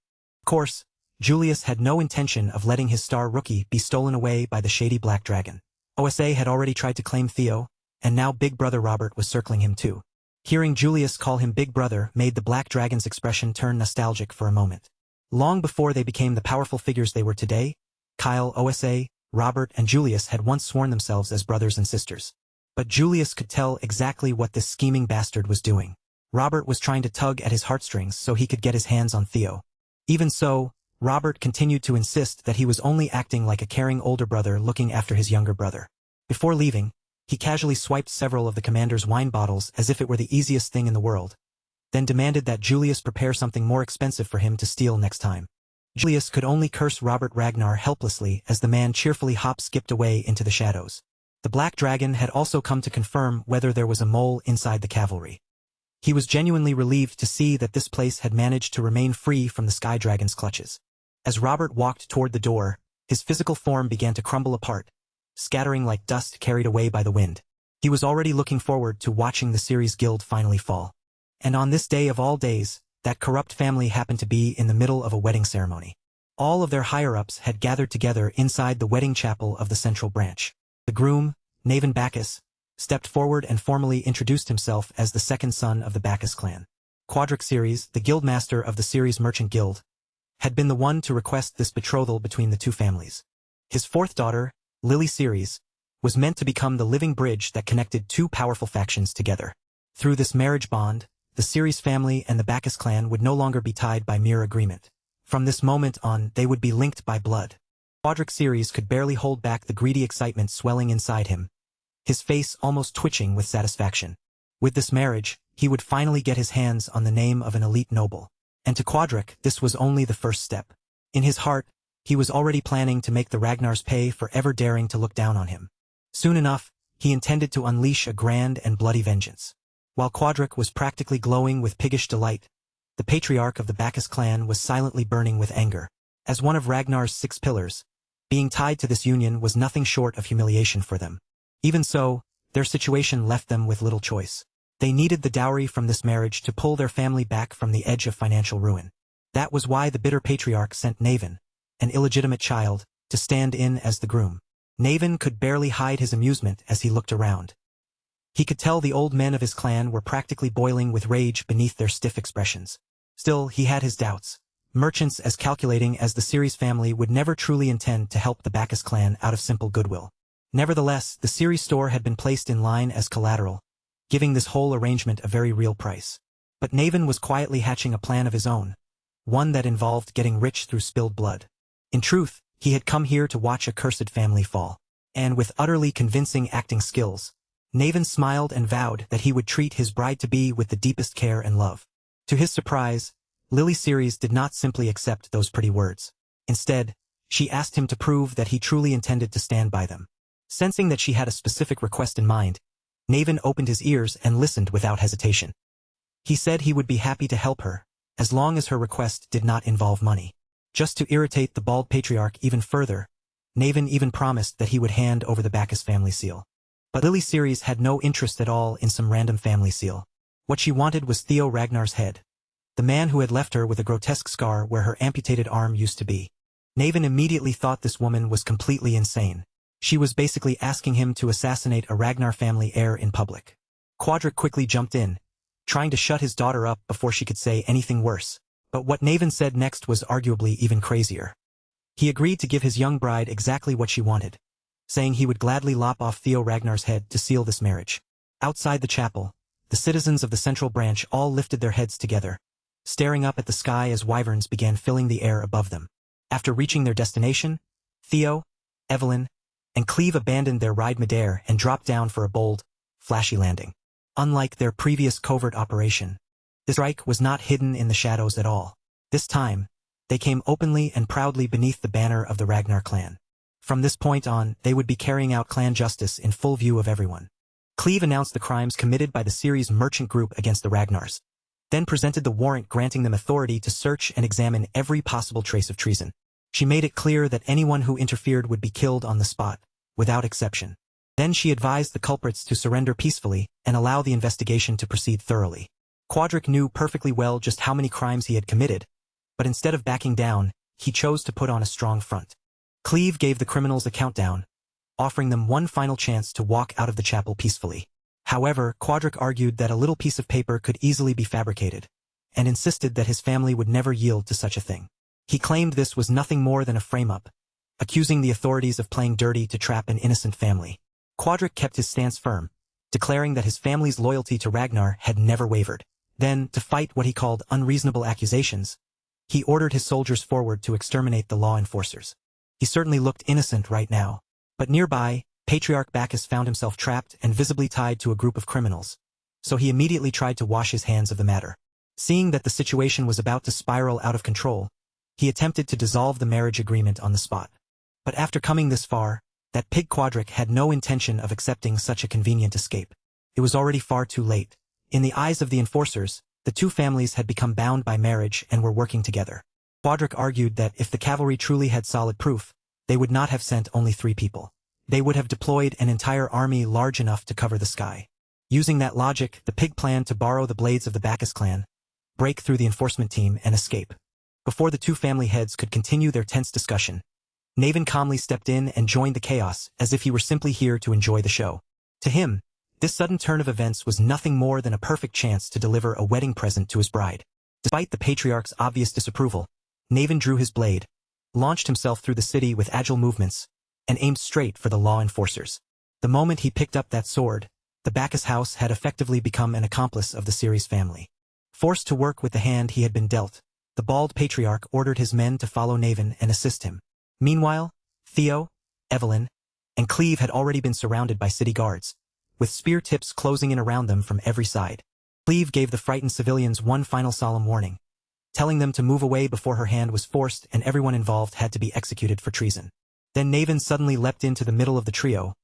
Of course, Julius had no intention of letting his star rookie be stolen away by the shady Black Dragon. OSA had already tried to claim Theo, and now Big Brother Robert was circling him too. Hearing Julius call him Big Brother made the Black Dragon's expression turn nostalgic for a moment. Long before they became the powerful figures they were today, Kyle, OSA, Robert, and Julius had once sworn themselves as brothers and sisters. But Julius could tell exactly what this scheming bastard was doing. Robert was trying to tug at his heartstrings so he could get his hands on Theo. Even so, Robert continued to insist that he was only acting like a caring older brother looking after his younger brother. Before leaving, he casually swiped several of the commander's wine bottles as if it were the easiest thing in the world, then demanded that Julius prepare something more expensive for him to steal next time. Julius could only curse Robert Ragnar helplessly as the man cheerfully hop-skipped away into the shadows. The Black Dragon had also come to confirm whether there was a mole inside the cavalry. He was genuinely relieved to see that this place had managed to remain free from the Sky Dragon's clutches. As Robert walked toward the door, his physical form began to crumble apart, scattering like dust carried away by the wind. He was already looking forward to watching the Ceres Guild finally fall. And on this day of all days, that corrupt family happened to be in the middle of a wedding ceremony. All of their higher-ups had gathered together inside the wedding chapel of the Central Branch. The groom, Naven Bacchus, stepped forward and formally introduced himself as the second son of the Bacchus clan. Quadric Ceres, the guildmaster of the Ceres Merchant Guild, had been the one to request this betrothal between the two families. His fourth daughter, Lily Ceres, was meant to become the living bridge that connected two powerful factions together. Through this marriage bond, the Ceres family and the Bacchus clan would no longer be tied by mere agreement. From this moment on, they would be linked by blood. Quadric Series could barely hold back the greedy excitement swelling inside him, his face almost twitching with satisfaction. With this marriage, he would finally get his hands on the name of an elite noble. And to Quadric, this was only the first step. In his heart, he was already planning to make the Ragnars pay for ever daring to look down on him. Soon enough, he intended to unleash a grand and bloody vengeance. While Quadric was practically glowing with piggish delight, the patriarch of the Bacchus clan was silently burning with anger. As one of Ragnar's 6 pillars, being tied to this union was nothing short of humiliation for them. Even so, their situation left them with little choice. They needed the dowry from this marriage to pull their family back from the edge of financial ruin. That was why the bitter patriarch sent Naven, an illegitimate child, to stand in as the groom. Naven could barely hide his amusement as he looked around. He could tell the old men of his clan were practically boiling with rage beneath their stiff expressions. Still, he had his doubts. Merchants as calculating as the Ceres family would never truly intend to help the Bacchus clan out of simple goodwill. Nevertheless, the Ceres store had been placed in line as collateral, giving this whole arrangement a very real price. But Naven was quietly hatching a plan of his own, one that involved getting rich through spilled blood. In truth, he had come here to watch a cursed family fall. And with utterly convincing acting skills, Naven smiled and vowed that he would treat his bride-to-be with the deepest care and love. To his surprise, Lily Ceres did not simply accept those pretty words. Instead, she asked him to prove that he truly intended to stand by them. Sensing that she had a specific request in mind, Naven opened his ears and listened without hesitation. He said he would be happy to help her, as long as her request did not involve money. Just to irritate the bald patriarch even further, Naven even promised that he would hand over the Bacchus family seal. But Lily Ceres had no interest at all in some random family seal. What she wanted was Theo Ragnar's head, the man who had left her with a grotesque scar where her amputated arm used to be. Naven immediately thought this woman was completely insane. She was basically asking him to assassinate a Ragnar family heir in public. Quadric quickly jumped in, trying to shut his daughter up before she could say anything worse. But what Naven said next was arguably even crazier. He agreed to give his young bride exactly what she wanted, saying he would gladly lop off Theo Ragnar's head to seal this marriage. Outside the chapel, the citizens of the central branch all lifted their heads together, staring up at the sky as wyverns began filling the air above them. After reaching their destination, Theo, Evelyn, and Cleve abandoned their ride midair and dropped down for a bold, flashy landing. Unlike their previous covert operation, this strike was not hidden in the shadows at all. This time, they came openly and proudly beneath the banner of the Ragnar clan. From this point on, they would be carrying out clan justice in full view of everyone. Cleve announced the crimes committed by the Ceres merchant group against the Ragnars, then presented the warrant granting them authority to search and examine every possible trace of treason. She made it clear that anyone who interfered would be killed on the spot, without exception. Then she advised the culprits to surrender peacefully and allow the investigation to proceed thoroughly. Quadric knew perfectly well just how many crimes he had committed, but instead of backing down, he chose to put on a strong front. Cleve gave the criminals a countdown, offering them one final chance to walk out of the chapel peacefully. However, Quadric argued that a little piece of paper could easily be fabricated, and insisted that his family would never yield to such a thing. He claimed this was nothing more than a frame-up, accusing the authorities of playing dirty to trap an innocent family. Quadric kept his stance firm, declaring that his family's loyalty to Ragnar had never wavered. Then, to fight what he called unreasonable accusations, he ordered his soldiers forward to exterminate the law enforcers. He certainly looked innocent right now, but nearby, Patriarch Bacchus found himself trapped and visibly tied to a group of criminals, so he immediately tried to wash his hands of the matter. Seeing that the situation was about to spiral out of control, he attempted to dissolve the marriage agreement on the spot. But after coming this far, that pig Quadric had no intention of accepting such a convenient escape. It was already far too late. In the eyes of the enforcers, the two families had become bound by marriage and were working together. Quadric argued that if the cavalry truly had solid proof, they would not have sent only 3 people. They would have deployed an entire army large enough to cover the sky. Using that logic, the pig planned to borrow the blades of the Bacchus clan, break through the enforcement team and escape. Before the two family heads could continue their tense discussion, Naven calmly stepped in and joined the chaos as if he were simply here to enjoy the show. To him, this sudden turn of events was nothing more than a perfect chance to deliver a wedding present to his bride. Despite the patriarch's obvious disapproval, Naven drew his blade, launched himself through the city with agile movements, and aimed straight for the law enforcers. The moment he picked up that sword, the Bacchus house had effectively become an accomplice of the Ceres family. Forced to work with the hand he had been dealt, the bald patriarch ordered his men to follow Naven and assist him. Meanwhile, Theo, Evelyn, and Cleve had already been surrounded by city guards, with spear tips closing in around them from every side. Cleve gave the frightened civilians one final solemn warning, telling them to move away before her hand was forced and everyone involved had to be executed for treason. Then Naven suddenly leapt into the middle of the trio,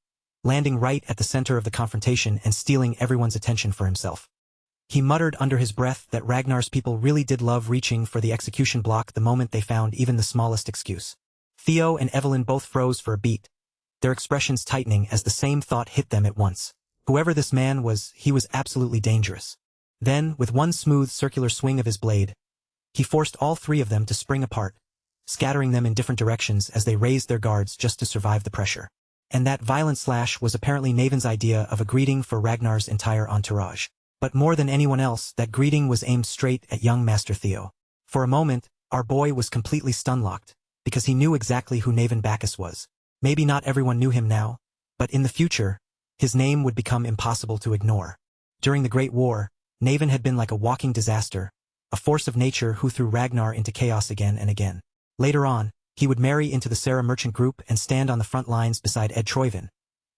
landing right at the center of the confrontation and stealing everyone's attention for himself. He muttered under his breath that Ragnar's people really did love reaching for the execution block the moment they found even the smallest excuse. Theo and Evelyn both froze for a beat, their expressions tightening as the same thought hit them at once. Whoever this man was, he was absolutely dangerous. Then, with one smooth circular swing of his blade, he forced all three of them to spring apart, scattering them in different directions as they raised their guards just to survive the pressure. And that violent slash was apparently Naven's idea of a greeting for Ragnar's entire entourage. But more than anyone else, that greeting was aimed straight at young Master Theo. For a moment, our boy was completely stun-locked, because he knew exactly who Naven Bacchus was. Maybe not everyone knew him now, but in the future, his name would become impossible to ignore. During the Great War, Naven had been like a walking disaster, a force of nature who threw Ragnar into chaos again and again. Later on, he would marry into the Sarah merchant group and stand on the front lines beside Ed Troyvin,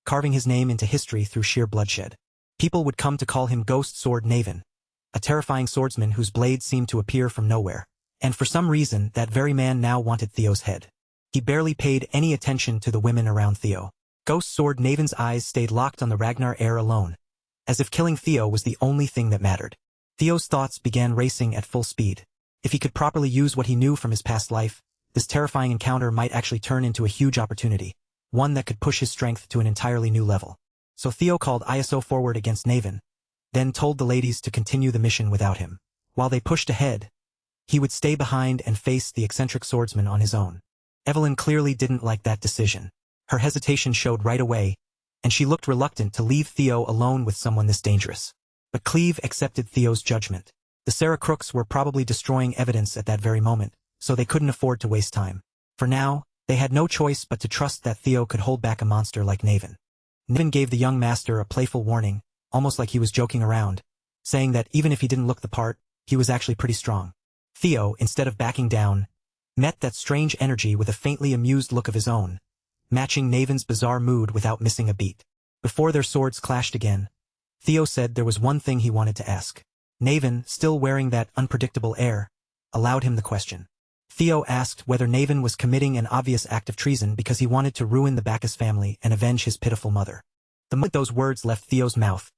carving his name into history through sheer bloodshed. People would come to call him Ghost Sword Naven, a terrifying swordsman whose blade seemed to appear from nowhere. And for some reason, that very man now wanted Theo's head. He barely paid any attention to the women around Theo. Ghost Sword Naven's eyes stayed locked on the Ragnar heir alone, as if killing Theo was the only thing that mattered. Theo's thoughts began racing at full speed. If he could properly use what he knew from his past life, this terrifying encounter might actually turn into a huge opportunity, one that could push his strength to an entirely new level. So Theo called ISO forward against Naven, then told the ladies to continue the mission without him. While they pushed ahead, he would stay behind and face the eccentric swordsman on his own. Evelyn clearly didn't like that decision. Her hesitation showed right away, and she looked reluctant to leave Theo alone with someone this dangerous. But Cleve accepted Theo's judgment. The Sarah crooks were probably destroying evidence at that very moment, so they couldn't afford to waste time. For now, they had no choice but to trust that Theo could hold back a monster like Naven. Naven gave the young master a playful warning, almost like he was joking around, saying that even if he didn't look the part, he was actually pretty strong. Theo, instead of backing down, met that strange energy with a faintly amused look of his own, matching Naven's bizarre mood without missing a beat. Before their swords clashed again, Theo said there was one thing he wanted to ask. Naven, still wearing that unpredictable air, allowed him the question. Theo asked whether Naven was committing an obvious act of treason because he wanted to ruin the Bacchus family and avenge his pitiful mother. The moment those words left Theo's mouth,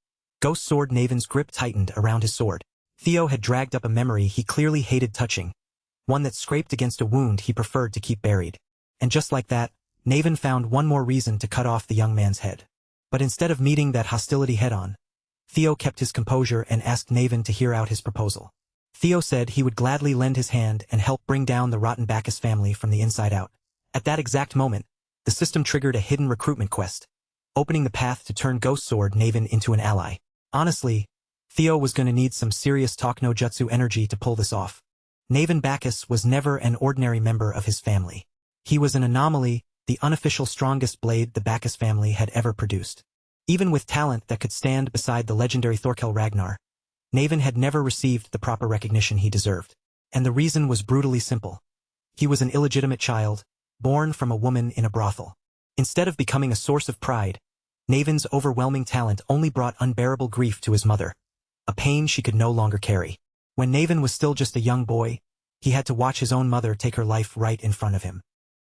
Ghost Sword Naven's grip tightened around his sword. Theo had dragged up a memory he clearly hated touching, one that scraped against a wound he preferred to keep buried. And just like that, Naven found one more reason to cut off the young man's head. But instead of meeting that hostility head-on, Theo kept his composure and asked Naven to hear out his proposal. Theo said he would gladly lend his hand and help bring down the rotten Bacchus family from the inside out. At that exact moment, the system triggered a hidden recruitment quest, opening the path to turn Ghost Sword Naven into an ally. Honestly, Theo was going to need some serious talk no jutsu energy to pull this off. Naven Bacchus was never an ordinary member of his family. He was an anomaly, the unofficial strongest blade the Bacchus family had ever produced. Even with talent that could stand beside the legendary Thorkel Ragnar, Naven had never received the proper recognition he deserved. And the reason was brutally simple. He was an illegitimate child, born from a woman in a brothel. Instead of becoming a source of pride, Naven's overwhelming talent only brought unbearable grief to his mother, a pain she could no longer carry. When Naven was still just a young boy, he had to watch his own mother take her life right in front of him.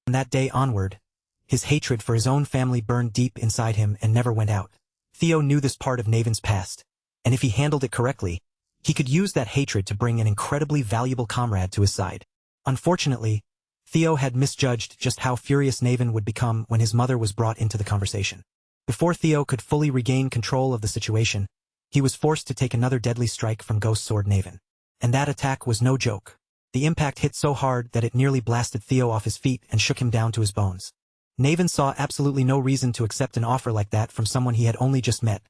From that day onward, his hatred for his own family burned deep inside him and never went out. Theo knew this part of Naven's past, and if he handled it correctly, he could use that hatred to bring an incredibly valuable comrade to his side. Unfortunately, Theo had misjudged just how furious Naven would become when his mother was brought into the conversation. Before Theo could fully regain control of the situation, he was forced to take another deadly strike from Ghost Sword Naven. And that attack was no joke. The impact hit so hard that it nearly blasted Theo off his feet and shook him down to his bones. Naven saw absolutely no reason to accept an offer like that from someone he had only just met,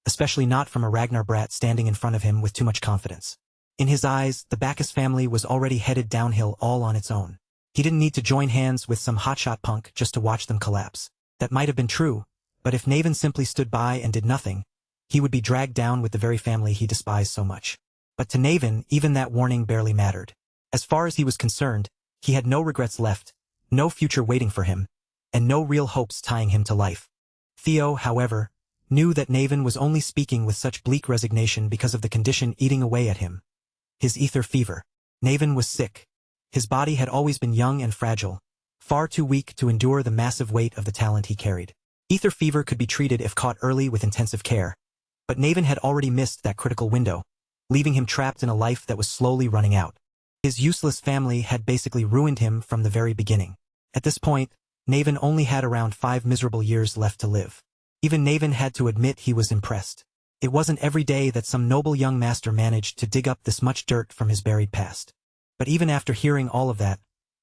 especially not from a Ragnar brat standing in front of him with too much confidence. In his eyes, the Bacchus family was already headed downhill all on its own. He didn't need to join hands with some hotshot punk just to watch them collapse. That might have been true, but if Naven simply stood by and did nothing, he would be dragged down with the very family he despised so much. But to Naven, even that warning barely mattered. As far as he was concerned, he had no regrets left, no future waiting for him, and no real hopes tying him to life. Theo, however, knew that Naven was only speaking with such bleak resignation because of the condition eating away at him. His ether fever. Naven was sick. His body had always been young and fragile, far too weak to endure the massive weight of the talent he carried. Ether fever could be treated if caught early with intensive care, but Naven had already missed that critical window, leaving him trapped in a life that was slowly running out. His useless family had basically ruined him from the very beginning. At this point, Naven only had around 5 miserable years left to live. Even Naven had to admit he was impressed. It wasn't every day that some noble young master managed to dig up this much dirt from his buried past. But even after hearing all of that,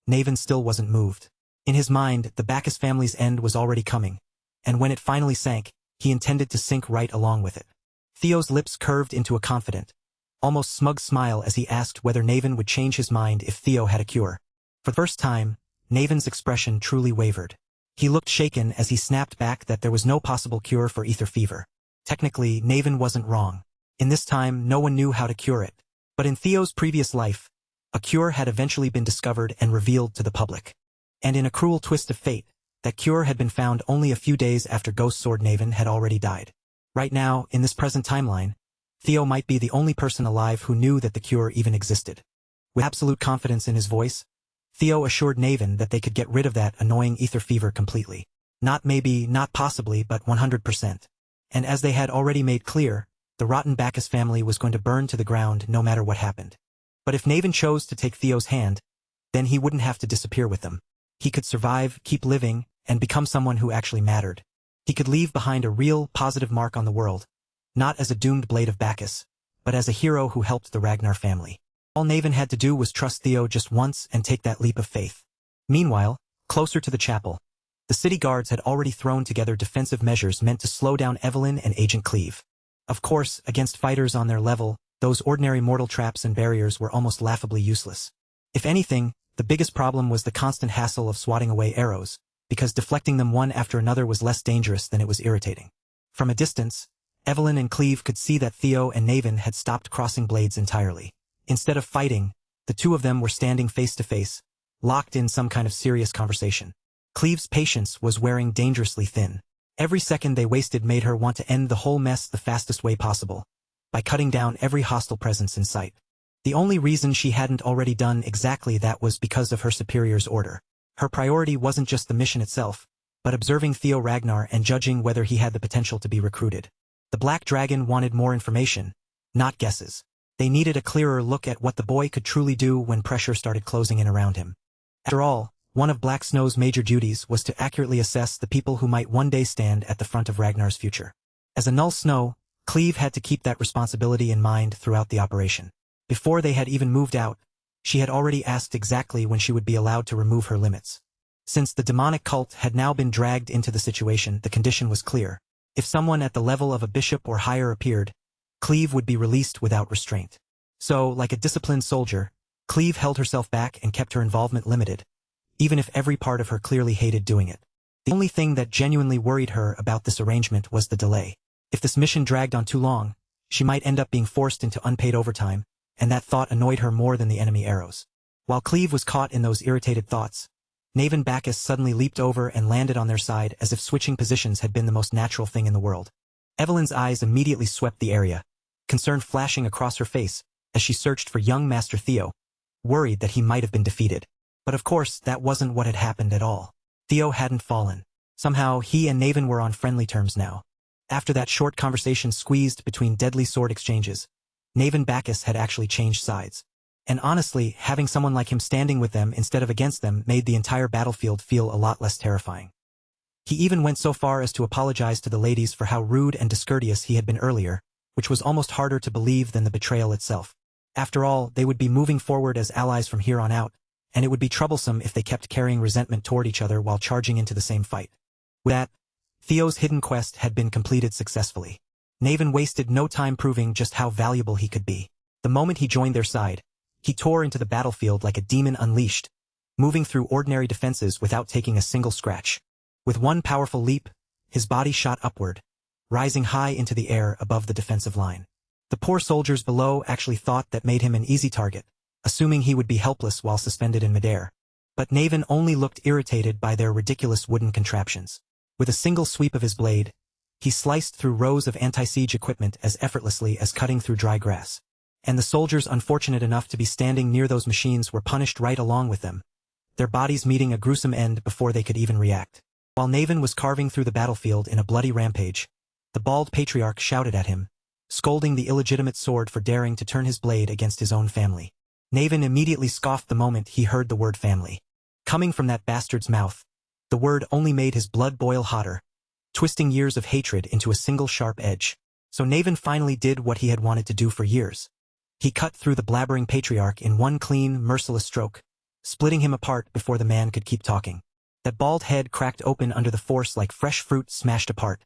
Naven still wasn't moved. In his mind, the Bacchus family's end was already coming, and when it finally sank, he intended to sink right along with it. Theo's lips curved into a confident, almost smug smile as he asked whether Naven would change his mind if Theo had a cure. For the first time, Naven's expression truly wavered. He looked shaken as he snapped back that there was no possible cure for ether fever. Technically, Naven wasn't wrong. In this time, no one knew how to cure it. But in Theo's previous life, a cure had eventually been discovered and revealed to the public. And in a cruel twist of fate, that cure had been found only a few days after Ghost Sword Naven had already died. Right now, in this present timeline, Theo might be the only person alive who knew that the cure even existed. With absolute confidence in his voice, Theo assured Naven that they could get rid of that annoying ether fever completely. Not maybe, not possibly, but 100%. And as they had already made clear, the rotten Bacchus family was going to burn to the ground no matter what happened. But if Naven chose to take Theo's hand, then he wouldn't have to disappear with them. He could survive, keep living, and become someone who actually mattered. He could leave behind a real, positive mark on the world, not as a doomed blade of Bacchus, but as a hero who helped the Ragnar family. All Naven had to do was trust Theo just once and take that leap of faith. Meanwhile, closer to the chapel, the city guards had already thrown together defensive measures meant to slow down Evelyn and Agent Cleve. Of course, against fighters on their level, those ordinary mortal traps and barriers were almost laughably useless. If anything, the biggest problem was the constant hassle of swatting away arrows, because deflecting them one after another was less dangerous than it was irritating. From a distance, Evelyn and Cleve could see that Theo and Naven had stopped crossing blades entirely. Instead of fighting, the two of them were standing face to face, locked in some kind of serious conversation. Cleve's patience was wearing dangerously thin. Every second they wasted made her want to end the whole mess the fastest way possible, by cutting down every hostile presence in sight. The only reason she hadn't already done exactly that was because of her superior's order. Her priority wasn't just the mission itself, but observing Theo Ragnar and judging whether he had the potential to be recruited. The Black Dragon wanted more information, not guesses. They needed a clearer look at what the boy could truly do when pressure started closing in around him. After all, one of Black Snow's major duties was to accurately assess the people who might one day stand at the front of Ragnar's future. As a Null Snow, Cleve had to keep that responsibility in mind throughout the operation. Before they had even moved out, she had already asked exactly when she would be allowed to remove her limits. Since the demonic cult had now been dragged into the situation, the condition was clear. If someone at the level of a bishop or higher appeared, Cleve would be released without restraint. So, like a disciplined soldier, Cleve held herself back and kept her involvement limited, even if every part of her clearly hated doing it. The only thing that genuinely worried her about this arrangement was the delay. If this mission dragged on too long, she might end up being forced into unpaid overtime, and that thought annoyed her more than the enemy arrows. While Cleve was caught in those irritated thoughts, Naven Bacchus suddenly leaped over and landed on their side as if switching positions had been the most natural thing in the world. Evelyn's eyes immediately swept the area, concern flashing across her face as she searched for young Master Theo, worried that he might have been defeated. But of course, that wasn't what had happened at all. Theo hadn't fallen. Somehow, he and Naven were on friendly terms now. After that short conversation squeezed between deadly sword exchanges, Naven Bacchus had actually changed sides. And honestly, having someone like him standing with them instead of against them made the entire battlefield feel a lot less terrifying. He even went so far as to apologize to the ladies for how rude and discourteous he had been earlier, which was almost harder to believe than the betrayal itself. After all, they would be moving forward as allies from here on out, and it would be troublesome if they kept carrying resentment toward each other while charging into the same fight. With that, Theo's hidden quest had been completed successfully. Naven wasted no time proving just how valuable he could be. The moment he joined their side, he tore into the battlefield like a demon unleashed, moving through ordinary defenses without taking a single scratch. With one powerful leap, his body shot upward, rising high into the air above the defensive line. The poor soldiers below actually thought that made him an easy target, assuming he would be helpless while suspended in midair. But Naven only looked irritated by their ridiculous wooden contraptions. With a single sweep of his blade, he sliced through rows of anti-siege equipment as effortlessly as cutting through dry grass. And the soldiers unfortunate enough to be standing near those machines were punished right along with them, their bodies meeting a gruesome end before they could even react. While Naven was carving through the battlefield in a bloody rampage, the bald patriarch shouted at him, scolding the illegitimate sword for daring to turn his blade against his own family. Naven immediately scoffed the moment he heard the word family. Coming from that bastard's mouth, the word only made his blood boil hotter, twisting years of hatred into a single sharp edge. So Naven finally did what he had wanted to do for years. He cut through the blabbering patriarch in one clean, merciless stroke, splitting him apart before the man could keep talking. That bald head cracked open under the force like fresh fruit smashed apart,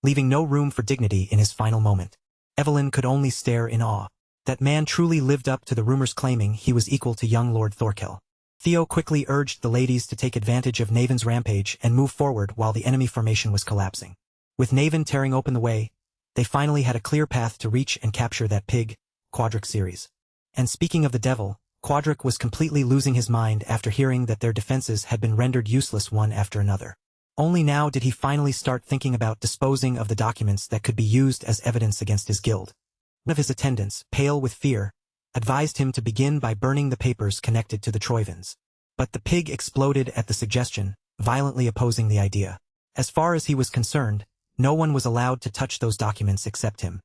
leaving no room for dignity in his final moment. Evelyn could only stare in awe. That man truly lived up to the rumors claiming he was equal to young Lord Thorkel. Theo quickly urged the ladies to take advantage of Naven's rampage and move forward while the enemy formation was collapsing. With Naven tearing open the way, they finally had a clear path to reach and capture that pig, Quadric series. And speaking of the devil, Quadric was completely losing his mind after hearing that their defenses had been rendered useless one after another. Only now did he finally start thinking about disposing of the documents that could be used as evidence against his guild. One of his attendants, pale with fear, advised him to begin by burning the papers connected to the Troivans. But the pig exploded at the suggestion, violently opposing the idea. As far as he was concerned, no one was allowed to touch those documents except him.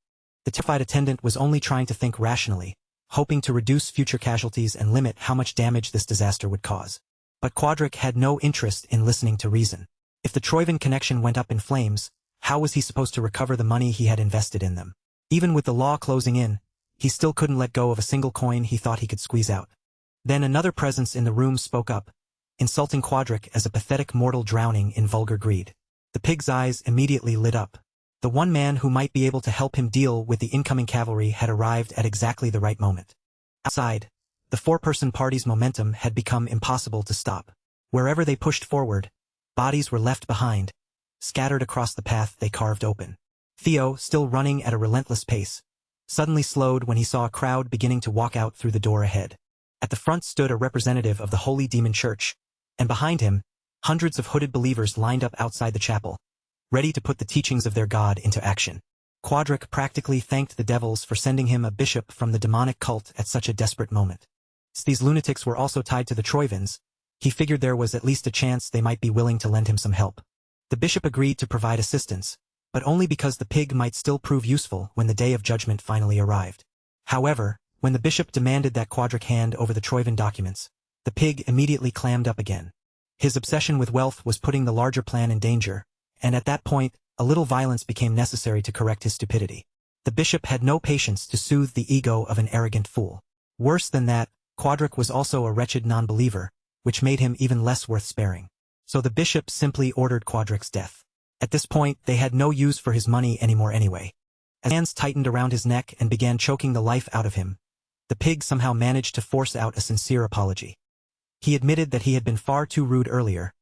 The terrified attendant was only trying to think rationally, hoping to reduce future casualties and limit how much damage this disaster would cause. But Quadric had no interest in listening to reason. If the Troivan connection went up in flames, how was he supposed to recover the money he had invested in them? Even with the law closing in, he still couldn't let go of a single coin he thought he could squeeze out. Then another presence in the room spoke up, insulting Quadric as a pathetic mortal drowning in vulgar greed. The pig's eyes immediately lit up. The one man who might be able to help him deal with the incoming cavalry had arrived at exactly the right moment. Outside, the four-person party's momentum had become impossible to stop. Wherever they pushed forward, bodies were left behind, scattered across the path they carved open. Theo, still running at a relentless pace, suddenly slowed when he saw a crowd beginning to walk out through the door ahead. At the front stood a representative of the Holy Demon Church, and behind him, hundreds of hooded believers lined up outside the chapel, ready to put the teachings of their god into action. Quadric practically thanked the devils for sending him a bishop from the demonic cult at such a desperate moment. Since these lunatics were also tied to the Troivans, he figured there was at least a chance they might be willing to lend him some help. The bishop agreed to provide assistance, but only because the pig might still prove useful when the day of judgment finally arrived. However, when the bishop demanded that Quadric hand over the Troivan documents, the pig immediately clammed up again. His obsession with wealth was putting the larger plan in danger, and at that point, a little violence became necessary to correct his stupidity. The bishop had no patience to soothe the ego of an arrogant fool. Worse than that, Quadric was also a wretched non-believer, which made him even less worth sparing. So the bishop simply ordered Quadric's death. At this point, they had no use for his money anymore anyway. As hands tightened around his neck and began choking the life out of him, the pig somehow managed to force out a sincere apology. He admitted that he had been far too rude earlier,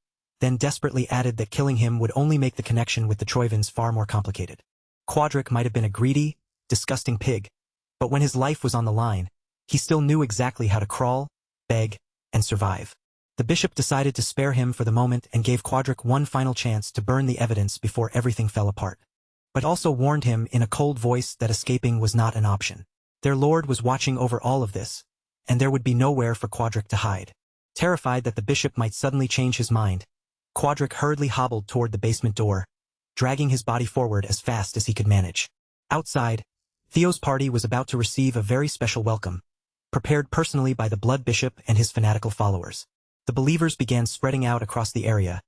then desperately added that killing him would only make the connection with the Troivans far more complicated. Quadric might have been a greedy, disgusting pig, but when his life was on the line, he still knew exactly how to crawl, beg, and survive. The bishop decided to spare him for the moment and gave Quadric one final chance to burn the evidence before everything fell apart. But also warned him in a cold voice that escaping was not an option. Their lord was watching over all of this, and there would be nowhere for Quadric to hide. Terrified that the bishop might suddenly change his mind, Quadric hurriedly hobbled toward the basement door, dragging his body forward as fast as he could manage. Outside, Theo's party was about to receive a very special welcome, prepared personally by the Blood Bishop and his fanatical followers. The believers began spreading out across the area,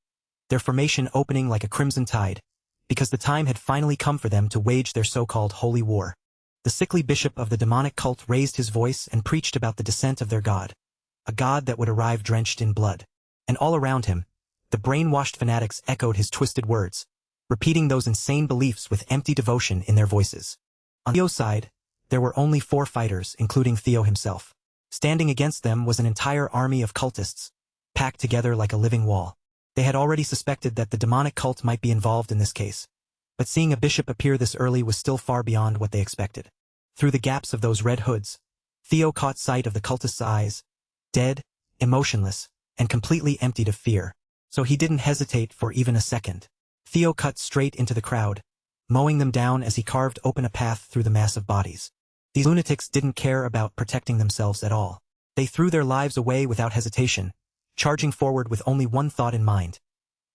their formation opening like a crimson tide, because the time had finally come for them to wage their so-called holy war. The sickly bishop of the demonic cult raised his voice and preached about the descent of their god, a god that would arrive drenched in blood. And all around him, the brainwashed fanatics echoed his twisted words, repeating those insane beliefs with empty devotion in their voices. On Theo's side, there were only 4 fighters, including Theo himself. Standing against them was an entire army of cultists, packed together like a living wall. They had already suspected that the demonic cult might be involved in this case, but seeing a bishop appear this early was still far beyond what they expected. Through the gaps of those red hoods, Theo caught sight of the cultists' eyes, dead, emotionless, and completely emptied of fear. So he didn't hesitate for even a second. Theo cut straight into the crowd, mowing them down as he carved open a path through the mass of bodies. These lunatics didn't care about protecting themselves at all. They threw their lives away without hesitation, charging forward with only one thought in mind: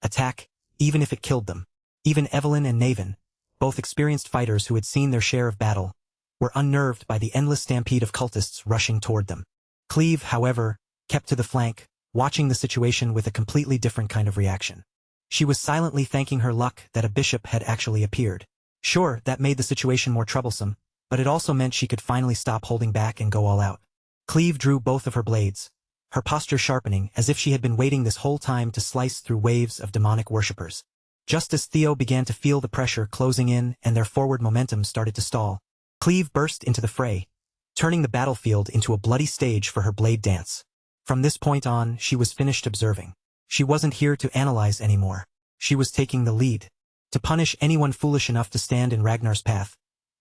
attack, even if it killed them. Even Evelyn and Naven, both experienced fighters who had seen their share of battle, were unnerved by the endless stampede of cultists rushing toward them. Cleve, however, kept to the flank, watching the situation with a completely different kind of reaction. She was silently thanking her luck that a bishop had actually appeared. Sure, that made the situation more troublesome, but it also meant she could finally stop holding back and go all out. Cleve drew both of her blades, her posture sharpening as if she had been waiting this whole time to slice through waves of demonic worshippers. Just as Theo began to feel the pressure closing in and their forward momentum started to stall, Cleve burst into the fray, turning the battlefield into a bloody stage for her blade dance. From this point on, she was finished observing. She wasn't here to analyze anymore. She was taking the lead. To punish anyone foolish enough to stand in Ragnar's path,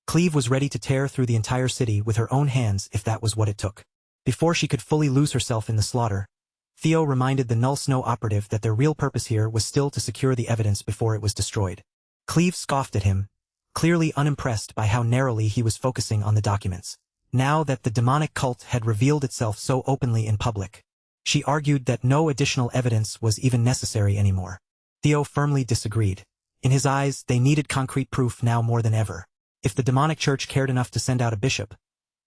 Cleve was ready to tear through the entire city with her own hands if that was what it took. Before she could fully lose herself in the slaughter, Theo reminded the Null Snow operative that their real purpose here was still to secure the evidence before it was destroyed. Cleve scoffed at him, clearly unimpressed by how narrowly he was focusing on the documents. Now that the demonic cult had revealed itself so openly in public, she argued that no additional evidence was even necessary anymore. Theo firmly disagreed. In his eyes, they needed concrete proof now more than ever. If the demonic church cared enough to send out a bishop,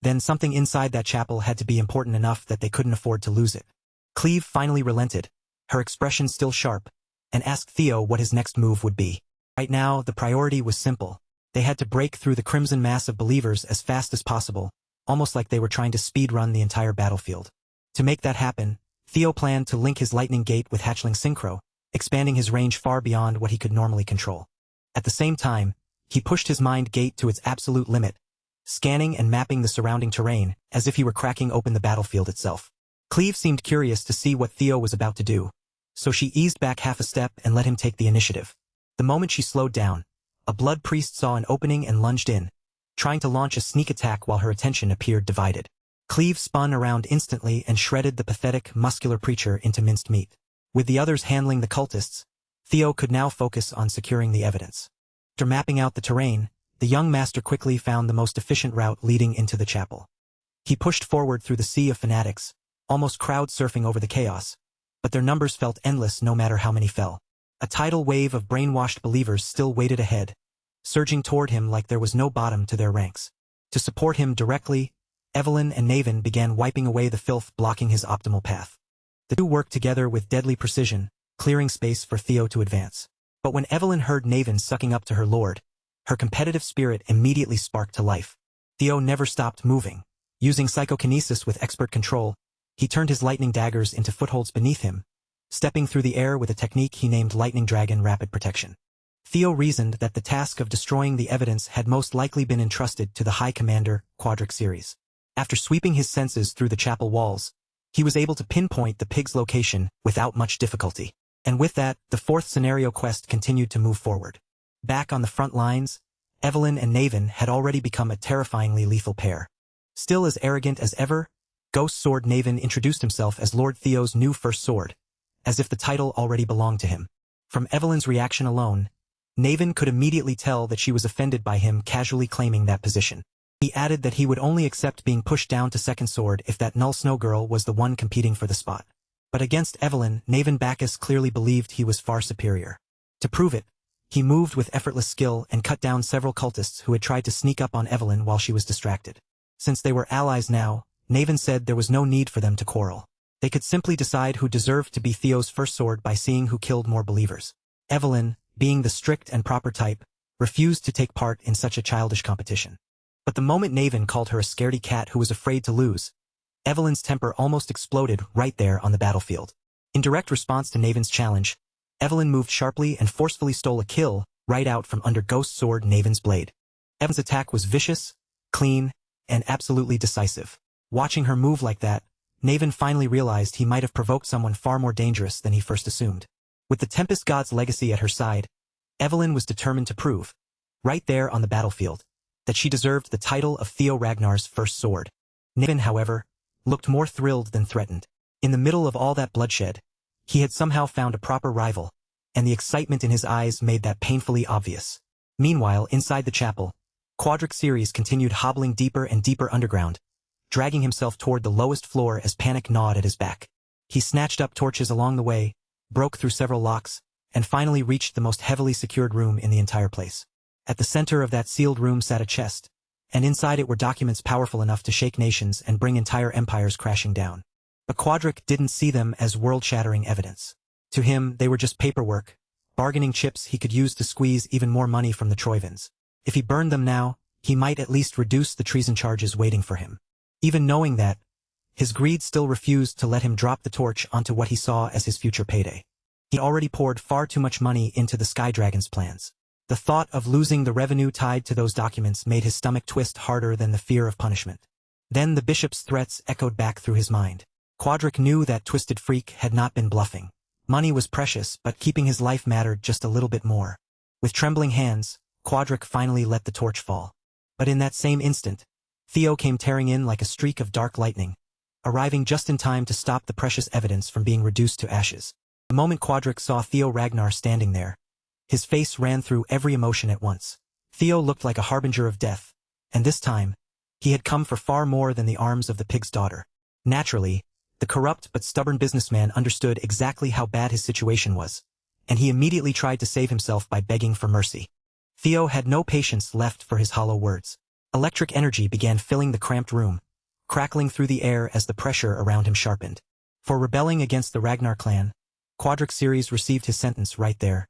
then something inside that chapel had to be important enough that they couldn't afford to lose it. Cleve finally relented, her expression still sharp, and asked Theo what his next move would be. Right now, the priority was simple. They had to break through the crimson mass of believers as fast as possible, almost like they were trying to speed-run the entire battlefield. To make that happen, Theo planned to link his lightning gate with hatchling synchro, expanding his range far beyond what he could normally control. At the same time, he pushed his mind gate to its absolute limit, scanning and mapping the surrounding terrain as if he were cracking open the battlefield itself. Cleve seemed curious to see what Theo was about to do, so she eased back half a step and let him take the initiative. The moment she slowed down, a blood priest saw an opening and lunged in, trying to launch a sneak attack while her attention appeared divided. Cleve spun around instantly and shredded the pathetic, muscular preacher into minced meat. With the others handling the cultists, Theo could now focus on securing the evidence. After mapping out the terrain, the young master quickly found the most efficient route leading into the chapel. He pushed forward through the sea of fanatics, almost crowd-surfing over the chaos, but their numbers felt endless no matter how many fell. A tidal wave of brainwashed believers still waited ahead, surging toward him like there was no bottom to their ranks. To support him directly, Evelyn and Naven began wiping away the filth blocking his optimal path. The two worked together with deadly precision, clearing space for Theo to advance. But when Evelyn heard Naven sucking up to her lord, her competitive spirit immediately sparked to life. Theo never stopped moving. Using psychokinesis with expert control, he turned his lightning daggers into footholds beneath him, stepping through the air with a technique he named Lightning Dragon Rapid Protection. Theo reasoned that the task of destroying the evidence had most likely been entrusted to the High Commander, Quadric Series. After sweeping his senses through the chapel walls, he was able to pinpoint the pig's location without much difficulty. And with that, the fourth scenario quest continued to move forward. Back on the front lines, Evelyn and Naven had already become a terrifyingly lethal pair. Still as arrogant as ever, Ghost Sword Naven introduced himself as Lord Theo's new first sword, as if the title already belonged to him. From Evelyn's reaction alone, Naven could immediately tell that she was offended by him casually claiming that position. He added that he would only accept being pushed down to second sword if that Null Snow girl was the one competing for the spot. But against Evelyn, Naven Bacchus clearly believed he was far superior. To prove it, he moved with effortless skill and cut down several cultists who had tried to sneak up on Evelyn while she was distracted. Since they were allies now, Naven said there was no need for them to quarrel. They could simply decide who deserved to be Theo's first sword by seeing who killed more believers. Evelyn, being the strict and proper type, refused to take part in such a childish competition. But the moment Naven called her a scaredy cat who was afraid to lose, Evelyn's temper almost exploded right there on the battlefield. In direct response to Naven's challenge, Evelyn moved sharply and forcefully stole a kill right out from under Ghost Sword Naven's blade. Evelyn's attack was vicious, clean, and absolutely decisive. Watching her move like that, Naven finally realized he might have provoked someone far more dangerous than he first assumed. With the Tempest God's legacy at her side, Evelyn was determined to prove, right there on the battlefield, that she deserved the title of Theo Ragnar's first sword. Naven, however, looked more thrilled than threatened. In the middle of all that bloodshed, he had somehow found a proper rival, and the excitement in his eyes made that painfully obvious. Meanwhile, inside the chapel, Quadric Ceres continued hobbling deeper and deeper underground, dragging himself toward the lowest floor as panic gnawed at his back. He snatched up torches along the way, broke through several locks, and finally reached the most heavily secured room in the entire place. At the center of that sealed room sat a chest, and inside it were documents powerful enough to shake nations and bring entire empires crashing down. But Quadric didn't see them as world-shattering evidence. To him, they were just paperwork, bargaining chips he could use to squeeze even more money from the Troivans. If he burned them now, he might at least reduce the treason charges waiting for him. Even knowing that, his greed still refused to let him drop the torch onto what he saw as his future payday. He already poured far too much money into the Sky Dragon's plans. The thought of losing the revenue tied to those documents made his stomach twist harder than the fear of punishment. Then the bishop's threats echoed back through his mind. Quadric knew that twisted freak had not been bluffing. Money was precious, but keeping his life mattered just a little bit more. With trembling hands, Quadric finally let the torch fall. But in that same instant, Theo came tearing in like a streak of dark lightning, arriving just in time to stop the precious evidence from being reduced to ashes. The moment Quadric saw Theo Ragnar standing there, his face ran through every emotion at once. Theo looked like a harbinger of death, and this time, he had come for far more than the arms of the pig's daughter. Naturally, the corrupt but stubborn businessman understood exactly how bad his situation was, and he immediately tried to save himself by begging for mercy. Theo had no patience left for his hollow words. Electric energy began filling the cramped room, crackling through the air as the pressure around him sharpened. For rebelling against the Ragnar clan, Quadric Ceres received his sentence right there.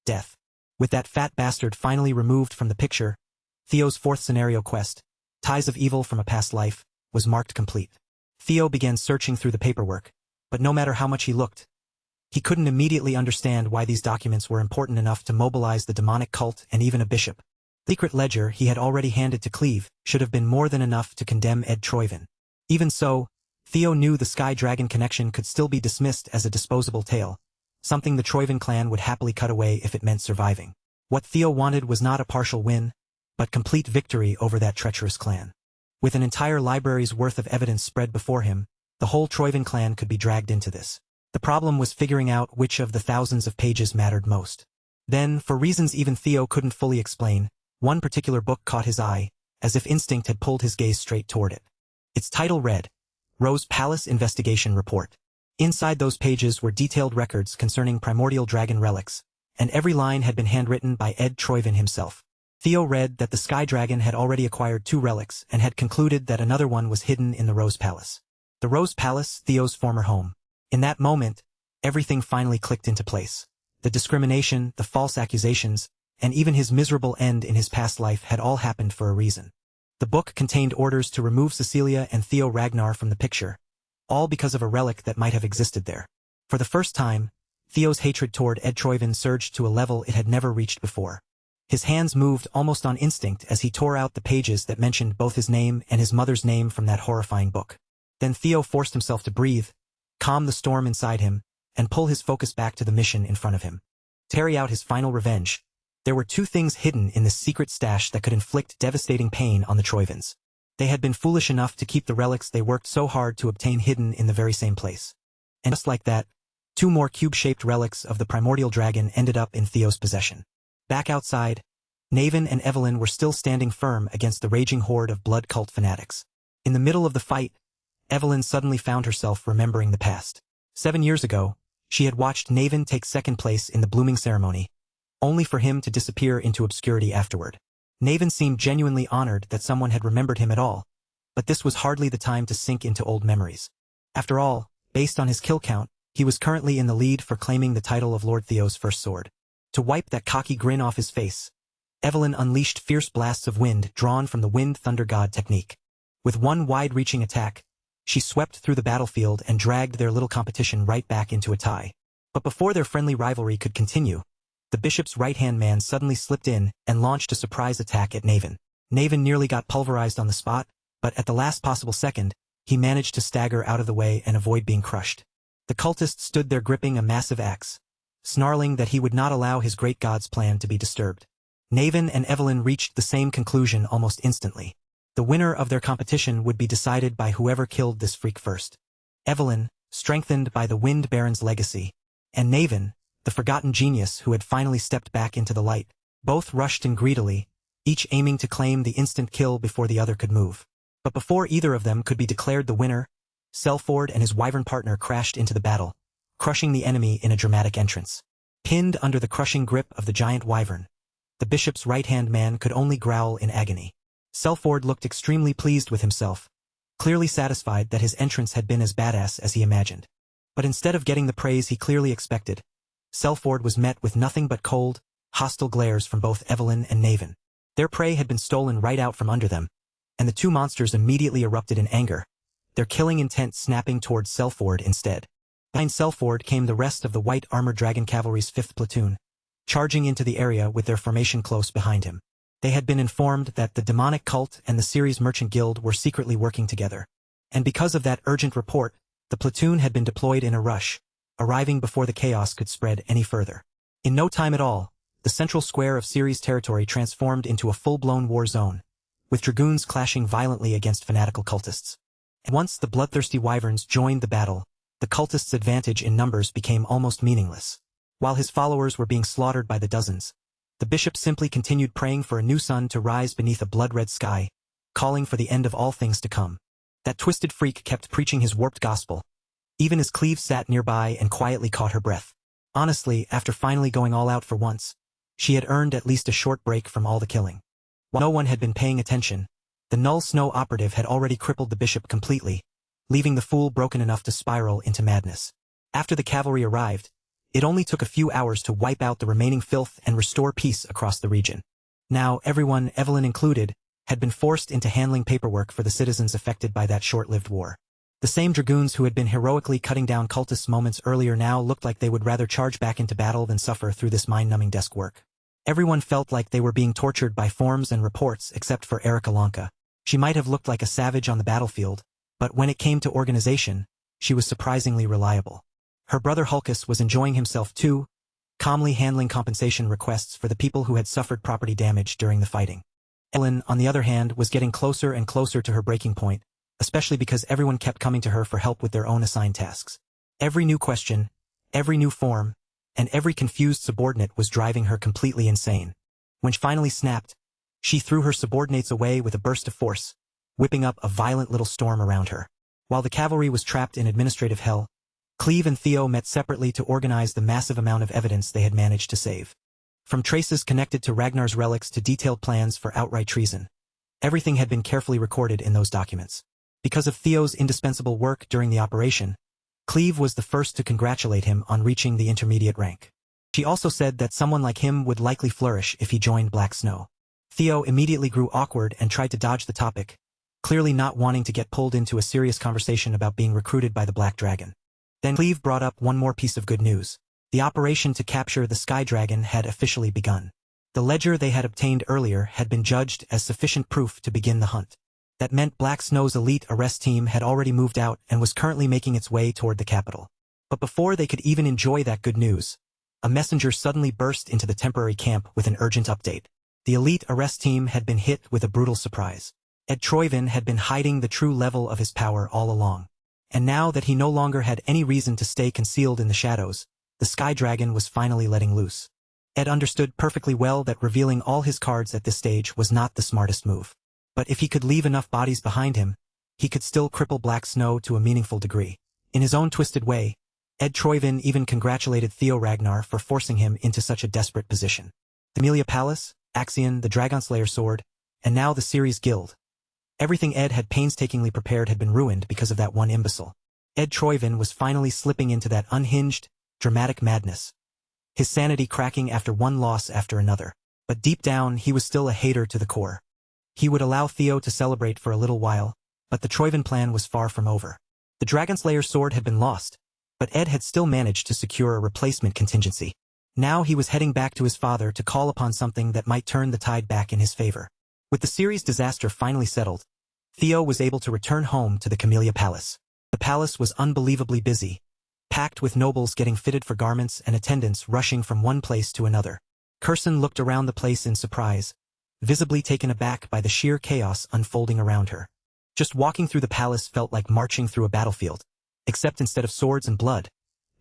Death. With that fat bastard finally removed from the picture, Theo's fourth scenario quest, Ties of Evil from a Past Life, was marked complete. Theo began searching through the paperwork, but no matter how much he looked, he couldn't immediately understand why these documents were important enough to mobilize the demonic cult and even a bishop. The secret ledger he had already handed to Cleve should have been more than enough to condemn Ed Troivan. Even so, Theo knew the Sky Dragon connection could still be dismissed as a disposable tale, something the Troivan clan would happily cut away if it meant surviving. What Theo wanted was not a partial win, but complete victory over that treacherous clan. With an entire library's worth of evidence spread before him, the whole Troivan clan could be dragged into this. The problem was figuring out which of the thousands of pages mattered most. Then, for reasons even Theo couldn't fully explain, one particular book caught his eye, as if instinct had pulled his gaze straight toward it. Its title read, Rose Palace Investigation Report. Inside those pages were detailed records concerning primordial dragon relics, and every line had been handwritten by Ed Troivan himself. Theo read that the Sky Dragon had already acquired 2 relics and had concluded that another one was hidden in the Rose Palace. The Rose Palace, Theo's former home. In that moment, everything finally clicked into place. The discrimination, the false accusations, and even his miserable end in his past life had all happened for a reason. The book contained orders to remove Cecilia and Theo Ragnar from the picture, all because of a relic that might have existed there. For the first time, Theo's hatred toward Ed Troivan surged to a level it had never reached before. His hands moved almost on instinct as he tore out the pages that mentioned both his name and his mother's name from that horrifying book. Then Theo forced himself to breathe, calm the storm inside him, and pull his focus back to the mission in front of him. To carry out his final revenge, there were 2 things hidden in this secret stash that could inflict devastating pain on the Troivans. They had been foolish enough to keep the relics they worked so hard to obtain hidden in the very same place. And just like that, 2 more cube-shaped relics of the primordial dragon ended up in Theo's possession. Back outside, Naven and Evelyn were still standing firm against the raging horde of blood cult fanatics. In the middle of the fight, Evelyn suddenly found herself remembering the past. 7 years ago, she had watched Naven take second place in the blooming ceremony, only for him to disappear into obscurity afterward. Naven seemed genuinely honored that someone had remembered him at all, but this was hardly the time to sink into old memories. After all, based on his kill count, he was currently in the lead for claiming the title of Lord Theo's first sword. To wipe that cocky grin off his face, Evelyn unleashed fierce blasts of wind drawn from the Wind Thunder God technique. With one wide-reaching attack, she swept through the battlefield and dragged their little competition right back into a tie. But before their friendly rivalry could continue, the bishop's right-hand man suddenly slipped in and launched a surprise attack at Naven. Naven nearly got pulverized on the spot, but at the last possible second, he managed to stagger out of the way and avoid being crushed. The cultist stood there gripping a massive axe, snarling that he would not allow his great god's plan to be disturbed. Naven and Evelyn reached the same conclusion almost instantly. The winner of their competition would be decided by whoever killed this freak first. Evelyn, strengthened by the Wind Baron's legacy, and Naven, the forgotten genius who had finally stepped back into the light. Both rushed in greedily, each aiming to claim the instant kill before the other could move. But before either of them could be declared the winner, Selford and his wyvern partner crashed into the battle, crushing the enemy in a dramatic entrance. Pinned under the crushing grip of the giant wyvern, the bishop's right-hand man could only growl in agony. Selford looked extremely pleased with himself, clearly satisfied that his entrance had been as badass as he imagined. But instead of getting the praise he clearly expected, Selford was met with nothing but cold, hostile glares from both Evelyn and Naven. Their prey had been stolen right out from under them, and the two monsters immediately erupted in anger, their killing intent snapping towards Selford instead. Behind Selford came the rest of the White Armored Dragon Cavalry's 5th platoon, charging into the area with their formation close behind him. They had been informed that the demonic cult and the Ceres Merchant Guild were secretly working together, and because of that urgent report, the platoon had been deployed in a rush, arriving before the chaos could spread any further. In no time at all, the central square of Ceres territory transformed into a full-blown war zone, with dragoons clashing violently against fanatical cultists. And once the bloodthirsty wyverns joined the battle, the cultists' advantage in numbers became almost meaningless. While his followers were being slaughtered by the dozens, the bishop simply continued praying for a new sun to rise beneath a blood-red sky, calling for the end of all things to come. That twisted freak kept preaching his warped gospel, even as Cleve sat nearby and quietly caught her breath. Honestly, after finally going all out for once, she had earned at least a short break from all the killing. While no one had been paying attention, the Null Snow operative had already crippled the bishop completely, leaving the fool broken enough to spiral into madness. After the cavalry arrived, it only took a few hours to wipe out the remaining filth and restore peace across the region. Now everyone, Evelyn included, had been forced into handling paperwork for the citizens affected by that short-lived war. The same dragoons who had been heroically cutting down cultists moments earlier now looked like they would rather charge back into battle than suffer through this mind-numbing desk work. Everyone felt like they were being tortured by forms and reports except for Erika Lanka. She might have looked like a savage on the battlefield, but when it came to organization, she was surprisingly reliable. Her brother Hulkus was enjoying himself too, calmly handling compensation requests for the people who had suffered property damage during the fighting. Ellen, on the other hand, was getting closer and closer to her breaking point, especially because everyone kept coming to her for help with their own assigned tasks. Every new question, every new form, and every confused subordinate was driving her completely insane. When she finally snapped, she threw her subordinates away with a burst of force, whipping up a violent little storm around her. While the cavalry was trapped in administrative hell, Cleve and Theo met separately to organize the massive amount of evidence they had managed to save. From traces connected to Ragnar's relics to detailed plans for outright treason, everything had been carefully recorded in those documents. Because of Theo's indispensable work during the operation, Cleve was the first to congratulate him on reaching the intermediate rank. She also said that someone like him would likely flourish if he joined Black Snow. Theo immediately grew awkward and tried to dodge the topic, clearly not wanting to get pulled into a serious conversation about being recruited by the Black Dragon. Then Cleve brought up one more piece of good news. The operation to capture the Sky Dragon had officially begun. The ledger they had obtained earlier had been judged as sufficient proof to begin the hunt. That meant Black Snow's elite arrest team had already moved out and was currently making its way toward the capital. But before they could even enjoy that good news, a messenger suddenly burst into the temporary camp with an urgent update. The elite arrest team had been hit with a brutal surprise. Ed Troyvin had been hiding the true level of his power all along. And now that he no longer had any reason to stay concealed in the shadows, the Sky Dragon was finally letting loose. Ed understood perfectly well that revealing all his cards at this stage was not the smartest move. But if he could leave enough bodies behind him, he could still cripple Black Snow to a meaningful degree. In his own twisted way, Ed Troyvin even congratulated Theo Ragnar for forcing him into such a desperate position. The Amelia Palace, Axion, the Dragonslayer sword, and now the Ceres Guild. Everything Ed had painstakingly prepared had been ruined because of that one imbecile. Ed Troyvin was finally slipping into that unhinged, dramatic madness, his sanity cracking after one loss after another. But deep down, he was still a hater to the core. He would allow Theo to celebrate for a little while, but the Troyvin plan was far from over. The Dragonslayer sword had been lost, but Ed had still managed to secure a replacement contingency. Now he was heading back to his father to call upon something that might turn the tide back in his favor. With the Ceres disaster finally settled, Theo was able to return home to the Camellia Palace. The palace was unbelievably busy, packed with nobles getting fitted for garments and attendants rushing from one place to another. Kirsten looked around the place in surprise, visibly taken aback by the sheer chaos unfolding around her. Just walking through the palace felt like marching through a battlefield. except instead of swords and blood,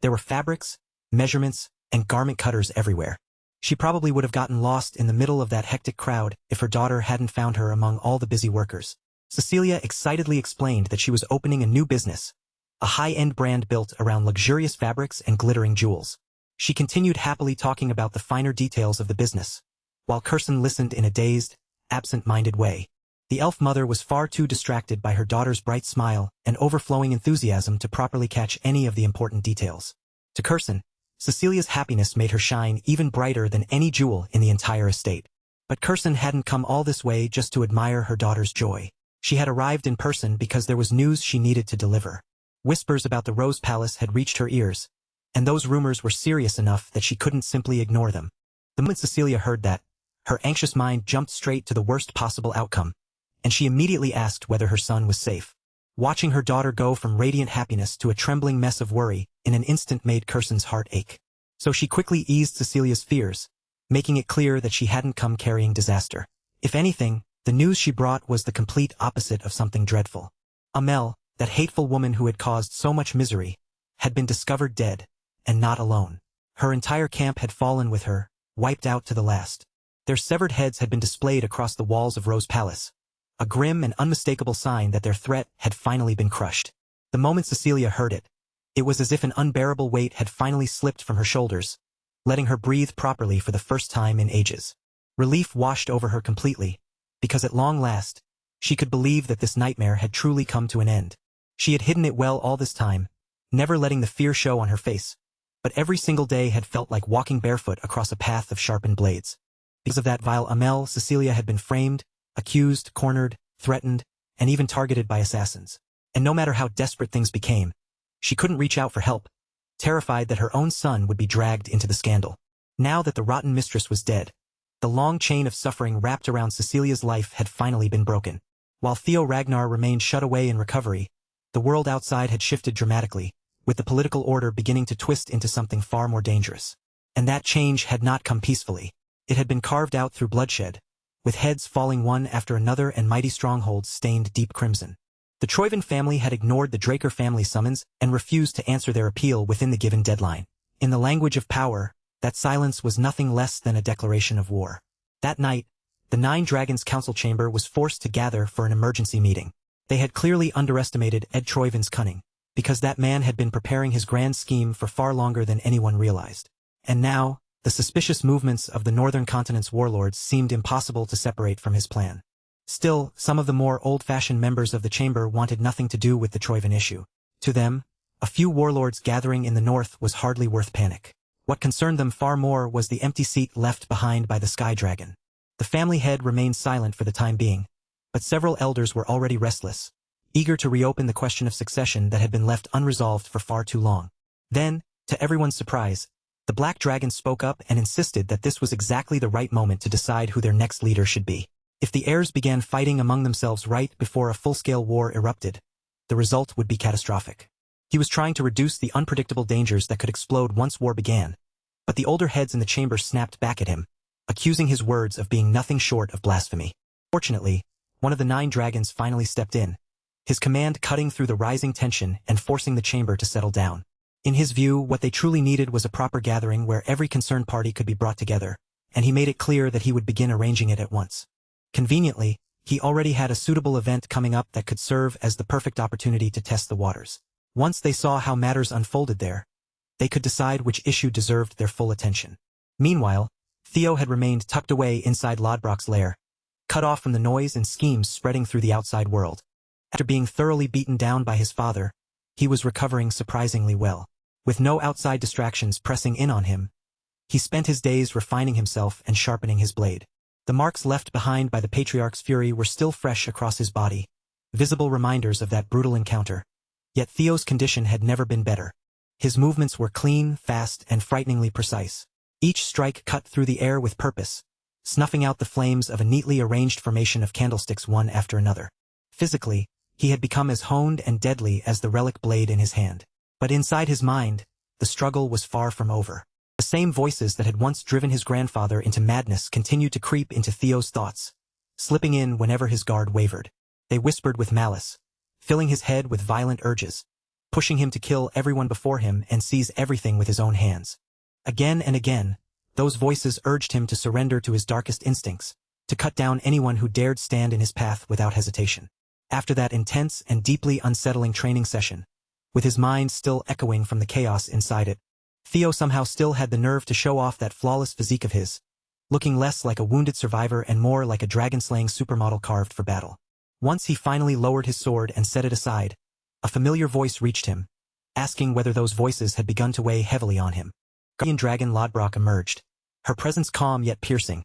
there were fabrics, measurements, and garment cutters everywhere. She probably would have gotten lost in the middle of that hectic crowd if her daughter hadn't found her among all the busy workers. Cecilia excitedly explained that she was opening a new business, a high-end brand built around luxurious fabrics and glittering jewels. She continued happily talking about the finer details of the business, while Kirsten listened in a dazed, absent-minded way. The elf mother was far too distracted by her daughter's bright smile and overflowing enthusiasm to properly catch any of the important details. To Kirsten, Cecilia's happiness made her shine even brighter than any jewel in the entire estate. But Kirsten hadn't come all this way just to admire her daughter's joy. She had arrived in person because there was news she needed to deliver. Whispers about the Rose Palace had reached her ears, and those rumors were serious enough that she couldn't simply ignore them. The moment Cecilia heard that, her anxious mind jumped straight to the worst possible outcome, and she immediately asked whether her son was safe. Watching her daughter go from radiant happiness to a trembling mess of worry in an instant made Kirsten's heart ache. So she quickly eased Cecilia's fears, making it clear that she hadn't come carrying disaster. If anything, the news she brought was the complete opposite of something dreadful. Amel, that hateful woman who had caused so much misery, had been discovered dead, and not alone. Her entire camp had fallen with her, wiped out to the last. Their severed heads had been displayed across the walls of Rose Palace, a grim and unmistakable sign that their threat had finally been crushed. The moment Cecilia heard it, it was as if an unbearable weight had finally slipped from her shoulders, letting her breathe properly for the first time in ages. Relief washed over her completely, because at long last, she could believe that this nightmare had truly come to an end. She had hidden it well all this time, never letting the fear show on her face, but every single day had felt like walking barefoot across a path of sharpened blades. Because of that vile Amel, Cecilia had been framed, accused, cornered, threatened, and even targeted by assassins. And no matter how desperate things became, she couldn't reach out for help, terrified that her own son would be dragged into the scandal. Now that the rotten mistress was dead, the long chain of suffering wrapped around Cecilia's life had finally been broken. While Theo Ragnar remained shut away in recovery, the world outside had shifted dramatically, with the political order beginning to twist into something far more dangerous. And that change had not come peacefully. It had been carved out through bloodshed, with heads falling one after another and mighty strongholds stained deep crimson. The Troyven family had ignored the Draker family summons and refused to answer their appeal within the given deadline. In the language of power, that silence was nothing less than a declaration of war. That night, the Nine Dragons Council Chamber was forced to gather for an emergency meeting. They had clearly underestimated Ed Troyven's cunning, because that man had been preparing his grand scheme for far longer than anyone realized. And now, the suspicious movements of the Northern Continent's warlords seemed impossible to separate from his plan. Still, some of the more old-fashioned members of the chamber wanted nothing to do with the Troyven issue. To them, a few warlords gathering in the north was hardly worth panic. What concerned them far more was the empty seat left behind by the Sky Dragon. The family head remained silent for the time being, but several elders were already restless, eager to reopen the question of succession that had been left unresolved for far too long. Then, to everyone's surprise, the Black Dragon spoke up and insisted that this was exactly the right moment to decide who their next leader should be. If the heirs began fighting among themselves right before a full-scale war erupted, the result would be catastrophic. He was trying to reduce the unpredictable dangers that could explode once war began, but the older heads in the chamber snapped back at him, accusing his words of being nothing short of blasphemy. Fortunately, one of the Nine Dragons finally stepped in, his command cutting through the rising tension and forcing the chamber to settle down. In his view, what they truly needed was a proper gathering where every concerned party could be brought together, and he made it clear that he would begin arranging it at once. Conveniently, he already had a suitable event coming up that could serve as the perfect opportunity to test the waters. Once they saw how matters unfolded there, they could decide which issue deserved their full attention. Meanwhile, Theo had remained tucked away inside Lodbrok's lair, cut off from the noise and schemes spreading through the outside world. After being thoroughly beaten down by his father, he was recovering surprisingly well. With no outside distractions pressing in on him, he spent his days refining himself and sharpening his blade. The marks left behind by the Patriarch's fury were still fresh across his body, visible reminders of that brutal encounter. Yet Theo's condition had never been better. His movements were clean, fast, and frighteningly precise. Each strike cut through the air with purpose, snuffing out the flames of a neatly arranged formation of candlesticks one after another. Physically, he had become as honed and deadly as the relic blade in his hand. But inside his mind, the struggle was far from over. The same voices that had once driven his grandfather into madness continued to creep into Theo's thoughts, slipping in whenever his guard wavered. They whispered with malice, filling his head with violent urges, pushing him to kill everyone before him and seize everything with his own hands. Again and again, those voices urged him to surrender to his darkest instincts, to cut down anyone who dared stand in his path without hesitation. After that intense and deeply unsettling training session, with his mind still echoing from the chaos inside it, Theo somehow still had the nerve to show off that flawless physique of his, looking less like a wounded survivor and more like a dragon-slaying supermodel carved for battle. Once he finally lowered his sword and set it aside, a familiar voice reached him, asking whether those voices had begun to weigh heavily on him. Guardian Dragon Lodbrok emerged, her presence calm yet piercing,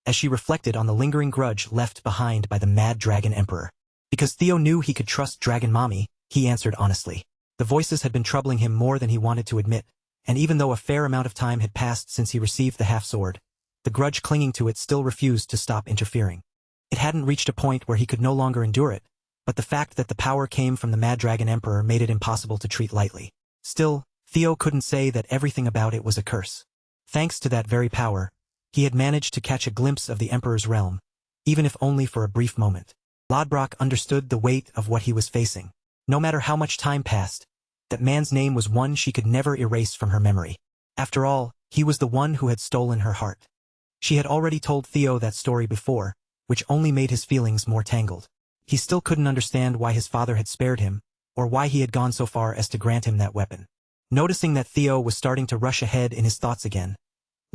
as she reflected on the lingering grudge left behind by the mad Dragon Emperor. Because Theo knew he could trust Dragon Mommy, he answered honestly. The voices had been troubling him more than he wanted to admit, and even though a fair amount of time had passed since he received the half-sword, the grudge clinging to it still refused to stop interfering. It hadn't reached a point where he could no longer endure it, but the fact that the power came from the Mad Dragon Emperor made it impossible to treat lightly. Still, Theo couldn't say that everything about it was a curse. Thanks to that very power, he had managed to catch a glimpse of the Emperor's realm, even if only for a brief moment. Lodbrok understood the weight of what he was facing. No matter how much time passed, that man's name was one she could never erase from her memory. After all, he was the one who had stolen her heart. She had already told Theo that story before, which only made his feelings more tangled. He still couldn't understand why his father had spared him, or why he had gone so far as to grant him that weapon. Noticing that Theo was starting to rush ahead in his thoughts again,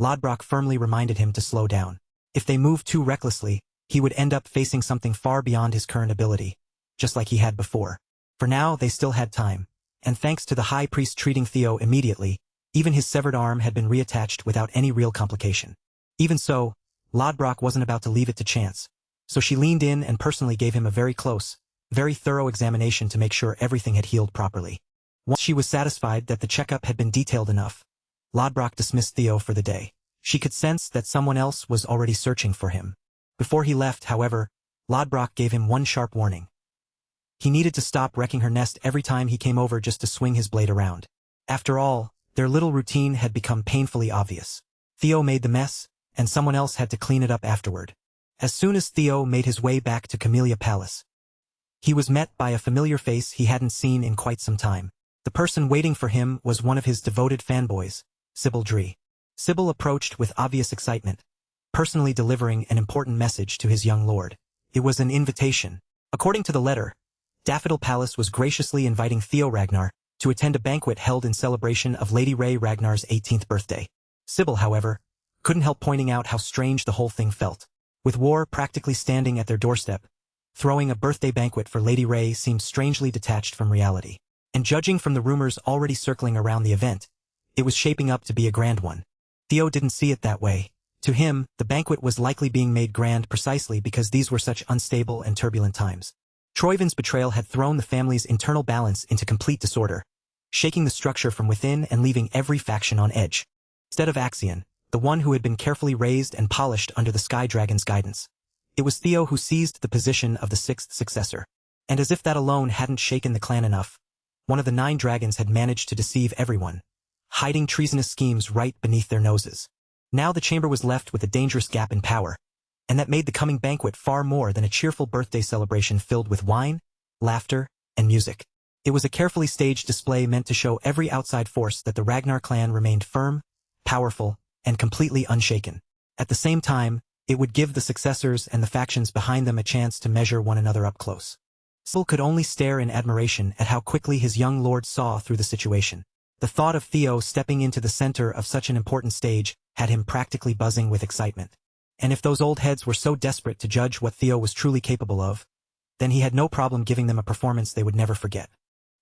Lodbrok firmly reminded him to slow down. If they moved too recklessly, he would end up facing something far beyond his current ability, just like he had before. For now, they still had time, and thanks to the High Priest treating Theo immediately, even his severed arm had been reattached without any real complication. Even so, Lodbrok wasn't about to leave it to chance, so she leaned in and personally gave him a very close, very thorough examination to make sure everything had healed properly. Once she was satisfied that the checkup had been detailed enough, Lodbrok dismissed Theo for the day. She could sense that someone else was already searching for him. Before he left, however, Lodbrok gave him one sharp warning. He needed to stop wrecking her nest every time he came over just to swing his blade around. After all, their little routine had become painfully obvious. Theo made the mess, and someone else had to clean it up afterward. As soon as Theo made his way back to Camellia Palace, he was met by a familiar face he hadn't seen in quite some time. The person waiting for him was one of his devoted fanboys, Sybil Dree. Sybil approached with obvious excitement, personally delivering an important message to his young lord. It was an invitation. According to the letter, Daffodil Palace was graciously inviting Theo Ragnar to attend a banquet held in celebration of Lady Ray Ragnar's 18th birthday. Sybil, however, couldn't help pointing out how strange the whole thing felt. With war practically standing at their doorstep, throwing a birthday banquet for Lady Ray seemed strangely detached from reality. And judging from the rumors already circling around the event, it was shaping up to be a grand one. Theo didn't see it that way. To him, the banquet was likely being made grand precisely because these were such unstable and turbulent times. Troivin's betrayal had thrown the family's internal balance into complete disorder, shaking the structure from within and leaving every faction on edge. Instead of Axion, the one who had been carefully raised and polished under the Sky Dragon's guidance, it was Theo who seized the position of the sixth successor. And as if that alone hadn't shaken the clan enough, one of the 9 dragons had managed to deceive everyone, hiding treasonous schemes right beneath their noses. Now the chamber was left with a dangerous gap in power, and that made the coming banquet far more than a cheerful birthday celebration filled with wine, laughter, and music. It was a carefully staged display meant to show every outside force that the Ragnar clan remained firm, powerful, and completely unshaken. At the same time, it would give the successors and the factions behind them a chance to measure one another up close. Syl could only stare in admiration at how quickly his young lord saw through the situation. The thought of Theo stepping into the center of such an important stage had him practically buzzing with excitement. And if those old heads were so desperate to judge what Theo was truly capable of, then he had no problem giving them a performance they would never forget.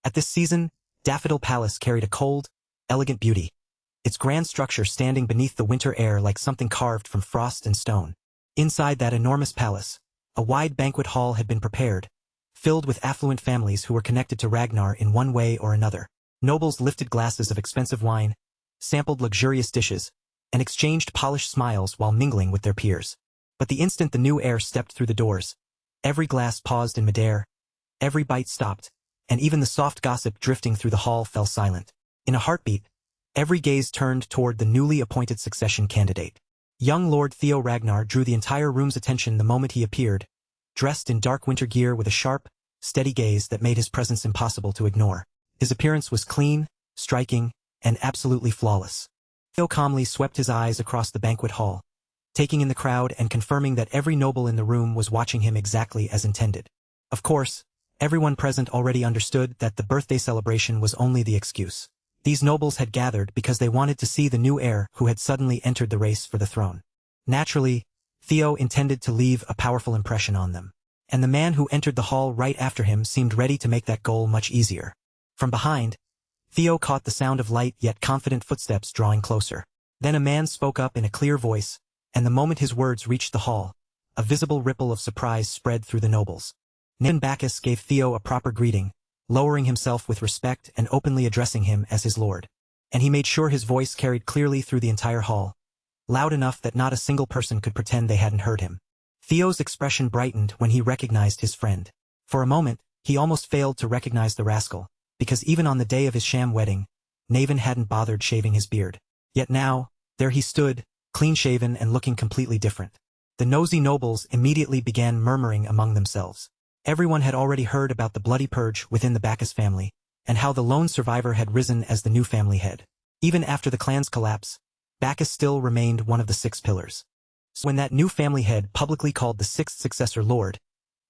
At this season, Daffodil Palace carried a cold, elegant beauty, its grand structure standing beneath the winter air like something carved from frost and stone. Inside that enormous palace, a wide banquet hall had been prepared, filled with affluent families who were connected to Ragnar in one way or another. Nobles lifted glasses of expensive wine, sampled luxurious dishes, and exchanged polished smiles while mingling with their peers. But the instant the new heir stepped through the doors, every glass paused in midair, every bite stopped, and even the soft gossip drifting through the hall fell silent. In a heartbeat, every gaze turned toward the newly appointed succession candidate. Young Lord Theo Ragnar drew the entire room's attention the moment he appeared, dressed in dark winter gear with a sharp, steady gaze that made his presence impossible to ignore. His appearance was clean, striking, and absolutely flawless. Theo calmly swept his eyes across the banquet hall, taking in the crowd and confirming that every noble in the room was watching him exactly as intended. Of course, everyone present already understood that the birthday celebration was only the excuse. These nobles had gathered because they wanted to see the new heir who had suddenly entered the race for the throne. Naturally, Theo intended to leave a powerful impression on them. And the man who entered the hall right after him seemed ready to make that goal much easier. From behind, Theo caught the sound of light yet confident footsteps drawing closer. Then a man spoke up in a clear voice, and the moment his words reached the hall, a visible ripple of surprise spread through the nobles. Naven Bacchus gave Theo a proper greeting, lowering himself with respect and openly addressing him as his lord. And he made sure his voice carried clearly through the entire hall, loud enough that not a single person could pretend they hadn't heard him. Theo's expression brightened when he recognized his friend. For a moment, he almost failed to recognize the rascal, because even on the day of his sham wedding, Naven hadn't bothered shaving his beard. Yet now, there he stood, clean-shaven and looking completely different. The nosy nobles immediately began murmuring among themselves. Everyone had already heard about the bloody purge within the Bacchus family, and how the lone survivor had risen as the new family head. Even after the clan's collapse, Bacchus still remained one of the 6 pillars. So when that new family head publicly called the 6th successor Lord,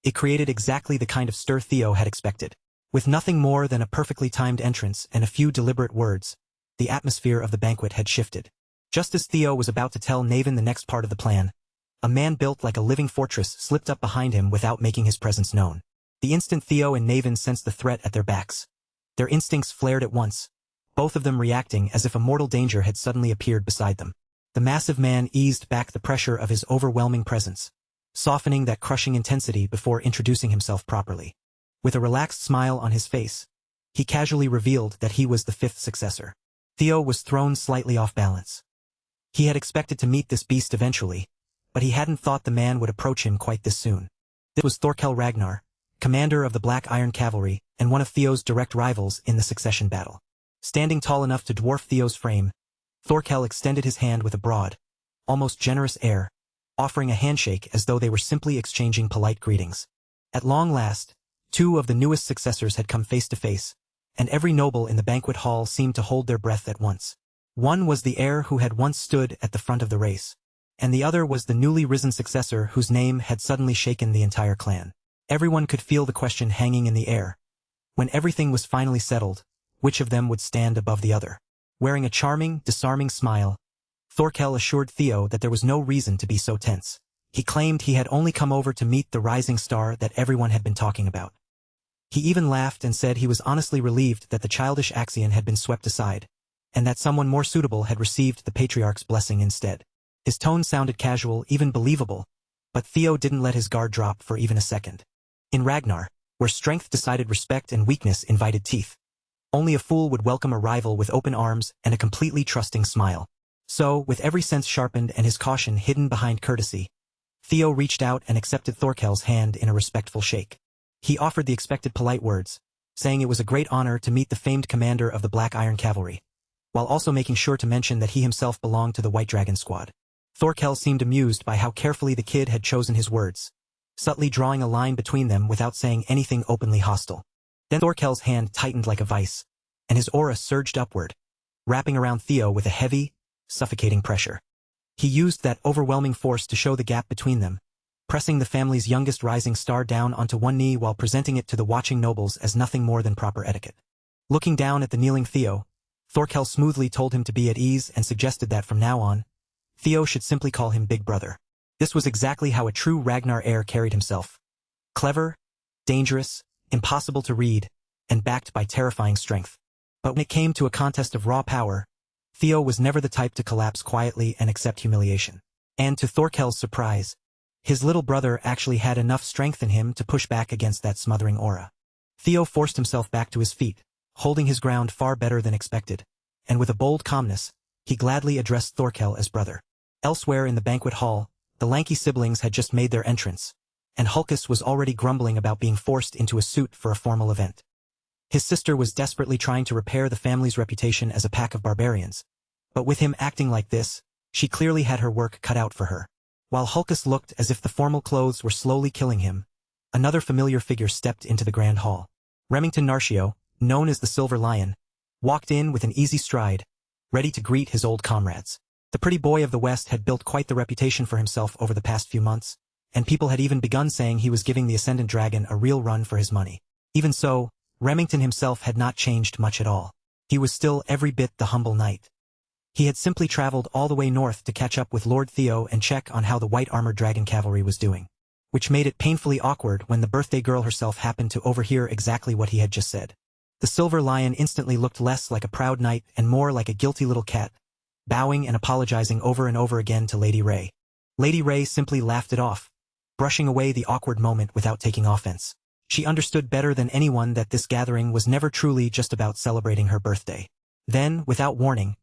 it created exactly the kind of stir Theo had expected. With nothing more than a perfectly timed entrance and a few deliberate words, the atmosphere of the banquet had shifted. Just as Theo was about to tell Naven the next part of the plan, a man built like a living fortress slipped up behind him without making his presence known. The instant Theo and Naven sensed the threat at their backs, their instincts flared at once, both of them reacting as if a mortal danger had suddenly appeared beside them. The massive man eased back the pressure of his overwhelming presence, softening that crushing intensity before introducing himself properly. With a relaxed smile on his face, he casually revealed that he was the 5th successor. Theo was thrown slightly off balance. He had expected to meet this beast eventually, but he hadn't thought the man would approach him quite this soon. This was Thorkel Ragnar, commander of the Black Iron Cavalry and one of Theo's direct rivals in the succession battle. Standing tall enough to dwarf Theo's frame, Thorkel extended his hand with a broad, almost generous air, offering a handshake as though they were simply exchanging polite greetings. At long last, 2 of the newest successors had come face to face, and every noble in the banquet hall seemed to hold their breath at once. One was the heir who had once stood at the front of the race, and the other was the newly risen successor whose name had suddenly shaken the entire clan. Everyone could feel the question hanging in the air. When everything was finally settled, which of them would stand above the other? Wearing a charming, disarming smile, Thorkel assured Theo that there was no reason to be so tense. He claimed he had only come over to meet the rising star that everyone had been talking about. He even laughed and said he was honestly relieved that the childish Axion had been swept aside, and that someone more suitable had received the patriarch's blessing instead. His tone sounded casual, even believable, but Theo didn't let his guard drop for even a second. In Ragnar, where strength decided respect and weakness invited teeth, only a fool would welcome a rival with open arms and a completely trusting smile. So, with every sense sharpened and his caution hidden behind courtesy, Theo reached out and accepted Thorkel's hand in a respectful shake. He offered the expected polite words, saying it was a great honor to meet the famed commander of the Black Iron Cavalry, while also making sure to mention that he himself belonged to the White Dragon Squad. Thorkel seemed amused by how carefully the kid had chosen his words, subtly drawing a line between them without saying anything openly hostile. Then Thorkel's hand tightened like a vice, and his aura surged upward, wrapping around Theo with a heavy, suffocating pressure. He used that overwhelming force to show the gap between them, pressing the family's youngest rising star down onto one knee while presenting it to the watching nobles as nothing more than proper etiquette. Looking down at the kneeling Theo, Thorkel smoothly told him to be at ease and suggested that from now on, Theo should simply call him Big Brother. This was exactly how a true Ragnar heir carried himself. Clever, dangerous, impossible to read, and backed by terrifying strength. But when it came to a contest of raw power, Theo was never the type to collapse quietly and accept humiliation. And to Thorkel's surprise, his little brother actually had enough strength in him to push back against that smothering aura. Theo forced himself back to his feet, holding his ground far better than expected, and with a bold calmness, he gladly addressed Thorkel as brother. Elsewhere in the banquet hall, the lanky siblings had just made their entrance, and Hulkus was already grumbling about being forced into a suit for a formal event. His sister was desperately trying to repair the family's reputation as a pack of barbarians, but with him acting like this, she clearly had her work cut out for her. While Hulkus looked as if the formal clothes were slowly killing him, another familiar figure stepped into the grand hall. Remington Narcio, known as the Silver Lion, walked in with an easy stride, ready to greet his old comrades. The pretty boy of the West had built quite the reputation for himself over the past few months, and people had even begun saying he was giving the Ascendant Dragon a real run for his money. Even so, Remington himself had not changed much at all. He was still every bit the humble knight. He had simply traveled all the way north to catch up with Lord Theo and check on how the white armored dragon cavalry was doing, which made it painfully awkward when the birthday girl herself happened to overhear exactly what he had just said. The Silver Lion instantly looked less like a proud knight and more like a guilty little cat, bowing and apologizing over and over again to Lady Ray. Lady Ray simply laughed it off, brushing away the awkward moment without taking offense. She understood better than anyone that this gathering was never truly just about celebrating her birthday. Then, without warning,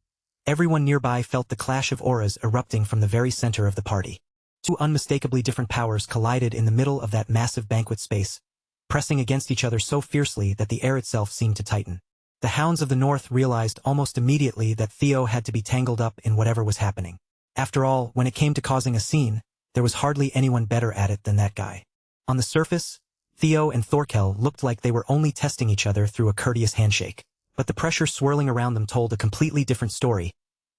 everyone nearby felt the clash of auras erupting from the very center of the party. Two unmistakably different powers collided in the middle of that massive banquet space, pressing against each other so fiercely that the air itself seemed to tighten. The Hounds of the North realized almost immediately that Theo had to be tangled up in whatever was happening. After all, when it came to causing a scene, there was hardly anyone better at it than that guy. On the surface, Theo and Thorkel looked like they were only testing each other through a courteous handshake. But the pressure swirling around them told a completely different story,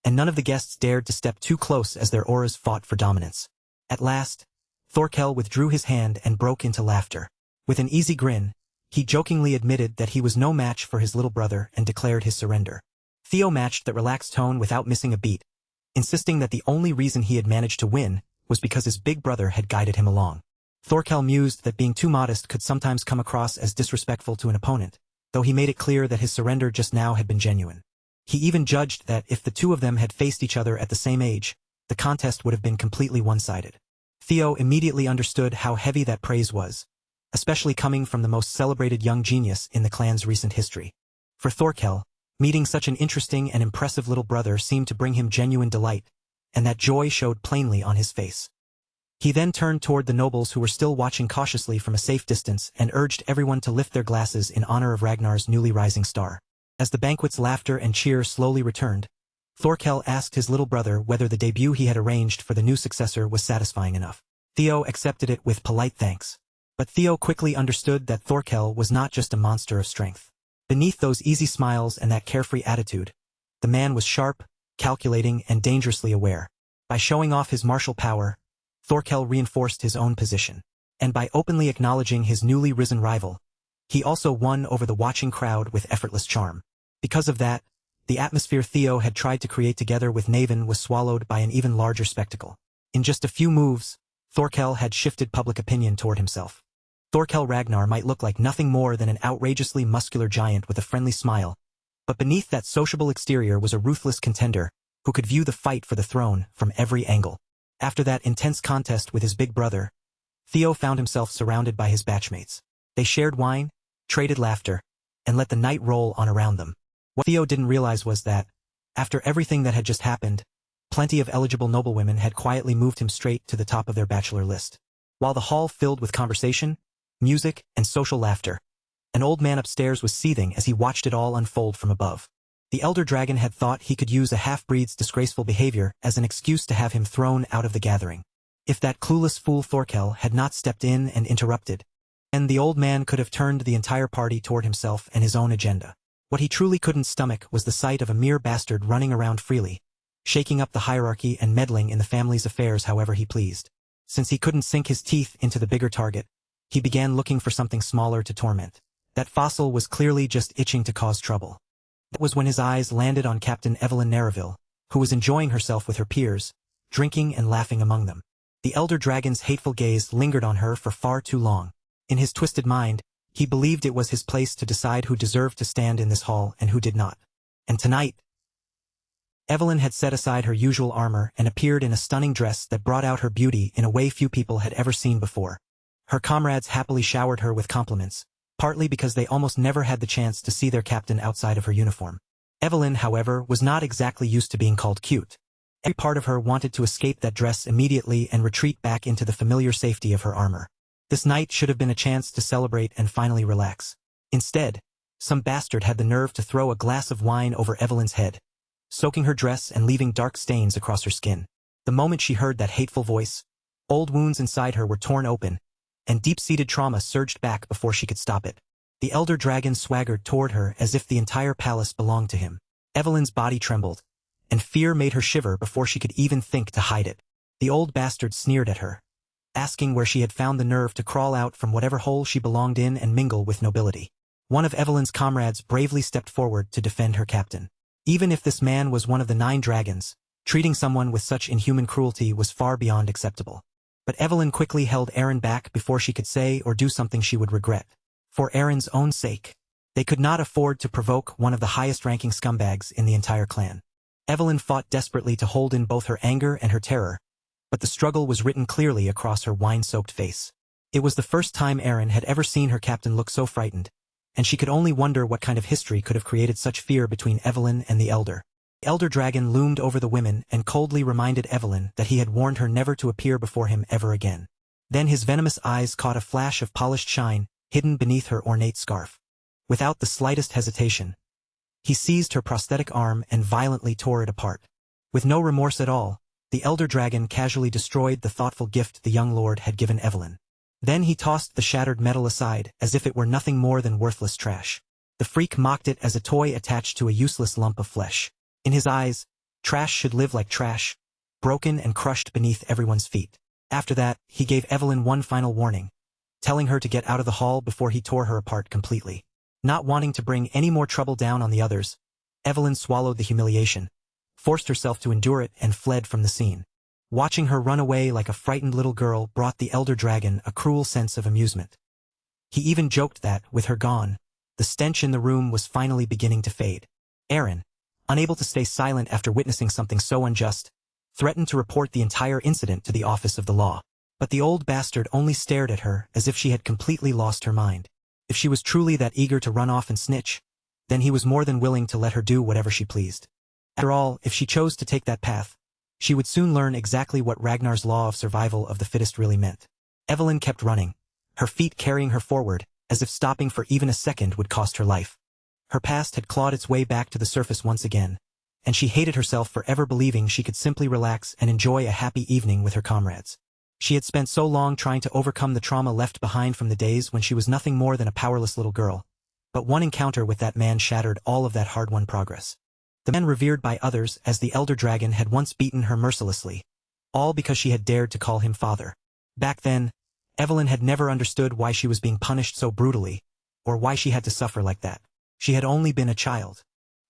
and none of the guests dared to step too close as their auras fought for dominance. At last, Thorkel withdrew his hand and broke into laughter. With an easy grin, he jokingly admitted that he was no match for his little brother and declared his surrender. Theo matched that relaxed tone without missing a beat, insisting that the only reason he had managed to win was because his big brother had guided him along. Thorkel mused that being too modest could sometimes come across as disrespectful to an opponent, though he made it clear that his surrender just now had been genuine. He even judged that if the two of them had faced each other at the same age, the contest would have been completely one-sided. Theo immediately understood how heavy that praise was, especially coming from the most celebrated young genius in the clan's recent history. For Thorkel, meeting such an interesting and impressive little brother seemed to bring him genuine delight, and that joy showed plainly on his face. He then turned toward the nobles who were still watching cautiously from a safe distance and urged everyone to lift their glasses in honor of Ragnar's newly rising star. As the banquet's laughter and cheer slowly returned, Thorkel asked his little brother whether the debut he had arranged for the new successor was satisfying enough. Theo accepted it with polite thanks. But Theo quickly understood that Thorkel was not just a monster of strength. Beneath those easy smiles and that carefree attitude, the man was sharp, calculating, and dangerously aware. By showing off his martial power, Thorkel reinforced his own position. And by openly acknowledging his newly risen rival, he also won over the watching crowd with effortless charm. Because of that, the atmosphere Theo had tried to create together with Naven was swallowed by an even larger spectacle. In just a few moves, Thorkel had shifted public opinion toward himself. Thorkel Ragnar might look like nothing more than an outrageously muscular giant with a friendly smile, but beneath that sociable exterior was a ruthless contender who could view the fight for the throne from every angle. After that intense contest with his big brother, Theo found himself surrounded by his batchmates. They shared wine, traded laughter, and let the night roll on around them. What Theo didn't realize was that, after everything that had just happened, plenty of eligible noblewomen had quietly moved him straight to the top of their bachelor list. While the hall filled with conversation, music, and social laughter, an old man upstairs was seething as he watched it all unfold from above. The elder dragon had thought he could use a half-breed's disgraceful behavior as an excuse to have him thrown out of the gathering. If that clueless fool Thorkel had not stepped in and interrupted, then the old man could have turned the entire party toward himself and his own agenda. What he truly couldn't stomach was the sight of a mere bastard running around freely, shaking up the hierarchy and meddling in the family's affairs however he pleased. Since he couldn't sink his teeth into the bigger target, he began looking for something smaller to torment. That fossil was clearly just itching to cause trouble. That was when his eyes landed on Captain Evelyn Narraville, who was enjoying herself with her peers, drinking and laughing among them. The elder dragon's hateful gaze lingered on her for far too long. In his twisted mind, he believed it was his place to decide who deserved to stand in this hall and who did not. And tonight, Evelyn had set aside her usual armor and appeared in a stunning dress that brought out her beauty in a way few people had ever seen before. Her comrades happily showered her with compliments, partly because they almost never had the chance to see their captain outside of her uniform. Evelyn, however, was not exactly used to being called cute. Every part of her wanted to escape that dress immediately and retreat back into the familiar safety of her armor. This night should have been a chance to celebrate and finally relax. Instead, some bastard had the nerve to throw a glass of wine over Evelyn's head, soaking her dress and leaving dark stains across her skin. The moment she heard that hateful voice, old wounds inside her were torn open, and deep-seated trauma surged back before she could stop it. The elder dragon swaggered toward her as if the entire palace belonged to him. Evelyn's body trembled, and fear made her shiver before she could even think to hide it. The old bastard sneered at her, asking where she had found the nerve to crawl out from whatever hole she belonged in and mingle with nobility. One of Evelyn's comrades bravely stepped forward to defend her captain. Even if this man was one of the 9 dragons, treating someone with such inhuman cruelty was far beyond acceptable. But Evelyn quickly held Aaron back before she could say or do something she would regret. For Aaron's own sake, they could not afford to provoke one of the highest-ranking scumbags in the entire clan. Evelyn fought desperately to hold in both her anger and her terror, but the struggle was written clearly across her wine-soaked face. It was the first time Aaron had ever seen her captain look so frightened, and she could only wonder what kind of history could have created such fear between Evelyn and the elder. The elder dragon loomed over the women and coldly reminded Evelyn that he had warned her never to appear before him ever again. Then his venomous eyes caught a flash of polished shine hidden beneath her ornate scarf. Without the slightest hesitation, he seized her prosthetic arm and violently tore it apart. With no remorse at all, the elder dragon casually destroyed the thoughtful gift the young lord had given Evelyn. Then he tossed the shattered metal aside as if it were nothing more than worthless trash. The freak mocked it as a toy attached to a useless lump of flesh. In his eyes, trash should live like trash, broken and crushed beneath everyone's feet. After that, he gave Evelyn one final warning, telling her to get out of the hall before he tore her apart completely. Not wanting to bring any more trouble down on the others, Evelyn swallowed the humiliation, forced herself to endure it, and fled from the scene. Watching her run away like a frightened little girl brought the elder dragon a cruel sense of amusement. He even joked that, with her gone, the stench in the room was finally beginning to fade. Aaron, unable to stay silent after witnessing something so unjust, threatened to report the entire incident to the office of the law. But the old bastard only stared at her as if she had completely lost her mind. If she was truly that eager to run off and snitch, then he was more than willing to let her do whatever she pleased. After all, if she chose to take that path, she would soon learn exactly what Ragnar's law of survival of the fittest really meant. Evelyn kept running, her feet carrying her forward, as if stopping for even a second would cost her life. Her past had clawed its way back to the surface once again, and she hated herself for ever believing she could simply relax and enjoy a happy evening with her comrades. She had spent so long trying to overcome the trauma left behind from the days when she was nothing more than a powerless little girl, but one encounter with that man shattered all of that hard-won progress. The man revered by others as the elder dragon had once beaten her mercilessly, all because she had dared to call him father. Back then, Evelyn had never understood why she was being punished so brutally, or why she had to suffer like that. She had only been a child,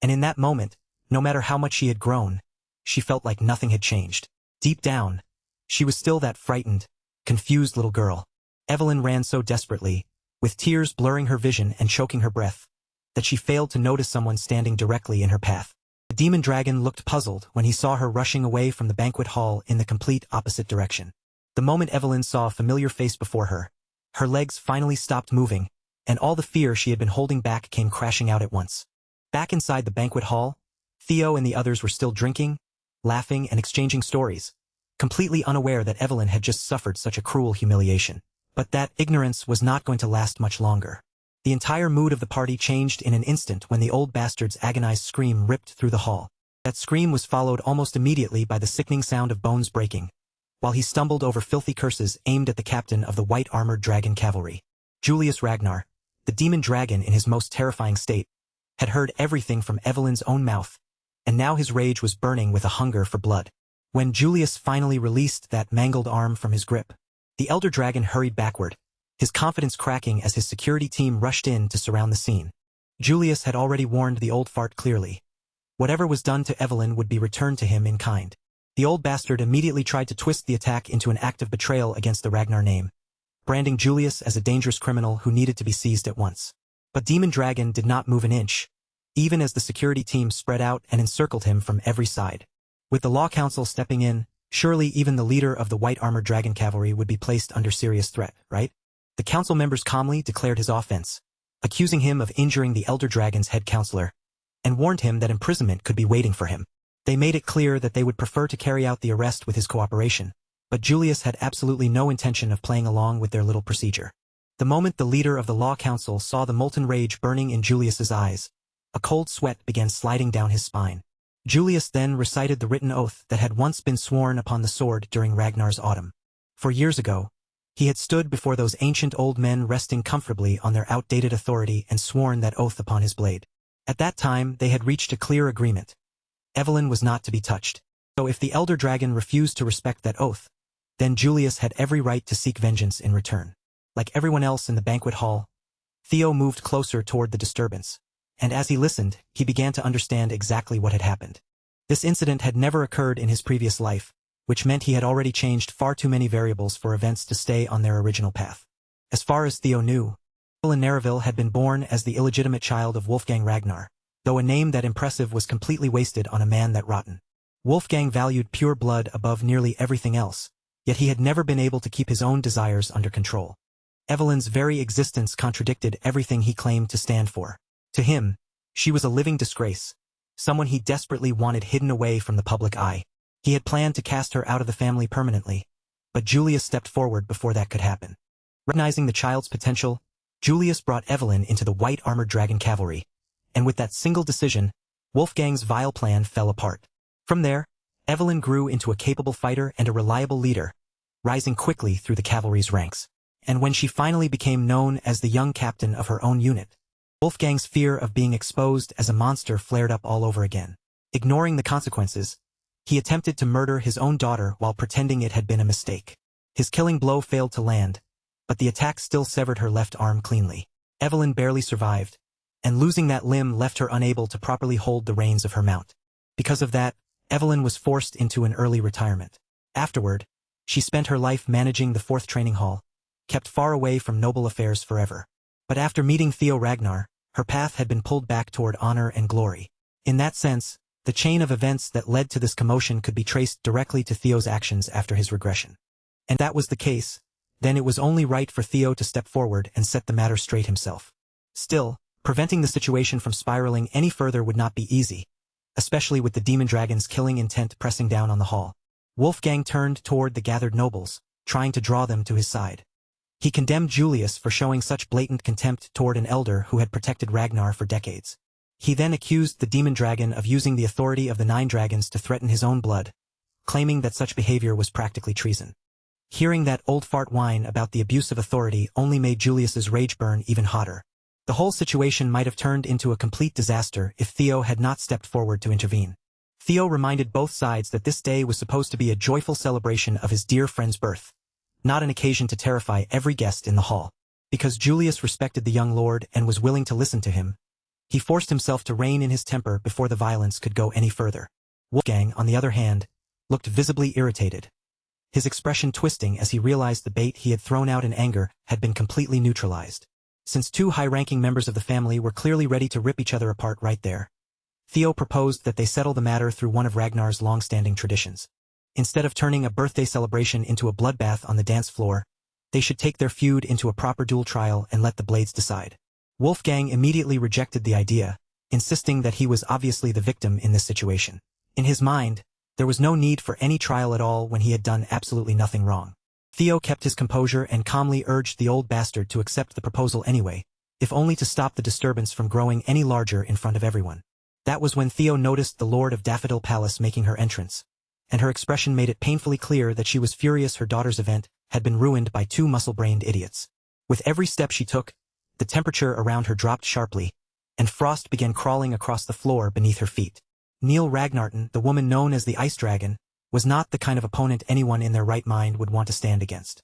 and in that moment, no matter how much she had grown, she felt like nothing had changed. Deep down, she was still that frightened, confused little girl. Evelyn ran so desperately, with tears blurring her vision and choking her breath, that she failed to notice someone standing directly in her path. The demon dragon looked puzzled when he saw her rushing away from the banquet hall in the complete opposite direction. The moment Evelyn saw a familiar face before her, her legs finally stopped moving, and all the fear she had been holding back came crashing out at once. Back inside the banquet hall, Theo and the others were still drinking, laughing, and exchanging stories, completely unaware that Evelyn had just suffered such a cruel humiliation. But that ignorance was not going to last much longer. The entire mood of the party changed in an instant when the old bastard's agonized scream ripped through the hall. That scream was followed almost immediately by the sickening sound of bones breaking, while he stumbled over filthy curses aimed at the captain of the white-armored dragon cavalry. Julius Ragnar, the demon dragon in his most terrifying state, had heard everything from Evelyn's own mouth, and now his rage was burning with a hunger for blood. When Julius finally released that mangled arm from his grip, the elder dragon hurried backward, his confidence cracking as his security team rushed in to surround the scene. Julius had already warned the old fart clearly. Whatever was done to Evelyn would be returned to him in kind. The old bastard immediately tried to twist the attack into an act of betrayal against the Ragnar name, branding Julius as a dangerous criminal who needed to be seized at once. But Demon Dragon did not move an inch, even as the security team spread out and encircled him from every side. With the Law Council stepping in, surely even the leader of the white-armored dragon cavalry would be placed under serious threat, right? The council members calmly declared his offense, accusing him of injuring the Elder Dragon's head counselor, and warned him that imprisonment could be waiting for him. They made it clear that they would prefer to carry out the arrest with his cooperation, but Julius had absolutely no intention of playing along with their little procedure. The moment the leader of the Law Council saw the molten rage burning in Julius's eyes, a cold sweat began sliding down his spine. Julius then recited the written oath that had once been sworn upon the sword during Ragnar's autumn. For years ago, He had stood before those ancient old men resting comfortably on their outdated authority and sworn that oath upon his blade. At that time, they had reached a clear agreement. Evelyn was not to be touched. So if the elder dragon refused to respect that oath, then Julius had every right to seek vengeance in return. Like everyone else in the banquet hall, Theo moved closer toward the disturbance, and as he listened, he began to understand exactly what had happened. This incident had never occurred in his previous life, which meant he had already changed far too many variables for events to stay on their original path. As far as Theo knew, Evelyn Nereville had been born as the illegitimate child of Wolfgang Ragnar, though a name that impressive was completely wasted on a man that rotten. Wolfgang valued pure blood above nearly everything else, yet he had never been able to keep his own desires under control. Evelyn's very existence contradicted everything he claimed to stand for. To him, she was a living disgrace, someone he desperately wanted hidden away from the public eye. He had planned to cast her out of the family permanently, but Julius stepped forward before that could happen. Recognizing the child's potential, Julius brought Evelyn into the white armored dragon cavalry, and with that single decision, Wolfgang's vile plan fell apart. From there, Evelyn grew into a capable fighter and a reliable leader, rising quickly through the cavalry's ranks. And when she finally became known as the young captain of her own unit, Wolfgang's fear of being exposed as a monster flared up all over again. Ignoring the consequences, he attempted to murder his own daughter while pretending it had been a mistake. His killing blow failed to land, but the attack still severed her left arm cleanly. Evelyn barely survived, and losing that limb left her unable to properly hold the reins of her mount. Because of that, Evelyn was forced into an early retirement. Afterward, she spent her life managing the 4th training hall, kept far away from noble affairs forever. But after meeting Theo Ragnar, her path had been pulled back toward honor and glory. In that sense, the chain of events that led to this commotion could be traced directly to Theo's actions after his regression. And that was the case, then it was only right for Theo to step forward and set the matter straight himself. Still, preventing the situation from spiraling any further would not be easy, especially with the demon dragon's killing intent pressing down on the hall. Wolfgang turned toward the gathered nobles, trying to draw them to his side. He condemned Julius for showing such blatant contempt toward an elder who had protected Ragnar for decades. He then accused the demon dragon of using the authority of the 9 dragons to threaten his own blood, claiming that such behavior was practically treason. Hearing that old fart whine about the abuse of authority only made Julius's rage burn even hotter. The whole situation might have turned into a complete disaster if Theo had not stepped forward to intervene. Theo reminded both sides that this day was supposed to be a joyful celebration of his dear friend's birth, not an occasion to terrify every guest in the hall. Because Julius respected the young lord and was willing to listen to him, he forced himself to rein in his temper before the violence could go any further. Wolfgang, on the other hand, looked visibly irritated, his expression twisting as he realized the bait he had thrown out in anger had been completely neutralized. Since 2 high-ranking members of the family were clearly ready to rip each other apart right there, Theo proposed that they settle the matter through one of Ragnar's long-standing traditions. Instead of turning a birthday celebration into a bloodbath on the dance floor, they should take their feud into a proper duel trial and let the blades decide. Wolfgang immediately rejected the idea, insisting that he was obviously the victim in this situation. In his mind, there was no need for any trial at all when he had done absolutely nothing wrong. Theo kept his composure and calmly urged the old bastard to accept the proposal anyway, if only to stop the disturbance from growing any larger in front of everyone. That was when Theo noticed the Lord of Daffodil Palace making her entrance, and her expression made it painfully clear that she was furious her daughter's event had been ruined by 2 muscle-brained idiots. With every step she took, the temperature around her dropped sharply, and frost began crawling across the floor beneath her feet. Neil Ragnarton, the woman known as the Ice Dragon, was not the kind of opponent anyone in their right mind would want to stand against.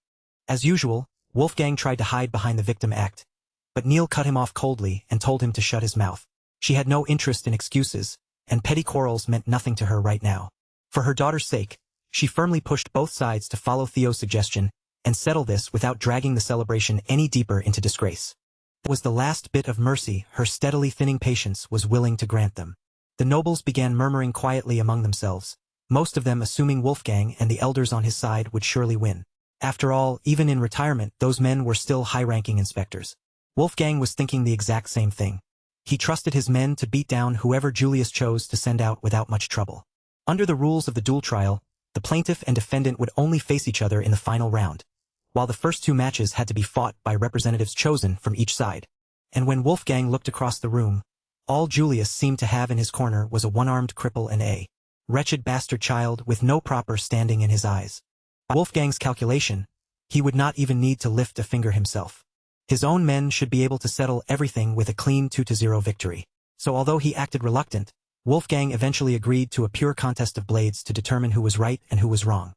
As usual, Wolfgang tried to hide behind the victim act, but Neil cut him off coldly and told him to shut his mouth. She had no interest in excuses, and petty quarrels meant nothing to her right now. For her daughter's sake, she firmly pushed both sides to follow Theo's suggestion and settle this without dragging the celebration any deeper into disgrace. That was the last bit of mercy her steadily thinning patience was willing to grant them. The nobles began murmuring quietly among themselves, most of them assuming Wolfgang and the elders on his side would surely win. After all, even in retirement, those men were still high-ranking inspectors. Wolfgang was thinking the exact same thing. He trusted his men to beat down whoever Julius chose to send out without much trouble. Under the rules of the duel trial, the plaintiff and defendant would only face each other in the final round, while the first 2 matches had to be fought by representatives chosen from each side. And when Wolfgang looked across the room, all Julius seemed to have in his corner was a one-armed cripple and a wretched bastard child with no proper standing in his eyes. By Wolfgang's calculation, he would not even need to lift a finger himself. His own men should be able to settle everything with a clean 2-0 victory. So although he acted reluctant, Wolfgang eventually agreed to a pure contest of blades to determine who was right and who was wrong.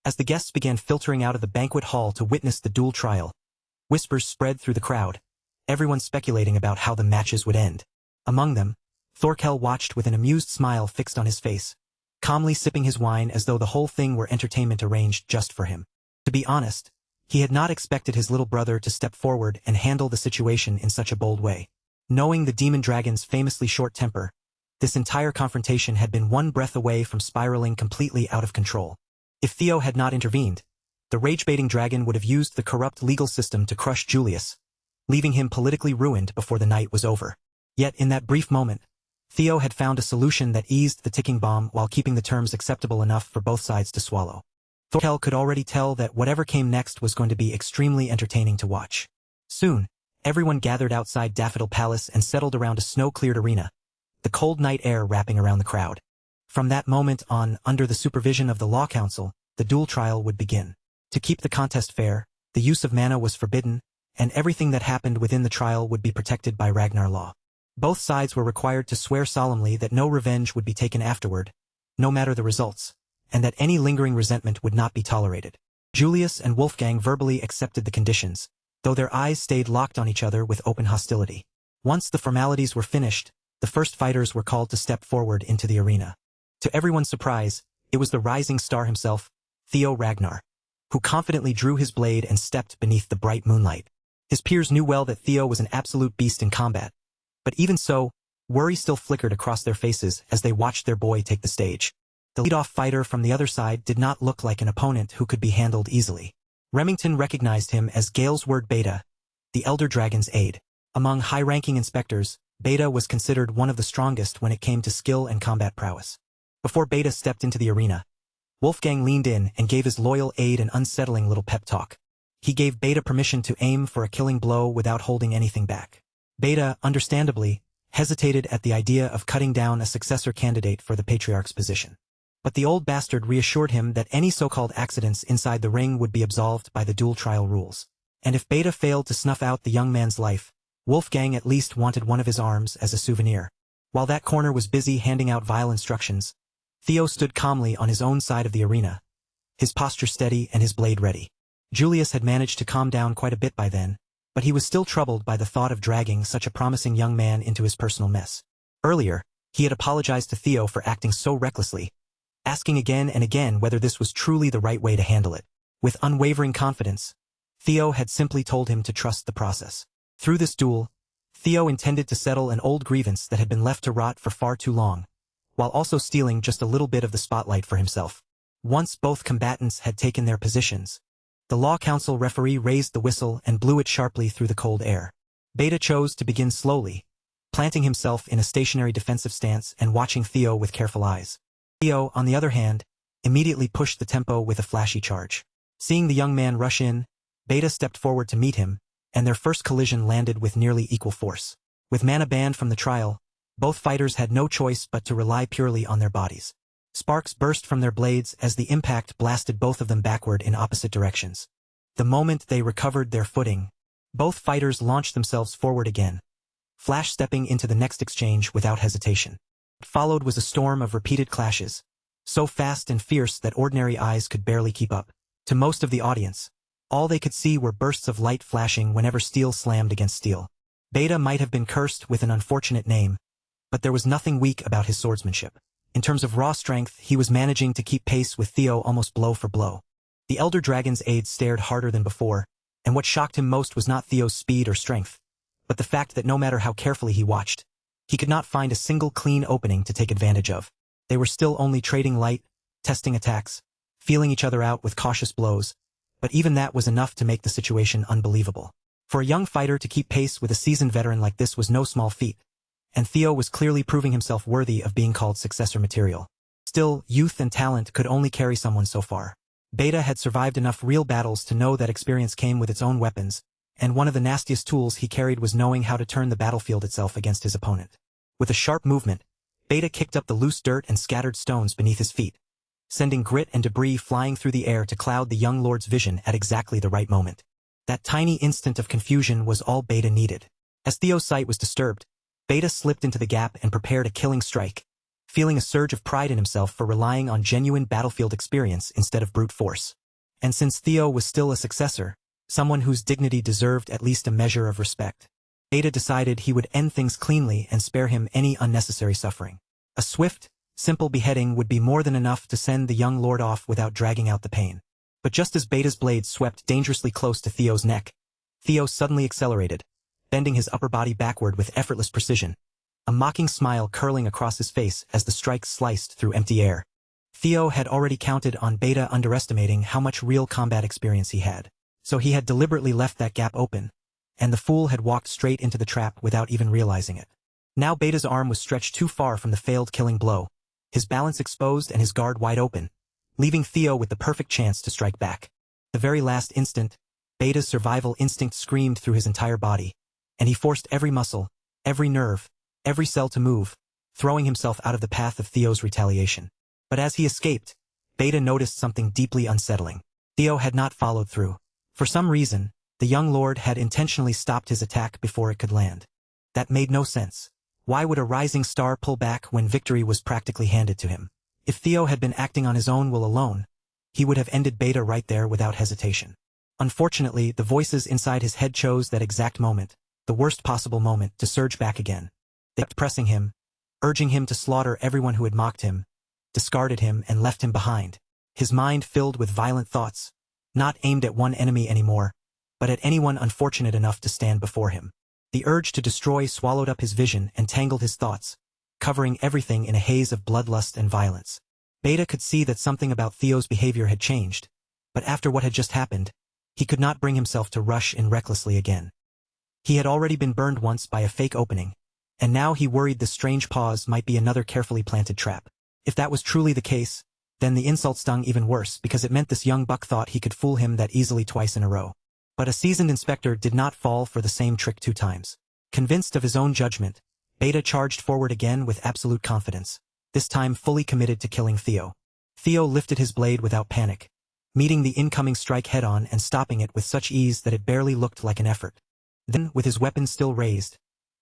As the guests began filtering out of the banquet hall to witness the duel trial, whispers spread through the crowd, everyone speculating about how the matches would end. Among them, Thorkel watched with an amused smile fixed on his face, calmly sipping his wine as though the whole thing were entertainment arranged just for him. To be honest, he had not expected his little brother to step forward and handle the situation in such a bold way. Knowing the demon dragon's famously short temper, this entire confrontation had been one breath away from spiraling completely out of control. If Theo had not intervened, the rage-baiting dragon would have used the corrupt legal system to crush Julius, leaving him politically ruined before the night was over. Yet in that brief moment, Theo had found a solution that eased the ticking bomb while keeping the terms acceptable enough for both sides to swallow. Thorkel could already tell that whatever came next was going to be extremely entertaining to watch. Soon, everyone gathered outside Daffodil Palace and settled around a snow-cleared arena, the cold night air wrapping around the crowd. From that moment on, under the supervision of the Law Council, the duel trial would begin. To keep the contest fair, the use of mana was forbidden, and everything that happened within the trial would be protected by Ragnar law. Both sides were required to swear solemnly that no revenge would be taken afterward, no matter the results, and that any lingering resentment would not be tolerated. Julius and Wolfgang verbally accepted the conditions, though their eyes stayed locked on each other with open hostility. Once the formalities were finished, the first fighters were called to step forward into the arena. To everyone's surprise, it was the rising star himself, Theo Ragnar, who confidently drew his blade and stepped beneath the bright moonlight. His peers knew well that Theo was an absolute beast in combat, but even so, worry still flickered across their faces as they watched their boy take the stage. The lead-off fighter from the other side did not look like an opponent who could be handled easily. Remington recognized him as Galesword Beta, the Elder Dragon's aide. Among high-ranking inspectors, Beta was considered one of the strongest when it came to skill and combat prowess. Before Beta stepped into the arena, Wolfgang leaned in and gave his loyal aide an unsettling little pep talk. He gave Beta permission to aim for a killing blow without holding anything back. Beta, understandably, hesitated at the idea of cutting down a successor candidate for the Patriarch's position. But the old bastard reassured him that any so-called accidents inside the ring would be absolved by the duel trial rules. And if Beta failed to snuff out the young man's life, Wolfgang at least wanted one of his arms as a souvenir. While that corner was busy handing out vile instructions, Theo stood calmly on his own side of the arena, his posture steady and his blade ready. Julius had managed to calm down quite a bit by then, but he was still troubled by the thought of dragging such a promising young man into his personal mess. Earlier, he had apologized to Theo for acting so recklessly, asking again and again whether this was truly the right way to handle it. With unwavering confidence, Theo had simply told him to trust the process. Through this duel, Theo intended to settle an old grievance that had been left to rot for far too long, while also stealing just a little bit of the spotlight for himself. Once both combatants had taken their positions, the Law Council referee raised the whistle and blew it sharply through the cold air. Beta chose to begin slowly, planting himself in a stationary defensive stance and watching Theo with careful eyes. Theo, on the other hand, immediately pushed the tempo with a flashy charge. Seeing the young man rush in, Beta stepped forward to meet him, and their first collision landed with nearly equal force. With mana banned from the trial, both fighters had no choice but to rely purely on their bodies. Sparks burst from their blades as the impact blasted both of them backward in opposite directions. The moment they recovered their footing, both fighters launched themselves forward again, flash-stepping into the next exchange without hesitation. What followed was a storm of repeated clashes, so fast and fierce that ordinary eyes could barely keep up. To most of the audience, all they could see were bursts of light flashing whenever steel slammed against steel. Beta might have been cursed with an unfortunate name, but there was nothing weak about his swordsmanship. In terms of raw strength, he was managing to keep pace with Theo almost blow for blow. The Elder Dragon's aide stared harder than before, and what shocked him most was not Theo's speed or strength, but the fact that no matter how carefully he watched, he could not find a single clean opening to take advantage of. They were still only trading light, testing attacks, feeling each other out with cautious blows, but even that was enough to make the situation unbelievable. For a young fighter to keep pace with a seasoned veteran like this was no small feat, and Theo was clearly proving himself worthy of being called successor material. Still, youth and talent could only carry someone so far. Beta had survived enough real battles to know that experience came with its own weapons, and one of the nastiest tools he carried was knowing how to turn the battlefield itself against his opponent. With a sharp movement, Beta kicked up the loose dirt and scattered stones beneath his feet, sending grit and debris flying through the air to cloud the young lord's vision at exactly the right moment. That tiny instant of confusion was all Beta needed. As Theo's sight was disturbed, Beta slipped into the gap and prepared a killing strike, feeling a surge of pride in himself for relying on genuine battlefield experience instead of brute force. And since Theo was still a successor, someone whose dignity deserved at least a measure of respect, Beta decided he would end things cleanly and spare him any unnecessary suffering. A swift, simple beheading would be more than enough to send the young lord off without dragging out the pain. But just as Beta's blade swept dangerously close to Theo's neck, Theo suddenly accelerated, bending his upper body backward with effortless precision, a mocking smile curling across his face as the strike sliced through empty air. Theo had already counted on Beta underestimating how much real combat experience he had, so he had deliberately left that gap open, and the fool had walked straight into the trap without even realizing it. Now Beta's arm was stretched too far from the failed killing blow, his balance exposed and his guard wide open, leaving Theo with the perfect chance to strike back. The very last instant, Beta's survival instinct screamed through his entire body, and he forced every muscle, every nerve, every cell to move, throwing himself out of the path of Theo's retaliation. But as he escaped, Beta noticed something deeply unsettling. Theo had not followed through. For some reason, the young lord had intentionally stopped his attack before it could land. That made no sense. Why would a rising star pull back when victory was practically handed to him? If Theo had been acting on his own will alone, he would have ended Beta right there without hesitation. Unfortunately, the voices inside his head chose that exact moment, the worst possible moment, to surge back again. They kept pressing him, urging him to slaughter everyone who had mocked him, discarded him and left him behind. His mind filled with violent thoughts, not aimed at one enemy anymore, but at anyone unfortunate enough to stand before him. The urge to destroy swallowed up his vision and tangled his thoughts, covering everything in a haze of bloodlust and violence. Beta could see that something about Theo's behavior had changed, but after what had just happened, he could not bring himself to rush in recklessly again. He had already been burned once by a fake opening, and now he worried the strange pause might be another carefully planted trap. If that was truly the case, then the insult stung even worse because it meant this young buck thought he could fool him that easily twice in a row. But a seasoned inspector did not fall for the same trick 2 times. Convinced of his own judgment, Beta charged forward again with absolute confidence, this time fully committed to killing Theo. Theo lifted his blade without panic, meeting the incoming strike head-on and stopping it with such ease that it barely looked like an effort. Then, with his weapon still raised,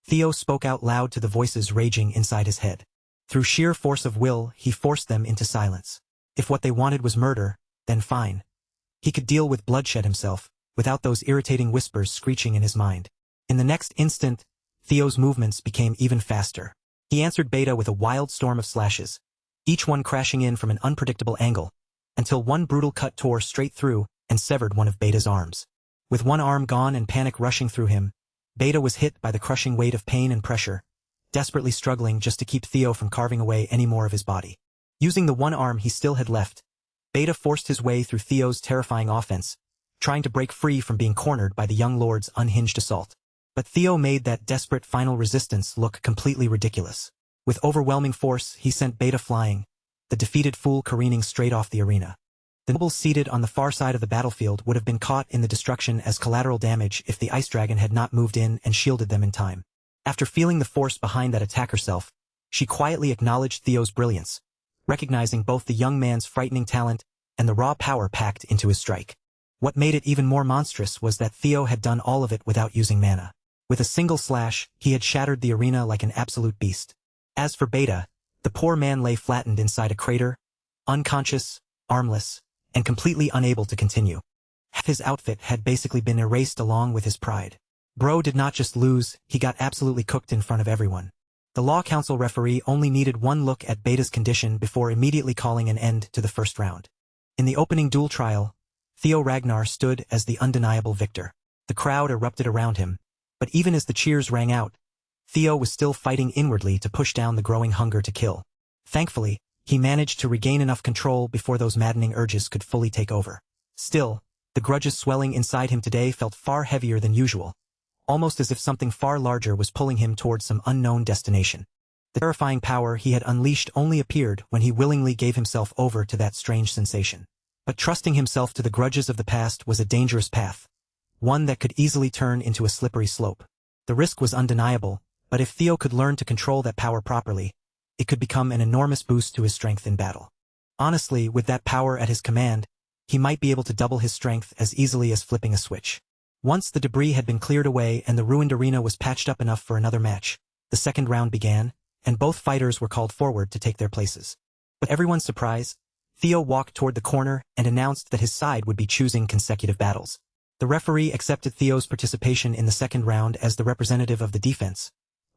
Theo spoke out loud to the voices raging inside his head. Through sheer force of will, he forced them into silence. If what they wanted was murder, then fine. He could deal with bloodshed himself, without those irritating whispers screeching in his mind. In the next instant, Theo's movements became even faster. He answered Beta with a wild storm of slashes, each one crashing in from an unpredictable angle, until one brutal cut tore straight through and severed one of Beta's arms. With one arm gone and panic rushing through him, Beta was hit by the crushing weight of pain and pressure, desperately struggling just to keep Theo from carving away any more of his body. Using the one arm he still had left, Beta forced his way through Theo's terrifying offense, trying to break free from being cornered by the young lord's unhinged assault. But Theo made that desperate final resistance look completely ridiculous. With overwhelming force, he sent Beta flying, the defeated fool careening straight off the arena. The nobles seated on the far side of the battlefield would have been caught in the destruction as collateral damage if the ice dragon had not moved in and shielded them in time. After feeling the force behind that attack herself, she quietly acknowledged Theo's brilliance, recognizing both the young man's frightening talent and the raw power packed into his strike. What made it even more monstrous was that Theo had done all of it without using mana. With a single slash, he had shattered the arena like an absolute beast. As for Beta, the poor man lay flattened inside a crater, unconscious, armless, and completely unable to continue. Half his outfit had basically been erased along with his pride. Bro did not just lose, he got absolutely cooked in front of everyone. The Law Council referee only needed one look at Beta's condition before immediately calling an end to the first round. In the opening duel trial, Theo Ragnar stood as the undeniable victor. The crowd erupted around him, but even as the cheers rang out, Theo was still fighting inwardly to push down the growing hunger to kill. Thankfully, he managed to regain enough control before those maddening urges could fully take over. Still, the grudges swelling inside him today felt far heavier than usual, almost as if something far larger was pulling him towards some unknown destination. The terrifying power he had unleashed only appeared when he willingly gave himself over to that strange sensation. But trusting himself to the grudges of the past was a dangerous path, one that could easily turn into a slippery slope. The risk was undeniable, but if Theo could learn to control that power properly, it could become an enormous boost to his strength in battle. Honestly, with that power at his command, he might be able to double his strength as easily as flipping a switch. Once the debris had been cleared away and the ruined arena was patched up enough for another match, the second round began, and both fighters were called forward to take their places. But everyone's surprise, Theo walked toward the corner and announced that his side would be choosing consecutive battles. The referee accepted Theo's participation in the second round as the representative of the defense,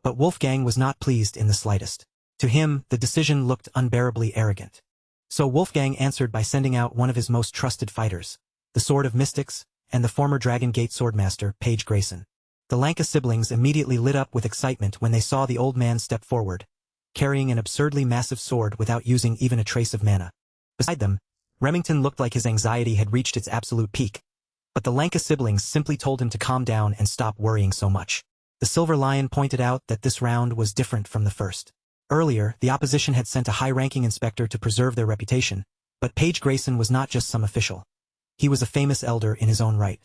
but Wolfgang was not pleased in the slightest. To him, the decision looked unbearably arrogant. So Wolfgang answered by sending out one of his most trusted fighters, the Sword of Mystics, and the former Dragon Gate swordmaster, Paige Grayson. The Lanka siblings immediately lit up with excitement when they saw the old man step forward, carrying an absurdly massive sword without using even a trace of mana. Beside them, Remington looked like his anxiety had reached its absolute peak, but the Lanka siblings simply told him to calm down and stop worrying so much. The Silver Lion pointed out that this round was different from the first. Earlier, the opposition had sent a high-ranking inspector to preserve their reputation, but Paige Grayson was not just some official. He was a famous elder in his own right.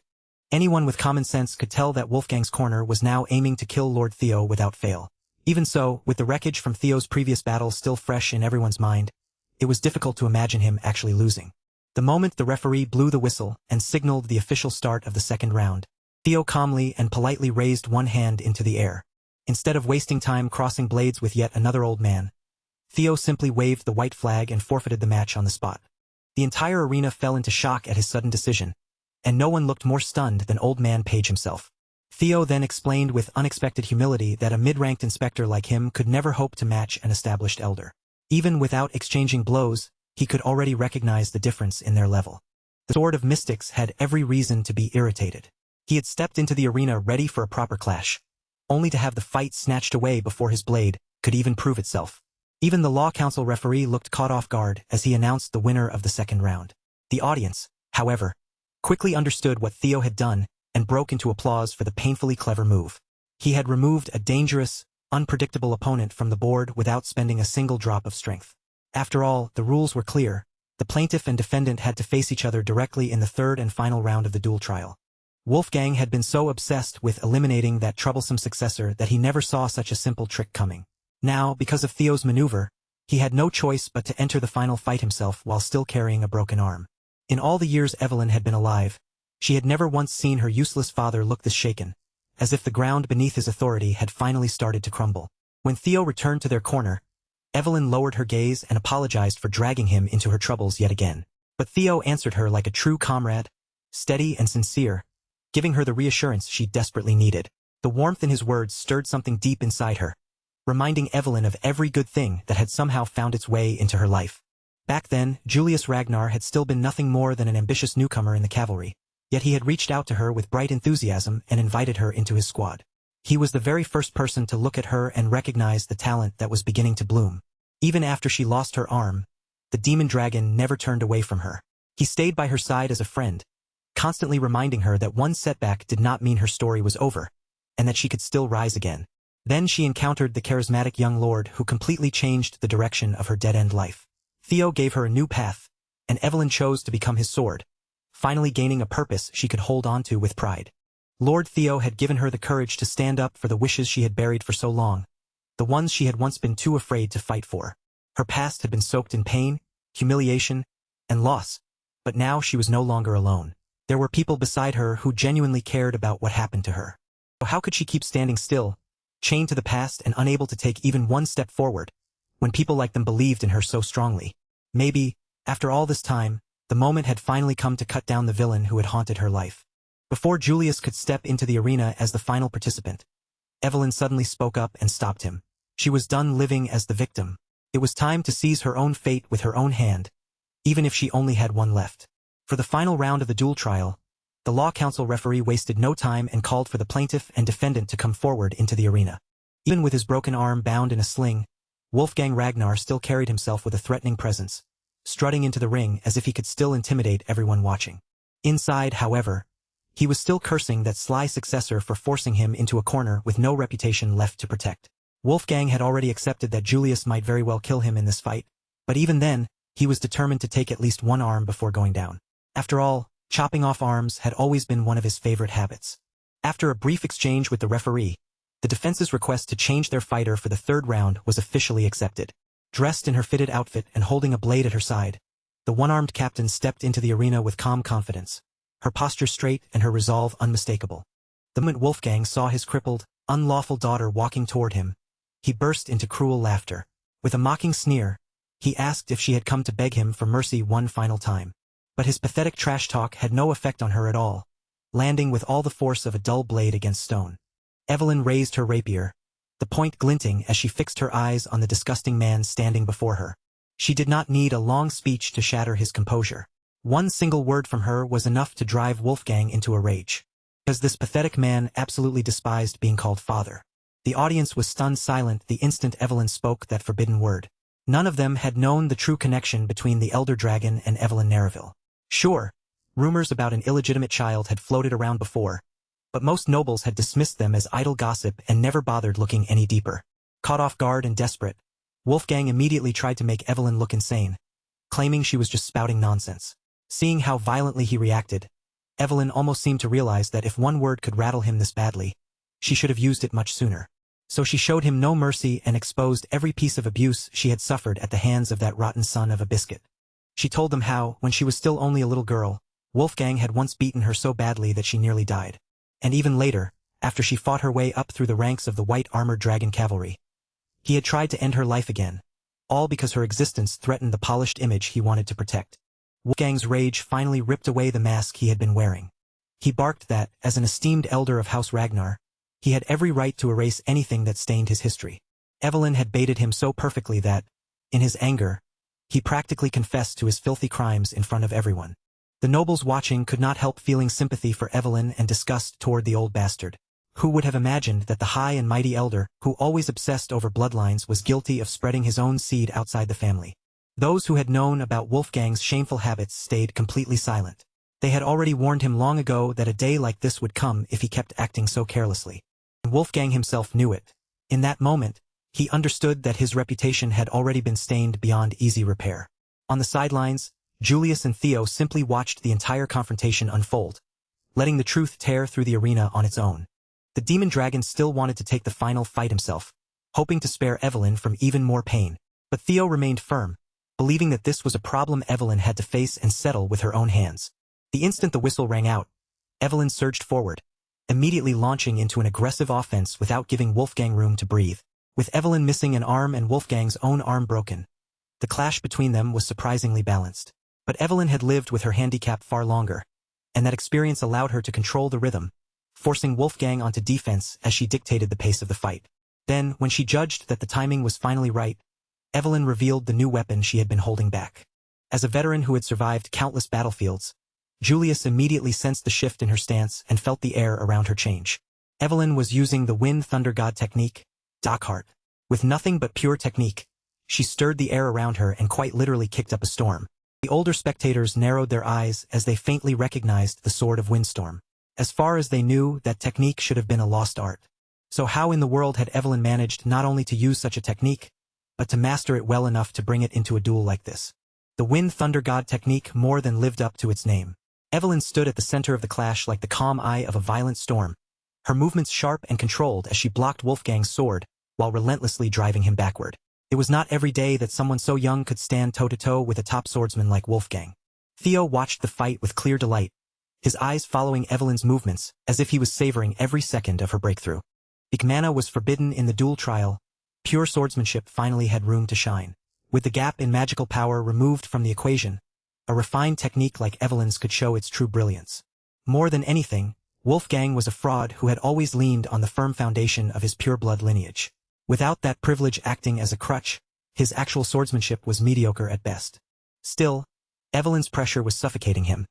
Anyone with common sense could tell that Wolfgang's corner was now aiming to kill Lord Theo without fail. Even so, with the wreckage from Theo's previous battle still fresh in everyone's mind, it was difficult to imagine him actually losing. The moment the referee blew the whistle and signaled the official start of the second round, Theo calmly and politely raised one hand into the air. Instead of wasting time crossing blades with yet another old man, Theo simply waved the white flag and forfeited the match on the spot. The entire arena fell into shock at his sudden decision, and no one looked more stunned than old man Page himself. Theo then explained with unexpected humility that a mid-ranked inspector like him could never hope to match an established elder. Even without exchanging blows, he could already recognize the difference in their level. The Sword of Mystics had every reason to be irritated. He had stepped into the arena ready for a proper clash, only to have the fight snatched away before his blade could even prove itself. Even the Law Council referee looked caught off guard as he announced the winner of the second round. The audience, however, quickly understood what Theo had done and broke into applause for the painfully clever move. He had removed a dangerous, unpredictable opponent from the board without spending a single drop of strength. After all, the rules were clear. The plaintiff and defendant had to face each other directly in the third and final round of the duel trial. Wolfgang had been so obsessed with eliminating that troublesome successor that he never saw such a simple trick coming. Now, because of Theo's maneuver, he had no choice but to enter the final fight himself while still carrying a broken arm. In all the years Evelyn had been alive, she had never once seen her useless father look this shaken, as if the ground beneath his authority had finally started to crumble. When Theo returned to their corner, Evelyn lowered her gaze and apologized for dragging him into her troubles yet again. But Theo answered her like a true comrade, steady and sincere, giving her the reassurance she desperately needed. The warmth in his words stirred something deep inside her, reminding Evelyn of every good thing that had somehow found its way into her life. Back then, Julius Ragnar had still been nothing more than an ambitious newcomer in the cavalry, yet he had reached out to her with bright enthusiasm and invited her into his squad. He was the very first person to look at her and recognize the talent that was beginning to bloom. Even after she lost her arm, the demon dragon never turned away from her. He stayed by her side as a friend, constantly reminding her that one setback did not mean her story was over, and that she could still rise again. Then she encountered the charismatic young lord who completely changed the direction of her dead-end life. Theo gave her a new path, and Evelyn chose to become his sword, finally gaining a purpose she could hold on to with pride. Lord Theo had given her the courage to stand up for the wishes she had buried for so long, the ones she had once been too afraid to fight for. Her past had been soaked in pain, humiliation, and loss, but now she was no longer alone. There were people beside her who genuinely cared about what happened to her. So how could she keep standing still, chained to the past and unable to take even one step forward, when people like them believed in her so strongly? Maybe, after all this time, the moment had finally come to cut down the villain who had haunted her life. Before Julius could step into the arena as the final participant, Evelyn suddenly spoke up and stopped him. She was done living as the victim. It was time to seize her own fate with her own hand, even if she only had one left. For the final round of the duel trial, the Law Council referee wasted no time and called for the plaintiff and defendant to come forward into the arena. Even with his broken arm bound in a sling, Wolfgang Ragnar still carried himself with a threatening presence, strutting into the ring as if he could still intimidate everyone watching. Inside, however, he was still cursing that sly successor for forcing him into a corner with no reputation left to protect. Wolfgang had already accepted that Julius might very well kill him in this fight, but even then, he was determined to take at least one arm before going down. After all, chopping off arms had always been one of his favorite habits. After a brief exchange with the referee, the defense's request to change their fighter for the third round was officially accepted. Dressed in her fitted outfit and holding a blade at her side, The one-armed captain stepped into the arena with calm confidence, her posture straight and her resolve unmistakable. The moment Wolfgang saw his crippled, unlawful daughter walking toward him, he burst into cruel laughter. With a mocking sneer, he asked if she had come to beg him for mercy one final time. But his pathetic trash talk had no effect on her at all, landing with all the force of a dull blade against stone. Evelyn raised her rapier, the point glinting as she fixed her eyes on the disgusting man standing before her. She did not need a long speech to shatter his composure. One single word from her was enough to drive Wolfgang into a rage. Because this pathetic man absolutely despised being called father. The audience was stunned silent the instant Evelyn spoke that forbidden word. None of them had known the true connection between the elder dragon and Evelyn Nareville. Sure, rumors about an illegitimate child had floated around before, but most nobles had dismissed them as idle gossip and never bothered looking any deeper. Caught off guard and desperate, Wolfgang immediately tried to make Evelyn look insane, claiming she was just spouting nonsense. Seeing how violently he reacted, Evelyn almost seemed to realize that if one word could rattle him this badly, she should have used it much sooner. So she showed him no mercy and exposed every piece of abuse she had suffered at the hands of that rotten son of a biscuit. She told them how, when she was still only a little girl, Wolfgang had once beaten her so badly that she nearly died. And even later, after she fought her way up through the ranks of the white-armored dragon cavalry, he had tried to end her life again, all because her existence threatened the polished image he wanted to protect. Wolfgang's rage finally ripped away the mask he had been wearing. He barked that, as an esteemed elder of House Ragnar, he had every right to erase anything that stained his history. Evelyn had baited him so perfectly that, in his anger, he practically confessed to his filthy crimes in front of everyone. The nobles watching could not help feeling sympathy for Evelyn and disgust toward the old bastard. Who would have imagined that the high and mighty elder, who always obsessed over bloodlines, was guilty of spreading his own seed outside the family? Those who had known about Wolfgang's shameful habits stayed completely silent. They had already warned him long ago that a day like this would come if he kept acting so carelessly. And Wolfgang himself knew it. In that moment, he understood that his reputation had already been stained beyond easy repair. On the sidelines, Julius and Theo simply watched the entire confrontation unfold, letting the truth tear through the arena on its own. The demon dragon still wanted to take the final fight himself, hoping to spare Evelyn from even more pain. But Theo remained firm, believing that this was a problem Evelyn had to face and settle with her own hands. The instant the whistle rang out, Evelyn surged forward, immediately launching into an aggressive offense without giving Wolfgang room to breathe. With Evelyn missing an arm and Wolfgang's own arm broken, the clash between them was surprisingly balanced. But Evelyn had lived with her handicap far longer, and that experience allowed her to control the rhythm, forcing Wolfgang onto defense as she dictated the pace of the fight. Then, when she judged that the timing was finally right, Evelyn revealed the new weapon she had been holding back. As a veteran who had survived countless battlefields, Julius immediately sensed the shift in her stance and felt the air around her change. Evelyn was using the Wind Thunder God technique, Dockhart. With nothing but pure technique, she stirred the air around her and quite literally kicked up a storm. The older spectators narrowed their eyes as they faintly recognized the Sword of Windstorm. As far as they knew, that technique should have been a lost art. So how in the world had Evelyn managed not only to use such a technique, but to master it well enough to bring it into a duel like this? The Wind Thunder God technique more than lived up to its name. Evelyn stood at the center of the clash like the calm eye of a violent storm, her movements sharp and controlled as she blocked Wolfgang's sword, while relentlessly driving him backward. It was not every day that someone so young could stand toe-to-toe with a top swordsman like Wolfgang. Theo watched the fight with clear delight, his eyes following Evelyn's movements as if he was savoring every second of her breakthrough. Mana was forbidden in the duel trial, pure swordsmanship finally had room to shine. With the gap in magical power removed from the equation, a refined technique like Evelyn's could show its true brilliance. More than anything, Wolfgang was a fraud who had always leaned on the firm foundation of his pure-blood lineage. Without that privilege acting as a crutch, his actual swordsmanship was mediocre at best. Still, Evelyn's pressure was suffocating him,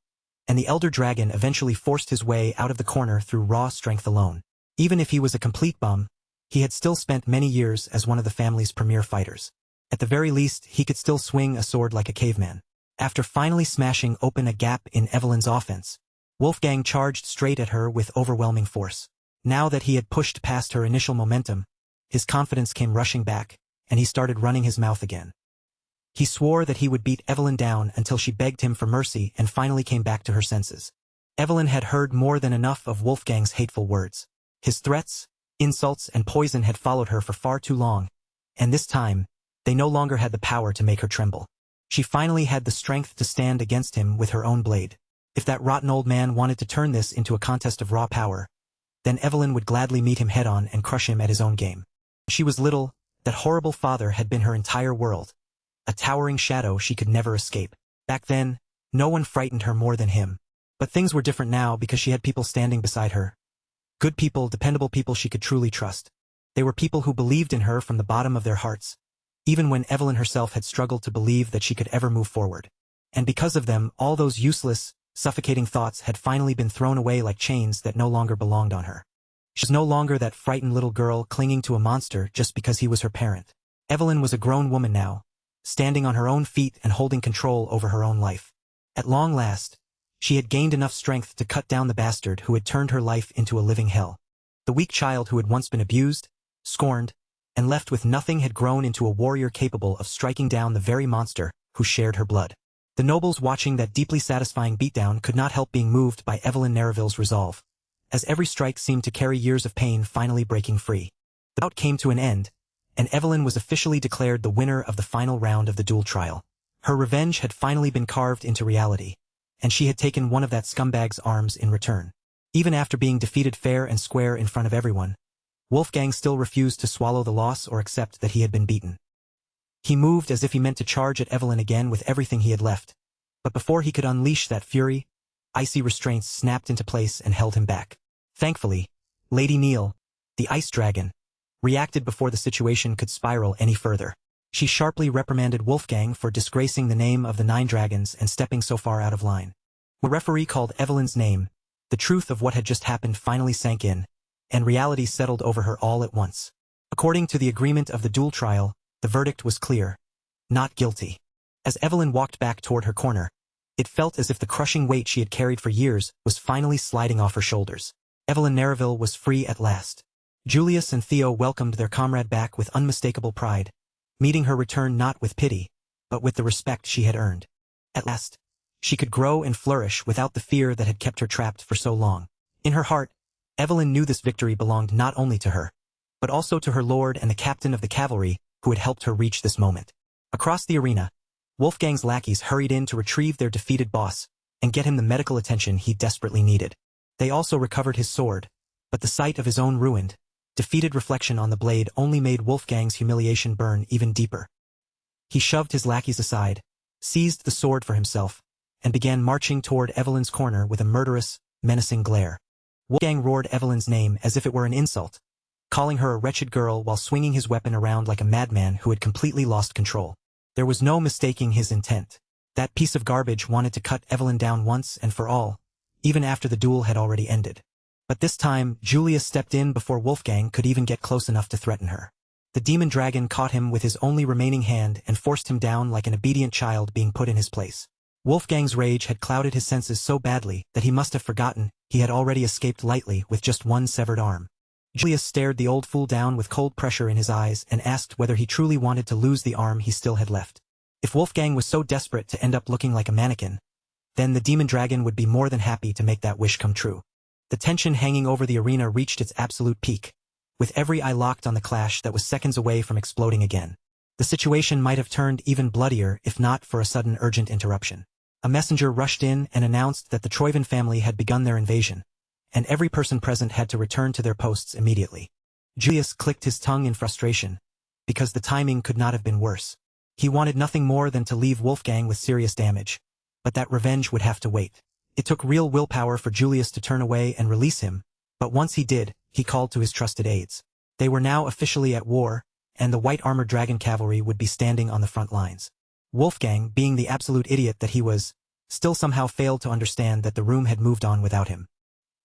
and the elder dragon eventually forced his way out of the corner through raw strength alone. Even if he was a complete bum, he had still spent many years as one of the family's premier fighters. At the very least, he could still swing a sword like a caveman. After finally smashing open a gap in Evelyn's offense, Wolfgang charged straight at her with overwhelming force. Now that he had pushed past her initial momentum, his confidence came rushing back, and he started running his mouth again. He swore that he would beat Evelyn down until she begged him for mercy and finally came back to her senses. Evelyn had heard more than enough of Wolfgang's hateful words. His threats, insults, and poison had followed her for far too long, and this time, they no longer had the power to make her tremble. She finally had the strength to stand against him with her own blade. If that rotten old man wanted to turn this into a contest of raw power, then Evelyn would gladly meet him head-on and crush him at his own game. She was little, that horrible father had been her entire world, a towering shadow she could never escape. Back then, no one frightened her more than him. But things were different now because she had people standing beside her. Good people, dependable people she could truly trust. They were people who believed in her from the bottom of their hearts, even when Evelyn herself had struggled to believe that she could ever move forward. And because of them, all those useless, suffocating thoughts had finally been thrown away like chains that no longer belonged on her. She was no longer that frightened little girl clinging to a monster just because he was her parent. Evelyn was a grown woman now, standing on her own feet and holding control over her own life. At long last, she had gained enough strength to cut down the bastard who had turned her life into a living hell. The weak child who had once been abused, scorned, and left with nothing had grown into a warrior capable of striking down the very monster who shared her blood. The nobles watching that deeply satisfying beatdown could not help being moved by Evelyn Nereville's resolve, as every strike seemed to carry years of pain finally breaking free. The bout came to an end, and Evelyn was officially declared the winner of the final round of the duel trial. Her revenge had finally been carved into reality, and she had taken one of that scumbag's arms in return. Even after being defeated fair and square in front of everyone, Wolfgang still refused to swallow the loss or accept that he had been beaten. He moved as if he meant to charge at Evelyn again with everything he had left, but before he could unleash that fury, icy restraints snapped into place and held him back. Thankfully, Lady Neil, the ice dragon, reacted before the situation could spiral any further. She sharply reprimanded Wolfgang for disgracing the name of the 9 dragons and stepping so far out of line. When the referee called Evelyn's name, the truth of what had just happened finally sank in, and reality settled over her all at once. According to the agreement of the duel trial, the verdict was clear: not guilty. As Evelyn walked back toward her corner, it felt as if the crushing weight she had carried for years was finally sliding off her shoulders. Evelyn Nereville was free at last. Julius and Theo welcomed their comrade back with unmistakable pride, meeting her return not with pity, but with the respect she had earned. At last, she could grow and flourish without the fear that had kept her trapped for so long. In her heart, Evelyn knew this victory belonged not only to her, but also to her lord and the captain of the cavalry who had helped her reach this moment. Across the arena, Wolfgang's lackeys hurried in to retrieve their defeated boss and get him the medical attention he desperately needed. They also recovered his sword, but the sight of his own ruined, defeated reflection on the blade only made Wolfgang's humiliation burn even deeper. He shoved his lackeys aside, seized the sword for himself, and began marching toward Evelyn's corner with a murderous, menacing glare. Wolfgang roared Evelyn's name as if it were an insult, calling her a wretched girl while swinging his weapon around like a madman who had completely lost control. There was no mistaking his intent. That piece of garbage wanted to cut Evelyn down once and for all, even after the duel had already ended. But this time, Julius stepped in before Wolfgang could even get close enough to threaten her. The demon dragon caught him with his only remaining hand and forced him down like an obedient child being put in his place. Wolfgang's rage had clouded his senses so badly that he must have forgotten he had already escaped lightly with just one severed arm. Julius stared the old fool down with cold pressure in his eyes and asked whether he truly wanted to lose the arm he still had left. If Wolfgang was so desperate to end up looking like a mannequin, then the demon dragon would be more than happy to make that wish come true. The tension hanging over the arena reached its absolute peak, with every eye locked on the clash that was seconds away from exploding again. The situation might have turned even bloodier if not for a sudden urgent interruption. A messenger rushed in and announced that the Troyven family had begun their invasion, and every person present had to return to their posts immediately. Julius clicked his tongue in frustration, because the timing could not have been worse. He wanted nothing more than to leave Wolfgang with serious damage, but that revenge would have to wait. It took real willpower for Julius to turn away and release him, but once he did, he called to his trusted aides. They were now officially at war, and the white-armored dragon cavalry would be standing on the front lines. Wolfgang, being the absolute idiot that he was, still somehow failed to understand that the room had moved on without him.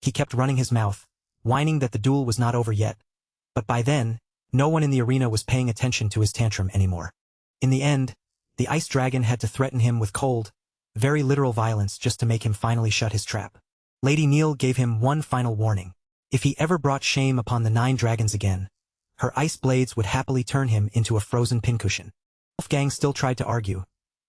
He kept running his mouth, whining that the duel was not over yet, but by then, no one in the arena was paying attention to his tantrum anymore. In the end, the ice dragon had to threaten him with cold, very literal violence just to make him finally shut his trap. Lady Neil gave him one final warning. If he ever brought shame upon the 9 dragons again, her ice blades would happily turn him into a frozen pincushion. Wolfgang still tried to argue,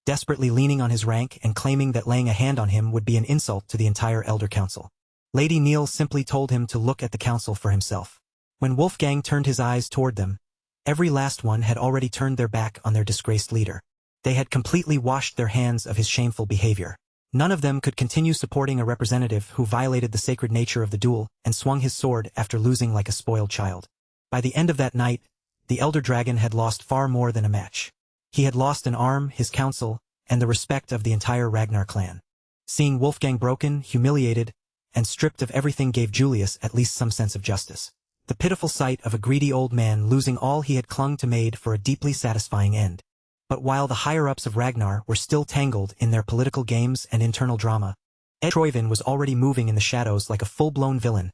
desperately leaning on his rank and claiming that laying a hand on him would be an insult to the entire Elder Council. Lady Neil simply told him to look at the council for himself. When Wolfgang turned his eyes toward them, every last one had already turned their back on their disgraced leader. They had completely washed their hands of his shameful behavior. None of them could continue supporting a representative who violated the sacred nature of the duel and swung his sword after losing like a spoiled child. By the end of that night, the elder dragon had lost far more than a match. He had lost an arm, his council, and the respect of the entire Ragnar clan. Seeing Wolfgang broken, humiliated, and stripped of everything gave Julius at least some sense of justice. The pitiful sight of a greedy old man losing all he had clung to made for a deeply satisfying end. But while the higher-ups of Ragnar were still tangled in their political games and internal drama, Troyvin was already moving in the shadows like a full-blown villain,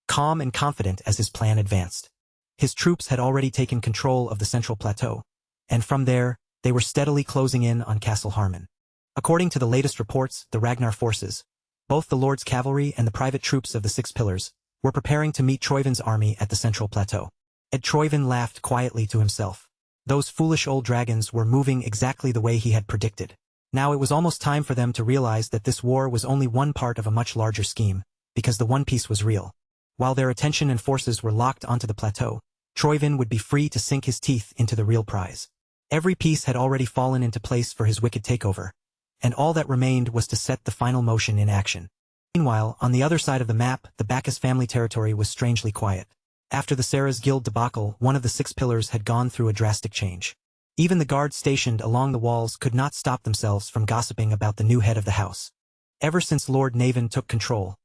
calm and confident as his plan advanced. His troops had already taken control of the central plateau, and from there, they were steadily closing in on Castle Harmon. According to the latest reports, the Ragnar forces, both the Lord's cavalry and the private troops of the Six Pillars, were preparing to meet Troyvin's army at the central plateau. Troyvin laughed quietly to himself. Those foolish old dragons were moving exactly the way he had predicted. Now it was almost time for them to realize that this war was only one part of a much larger scheme, because the One Piece was real. While their attention and forces were locked onto the plateau, Troyvin would be free to sink his teeth into the real prize. Every piece had already fallen into place for his wicked takeover, and all that remained was to set the final motion in action. Meanwhile, on the other side of the map, the Bacchus family territory was strangely quiet. After the Sarah's Guild debacle, one of the Six Pillars had gone through a drastic change. Even the guards stationed along the walls could not stop themselves from gossiping about the new head of the house. Ever since Lord Naven took control,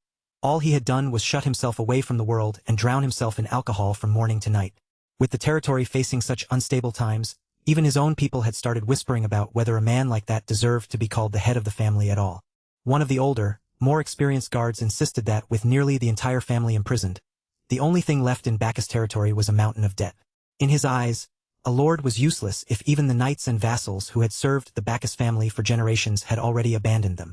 all he had done was shut himself away from the world and drown himself in alcohol from morning to night. With the territory facing such unstable times, even his own people had started whispering about whether a man like that deserved to be called the head of the family at all. One of the older, more experienced guards insisted that, with nearly the entire family imprisoned, the only thing left in Bacchus territory was a mountain of debt. In his eyes, a lord was useless if even the knights and vassals who had served the Bacchus family for generations had already abandoned them.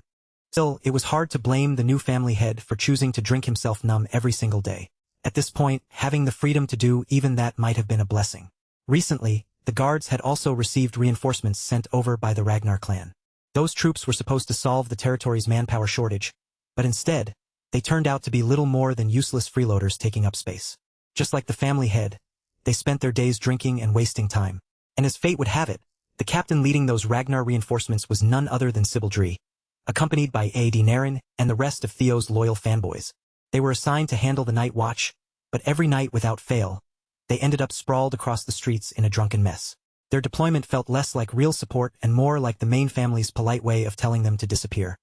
Still, it was hard to blame the new family head for choosing to drink himself numb every single day. At this point, having the freedom to do even that might have been a blessing. Recently, the guards had also received reinforcements sent over by the Ragnar clan. Those troops were supposed to solve the territory's manpower shortage, but instead, they turned out to be little more than useless freeloaders taking up space. Just like the family head, they spent their days drinking and wasting time. And as fate would have it, the captain leading those Ragnar reinforcements was none other than Sybil Dree, accompanied by A.D. Naren and the rest of Theo's loyal fanboys. They were assigned to handle the night watch, but every night without fail, they ended up sprawled across the streets in a drunken mess. Their deployment felt less like real support and more like the main family's polite way of telling them to disappear.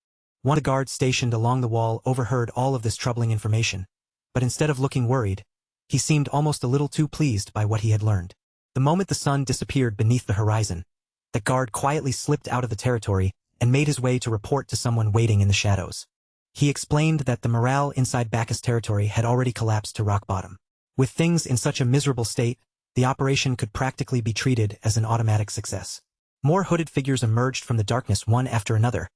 One of the guards stationed along the wall overheard all of this troubling information, but instead of looking worried, he seemed almost a little too pleased by what he had learned. The moment the sun disappeared beneath the horizon, the guard quietly slipped out of the territory and made his way to report to someone waiting in the shadows. He explained that the morale inside Bacchus territory had already collapsed to rock bottom. With things in such a miserable state, the operation could practically be treated as an automatic success. More hooded figures emerged from the darkness one after another,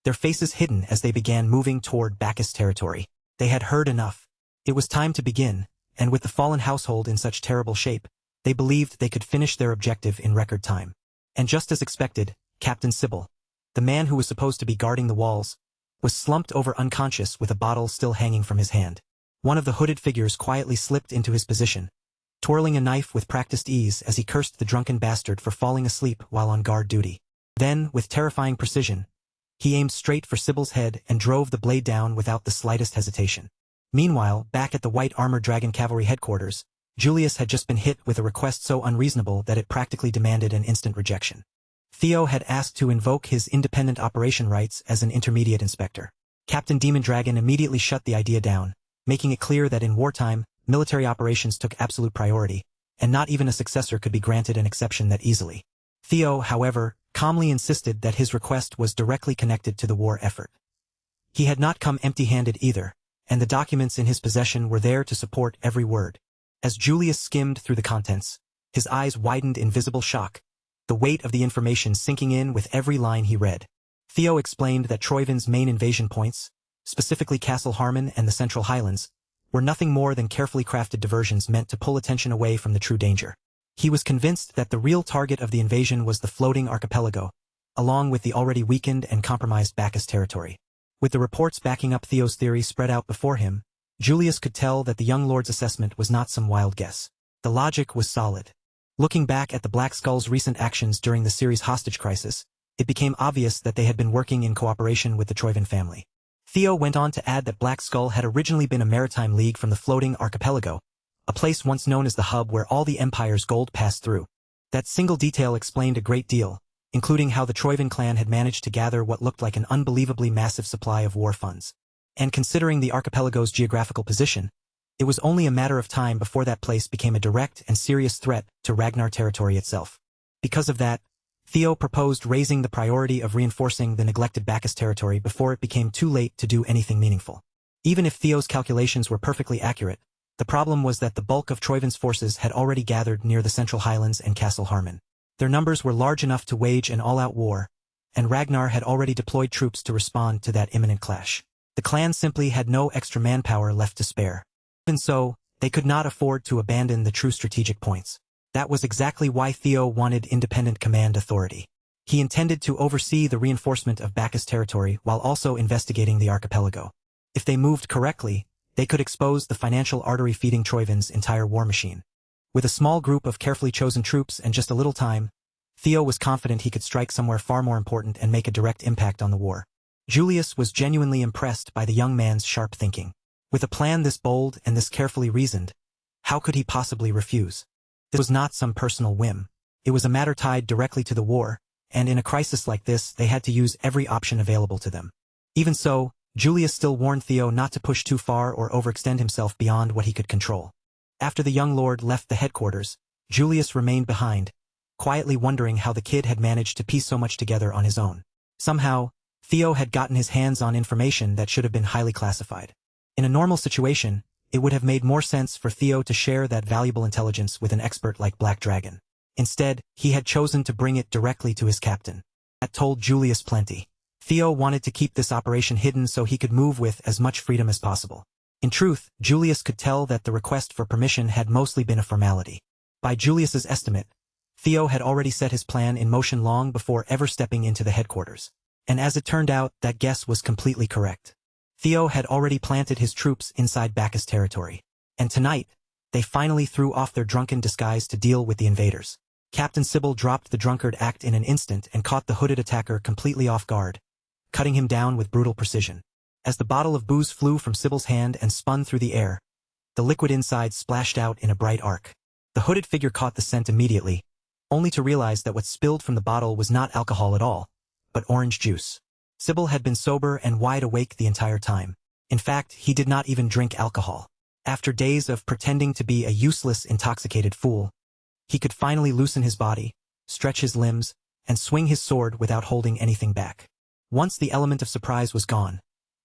their faces hidden as they began moving toward Bacchus territory. They had heard enough. It was time to begin, and with the fallen household in such terrible shape, they believed they could finish their objective in record time. And just as expected, Captain Sybil, the man who was supposed to be guarding the walls, was slumped over unconscious with a bottle still hanging from his hand. One of the hooded figures quietly slipped into his position, twirling a knife with practiced ease as he cursed the drunken bastard for falling asleep while on guard duty. Then, with terrifying precision, he aimed straight for Sybil's head and drove the blade down without the slightest hesitation. Meanwhile, back at the White Armored Dragon Cavalry headquarters, Julius had just been hit with a request so unreasonable that it practically demanded an instant rejection. Theo had asked to invoke his independent operation rights as an intermediate inspector. Captain Demon Dragon immediately shut the idea down, making it clear that in wartime, military operations took absolute priority, and not even a successor could be granted an exception that easily. Theo, however, calmly insisted that his request was directly connected to the war effort. He had not come empty-handed either, and the documents in his possession were there to support every word. As Julius skimmed through the contents, his eyes widened in visible shock, the weight of the information sinking in with every line he read. Theo explained that Troyvin's main invasion points, specifically Castle Harmon and the Central Highlands, were nothing more than carefully crafted diversions meant to pull attention away from the true danger. He was convinced that the real target of the invasion was the floating archipelago, along with the already weakened and compromised Bacchus territory. With the reports backing up Theo's theory spread out before him, Julius could tell that the young lord's assessment was not some wild guess. The logic was solid. Looking back at the Black Skull's recent actions during the series' hostage crisis, it became obvious that they had been working in cooperation with the Troivan family. Theo went on to add that Black Skull had originally been a maritime league from the floating archipelago, a place once known as the hub where all the Empire's gold passed through. That single detail explained a great deal, including how the Troivan clan had managed to gather what looked like an unbelievably massive supply of war funds. And considering the archipelago's geographical position, it was only a matter of time before that place became a direct and serious threat to Ragnar territory itself. Because of that, Theo proposed raising the priority of reinforcing the neglected Bacchus territory before it became too late to do anything meaningful. Even if Theo's calculations were perfectly accurate, the problem was that the bulk of Troivan's forces had already gathered near the Central Highlands and Castle Harmon. Their numbers were large enough to wage an all-out war, and Ragnar had already deployed troops to respond to that imminent clash. The clan simply had no extra manpower left to spare. Even so, they could not afford to abandon the true strategic points. That was exactly why Theo wanted independent command authority. He intended to oversee the reinforcement of Bacchus territory while also investigating the archipelago. If they moved correctly, they could expose the financial artery feeding Troivan's entire war machine. With a small group of carefully chosen troops and just a little time, Theo was confident he could strike somewhere far more important and make a direct impact on the war. Julius was genuinely impressed by the young man's sharp thinking. With a plan this bold and this carefully reasoned, how could he possibly refuse? This was not some personal whim. It was a matter tied directly to the war, and in a crisis like this they had to use every option available to them. Even so, Julius still warned Theo not to push too far or overextend himself beyond what he could control. After the young lord left the headquarters, Julius remained behind, quietly wondering how the kid had managed to piece so much together on his own. Somehow, Theo had gotten his hands on information that should have been highly classified. In a normal situation, it would have made more sense for Theo to share that valuable intelligence with an expert like Black Dragon. Instead, he had chosen to bring it directly to his captain. That told Julius plenty. Theo wanted to keep this operation hidden so he could move with as much freedom as possible. In truth, Julius could tell that the request for permission had mostly been a formality. By Julius's estimate, Theo had already set his plan in motion long before ever stepping into the headquarters. And as it turned out, that guess was completely correct. Theo had already planted his troops inside Bacchus territory. And tonight, they finally threw off their drunken disguise to deal with the invaders. Captain Sybil dropped the drunkard act in an instant and caught the hooded attacker completely off guard, cutting him down with brutal precision. As the bottle of booze flew from Sybil's hand and spun through the air, the liquid inside splashed out in a bright arc. The hooded figure caught the scent immediately, only to realize that what spilled from the bottle was not alcohol at all, but orange juice. Sybil had been sober and wide awake the entire time. In fact, he did not even drink alcohol. After days of pretending to be a useless, intoxicated fool, he could finally loosen his body, stretch his limbs, and swing his sword without holding anything back. Once the element of surprise was gone,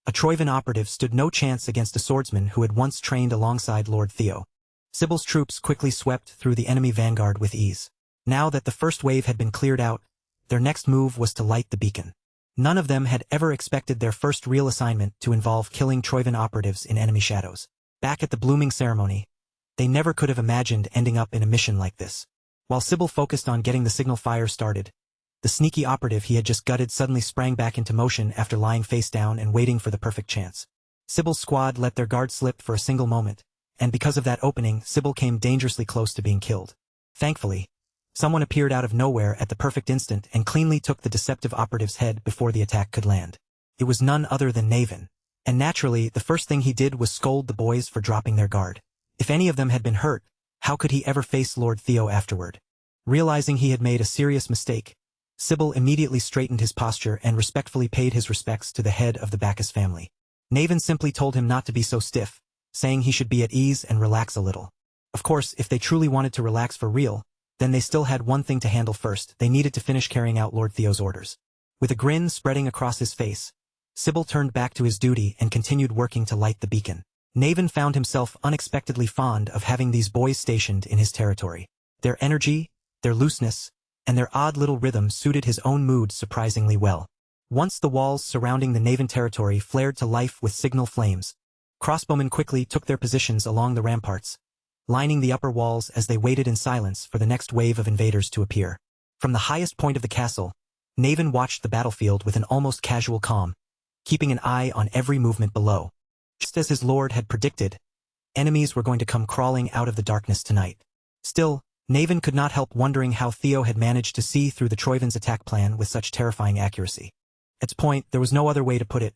a Troivan operative stood no chance against a swordsman who had once trained alongside Lord Theo. Sybil's troops quickly swept through the enemy vanguard with ease. Now that the first wave had been cleared out, their next move was to light the beacon. None of them had ever expected their first real assignment to involve killing Troivan operatives in enemy shadows. Back at the blooming ceremony, they never could have imagined ending up in a mission like this. While Sybil focused on getting the signal fire started, the sneaky operative he had just gutted suddenly sprang back into motion after lying face down and waiting for the perfect chance. Sybil's squad let their guard slip for a single moment, and because of that opening, Sybil came dangerously close to being killed. Thankfully, someone appeared out of nowhere at the perfect instant and cleanly took the deceptive operative's head before the attack could land. It was none other than Naven, and naturally, the first thing he did was scold the boys for dropping their guard. If any of them had been hurt, how could he ever face Lord Theo afterward? Realizing he had made a serious mistake, Sybil immediately straightened his posture and respectfully paid his respects to the head of the Bacchus family. Naven simply told him not to be so stiff, saying he should be at ease and relax a little. Of course, if they truly wanted to relax for real, then they still had one thing to handle first. They needed to finish carrying out Lord Theo's orders. With a grin spreading across his face, Sybil turned back to his duty and continued working to light the beacon. Naven found himself unexpectedly fond of having these boys stationed in his territory. Their energy, their looseness, and their odd little rhythm suited his own mood surprisingly well. Once the walls surrounding the Naven territory flared to life with signal flames, crossbowmen quickly took their positions along the ramparts, lining the upper walls as they waited in silence for the next wave of invaders to appear. From the highest point of the castle, Naven watched the battlefield with an almost casual calm, keeping an eye on every movement below. Just as his lord had predicted, enemies were going to come crawling out of the darkness tonight. Still, Naven could not help wondering how Theo had managed to see through the Troivan's attack plan with such terrifying accuracy. At this point, there was no other way to put it.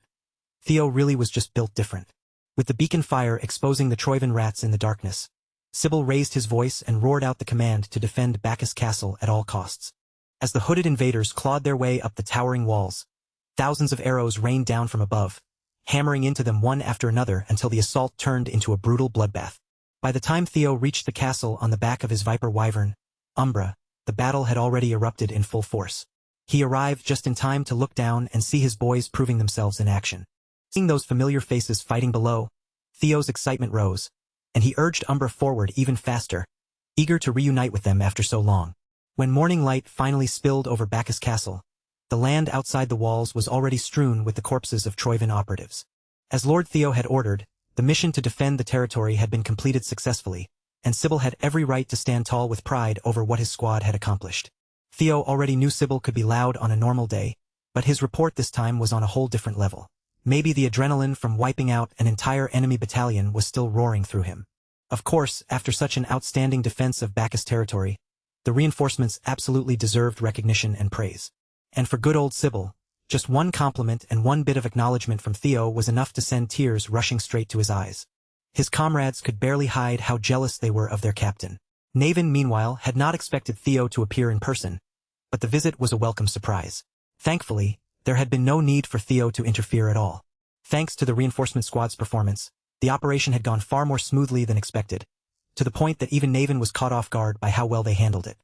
Theo really was just built different. With the beacon fire exposing the Troivan rats in the darkness, Sybil raised his voice and roared out the command to defend Bacchus Castle at all costs. As the hooded invaders clawed their way up the towering walls, thousands of arrows rained down from above, hammering into them one after another until the assault turned into a brutal bloodbath. By the time Theo reached the castle on the back of his viper wyvern, Umbra, the battle had already erupted in full force. He arrived just in time to look down and see his boys proving themselves in action. Seeing those familiar faces fighting below, Theo's excitement rose, and he urged Umbra forward even faster, eager to reunite with them after so long. When morning light finally spilled over Bacchus Castle, the land outside the walls was already strewn with the corpses of Troivan operatives. As Lord Theo had ordered, the mission to defend the territory had been completed successfully, and Sybil had every right to stand tall with pride over what his squad had accomplished. Theo already knew Sybil could be loud on a normal day, but his report this time was on a whole different level. Maybe the adrenaline from wiping out an entire enemy battalion was still roaring through him. Of course, after such an outstanding defense of Bacchus territory, the reinforcements absolutely deserved recognition and praise. And for good old Sybil, just one compliment and one bit of acknowledgement from Theo was enough to send tears rushing straight to his eyes. His comrades could barely hide how jealous they were of their captain. Naven, meanwhile, had not expected Theo to appear in person, but the visit was a welcome surprise. Thankfully, there had been no need for Theo to interfere at all. Thanks to the reinforcement squad's performance, the operation had gone far more smoothly than expected, to the point that even Naven was caught off guard by how well they handled it.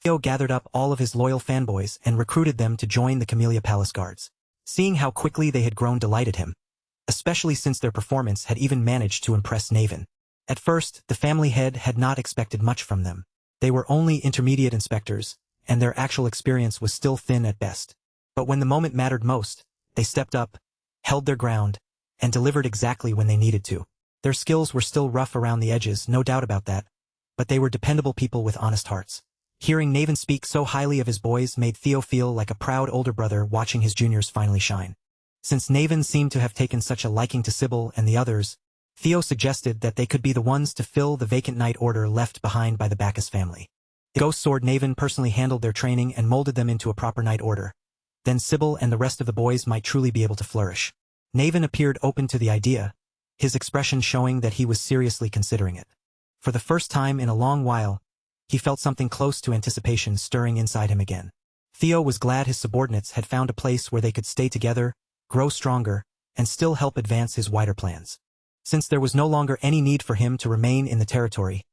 Theo gathered up all of his loyal fanboys and recruited them to join the Camellia Palace Guards. Seeing how quickly they had grown delighted him, especially since their performance had even managed to impress Naven. At first, the family head had not expected much from them. They were only intermediate inspectors, and their actual experience was still thin at best. But when the moment mattered most, they stepped up, held their ground, and delivered exactly when they needed to. Their skills were still rough around the edges, no doubt about that, but they were dependable people with honest hearts. Hearing Naven speak so highly of his boys made Theo feel like a proud older brother watching his juniors finally shine. Since Naven seemed to have taken such a liking to Sybil and the others, Theo suggested that they could be the ones to fill the vacant knight order left behind by the Bacchus family. The Ghost Sword Naven personally handled their training and molded them into a proper knight order. Then Sybil and the rest of the boys might truly be able to flourish. Naven appeared open to the idea, his expression showing that he was seriously considering it. For the first time in a long while, he felt something close to anticipation stirring inside him again. Theo was glad his subordinates had found a place where they could stay together, grow stronger, and still help advance his wider plans. Since there was no longer any need for him to remain in the territory,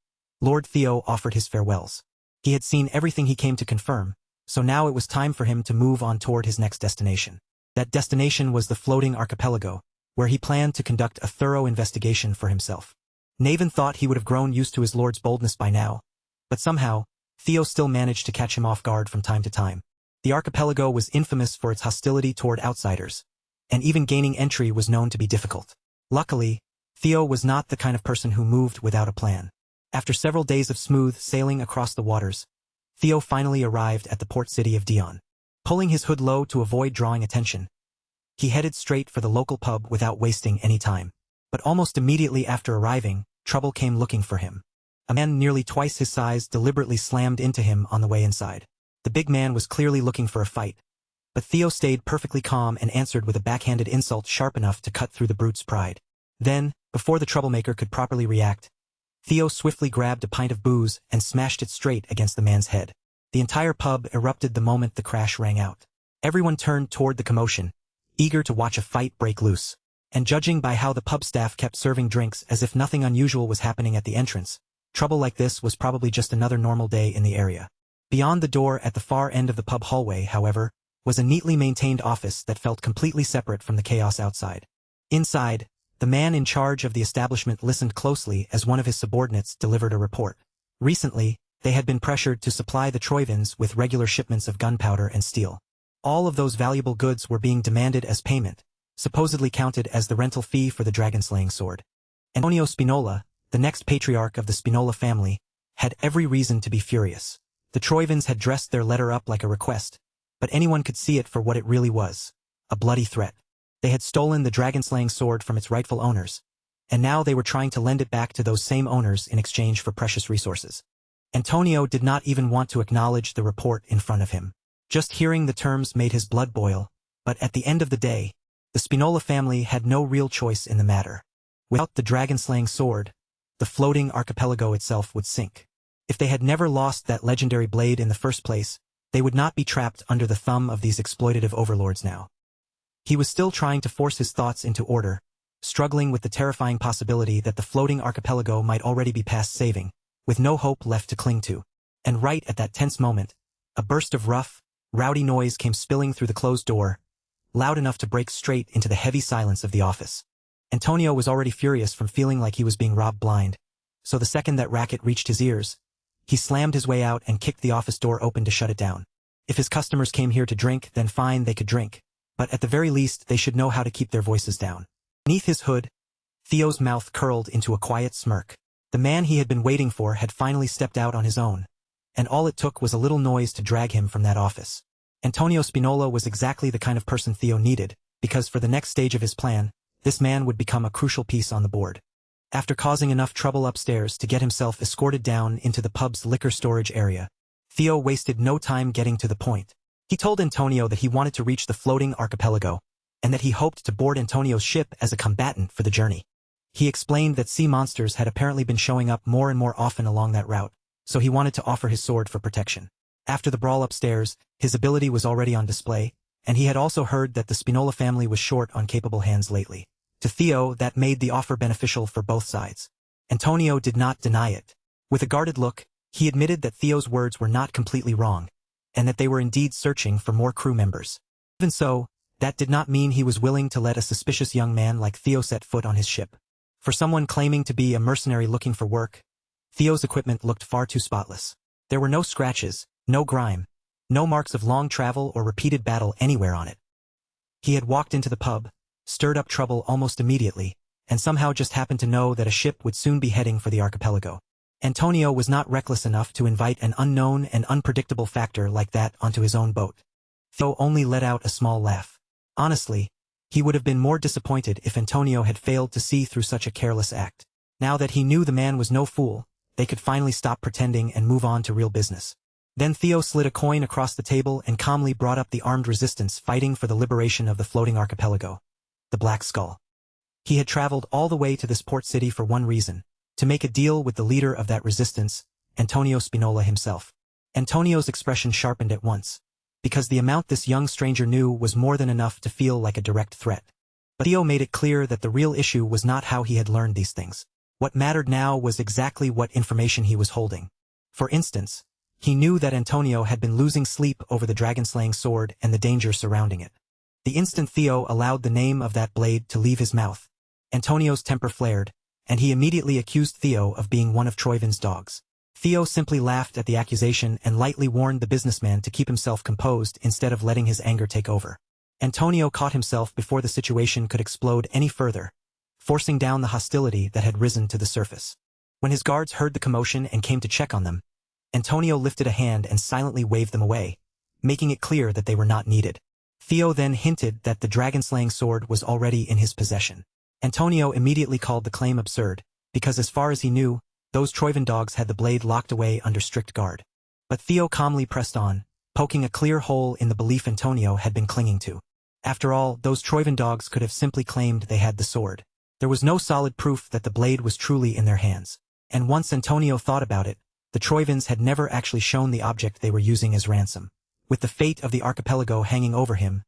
Lord Theo offered his farewells. He had seen everything he came to confirm, so now it was time for him to move on toward his next destination. That destination was the floating archipelago, where he planned to conduct a thorough investigation for himself. Naven thought he would have grown used to his lord's boldness by now, but somehow, Theo still managed to catch him off guard from time to time. The archipelago was infamous for its hostility toward outsiders, and even gaining entry was known to be difficult. Luckily, Theo was not the kind of person who moved without a plan. After several days of smooth sailing across the waters, Theo finally arrived at the port city of Dion. Pulling his hood low to avoid drawing attention, he headed straight for the local pub without wasting any time. But almost immediately after arriving, trouble came looking for him. A man nearly twice his size deliberately slammed into him on the way inside. The big man was clearly looking for a fight, but Theo stayed perfectly calm and answered with a backhanded insult sharp enough to cut through the brute's pride. Then, before the troublemaker could properly react, Theo swiftly grabbed a pint of booze and smashed it straight against the man's head. The entire pub erupted the moment the crash rang out. Everyone turned toward the commotion, eager to watch a fight break loose. And judging by how the pub staff kept serving drinks as if nothing unusual was happening at the entrance, trouble like this was probably just another normal day in the area. Beyond the door at the far end of the pub hallway, however, was a neatly maintained office that felt completely separate from the chaos outside. Inside, the man in charge of the establishment listened closely as one of his subordinates delivered a report. Recently, they had been pressured to supply the Troivans with regular shipments of gunpowder and steel. All of those valuable goods were being demanded as payment, supposedly counted as the rental fee for the dragon-slaying sword. Antonio Spinola, the next patriarch of the Spinola family, had every reason to be furious. The Troivans had dressed their letter up like a request, but anyone could see it for what it really was, a bloody threat. They had stolen the dragon-slaying sword from its rightful owners, and now they were trying to lend it back to those same owners in exchange for precious resources. Antonio did not even want to acknowledge the report in front of him. Just hearing the terms made his blood boil, but at the end of the day, the Spinola family had no real choice in the matter. Without the dragon-slaying sword, the floating archipelago itself would sink. If they had never lost that legendary blade in the first place, they would not be trapped under the thumb of these exploitative overlords now. He was still trying to force his thoughts into order, struggling with the terrifying possibility that the floating archipelago might already be past saving, with no hope left to cling to. And right at that tense moment, a burst of rough, rowdy noise came spilling through the closed door, loud enough to break straight into the heavy silence of the office. Antonio was already furious from feeling like he was being robbed blind, so the second that racket reached his ears, he slammed his way out and kicked the office door open to shut it down. If his customers came here to drink, then fine, they could drink, but at the very least they should know how to keep their voices down. Beneath his hood, Theo's mouth curled into a quiet smirk. The man he had been waiting for had finally stepped out on his own, and all it took was a little noise to drag him from that office. Antonio Spinola was exactly the kind of person Theo needed, because for the next stage of his plan, this man would become a crucial piece on the board. After causing enough trouble upstairs to get himself escorted down into the pub's liquor storage area, Theo wasted no time getting to the point. He told Antonio that he wanted to reach the floating archipelago, and that he hoped to board Antonio's ship as a combatant for the journey. He explained that sea monsters had apparently been showing up more and more often along that route, so he wanted to offer his sword for protection. After the brawl upstairs, his ability was already on display, and he had also heard that the Spinola family was short on capable hands lately. To Theo, that made the offer beneficial for both sides. Antonio did not deny it. With a guarded look, he admitted that Theo's words were not completely wrong, and that they were indeed searching for more crew members. Even so, that did not mean he was willing to let a suspicious young man like Theo set foot on his ship. For someone claiming to be a mercenary looking for work, Theo's equipment looked far too spotless. There were no scratches, no grime, no marks of long travel or repeated battle anywhere on it. He had walked into the pub, stirred up trouble almost immediately, and somehow just happened to know that a ship would soon be heading for the archipelago. Antonio was not reckless enough to invite an unknown and unpredictable factor like that onto his own boat. Theo only let out a small laugh. Honestly, he would have been more disappointed if Antonio had failed to see through such a careless act. Now that he knew the man was no fool, they could finally stop pretending and move on to real business. Then Theo slid a coin across the table and calmly brought up the armed resistance fighting for the liberation of the floating archipelago, the Black Skull. He had traveled all the way to this port city for one reason, to make a deal with the leader of that resistance, Antonio Spinola himself. Antonio's expression sharpened at once, because the amount this young stranger knew was more than enough to feel like a direct threat. But Theo made it clear that the real issue was not how he had learned these things. What mattered now was exactly what information he was holding. For instance, he knew that Antonio had been losing sleep over the dragon-slaying sword and the danger surrounding it. The instant Theo allowed the name of that blade to leave his mouth, Antonio's temper flared, and he immediately accused Theo of being one of Troivin's dogs. Theo simply laughed at the accusation and lightly warned the businessman to keep himself composed instead of letting his anger take over. Antonio caught himself before the situation could explode any further, forcing down the hostility that had risen to the surface. When his guards heard the commotion and came to check on them, Antonio lifted a hand and silently waved them away, making it clear that they were not needed. Theo then hinted that the dragon-slaying sword was already in his possession. Antonio immediately called the claim absurd, because as far as he knew, those Troivin dogs had the blade locked away under strict guard. But Theo calmly pressed on, poking a clear hole in the belief Antonio had been clinging to. After all, those Troivin dogs could have simply claimed they had the sword. There was no solid proof that the blade was truly in their hands. And once Antonio thought about it, the Troivins had never actually shown the object they were using as ransom. With the fate of the archipelago hanging over him,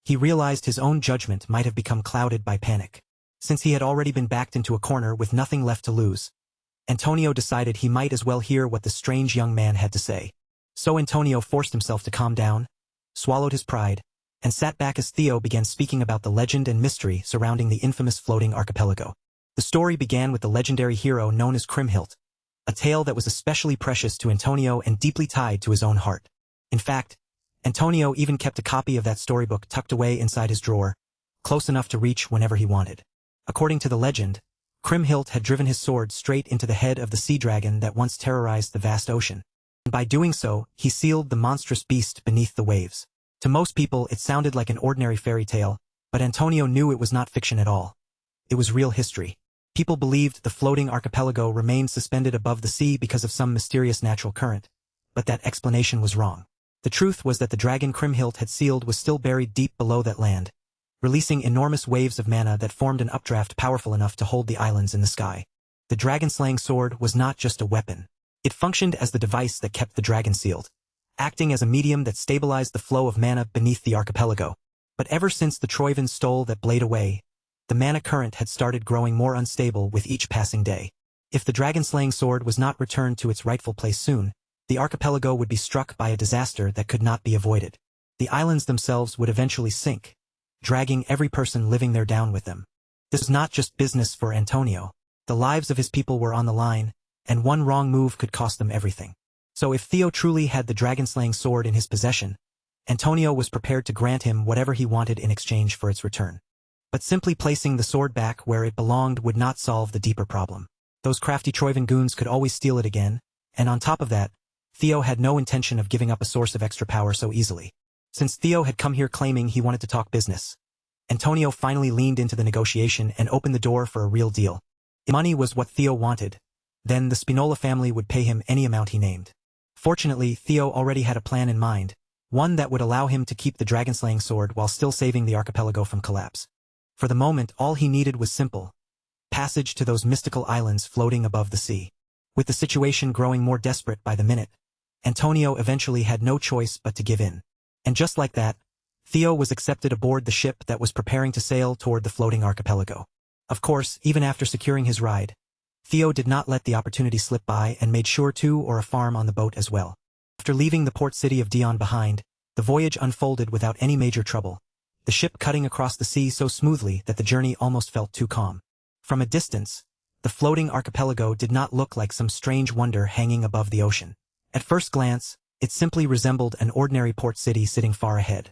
he realized his own judgment might have become clouded by panic. Since he had already been backed into a corner with nothing left to lose, Antonio decided he might as well hear what the strange young man had to say. So Antonio forced himself to calm down, swallowed his pride, and sat back as Theo began speaking about the legend and mystery surrounding the infamous floating archipelago. The story began with the legendary hero known as Kriemhild, a tale that was especially precious to Antonio and deeply tied to his own heart. In fact, Antonio even kept a copy of that storybook tucked away inside his drawer, close enough to reach whenever he wanted. According to the legend, Kriemhild had driven his sword straight into the head of the sea dragon that once terrorized the vast ocean. And by doing so, he sealed the monstrous beast beneath the waves. To most people, it sounded like an ordinary fairy tale, but Antonio knew it was not fiction at all. It was real history. People believed the floating archipelago remained suspended above the sea because of some mysterious natural current, but that explanation was wrong. The truth was that the dragon Kriemhild had sealed was still buried deep below that land, releasing enormous waves of mana that formed an updraft powerful enough to hold the islands in the sky. The dragon-slaying sword was not just a weapon. It functioned as the device that kept the dragon sealed, acting as a medium that stabilized the flow of mana beneath the archipelago. But ever since the Troivans stole that blade away, the mana current had started growing more unstable with each passing day. If the dragon-slaying sword was not returned to its rightful place soon, the archipelago would be struck by a disaster that could not be avoided. The islands themselves would eventually sink, dragging every person living there down with them. This was not just business for Antonio. The lives of his people were on the line, and one wrong move could cost them everything. So if Theo truly had the dragon-slaying sword in his possession, Antonio was prepared to grant him whatever he wanted in exchange for its return. But simply placing the sword back where it belonged would not solve the deeper problem. Those crafty Troivan goons could always steal it again, and on top of that, Theo had no intention of giving up a source of extra power so easily. Since Theo had come here claiming he wanted to talk business, Antonio finally leaned into the negotiation and opened the door for a real deal. If money was what Theo wanted, then the Spinola family would pay him any amount he named. Fortunately, Theo already had a plan in mind, one that would allow him to keep the dragon-slaying sword while still saving the archipelago from collapse. For the moment, all he needed was simple: passage to those mystical islands floating above the sea. With the situation growing more desperate by the minute, Antonio eventually had no choice but to give in. And just like that, Theo was accepted aboard the ship that was preparing to sail toward the floating archipelago. Of course, even after securing his ride, Theo did not let the opportunity slip by and made sure to or a farm on the boat as well. After leaving the port city of Dion behind, the voyage unfolded without any major trouble, the ship cutting across the sea so smoothly that the journey almost felt too calm. From a distance, the floating archipelago did not look like some strange wonder hanging above the ocean. At first glance, it simply resembled an ordinary port city sitting far ahead.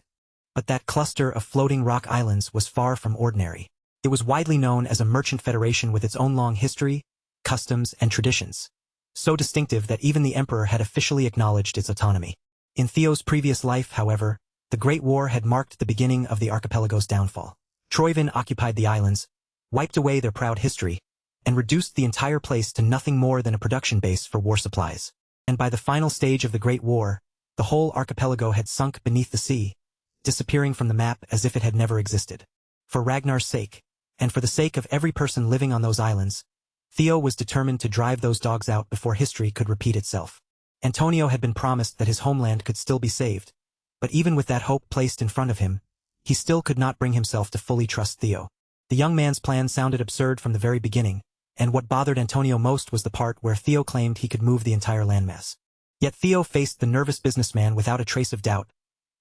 But that cluster of floating rock islands was far from ordinary. It was widely known as a merchant federation with its own long history, customs, and traditions, so distinctive that even the emperor had officially acknowledged its autonomy. In Theo's previous life, however, the Great War had marked the beginning of the archipelago's downfall. Troivan occupied the islands, wiped away their proud history, and reduced the entire place to nothing more than a production base for war supplies. And by the final stage of the Great War, the whole archipelago had sunk beneath the sea, disappearing from the map as if it had never existed. For Ragnar's sake, and for the sake of every person living on those islands, Theo was determined to drive those dogs out before history could repeat itself. Antonio had been promised that his homeland could still be saved, but even with that hope placed in front of him, he still could not bring himself to fully trust Theo. The young man's plan sounded absurd from the very beginning, and what bothered Antonio most was the part where Theo claimed he could move the entire landmass. Yet Theo faced the nervous businessman without a trace of doubt,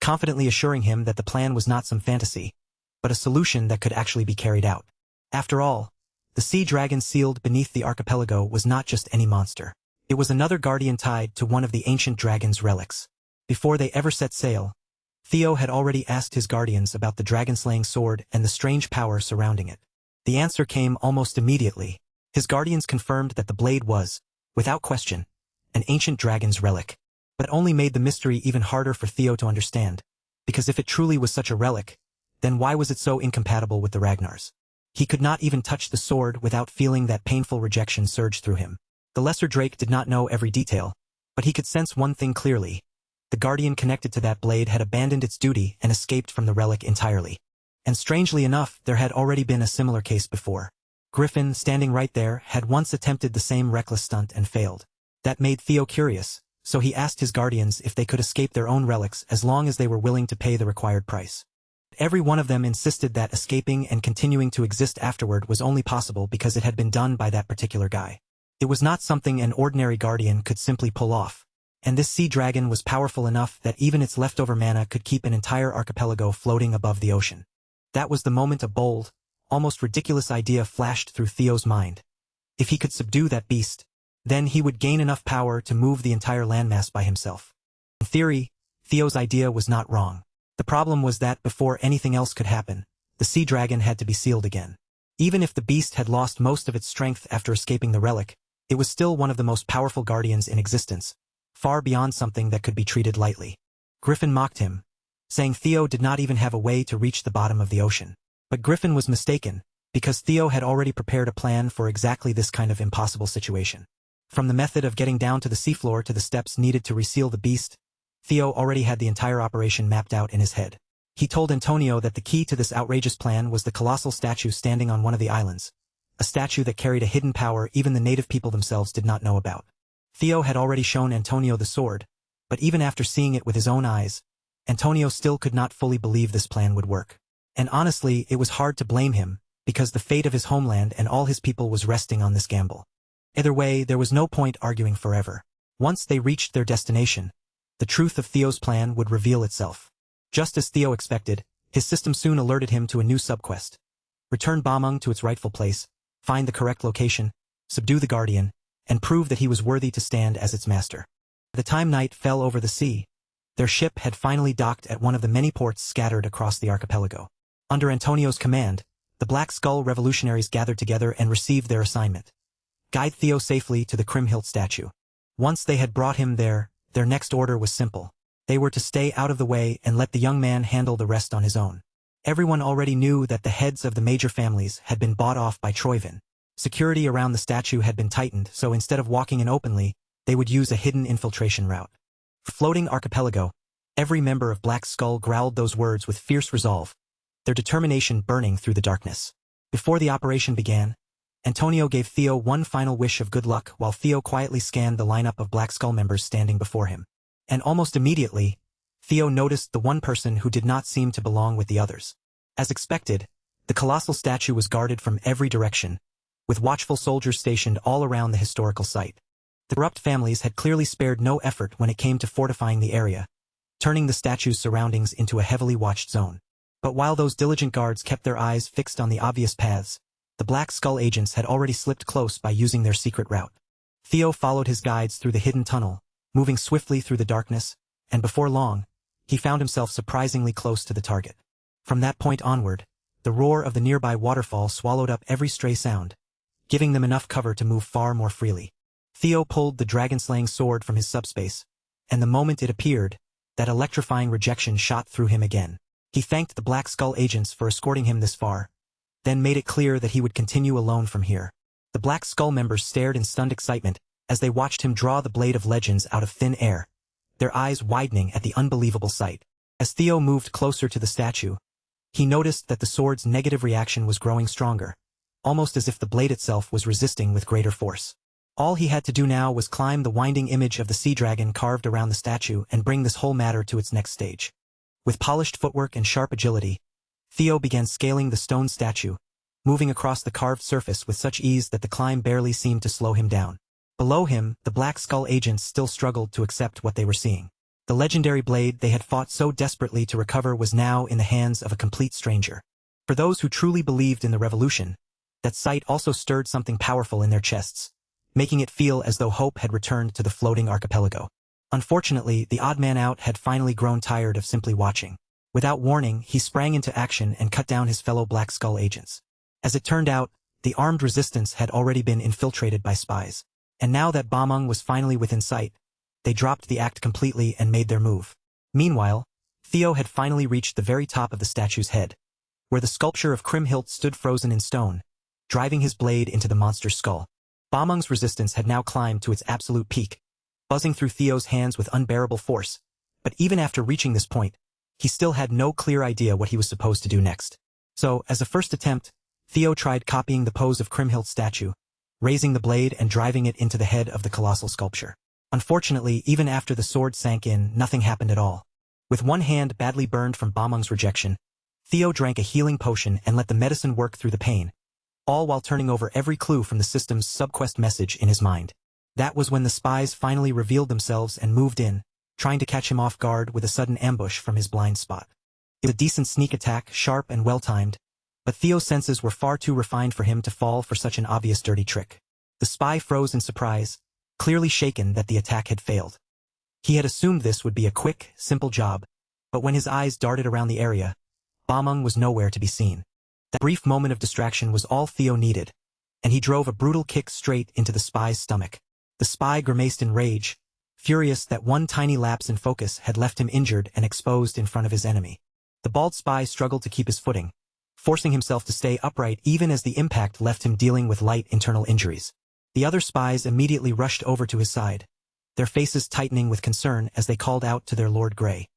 confidently assuring him that the plan was not some fantasy, but a solution that could actually be carried out. After all, the sea dragon sealed beneath the archipelago was not just any monster. It was another guardian tied to one of the ancient dragon's relics. Before they ever set sail, Theo had already asked his guardians about the dragon-slaying sword and the strange power surrounding it. The answer came almost immediately. His guardians confirmed that the blade was, without question, an ancient dragon's relic. But only made the mystery even harder for Theo to understand, because if it truly was such a relic, then why was it so incompatible with the Ragnars? He could not even touch the sword without feeling that painful rejection surge through him. The lesser Drake did not know every detail, but he could sense one thing clearly: the guardian connected to that blade had abandoned its duty and escaped from the relic entirely. And strangely enough, there had already been a similar case before. Griffin, standing right there, had once attempted the same reckless stunt and failed. That made Theo curious, so he asked his guardians if they could escape their own relics as long as they were willing to pay the required price. Every one of them insisted that escaping and continuing to exist afterward was only possible because it had been done by that particular guy. It was not something an ordinary guardian could simply pull off, and this sea dragon was powerful enough that even its leftover mana could keep an entire archipelago floating above the ocean. That was the moment a bold, almost ridiculous idea flashed through Theo's mind. If he could subdue that beast, then he would gain enough power to move the entire landmass by himself. In theory, Theo's idea was not wrong. The problem was that before anything else could happen, the sea dragon had to be sealed again. Even if the beast had lost most of its strength after escaping the relic, it was still one of the most powerful guardians in existence, far beyond something that could be treated lightly. Griffin mocked him, saying Theo did not even have a way to reach the bottom of the ocean. But Griffin was mistaken, because Theo had already prepared a plan for exactly this kind of impossible situation. From the method of getting down to the seafloor to the steps needed to reseal the beast, Theo already had the entire operation mapped out in his head. He told Antonio that the key to this outrageous plan was the colossal statue standing on one of the islands, a statue that carried a hidden power even the native people themselves did not know about. Theo had already shown Antonio the sword, but even after seeing it with his own eyes, Antonio still could not fully believe this plan would work. And honestly, it was hard to blame him, because the fate of his homeland and all his people was resting on this gamble. Either way, there was no point arguing forever. Once they reached their destination, the truth of Theo's plan would reveal itself. Just as Theo expected, his system soon alerted him to a new subquest. Return Bameng to its rightful place, find the correct location, subdue the Guardian, and prove that he was worthy to stand as its master. By the time night fell over the sea, their ship had finally docked at one of the many ports scattered across the archipelago. Under Antonio's command, the Black Skull revolutionaries gathered together and received their assignment: guide Theo safely to the Kriemhild statue. Once they had brought him there, their next order was simple. They were to stay out of the way and let the young man handle the rest on his own. Everyone already knew that the heads of the major families had been bought off by Troyvin. Security around the statue had been tightened, so instead of walking in openly, they would use a hidden infiltration route. Floating archipelago, every member of Black Skull growled those words with fierce resolve, their determination burning through the darkness. Before the operation began, Antonio gave Theo one final wish of good luck while Theo quietly scanned the lineup of Black Skull members standing before him. And almost immediately, Theo noticed the one person who did not seem to belong with the others. As expected, the colossal statue was guarded from every direction, with watchful soldiers stationed all around the historical site. The corrupt families had clearly spared no effort when it came to fortifying the area, turning the statue's surroundings into a heavily watched zone. But while those diligent guards kept their eyes fixed on the obvious paths, the Black Skull agents had already slipped close by using their secret route. Theo followed his guides through the hidden tunnel, moving swiftly through the darkness, and before long, he found himself surprisingly close to the target. From that point onward, the roar of the nearby waterfall swallowed up every stray sound, giving them enough cover to move far more freely. Theo pulled the dragon-slaying sword from his subspace, and the moment it appeared, that electrifying rejection shot through him again. He thanked the Black Skull agents for escorting him this far, then made it clear that he would continue alone from here. The Black Skull members stared in stunned excitement as they watched him draw the blade of legends out of thin air, their eyes widening at the unbelievable sight. As Theo moved closer to the statue, he noticed that the sword's negative reaction was growing stronger, almost as if the blade itself was resisting with greater force. All he had to do now was climb the winding image of the sea dragon carved around the statue and bring this whole matter to its next stage. With polished footwork and sharp agility, Theo began scaling the stone statue, moving across the carved surface with such ease that the climb barely seemed to slow him down. Below him, the Black Skull agents still struggled to accept what they were seeing. The legendary blade they had fought so desperately to recover was now in the hands of a complete stranger. For those who truly believed in the revolution, that sight also stirred something powerful in their chests, making it feel as though hope had returned to the floating archipelago. Unfortunately, the odd man out had finally grown tired of simply watching. Without warning, he sprang into action and cut down his fellow Black Skull agents. As it turned out, the armed resistance had already been infiltrated by spies. And now that Bameng was finally within sight, they dropped the act completely and made their move. Meanwhile, Theo had finally reached the very top of the statue's head, where the sculpture of Kriemhild stood frozen in stone, driving his blade into the monster's skull. Bameng's resistance had now climbed to its absolute peak, buzzing through Theo's hands with unbearable force, but even after reaching this point, he still had no clear idea what he was supposed to do next. So, as a first attempt, Theo tried copying the pose of Kriemhild's statue, raising the blade and driving it into the head of the colossal sculpture. Unfortunately, even after the sword sank in, nothing happened at all. With one hand badly burned from Bameng's rejection, Theo drank a healing potion and let the medicine work through the pain, all while turning over every clue from the system's subquest message in his mind. That was when the spies finally revealed themselves and moved in, trying to catch him off guard with a sudden ambush from his blind spot. It was a decent sneak attack, sharp and well-timed, but Theo's senses were far too refined for him to fall for such an obvious dirty trick. The spy froze in surprise, clearly shaken that the attack had failed. He had assumed this would be a quick, simple job, but when his eyes darted around the area, Bameng was nowhere to be seen. That brief moment of distraction was all Theo needed, and he drove a brutal kick straight into the spy's stomach. The spy grimaced in rage, furious that one tiny lapse in focus had left him injured and exposed in front of his enemy. The bald spy struggled to keep his footing, forcing himself to stay upright even as the impact left him dealing with light internal injuries. The other spies immediately rushed over to his side, their faces tightening with concern as they called out to their Lord Grey.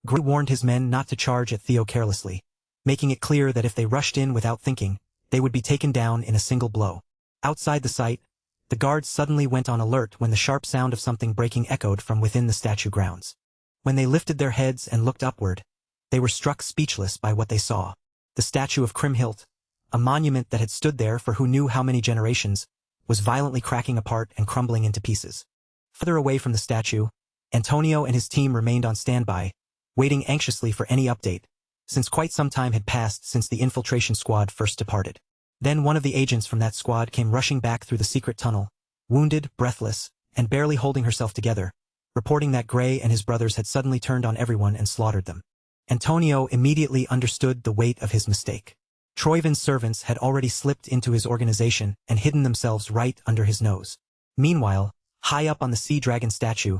Grey warned his men not to charge at Theo carelessly, making it clear that if they rushed in without thinking, they would be taken down in a single blow. Outside the site, the guards suddenly went on alert when the sharp sound of something breaking echoed from within the statue grounds. When they lifted their heads and looked upward, they were struck speechless by what they saw. The statue of Kriemhild, a monument that had stood there for who knew how many generations, was violently cracking apart and crumbling into pieces. Further away from the statue, Antonio and his team remained on standby, waiting anxiously for any update, since quite some time had passed since the infiltration squad first departed. Then one of the agents from that squad came rushing back through the secret tunnel, wounded, breathless, and barely holding herself together, reporting that Grey and his brothers had suddenly turned on everyone and slaughtered them. Antonio immediately understood the weight of his mistake. Troivin's servants had already slipped into his organization and hidden themselves right under his nose. Meanwhile, high up on the sea dragon statue,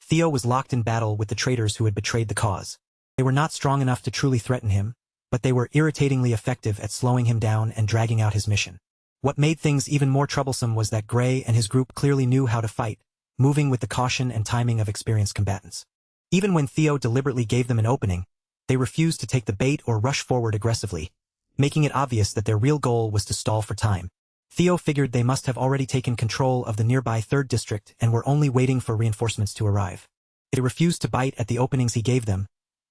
Theo was locked in battle with the traitors who had betrayed the cause. They were not strong enough to truly threaten him, but they were irritatingly effective at slowing him down and dragging out his mission. What made things even more troublesome was that Grey and his group clearly knew how to fight, moving with the caution and timing of experienced combatants. Even when Theo deliberately gave them an opening, they refused to take the bait or rush forward aggressively, making it obvious that their real goal was to stall for time. Theo figured they must have already taken control of the nearby 3rd District and were only waiting for reinforcements to arrive. They refused to bite at the openings he gave them.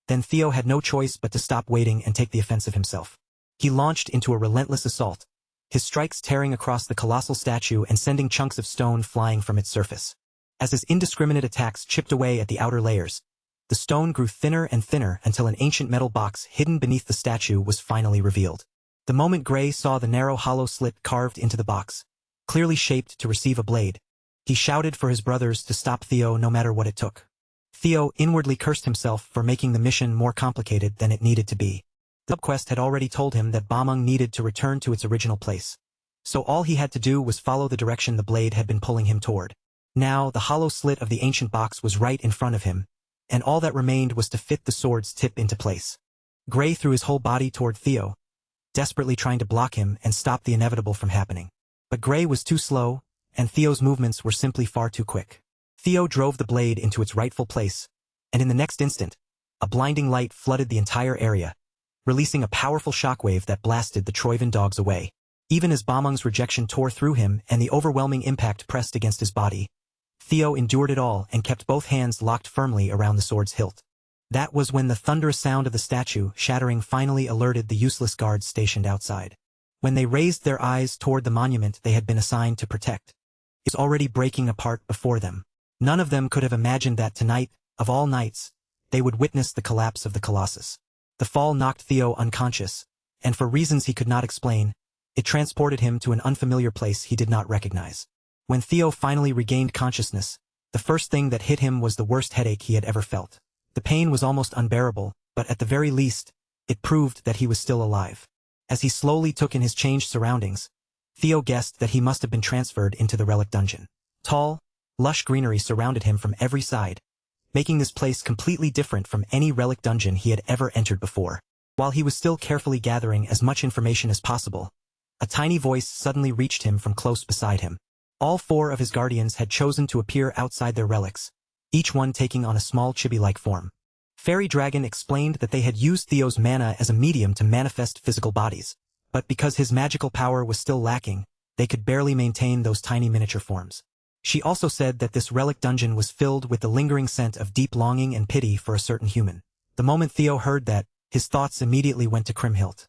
Then Theo had no choice but to stop waiting and take the offensive himself. He launched into a relentless assault, his strikes tearing across the colossal statue and sending chunks of stone flying from its surface. As his indiscriminate attacks chipped away at the outer layers, the stone grew thinner and thinner until an ancient metal box hidden beneath the statue was finally revealed. The moment Grey saw the narrow hollow slit carved into the box, clearly shaped to receive a blade, he shouted for his brothers to stop Theo no matter what it took. Theo inwardly cursed himself for making the mission more complicated than it needed to be. The subquest had already told him that Bamung needed to return to its original place, so all he had to do was follow the direction the blade had been pulling him toward. Now the hollow slit of the ancient box was right in front of him, and all that remained was to fit the sword's tip into place. Grey threw his whole body toward Theo, desperately trying to block him and stop the inevitable from happening. But Grey was too slow, and Theo's movements were simply far too quick. Theo drove the blade into its rightful place, and in the next instant, a blinding light flooded the entire area, releasing a powerful shockwave that blasted the Troivin dogs away. Even as Bamung's rejection tore through him and the overwhelming impact pressed against his body, Theo endured it all and kept both hands locked firmly around the sword's hilt. That was when the thunderous sound of the statue shattering finally alerted the useless guards stationed outside. When they raised their eyes toward the monument they had been assigned to protect, it was already breaking apart before them. None of them could have imagined that tonight, of all nights, they would witness the collapse of the Colossus. The fall knocked Theo unconscious, and for reasons he could not explain, it transported him to an unfamiliar place he did not recognize. When Theo finally regained consciousness, the first thing that hit him was the worst headache he had ever felt. The pain was almost unbearable, but at the very least, it proved that he was still alive. As he slowly took in his changed surroundings, Theo guessed that he must have been transferred into the relic dungeon. Tall, lush greenery surrounded him from every side, making this place completely different from any relic dungeon he had ever entered before. While he was still carefully gathering as much information as possible, a tiny voice suddenly reached him from close beside him. All 4 of his guardians had chosen to appear outside their relics, each one taking on a small chibi-like form. Fairy Dragon explained that they had used Theo's mana as a medium to manifest physical bodies, but because his magical power was still lacking, they could barely maintain those tiny miniature forms. She also said that this relic dungeon was filled with the lingering scent of deep longing and pity for a certain human. The moment Theo heard that, his thoughts immediately went to Kriemhild.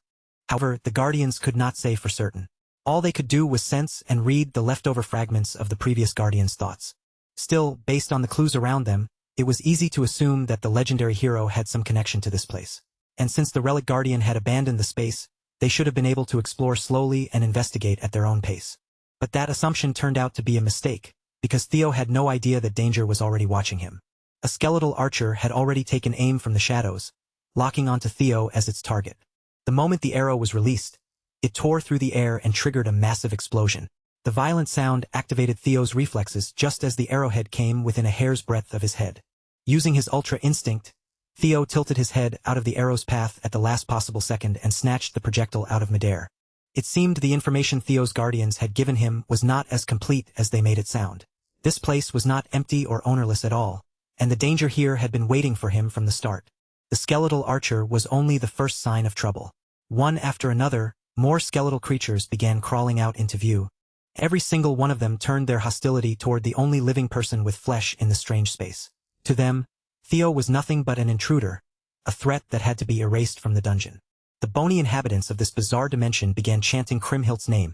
However, the Guardians could not say for certain. All they could do was sense and read the leftover fragments of the previous Guardians' thoughts. Still, based on the clues around them, it was easy to assume that the legendary hero had some connection to this place. And since the Relic Guardian had abandoned the space, they should have been able to explore slowly and investigate at their own pace. But that assumption turned out to be a mistake, because Theo had no idea that danger was already watching him. A skeletal archer had already taken aim from the shadows, locking onto Theo as its target. The moment the arrow was released, it tore through the air and triggered a massive explosion. The violent sound activated Theo's reflexes just as the arrowhead came within a hair's breadth of his head. Using his ultra instinct, Theo tilted his head out of the arrow's path at the last possible second and snatched the projectile out of midair. It seemed the information Theo's guardians had given him was not as complete as they made it sound. This place was not empty or ownerless at all, and the danger here had been waiting for him from the start. The skeletal archer was only the first sign of trouble. One after another, more skeletal creatures began crawling out into view. Every single one of them turned their hostility toward the only living person with flesh in the strange space. To them, Theo was nothing but an intruder, a threat that had to be erased from the dungeon. The bony inhabitants of this bizarre dimension began chanting Kriemhildt's name,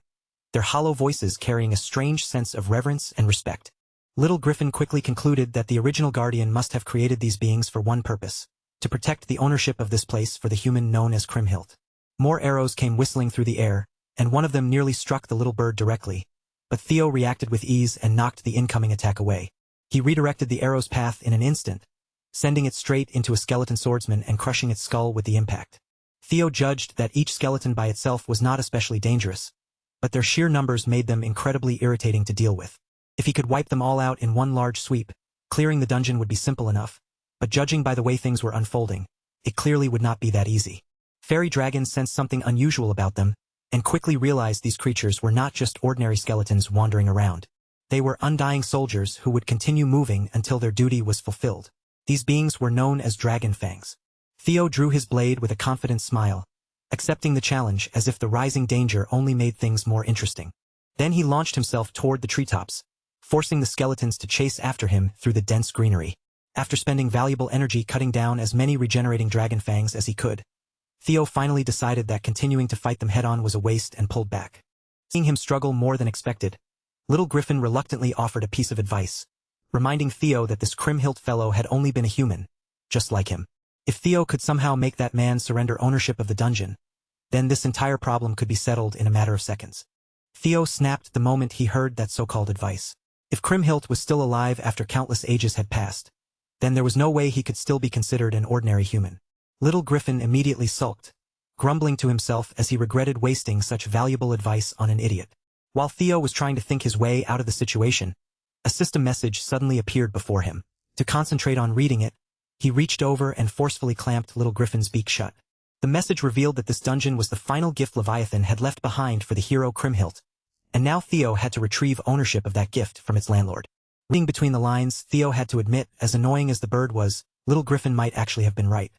their hollow voices carrying a strange sense of reverence and respect. Little Griffin quickly concluded that the original guardian must have created these beings for one purpose, to protect the ownership of this place for the human known as Kriemhildt. More arrows came whistling through the air, and one of them nearly struck the little bird directly, but Theo reacted with ease and knocked the incoming attack away. He redirected the arrow's path in an instant, sending it straight into a skeleton swordsman and crushing its skull with the impact. Theo judged that each skeleton by itself was not especially dangerous, but their sheer numbers made them incredibly irritating to deal with. If he could wipe them all out in one large sweep, clearing the dungeon would be simple enough, but judging by the way things were unfolding, it clearly would not be that easy. Fairy dragons sensed something unusual about them, and quickly realized these creatures were not just ordinary skeletons wandering around. They were undying soldiers who would continue moving until their duty was fulfilled. These beings were known as Dragon Fangs. Theo drew his blade with a confident smile, accepting the challenge as if the rising danger only made things more interesting. Then he launched himself toward the treetops, forcing the skeletons to chase after him through the dense greenery. After spending valuable energy cutting down as many regenerating dragon fangs as he could, Theo finally decided that continuing to fight them head-on was a waste and pulled back. Seeing him struggle more than expected, Little Griffin reluctantly offered a piece of advice, reminding Theo that this Kriemhildt fellow had only been a human, just like him. If Theo could somehow make that man surrender ownership of the dungeon, then this entire problem could be settled in a matter of seconds. Theo snapped the moment he heard that so-called advice. If Kriemhildt was still alive after countless ages had passed, then there was no way he could still be considered an ordinary human. Little Griffin immediately sulked, grumbling to himself as he regretted wasting such valuable advice on an idiot. While Theo was trying to think his way out of the situation, a system message suddenly appeared before him. To concentrate on reading it, he reached over and forcefully clamped Little Griffin's beak shut. The message revealed that this dungeon was the final gift Leviathan had left behind for the hero Kriemhildt, and now Theo had to retrieve ownership of that gift from its landlord. Reading between the lines, Theo had to admit, as annoying as the bird was, Little Griffin might actually have been right.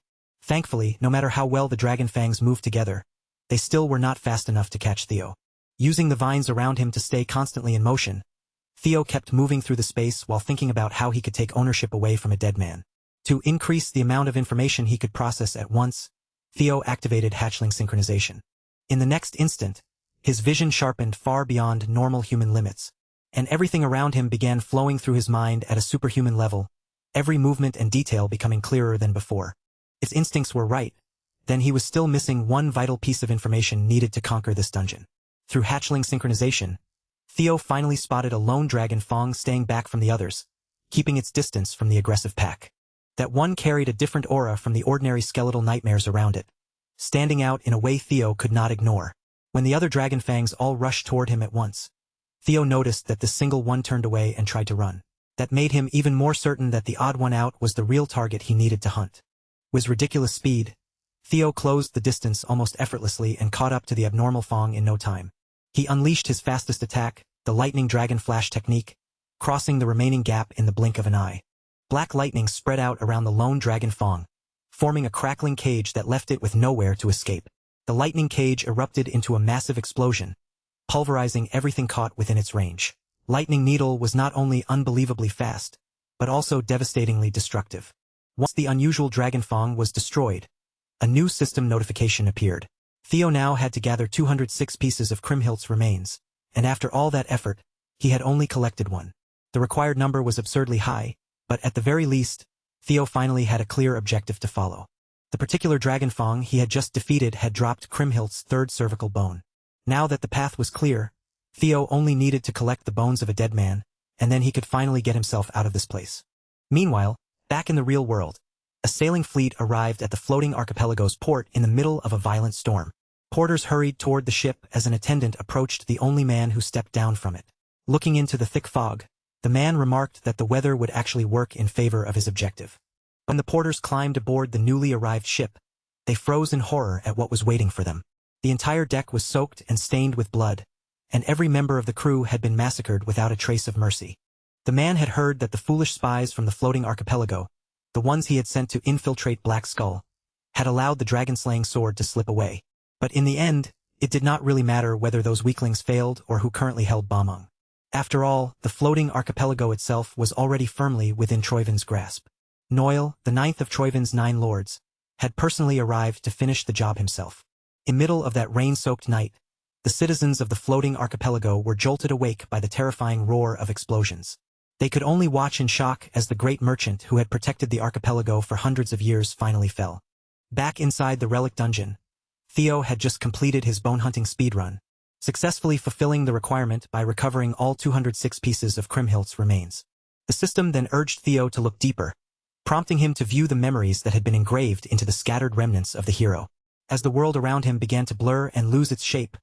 Thankfully, no matter how well the dragon fangs moved together, they still were not fast enough to catch Theo. Using the vines around him to stay constantly in motion, Theo kept moving through the space while thinking about how he could take ownership away from a dead man. To increase the amount of information he could process at once, Theo activated hatchling synchronization. In the next instant, his vision sharpened far beyond normal human limits, and everything around him began flowing through his mind at a superhuman level, every movement and detail becoming clearer than before. Its instincts were right, then he was still missing one vital piece of information needed to conquer this dungeon. Through hatchling synchronization, Theo finally spotted a lone dragon fang staying back from the others, keeping its distance from the aggressive pack. That one carried a different aura from the ordinary skeletal nightmares around it, standing out in a way Theo could not ignore. When the other dragon fangs all rushed toward him at once, Theo noticed that the single one turned away and tried to run. That made him even more certain that the odd one out was the real target he needed to hunt. With ridiculous speed, Theo closed the distance almost effortlessly and caught up to the abnormal fang in no time. He unleashed his fastest attack, the lightning dragon flash technique, crossing the remaining gap in the blink of an eye. Black lightning spread out around the lone dragon fang, forming a crackling cage that left it with nowhere to escape. The lightning cage erupted into a massive explosion, pulverizing everything caught within its range. Lightning Needle was not only unbelievably fast, but also devastatingly destructive. Once the unusual dragon fang was destroyed, a new system notification appeared. Theo now had to gather 206 pieces of Kriemhildt's remains, and after all that effort, he had only collected one. The required number was absurdly high, but at the very least, Theo finally had a clear objective to follow. The particular dragon fang he had just defeated had dropped Kriemhildt's third cervical bone. Now that the path was clear, Theo only needed to collect the bones of a dead man, and then he could finally get himself out of this place. Meanwhile, back in the real world, a sailing fleet arrived at the floating archipelago's port in the middle of a violent storm. Porters hurried toward the ship as an attendant approached the only man who stepped down from it. Looking into the thick fog, the man remarked that the weather would actually work in favor of his objective. When the porters climbed aboard the newly arrived ship, they froze in horror at what was waiting for them. The entire deck was soaked and stained with blood, and every member of the crew had been massacred without a trace of mercy. The man had heard that the foolish spies from the floating archipelago, the ones he had sent to infiltrate Black Skull, had allowed the dragon-slaying sword to slip away. But in the end, it did not really matter whether those weaklings failed or who currently held Bamong. After all, the floating archipelago itself was already firmly within Troivin's grasp. Noil, the ninth of Troivin's 9 lords, had personally arrived to finish the job himself. In middle of that rain-soaked night, the citizens of the floating archipelago were jolted awake by the terrifying roar of explosions. They could only watch in shock as the great merchant who had protected the archipelago for hundreds of years finally fell. Back inside the relic dungeon, Theo had just completed his bone-hunting speedrun, successfully fulfilling the requirement by recovering all 206 pieces of Kriemhildt's remains. The system then urged Theo to look deeper, prompting him to view the memories that had been engraved into the scattered remnants of the hero. As the world around him began to blur and lose its shape,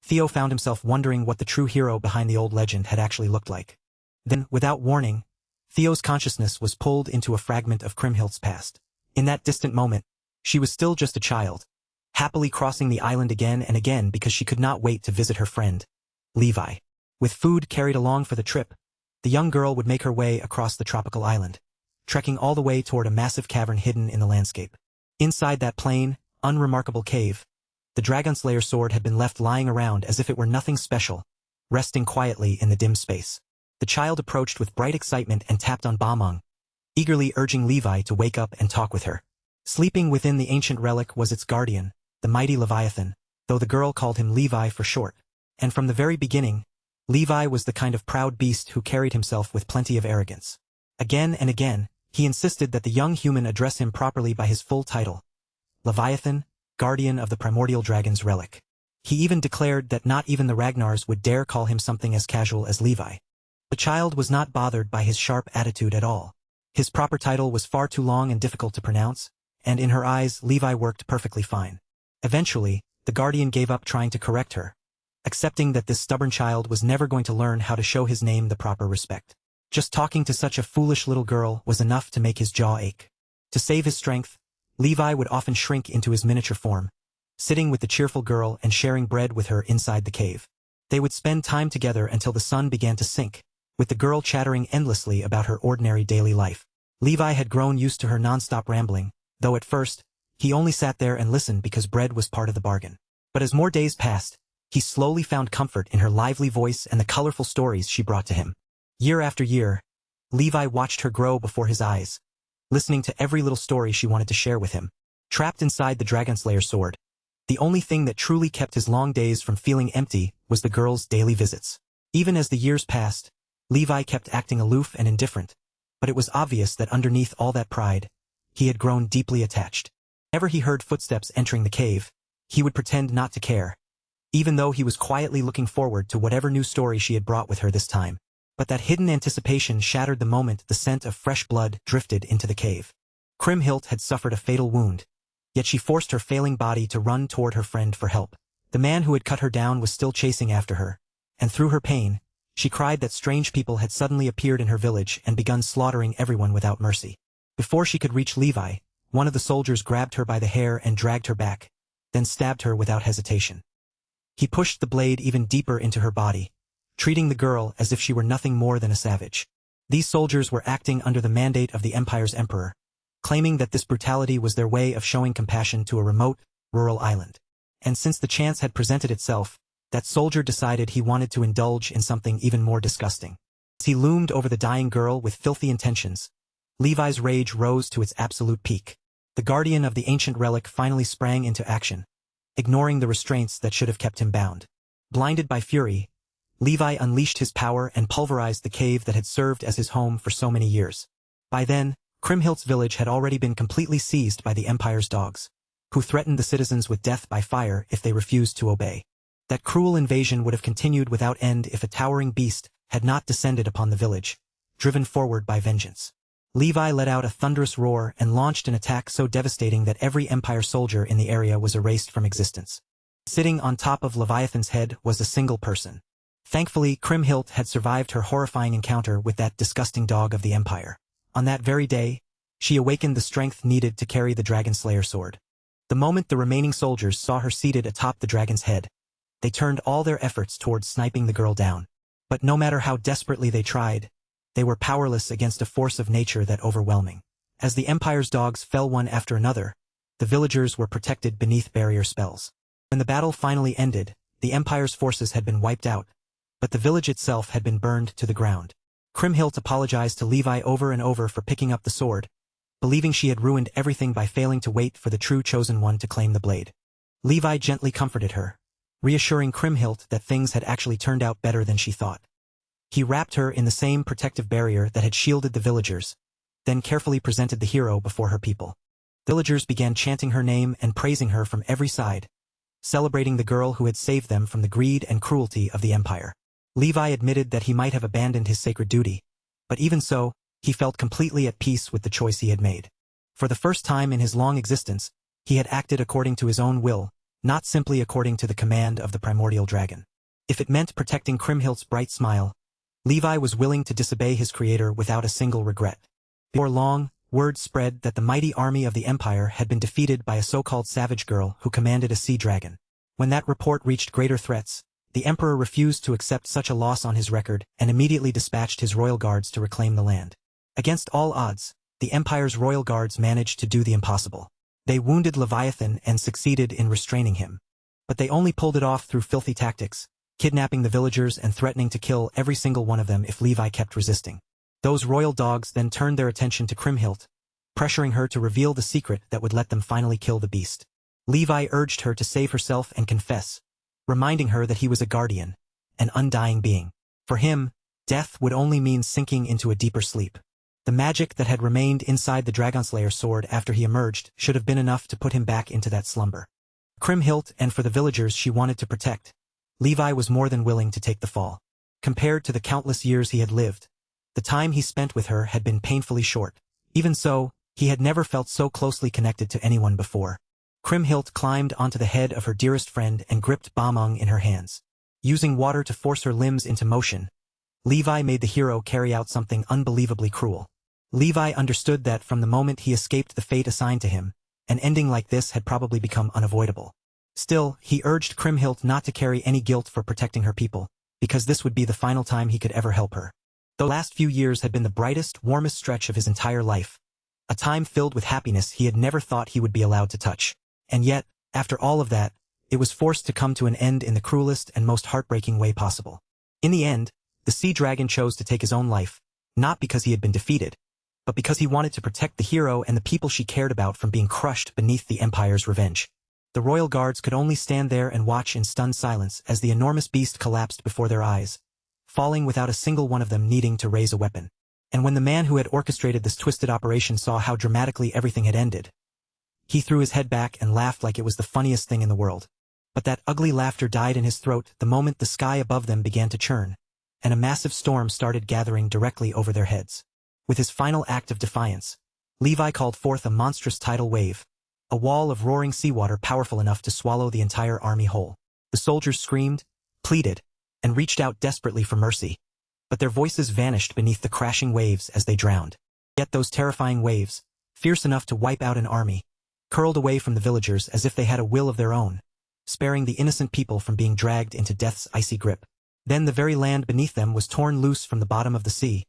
Theo found himself wondering what the true hero behind the old legend had actually looked like. Then, without warning, Theo's consciousness was pulled into a fragment of Kriemhildt's past. In that distant moment, she was still just a child, happily crossing the island again and again because she could not wait to visit her friend, Levi. With food carried along for the trip, the young girl would make her way across the tropical island, trekking all the way toward a massive cavern hidden in the landscape. Inside that plain, unremarkable cave, the Dragonslayer sword had been left lying around as if it were nothing special, resting quietly in the dim space. The child approached with bright excitement and tapped on Bamong, eagerly urging Levi to wake up and talk with her. Sleeping within the ancient relic was its guardian, the mighty Leviathan, though the girl called him Levi for short. And from the very beginning, Levi was the kind of proud beast who carried himself with plenty of arrogance. Again and again, he insisted that the young human address him properly by his full title, Leviathan, guardian of the primordial dragon's relic. He even declared that not even the Ragnars would dare call him something as casual as Levi. The child was not bothered by his sharp attitude at all. His proper title was far too long and difficult to pronounce, and in her eyes Levi worked perfectly fine. Eventually, the guardian gave up trying to correct her, accepting that this stubborn child was never going to learn how to show his name the proper respect. Just talking to such a foolish little girl was enough to make his jaw ache. To save his strength, Levi would often shrink into his miniature form, sitting with the cheerful girl and sharing bread with her inside the cave. They would spend time together until the sun began to sink, with the girl chattering endlessly about her ordinary daily life. Levi had grown used to her non-stop rambling, though at first, he only sat there and listened because bread was part of the bargain. But as more days passed, he slowly found comfort in her lively voice and the colorful stories she brought to him. Year after year, Levi watched her grow before his eyes, listening to every little story she wanted to share with him. Trapped inside the Dragonslayer sword, the only thing that truly kept his long days from feeling empty was the girl's daily visits. Even as the years passed, Levi kept acting aloof and indifferent, but it was obvious that underneath all that pride, he had grown deeply attached. Whenever he heard footsteps entering the cave, he would pretend not to care, even though he was quietly looking forward to whatever new story she had brought with her this time. But that hidden anticipation shattered the moment the scent of fresh blood drifted into the cave. Kriemhild had suffered a fatal wound, yet she forced her failing body to run toward her friend for help. The man who had cut her down was still chasing after her, and through her pain, she cried that strange people had suddenly appeared in her village and begun slaughtering everyone without mercy. Before she could reach Levi, one of the soldiers grabbed her by the hair and dragged her back, then stabbed her without hesitation. He pushed the blade even deeper into her body, treating the girl as if she were nothing more than a savage. These soldiers were acting under the mandate of the Empire's emperor, claiming that this brutality was their way of showing compassion to a remote, rural island. And since the chance had presented itself, that soldier decided he wanted to indulge in something even more disgusting. As he loomed over the dying girl with filthy intentions, Levi's rage rose to its absolute peak. The guardian of the ancient relic finally sprang into action, ignoring the restraints that should have kept him bound. Blinded by fury, Levi unleashed his power and pulverized the cave that had served as his home for so many years. By then, Kriemhildt's village had already been completely seized by the Empire's dogs, who threatened the citizens with death by fire if they refused to obey. That cruel invasion would have continued without end if a towering beast had not descended upon the village, driven forward by vengeance. Levi let out a thunderous roar and launched an attack so devastating that every Empire soldier in the area was erased from existence. Sitting on top of Leviathan's head was a single person. Thankfully, Kriemhild had survived her horrifying encounter with that disgusting dog of the Empire. On that very day, she awakened the strength needed to carry the Dragon Slayer sword. The moment the remaining soldiers saw her seated atop the dragon's head, they turned all their efforts towards sniping the girl down. But no matter how desperately they tried, they were powerless against a force of nature that overwhelming. As the Empire's dogs fell one after another, the villagers were protected beneath barrier spells. When the battle finally ended, the Empire's forces had been wiped out, but the village itself had been burned to the ground. Kriemhild apologized to Levi over and over for picking up the sword, believing she had ruined everything by failing to wait for the true chosen one to claim the blade. Levi gently comforted her, reassuring Kriemhild that things had actually turned out better than she thought. He wrapped her in the same protective barrier that had shielded the villagers, then carefully presented the hero before her people. Villagers began chanting her name and praising her from every side, celebrating the girl who had saved them from the greed and cruelty of the Empire. Levi admitted that he might have abandoned his sacred duty, but even so, he felt completely at peace with the choice he had made. For the first time in his long existence, he had acted according to his own will, not simply according to the command of the primordial dragon. If it meant protecting Kriemhild's bright smile, Levi was willing to disobey his creator without a single regret. Before long, word spread that the mighty army of the Empire had been defeated by a so-called savage girl who commanded a sea dragon. When that report reached greater threats, the Emperor refused to accept such a loss on his record and immediately dispatched his royal guards to reclaim the land. Against all odds, the Empire's royal guards managed to do the impossible. They wounded Leviathan and succeeded in restraining him. But they only pulled it off through filthy tactics, kidnapping the villagers and threatening to kill every single one of them if Levi kept resisting. Those royal dogs then turned their attention to Kriemhild, pressuring her to reveal the secret that would let them finally kill the beast. Levi urged her to save herself and confess, reminding her that he was a guardian, an undying being. For him, death would only mean sinking into a deeper sleep. The magic that had remained inside the Dragonslayer sword after he emerged should have been enough to put him back into that slumber. Kriemhild and for the villagers she wanted to protect, Levi was more than willing to take the fall. Compared to the countless years he had lived, the time he spent with her had been painfully short. Even so, he had never felt so closely connected to anyone before. Kriemhild climbed onto the head of her dearest friend and gripped Bamung in her hands. Using water to force her limbs into motion, Levi made the hero carry out something unbelievably cruel. Levi understood that from the moment he escaped the fate assigned to him, an ending like this had probably become unavoidable. Still, he urged Kriemhild not to carry any guilt for protecting her people, because this would be the final time he could ever help her. The last few years had been the brightest, warmest stretch of his entire life, a time filled with happiness he had never thought he would be allowed to touch. And yet, after all of that, it was forced to come to an end in the cruelest and most heartbreaking way possible. In the end, the sea dragon chose to take his own life, not because he had been defeated, but because he wanted to protect the hero and the people she cared about from being crushed beneath the Empire's revenge. The royal guards could only stand there and watch in stunned silence as the enormous beast collapsed before their eyes, falling without a single one of them needing to raise a weapon. And when the man who had orchestrated this twisted operation saw how dramatically everything had ended, he threw his head back and laughed like it was the funniest thing in the world. But that ugly laughter died in his throat the moment the sky above them began to churn, and a massive storm started gathering directly over their heads. With his final act of defiance, Levi called forth a monstrous tidal wave, a wall of roaring seawater powerful enough to swallow the entire army whole. The soldiers screamed, pleaded, and reached out desperately for mercy, but their voices vanished beneath the crashing waves as they drowned. Yet those terrifying waves, fierce enough to wipe out an army, curled away from the villagers as if they had a will of their own, sparing the innocent people from being dragged into death's icy grip. Then the very land beneath them was torn loose from the bottom of the sea,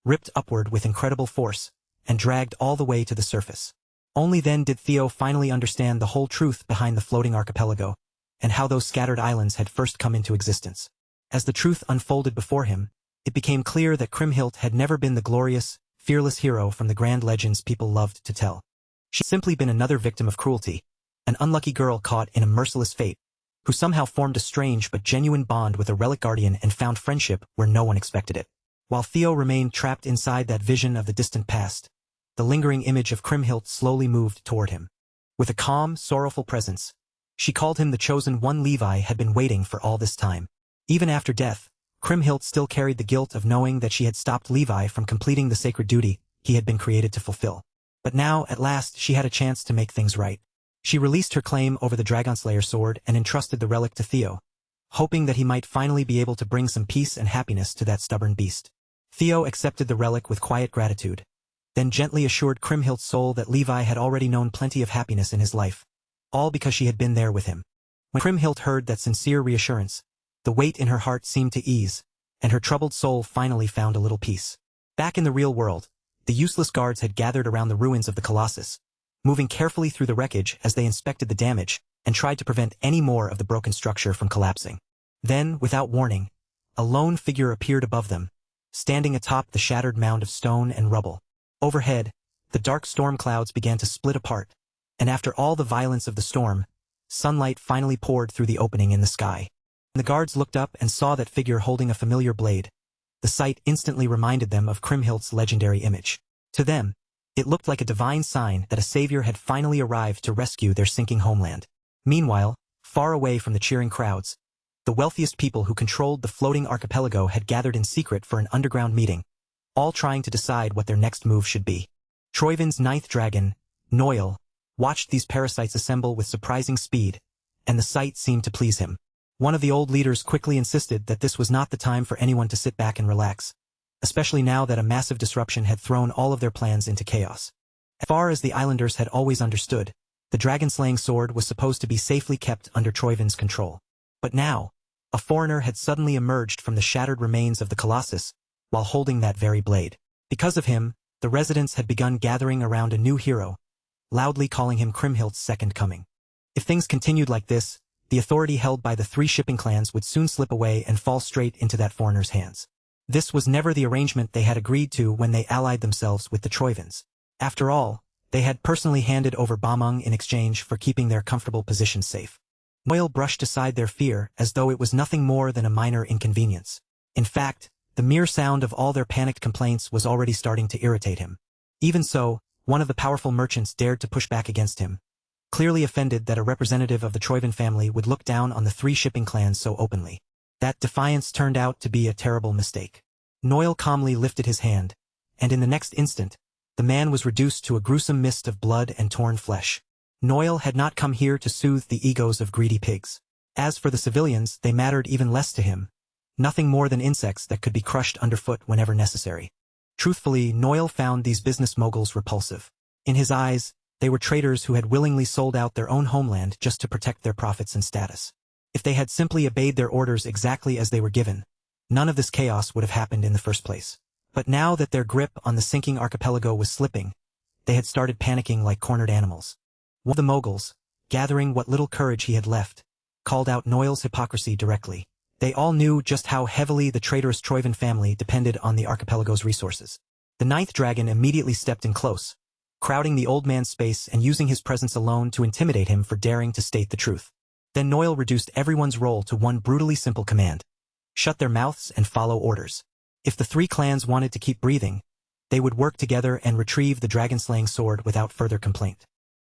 ripped upward with incredible force, and dragged all the way to the surface. Only then did Theo finally understand the whole truth behind the floating archipelago, and how those scattered islands had first come into existence. As the truth unfolded before him, it became clear that Kriemhild had never been the glorious, fearless hero from the grand legends people loved to tell. She had simply been another victim of cruelty, an unlucky girl caught in a merciless fate, who somehow formed a strange but genuine bond with a relic guardian and found friendship where no one expected it. While Theo remained trapped inside that vision of the distant past, the lingering image of Kriemhild slowly moved toward him. With a calm, sorrowful presence, she called him the chosen one Levi had been waiting for all this time. Even after death, Kriemhild still carried the guilt of knowing that she had stopped Levi from completing the sacred duty he had been created to fulfill. But now, at last, she had a chance to make things right. She released her claim over the Dragonslayer sword and entrusted the relic to Theo, hoping that he might finally be able to bring some peace and happiness to that stubborn beast. Theo accepted the relic with quiet gratitude, then gently assured Kriemhild's soul that Levi had already known plenty of happiness in his life, all because she had been there with him. When Kriemhild heard that sincere reassurance, the weight in her heart seemed to ease, and her troubled soul finally found a little peace. Back in the real world, the useless guards had gathered around the ruins of the Colossus, moving carefully through the wreckage as they inspected the damage and tried to prevent any more of the broken structure from collapsing. Then, without warning, a lone figure appeared above them, standing atop the shattered mound of stone and rubble. Overhead, the dark storm clouds began to split apart, and after all the violence of the storm, sunlight finally poured through the opening in the sky. The guards looked up and saw that figure holding a familiar blade. The sight instantly reminded them of Kriemhild's legendary image. To them, it looked like a divine sign that a savior had finally arrived to rescue their sinking homeland. Meanwhile, far away from the cheering crowds, the wealthiest people who controlled the floating archipelago had gathered in secret for an underground meeting, all trying to decide what their next move should be. Troivin's ninth dragon, Noil, watched these parasites assemble with surprising speed, and the sight seemed to please him. One of the old leaders quickly insisted that this was not the time for anyone to sit back and relax, especially now that a massive disruption had thrown all of their plans into chaos. As far as the islanders had always understood, the dragon-slaying sword was supposed to be safely kept under Troivin's control. But now, a foreigner had suddenly emerged from the shattered remains of the Colossus, while holding that very blade. Because of him, the residents had begun gathering around a new hero, loudly calling him Kriemhild's second coming. If things continued like this, the authority held by the three shipping clans would soon slip away and fall straight into that foreigner's hands. This was never the arrangement they had agreed to when they allied themselves with the Troivins. After all, they had personally handed over Bamung in exchange for keeping their comfortable positions safe. Noil brushed aside their fear as though it was nothing more than a minor inconvenience. In fact, the mere sound of all their panicked complaints was already starting to irritate him. Even so, one of the powerful merchants dared to push back against him, clearly offended that a representative of the Troivin family would look down on the three shipping clans so openly. That defiance turned out to be a terrible mistake. Noil calmly lifted his hand, and in the next instant, the man was reduced to a gruesome mist of blood and torn flesh. Noil had not come here to soothe the egos of greedy pigs. As for the civilians, they mattered even less to him, nothing more than insects that could be crushed underfoot whenever necessary. Truthfully, Noil found these business moguls repulsive. In his eyes, they were traitors who had willingly sold out their own homeland just to protect their profits and status. If they had simply obeyed their orders exactly as they were given, none of this chaos would have happened in the first place. But now that their grip on the sinking archipelago was slipping, they had started panicking like cornered animals. One of the moguls, gathering what little courage he had left, called out Noil's hypocrisy directly. They all knew just how heavily the traitorous Troivin family depended on the archipelago's resources. The ninth dragon immediately stepped in close, crowding the old man's space and using his presence alone to intimidate him for daring to state the truth. Then Noil reduced everyone's role to one brutally simple command: shut their mouths and follow orders. If the three clans wanted to keep breathing, they would work together and retrieve the dragon-slaying sword without further complaint.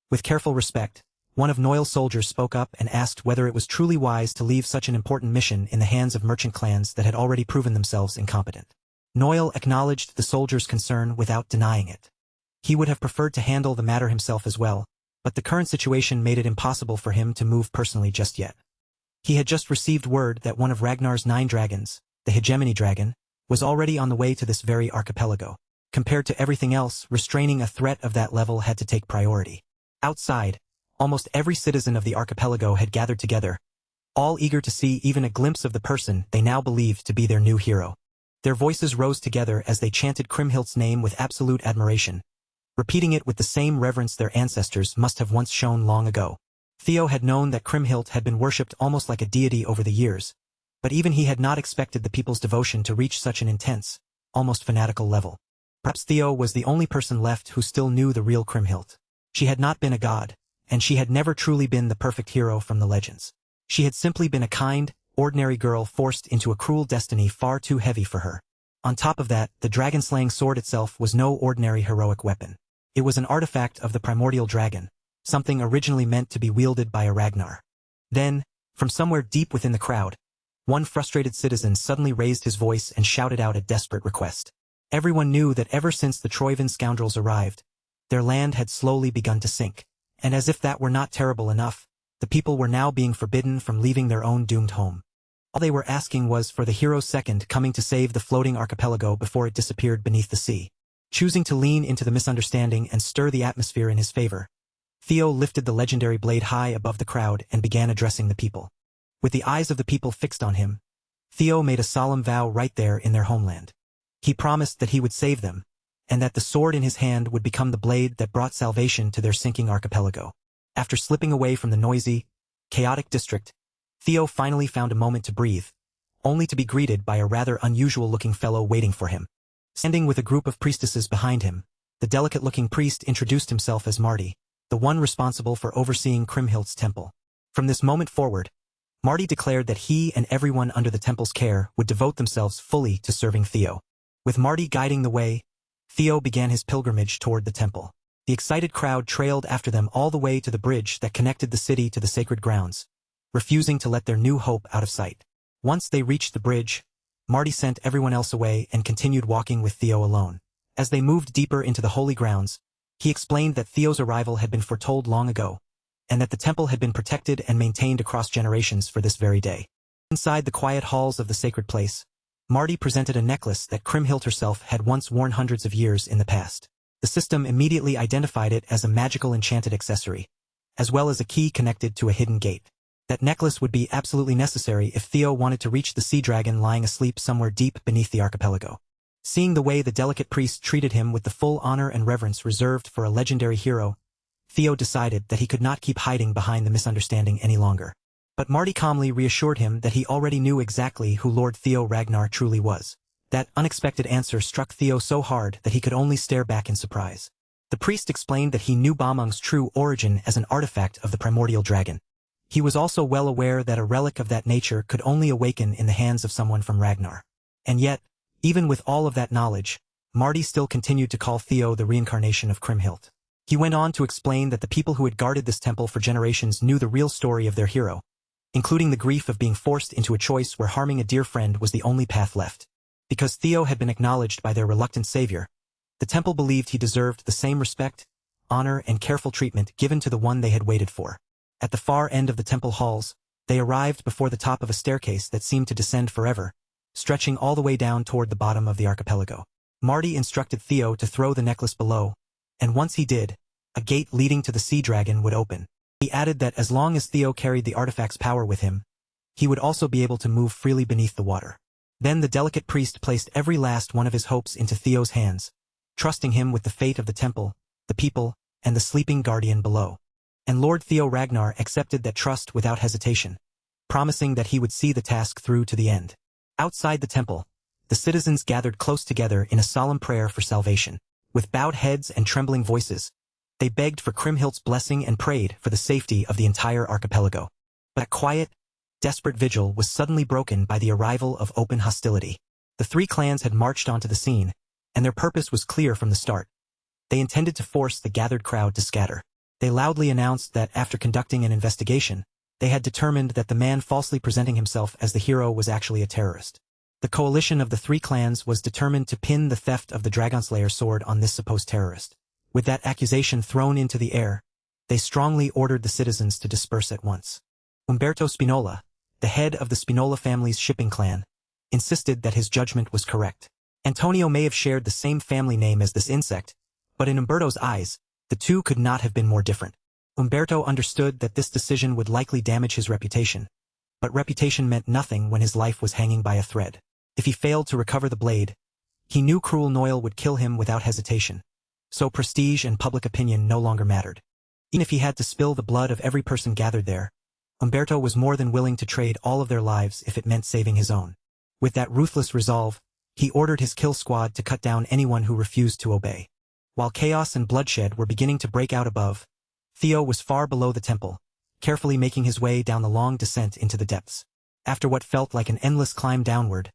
With careful respect, one of Noil's soldiers spoke up and asked whether it was truly wise to leave such an important mission in the hands of merchant clans that had already proven themselves incompetent. Noil acknowledged the soldier's concern without denying it. He would have preferred to handle the matter himself as well, but the current situation made it impossible for him to move personally just yet. He had just received word that one of Ragnar's 9 dragons, the hegemony dragon, was already on the way to this very archipelago. Compared to everything else, restraining a threat of that level had to take priority. Outside, almost every citizen of the archipelago had gathered together, all eager to see even a glimpse of the person they now believed to be their new hero. Their voices rose together as they chanted Kriemhild's name with absolute admiration, repeating it with the same reverence their ancestors must have once shown long ago. Theo had known that Kriemhild had been worshipped almost like a deity over the years, but even he had not expected the people's devotion to reach such an intense, almost fanatical level. Perhaps Theo was the only person left who still knew the real Kriemhild. She had not been a god, and she had never truly been the perfect hero from the legends. She had simply been a kind, ordinary girl forced into a cruel destiny far too heavy for her. On top of that, the dragon-slaying sword itself was no ordinary heroic weapon. It was an artifact of the primordial dragon, something originally meant to be wielded by a Ragnar. Then, from somewhere deep within the crowd, one frustrated citizen suddenly raised his voice and shouted out a desperate request. Everyone knew that ever since the Troivin scoundrels arrived, their land had slowly begun to sink, and as if that were not terrible enough, the people were now being forbidden from leaving their own doomed home. All they were asking was for the hero's second coming to save the floating archipelago before it disappeared beneath the sea. Choosing to lean into the misunderstanding and stir the atmosphere in his favor, Theo lifted the legendary blade high above the crowd and began addressing the people. With the eyes of the people fixed on him, Theo made a solemn vow right there in their homeland. He promised that he would save them, and that the sword in his hand would become the blade that brought salvation to their sinking archipelago. After slipping away from the noisy, chaotic district, Theo finally found a moment to breathe, only to be greeted by a rather unusual-looking fellow waiting for him. Standing with a group of priestesses behind him, the delicate-looking priest introduced himself as Marty, the one responsible for overseeing Kriemhildt's temple. From this moment forward, Marty declared that he and everyone under the temple's care would devote themselves fully to serving Theo. With Marty guiding the way, Theo began his pilgrimage toward the temple. The excited crowd trailed after them all the way to the bridge that connected the city to the sacred grounds, refusing to let their new hope out of sight. Once they reached the bridge, Marty sent everyone else away and continued walking with Theo alone. As they moved deeper into the holy grounds, he explained that Theo's arrival had been foretold long ago, and that the temple had been protected and maintained across generations for this very day. Inside the quiet halls of the sacred place, Marty presented a necklace that Kriemhild herself had once worn hundreds of years in the past. The system immediately identified it as a magical enchanted accessory, as well as a key connected to a hidden gate. That necklace would be absolutely necessary if Theo wanted to reach the sea dragon lying asleep somewhere deep beneath the archipelago. Seeing the way the delicate priest treated him with the full honor and reverence reserved for a legendary hero, Theo decided that he could not keep hiding behind the misunderstanding any longer. But Marty calmly reassured him that he already knew exactly who Lord Theo Ragnar truly was. That unexpected answer struck Theo so hard that he could only stare back in surprise. The priest explained that he knew Balmung's true origin as an artifact of the primordial dragon. He was also well aware that a relic of that nature could only awaken in the hands of someone from Ragnar. And yet, even with all of that knowledge, Marty still continued to call Theo the reincarnation of Kriemhild. He went on to explain that the people who had guarded this temple for generations knew the real story of their hero, including the grief of being forced into a choice where harming a dear friend was the only path left. Because Theo had been acknowledged by their reluctant savior, the temple believed he deserved the same respect, honor, and careful treatment given to the one they had waited for. At the far end of the temple halls, they arrived before the top of a staircase that seemed to descend forever, stretching all the way down toward the bottom of the archipelago. Marty instructed Theo to throw the necklace below, and once he did, a gate leading to the sea dragon would open. He added that as long as Theo carried the artifact's power with him, he would also be able to move freely beneath the water. Then the delicate priest placed every last one of his hopes into Theo's hands, trusting him with the fate of the temple, the people, and the sleeping guardian below. And Lord Theo Ragnar accepted that trust without hesitation, promising that he would see the task through to the end. Outside the temple, the citizens gathered close together in a solemn prayer for salvation. With bowed heads and trembling voices, they begged for Kriemhildt's blessing and prayed for the safety of the entire archipelago. But that quiet, desperate vigil was suddenly broken by the arrival of open hostility. The three clans had marched onto the scene, and their purpose was clear from the start. They intended to force the gathered crowd to scatter. They loudly announced that after conducting an investigation, they had determined that the man falsely presenting himself as the hero was actually a terrorist. The coalition of the three clans was determined to pin the theft of the Dragonslayer sword on this supposed terrorist. With that accusation thrown into the air, they strongly ordered the citizens to disperse at once. Umberto Spinola, the head of the Spinola family's shipping clan, insisted that his judgment was correct. Antonio may have shared the same family name as this insect, but in Umberto's eyes, the two could not have been more different. Umberto understood that this decision would likely damage his reputation, but reputation meant nothing when his life was hanging by a thread. If he failed to recover the blade, he knew cruel Noel would kill him without hesitation, so prestige and public opinion no longer mattered. Even if he had to spill the blood of every person gathered there, Umberto was more than willing to trade all of their lives if it meant saving his own. With that ruthless resolve, he ordered his kill squad to cut down anyone who refused to obey. While chaos and bloodshed were beginning to break out above, Theo was far below the temple, carefully making his way down the long descent into the depths. After what felt like an endless climb downward,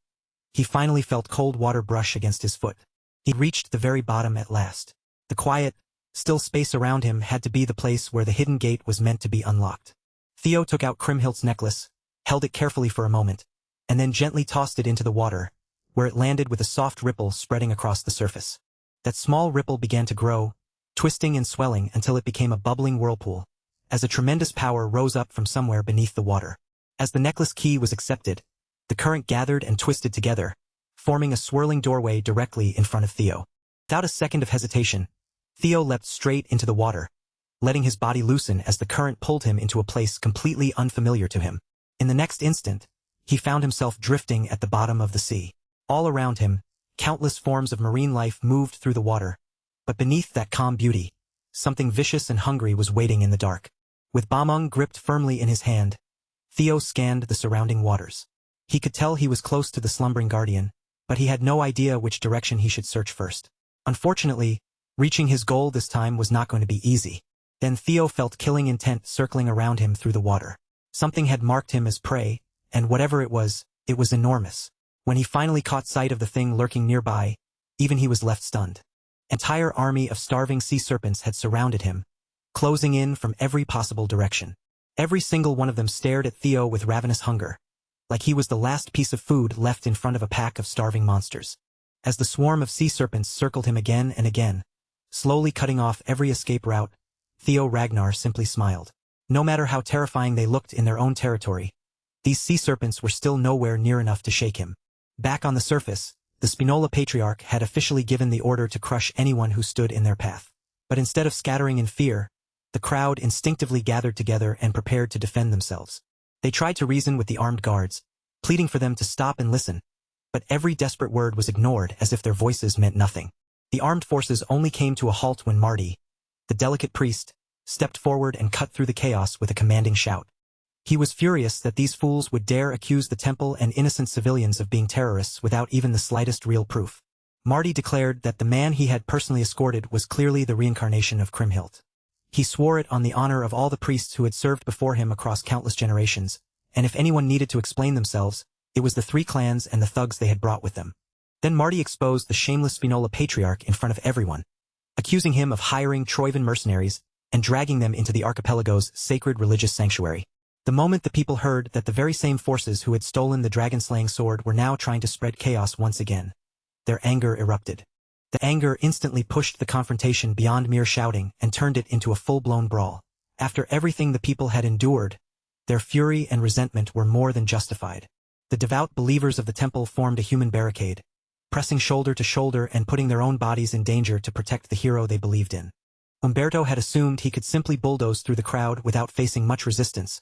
he finally felt cold water brush against his foot. He reached the very bottom at last. The quiet, still space around him had to be the place where the hidden gate was meant to be unlocked. Theo took out Kriemhildt's necklace, held it carefully for a moment, and then gently tossed it into the water, where it landed with a soft ripple spreading across the surface. That small ripple began to grow, twisting and swelling until it became a bubbling whirlpool, as a tremendous power rose up from somewhere beneath the water. As the necklace key was accepted, the current gathered and twisted together, forming a swirling doorway directly in front of Theo. Without a second of hesitation, Theo leapt straight into the water, letting his body loosen as the current pulled him into a place completely unfamiliar to him. In the next instant, he found himself drifting at the bottom of the sea. All around him, countless forms of marine life moved through the water, but beneath that calm beauty, something vicious and hungry was waiting in the dark. With Bamung gripped firmly in his hand, Theo scanned the surrounding waters. He could tell he was close to the slumbering guardian, but he had no idea which direction he should search first. Unfortunately, reaching his goal this time was not going to be easy. Then Theo felt killing intent circling around him through the water. Something had marked him as prey, and whatever it was enormous. When he finally caught sight of the thing lurking nearby, even he was left stunned. An entire army of starving sea serpents had surrounded him, closing in from every possible direction. Every single one of them stared at Theo with ravenous hunger, like he was the last piece of food left in front of a pack of starving monsters. As the swarm of sea serpents circled him again and again, slowly cutting off every escape route, Theo Ragnar simply smiled. No matter how terrifying they looked in their own territory, these sea serpents were still nowhere near enough to shake him. Back on the surface, the Spinola Patriarch had officially given the order to crush anyone who stood in their path. But instead of scattering in fear, the crowd instinctively gathered together and prepared to defend themselves. They tried to reason with the armed guards, pleading for them to stop and listen, but every desperate word was ignored as if their voices meant nothing. The armed forces only came to a halt when Marty, the delicate priest, stepped forward and cut through the chaos with a commanding shout. He was furious that these fools would dare accuse the temple and innocent civilians of being terrorists without even the slightest real proof. Marty declared that the man he had personally escorted was clearly the reincarnation of Kriemhild. He swore it on the honor of all the priests who had served before him across countless generations, and if anyone needed to explain themselves, it was the three clans and the thugs they had brought with them. Then Marty exposed the shameless Spinola Patriarch in front of everyone, accusing him of hiring Troivan mercenaries and dragging them into the archipelago's sacred religious sanctuary. The moment the people heard that the very same forces who had stolen the dragon-slaying sword were now trying to spread chaos once again, their anger erupted. The anger instantly pushed the confrontation beyond mere shouting and turned it into a full-blown brawl. After everything the people had endured, their fury and resentment were more than justified. The devout believers of the temple formed a human barricade, pressing shoulder to shoulder and putting their own bodies in danger to protect the hero they believed in. Umberto had assumed he could simply bulldoze through the crowd without facing much resistance,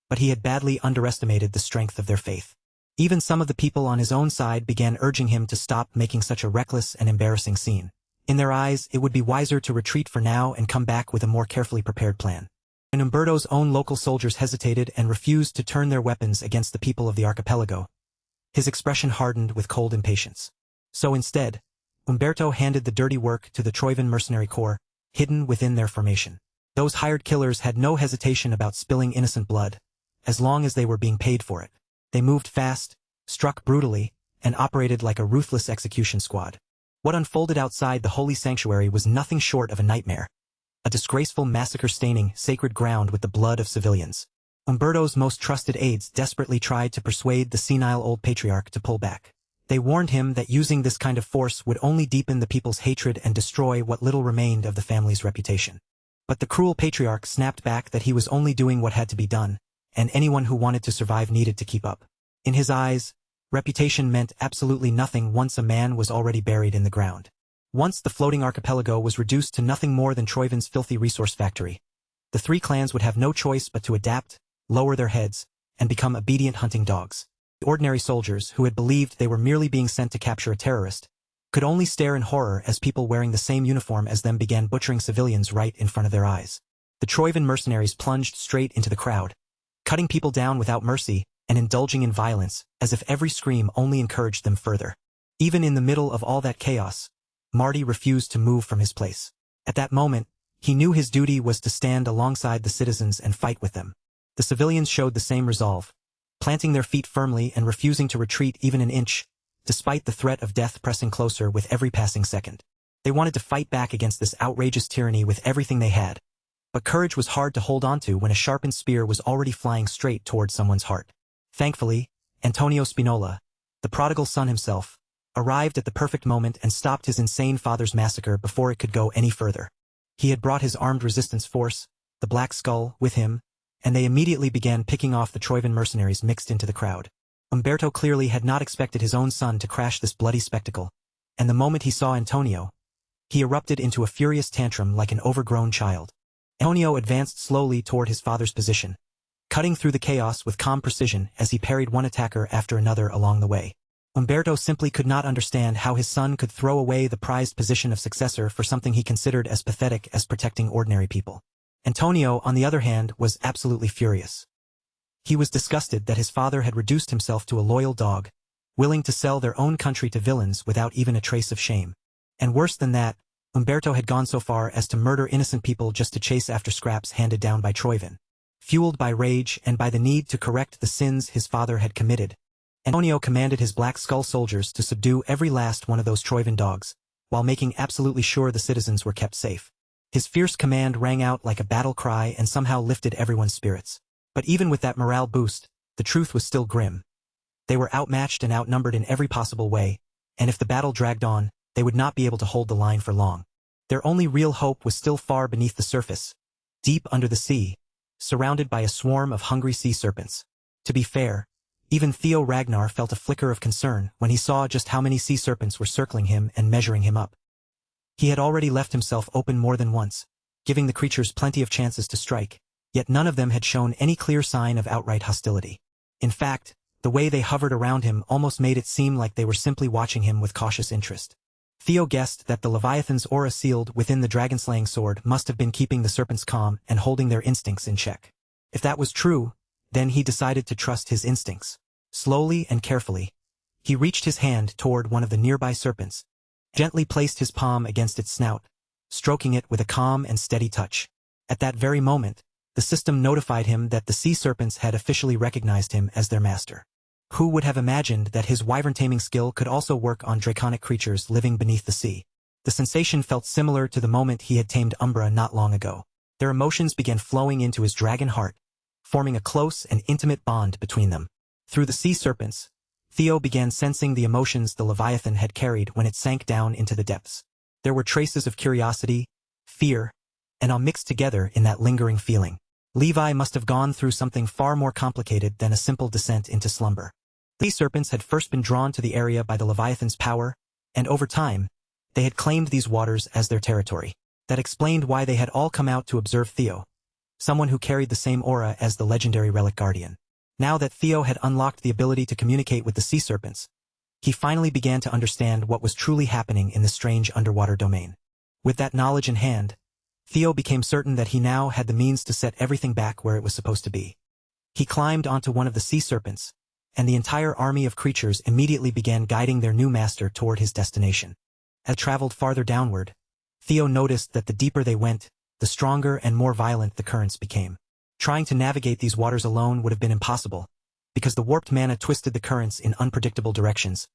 but he had badly underestimated the strength of their faith. Even some of the people on his own side began urging him to stop making such a reckless and embarrassing scene. In their eyes, it would be wiser to retreat for now and come back with a more carefully prepared plan. When Umberto's own local soldiers hesitated and refused to turn their weapons against the people of the archipelago, his expression hardened with cold impatience. So instead, Umberto handed the dirty work to the Troivan mercenary corps, hidden within their formation. Those hired killers had no hesitation about spilling innocent blood, as long as they were being paid for it. They moved fast, struck brutally, and operated like a ruthless execution squad. What unfolded outside the holy sanctuary was nothing short of a nightmare, a disgraceful massacre staining sacred ground with the blood of civilians. Umberto's most trusted aides desperately tried to persuade the senile old patriarch to pull back. They warned him that using this kind of force would only deepen the people's hatred and destroy what little remained of the family's reputation. But the cruel patriarch snapped back that he was only doing what had to be done, and anyone who wanted to survive needed to keep up. In his eyes, reputation meant absolutely nothing once a man was already buried in the ground. Once the floating archipelago was reduced to nothing more than Troivan's filthy resource factory, the three clans would have no choice but to adapt, lower their heads, and become obedient hunting dogs. The ordinary soldiers, who had believed they were merely being sent to capture a terrorist, could only stare in horror as people wearing the same uniform as them began butchering civilians right in front of their eyes. The Troivan mercenaries plunged straight into the crowd, cutting people down without mercy and indulging in violence, as if every scream only encouraged them further. Even in the middle of all that chaos, Marty refused to move from his place. At that moment, he knew his duty was to stand alongside the citizens and fight with them. The civilians showed the same resolve, planting their feet firmly and refusing to retreat even an inch, despite the threat of death pressing closer with every passing second. They wanted to fight back against this outrageous tyranny with everything they had, but courage was hard to hold onto when a sharpened spear was already flying straight towards someone's heart. Thankfully, Antonio Spinola, the prodigal son himself, arrived at the perfect moment and stopped his insane father's massacre before it could go any further. He had brought his armed resistance force, the Black Skull, with him, and they immediately began picking off the Troivan mercenaries mixed into the crowd. Umberto clearly had not expected his own son to crash this bloody spectacle, and the moment he saw Antonio, He erupted into a furious tantrum like an overgrown child. Antonio advanced slowly toward his father's position, cutting through the chaos with calm precision as he parried one attacker after another along the way. Umberto simply could not understand how his son could throw away the prized position of successor for something he considered as pathetic as protecting ordinary people. Antonio, on the other hand, was absolutely furious. He was disgusted that his father had reduced himself to a loyal dog, willing to sell their own country to villains without even a trace of shame. And worse than that, Umberto had gone so far as to murder innocent people just to chase after scraps handed down by Troivin. Fueled by rage and by the need to correct the sins his father had committed, Antonio commanded his Black Skull soldiers to subdue every last one of those Troivin dogs, while making absolutely sure the citizens were kept safe. His fierce command rang out like a battle cry and somehow lifted everyone's spirits. But even with that morale boost, the truth was still grim. They were outmatched and outnumbered in every possible way, and if the battle dragged on, they would not be able to hold the line for long. Their only real hope was still far beneath the surface, deep under the sea, surrounded by a swarm of hungry sea serpents. To be fair, even Theo Ragnar felt a flicker of concern when he saw just how many sea serpents were circling him and measuring him up. He had already left himself open more than once, giving the creatures plenty of chances to strike, yet none of them had shown any clear sign of outright hostility. In fact, the way they hovered around him almost made it seem like they were simply watching him with cautious interest. Theo guessed that the Leviathan's aura sealed within the dragon-slaying sword must have been keeping the serpents calm and holding their instincts in check. If that was true, then he decided to trust his instincts. Slowly and carefully, he reached his hand toward one of the nearby serpents, gently placed his palm against its snout, stroking it with a calm and steady touch. At that very moment, the system notified him that the sea serpents had officially recognized him as their master. Who would have imagined that his wyvern-taming skill could also work on draconic creatures living beneath the sea? The sensation felt similar to the moment he had tamed Umbra not long ago. Their emotions began flowing into his dragon heart, forming a close and intimate bond between them. Through the sea serpents, Theo began sensing the emotions the Leviathan had carried when it sank down into the depths. There were traces of curiosity, fear, and awe mixed together in that lingering feeling. Levi must have gone through something far more complicated than a simple descent into slumber. The sea serpents had first been drawn to the area by the Leviathan's power, and over time, they had claimed these waters as their territory. That explained why they had all come out to observe Theo, someone who carried the same aura as the legendary relic guardian. Now that Theo had unlocked the ability to communicate with the sea serpents, he finally began to understand what was truly happening in the strange underwater domain. With that knowledge in hand, Theo became certain that he now had the means to set everything back where it was supposed to be. He climbed onto one of the sea serpents, and the entire army of creatures immediately began guiding their new master toward his destination. As they traveled farther downward, Theo noticed that the deeper they went, the stronger and more violent the currents became. Trying to navigate these waters alone would have been impossible, because the warped mana twisted the currents in unpredictable directions,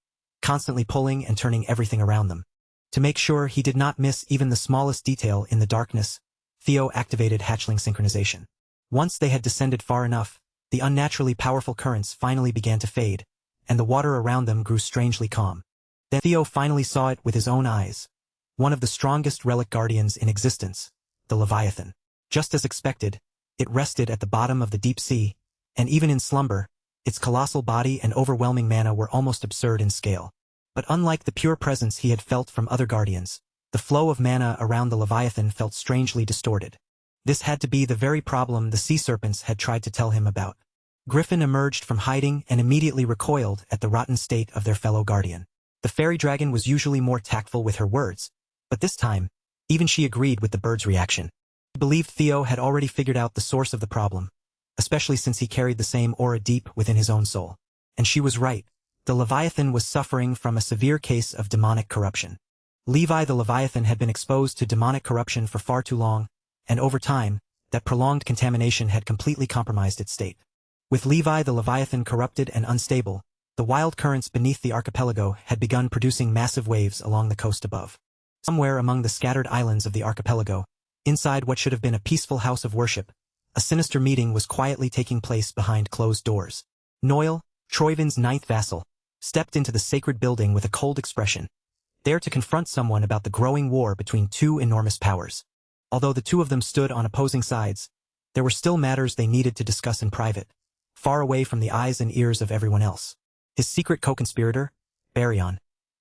constantly pulling and turning everything around them. To make sure he did not miss even the smallest detail in the darkness, Theo activated hatchling synchronization. Once they had descended far enough, the unnaturally powerful currents finally began to fade, and the water around them grew strangely calm. Then Theo finally saw it with his own eyes. One of the strongest relic guardians in existence, the Leviathan. Just as expected, it rested at the bottom of the deep sea, and even in slumber, its colossal body and overwhelming mana were almost absurd in scale. But unlike the pure presence he had felt from other guardians, the flow of mana around the Leviathan felt strangely distorted. This had to be the very problem the sea serpents had tried to tell him about. Griffin emerged from hiding and immediately recoiled at the rotten state of their fellow guardian. The fairy dragon was usually more tactful with her words, but this time, even she agreed with the bird's reaction. He believed Theo had already figured out the source of the problem, especially since he carried the same aura deep within his own soul. And she was right. The Leviathan was suffering from a severe case of demonic corruption. Levi the Leviathan had been exposed to demonic corruption for far too long, and over time, that prolonged contamination had completely compromised its state. With Levi the Leviathan corrupted and unstable, the wild currents beneath the archipelago had begun producing massive waves along the coast above. Somewhere among the scattered islands of the archipelago, inside what should have been a peaceful house of worship, a sinister meeting was quietly taking place behind closed doors. Noel, Troivin's ninth vassal, stepped into the sacred building with a cold expression, there to confront someone about the growing war between two enormous powers. Although the two of them stood on opposing sides, there were still matters they needed to discuss in private, far away from the eyes and ears of everyone else. His secret co-conspirator, Baryon,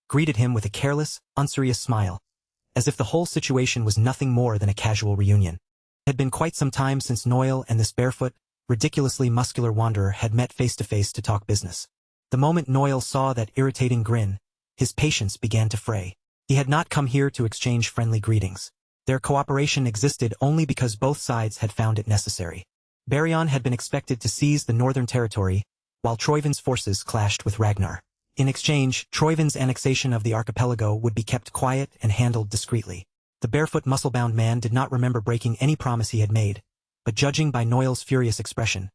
greeted him with a careless, unserious smile. as if the whole situation was nothing more than a casual reunion. It had been quite some time since Noel and this barefoot, ridiculously muscular wanderer had met face-to-face to talk business. The moment Noel saw that irritating grin, his patience began to fray. He had not come here to exchange friendly greetings. Their cooperation existed only because both sides had found it necessary. Baryon had been expected to seize the northern territory, while Troivin's forces clashed with Ragnar. In exchange, Troivin's annexation of the archipelago would be kept quiet and handled discreetly. The barefoot muscle-bound man did not remember breaking any promise he had made, but judging by Noel's furious expression,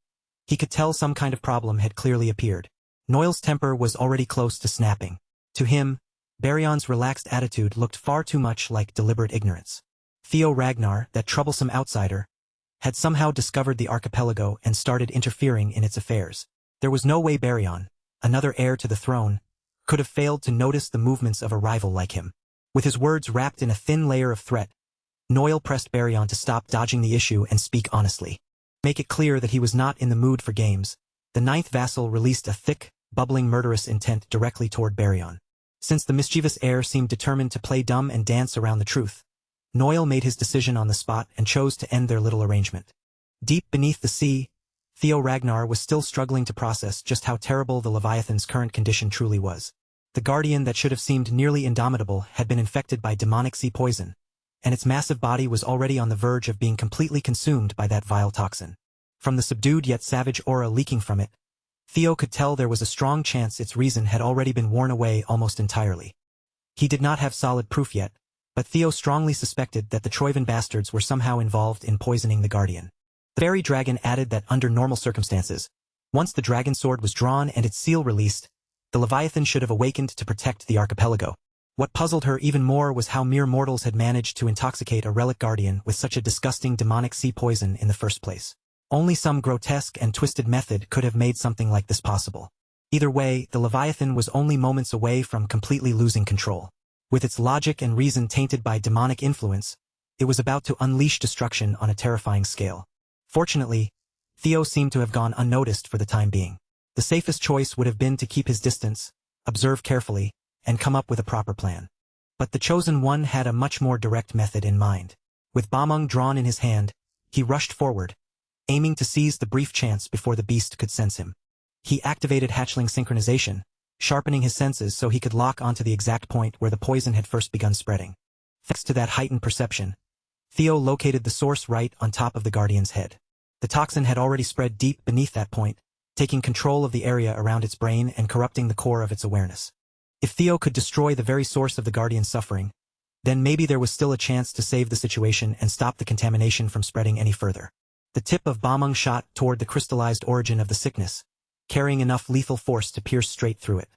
he could tell some kind of problem had clearly appeared. Noel's temper was already close to snapping. To him, Baryon's relaxed attitude looked far too much like deliberate ignorance. Theo Ragnar, that troublesome outsider, had somehow discovered the archipelago and started interfering in its affairs. There was no way Baryon, another heir to the throne, could have failed to notice the movements of a rival like him. With his words wrapped in a thin layer of threat, Noel pressed Baryon to stop dodging the issue and speak honestly. Make it clear that he was not in the mood for games. The ninth vassal released a thick, bubbling murderous intent directly toward Baryon. Since the mischievous heir seemed determined to play dumb and dance around the truth, Noel made his decision on the spot and chose to end their little arrangement. Deep beneath the sea, Theo Ragnar was still struggling to process just how terrible the Leviathan's current condition truly was. The guardian that should have seemed nearly indomitable had been infected by demonic sea poison, and its massive body was already on the verge of being completely consumed by that vile toxin. From the subdued yet savage aura leaking from it, Theo could tell there was a strong chance its reason had already been worn away almost entirely. He did not have solid proof yet, but Theo strongly suspected that the Troivin bastards were somehow involved in poisoning the guardian. The fairy dragon added that under normal circumstances, once the dragon sword was drawn and its seal released, the Leviathan should have awakened to protect the archipelago. What puzzled her even more was how mere mortals had managed to intoxicate a relic guardian with such a disgusting demonic sea poison in the first place. Only some grotesque and twisted method could have made something like this possible. Either way, the Leviathan was only moments away from completely losing control. With its logic and reason tainted by demonic influence, it was about to unleash destruction on a terrifying scale. Fortunately, Theo seemed to have gone unnoticed for the time being. The safest choice would have been to keep his distance, observe carefully, and come up with a proper plan. But the Chosen One had a much more direct method in mind. With Bamung drawn in his hand, he rushed forward, aiming to seize the brief chance before the beast could sense him. He activated hatchling synchronization, sharpening his senses so he could lock onto the exact point where the poison had first begun spreading. Thanks to that heightened perception, Theo located the source right on top of the guardian's head. The toxin had already spread deep beneath that point, taking control of the area around its brain and corrupting the core of its awareness. If Theo could destroy the very source of the guardian's suffering, then maybe there was still a chance to save the situation and stop the contamination from spreading any further. The tip of Bamung shot toward the crystallized origin of the sickness, carrying enough lethal force to pierce straight through it.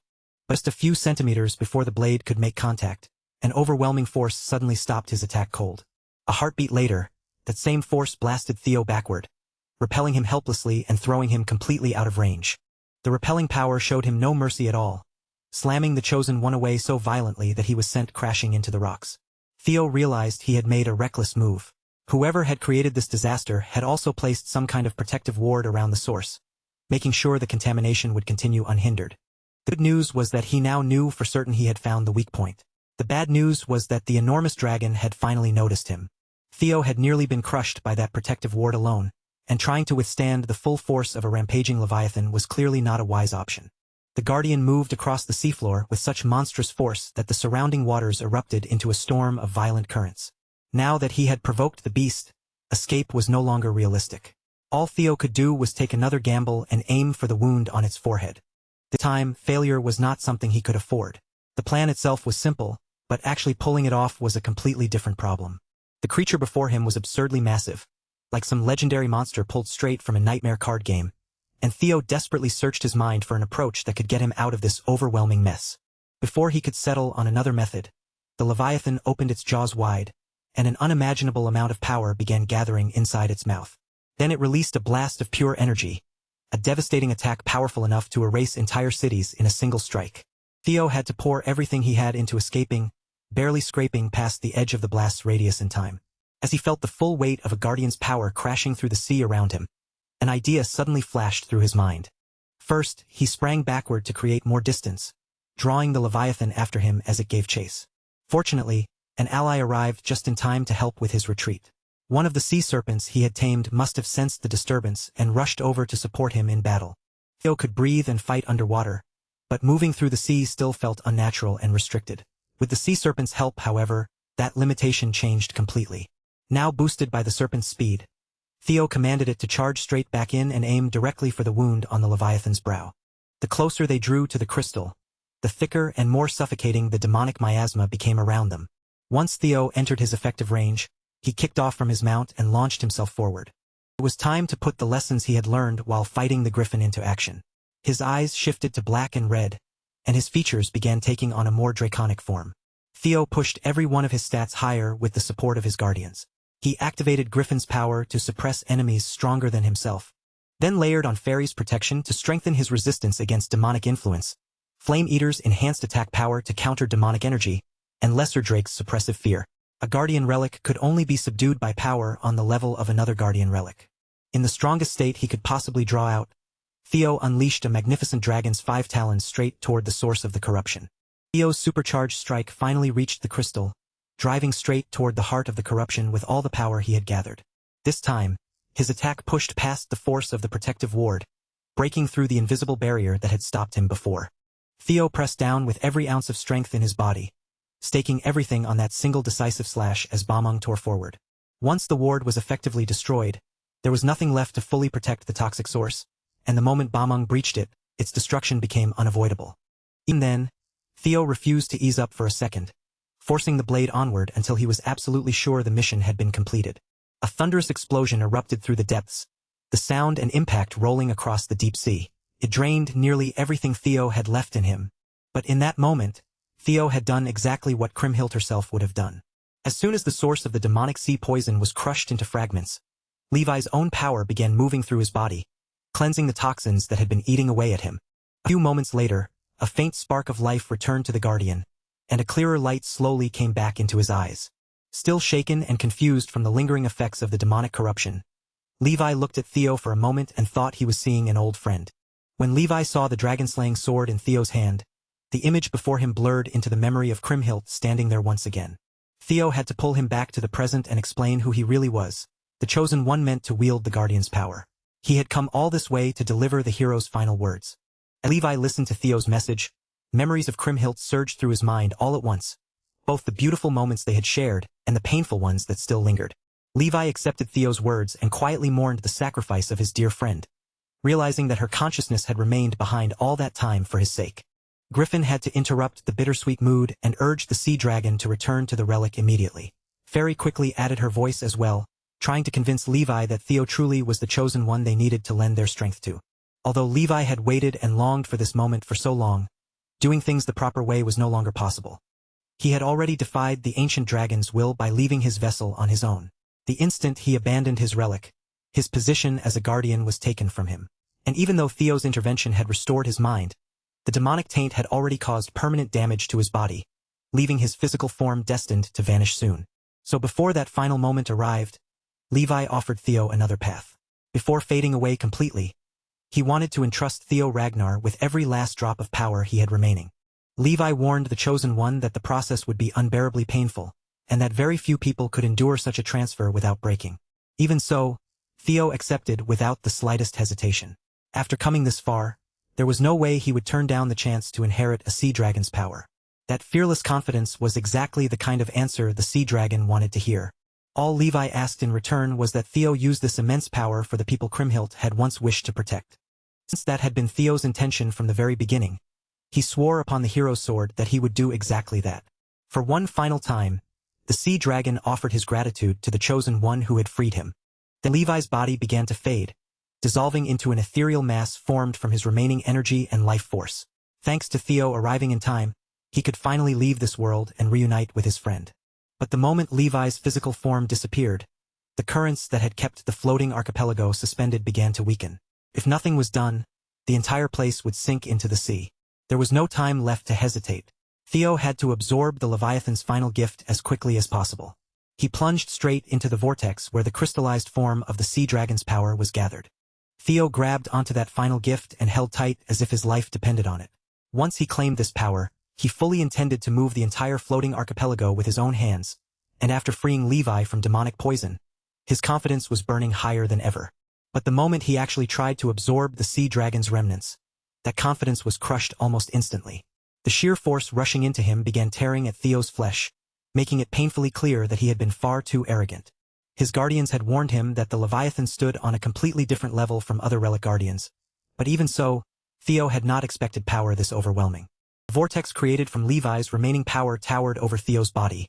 But just a few centimeters before the blade could make contact, an overwhelming force suddenly stopped his attack cold. A heartbeat later, that same force blasted Theo backward, repelling him helplessly and throwing him completely out of range. The repelling power showed him no mercy at all, slamming the Chosen One away so violently that he was sent crashing into the rocks. Theo realized he had made a reckless move. Whoever had created this disaster had also placed some kind of protective ward around the source, making sure the contamination would continue unhindered. The good news was that he now knew for certain he had found the weak point. The bad news was that the enormous dragon had finally noticed him. Theo had nearly been crushed by that protective ward alone, and trying to withstand the full force of a rampaging Leviathan was clearly not a wise option. The guardian moved across the seafloor with such monstrous force that the surrounding waters erupted into a storm of violent currents. Now that he had provoked the beast, escape was no longer realistic. All Theo could do was take another gamble and aim for the wound on its forehead. This time, failure was not something he could afford. The plan itself was simple, but actually pulling it off was a completely different problem. The creature before him was absurdly massive, like some legendary monster pulled straight from a nightmare card game, and Theo desperately searched his mind for an approach that could get him out of this overwhelming mess. Before he could settle on another method, the Leviathan opened its jaws wide, and an unimaginable amount of power began gathering inside its mouth. Then it released a blast of pure energy, a devastating attack powerful enough to erase entire cities in a single strike. Theo had to pour everything he had into escaping, barely scraping past the edge of the blast's radius in time. As he felt the full weight of a guardian's power crashing through the sea around him, an idea suddenly flashed through his mind. First, he sprang backward to create more distance, drawing the Leviathan after him as it gave chase. Fortunately, An ally arrived just in time to help with his retreat. One of the sea serpents he had tamed must have sensed the disturbance and rushed over to support him in battle. Theo could breathe and fight underwater, but moving through the sea still felt unnatural and restricted. With the sea serpent's help, however, that limitation changed completely. Now boosted by the serpent's speed, Theo commanded it to charge straight back in and aim directly for the wound on the Leviathan's brow. The closer they drew to the crystal, the thicker and more suffocating the demonic miasma became around them. Once Theo entered his effective range, he kicked off from his mount and launched himself forward. It was time to put the lessons he had learned while fighting the griffin into action. His eyes shifted to black and red, and his features began taking on a more draconic form. Theo pushed every one of his stats higher with the support of his guardians. He activated Griffin's power to suppress enemies stronger than himself, then layered on Fairy's protection to strengthen his resistance against demonic influence, Flame Eater's enhanced attack power to counter demonic energy, and Lesser Drake's suppressive fear. A Guardian Relic could only be subdued by power on the level of another Guardian Relic. In the strongest state he could possibly draw out, Theo unleashed a magnificent dragon's 5 talons straight toward the source of the corruption. Theo's supercharged strike finally reached the crystal, driving straight toward the heart of the corruption with all the power he had gathered. This time, his attack pushed past the force of the protective ward, breaking through the invisible barrier that had stopped him before. Theo pressed down with every ounce of strength in his body, staking everything on that single decisive slash as Bamong tore forward. Once the ward was effectively destroyed, there was nothing left to fully protect the toxic source, and the moment Bamong breached it, its destruction became unavoidable. Even then, Theo refused to ease up for a second, forcing the blade onward until he was absolutely sure the mission had been completed. A thunderous explosion erupted through the depths, the sound and impact rolling across the deep sea. It drained nearly everything Theo had left in him. But in that moment, Theo had done exactly what Kriemhild herself would have done. As soon as the source of the demonic sea poison was crushed into fragments, Levi's own power began moving through his body, cleansing the toxins that had been eating away at him. A few moments later, a faint spark of life returned to the Guardian, and a clearer light slowly came back into his eyes. Still shaken and confused from the lingering effects of the demonic corruption, Levi looked at Theo for a moment and thought he was seeing an old friend. When Levi saw the dragon-slaying sword in Theo's hand, the image before him blurred into the memory of Kriemhild standing there once again. Theo had to pull him back to the present and explain who he really was, the chosen one meant to wield the Guardian's power. He had come all this way to deliver the hero's final words. As Levi listened to Theo's message, memories of Kriemhild surged through his mind all at once, both the beautiful moments they had shared and the painful ones that still lingered. Levi accepted Theo's words and quietly mourned the sacrifice of his dear friend, realizing that her consciousness had remained behind all that time for his sake. Griffin had to interrupt the bittersweet mood and urged the sea dragon to return to the relic immediately. Fairy quickly added her voice as well, trying to convince Levi that Theo truly was the chosen one they needed to lend their strength to. Although Levi had waited and longed for this moment for so long, doing things the proper way was no longer possible. He had already defied the ancient dragon's will by leaving his vessel on his own. The instant he abandoned his relic, his position as a guardian was taken from him. And even though Theo's intervention had restored his mind, the demonic taint had already caused permanent damage to his body, leaving his physical form destined to vanish soon. So before that final moment arrived, Levi offered Theo another path. Before fading away completely, he wanted to entrust Theo Ragnar with every last drop of power he had remaining. Levi warned the chosen one that the process would be unbearably painful, and that very few people could endure such a transfer without breaking. Even so, Theo accepted without the slightest hesitation. After coming this far, there was no way he would turn down the chance to inherit a sea dragon's power. That fearless confidence was exactly the kind of answer the sea dragon wanted to hear. All Levi asked in return was that Theo use this immense power for the people Kriemhild had once wished to protect. Since that had been Theo's intention from the very beginning, he swore upon the hero's sword that he would do exactly that. For one final time, the sea dragon offered his gratitude to the chosen one who had freed him. Then Levi's body began to fade, dissolving into an ethereal mass formed from his remaining energy and life force. Thanks to Theo arriving in time, he could finally leave this world and reunite with his friend. But the moment Levi's physical form disappeared, the currents that had kept the floating archipelago suspended began to weaken. If nothing was done, the entire place would sink into the sea. There was no time left to hesitate. Theo had to absorb the Leviathan's final gift as quickly as possible. He plunged straight into the vortex where the crystallized form of the sea dragon's power was gathered. Theo grabbed onto that final gift and held tight as if his life depended on it. Once he claimed this power, He fully intended to move the entire floating archipelago with his own hands, and after freeing Levi from demonic poison, his confidence was burning higher than ever. But the moment he actually tried to absorb the sea dragon's remnants, that confidence was crushed almost instantly. The sheer force rushing into him began tearing at Theo's flesh, making it painfully clear that he had been far too arrogant. His guardians had warned him that the Leviathan stood on a completely different level from other relic guardians, but even so, Theo had not expected power this overwhelming. The vortex created from Levi's remaining power towered over Theo's body,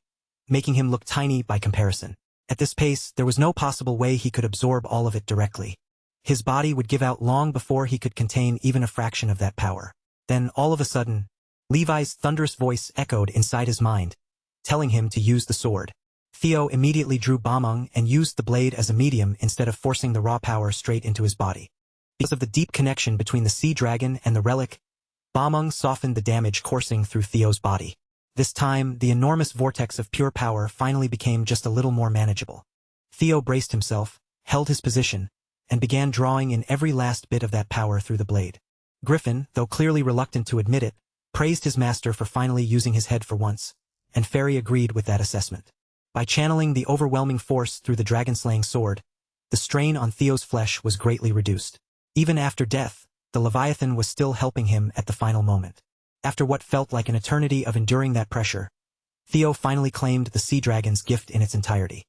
making him look tiny by comparison. At this pace, there was no possible way he could absorb all of it directly. His body would give out long before he could contain even a fraction of that power. Then, all of a sudden, Levi's thunderous voice echoed inside his mind, telling him to use the sword. Theo immediately drew Bameng and used the blade as a medium instead of forcing the raw power straight into his body. Because of the deep connection between the sea dragon and the relic, Bameng softened the damage coursing through Theo's body. This time, the enormous vortex of pure power finally became just a little more manageable. Theo braced himself, held his position, and began drawing in every last bit of that power through the blade. Griffin, though clearly reluctant to admit it, praised his master for finally using his head for once, and Fairy agreed with that assessment. By channeling the overwhelming force through the dragon-slaying sword, the strain on Theo's flesh was greatly reduced. Even after death, the Leviathan was still helping him at the final moment. After what felt like an eternity of enduring that pressure, Theo finally claimed the sea dragon's gift in its entirety.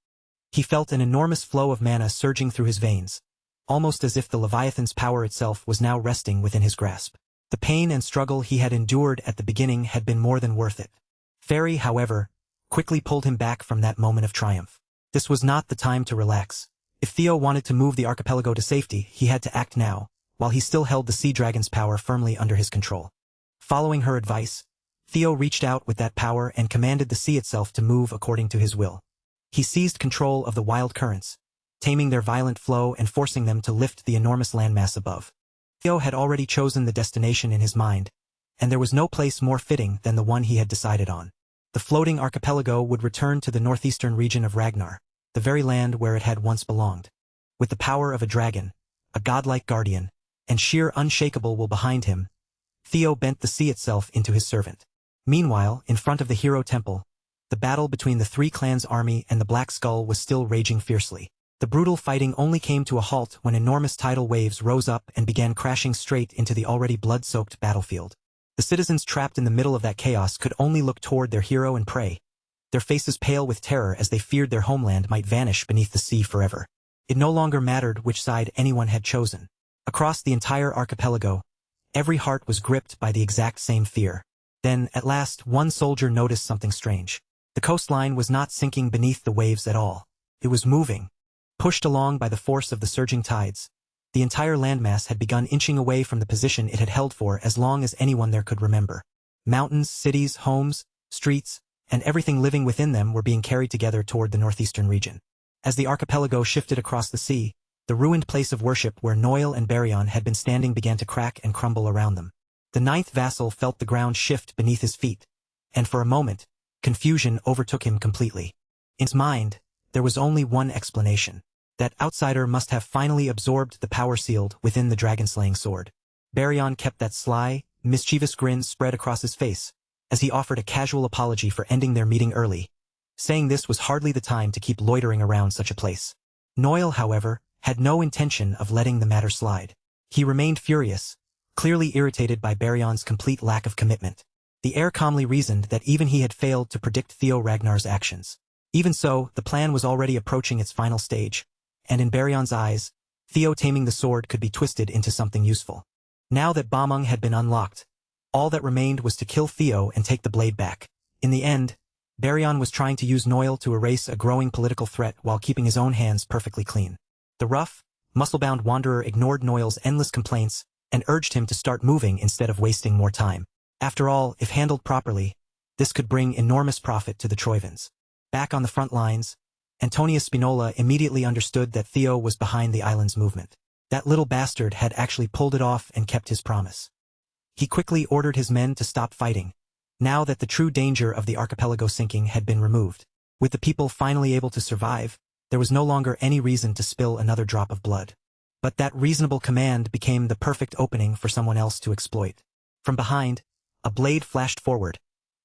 He felt an enormous flow of mana surging through his veins, almost as if the Leviathan's power itself was now resting within his grasp. The pain and struggle he had endured at the beginning had been more than worth it. Fairy, however, quickly pulled him back from that moment of triumph. This was not the time to relax. If Theo wanted to move the archipelago to safety, he had to act now, while he still held the sea dragon's power firmly under his control. Following her advice, Theo reached out with that power and commanded the sea itself to move according to his will. He seized control of the wild currents, taming their violent flow and forcing them to lift the enormous landmass above. Theo had already chosen the destination in his mind, and there was no place more fitting than the one he had decided on. The floating archipelago would return to the northeastern region of Ragnar, the very land where it had once belonged. With the power of a dragon, a godlike guardian, and sheer unshakable will behind him, Theo bent the sea itself into his servant. Meanwhile, in front of the hero temple, the battle between the Three Clans' army and the Black Skull was still raging fiercely. The brutal fighting only came to a halt when enormous tidal waves rose up and began crashing straight into the already blood-soaked battlefield. The citizens trapped in the middle of that chaos could only look toward their hero and pray, their faces pale with terror as they feared their homeland might vanish beneath the sea forever. It no longer mattered which side anyone had chosen. Across the entire archipelago, every heart was gripped by the exact same fear. Then, at last, one soldier noticed something strange. The coastline was not sinking beneath the waves at all. It was moving. Pushed along by the force of the surging tides, the entire landmass had begun inching away from the position it had held for as long as anyone there could remember. Mountains, cities, homes, streets, and everything living within them were being carried together toward the northeastern region. As the archipelago shifted across the sea, the ruined place of worship where Noel and Baryon had been standing began to crack and crumble around them. The ninth vassal felt the ground shift beneath his feet, and for a moment, confusion overtook him completely. In his mind, there was only one explanation. That outsider must have finally absorbed the power sealed within the dragon-slaying sword. Baryon kept that sly, mischievous grin spread across his face, as he offered a casual apology for ending their meeting early, saying this was hardly the time to keep loitering around such a place. Noel, however, had no intention of letting the matter slide. He remained furious, clearly irritated by Baryon's complete lack of commitment. The heir calmly reasoned that even he had failed to predict Theo Ragnar's actions. Even so, the plan was already approaching its final stage, and in Baryon's eyes, Theo taming the sword could be twisted into something useful. Now that Bameng had been unlocked, all that remained was to kill Theo and take the blade back. In the end, Baryon was trying to use Noel to erase a growing political threat while keeping his own hands perfectly clean. The rough, muscle-bound wanderer ignored Noel's endless complaints and urged him to start moving instead of wasting more time. After all, if handled properly, this could bring enormous profit to the Troivans. Back on the front lines, Antonia Spinola immediately understood that Theo was behind the island's movement. That little bastard had actually pulled it off and kept his promise. He quickly ordered his men to stop fighting, now that the true danger of the archipelago sinking had been removed. With the people finally able to survive, there was no longer any reason to spill another drop of blood. But that reasonable command became the perfect opening for someone else to exploit. From behind, a blade flashed forward,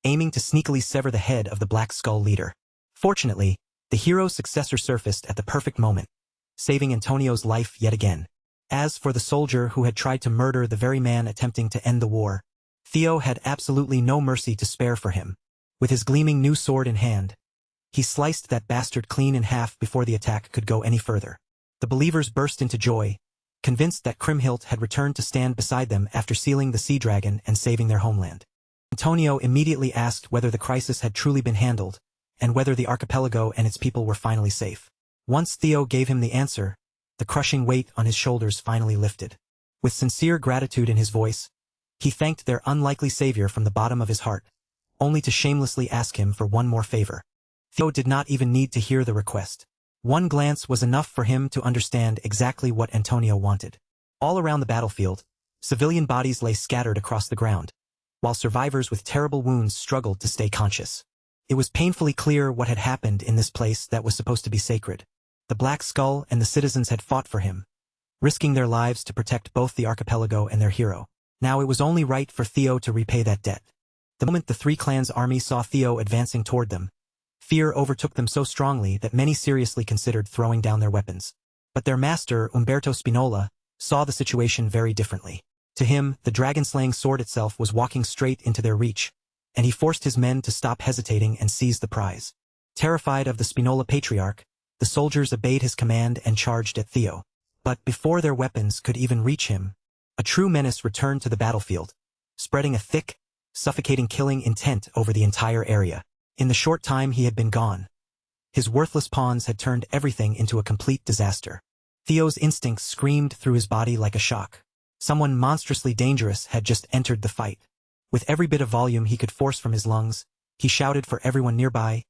aiming to sneakily sever the head of the Black Skull leader. Fortunately, the hero's successor surfaced at the perfect moment, saving Antonio's life yet again. As for the soldier who had tried to murder the very man attempting to end the war, Theo had absolutely no mercy to spare for him. With his gleaming new sword in hand, he sliced that bastard clean in half before the attack could go any further. The believers burst into joy, convinced that Kriemhild had returned to stand beside them after sealing the sea dragon and saving their homeland. Antonio immediately asked whether the crisis had truly been handled, and whether the archipelago and its people were finally safe. Once Theo gave him the answer, the crushing weight on his shoulders finally lifted. With sincere gratitude in his voice, he thanked their unlikely savior from the bottom of his heart, only to shamelessly ask him for one more favor. Theo did not even need to hear the request. One glance was enough for him to understand exactly what Antonio wanted. All around the battlefield, civilian bodies lay scattered across the ground, while survivors with terrible wounds struggled to stay conscious. It was painfully clear what had happened in this place that was supposed to be sacred. The Black Skull and the citizens had fought for him, risking their lives to protect both the archipelago and their hero. Now it was only right for Theo to repay that debt. The moment the three clans' army saw Theo advancing toward them, fear overtook them so strongly that many seriously considered throwing down their weapons. But their master, Umberto Spinola, saw the situation very differently. To him, the dragon-slaying sword itself was walking straight into their reach, and he forced his men to stop hesitating and seize the prize. Terrified of the Spinola patriarch, the soldiers obeyed his command and charged at Theo. But before their weapons could even reach him, a true menace returned to the battlefield, spreading a thick, suffocating killing intent over the entire area. In the short time he had been gone, his worthless pawns had turned everything into a complete disaster. Theo's instincts screamed through his body like a shock. Someone monstrously dangerous had just entered the fight. With every bit of volume he could force from his lungs, he shouted for everyone nearby,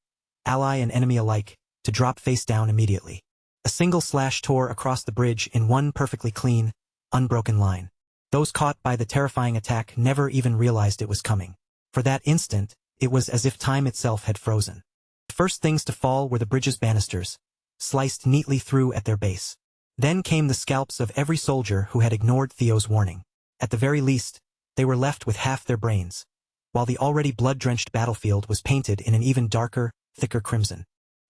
ally and enemy alike, to drop face down immediately. A single slash tore across the bridge in one perfectly clean, unbroken line. Those caught by the terrifying attack never even realized it was coming. For that instant, it was as if time itself had frozen. The first things to fall were the bridge's banisters, sliced neatly through at their base. Then came the scalps of every soldier who had ignored Theo's warning. At the very least, they were left with half their brains, while the already blood-drenched battlefield was painted in an even darker, thicker crimson.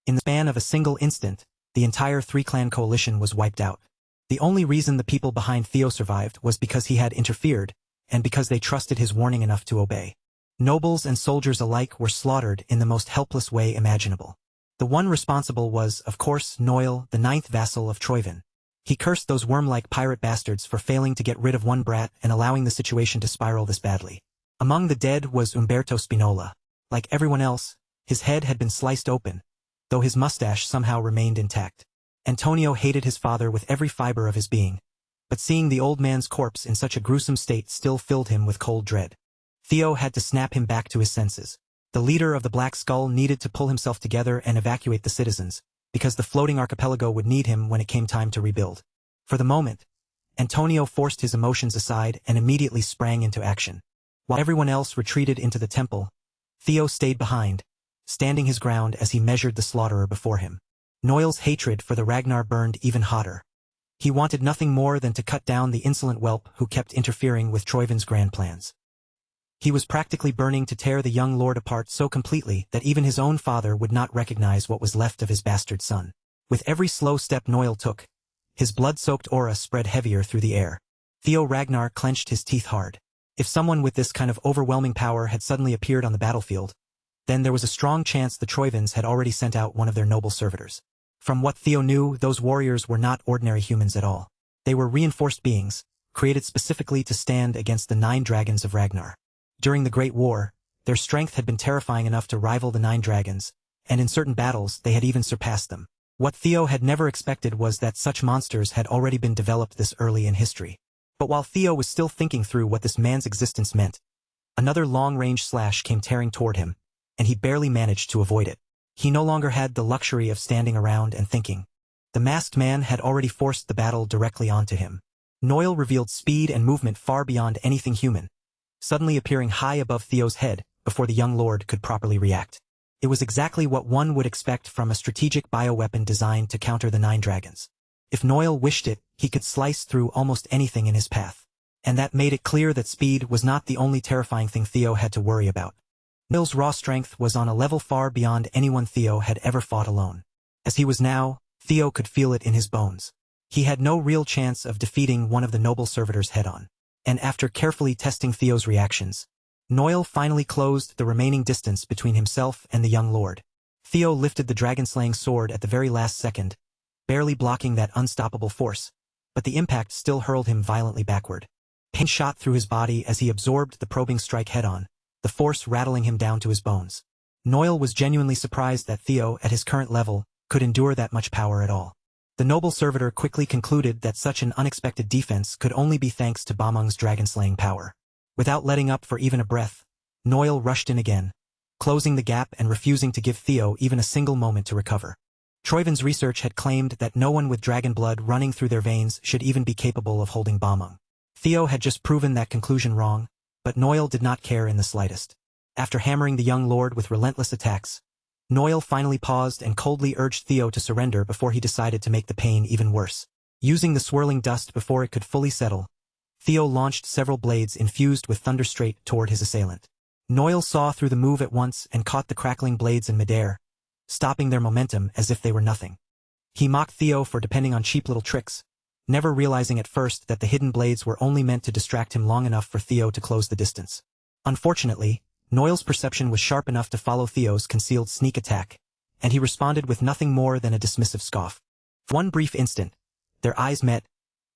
In the span of a single instant, the entire three-clan coalition was wiped out. The only reason the people behind Theo survived was because he had interfered, and because they trusted his warning enough to obey. Nobles and soldiers alike were slaughtered in the most helpless way imaginable. The one responsible was, of course, Noil, the ninth vassal of Troyvin. He cursed those worm-like pirate bastards for failing to get rid of one brat and allowing the situation to spiral this badly. Among the dead was Umberto Spinola. Like everyone else, his head had been sliced open, though his mustache somehow remained intact. Antonio hated his father with every fiber of his being, but seeing the old man's corpse in such a gruesome state still filled him with cold dread. Theo had to snap him back to his senses. The leader of the Black Skull needed to pull himself together and evacuate the citizens, because the floating archipelago would need him when it came time to rebuild. For the moment, Antonio forced his emotions aside and immediately sprang into action. While everyone else retreated into the temple, Theo stayed behind, standing his ground as he measured the slaughterer before him. Noil's hatred for the Ragnar burned even hotter. He wanted nothing more than to cut down the insolent whelp who kept interfering with Troyvin's grand plans. He was practically burning to tear the young lord apart so completely that even his own father would not recognize what was left of his bastard son. With every slow step Noil took, his blood-soaked aura spread heavier through the air. Theo Ragnar clenched his teeth hard. If someone with this kind of overwhelming power had suddenly appeared on the battlefield, then there was a strong chance the Troyvins had already sent out one of their noble servitors. From what Theo knew, those warriors were not ordinary humans at all. They were reinforced beings, created specifically to stand against the 9 dragons of Ragnar. During the Great War, their strength had been terrifying enough to rival the 9 dragons, and in certain battles they had even surpassed them. What Theo had never expected was that such monsters had already been developed this early in history. But while Theo was still thinking through what this man's existence meant, another long-range slash came tearing toward him, and he barely managed to avoid it. He no longer had the luxury of standing around and thinking. The masked man had already forced the battle directly onto him. Noil revealed speed and movement far beyond anything human, suddenly appearing high above Theo's head before the young lord could properly react. It was exactly what one would expect from a strategic bioweapon designed to counter the 9 dragons. If Noil wished it, he could slice through almost anything in his path. And that made it clear that speed was not the only terrifying thing Theo had to worry about. Noel's raw strength was on a level far beyond anyone Theo had ever fought alone. As he was now, Theo could feel it in his bones. He had no real chance of defeating one of the noble servitors head-on. And after carefully testing Theo's reactions, Noel finally closed the remaining distance between himself and the young lord. Theo lifted the dragon-slaying sword at the very last second, barely blocking that unstoppable force, but the impact still hurled him violently backward. Pain shot through his body as he absorbed the probing strike head-on, the force rattling him down to his bones. Noel was genuinely surprised that Theo, at his current level, could endure that much power at all. The noble servitor quickly concluded that such an unexpected defense could only be thanks to Bamung's dragon-slaying power. Without letting up for even a breath, Noel rushed in again, closing the gap and refusing to give Theo even a single moment to recover. Troiven's research had claimed that no one with dragon blood running through their veins should even be capable of holding Bamung. Theo had just proven that conclusion wrong, but Noel did not care in the slightest. After hammering the young lord with relentless attacks, Noel finally paused and coldly urged Theo to surrender before he decided to make the pain even worse. Using the swirling dust before it could fully settle, Theo launched several blades infused with thunder straight toward his assailant. Noel saw through the move at once and caught the crackling blades in midair, stopping their momentum as if they were nothing. He mocked Theo for depending on cheap little tricks, never realizing at first that the hidden blades were only meant to distract him long enough for Theo to close the distance. Unfortunately, Noel's perception was sharp enough to follow Theo's concealed sneak attack, and he responded with nothing more than a dismissive scoff. For one brief instant, their eyes met,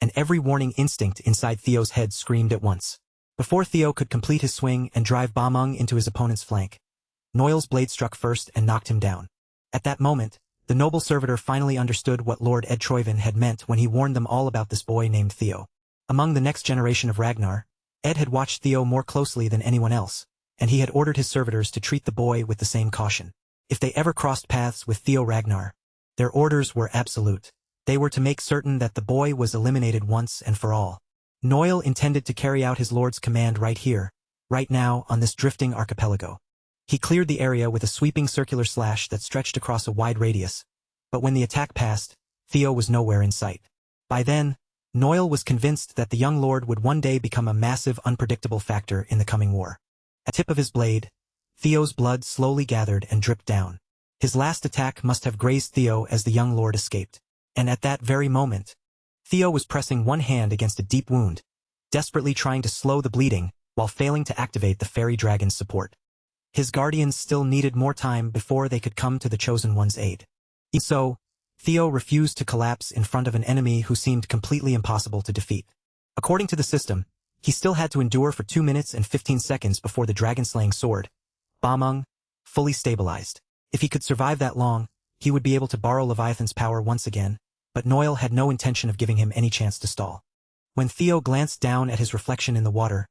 and every warning instinct inside Theo's head screamed at once. Before Theo could complete his swing and drive Bamung into his opponent's flank, Noel's blade struck first and knocked him down. At that moment, the noble servitor finally understood what Lord Ed Troiven had meant when he warned them all about this boy named Theo. Among the next generation of Ragnar, Ed had watched Theo more closely than anyone else, and he had ordered his servitors to treat the boy with the same caution. If they ever crossed paths with Theo Ragnar, their orders were absolute. They were to make certain that the boy was eliminated once and for all. Noel intended to carry out his lord's command right here, right now on this drifting archipelago. He cleared the area with a sweeping circular slash that stretched across a wide radius, but when the attack passed, Theo was nowhere in sight. By then, Noel was convinced that the young lord would one day become a massive, unpredictable factor in the coming war. At the tip of his blade, Theo's blood slowly gathered and dripped down. His last attack must have grazed Theo as the young lord escaped. And at that very moment, Theo was pressing one hand against a deep wound, desperately trying to slow the bleeding while failing to activate the fairy dragon's support. His guardians still needed more time before they could come to the Chosen One's aid. Even so, Theo refused to collapse in front of an enemy who seemed completely impossible to defeat. According to the system, he still had to endure for 2 minutes and 15 seconds before the dragon-slaying sword, Bamung, fully stabilized. If he could survive that long, he would be able to borrow Leviathan's power once again, but Noel had no intention of giving him any chance to stall. When Theo glanced down at his reflection in the water,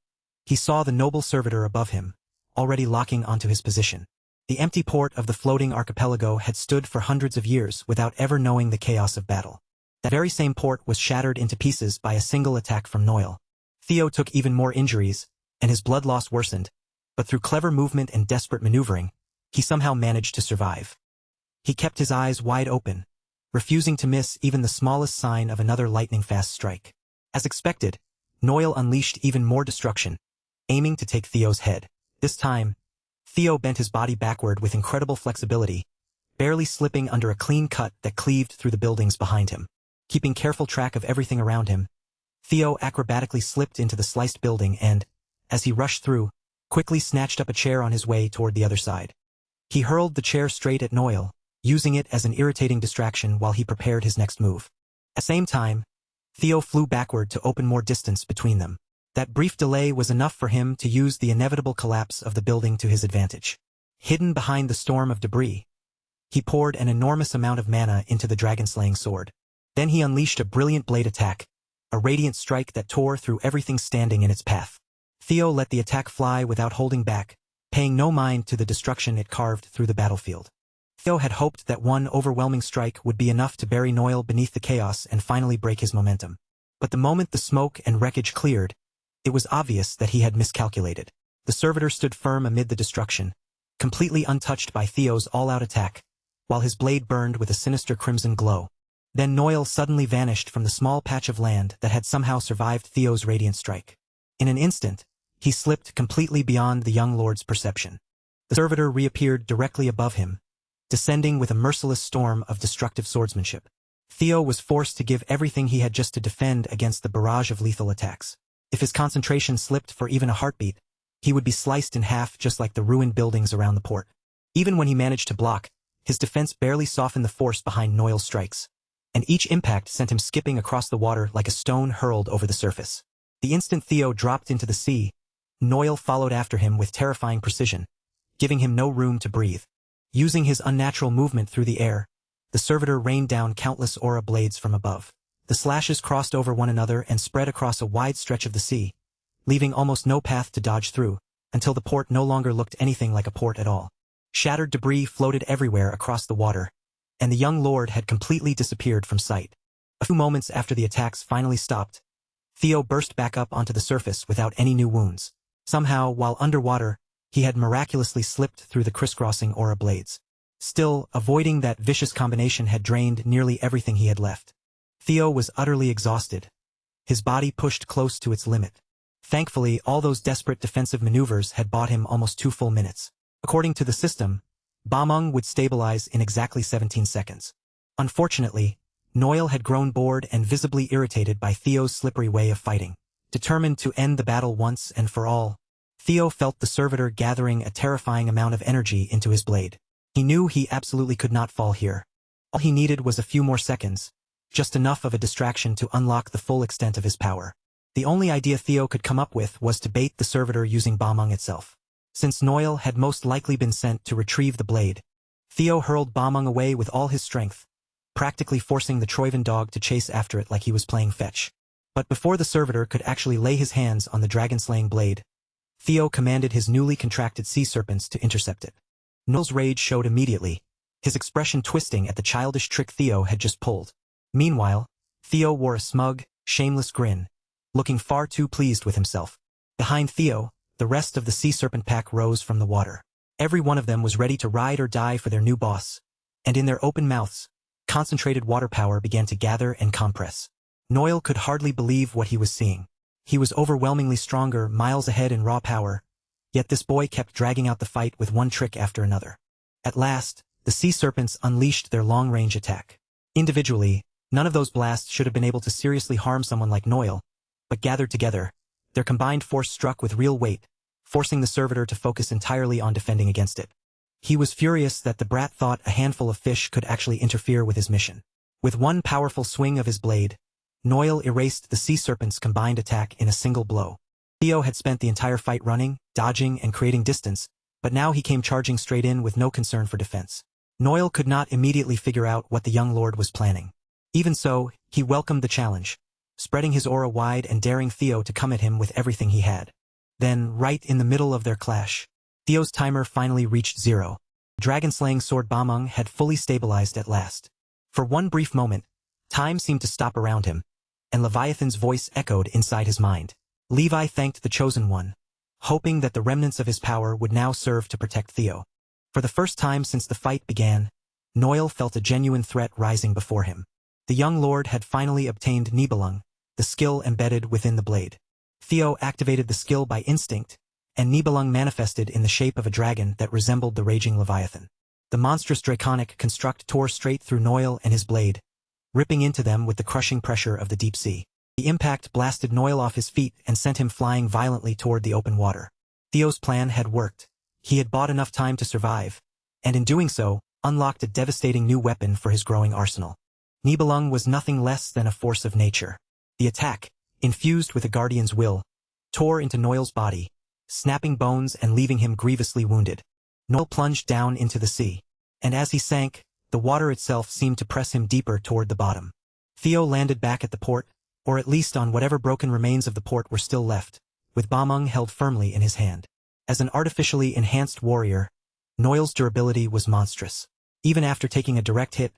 he saw the noble servitor above him, already locking onto his position. The empty port of the floating archipelago had stood for hundreds of years without ever knowing the chaos of battle. That very same port was shattered into pieces by a single attack from Noel. Theo took even more injuries, and his blood loss worsened, but through clever movement and desperate maneuvering, he somehow managed to survive. He kept his eyes wide open, refusing to miss even the smallest sign of another lightning-fast strike. As expected, Noel unleashed even more destruction, aiming to take Theo's head. This time, Theo bent his body backward with incredible flexibility, barely slipping under a clean cut that cleaved through the buildings behind him. Keeping careful track of everything around him, Theo acrobatically slipped into the sliced building and, as he rushed through, quickly snatched up a chair on his way toward the other side. He hurled the chair straight at Noel, using it as an irritating distraction while he prepared his next move. At the same time, Theo flew backward to open more distance between them. That brief delay was enough for him to use the inevitable collapse of the building to his advantage. Hidden behind the storm of debris, he poured an enormous amount of mana into the dragon-slaying sword. Then he unleashed a brilliant blade attack, a radiant strike that tore through everything standing in its path. Theo let the attack fly without holding back, paying no mind to the destruction it carved through the battlefield. Theo had hoped that one overwhelming strike would be enough to bury Noel beneath the chaos and finally break his momentum. But the moment the smoke and wreckage cleared, it was obvious that he had miscalculated. The servitor stood firm amid the destruction, completely untouched by Theo's all-out attack, while his blade burned with a sinister crimson glow. Then Noel suddenly vanished from the small patch of land that had somehow survived Theo's radiant strike. In an instant, he slipped completely beyond the young lord's perception. The servitor reappeared directly above him, descending with a merciless storm of destructive swordsmanship. Theo was forced to give everything he had just to defend against the barrage of lethal attacks. If his concentration slipped for even a heartbeat, he would be sliced in half just like the ruined buildings around the port. Even when he managed to block, his defense barely softened the force behind Noel's strikes, and each impact sent him skipping across the water like a stone hurled over the surface. The instant Theo dropped into the sea, Noel followed after him with terrifying precision, giving him no room to breathe. Using his unnatural movement through the air, the servitor rained down countless aura blades from above. The slashes crossed over one another and spread across a wide stretch of the sea, leaving almost no path to dodge through, until the port no longer looked anything like a port at all. Shattered debris floated everywhere across the water, and the young lord had completely disappeared from sight. A few moments after the attacks finally stopped, Theo burst back up onto the surface without any new wounds. Somehow, while underwater, he had miraculously slipped through the crisscrossing aura blades. Still, avoiding that vicious combination had drained nearly everything he had left. Theo was utterly exhausted, his body pushed close to its limit. Thankfully, all those desperate defensive maneuvers had bought him almost 2 full minutes. According to the system, Bameng would stabilize in exactly 17 seconds. Unfortunately, Noel had grown bored and visibly irritated by Theo's slippery way of fighting. Determined to end the battle once and for all, Theo felt the servitor gathering a terrifying amount of energy into his blade. He knew he absolutely could not fall here. All he needed was a few more seconds, just enough of a distraction to unlock the full extent of his power. The only idea Theo could come up with was to bait the servitor using Bameng itself. Since Noel had most likely been sent to retrieve the blade, Theo hurled Bameng away with all his strength, practically forcing the Troivan dog to chase after it like he was playing fetch. But before the servitor could actually lay his hands on the dragon-slaying blade, Theo commanded his newly contracted sea serpents to intercept it. Noel's rage showed immediately, his expression twisting at the childish trick Theo had just pulled. Meanwhile, Theo wore a smug, shameless grin, looking far too pleased with himself. Behind Theo, the rest of the sea serpent pack rose from the water. Every one of them was ready to ride or die for their new boss, and in their open mouths, concentrated water power began to gather and compress. Noel could hardly believe what he was seeing. He was overwhelmingly stronger, miles ahead in raw power, yet this boy kept dragging out the fight with one trick after another. At last, the sea serpents unleashed their long-range attack. Individually, none of those blasts should have been able to seriously harm someone like Noel, but gathered together, their combined force struck with real weight, forcing the servitor to focus entirely on defending against it. He was furious that the brat thought a handful of fish could actually interfere with his mission. With one powerful swing of his blade, Noel erased the sea serpent's combined attack in a single blow. Theo had spent the entire fight running, dodging, and creating distance, but now he came charging straight in with no concern for defense. Noel could not immediately figure out what the young lord was planning. Even so, he welcomed the challenge, spreading his aura wide and daring Theo to come at him with everything he had. Then, right in the middle of their clash, Theo's timer finally reached 0. The dragon-slaying sword Bameng had fully stabilized at last. For one brief moment, time seemed to stop around him, and Leviathan's voice echoed inside his mind. Levi thanked the Chosen One, hoping that the remnants of his power would now serve to protect Theo. For the first time since the fight began, Noel felt a genuine threat rising before him. The young lord had finally obtained Nibelung, the skill embedded within the blade. Theo activated the skill by instinct, and Nibelung manifested in the shape of a dragon that resembled the raging Leviathan. The monstrous draconic construct tore straight through Noel and his blade, ripping into them with the crushing pressure of the deep sea. The impact blasted Noel off his feet and sent him flying violently toward the open water. Theo's plan had worked. He had bought enough time to survive, and in doing so, unlocked a devastating new weapon for his growing arsenal. Nibelung was nothing less than a force of nature. The attack, infused with a guardian's will, tore into Noel's body, snapping bones and leaving him grievously wounded. Noel plunged down into the sea, and as he sank, the water itself seemed to press him deeper toward the bottom. Theo landed back at the port, or at least on whatever broken remains of the port were still left, with Bameng held firmly in his hand. As an artificially enhanced warrior, Noel's durability was monstrous. Even after taking a direct hit,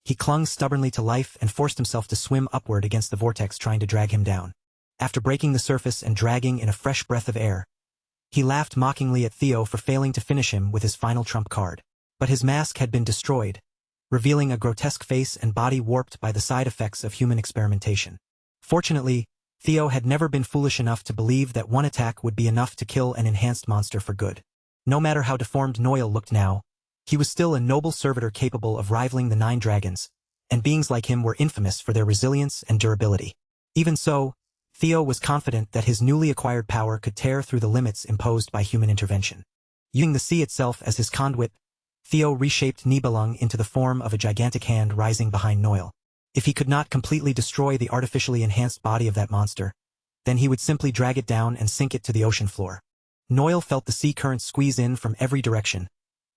he clung stubbornly to life and forced himself to swim upward against the vortex trying to drag him down. After breaking the surface and dragging in a fresh breath of air, he laughed mockingly at Theo for failing to finish him with his final trump card. But his mask had been destroyed, revealing a grotesque face and body warped by the side effects of human experimentation. Fortunately, Theo had never been foolish enough to believe that one attack would be enough to kill an enhanced monster for good. No matter how deformed Noel looked now, he was still a noble servitor capable of rivaling the 9 dragons, and beings like him were infamous for their resilience and durability. Even so, Theo was confident that his newly acquired power could tear through the limits imposed by human intervention. Using the sea itself as his conduit, Theo reshaped Nibelung into the form of a gigantic hand rising behind Noel. If he could not completely destroy the artificially enhanced body of that monster, then he would simply drag it down and sink it to the ocean floor. Noel felt the sea current squeeze in from every direction,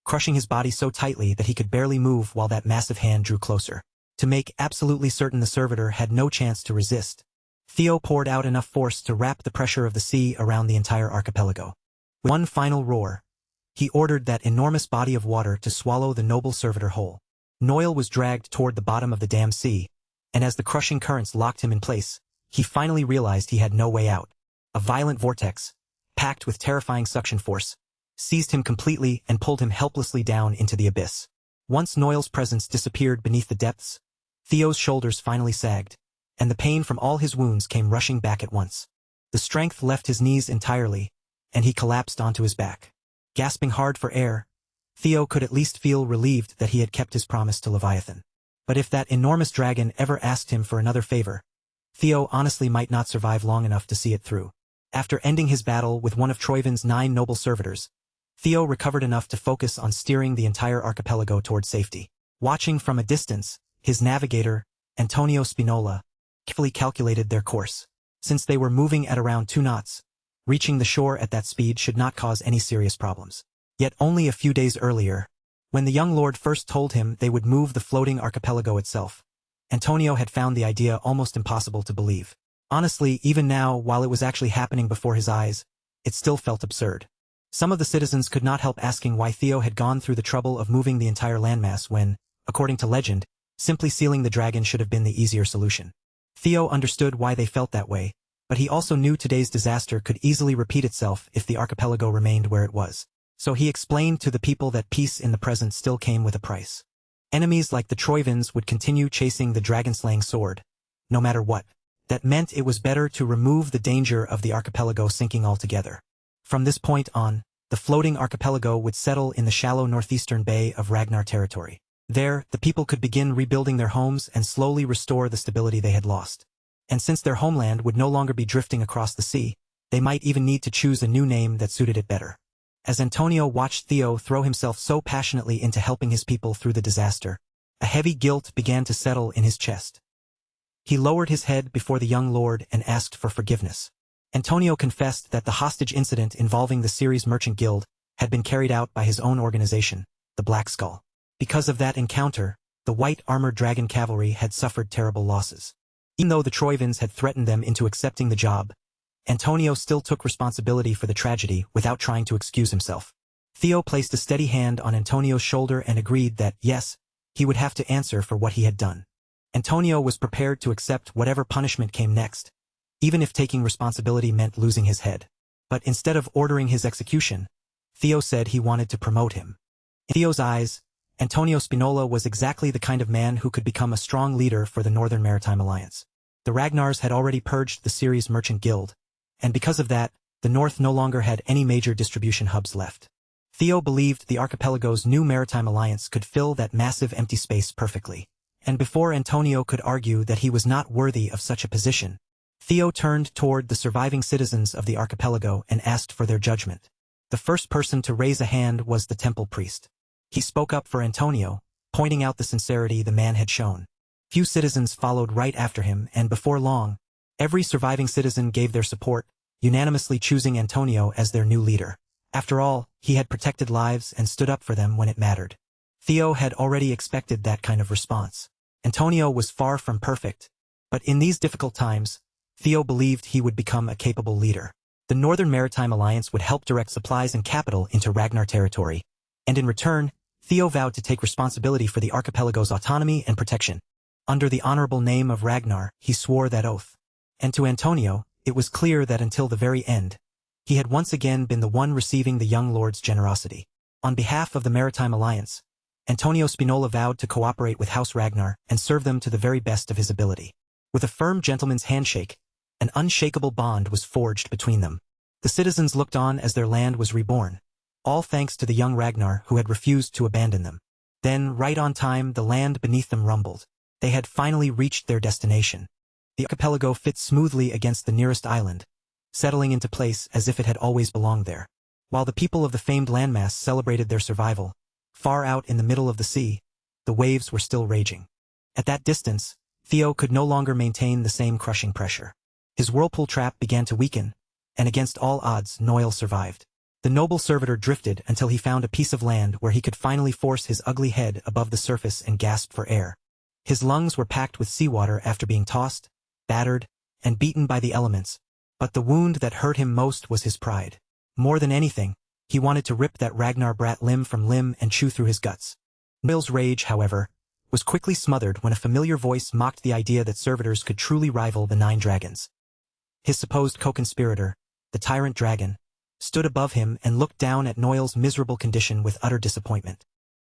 crushing his body so tightly that he could barely move while that massive hand drew closer. To make absolutely certain the servitor had no chance to resist, Theo poured out enough force to wrap the pressure of the sea around the entire archipelago. With one final roar, he ordered that enormous body of water to swallow the noble servitor whole. Noel was dragged toward the bottom of the damn sea, and as the crushing currents locked him in place, he finally realized he had no way out. A violent vortex, packed with terrifying suction force, seized him completely and pulled him helplessly down into the abyss. Once Noel's presence disappeared beneath the depths, Theo's shoulders finally sagged, and the pain from all his wounds came rushing back at once. The strength left his knees entirely, and he collapsed onto his back. Gasping hard for air, Theo could at least feel relieved that he had kept his promise to Leviathan. But if that enormous dragon ever asked him for another favor, Theo honestly might not survive long enough to see it through. After ending his battle with one of Troivin's 9 noble servitors, Theo recovered enough to focus on steering the entire archipelago toward safety. Watching from a distance, his navigator, Antonio Spinola, carefully calculated their course. Since they were moving at around 2 knots, reaching the shore at that speed should not cause any serious problems. Yet only a few days earlier, when the young lord first told him they would move the floating archipelago itself, Antonio had found the idea almost impossible to believe. Honestly, even now, while it was actually happening before his eyes, it still felt absurd. Some of the citizens could not help asking why Theo had gone through the trouble of moving the entire landmass when, according to legend, simply sealing the dragon should have been the easier solution. Theo understood why they felt that way, but he also knew today's disaster could easily repeat itself if the archipelago remained where it was. So he explained to the people that peace in the present still came with a price. Enemies like the Troivins would continue chasing the dragon-slaying sword, no matter what. That meant it was better to remove the danger of the archipelago sinking altogether. From this point on, the floating archipelago would settle in the shallow northeastern bay of Ragnar territory. There, the people could begin rebuilding their homes and slowly restore the stability they had lost. And since their homeland would no longer be drifting across the sea, they might even need to choose a new name that suited it better. As Antonio watched Theo throw himself so passionately into helping his people through the disaster, a heavy guilt began to settle in his chest. He lowered his head before the young lord and asked for forgiveness. Antonio confessed that the hostage incident involving the Ceres Merchant Guild had been carried out by his own organization, the Black Skull. Because of that encounter, the white armored dragon cavalry had suffered terrible losses. Even though the Troivins had threatened them into accepting the job, Antonio still took responsibility for the tragedy without trying to excuse himself. Theo placed a steady hand on Antonio's shoulder and agreed that, yes, he would have to answer for what he had done. Antonio was prepared to accept whatever punishment came next, even if taking responsibility meant losing his head. But instead of ordering his execution, Theo said he wanted to promote him. In Theo's eyes, Antonio Spinola was exactly the kind of man who could become a strong leader for the Northern Maritime Alliance. The Ragnars had already purged the Ceres Merchant Guild, and because of that, the North no longer had any major distribution hubs left. Theo believed the archipelago's new maritime alliance could fill that massive empty space perfectly. And before Antonio could argue that he was not worthy of such a position, Theo turned toward the surviving citizens of the archipelago and asked for their judgment. The first person to raise a hand was the temple priest. He spoke up for Antonio, pointing out the sincerity the man had shown. Few citizens followed right after him, and before long, every surviving citizen gave their support, unanimously choosing Antonio as their new leader. After all, he had protected lives and stood up for them when it mattered. Theo had already expected that kind of response. Antonio was far from perfect, but in these difficult times, Theo believed he would become a capable leader. The Northern Maritime Alliance would help direct supplies and capital into Ragnar territory, and in return, Theo vowed to take responsibility for the archipelago's autonomy and protection. Under the honorable name of Ragnar, he swore that oath. And to Antonio, it was clear that until the very end, he had once again been the one receiving the young lord's generosity. On behalf of the Maritime Alliance, Antonio Spinola vowed to cooperate with House Ragnar and serve them to the very best of his ability. With a firm gentleman's handshake, an unshakable bond was forged between them. The citizens looked on as their land was reborn, all thanks to the young Ragnar who had refused to abandon them. Then, right on time, the land beneath them rumbled. They had finally reached their destination. The archipelago fit smoothly against the nearest island, settling into place as if it had always belonged there. While the people of the famed landmass celebrated their survival, far out in the middle of the sea, the waves were still raging. At that distance, Theo could no longer maintain the same crushing pressure. His whirlpool trap began to weaken, and against all odds, Noel survived. The noble servitor drifted until he found a piece of land where he could finally force his ugly head above the surface and gasp for air. His lungs were packed with seawater after being tossed, battered, and beaten by the elements, but the wound that hurt him most was his pride. More than anything, he wanted to rip that Ragnar brat limb from limb and chew through his guts. Noel's rage, however, was quickly smothered when a familiar voice mocked the idea that servitors could truly rival the 9 dragons. His supposed co-conspirator, the tyrant dragon, stood above him and looked down at Noel's miserable condition with utter disappointment.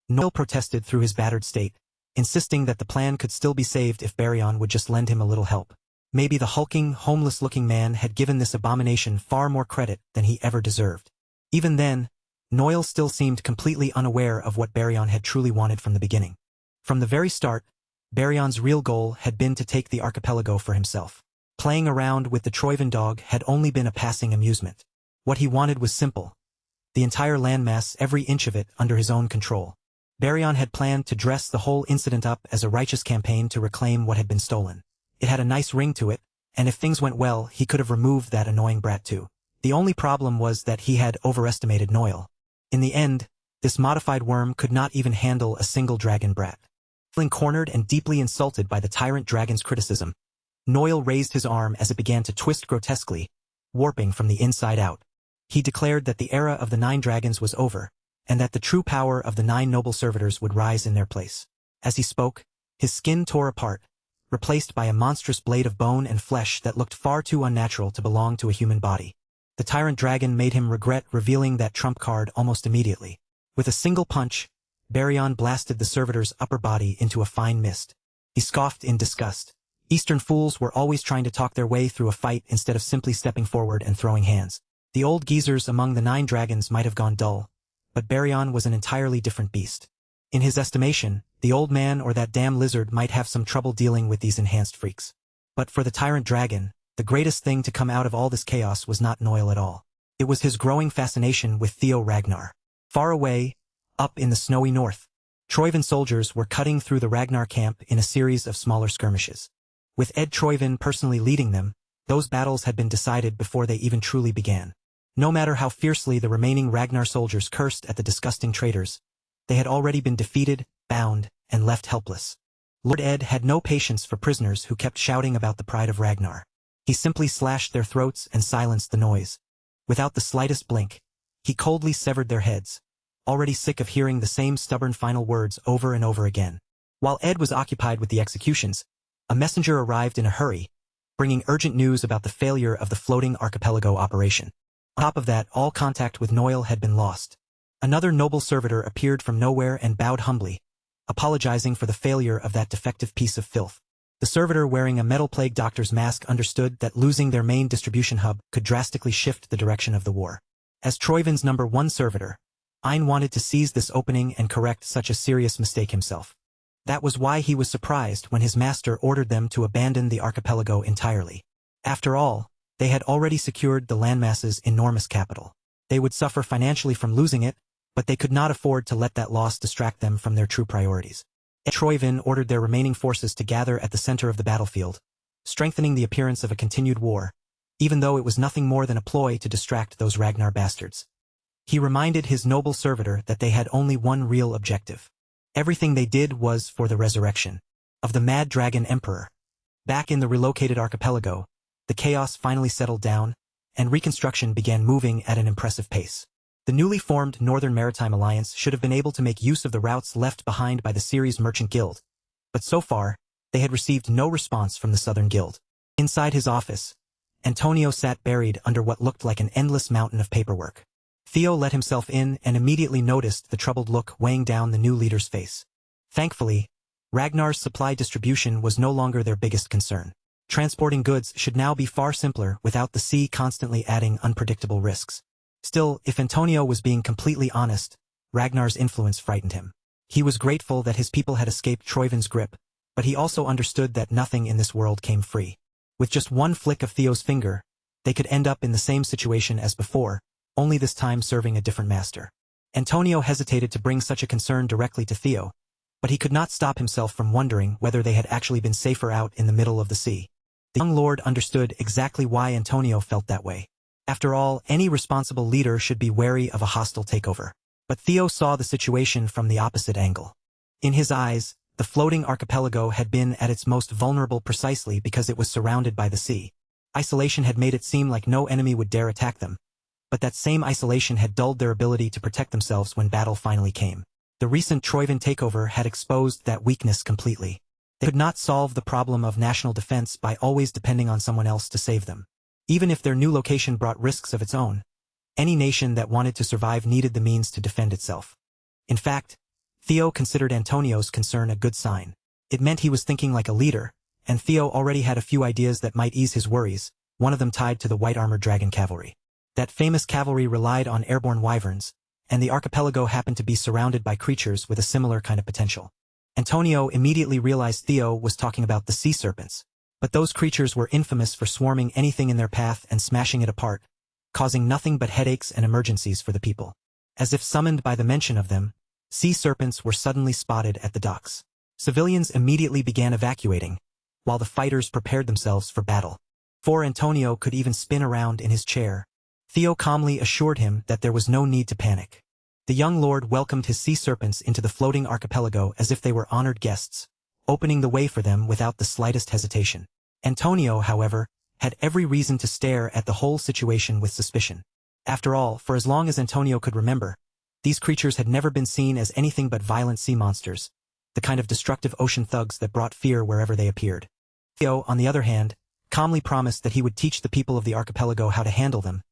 Noel protested through his battered state, insisting that the plan could still be saved if Baryon would just lend him a little help. Maybe the hulking, homeless-looking man had given this abomination far more credit than he ever deserved. Even then, Noel still seemed completely unaware of what Baryon had truly wanted from the beginning. From the very start, Baryon's real goal had been to take the archipelago for himself. Playing around with the Troivan dog had only been a passing amusement. What he wanted was simple: the entire landmass, every inch of it, under his own control. Baryon had planned to dress the whole incident up as a righteous campaign to reclaim what had been stolen. It had a nice ring to it, and if things went well, he could have removed that annoying brat too. The only problem was that he had overestimated Noel. In the end, this modified worm could not even handle a single dragon brat. Feeling cornered and deeply insulted by the tyrant dragon's criticism, Noel raised his arm as it began to twist grotesquely, warping from the inside out. He declared that the era of the 9 dragons was over, and that the true power of the 9 noble servitors would rise in their place. As he spoke, his skin tore apart, replaced by a monstrous blade of bone and flesh that looked far too unnatural to belong to a human body. The tyrant dragon made him regret revealing that trump card almost immediately. With a single punch, Baryon blasted the servitor's upper body into a fine mist. He scoffed in disgust. Eastern fools were always trying to talk their way through a fight instead of simply stepping forward and throwing hands. The old geezers among the 9 dragons might have gone dull, but Baryon was an entirely different beast. In his estimation, the old man or that damn lizard might have some trouble dealing with these enhanced freaks. But for the tyrant dragon, the greatest thing to come out of all this chaos was not Noel at all. It was his growing fascination with Theo Ragnar. Far away, up in the snowy north, Troivan soldiers were cutting through the Ragnar camp in a series of smaller skirmishes. With Ed Troivan personally leading them, those battles had been decided before they even truly began. No matter how fiercely the remaining Ragnar soldiers cursed at the disgusting traitors, they had already been defeated, bound, and left helpless. Lord Ed had no patience for prisoners who kept shouting about the pride of Ragnar. He simply slashed their throats and silenced the noise. Without the slightest blink, he coldly severed their heads, already sick of hearing the same stubborn final words over and over again. While Ed was occupied with the executions, a messenger arrived in a hurry, bringing urgent news about the failure of the floating archipelago operation. On top of that, all contact with Noel had been lost. Another noble servitor appeared from nowhere and bowed humbly, apologizing for the failure of that defective piece of filth. The servitor wearing a metal-plague doctor's mask understood that losing their main distribution hub could drastically shift the direction of the war. As Troivan's #1 servitor, Ein wanted to seize this opening and correct such a serious mistake himself. That was why he was surprised when his master ordered them to abandon the archipelago entirely. After all, they had already secured the landmass's enormous capital. They would suffer financially from losing it, but they could not afford to let that loss distract them from their true priorities. Troivan ordered their remaining forces to gather at the center of the battlefield, strengthening the appearance of a continued war, even though it was nothing more than a ploy to distract those Ragnar bastards. He reminded his noble servitor that they had only one real objective. Everything they did was for the resurrection of the Mad Dragon Emperor. Back in the relocated archipelago, the chaos finally settled down, and reconstruction began moving at an impressive pace. The newly formed Northern Maritime Alliance should have been able to make use of the routes left behind by the Ceres Merchant Guild, but so far, they had received no response from the Southern Guild. Inside his office, Antonio sat buried under what looked like an endless mountain of paperwork. Theo let himself in and immediately noticed the troubled look weighing down the new leader's face. Thankfully, Ragnar's supply distribution was no longer their biggest concern. Transporting goods should now be far simpler without the sea constantly adding unpredictable risks. Still, if Antonio was being completely honest, Ragnar's influence frightened him. He was grateful that his people had escaped Troivin's grip, but he also understood that nothing in this world came free. With just one flick of Theo's finger, they could end up in the same situation as before, only this time serving a different master. Antonio hesitated to bring such a concern directly to Theo, but he could not stop himself from wondering whether they had actually been safer out in the middle of the sea. The young lord understood exactly why Antonio felt that way. After all, any responsible leader should be wary of a hostile takeover. But Theo saw the situation from the opposite angle. In his eyes, the floating archipelago had been at its most vulnerable precisely because it was surrounded by the sea. Isolation had made it seem like no enemy would dare attack them, but that same isolation had dulled their ability to protect themselves when battle finally came. The recent Troivin takeover had exposed that weakness completely. They could not solve the problem of national defense by always depending on someone else to save them. Even if their new location brought risks of its own, any nation that wanted to survive needed the means to defend itself. In fact, Theo considered Antonio's concern a good sign. It meant he was thinking like a leader, and Theo already had a few ideas that might ease his worries, one of them tied to the white-armored dragon cavalry. That famous cavalry relied on airborne wyverns, and the archipelago happened to be surrounded by creatures with a similar kind of potential. Antonio immediately realized Theo was talking about the sea serpents, but those creatures were infamous for swarming anything in their path and smashing it apart, causing nothing but headaches and emergencies for the people. As if summoned by the mention of them, sea serpents were suddenly spotted at the docks. Civilians immediately began evacuating, while the fighters prepared themselves for battle. Before Antonio could even spin around in his chair, Theo calmly assured him that there was no need to panic. The young lord welcomed his sea serpents into the floating archipelago as if they were honored guests, opening the way for them without the slightest hesitation. Antonio, however, had every reason to stare at the whole situation with suspicion. After all, for as long as Antonio could remember, these creatures had never been seen as anything but violent sea monsters, the kind of destructive ocean thugs that brought fear wherever they appeared. Theo, on the other hand, calmly promised that he would teach the people of the archipelago how to handle them,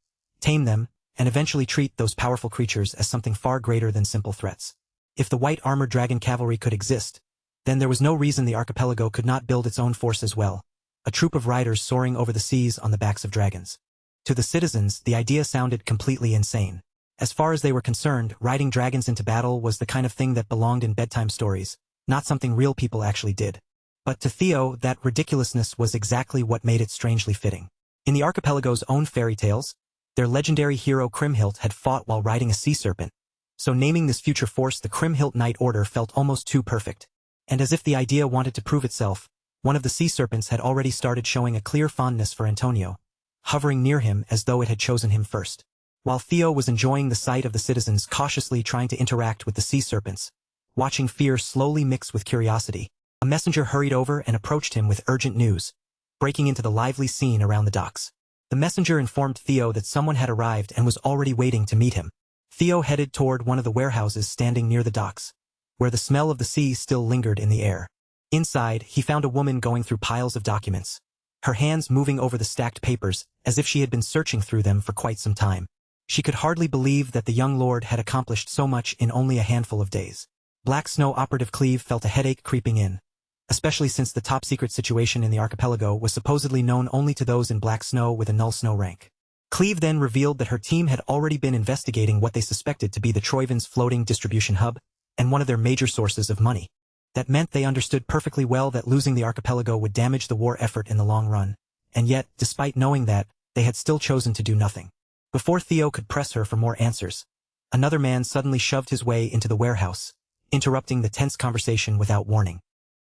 tame them, and eventually treat those powerful creatures as something far greater than simple threats. If the white-armored dragon cavalry could exist, then there was no reason the archipelago could not build its own force as well, a troop of riders soaring over the seas on the backs of dragons. To the citizens, the idea sounded completely insane. As far as they were concerned, riding dragons into battle was the kind of thing that belonged in bedtime stories, not something real people actually did. But to Theo, that ridiculousness was exactly what made it strangely fitting. In the archipelago's own fairy tales, their legendary hero Kriemhild had fought while riding a sea serpent, so naming this future force the Kriemhild Knight Order felt almost too perfect. And as if the idea wanted to prove itself, one of the sea serpents had already started showing a clear fondness for Antonio, hovering near him as though it had chosen him first. While Theo was enjoying the sight of the citizens cautiously trying to interact with the sea serpents, watching fear slowly mix with curiosity, a messenger hurried over and approached him with urgent news, breaking into the lively scene around the docks. The messenger informed Theo that someone had arrived and was already waiting to meet him. Theo headed toward one of the warehouses standing near the docks, where the smell of the sea still lingered in the air. Inside, he found a woman going through piles of documents, her hands moving over the stacked papers as if she had been searching through them for quite some time. She could hardly believe that the young lord had accomplished so much in only a handful of days. Black Snow operative Cleve felt a headache creeping in, especially since the top-secret situation in the archipelago was supposedly known only to those in Black Snow with a null snow rank. Cleve then revealed that her team had already been investigating what they suspected to be the Troivin's floating distribution hub, and one of their major sources of money. That meant they understood perfectly well that losing the archipelago would damage the war effort in the long run, and yet, despite knowing that, they had still chosen to do nothing. Before Theo could press her for more answers, another man suddenly shoved his way into the warehouse, interrupting the tense conversation without warning.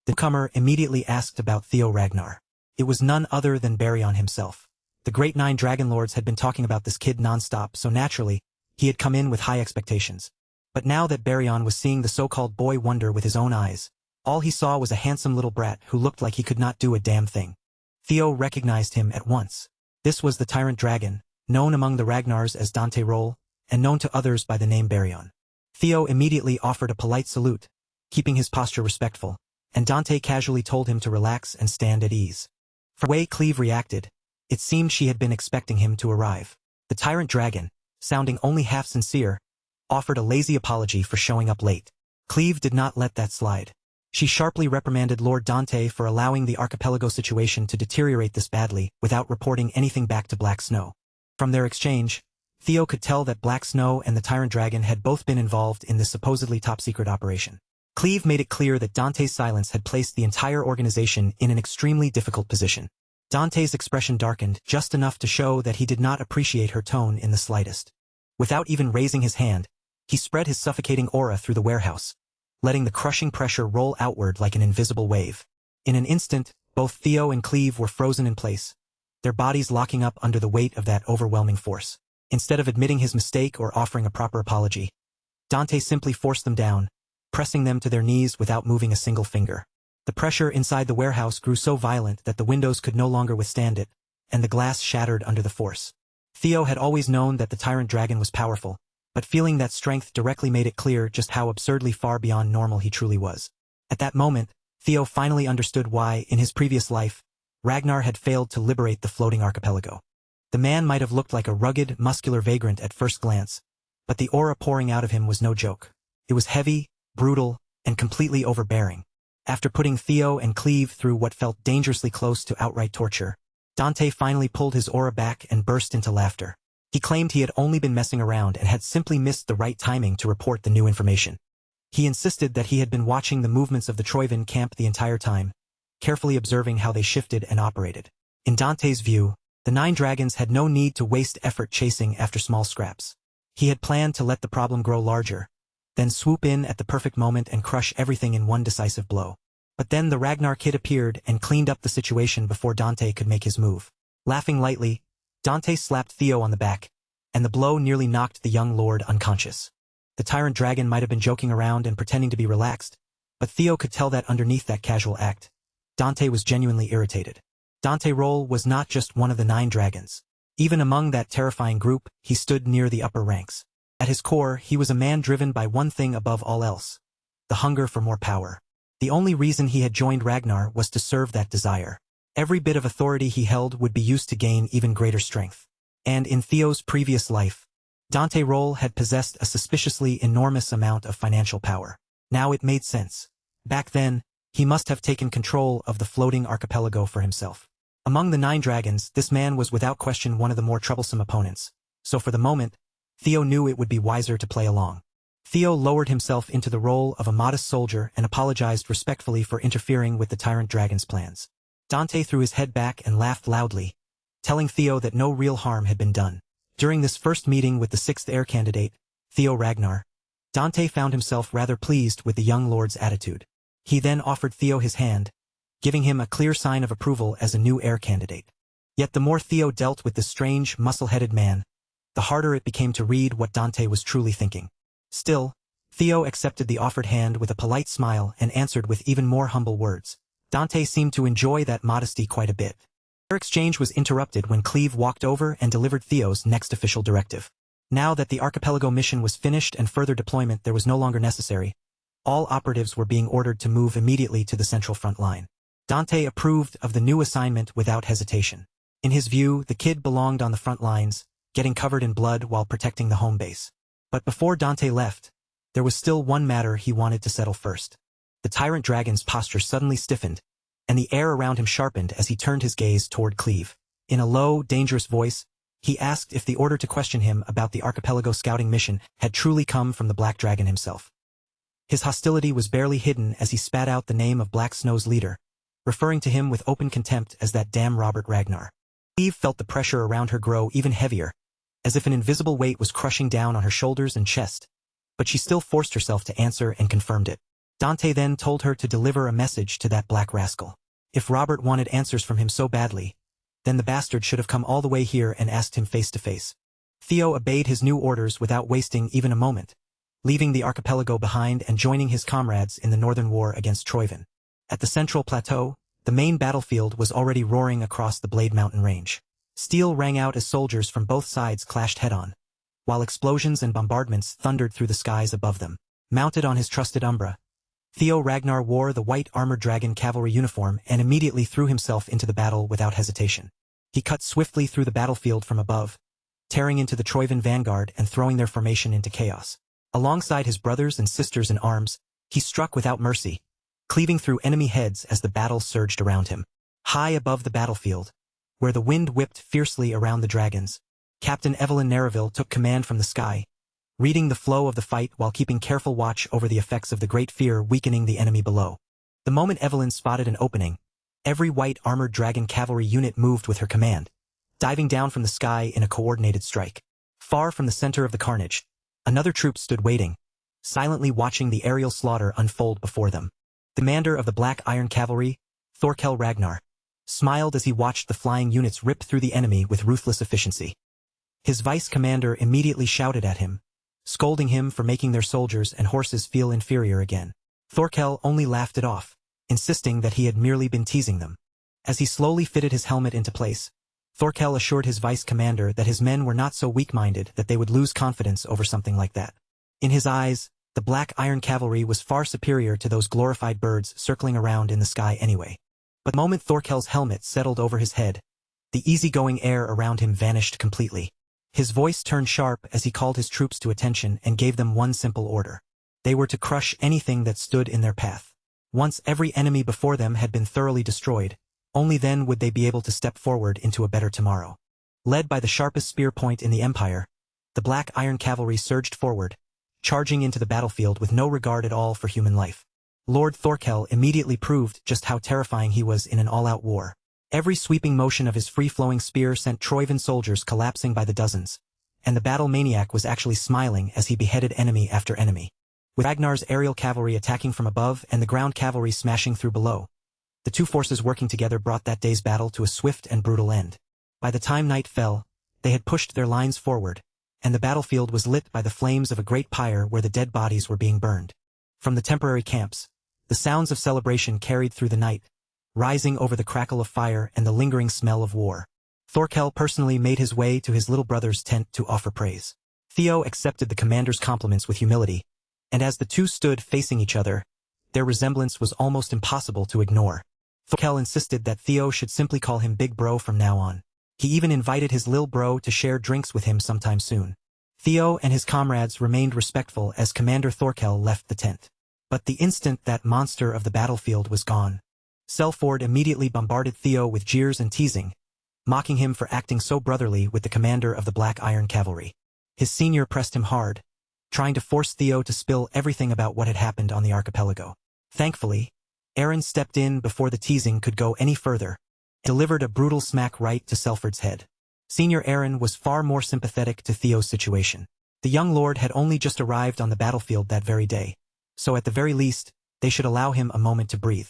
The newcomer immediately asked about Theo Ragnar. It was none other than Baryon himself. The Great Nine Dragon Lords had been talking about this kid non-stop, so naturally, he had come in with high expectations. But now that Baryon was seeing the so-called boy wonder with his own eyes, all he saw was a handsome little brat who looked like he could not do a damn thing. Theo recognized him at once. This was the tyrant dragon, known among the Ragnars as Dante Roll, and known to others by the name Baryon. Theo immediately offered a polite salute, keeping his posture respectful, and Dante casually told him to relax and stand at ease. For the way Cleve reacted, it seemed she had been expecting him to arrive. The tyrant dragon, sounding only half sincere, offered a lazy apology for showing up late. Cleve did not let that slide. She sharply reprimanded Lord Dante for allowing the archipelago situation to deteriorate this badly without reporting anything back to Black Snow. From their exchange, Theo could tell that Black Snow and the Tyrant Dragon had both been involved in this supposedly top-secret operation. Cleve made it clear that Dante's silence had placed the entire organization in an extremely difficult position. Dante's expression darkened just enough to show that he did not appreciate her tone in the slightest. Without even raising his hand, he spread his suffocating aura through the warehouse, letting the crushing pressure roll outward like an invisible wave. In an instant, both Theo and Cleve were frozen in place, their bodies locking up under the weight of that overwhelming force. Instead of admitting his mistake or offering a proper apology, Dante simply forced them down, pressing them to their knees without moving a single finger. The pressure inside the warehouse grew so violent that the windows could no longer withstand it, and the glass shattered under the force. Theo had always known that the Tyrant Dragon was powerful, but feeling that strength directly made it clear just how absurdly far beyond normal he truly was. At that moment, Theo finally understood why, in his previous life, Ragnar had failed to liberate the floating archipelago. The man might have looked like a rugged, muscular vagrant at first glance, but the aura pouring out of him was no joke. It was heavy, brutal, and completely overbearing. After putting Theo and Cleve through what felt dangerously close to outright torture, Dante finally pulled his aura back and burst into laughter. He claimed he had only been messing around and had simply missed the right timing to report the new information. He insisted that he had been watching the movements of the Troivan camp the entire time, carefully observing how they shifted and operated. In Dante's view, the 9 dragons had no need to waste effort chasing after small scraps. He had planned to let the problem grow larger, then swoop in at the perfect moment and crush everything in one decisive blow. But then the Ragnar kid appeared and cleaned up the situation before Dante could make his move. Laughing lightly, Dante slapped Theo on the back, and the blow nearly knocked the young lord unconscious. The Tyrant Dragon might have been joking around and pretending to be relaxed, but Theo could tell that underneath that casual act, Dante was genuinely irritated. Dante Roll was not just one of the 9 dragons. Even among that terrifying group, he stood near the upper ranks. At his core, he was a man driven by one thing above all else: the hunger for more power. The only reason he had joined Ragnar was to serve that desire. Every bit of authority he held would be used to gain even greater strength. And in Theo's previous life, Dante Roll had possessed a suspiciously enormous amount of financial power. Now it made sense. Back then, he must have taken control of the floating archipelago for himself. Among the 9 dragons, this man was without question one of the more troublesome opponents, so for the moment, Theo knew it would be wiser to play along. Theo lowered himself into the role of a modest soldier and apologized respectfully for interfering with the Tyrant Dragon's plans. Dante threw his head back and laughed loudly, telling Theo that no real harm had been done. During this first meeting with the 6th heir candidate, Theo Ragnar, Dante found himself rather pleased with the young lord's attitude. He then offered Theo his hand, giving him a clear sign of approval as a new heir candidate. Yet the more Theo dealt with this strange, muscle-headed man, the harder it became to read what Dante was truly thinking. Still, Theo accepted the offered hand with a polite smile and answered with even more humble words. Dante seemed to enjoy that modesty quite a bit. Their exchange was interrupted when Cleve walked over and delivered Theo's next official directive. Now that the archipelago mission was finished and further deployment there was no longer necessary, all operatives were being ordered to move immediately to the central front line. Dante approved of the new assignment without hesitation. In his view, the kid belonged on the front lines, getting covered in blood while protecting the home base. But before Dante left, there was still one matter he wanted to settle first. The Tyrant Dragon's posture suddenly stiffened, and the air around him sharpened as he turned his gaze toward Cleve. In a low, dangerous voice, he asked if the order to question him about the archipelago scouting mission had truly come from the Black Dragon himself. His hostility was barely hidden as he spat out the name of Black Snow's leader, referring to him with open contempt as that damn Robert Ragnar. Cleve felt the pressure around her grow even heavier, as if an invisible weight was crushing down on her shoulders and chest, but she still forced herself to answer and confirmed it. Dante then told her to deliver a message to that black rascal. If Robert wanted answers from him so badly, then the bastard should have come all the way here and asked him face to face. Theo obeyed his new orders without wasting even a moment, leaving the archipelago behind and joining his comrades in the northern war against Troivan. At the central plateau, the main battlefield was already roaring across the Blade Mountain range. Steel rang out as soldiers from both sides clashed head-on, while explosions and bombardments thundered through the skies above them. Mounted on his trusted Umbra, Theo Ragnar wore the white armored dragon cavalry uniform and immediately threw himself into the battle without hesitation. He cut swiftly through the battlefield from above, tearing into the Troivan vanguard and throwing their formation into chaos. Alongside his brothers and sisters in arms, he struck without mercy, cleaving through enemy heads as the battle surged around him. High above the battlefield, where the wind whipped fiercely around the dragons, Captain Evelyn Nereville took command from the sky, reading the flow of the fight while keeping careful watch over the effects of the great fear weakening the enemy below. The moment Evelyn spotted an opening, every white armored dragon cavalry unit moved with her command, diving down from the sky in a coordinated strike. Far from the center of the carnage, another troop stood waiting, silently watching the aerial slaughter unfold before them. The commander of the Black Iron Cavalry, Thorkel Ragnar, smiled as he watched the flying units rip through the enemy with ruthless efficiency. His vice commander immediately shouted at him, scolding him for making their soldiers and horses feel inferior again. Thorkel only laughed it off, insisting that he had merely been teasing them. As he slowly fitted his helmet into place, Thorkel assured his vice commander that his men were not so weak-minded that they would lose confidence over something like that. In his eyes, the Black Iron Cavalry was far superior to those glorified birds circling around in the sky anyway. But the moment Thorkel's helmet settled over his head, the easygoing air around him vanished completely. His voice turned sharp as he called his troops to attention and gave them one simple order. They were to crush anything that stood in their path. Once every enemy before them had been thoroughly destroyed, only then would they be able to step forward into a better tomorrow. Led by the sharpest spear point in the Empire, the Black Iron Cavalry surged forward, charging into the battlefield with no regard at all for human life. Lord Thorkel immediately proved just how terrifying he was in an all-out war. Every sweeping motion of his free-flowing spear sent Troyvan soldiers collapsing by the dozens, and the battle maniac was actually smiling as he beheaded enemy after enemy. With Ragnar's aerial cavalry attacking from above and the ground cavalry smashing through below, the two forces working together brought that day's battle to a swift and brutal end. By the time night fell, they had pushed their lines forward, and the battlefield was lit by the flames of a great pyre where the dead bodies were being burned. From the temporary camps, the sounds of celebration carried through the night, rising over the crackle of fire and the lingering smell of war. Thorkel personally made his way to his little brother's tent to offer praise. Theo accepted the commander's compliments with humility, and as the two stood facing each other, their resemblance was almost impossible to ignore. Thorkel insisted that Theo should simply call him Big Bro from now on. He even invited his lil bro to share drinks with him sometime soon. Theo and his comrades remained respectful as Commander Thorkel left the tent. But the instant that monster of the battlefield was gone, Selford immediately bombarded Theo with jeers and teasing, mocking him for acting so brotherly with the commander of the Black Iron Cavalry. His senior pressed him hard, trying to force Theo to spill everything about what had happened on the archipelago. Thankfully, Aaron stepped in before the teasing could go any further, and delivered a brutal smack right to Selford's head. Senior Aaron was far more sympathetic to Theo's situation. The young lord had only just arrived on the battlefield that very day, so at the very least, they should allow him a moment to breathe.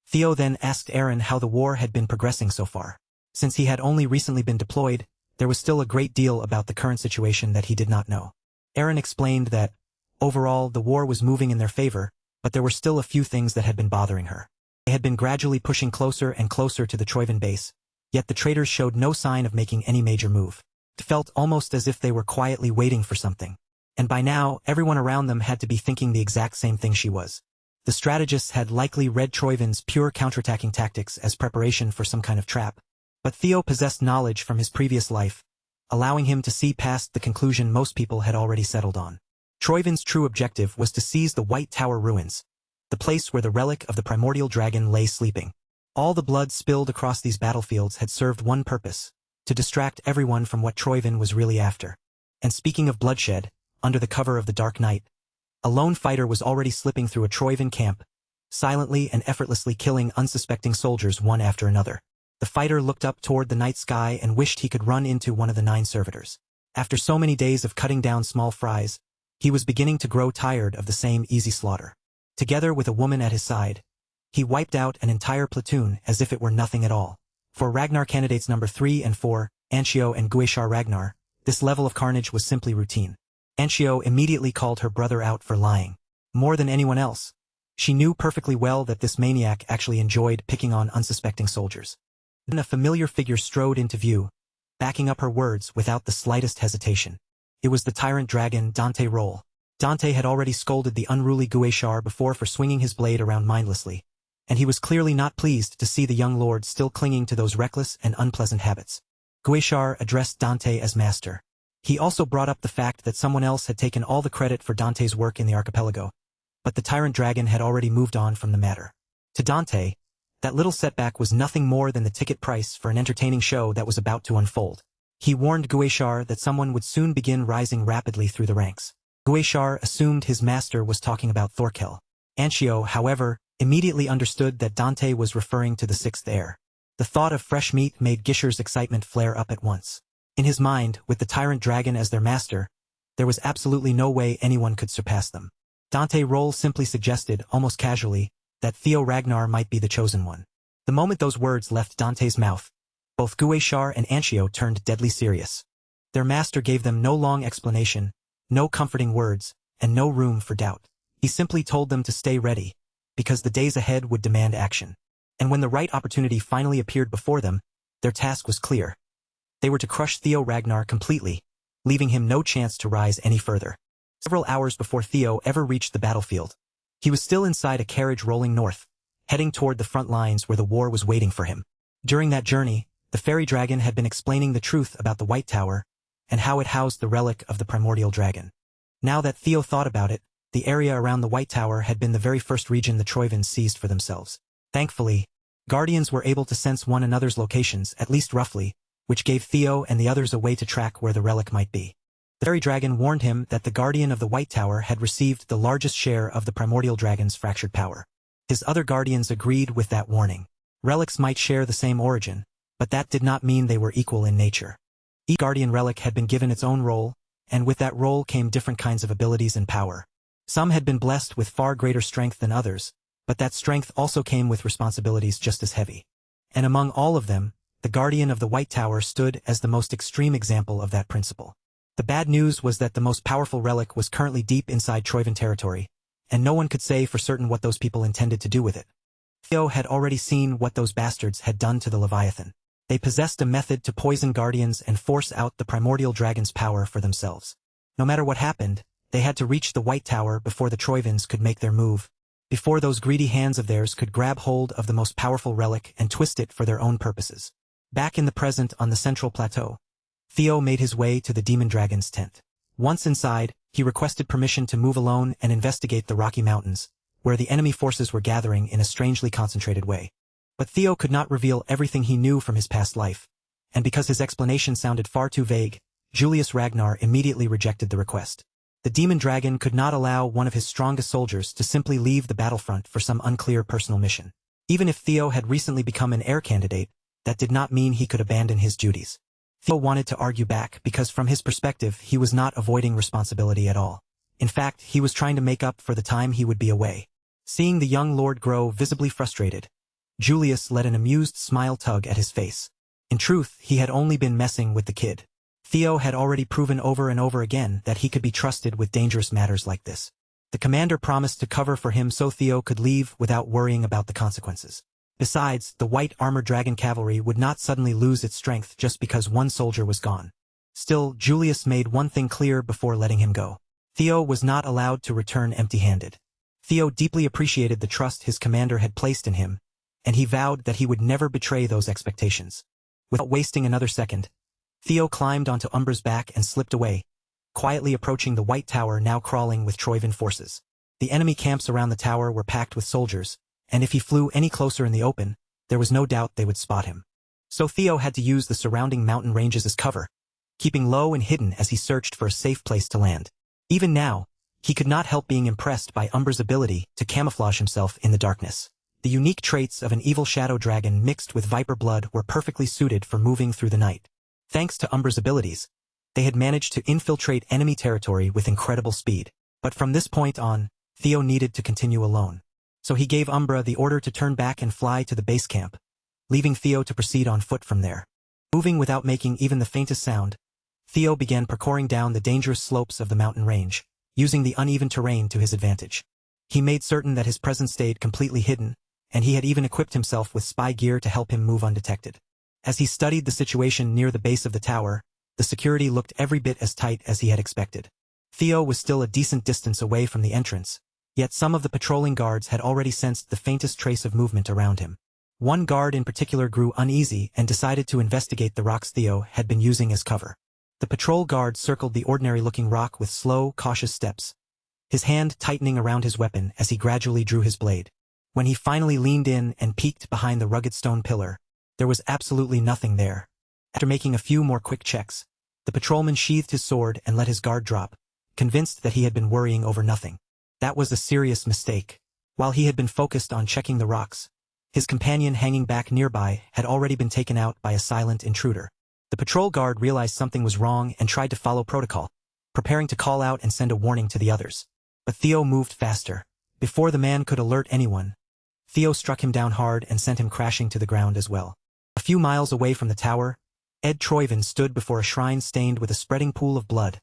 Theo then asked Aaron how the war had been progressing so far. Since he had only recently been deployed, there was still a great deal about the current situation that he did not know. Aaron explained that, overall, the war was moving in their favor, but there were still a few things that had been bothering her. They had been gradually pushing closer and closer to the Troyvan base, yet the traitors showed no sign of making any major move. It felt almost as if they were quietly waiting for something. And by now, everyone around them had to be thinking the exact same thing she was. The strategists had likely read Troyvan's pure counterattacking tactics as preparation for some kind of trap. But Theo possessed knowledge from his previous life, allowing him to see past the conclusion most people had already settled on. Troyvan's true objective was to seize the White Tower ruins, the place where the relic of the primordial dragon lay sleeping. All the blood spilled across these battlefields had served one purpose, to distract everyone from what Troyvan was really after. And speaking of bloodshed, under the cover of the dark night, a lone fighter was already slipping through a Troyvan camp, silently and effortlessly killing unsuspecting soldiers one after another. The fighter looked up toward the night sky and wished he could run into one of the 9 servitors. After so many days of cutting down small fries, he was beginning to grow tired of the same easy slaughter. Together with a woman at his side, he wiped out an entire platoon as if it were nothing at all. For Ragnar candidates number 3 and 4, Anshio and Gueshar Ragnar, this level of carnage was simply routine. Anshio immediately called her brother out for lying. More than anyone else, she knew perfectly well that this maniac actually enjoyed picking on unsuspecting soldiers. Then a familiar figure strode into view, backing up her words without the slightest hesitation. It was the tyrant dragon Dante Roll. Dante had already scolded the unruly Gueshar before for swinging his blade around mindlessly, and he was clearly not pleased to see the young lord still clinging to those reckless and unpleasant habits. Gueshar addressed Dante as master. He also brought up the fact that someone else had taken all the credit for Dante's work in the archipelago, but the tyrant dragon had already moved on from the matter. To Dante, that little setback was nothing more than the ticket price for an entertaining show that was about to unfold. He warned Gueshar that someone would soon begin rising rapidly through the ranks. Gueshar assumed his master was talking about Thorkel. Anshio, however, immediately understood that Dante was referring to the sixth heir. The thought of fresh meat made Gishar's excitement flare up at once. In his mind, with the tyrant dragon as their master, there was absolutely no way anyone could surpass them. Dante Roll simply suggested, almost casually, that Theo Ragnar might be the chosen one. The moment those words left Dante's mouth, both Gueshar and Anshio turned deadly serious. Their master gave them no long explanation, no comforting words, and no room for doubt. He simply told them to stay ready, because the days ahead would demand action. And when the right opportunity finally appeared before them, their task was clear. They were to crush Theo Ragnar completely, leaving him no chance to rise any further. Several hours before Theo ever reached the battlefield, he was still inside a carriage rolling north, heading toward the front lines where the war was waiting for him. During that journey, the fairy dragon had been explaining the truth about the White Tower and how it housed the relic of the primordial dragon. Now that Theo thought about it, the area around the White Tower had been the very first region the Troivans seized for themselves. Thankfully, Guardians were able to sense one another's locations, at least roughly, which gave Theo and the others a way to track where the relic might be. The fairy dragon warned him that the Guardian of the White Tower had received the largest share of the primordial dragon's fractured power. His other Guardians agreed with that warning. Relics might share the same origin, but that did not mean they were equal in nature. Each Guardian relic had been given its own role, and with that role came different kinds of abilities and power. Some had been blessed with far greater strength than others, but that strength also came with responsibilities just as heavy. And among all of them, the Guardian of the White Tower stood as the most extreme example of that principle. The bad news was that the most powerful relic was currently deep inside Troivan territory, and no one could say for certain what those people intended to do with it. Theo had already seen what those bastards had done to the Leviathan. They possessed a method to poison Guardians and force out the primordial dragon's power for themselves. No matter what happened, they had to reach the White Tower before the Troivans could make their move, before those greedy hands of theirs could grab hold of the most powerful relic and twist it for their own purposes. Back in the present on the central plateau, Theo made his way to the demon dragon's tent. Once inside, he requested permission to move alone and investigate the Rocky Mountains, where the enemy forces were gathering in a strangely concentrated way. But Theo could not reveal everything he knew from his past life, and because his explanation sounded far too vague, Julius Ragnar immediately rejected the request. The demon dragon could not allow one of his strongest soldiers to simply leave the battlefront for some unclear personal mission. Even if Theo had recently become an heir candidate, that did not mean he could abandon his duties. Theo wanted to argue back because from his perspective he was not avoiding responsibility at all. In fact, he was trying to make up for the time he would be away. Seeing the young lord grow visibly frustrated, Julius let an amused smile tug at his face. In truth, he had only been messing with the kid. Theo had already proven over and over again that he could be trusted with dangerous matters like this. The commander promised to cover for him so Theo could leave without worrying about the consequences. Besides, the white armored dragon cavalry would not suddenly lose its strength just because one soldier was gone. Still, Julius made one thing clear before letting him go. Theo was not allowed to return empty-handed. Theo deeply appreciated the trust his commander had placed in him, and he vowed that he would never betray those expectations. Without wasting another second, Theo climbed onto Umbra's back and slipped away, quietly approaching the White Tower now crawling with Troivan forces. The enemy camps around the tower were packed with soldiers, and if he flew any closer in the open, there was no doubt they would spot him. So Theo had to use the surrounding mountain ranges as cover, keeping low and hidden as he searched for a safe place to land. Even now, he could not help being impressed by Umbra's ability to camouflage himself in the darkness. The unique traits of an evil shadow dragon mixed with viper blood were perfectly suited for moving through the night. Thanks to Umbra's abilities, they had managed to infiltrate enemy territory with incredible speed. But from this point on, Theo needed to continue alone. So he gave Umbra the order to turn back and fly to the base camp, leaving Theo to proceed on foot from there. Moving without making even the faintest sound, Theo began parkouring down the dangerous slopes of the mountain range, using the uneven terrain to his advantage. He made certain that his presence stayed completely hidden, and he had even equipped himself with spy gear to help him move undetected. As he studied the situation near the base of the tower, the security looked every bit as tight as he had expected. Theo was still a decent distance away from the entrance, yet some of the patrolling guards had already sensed the faintest trace of movement around him. One guard in particular grew uneasy and decided to investigate the rocks Theo had been using as cover. The patrol guard circled the ordinary-looking rock with slow, cautious steps, his hand tightening around his weapon as he gradually drew his blade. When he finally leaned in and peeked behind the rugged stone pillar, there was absolutely nothing there. After making a few more quick checks, the patrolman sheathed his sword and let his guard drop, convinced that he had been worrying over nothing. That was a serious mistake. While he had been focused on checking the rocks, his companion hanging back nearby had already been taken out by a silent intruder. The patrol guard realized something was wrong and tried to follow protocol, preparing to call out and send a warning to the others. But Theo moved faster. Before the man could alert anyone, Theo struck him down hard and sent him crashing to the ground as well. A few miles away from the tower, Ed Troyven stood before a shrine stained with a spreading pool of blood,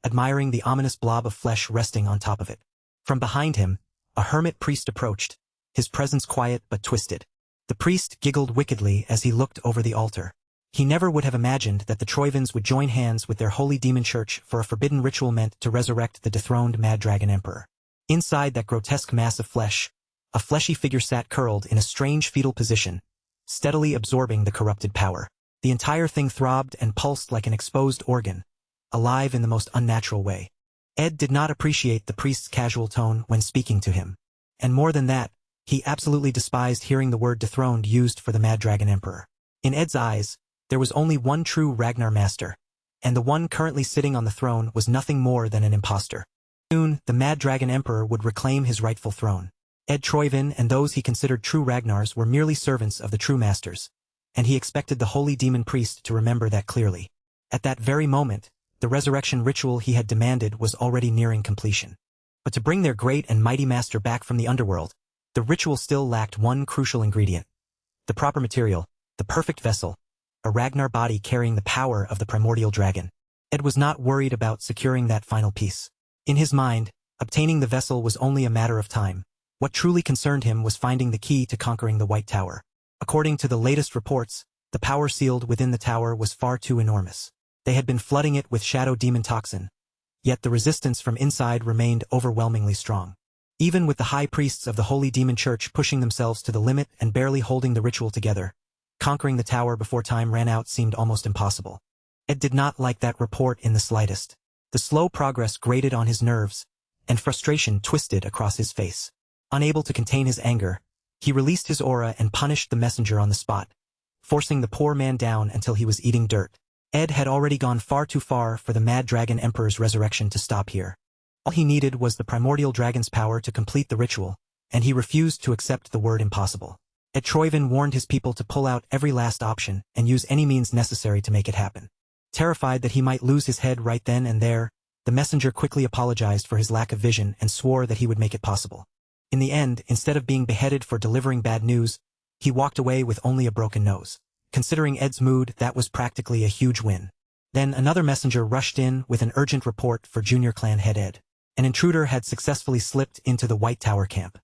admiring the ominous blob of flesh resting on top of it. From behind him, a hermit priest approached, his presence quiet but twisted. The priest giggled wickedly as he looked over the altar. He never would have imagined that the Troyvens would join hands with their holy demon church for a forbidden ritual meant to resurrect the dethroned Mad Dragon Emperor. Inside that grotesque mass of flesh, a fleshy figure sat curled in a strange fetal position, steadily absorbing the corrupted power. The entire thing throbbed and pulsed like an exposed organ, alive in the most unnatural way. Ed did not appreciate the priest's casual tone when speaking to him. And more than that, he absolutely despised hearing the word dethroned used for the Mad Dragon Emperor. In Ed's eyes, there was only one true Ragnar Master, and the one currently sitting on the throne was nothing more than an impostor. Soon, the Mad Dragon Emperor would reclaim his rightful throne. Ed Troyven and those he considered true Ragnars were merely servants of the true masters, and he expected the holy demon priest to remember that clearly. At that very moment, the resurrection ritual he had demanded was already nearing completion. But to bring their great and mighty master back from the underworld, the ritual still lacked one crucial ingredient. The proper material, the perfect vessel, a Ragnar body carrying the power of the primordial dragon. Ed was not worried about securing that final piece. In his mind, obtaining the vessel was only a matter of time. What truly concerned him was finding the key to conquering the White Tower. According to the latest reports, the power sealed within the tower was far too enormous. They had been flooding it with shadow demon toxin, yet the resistance from inside remained overwhelmingly strong. Even with the high priests of the Holy Demon Church pushing themselves to the limit and barely holding the ritual together, conquering the tower before time ran out seemed almost impossible. Ed did not like that report in the slightest. The slow progress grated on his nerves, and frustration twisted across his face. Unable to contain his anger, he released his aura and punished the messenger on the spot, forcing the poor man down until he was eating dirt. Ed had already gone far too far for the Mad Dragon Emperor's resurrection to stop here. All he needed was the primordial dragon's power to complete the ritual, and he refused to accept the word impossible. Ed Troyven warned his people to pull out every last option and use any means necessary to make it happen. Terrified that he might lose his head right then and there, the messenger quickly apologized for his lack of vision and swore that he would make it possible. In the end, instead of being beheaded for delivering bad news, he walked away with only a broken nose. Considering Ed's mood, that was practically a huge win. Then another messenger rushed in with an urgent report for Junior Clan head Ed. An intruder had successfully slipped into the White Tower camp.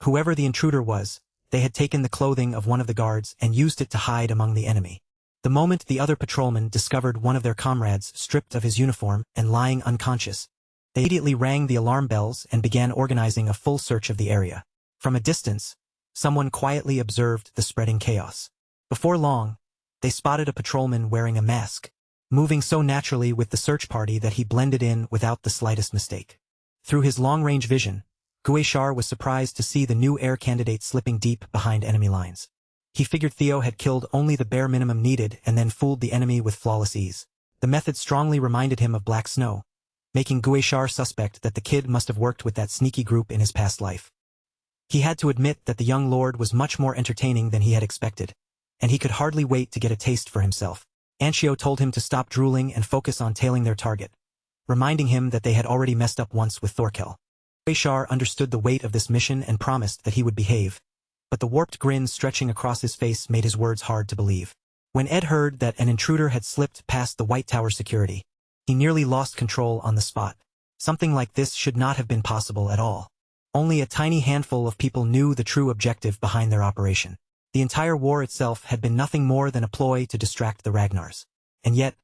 Whoever the intruder was, they had taken the clothing of one of the guards and used it to hide among the enemy. The moment the other patrolmen discovered one of their comrades stripped of his uniform and lying unconscious, they immediately rang the alarm bells and began organizing a full search of the area. From a distance, someone quietly observed the spreading chaos. Before long, they spotted a patrolman wearing a mask, moving so naturally with the search party that he blended in without the slightest mistake. Through his long-range vision, Gueshar was surprised to see the new air candidate slipping deep behind enemy lines. He figured Theo had killed only the bare minimum needed and then fooled the enemy with flawless ease. The method strongly reminded him of Black Snow, making Gueshar suspect that the kid must have worked with that sneaky group in his past life. He had to admit that the young lord was much more entertaining than he had expected, and he could hardly wait to get a taste for himself. Anshio told him to stop drooling and focus on tailing their target, reminding him that they had already messed up once with Thorkel. Gueshar understood the weight of this mission and promised that he would behave, but the warped grin stretching across his face made his words hard to believe. When Ed heard that an intruder had slipped past the White Tower security, he nearly lost control on the spot. Something like this should not have been possible at all. Only a tiny handful of people knew the true objective behind their operation. The entire war itself had been nothing more than a ploy to distract the Ragnars. And yet,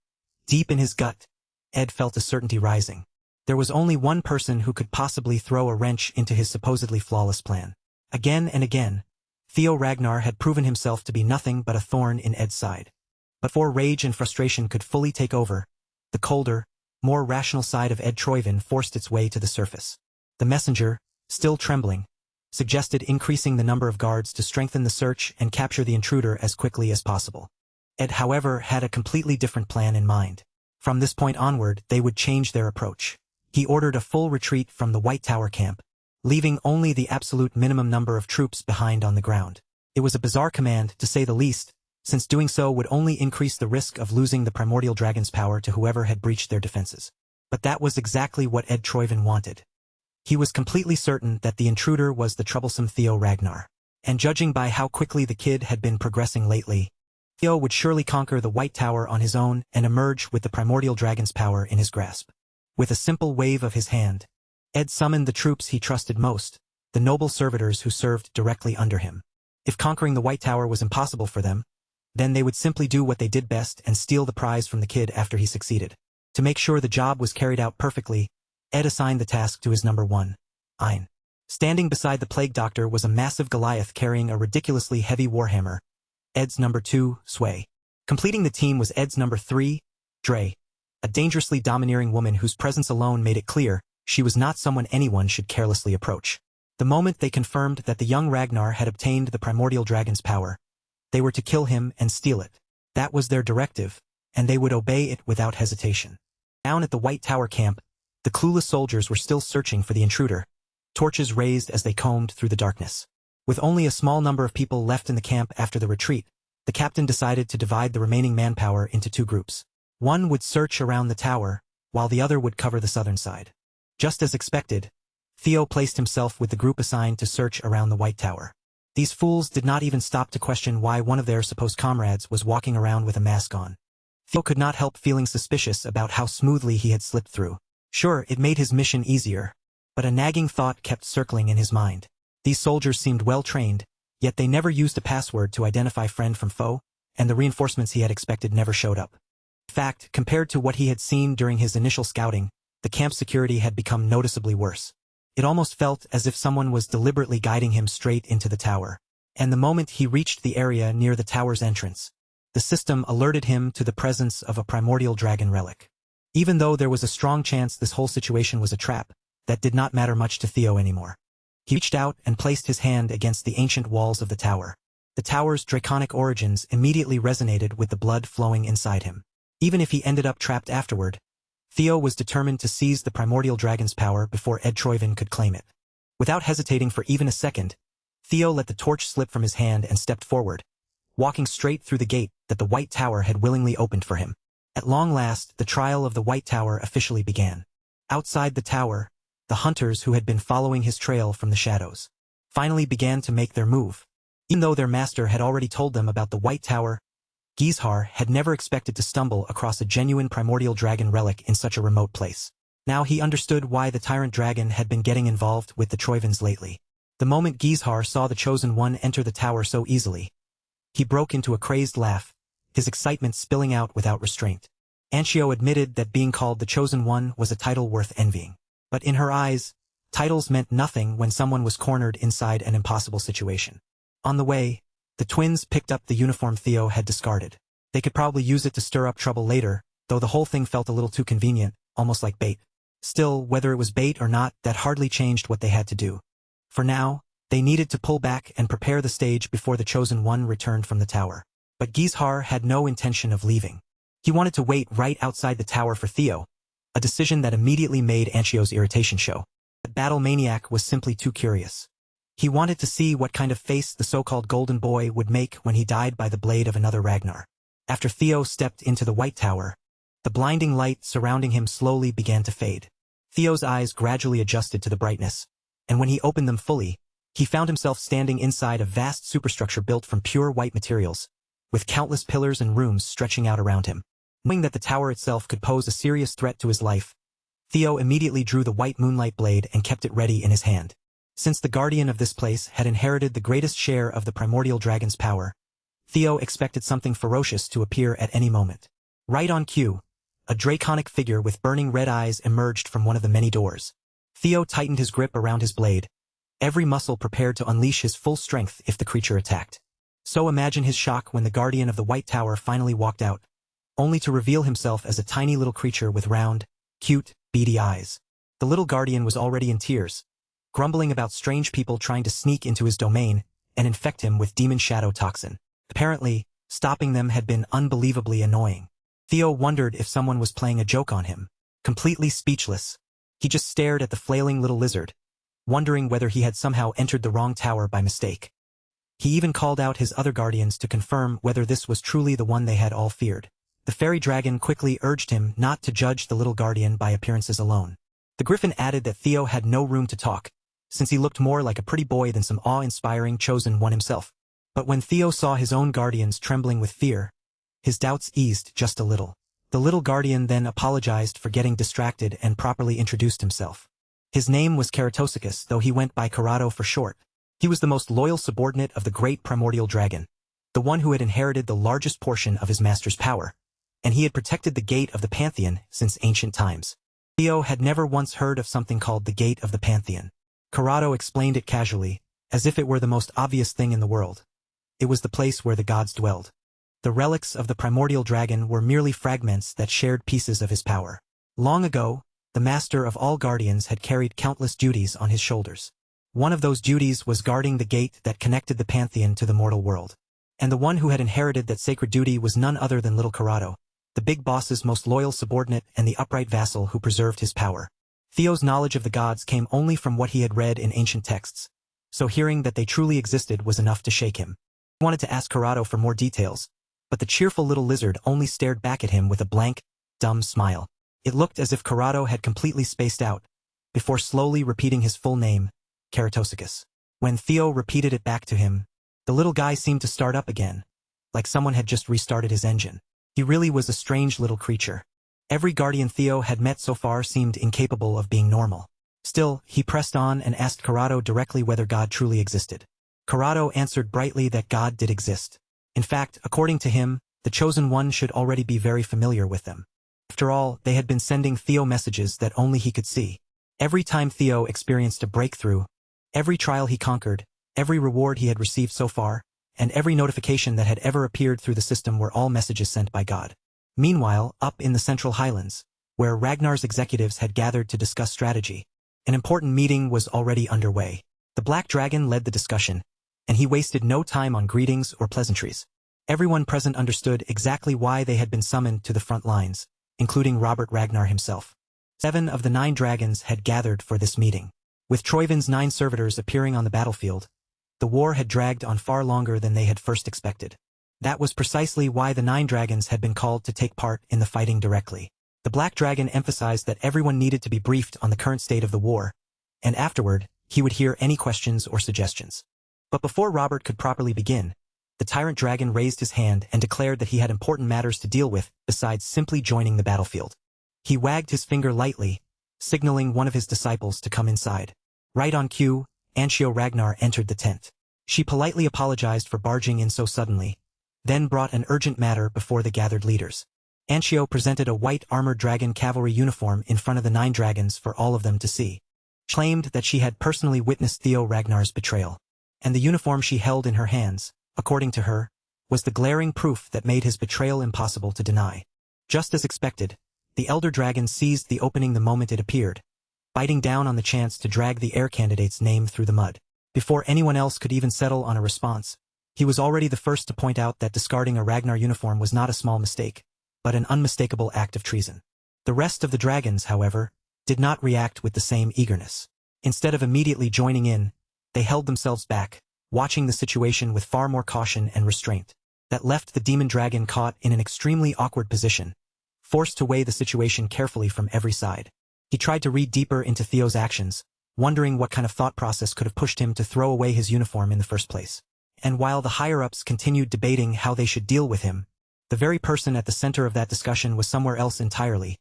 deep in his gut, Ed felt a certainty rising. There was only one person who could possibly throw a wrench into his supposedly flawless plan. Again and again, Theo Ragnar had proven himself to be nothing but a thorn in Ed's side. But before rage and frustration could fully take over, the colder, more rational side of Ed Troyven forced its way to the surface. The messenger, still trembling, suggested increasing the number of guards to strengthen the search and capture the intruder as quickly as possible. Ed, however, had a completely different plan in mind. From this point onward, they would change their approach. He ordered a full retreat from the White Tower camp, leaving only the absolute minimum number of troops behind on the ground. It was a bizarre command, to say the least, since doing so would only increase the risk of losing the primordial dragon's power to whoever had breached their defenses. But that was exactly what Ed Troyven wanted. He was completely certain that the intruder was the troublesome Theo Ragnar. And judging by how quickly the kid had been progressing lately, Theo would surely conquer the White Tower on his own and emerge with the primordial dragon's power in his grasp. With a simple wave of his hand, Ed summoned the troops he trusted most, the noble servitors who served directly under him. If conquering the White Tower was impossible for them, then they would simply do what they did best and steal the prize from the kid after he succeeded. To make sure the job was carried out perfectly, Ed assigned the task to his number one, Ein. Standing beside the plague doctor was a massive Goliath carrying a ridiculously heavy warhammer, Ed's number 2, Sway. Completing the team was Ed's number 3, Dre, a dangerously domineering woman whose presence alone made it clear she was not someone anyone should carelessly approach. The moment they confirmed that the young Ragnar had obtained the primordial dragon's power, they were to kill him and steal it. That was their directive, and they would obey it without hesitation. Down at the White Tower camp, the clueless soldiers were still searching for the intruder, torches raised as they combed through the darkness. With only a small number of people left in the camp after the retreat, the captain decided to divide the remaining manpower into 2 groups. One would search around the tower, while the other would cover the southern side. Just as expected, Theo placed himself with the group assigned to search around the White Tower. These fools did not even stop to question why one of their supposed comrades was walking around with a mask on. Theo could not help feeling suspicious about how smoothly he had slipped through. Sure, it made his mission easier, but a nagging thought kept circling in his mind. These soldiers seemed well trained, yet they never used a password to identify friend from foe, and the reinforcements he had expected never showed up. In fact, compared to what he had seen during his initial scouting, the camp security had become noticeably worse. It almost felt as if someone was deliberately guiding him straight into the tower. And the moment he reached the area near the tower's entrance, the system alerted him to the presence of a primordial dragon relic. Even though there was a strong chance this whole situation was a trap, that did not matter much to Theo anymore. He reached out and placed his hand against the ancient walls of the tower. The tower's draconic origins immediately resonated with the blood flowing inside him. Even if he ended up trapped afterward, Theo was determined to seize the primordial dragon's power before Ed Troyven could claim it. Without hesitating for even a second, Theo let the torch slip from his hand and stepped forward, walking straight through the gate that the White Tower had willingly opened for him. At long last, the trial of the White Tower officially began. Outside the tower, the hunters who had been following his trail from the shadows finally began to make their move. Even though their master had already told them about the White Tower, Gizhar had never expected to stumble across a genuine primordial dragon relic in such a remote place. Now he understood why the tyrant dragon had been getting involved with the Troyvens lately. The moment Gizhar saw the Chosen One enter the tower so easily, he broke into a crazed laugh, his excitement spilling out without restraint. Anshio admitted that being called the Chosen One was a title worth envying. But in her eyes, titles meant nothing when someone was cornered inside an impossible situation. On the way, the twins picked up the uniform Theo had discarded. They could probably use it to stir up trouble later, though the whole thing felt a little too convenient, almost like bait. Still, whether it was bait or not, that hardly changed what they had to do. For now, they needed to pull back and prepare the stage before the Chosen One returned from the tower. But Gizhar had no intention of leaving. He wanted to wait right outside the tower for Theo, a decision that immediately made Anshio's irritation show. The battle maniac was simply too curious. He wanted to see what kind of face the so-called Golden Boy would make when he died by the blade of another Ragnar. After Theo stepped into the White Tower, the blinding light surrounding him slowly began to fade. Theo's eyes gradually adjusted to the brightness, and when he opened them fully, he found himself standing inside a vast superstructure built from pure white materials, with countless pillars and rooms stretching out around him. Knowing that the tower itself could pose a serious threat to his life, Theo immediately drew the white moonlight blade and kept it ready in his hand. Since the guardian of this place had inherited the greatest share of the primordial dragon's power, Theo expected something ferocious to appear at any moment. Right on cue, a draconic figure with burning red eyes emerged from one of the many doors. Theo tightened his grip around his blade, every muscle prepared to unleash his full strength if the creature attacked. So imagine his shock when the guardian of the White Tower finally walked out, only to reveal himself as a tiny little creature with round, cute, beady eyes. The little guardian was already in tears, grumbling about strange people trying to sneak into his domain and infect him with demon shadow toxin. Apparently, Stopping them had been unbelievably annoying. Theo wondered if someone was playing a joke on him. Completely speechless, he just stared at the flailing little lizard, wondering whether he had somehow entered the wrong tower by mistake. He even called out his other guardians to confirm whether this was truly the one they had all feared. The fairy dragon quickly urged him not to judge the little guardian by appearances alone. The griffin added that Theo had no room to talk, since he looked more like a pretty boy than some awe-inspiring chosen one himself. But when Theo saw his own guardians trembling with fear, his doubts eased just a little. The little guardian then apologized for getting distracted and properly introduced himself. His name was Keratosicus, though he went by Karato for short. He was the most loyal subordinate of the great primordial dragon, the one who had inherited the largest portion of his master's power, and he had protected the Gate of the Pantheon since ancient times. Theo had never once heard of something called the Gate of the Pantheon. Karato explained it casually, as if it were the most obvious thing in the world. It was the place where the gods dwelled. The relics of the primordial dragon were merely fragments that shared pieces of his power. Long ago, the master of all guardians had carried countless duties on his shoulders. One of those duties was guarding the gate that connected the Pantheon to the mortal world. And the one who had inherited that sacred duty was none other than little Karato, the big boss's most loyal subordinate and the upright vassal who preserved his power. Theo's knowledge of the gods came only from what he had read in ancient texts, so hearing that they truly existed was enough to shake him. He wanted to ask Karato for more details, but the cheerful little lizard only stared back at him with a blank, dumb smile. It looked as if Karato had completely spaced out, before slowly repeating his full name, Keratosicus. When Theo repeated it back to him, the little guy seemed to start up again, like someone had just restarted his engine. He really was a strange little creature. Every guardian Theo had met so far seemed incapable of being normal. Still, he pressed on and asked Karato directly whether God truly existed. Karato answered brightly that God did exist. In fact, according to him, the Chosen One should already be very familiar with them. After all, they had been sending Theo messages that only he could see. Every time Theo experienced a breakthrough, every trial he conquered, every reward he had received so far, and every notification that had ever appeared through the system were all messages sent by God. Meanwhile, up in the Central Highlands, where Ragnar's executives had gathered to discuss strategy, an important meeting was already underway. The Black Dragon led the discussion, and he wasted no time on greetings or pleasantries. Everyone present understood exactly why they had been summoned to the front lines, including Robert Ragnar himself. 7 of the 9 dragons had gathered for this meeting. With Troivin's 9 servitors appearing on the battlefield, the war had dragged on far longer than they had first expected. That was precisely why the 9 dragons had been called to take part in the fighting directly. The Black Dragon emphasized that everyone needed to be briefed on the current state of the war, and afterward, he would hear any questions or suggestions. But before Robert could properly begin, the Tyrant Dragon raised his hand and declared that he had important matters to deal with besides simply joining the battlefield. He wagged his finger lightly, signaling one of his disciples to come inside. Right on cue, Anshio Ragnar entered the tent. She politely apologized for barging in so suddenly, then brought an urgent matter before the gathered leaders. Anshio presented a white armored dragon cavalry uniform in front of the 9 dragons for all of them to see. She claimed that she had personally witnessed Theo Ragnar's betrayal, and the uniform she held in her hands, according to her, was the glaring proof that made his betrayal impossible to deny. Just as expected, the elder dragon seized the opening the moment it appeared, biting down on the chance to drag the heir candidate's name through the mud. Before anyone else could even settle on a response, he was already the first to point out that discarding a Ragnar uniform was not a small mistake, but an unmistakable act of treason. The rest of the dragons, however, did not react with the same eagerness. Instead of immediately joining in, they held themselves back, watching the situation with far more caution and restraint. That left the demon dragon caught in an extremely awkward position, forced to weigh the situation carefully from every side. He tried to read deeper into Theo's actions, wondering what kind of thought process could have pushed him to throw away his uniform in the first place. And while the higher-ups continued debating how they should deal with him, the very person at the center of that discussion was somewhere else entirely,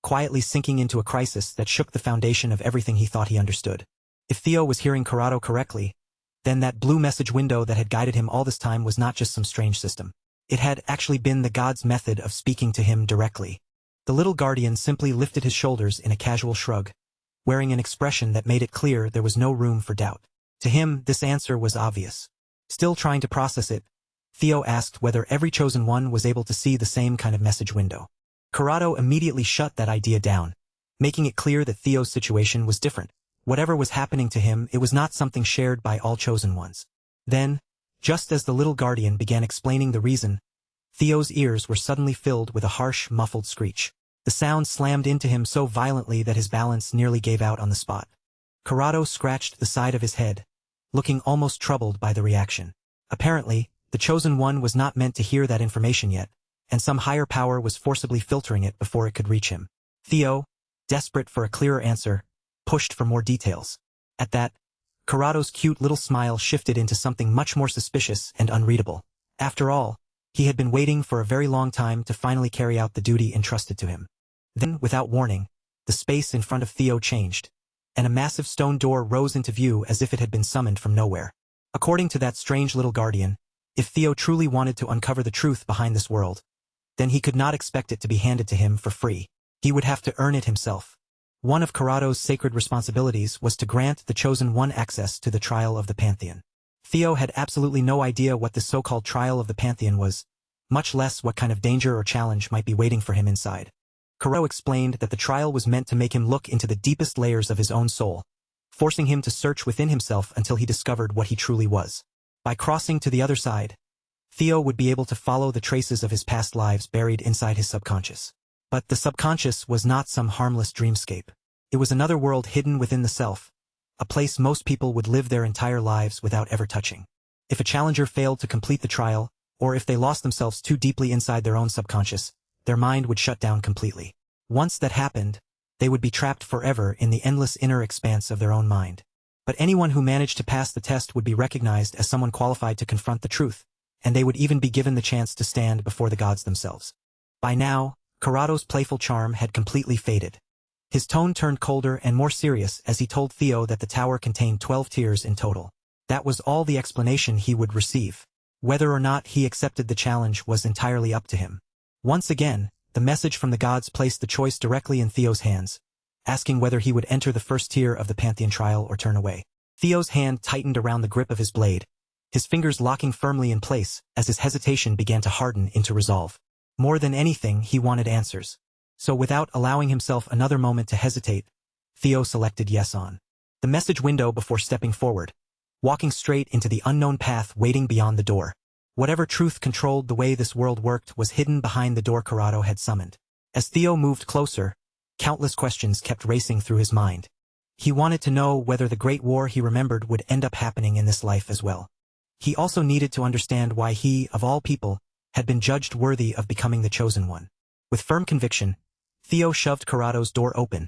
quietly sinking into a crisis that shook the foundation of everything he thought he understood. If Theo was hearing Karato correctly, then that blue message window that had guided him all this time was not just some strange system. It had actually been the god's method of speaking to him directly. The little guardian simply lifted his shoulders in a casual shrug, wearing an expression that made it clear there was no room for doubt. To him, this answer was obvious. Still trying to process it, Theo asked whether every chosen one was able to see the same kind of message window. Karato immediately shut that idea down, making it clear that Theo's situation was different. Whatever was happening to him, it was not something shared by all chosen ones. Then, just as the little guardian began explaining the reason Theo's ears were suddenly filled with a harsh, muffled screech. The sound slammed into him so violently that his balance nearly gave out on the spot. Corrado scratched the side of his head, looking almost troubled by the reaction. Apparently, the Chosen One was not meant to hear that information yet, and some higher power was forcibly filtering it before it could reach him. Theo, desperate for a clearer answer, pushed for more details. At that, Corrado's cute little smile shifted into something much more suspicious and unreadable. After all, he had been waiting for a very long time to finally carry out the duty entrusted to him. Then, without warning, the space in front of Theo changed, and a massive stone door rose into view as if it had been summoned from nowhere. According to that strange little guardian, if Theo truly wanted to uncover the truth behind this world, then he could not expect it to be handed to him for free. He would have to earn it himself. One of Corrado's sacred responsibilities was to grant the Chosen One access to the Trial of the Pantheon. Theo had absolutely no idea what this so-called Trial of the Pantheon was, much less what kind of danger or challenge might be waiting for him inside. Corrado explained that the trial was meant to make him look into the deepest layers of his own soul, forcing him to search within himself until he discovered what he truly was. By crossing to the other side, Theo would be able to follow the traces of his past lives buried inside his subconscious. But the subconscious was not some harmless dreamscape. It was another world hidden within the self, a place most people would live their entire lives without ever touching. If a challenger failed to complete the trial, or if they lost themselves too deeply inside their own subconscious, their mind would shut down completely. Once that happened, they would be trapped forever in the endless inner expanse of their own mind. But anyone who managed to pass the test would be recognized as someone qualified to confront the truth, and they would even be given the chance to stand before the gods themselves. By now, Corrado's playful charm had completely faded. His tone turned colder and more serious as he told Theo that the tower contained 12 tiers in total. That was all the explanation he would receive. Whether or not he accepted the challenge was entirely up to him. Once again, the message from the gods placed the choice directly in Theo's hands, asking whether he would enter the first tier of the Pantheon trial or turn away. Theo's hand tightened around the grip of his blade, his fingers locking firmly in place as his hesitation began to harden into resolve. More than anything, he wanted answers. So without allowing himself another moment to hesitate, Theo selected yes on the message window before stepping forward, walking straight into the unknown path waiting beyond the door. Whatever truth controlled the way this world worked was hidden behind the door Corrado had summoned. As Theo moved closer, countless questions kept racing through his mind. He wanted to know whether the Great War he remembered would end up happening in this life as well. He also needed to understand why he, of all people, had been judged worthy of becoming the Chosen One. With firm conviction, Theo shoved Corrado's door open,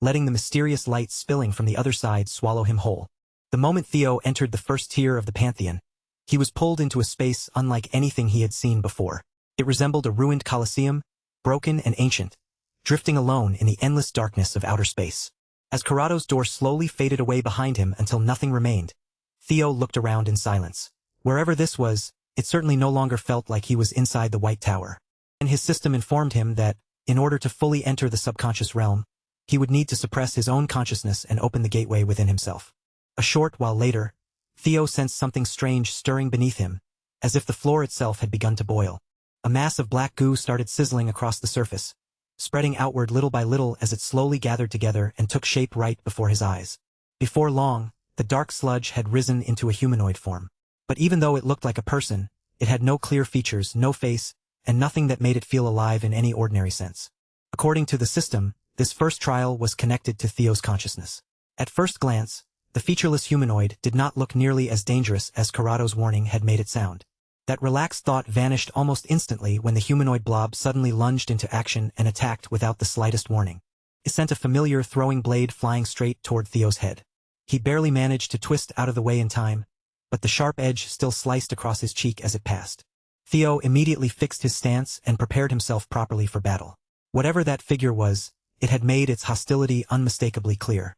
letting the mysterious light spilling from the other side swallow him whole. The moment Theo entered the first tier of the Pantheon, he was pulled into a space unlike anything he had seen before. It resembled a ruined Colosseum, broken and ancient, drifting alone in the endless darkness of outer space. As Corrado's door slowly faded away behind him until nothing remained, Theo looked around in silence. Wherever this was, it certainly no longer felt like he was inside the White Tower. And his system informed him that, in order to fully enter the subconscious realm, he would need to suppress his own consciousness and open the gateway within himself. A short while later, Theo sensed something strange stirring beneath him, as if the floor itself had begun to boil. A mass of black goo started sizzling across the surface, spreading outward little by little as it slowly gathered together and took shape right before his eyes. Before long, the dark sludge had risen into a humanoid form. But even though it looked like a person, it had no clear features, no face, and nothing that made it feel alive in any ordinary sense. According to the system, this first trial was connected to Theo's consciousness. At first glance, the featureless humanoid did not look nearly as dangerous as Corrado's warning had made it sound. That relaxed thought vanished almost instantly when the humanoid blob suddenly lunged into action and attacked without the slightest warning. It sent a familiar throwing blade flying straight toward Theo's head. He barely managed to twist out of the way in time, but the sharp edge still sliced across his cheek as it passed. Theo immediately fixed his stance and prepared himself properly for battle. Whatever that figure was, it had made its hostility unmistakably clear.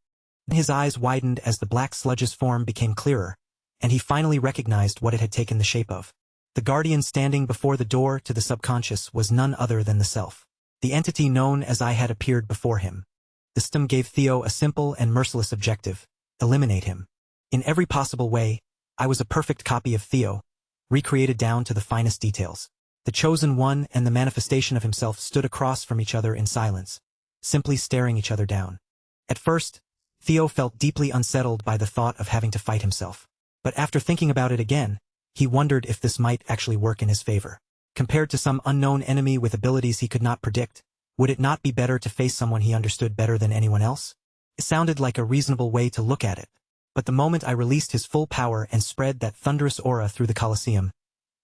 His eyes widened as the black sludge's form became clearer, and he finally recognized what it had taken the shape of. The guardian standing before the door to the subconscious was none other than the self. The entity known as I had appeared before him. The system gave Theo a simple and merciless objective: eliminate him. In every possible way, I was a perfect copy of Theo, recreated down to the finest details. The Chosen One and the manifestation of himself stood across from each other in silence, simply staring each other down. At first, Theo felt deeply unsettled by the thought of having to fight himself. But after thinking about it again, he wondered if this might actually work in his favor. Compared to some unknown enemy with abilities he could not predict, would it not be better to face someone he understood better than anyone else? It sounded like a reasonable way to look at it. But the moment I released his full power and spread that thunderous aura through the Colosseum,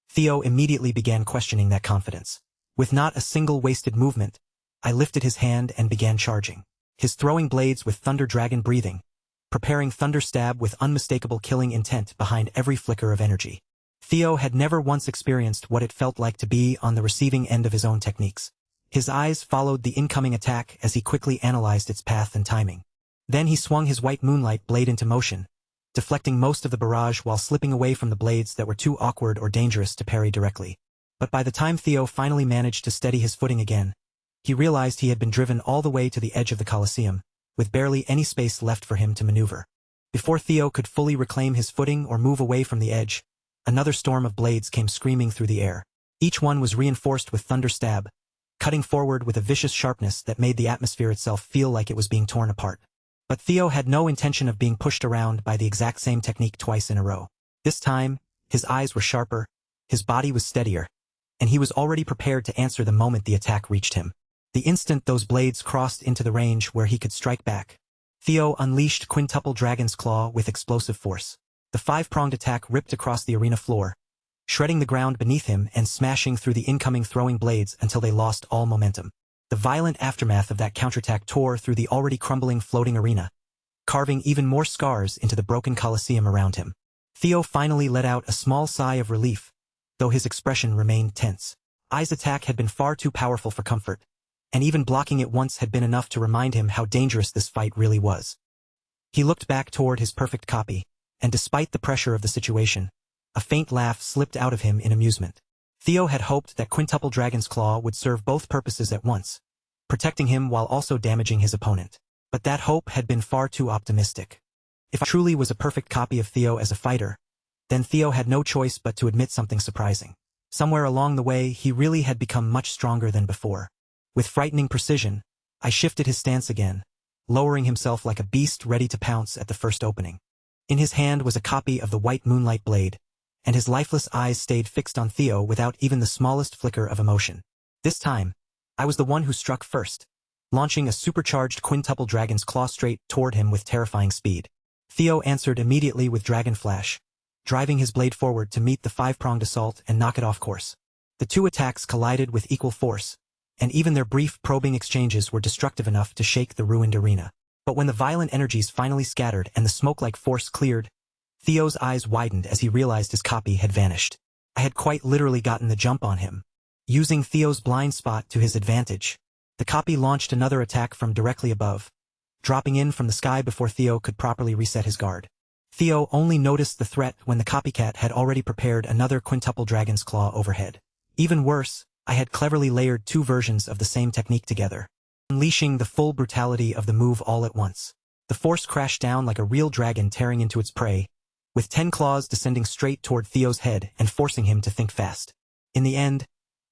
Theo immediately began questioning that confidence. With not a single wasted movement, I lifted his hand and began charging. His throwing blades with thunder dragon breathing, preparing thunder stab with unmistakable killing intent behind every flicker of energy. Theo had never once experienced what it felt like to be on the receiving end of his own techniques. His eyes followed the incoming attack as he quickly analyzed its path and timing. Then he swung his white moonlight blade into motion, deflecting most of the barrage while slipping away from the blades that were too awkward or dangerous to parry directly. But by the time Theo finally managed to steady his footing again, he realized he had been driven all the way to the edge of the Colosseum, with barely any space left for him to maneuver. Before Theo could fully reclaim his footing or move away from the edge, another storm of blades came screaming through the air. Each one was reinforced with thunder stab, cutting forward with a vicious sharpness that made the atmosphere itself feel like it was being torn apart. But Theo had no intention of being pushed around by the exact same technique twice in a row. This time, his eyes were sharper, his body was steadier, and he was already prepared to answer the moment the attack reached him. The instant those blades crossed into the range where he could strike back, Theo unleashed Quintuple Dragon's Claw with explosive force. The five-pronged attack ripped across the arena floor, shredding the ground beneath him and smashing through the incoming throwing blades until they lost all momentum. The violent aftermath of that counterattack tore through the already crumbling floating arena, carving even more scars into the broken Colosseum around him. Theo finally let out a small sigh of relief, though his expression remained tense. Ai's attack had been far too powerful for comfort, and even blocking it once had been enough to remind him how dangerous this fight really was. He looked back toward his perfect copy, and despite the pressure of the situation, a faint laugh slipped out of him in amusement. Theo had hoped that Quintuple Dragon's Claw would serve both purposes at once, protecting him while also damaging his opponent. But that hope had been far too optimistic. If I truly was a perfect copy of Theo as a fighter, then Theo had no choice but to admit something surprising. Somewhere along the way, he really had become much stronger than before. With frightening precision, I shifted his stance again, lowering himself like a beast ready to pounce at the first opening. In his hand was a copy of the white moonlight blade, and his lifeless eyes stayed fixed on Theo without even the smallest flicker of emotion. This time, I was the one who struck first, launching a supercharged Quintuple Dragon's Claw straight toward him with terrifying speed. Theo answered immediately with Dragon Flash, driving his blade forward to meet the five-pronged assault and knock it off course. The two attacks collided with equal force, and even their brief probing exchanges were destructive enough to shake the ruined arena. But when the violent energies finally scattered and the smoke-like force cleared, Theo's eyes widened as he realized his copy had vanished. I had quite literally gotten the jump on him. Using Theo's blind spot to his advantage, the copy launched another attack from directly above, dropping in from the sky before Theo could properly reset his guard. Theo only noticed the threat when the copycat had already prepared another Quintuple Dragon's Claw overhead. Even worse, I had cleverly layered two versions of the same technique together, unleashing the full brutality of the move all at once. The force crashed down like a real dragon tearing into its prey, with 10 claws descending straight toward Theo's head and forcing him to think fast. In the end,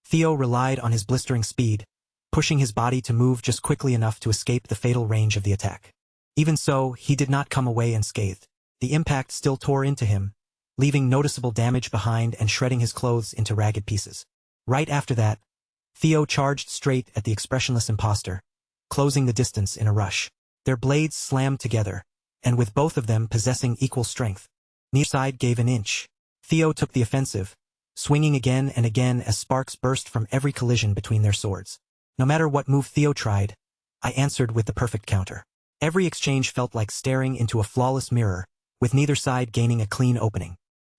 Theo relied on his blistering speed, pushing his body to move just quickly enough to escape the fatal range of the attack. Even so, he did not come away unscathed. The impact still tore into him, leaving noticeable damage behind and shredding his clothes into ragged pieces. Right after that, Theo charged straight at the expressionless imposter, closing the distance in a rush. Their blades slammed together, and with both of them possessing equal strength, neither side gave an inch. Theo took the offensive, swinging again and again as sparks burst from every collision between their swords. No matter what move Theo tried, I answered with the perfect counter. Every exchange felt like staring into a flawless mirror, with neither side gaining a clean opening.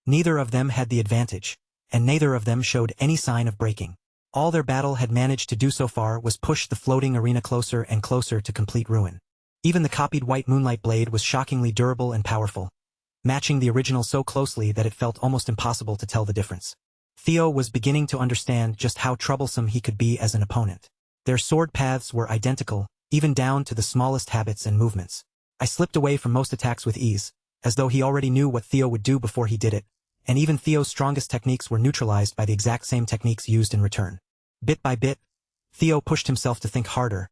Neither of them had the advantage, and neither of them showed any sign of breaking. All their battle had managed to do so far was push the floating arena closer and closer to complete ruin. Even the copied white moonlight blade was shockingly durable and powerful, matching the original so closely that it felt almost impossible to tell the difference. Theo was beginning to understand just how troublesome he could be as an opponent. Their sword paths were identical, even down to the smallest habits and movements. I slipped away from most attacks with ease, as though he already knew what Theo would do before he did it, and even Theo's strongest techniques were neutralized by the exact same techniques used in return. Bit by bit, Theo pushed himself to think harder,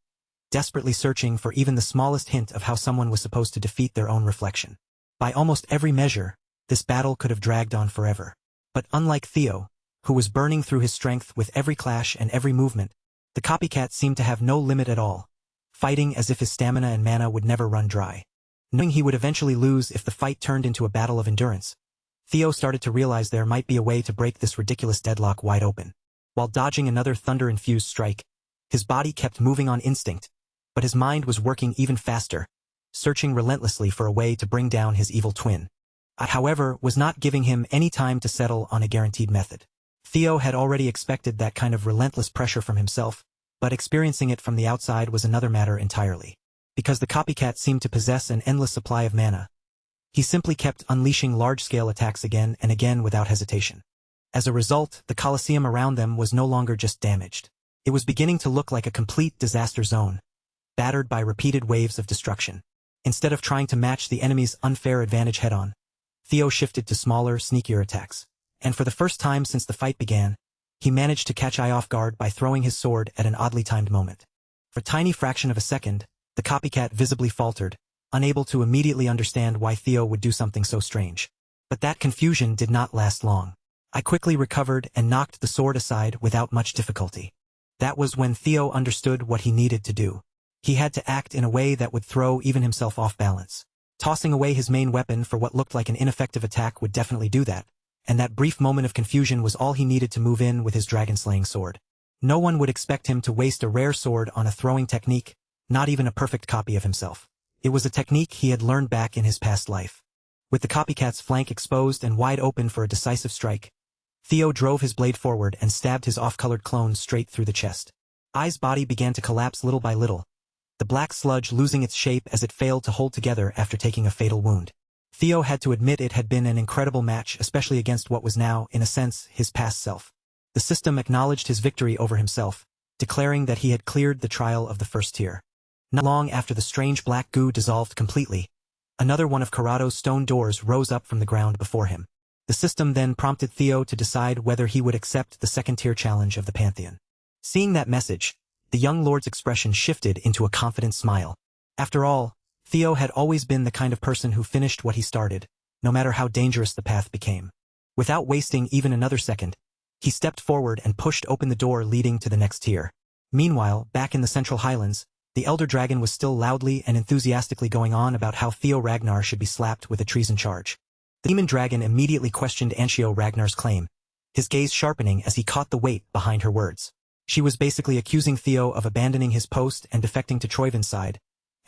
desperately searching for even the smallest hint of how someone was supposed to defeat their own reflection. By almost every measure, this battle could have dragged on forever. But unlike Theo, who was burning through his strength with every clash and every movement. The copycat seemed to have no limit at all, fighting as if his stamina and mana would never run dry. Knowing he would eventually lose if the fight turned into a battle of endurance, Theo started to realize there might be a way to break this ridiculous deadlock wide open. While dodging another thunder-infused strike, his body kept moving on instinct, but his mind was working even faster, searching relentlessly for a way to bring down his evil twin. However, was not giving him any time to settle on a guaranteed method. Theo had already expected that kind of relentless pressure from himself, but experiencing it from the outside was another matter entirely. Because the copycat seemed to possess an endless supply of mana, he simply kept unleashing large-scale attacks again and again without hesitation. As a result, the Colosseum around them was no longer just damaged. It was beginning to look like a complete disaster zone, battered by repeated waves of destruction. Instead of trying to match the enemy's unfair advantage head-on, Theo shifted to smaller, sneakier attacks. And for the first time since the fight began, he managed to catch Ai off guard by throwing his sword at an oddly timed moment. For a tiny fraction of a second, the copycat visibly faltered, unable to immediately understand why Theo would do something so strange. But that confusion did not last long. I quickly recovered and knocked the sword aside without much difficulty. That was when Theo understood what he needed to do. He had to act in a way that would throw even himself off balance. Tossing away his main weapon for what looked like an ineffective attack would definitely do that, and that brief moment of confusion was all he needed to move in with his dragon-slaying sword. No one would expect him to waste a rare sword on a throwing technique, not even a perfect copy of himself. It was a technique he had learned back in his past life. With the copycat's flank exposed and wide open for a decisive strike, Theo drove his blade forward and stabbed his off-colored clone straight through the chest. Ai's body began to collapse little by little, the black sludge losing its shape as it failed to hold together after taking a fatal wound. Theo had to admit it had been an incredible match, especially against what was now, in a sense, his past self. The system acknowledged his victory over himself, declaring that he had cleared the trial of the first tier. Not long after the strange black goo dissolved completely, another one of Carado's stone doors rose up from the ground before him. The system then prompted Theo to decide whether he would accept the second-tier challenge of the Pantheon. Seeing that message, the young lord's expression shifted into a confident smile. After all, Theo had always been the kind of person who finished what he started, no matter how dangerous the path became. Without wasting even another second, he stepped forward and pushed open the door leading to the next tier. Meanwhile, back in the Central Highlands, the Elder Dragon was still loudly and enthusiastically going on about how Theo Ragnar should be slapped with a treason charge. The Demon Dragon immediately questioned Anshio Ragnar's claim, his gaze sharpening as he caught the weight behind her words. She was basically accusing Theo of abandoning his post and defecting to Troivin's side,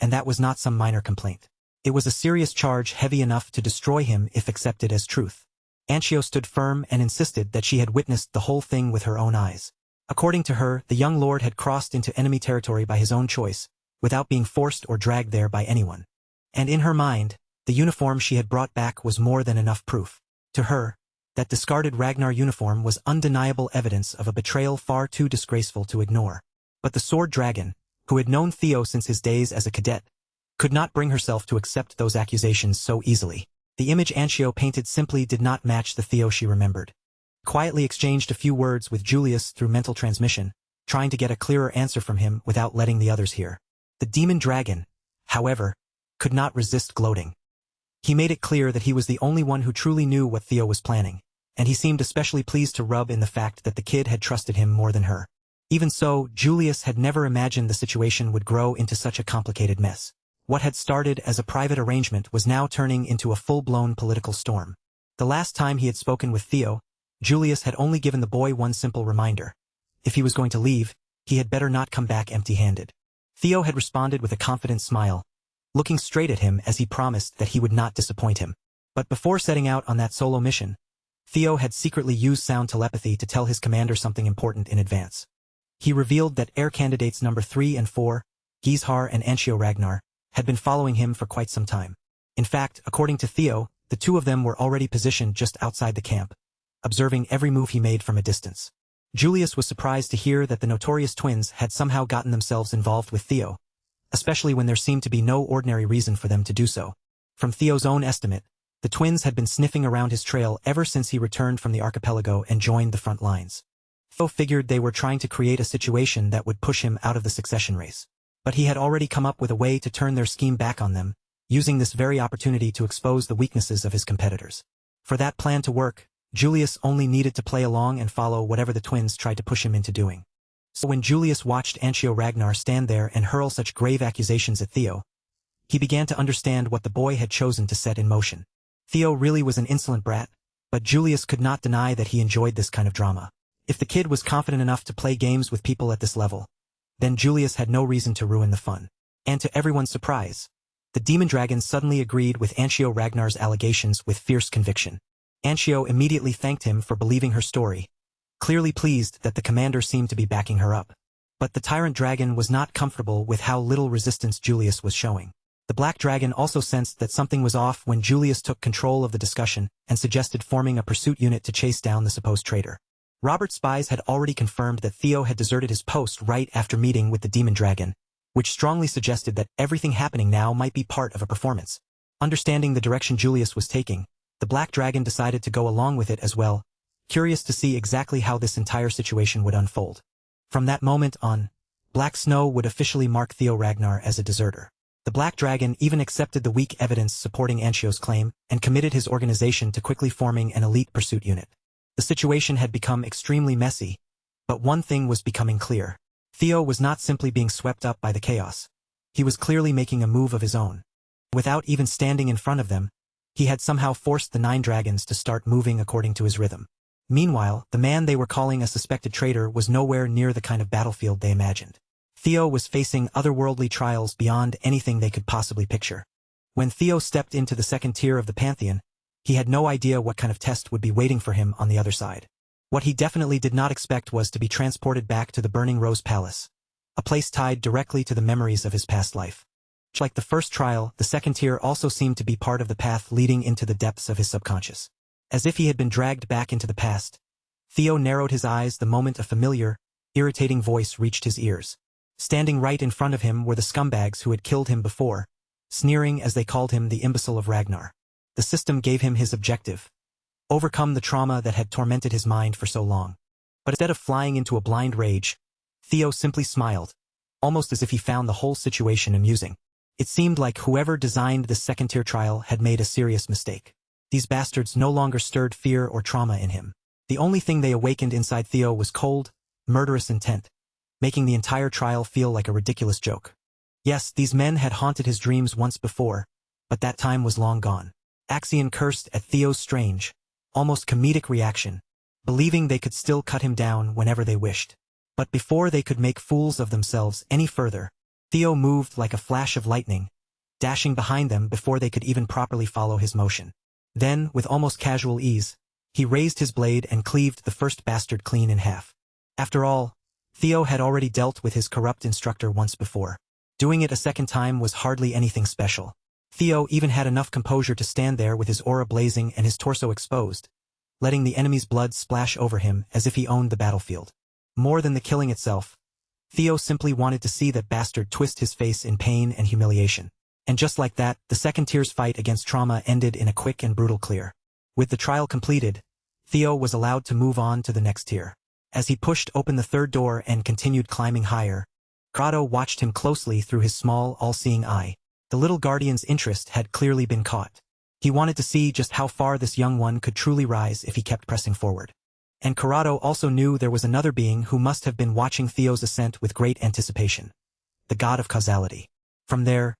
and that was not some minor complaint. It was a serious charge heavy enough to destroy him if accepted as truth. Anshio stood firm and insisted that she had witnessed the whole thing with her own eyes. According to her, the young lord had crossed into enemy territory by his own choice, without being forced or dragged there by anyone. And in her mind, the uniform she had brought back was more than enough proof. To her, that discarded Ragnar uniform was undeniable evidence of a betrayal far too disgraceful to ignore. But the Sword Dragon, who had known Theo since his days as a cadet, could not bring herself to accept those accusations so easily. The image Anshio painted simply did not match the Theo she remembered. Quietly exchanged a few words with Julius through mental transmission, trying to get a clearer answer from him without letting the others hear. The Demon Dragon, however, could not resist gloating. He made it clear that he was the only one who truly knew what Theo was planning, and he seemed especially pleased to rub in the fact that the kid had trusted him more than her. Even so, Julius had never imagined the situation would grow into such a complicated mess. What had started as a private arrangement was now turning into a full-blown political storm. The last time he had spoken with Theo, Julius had only given the boy one simple reminder. If he was going to leave, he had better not come back empty-handed. Theo had responded with a confident smile, looking straight at him as he promised that he would not disappoint him. But before setting out on that solo mission, Theo had secretly used sound telepathy to tell his commander something important in advance. He revealed that air candidates number 3 and 4, Gizhar and Anshio Ragnar, had been following him for quite some time. In fact, according to Theo, the two of them were already positioned just outside the camp, observing every move he made from a distance. Julius was surprised to hear that the notorious twins had somehow gotten themselves involved with Theo, especially when there seemed to be no ordinary reason for them to do so. From Theo's own estimate, the twins had been sniffing around his trail ever since he returned from the archipelago and joined the front lines. Theo figured they were trying to create a situation that would push him out of the succession race. But he had already come up with a way to turn their scheme back on them, using this very opportunity to expose the weaknesses of his competitors. For that plan to work, Julius only needed to play along and follow whatever the twins tried to push him into doing. So when Julius watched Anchio Ragnar stand there and hurl such grave accusations at Theo, he began to understand what the boy had chosen to set in motion. Theo really was an insolent brat, but Julius could not deny that he enjoyed this kind of drama. If the kid was confident enough to play games with people at this level, then Julius had no reason to ruin the fun. And to everyone's surprise, the demon dragon suddenly agreed with Anchio Ragnar's allegations with fierce conviction. Anchio immediately thanked him for believing her story, clearly pleased that the commander seemed to be backing her up. But the tyrant dragon was not comfortable with how little resistance Julius was showing. The black dragon also sensed that something was off when Julius took control of the discussion and suggested forming a pursuit unit to chase down the supposed traitor. Robert's spies had already confirmed that Theo had deserted his post right after meeting with the demon dragon, which strongly suggested that everything happening now might be part of a performance. Understanding the direction Julius was taking, the black dragon decided to go along with it as well, curious to see exactly how this entire situation would unfold. From that moment on, Black Snow would officially mark Theo Ragnar as a deserter. The Black Dragon even accepted the weak evidence supporting Anchio's claim and committed his organization to quickly forming an elite pursuit unit. The situation had become extremely messy, but one thing was becoming clear. Theo was not simply being swept up by the chaos. He was clearly making a move of his own. Without even standing in front of them, he had somehow forced the 9 dragons to start moving according to his rhythm. Meanwhile, the man they were calling a suspected traitor was nowhere near the kind of battlefield they imagined. Theo was facing otherworldly trials beyond anything they could possibly picture. When Theo stepped into the second tier of the Pantheon, he had no idea what kind of test would be waiting for him on the other side. What he definitely did not expect was to be transported back to the Burning Rose Palace, a place tied directly to the memories of his past life. Like the first trial, the second tier also seemed to be part of the path leading into the depths of his subconscious. As if he had been dragged back into the past, Theo narrowed his eyes the moment a familiar, irritating voice reached his ears. Standing right in front of him were the scumbags who had killed him before, sneering as they called him the imbecile of Ragnar. The system gave him his objective: overcome the trauma that had tormented his mind for so long. But instead of flying into a blind rage, Theo simply smiled, almost as if he found the whole situation amusing. It seemed like whoever designed this second-tier trial had made a serious mistake. These bastards no longer stirred fear or trauma in him. The only thing they awakened inside Theo was cold, murderous intent, making the entire trial feel like a ridiculous joke. Yes, these men had haunted his dreams once before, but that time was long gone. Axion cursed at Theo's strange, almost comedic reaction, believing they could still cut him down whenever they wished. But before they could make fools of themselves any further, Theo moved like a flash of lightning, dashing behind them before they could even properly follow his motion. Then, with almost casual ease, he raised his blade and cleaved the first bastard clean in half. After all, Theo had already dealt with his corrupt instructor once before. Doing it a second time was hardly anything special. Theo even had enough composure to stand there with his aura blazing and his torso exposed, letting the enemy's blood splash over him as if he owned the battlefield. More than the killing itself, Theo simply wanted to see that bastard twist his face in pain and humiliation. And just like that, the second tier's fight against trauma ended in a quick and brutal clear. With the trial completed, Theo was allowed to move on to the next tier. As he pushed open the third door and continued climbing higher, Grotto watched him closely through his small, all-seeing eye. The little guardian's interest had clearly been caught. He wanted to see just how far this young one could truly rise if he kept pressing forward. And Corrado also knew there was another being who must have been watching Theo's ascent with great anticipation: the god of causality. From there,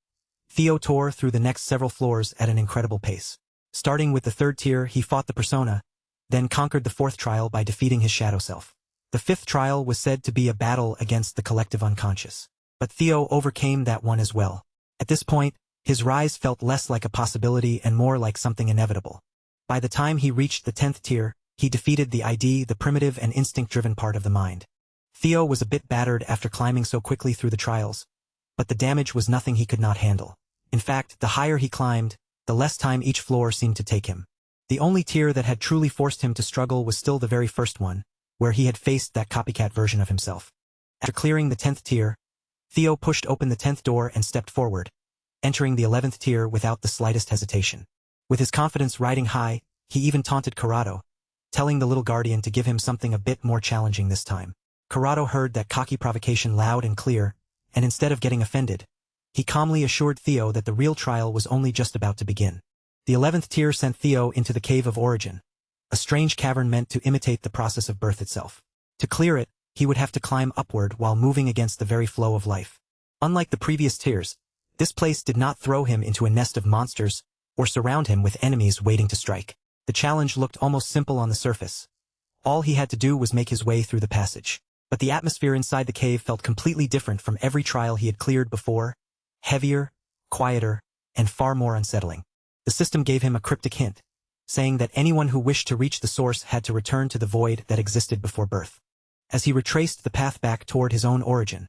Theo tore through the next several floors at an incredible pace. Starting with the third tier, he fought the persona, then conquered the fourth trial by defeating his shadow self. The fifth trial was said to be a battle against the collective unconscious. But Theo overcame that one as well. At this point, his rise felt less like a possibility and more like something inevitable. By the time he reached the 10th tier, he defeated the ID, the primitive and instinct-driven part of the mind. Theo was a bit battered after climbing so quickly through the trials, but the damage was nothing he could not handle. In fact, the higher he climbed, the less time each floor seemed to take him. The only tier that had truly forced him to struggle was still the very first one, where he had faced that copycat version of himself. After clearing the 10th tier, Theo pushed open the 10th door and stepped forward, entering the 11th tier without the slightest hesitation. With his confidence riding high, he even taunted Corrado, telling the little guardian to give him something a bit more challenging this time. Corrado heard that cocky provocation loud and clear, and instead of getting offended, he calmly assured Theo that the real trial was only just about to begin. The 11th tier sent Theo into the Cave of Origin, a strange cavern meant to imitate the process of birth itself. To clear it, he would have to climb upward while moving against the very flow of life. Unlike the previous tiers, this place did not throw him into a nest of monsters or surround him with enemies waiting to strike. The challenge looked almost simple on the surface. All he had to do was make his way through the passage. But the atmosphere inside the cave felt completely different from every trial he had cleared before, heavier, quieter, and far more unsettling. The system gave him a cryptic hint, saying that anyone who wished to reach the source had to return to the void that existed before birth. As he retraced the path back toward his own origin,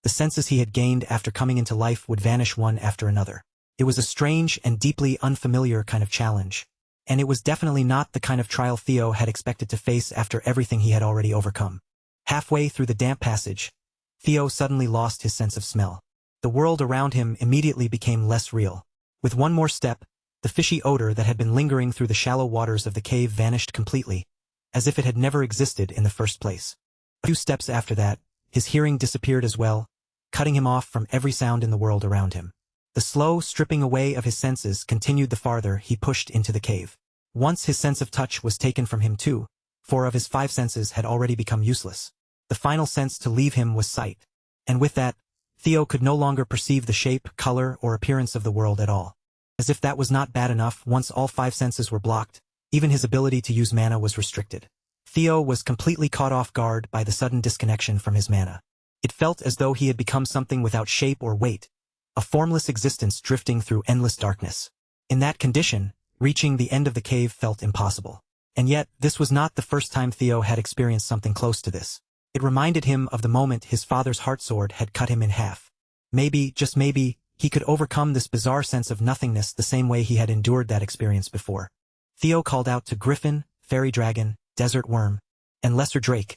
the senses he had gained after coming into life would vanish one after another. It was a strange and deeply unfamiliar kind of challenge, and it was definitely not the kind of trial Theo had expected to face after everything he had already overcome. Halfway through the damp passage, Theo suddenly lost his sense of smell. The world around him immediately became less real. With one more step, the fishy odor that had been lingering through the shallow waters of the cave vanished completely, as if it had never existed in the first place. A few steps after that, his hearing disappeared as well, cutting him off from every sound in the world around him. The slow stripping away of his senses continued the farther he pushed into the cave. Once his sense of touch was taken from him too, 4 of his 5 senses had already become useless. The final sense to leave him was sight. And with that, Theo could no longer perceive the shape, color, or appearance of the world at all. As if that was not bad enough, once all 5 senses were blocked, even his ability to use mana was restricted. Theo was completely caught off guard by the sudden disconnection from his mana. It felt as though he had become something without shape or weight, a formless existence drifting through endless darkness. In that condition, reaching the end of the cave felt impossible. And yet, this was not the first time Theo had experienced something close to this. It reminded him of the moment his father's heartsword had cut him in half. Maybe, just maybe, he could overcome this bizarre sense of nothingness the same way he had endured that experience before. Theo called out to Griffin, Fairy Dragon, Desert Worm, and Lesser Drake,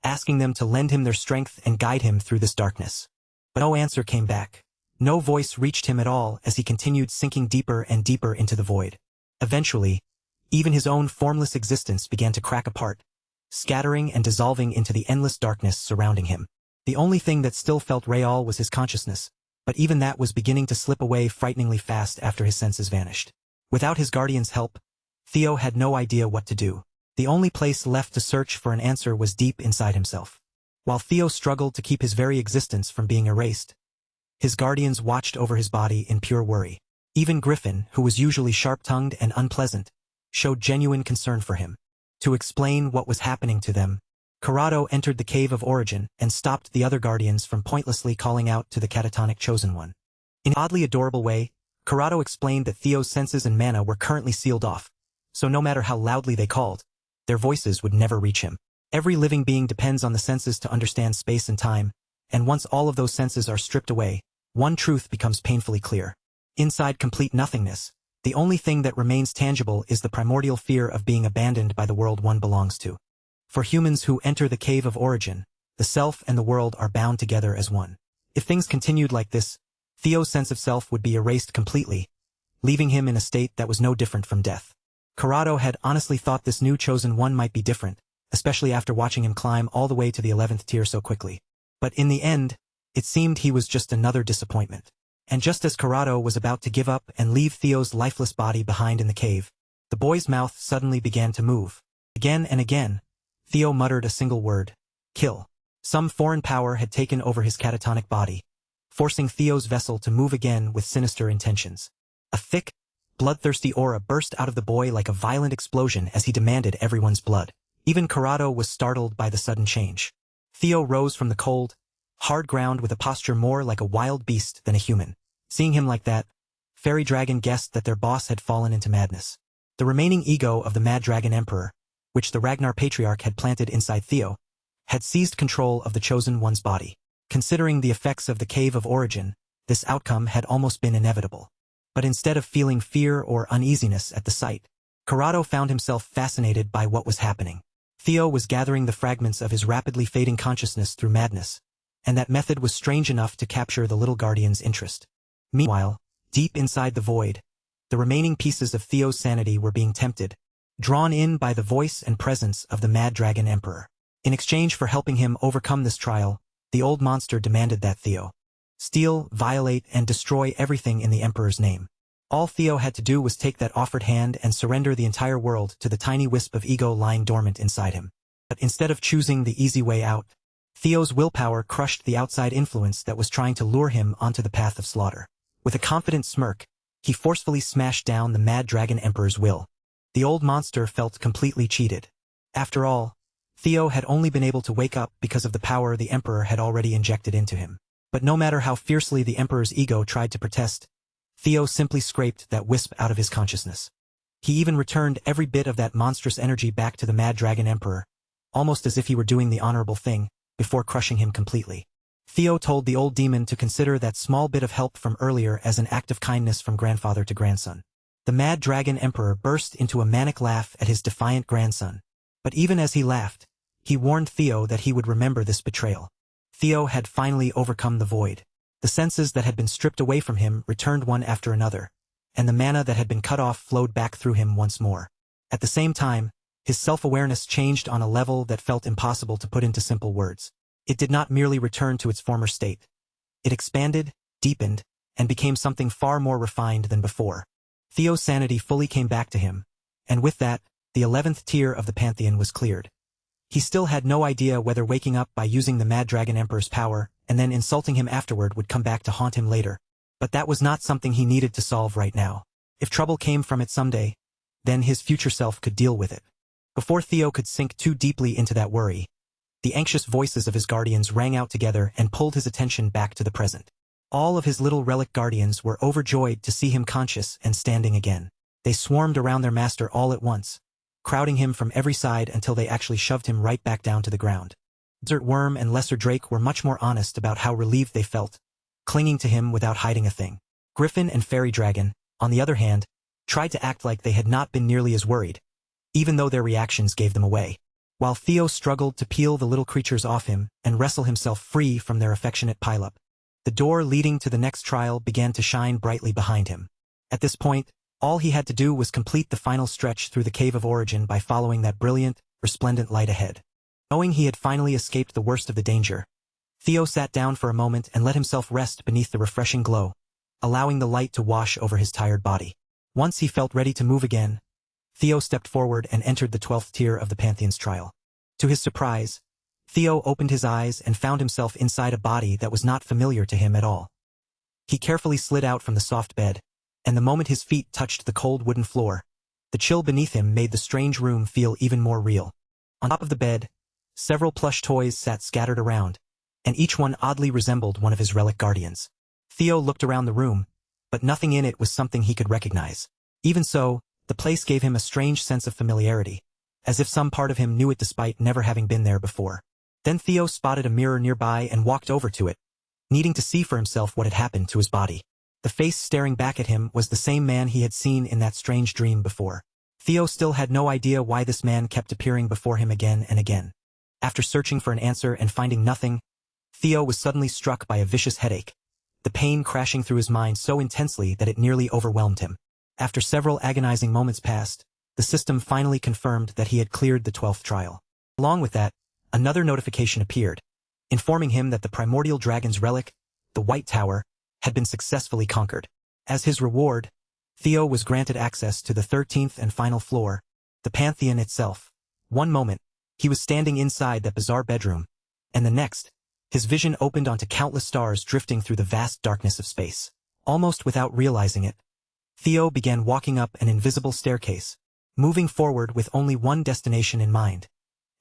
asking them to lend him their strength and guide him through this darkness. But no answer came back. No voice reached him at all as he continued sinking deeper and deeper into the void. Eventually, even his own formless existence began to crack apart, scattering and dissolving into the endless darkness surrounding him. The only thing that still felt real was his consciousness, but even that was beginning to slip away frighteningly fast after his senses vanished. Without his guardian's help, Theo had no idea what to do. The only place left to search for an answer was deep inside himself. While Theo struggled to keep his very existence from being erased, his guardians watched over his body in pure worry. Even Griffin, who was usually sharp-tongued and unpleasant, showed genuine concern for him. To explain what was happening to them, Corrado entered the Cave of Origin and stopped the other guardians from pointlessly calling out to the catatonic Chosen One. In an oddly adorable way, Corrado explained that Theo's senses and mana were currently sealed off, so no matter how loudly they called, their voices would never reach him. Every living being depends on the senses to understand space and time, and once all of those senses are stripped away, one truth becomes painfully clear. Inside complete nothingness, the only thing that remains tangible is the primordial fear of being abandoned by the world one belongs to. For humans who enter the Cave of Origin, the self and the world are bound together as one. If things continued like this, Theo's sense of self would be erased completely, leaving him in a state that was no different from death. Corrado had honestly thought this new Chosen One might be different, especially after watching him climb all the way to the 11th tier so quickly. But in the end, it seemed he was just another disappointment. And just as Corrado was about to give up and leave Theo's lifeless body behind in the cave, the boy's mouth suddenly began to move. Again and again, Theo muttered a single word: kill. Some foreign power had taken over his catatonic body, forcing Theo's vessel to move again with sinister intentions. A thick, bloodthirsty aura burst out of the boy like a violent explosion as he demanded everyone's blood. Even Corrado was startled by the sudden change. Theo rose from the cold, hard ground with a posture more like a wild beast than a human. Seeing him like that, Fairy Dragon guessed that their boss had fallen into madness. The remaining ego of the Mad Dragon Emperor, which the Ragnar Patriarch had planted inside Theo, had seized control of the Chosen One's body. Considering the effects of the Cave of Origin, this outcome had almost been inevitable. But instead of feeling fear or uneasiness at the sight, Corrado found himself fascinated by what was happening. Theo was gathering the fragments of his rapidly fading consciousness through madness, and that method was strange enough to capture the little guardian's interest. Meanwhile, deep inside the void, the remaining pieces of Theo's sanity were being tempted, drawn in by the voice and presence of the Mad Dragon Emperor. In exchange for helping him overcome this trial, the old monster demanded that Theo steal, violate, and destroy everything in the Emperor's name. All Theo had to do was take that offered hand and surrender the entire world to the tiny wisp of ego lying dormant inside him. But instead of choosing the easy way out, Theo's willpower crushed the outside influence that was trying to lure him onto the path of slaughter. With a confident smirk, he forcefully smashed down the Mad Dragon Emperor's will. The old monster felt completely cheated. After all, Theo had only been able to wake up because of the power the Emperor had already injected into him. But no matter how fiercely the Emperor's ego tried to protest, Theo simply scraped that wisp out of his consciousness. He even returned every bit of that monstrous energy back to the Mad Dragon Emperor, almost as if he were doing the honorable thing, before crushing him completely. Theo told the old demon to consider that small bit of help from earlier as an act of kindness from grandfather to grandson. The Mad Dragon Emperor burst into a manic laugh at his defiant grandson. But even as he laughed, he warned Theo that he would remember this betrayal. Theo had finally overcome the void. The senses that had been stripped away from him returned one after another, and the mana that had been cut off flowed back through him once more. At the same time, his self-awareness changed on a level that felt impossible to put into simple words. It did not merely return to its former state. It expanded, deepened, and became something far more refined than before. Theo's sanity fully came back to him, and with that, the 11th tier of the Pantheon was cleared. He still had no idea whether waking up by using the Mad Dragon Emperor's power and then insulting him afterward would come back to haunt him later. But that was not something he needed to solve right now. If trouble came from it someday, then his future self could deal with it. Before Theo could sink too deeply into that worry, the anxious voices of his guardians rang out together and pulled his attention back to the present. All of his little relic guardians were overjoyed to see him conscious and standing again. They swarmed around their master all at once, crowding him from every side until they actually shoved him right back down to the ground. Desert Worm and Lesser Drake were much more honest about how relieved they felt, clinging to him without hiding a thing. Griffin and Fairy Dragon, on the other hand, tried to act like they had not been nearly as worried, even though their reactions gave them away. While Theo struggled to peel the little creatures off him and wrestle himself free from their affectionate pileup, the door leading to the next trial began to shine brightly behind him. At this point, all he had to do was complete the final stretch through the Cave of Origin by following that brilliant, resplendent light ahead. Knowing he had finally escaped the worst of the danger, Theo sat down for a moment and let himself rest beneath the refreshing glow, allowing the light to wash over his tired body. Once he felt ready to move again, Theo stepped forward and entered the 12th tier of the Pantheon's trial. To his surprise, Theo opened his eyes and found himself inside a body that was not familiar to him at all. He carefully slid out from the soft bed, and the moment his feet touched the cold wooden floor, the chill beneath him made the strange room feel even more real. On top of the bed, several plush toys sat scattered around, and each one oddly resembled one of his relic guardians. Theo looked around the room, but nothing in it was something he could recognize. Even so, the place gave him a strange sense of familiarity, as if some part of him knew it despite never having been there before. Then Theo spotted a mirror nearby and walked over to it, needing to see for himself what had happened to his body. The face staring back at him was the same man he had seen in that strange dream before. Theo still had no idea why this man kept appearing before him again and again. After searching for an answer and finding nothing, Theo was suddenly struck by a vicious headache, the pain crashing through his mind so intensely that it nearly overwhelmed him. After several agonizing moments passed, the system finally confirmed that he had cleared the 12th trial. Along with that, another notification appeared, informing him that the primordial dragon's relic, the White Tower, had been successfully conquered. As his reward, Theo was granted access to the 13th and final floor, the Pantheon itself. One moment, he was standing inside that bizarre bedroom, and the next, his vision opened onto countless stars drifting through the vast darkness of space. Almost without realizing it, Theo began walking up an invisible staircase, moving forward with only one destination in mind,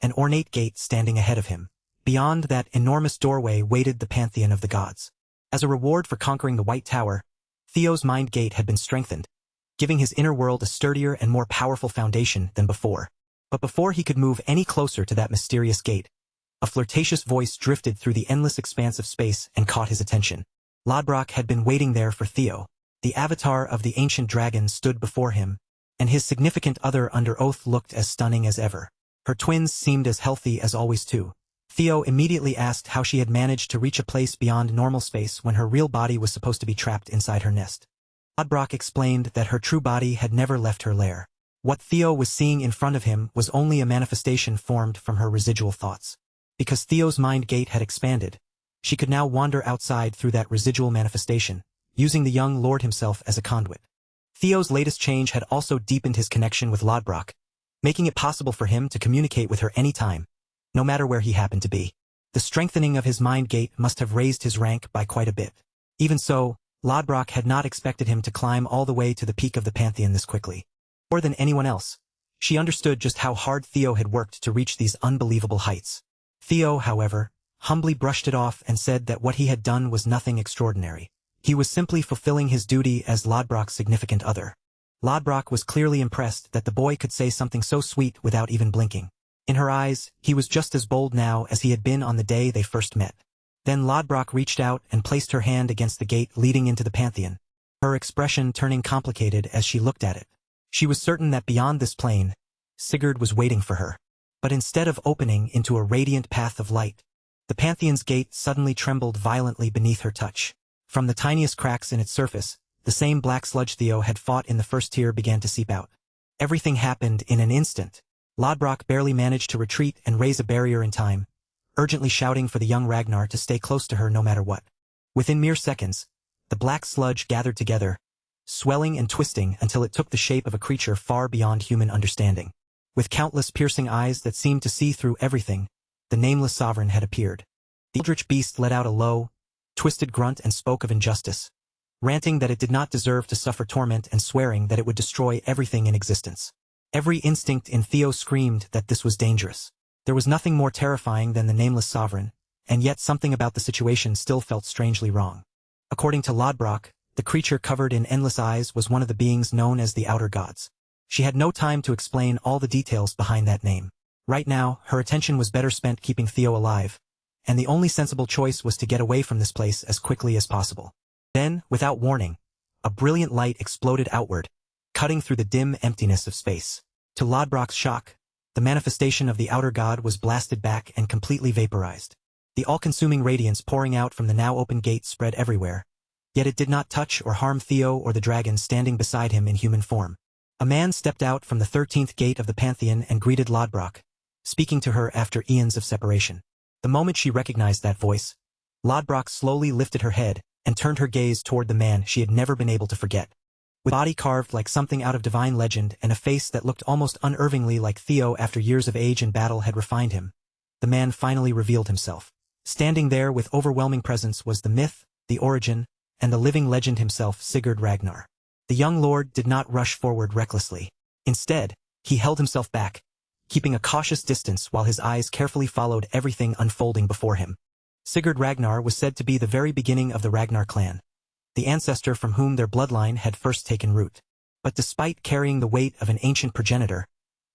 an ornate gate standing ahead of him. Beyond that enormous doorway waited the Pantheon of the gods. As a reward for conquering the White Tower, Theo's mind gate had been strengthened, giving his inner world a sturdier and more powerful foundation than before. But before he could move any closer to that mysterious gate, a flirtatious voice drifted through the endless expanse of space and caught his attention. Lodbrok had been waiting there for Theo. The avatar of the ancient dragon stood before him, and his significant other under oath looked as stunning as ever. Her twins seemed as healthy as always too. Theo immediately asked how she had managed to reach a place beyond normal space when her real body was supposed to be trapped inside her nest. Lodbrok explained that her true body had never left her lair. What Theo was seeing in front of him was only a manifestation formed from her residual thoughts. Because Theo's mind gate had expanded, she could now wander outside through that residual manifestation, using the young lord himself as a conduit. Theo's latest change had also deepened his connection with Lodbrok, making it possible for him to communicate with her anytime, no matter where he happened to be. The strengthening of his mind gate must have raised his rank by quite a bit. Even so, Lodbrok had not expected him to climb all the way to the peak of the Pantheon this quickly. More than anyone else, she understood just how hard Theo had worked to reach these unbelievable heights. Theo, however, humbly brushed it off and said that what he had done was nothing extraordinary. He was simply fulfilling his duty as Lodbrok's significant other. Lodbrok was clearly impressed that the boy could say something so sweet without even blinking. In her eyes, he was just as bold now as he had been on the day they first met. Then Lodbrok reached out and placed her hand against the gate leading into the Pantheon, her expression turning complicated as she looked at it. She was certain that beyond this plane, Sigurd was waiting for her. But instead of opening into a radiant path of light, the Pantheon's gate suddenly trembled violently beneath her touch. From the tiniest cracks in its surface, the same black sludge Theo had fought in the first tier began to seep out. Everything happened in an instant. Lodbrok barely managed to retreat and raise a barrier in time, urgently shouting for the young Ragnar to stay close to her no matter what. Within mere seconds, the black sludge gathered together, swelling and twisting until it took the shape of a creature far beyond human understanding. With countless piercing eyes that seemed to see through everything, the nameless sovereign had appeared. The eldritch beast let out a low, twisted grunt and spoke of injustice, ranting that it did not deserve to suffer torment and swearing that it would destroy everything in existence. Every instinct in Theo screamed that this was dangerous. There was nothing more terrifying than the nameless sovereign, and yet something about the situation still felt strangely wrong. According to Lodbrok, the creature covered in endless eyes was one of the beings known as the Outer Gods. She had no time to explain all the details behind that name. Right now, her attention was better spent keeping Theo alive, and the only sensible choice was to get away from this place as quickly as possible. Then, without warning, a brilliant light exploded outward, cutting through the dim emptiness of space. To Lodbrok's shock, the manifestation of the Outer God was blasted back and completely vaporized. The all-consuming radiance pouring out from the now open gate spread everywhere, yet it did not touch or harm Theo or the dragon standing beside him in human form. A man stepped out from the 13th gate of the Pantheon and greeted Lodbrok, speaking to her after eons of separation. The moment she recognized that voice, Lodbrok slowly lifted her head and turned her gaze toward the man she had never been able to forget. With a body carved like something out of divine legend and a face that looked almost unervingly like Theo after years of age and battle had refined him, the man finally revealed himself. Standing there with overwhelming presence was the myth, the origin, and the living legend himself, Sigurd Ragnar. The young lord did not rush forward recklessly. Instead, he held himself back, keeping a cautious distance while his eyes carefully followed everything unfolding before him. Sigurd Ragnar was said to be the very beginning of the Ragnar clan, the ancestor from whom their bloodline had first taken root. But despite carrying the weight of an ancient progenitor,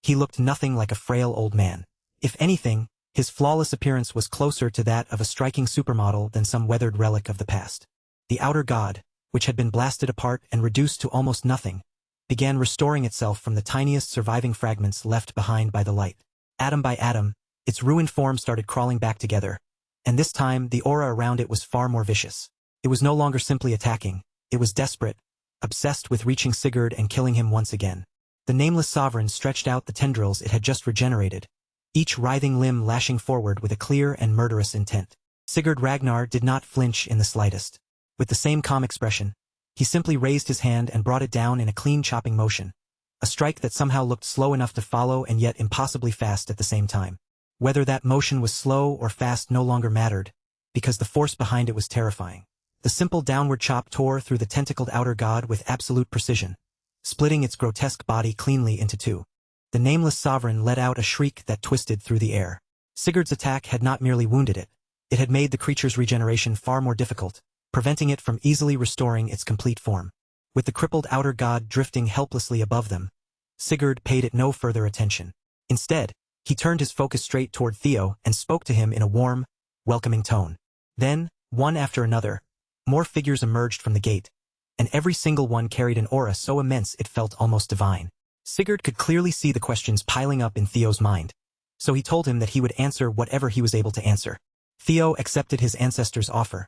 he looked nothing like a frail old man. If anything, his flawless appearance was closer to that of a striking supermodel than some weathered relic of the past. The Outer God, which had been blasted apart and reduced to almost nothing, began restoring itself from the tiniest surviving fragments left behind by the light. Atom by atom, its ruined form started crawling back together, and this time the aura around it was far more vicious. It was no longer simply attacking, it was desperate, obsessed with reaching Sigurd and killing him once again. The nameless sovereign stretched out the tendrils it had just regenerated, each writhing limb lashing forward with a clear and murderous intent. Sigurd Ragnar did not flinch in the slightest. With the same calm expression, he simply raised his hand and brought it down in a clean chopping motion, a strike that somehow looked slow enough to follow and yet impossibly fast at the same time. Whether that motion was slow or fast no longer mattered, because the force behind it was terrifying. The simple downward chop tore through the tentacled Outer God with absolute precision, splitting its grotesque body cleanly into two. The nameless sovereign let out a shriek that twisted through the air. Sigurd's attack had not merely wounded it, it had made the creature's regeneration far more difficult, preventing it from easily restoring its complete form. With the crippled Outer God drifting helplessly above them, Sigurd paid it no further attention. Instead, he turned his focus straight toward Theo and spoke to him in a warm, welcoming tone. Then, one after another, more figures emerged from the gate, and every single one carried an aura so immense it felt almost divine. Sigurd could clearly see the questions piling up in Theo's mind, so he told him that he would answer whatever he was able to answer. Theo accepted his ancestor's offer,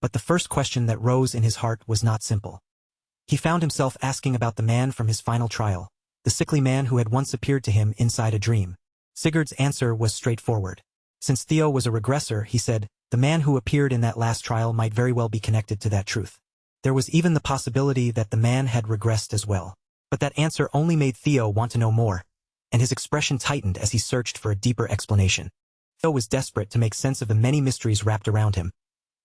but the first question that rose in his heart was not simple. He found himself asking about the man from his final trial, the sickly man who had once appeared to him inside a dream. Sigurd's answer was straightforward. Since Theo was a regressor, he said, the man who appeared in that last trial might very well be connected to that truth. There was even the possibility that the man had regressed as well. But that answer only made Theo want to know more, and his expression tightened as he searched for a deeper explanation. Theo was desperate to make sense of the many mysteries wrapped around him,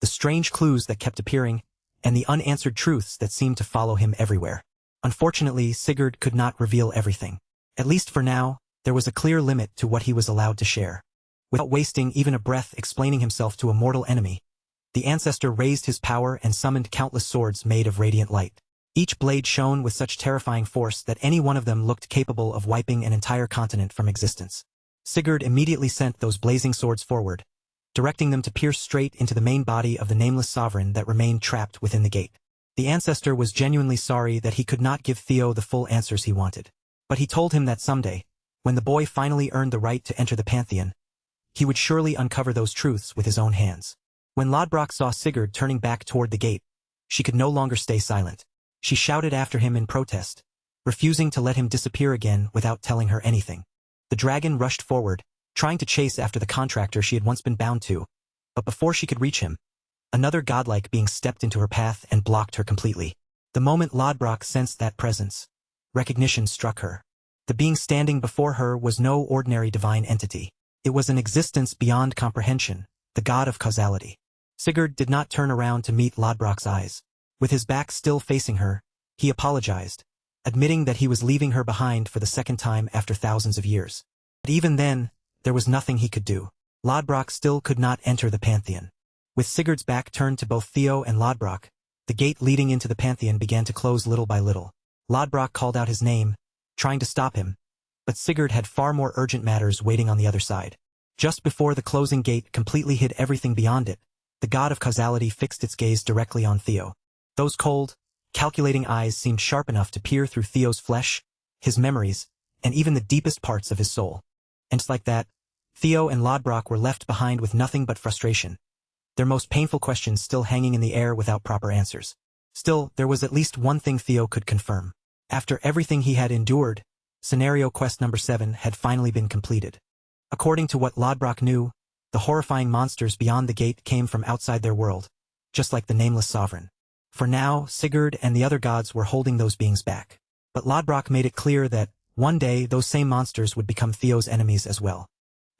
the strange clues that kept appearing, and the unanswered truths that seemed to follow him everywhere. Unfortunately, Sigurd could not reveal everything. At least for now, there was a clear limit to what he was allowed to share. Without wasting even a breath explaining himself to a mortal enemy, the ancestor raised his power and summoned countless swords made of radiant light. Each blade shone with such terrifying force that any one of them looked capable of wiping an entire continent from existence. Sigurd immediately sent those blazing swords forward, directing them to pierce straight into the main body of the nameless sovereign that remained trapped within the gate. The ancestor was genuinely sorry that he could not give Theo the full answers he wanted. But he told him that someday, when the boy finally earned the right to enter the Pantheon, he would surely uncover those truths with his own hands. When Lodbrok saw Sigurd turning back toward the gate, she could no longer stay silent. She shouted after him in protest, refusing to let him disappear again without telling her anything. The dragon rushed forward, trying to chase after the contractor she had once been bound to, but before she could reach him, another godlike being stepped into her path and blocked her completely. The moment Lodbrok sensed that presence, recognition struck her. The being standing before her was no ordinary divine entity. It was an existence beyond comprehension, the god of causality. Sigurd did not turn around to meet Lodbrok's eyes. With his back still facing her, he apologized, admitting that he was leaving her behind for the second time after thousands of years. But even then, there was nothing he could do. Lodbrok still could not enter the Pantheon. With Sigurd's back turned to both Theo and Lodbrok, the gate leading into the Pantheon began to close little by little. Lodbrok called out his name, trying to stop him, but Sigurd had far more urgent matters waiting on the other side. Just before the closing gate completely hid everything beyond it, the god of causality fixed its gaze directly on Theo. Those cold, calculating eyes seemed sharp enough to peer through Theo's flesh, his memories, and even the deepest parts of his soul. And just like that, Theo and Lodbrok were left behind with nothing but frustration, their most painful questions still hanging in the air without proper answers. Still, there was at least one thing Theo could confirm. After everything he had endured, Scenario Quest number 7 had finally been completed. According to what Lodbrok knew, the horrifying monsters beyond the gate came from outside their world, just like the nameless sovereign. For now, Sigurd and the other gods were holding those beings back. But Lodbrok made it clear that, one day, those same monsters would become Theo's enemies as well.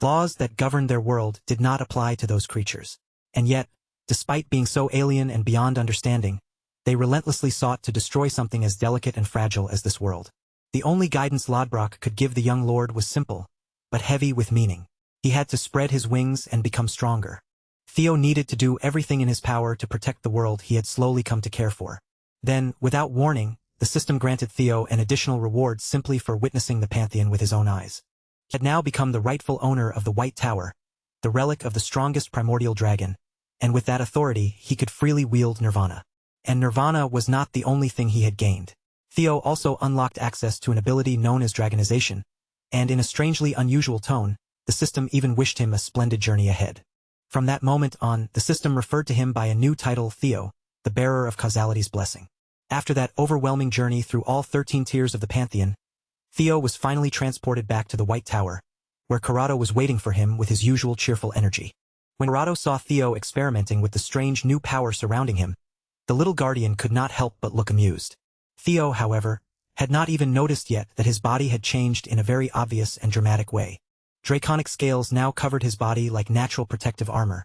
Laws that governed their world did not apply to those creatures. And yet, despite being so alien and beyond understanding, they relentlessly sought to destroy something as delicate and fragile as this world. The only guidance Lodbrok could give the young lord was simple, but heavy with meaning. He had to spread his wings and become stronger. Theo needed to do everything in his power to protect the world he had slowly come to care for. Then, without warning, the system granted Theo an additional reward simply for witnessing the Pantheon with his own eyes. He had now become the rightful owner of the White Tower, the relic of the strongest primordial dragon, and with that authority he could freely wield Nirvana. And Nirvana was not the only thing he had gained. Theo also unlocked access to an ability known as dragonization, and in a strangely unusual tone, the system even wished him a splendid journey ahead. From that moment on, the system referred to him by a new title, Theo, the bearer of causality's blessing. After that overwhelming journey through all 13 tiers of the Pantheon, Theo was finally transported back to the White Tower, where Corrado was waiting for him with his usual cheerful energy. When Corrado saw Theo experimenting with the strange new power surrounding him, the little guardian could not help but look amused. Theo, however, had not even noticed yet that his body had changed in a very obvious and dramatic way. Draconic scales now covered his body like natural protective armor,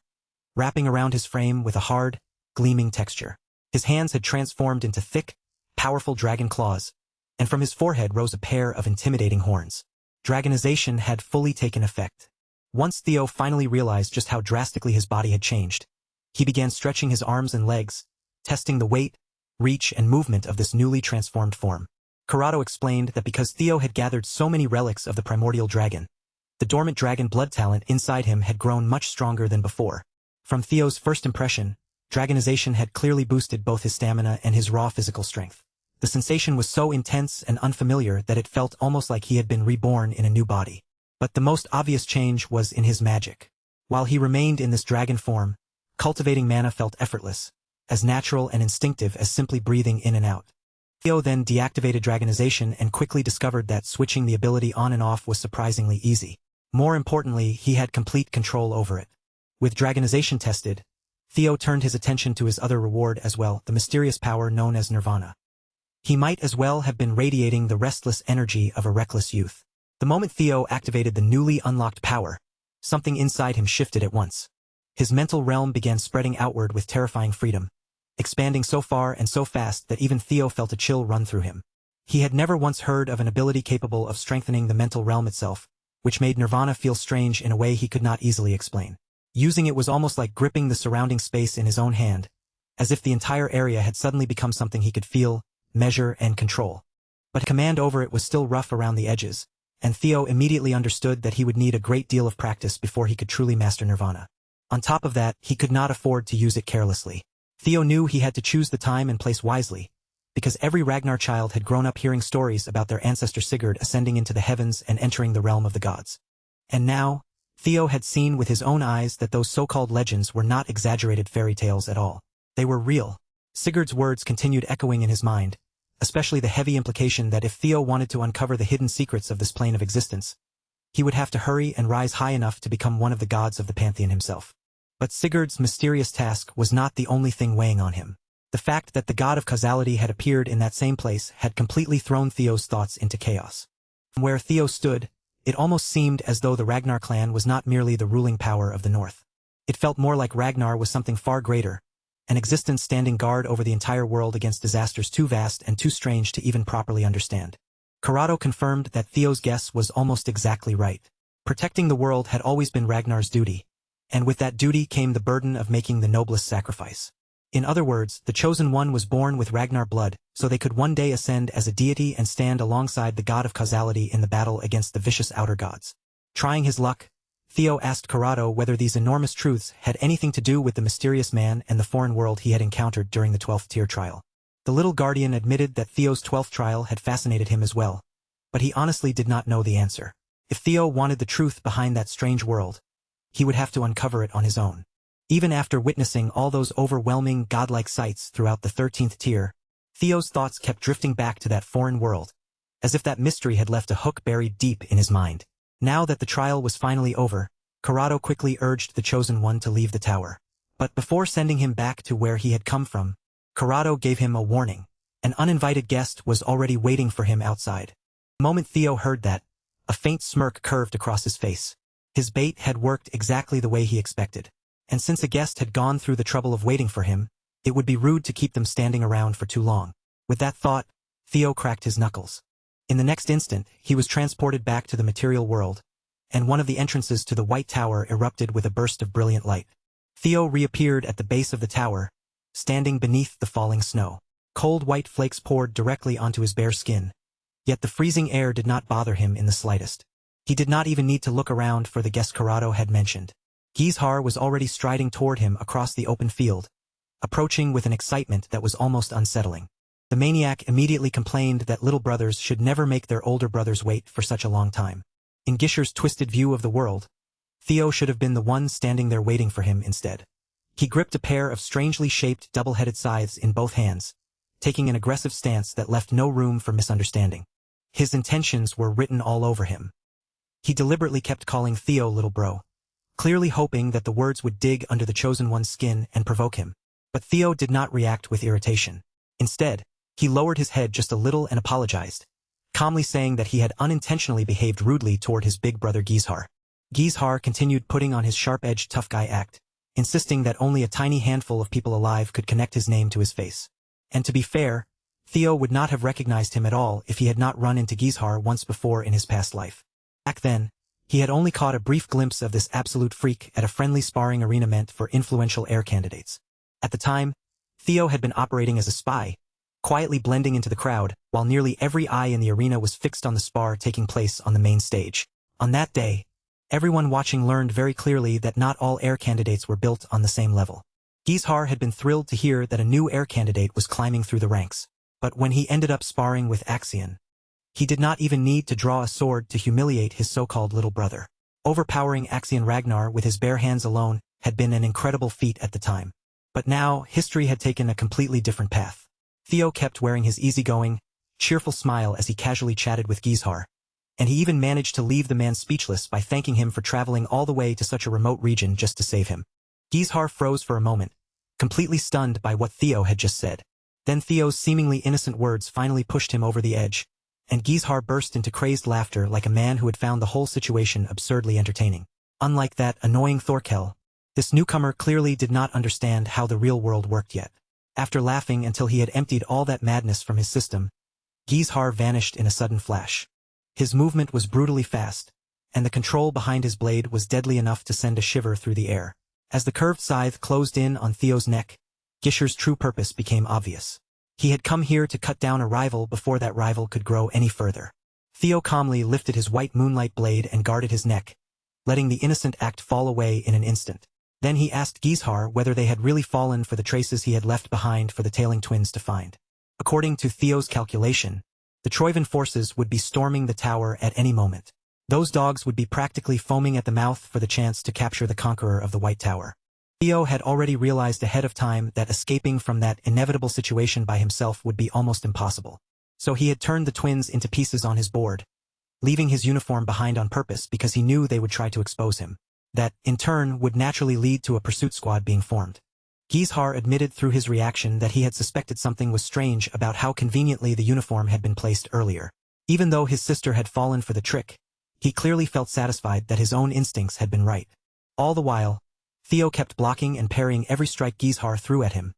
wrapping around his frame with a hard, gleaming texture. His hands had transformed into thick, powerful dragon claws, and from his forehead rose a pair of intimidating horns. Dragonization had fully taken effect. Once Theo finally realized just how drastically his body had changed, he began stretching his arms and legs, testing the weight, reach, and movement of this newly transformed form. Corrado explained that because Theo had gathered so many relics of the primordial dragon, the dormant dragon blood talent inside him had grown much stronger than before. From Theo's first impression, dragonization had clearly boosted both his stamina and his raw physical strength. The sensation was so intense and unfamiliar that it felt almost like he had been reborn in a new body. But the most obvious change was in his magic. While he remained in this dragon form, cultivating mana felt effortless, as natural and instinctive as simply breathing in and out. Theo then deactivated dragonization and quickly discovered that switching the ability on and off was surprisingly easy. More importantly, he had complete control over it. With dragonization tested, Theo turned his attention to his other reward as well, the mysterious power known as nirvana. He might as well have been radiating the restless energy of a reckless youth. The moment Theo activated the newly unlocked power, something inside him shifted at once. His mental realm began spreading outward with terrifying freedom, expanding so far and so fast that even Theo felt a chill run through him. He had never once heard of an ability capable of strengthening the mental realm itself, which made nirvana feel strange in a way he could not easily explain. Using it was almost like gripping the surrounding space in his own hand, as if the entire area had suddenly become something he could feel, measure, and control. But command over it was still rough around the edges, and Theo immediately understood that he would need a great deal of practice before he could truly master nirvana. On top of that, he could not afford to use it carelessly. Theo knew he had to choose the time and place wisely, because every Ragnar child had grown up hearing stories about their ancestor Sigurd ascending into the heavens and entering the realm of the gods. And now, Theo had seen with his own eyes that those so-called legends were not exaggerated fairy tales at all. They were real. Sigurd's words continued echoing in his mind, especially the heavy implication that if Theo wanted to uncover the hidden secrets of this plane of existence, he would have to hurry and rise high enough to become one of the gods of the pantheon himself. But Sigurd's mysterious task was not the only thing weighing on him. The fact that the god of causality had appeared in that same place had completely thrown Theo's thoughts into chaos. From where Theo stood, it almost seemed as though the Ragnar clan was not merely the ruling power of the north. It felt more like Ragnar was something far greater, an existence standing guard over the entire world against disasters too vast and too strange to even properly understand. Corrado confirmed that Theo's guess was almost exactly right. Protecting the world had always been Ragnar's duty, and with that duty came the burden of making the noblest sacrifice. In other words, the Chosen One was born with Ragnar blood, so they could one day ascend as a deity and stand alongside the god of causality in the battle against the vicious outer gods. Trying his luck, Theo asked Corrado whether these enormous truths had anything to do with the mysterious man and the foreign world he had encountered during the 12th tier trial. The little guardian admitted that Theo's 12th trial had fascinated him as well, but he honestly did not know the answer. If Theo wanted the truth behind that strange world, he would have to uncover it on his own. Even after witnessing all those overwhelming godlike sights throughout the 13th tier, Theo's thoughts kept drifting back to that foreign world, as if that mystery had left a hook buried deep in his mind. Now that the trial was finally over, Corrado quickly urged the Chosen One to leave the tower. But before sending him back to where he had come from, Corrado gave him a warning. An uninvited guest was already waiting for him outside. The moment Theo heard that, a faint smirk curved across his face. His bait had worked exactly the way he expected. And since a guest had gone through the trouble of waiting for him, it would be rude to keep them standing around for too long. With that thought, Theo cracked his knuckles. In the next instant, he was transported back to the material world, and one of the entrances to the White Tower erupted with a burst of brilliant light. Theo reappeared at the base of the tower, standing beneath the falling snow. Cold white flakes poured directly onto his bare skin, yet the freezing air did not bother him in the slightest. He did not even need to look around for the guest Corrado had mentioned. Gizhar was already striding toward him across the open field, approaching with an excitement that was almost unsettling. The maniac immediately complained that little brothers should never make their older brothers wait for such a long time. In Gishar's twisted view of the world, Theo should have been the one standing there waiting for him instead. He gripped a pair of strangely shaped double-headed scythes in both hands, taking an aggressive stance that left no room for misunderstanding. His intentions were written all over him. He deliberately kept calling Theo little bro, clearly hoping that the words would dig under the Chosen One's skin and provoke him. But Theo did not react with irritation. Instead, he lowered his head just a little and apologized, calmly saying that he had unintentionally behaved rudely toward his big brother Gizhar. Gizhar continued putting on his sharp-edged tough guy act, insisting that only a tiny handful of people alive could connect his name to his face. And to be fair, Theo would not have recognized him at all if he had not run into Gizhar once before in his past life. Back then, he had only caught a brief glimpse of this absolute freak at a friendly sparring arena meant for influential heir candidates. At the time, Theo had been operating as a spy, quietly blending into the crowd, while nearly every eye in the arena was fixed on the spar taking place on the main stage. On that day, everyone watching learned very clearly that not all heir candidates were built on the same level. Gizhar had been thrilled to hear that a new heir candidate was climbing through the ranks, but when he ended up sparring with Axion, he did not even need to draw a sword to humiliate his so-called little brother. Overpowering Axion Ragnar with his bare hands alone had been an incredible feat at the time. But now, history had taken a completely different path. Theo kept wearing his easygoing, cheerful smile as he casually chatted with Gizhar, and he even managed to leave the man speechless by thanking him for traveling all the way to such a remote region just to save him. Gizhar froze for a moment, completely stunned by what Theo had just said. Then Theo's seemingly innocent words finally pushed him over the edge, and Gizhar burst into crazed laughter like a man who had found the whole situation absurdly entertaining. Unlike that annoying Thorkel, this newcomer clearly did not understand how the real world worked yet. After laughing until he had emptied all that madness from his system, Gizhar vanished in a sudden flash. His movement was brutally fast, and the control behind his blade was deadly enough to send a shiver through the air. As the curved scythe closed in on Theo's neck, Gishar's true purpose became obvious. He had come here to cut down a rival before that rival could grow any further. Theo calmly lifted his white moonlight blade and guarded his neck, letting the innocent act fall away in an instant. Then he asked Gizhar whether they had really fallen for the traces he had left behind for the tailing twins to find. According to Theo's calculation, the Troivan forces would be storming the tower at any moment. Those dogs would be practically foaming at the mouth for the chance to capture the conqueror of the White Tower. Theo had already realized ahead of time that escaping from that inevitable situation by himself would be almost impossible. So he had turned the twins into pieces on his board, leaving his uniform behind on purpose because he knew they would try to expose him. That, in turn, would naturally lead to a pursuit squad being formed. Gizhar admitted through his reaction that he had suspected something was strange about how conveniently the uniform had been placed earlier. Even though his sister had fallen for the trick, he clearly felt satisfied that his own instincts had been right. All the while, Theo kept blocking and parrying every strike Gizhar threw at him,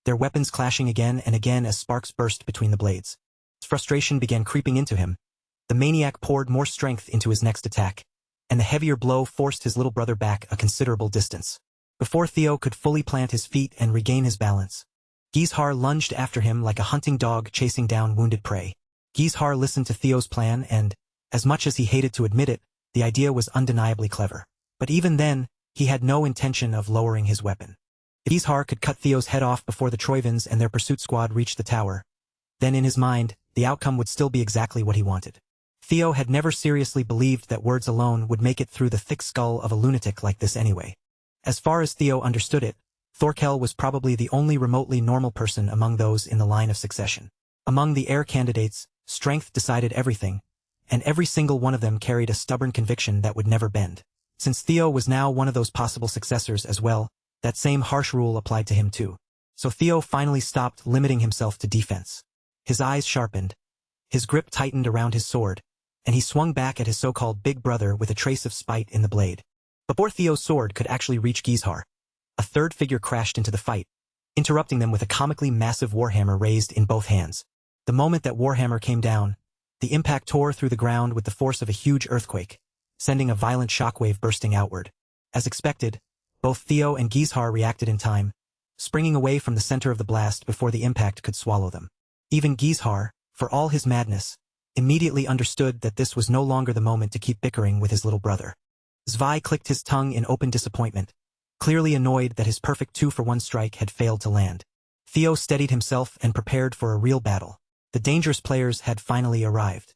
their weapons clashing again and again as sparks burst between the blades. Frustration began creeping into him. The maniac poured more strength into his next attack, and the heavier blow forced his little brother back a considerable distance. Before Theo could fully plant his feet and regain his balance, Gizhar lunged after him like a hunting dog chasing down wounded prey. Gizhar listened to Theo's plan and, as much as he hated to admit it, the idea was undeniably clever. But even then, he had no intention of lowering his weapon. If Gizhar could cut Theo's head off before the Troivans and their pursuit squad reached the tower, then in his mind, the outcome would still be exactly what he wanted. Theo had never seriously believed that words alone would make it through the thick skull of a lunatic like this anyway. As far as Theo understood it, Thorkel was probably the only remotely normal person among those in the line of succession. Among the heir candidates, strength decided everything, and every single one of them carried a stubborn conviction that would never bend. Since Theo was now one of those possible successors as well, that same harsh rule applied to him too. So Theo finally stopped limiting himself to defense. His eyes sharpened, his grip tightened around his sword, and he swung back at his so-called big brother with a trace of spite in the blade. Before Theo's sword could actually reach Gizhar, a third figure crashed into the fight, interrupting them with a comically massive warhammer raised in both hands. The moment that warhammer came down, the impact tore through the ground with the force of a huge earthquake, sending a violent shockwave bursting outward. As expected, both Theo and Gizhar reacted in time, springing away from the center of the blast before the impact could swallow them. Even Gizhar, for all his madness, immediately understood that this was no longer the moment to keep bickering with his little brother. Zvi clicked his tongue in open disappointment, clearly annoyed that his perfect 2-for-1 strike had failed to land. Theo steadied himself and prepared for a real battle. The dangerous players had finally arrived.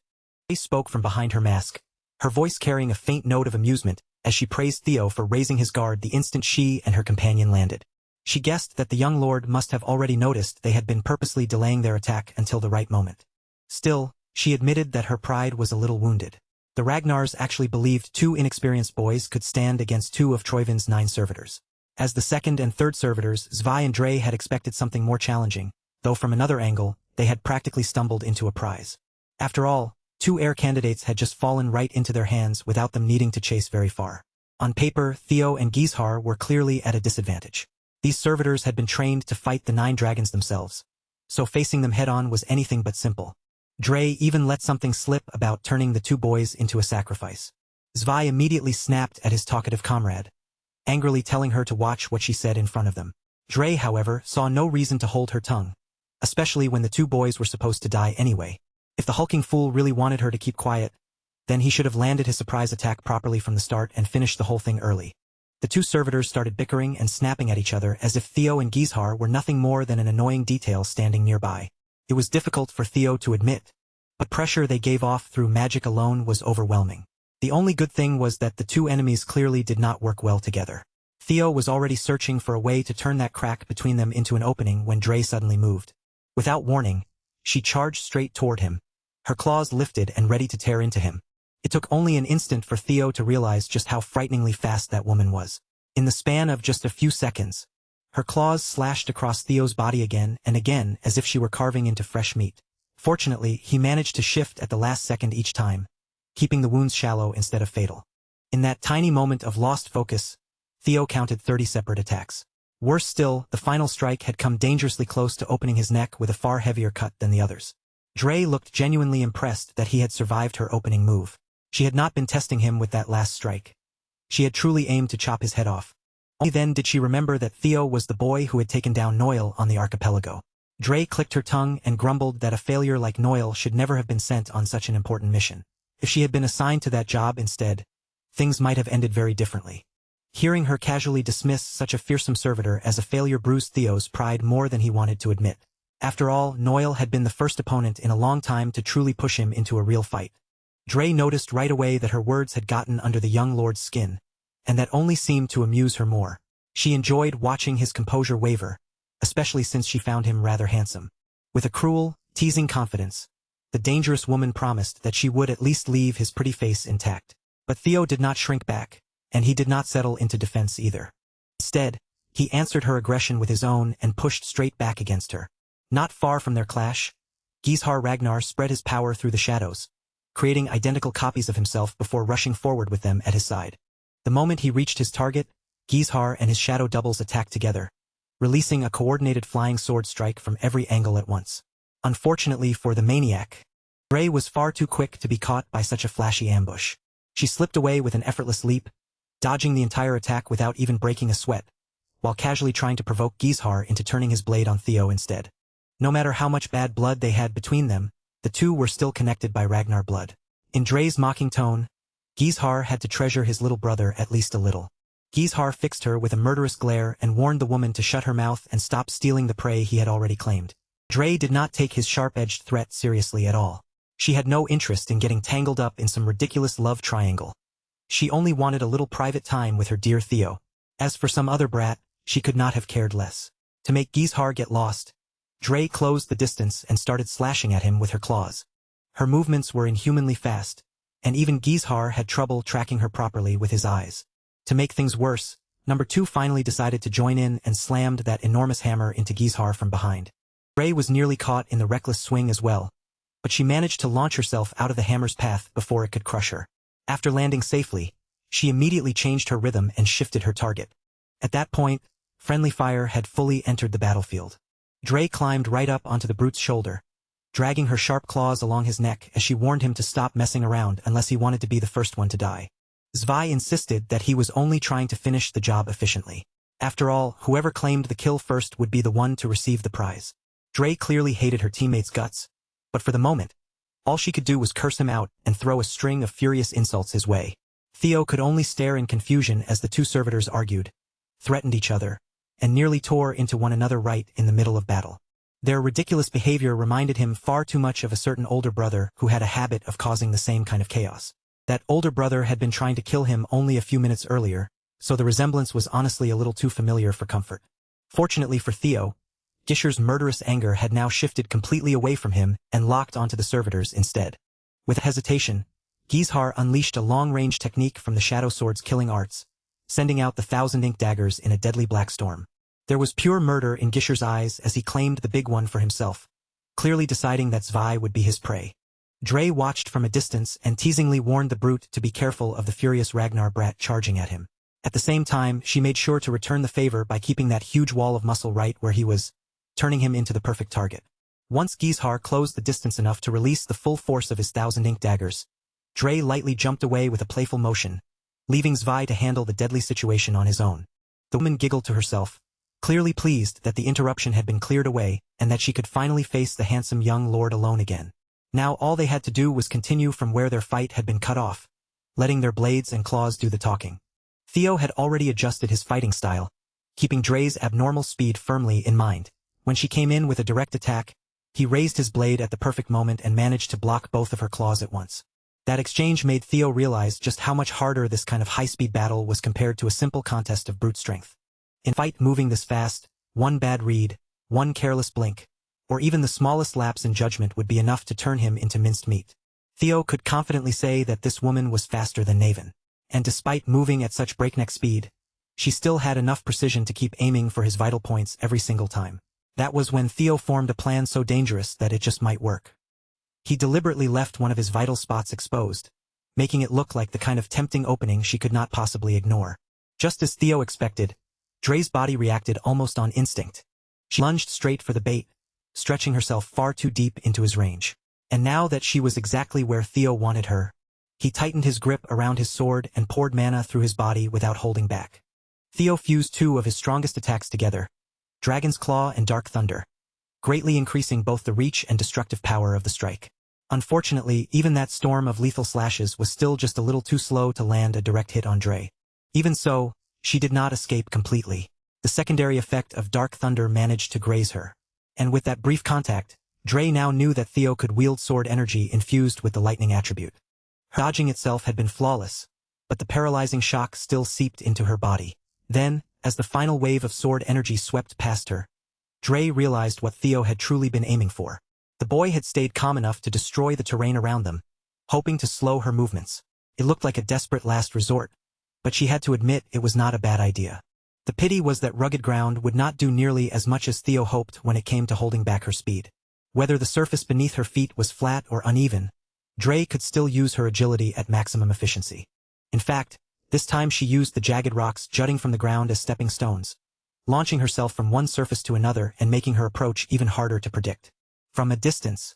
She spoke from behind her mask, her voice carrying a faint note of amusement as she praised Theo for raising his guard the instant she and her companion landed. She guessed that the young lord must have already noticed they had been purposely delaying their attack until the right moment. Still, she admitted that her pride was a little wounded. The Ragnars actually believed 2 inexperienced boys could stand against 2 of Troivan's 9 servitors. As the second and third servitors, Zvi and Dre had expected something more challenging, though from another angle, they had practically stumbled into a prize. After all, 2 heir candidates had just fallen right into their hands without them needing to chase very far. On paper, Theo and Gizhar were clearly at a disadvantage. These servitors had been trained to fight the 9 dragons themselves, so facing them head-on was anything but simple. Dre even let something slip about turning the 2 boys into a sacrifice. Zvi immediately snapped at his talkative comrade, angrily telling her to watch what she said in front of them. Dre, however, saw no reason to hold her tongue, especially when the 2 boys were supposed to die anyway. If the hulking fool really wanted her to keep quiet, then he should have landed his surprise attack properly from the start and finished the whole thing early. The 2 servitors started bickering and snapping at each other as if Theo and Gizhar were nothing more than an annoying detail standing nearby. It was difficult for Theo to admit, but pressure they gave off through magic alone was overwhelming. The only good thing was that the 2 enemies clearly did not work well together. Theo was already searching for a way to turn that crack between them into an opening when Dre suddenly moved. Without warning, she charged straight toward him, her claws lifted and ready to tear into him. It took only an instant for Theo to realize just how frighteningly fast that woman was. In the span of just a few seconds, Her claws slashed across Theo's body again and again as if she were carving into fresh meat. Fortunately, he managed to shift at the last second each time, keeping the wounds shallow instead of fatal. In that tiny moment of lost focus, Theo counted 30 separate attacks. Worse still, the final strike had come dangerously close to opening his neck with a far heavier cut than the others. Dre looked genuinely impressed that he had survived her opening move. She had not been testing him with that last strike. She had truly aimed to chop his head off. Only then did she remember that Theo was the boy who had taken down Noel on the archipelago. Dre clicked her tongue and grumbled that a failure like Noel should never have been sent on such an important mission. If she had been assigned to that job instead, things might have ended very differently. Hearing her casually dismiss such a fearsome servitor as a failure bruised Theo's pride more than he wanted to admit. After all, Noel had been the first opponent in a long time to truly push him into a real fight. Dre noticed right away that her words had gotten under the young lord's skin, and that only seemed to amuse her more. She enjoyed watching his composure waver, especially since she found him rather handsome. With a cruel, teasing confidence, the dangerous woman promised that she would at least leave his pretty face intact. But Theo did not shrink back, and he did not settle into defense either. Instead, he answered her aggression with his own and pushed straight back against her. Not far from their clash, Gizhar Ragnar spread his power through the shadows, creating identical copies of himself before rushing forward with them at his side. The moment he reached his target, Gizhar and his shadow doubles attacked together, releasing a coordinated flying sword strike from every angle at once. Unfortunately for the maniac, Dre was far too quick to be caught by such a flashy ambush. She slipped away with an effortless leap, dodging the entire attack without even breaking a sweat, while casually trying to provoke Gizhar into turning his blade on Theo instead. No matter how much bad blood they had between them, the two were still connected by Ragnar blood. In Dre's mocking tone, Gizhar had to treasure his little brother at least a little. Gizhar fixed her with a murderous glare and warned the woman to shut her mouth and stop stealing the prey he had already claimed. Dre did not take his sharp-edged threat seriously at all. She had no interest in getting tangled up in some ridiculous love triangle. She only wanted a little private time with her dear Theo. As for some other brat, she could not have cared less. To make Gizhar get lost, Dre closed the distance and started slashing at him with her claws. Her movements were inhumanly fast, and even Gizhar had trouble tracking her properly with his eyes. To make things worse, number 2 finally decided to join in and slammed that enormous hammer into Gizhar from behind. Dre was nearly caught in the reckless swing as well, but she managed to launch herself out of the hammer's path before it could crush her. After landing safely, she immediately changed her rhythm and shifted her target. At that point, friendly fire had fully entered the battlefield. Dre climbed right up onto the brute's shoulder, dragging her sharp claws along his neck as she warned him to stop messing around unless he wanted to be the first one to die. Zvi insisted that he was only trying to finish the job efficiently. After all, whoever claimed the kill first would be the one to receive the prize. Dre clearly hated her teammate's guts, but for the moment, all she could do was curse him out and throw a string of furious insults his way. Theo could only stare in confusion as the two servitors argued, threatened each other, and nearly tore into one another right in the middle of battle. Their ridiculous behavior reminded him far too much of a certain older brother who had a habit of causing the same kind of chaos. That older brother had been trying to kill him only a few minutes earlier, so the resemblance was honestly a little too familiar for comfort. Fortunately for Theo, Gishar's murderous anger had now shifted completely away from him and locked onto the servitors instead. With hesitation, Gizhar unleashed a long-range technique from the Shadow Sword's killing arts, sending out the 1,000 ink daggers in a deadly black storm. There was pure murder in Gishar's eyes as he claimed the big one for himself, clearly deciding that Zvi would be his prey. Dre watched from a distance and teasingly warned the brute to be careful of the furious Ragnar brat charging at him. At the same time, she made sure to return the favor by keeping that huge wall of muscle right where he was, turning him into the perfect target. Once Gizhar closed the distance enough to release the full force of his 1,000 ink daggers, Dre lightly jumped away with a playful motion, leaving Zvi to handle the deadly situation on his own. The woman giggled to herself, clearly pleased that the interruption had been cleared away and that she could finally face the handsome young lord alone again. Now all they had to do was continue from where their fight had been cut off, letting their blades and claws do the talking. Theo had already adjusted his fighting style, keeping Dre's abnormal speed firmly in mind. When she came in with a direct attack, he raised his blade at the perfect moment and managed to block both of her claws at once. That exchange made Theo realize just how much harder this kind of high-speed battle was compared to a simple contest of brute strength. In a fight moving this fast, one bad read, one careless blink, or even the smallest lapse in judgment would be enough to turn him into minced meat. Theo could confidently say that this woman was faster than Naven. And despite moving at such breakneck speed, she still had enough precision to keep aiming for his vital points every single time. That was when Theo formed a plan so dangerous that it just might work. He deliberately left one of his vital spots exposed, making it look like the kind of tempting opening she could not possibly ignore. Just as Theo expected, Dre's body reacted almost on instinct. She lunged straight for the bait, stretching herself far too deep into his range. And now that she was exactly where Theo wanted her, he tightened his grip around his sword and poured mana through his body without holding back. Theo fused two of his strongest attacks together, Dragon's Claw and Dark Thunder, greatly increasing both the reach and destructive power of the strike. Unfortunately, even that storm of lethal slashes was still just a little too slow to land a direct hit on Dre. Even so, she did not escape completely. The secondary effect of Dark Thunder managed to graze her. And with that brief contact, Dre now knew that Theo could wield sword energy infused with the lightning attribute. Her dodging itself had been flawless, but the paralyzing shock still seeped into her body. Then, as the final wave of sword energy swept past her, Dre realized what Theo had truly been aiming for. The boy had stayed calm enough to destroy the terrain around them, hoping to slow her movements. It looked like a desperate last resort, but she had to admit it was not a bad idea. The pity was that rugged ground would not do nearly as much as Theo hoped when it came to holding back her speed. Whether the surface beneath her feet was flat or uneven, Dre could still use her agility at maximum efficiency. In fact, this time she used the jagged rocks jutting from the ground as stepping stones, launching herself from one surface to another and making her approach even harder to predict. From a distance,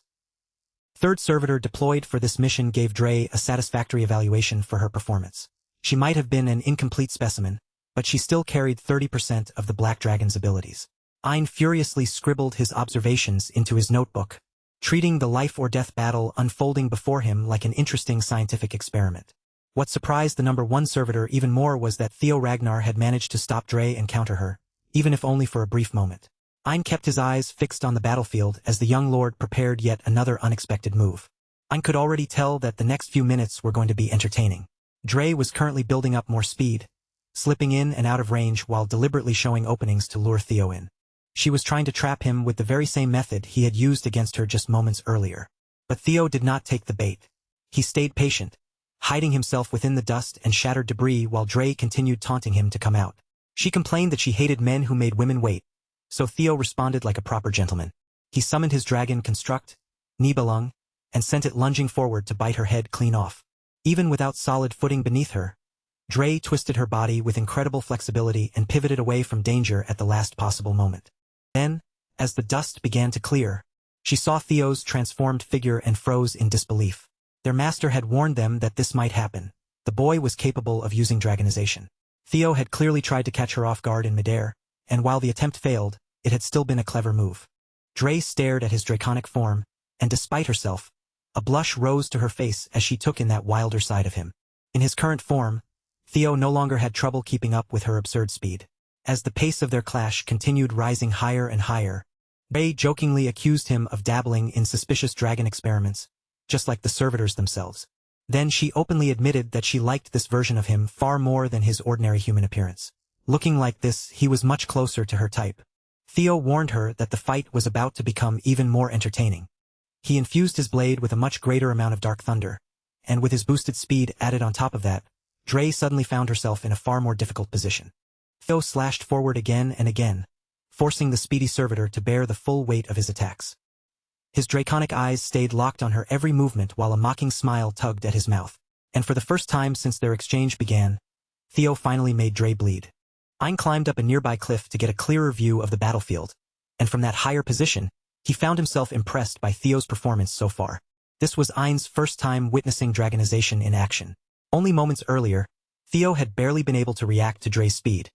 third servitor deployed for this mission gave Dre a satisfactory evaluation for her performance. She might have been an incomplete specimen, but she still carried 30% of the Black Dragon's abilities. Ein furiously scribbled his observations into his notebook, treating the life-or-death battle unfolding before him like an interesting scientific experiment. What surprised the number 1 servitor even more was that Theo Ragnar had managed to stop Dre and counter her, even if only for a brief moment. Ein kept his eyes fixed on the battlefield as the young lord prepared yet another unexpected move. Ein could already tell that the next few minutes were going to be entertaining. Dre was currently building up more speed, slipping in and out of range while deliberately showing openings to lure Theo in. She was trying to trap him with the very same method he had used against her just moments earlier. But Theo did not take the bait. He stayed patient, hiding himself within the dust and shattered debris while Dre continued taunting him to come out. She complained that she hated men who made women wait, so Theo responded like a proper gentleman. He summoned his dragon Construct, Nibelung, and sent it lunging forward to bite her head clean off. Even without solid footing beneath her, Dre twisted her body with incredible flexibility and pivoted away from danger at the last possible moment. Then, as the dust began to clear, she saw Theo's transformed figure and froze in disbelief. Their master had warned them that this might happen. The boy was capable of using dragonization. Theo had clearly tried to catch her off guard in midair, and while the attempt failed, it had still been a clever move. Dre stared at his draconic form, and despite herself, a blush rose to her face as she took in that wilder side of him. In his current form, Theo no longer had trouble keeping up with her absurd speed. As the pace of their clash continued rising higher and higher, Dre jokingly accused him of dabbling in suspicious dragon experiments, just like the servitors themselves. Then she openly admitted that she liked this version of him far more than his ordinary human appearance. Looking like this, he was much closer to her type. Theo warned her that the fight was about to become even more entertaining. He infused his blade with a much greater amount of Dark Thunder, and with his boosted speed added on top of that, Dre suddenly found herself in a far more difficult position. Theo slashed forward again and again, forcing the speedy servitor to bear the full weight of his attacks. His draconic eyes stayed locked on her every movement while a mocking smile tugged at his mouth. And for the first time since their exchange began, Theo finally made Dre bleed. Ein climbed up a nearby cliff to get a clearer view of the battlefield, and from that higher position, he found himself impressed by Theo's performance so far. This was Ein's first time witnessing dragonization in action. Only moments earlier, Theo had barely been able to react to Dre's speed,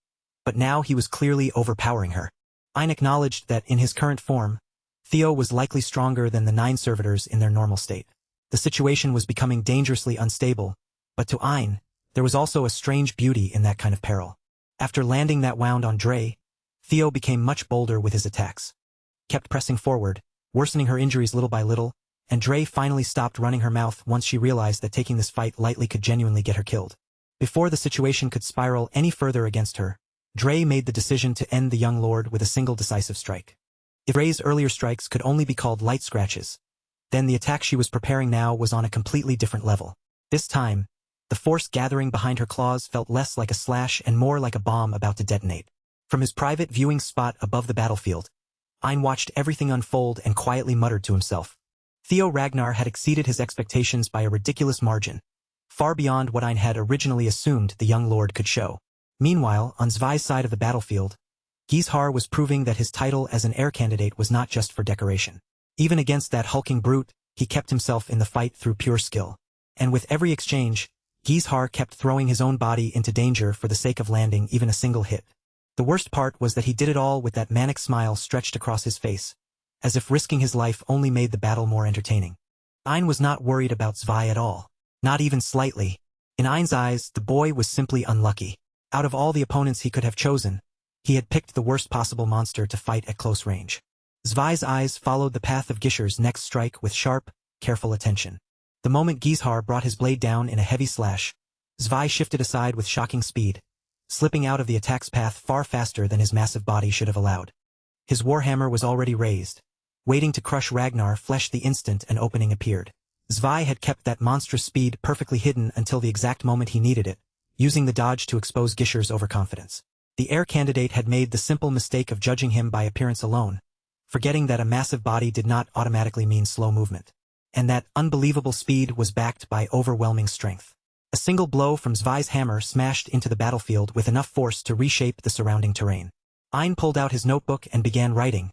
but now he was clearly overpowering her. Ein acknowledged that in his current form, Theo was likely stronger than the 9 servitors in their normal state. The situation was becoming dangerously unstable, but to Ein, there was also a strange beauty in that kind of peril. After landing that wound on Dre, Theo became much bolder with his attacks. Kept pressing forward, worsening her injuries little by little, and Dre finally stopped running her mouth once she realized that taking this fight lightly could genuinely get her killed. Before the situation could spiral any further against her, Dre made the decision to end the young lord with a single decisive strike. If Dre's earlier strikes could only be called light scratches, then the attack she was preparing now was on a completely different level. This time, The force gathering behind her claws felt less like a slash and more like a bomb about to detonate. From his private viewing spot above the battlefield, Ein watched everything unfold and quietly muttered to himself. Theo Ragnar had exceeded his expectations by a ridiculous margin, far beyond what Ein had originally assumed the young lord could show. Meanwhile, on Zwei's side of the battlefield, Gizhar was proving that his title as an heir candidate was not just for decoration. Even against that hulking brute, he kept himself in the fight through pure skill. And with every exchange, Gizhar kept throwing his own body into danger for the sake of landing even a single hit. The worst part was that he did it all with that manic smile stretched across his face, as if risking his life only made the battle more entertaining. Ein was not worried about Zwei at all. Not even slightly. In Ein's eyes, the boy was simply unlucky. Out of all the opponents he could have chosen, he had picked the worst possible monster to fight at close range. Zwei's eyes followed the path of Gishar's next strike with sharp, careful attention. The moment Gizhar brought his blade down in a heavy slash, Zwei shifted aside with shocking speed, slipping out of the attack's path far faster than his massive body should have allowed. His warhammer was already raised, waiting to crush Ragnar flesh the instant an opening appeared. Zwei had kept that monstrous speed perfectly hidden until the exact moment he needed it, using the dodge to expose Gishar's overconfidence. The heir candidate had made the simple mistake of judging him by appearance alone, forgetting that a massive body did not automatically mean slow movement, and that unbelievable speed was backed by overwhelming strength. A single blow from Zwei's hammer smashed into the battlefield with enough force to reshape the surrounding terrain. Ein pulled out his notebook and began writing,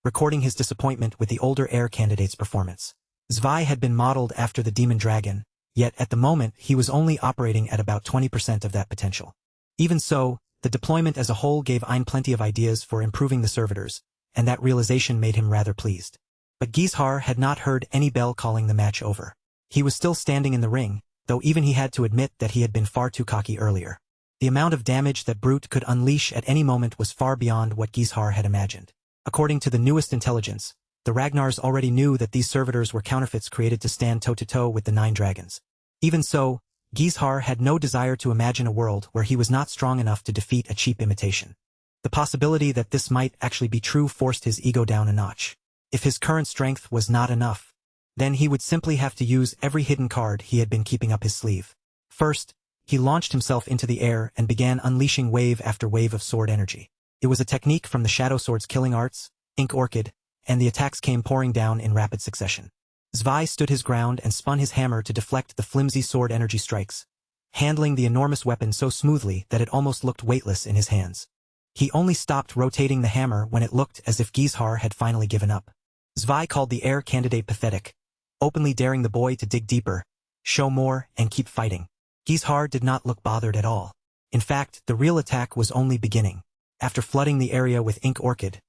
recording his disappointment with the older heir candidate's performance. Zwei had been modeled after the demon dragon, yet at the moment he was only operating at about 20% of that potential. Even so, the deployment as a whole gave Ein plenty of ideas for improving the servitors, and that realization made him rather pleased. But Gizhar had not heard any bell calling the match over. He was still standing in the ring, though even he had to admit that he had been far too cocky earlier. The amount of damage that brute could unleash at any moment was far beyond what Gizhar had imagined. According to the newest intelligence, the Ragnars already knew that these servitors were counterfeits created to stand toe-to-toe with the 9 dragons. Even so, Gizhar had no desire to imagine a world where he was not strong enough to defeat a cheap imitation. The possibility that this might actually be true forced his ego down a notch. If his current strength was not enough, then he would simply have to use every hidden card he had been keeping up his sleeve. First, he launched himself into the air and began unleashing wave after wave of sword energy. It was a technique from the Shadow Sword's killing arts, Ink Orchid, and the attacks came pouring down in rapid succession. Zwei stood his ground and spun his hammer to deflect the flimsy sword energy strikes, handling the enormous weapon so smoothly that it almost looked weightless in his hands. He only stopped rotating the hammer when it looked as if Gizhar had finally given up. Zwei called the heir candidate pathetic, openly daring the boy to dig deeper, show more, and keep fighting. Gizhar did not look bothered at all. In fact, the real attack was only beginning. After flooding the area with Ink Orchid,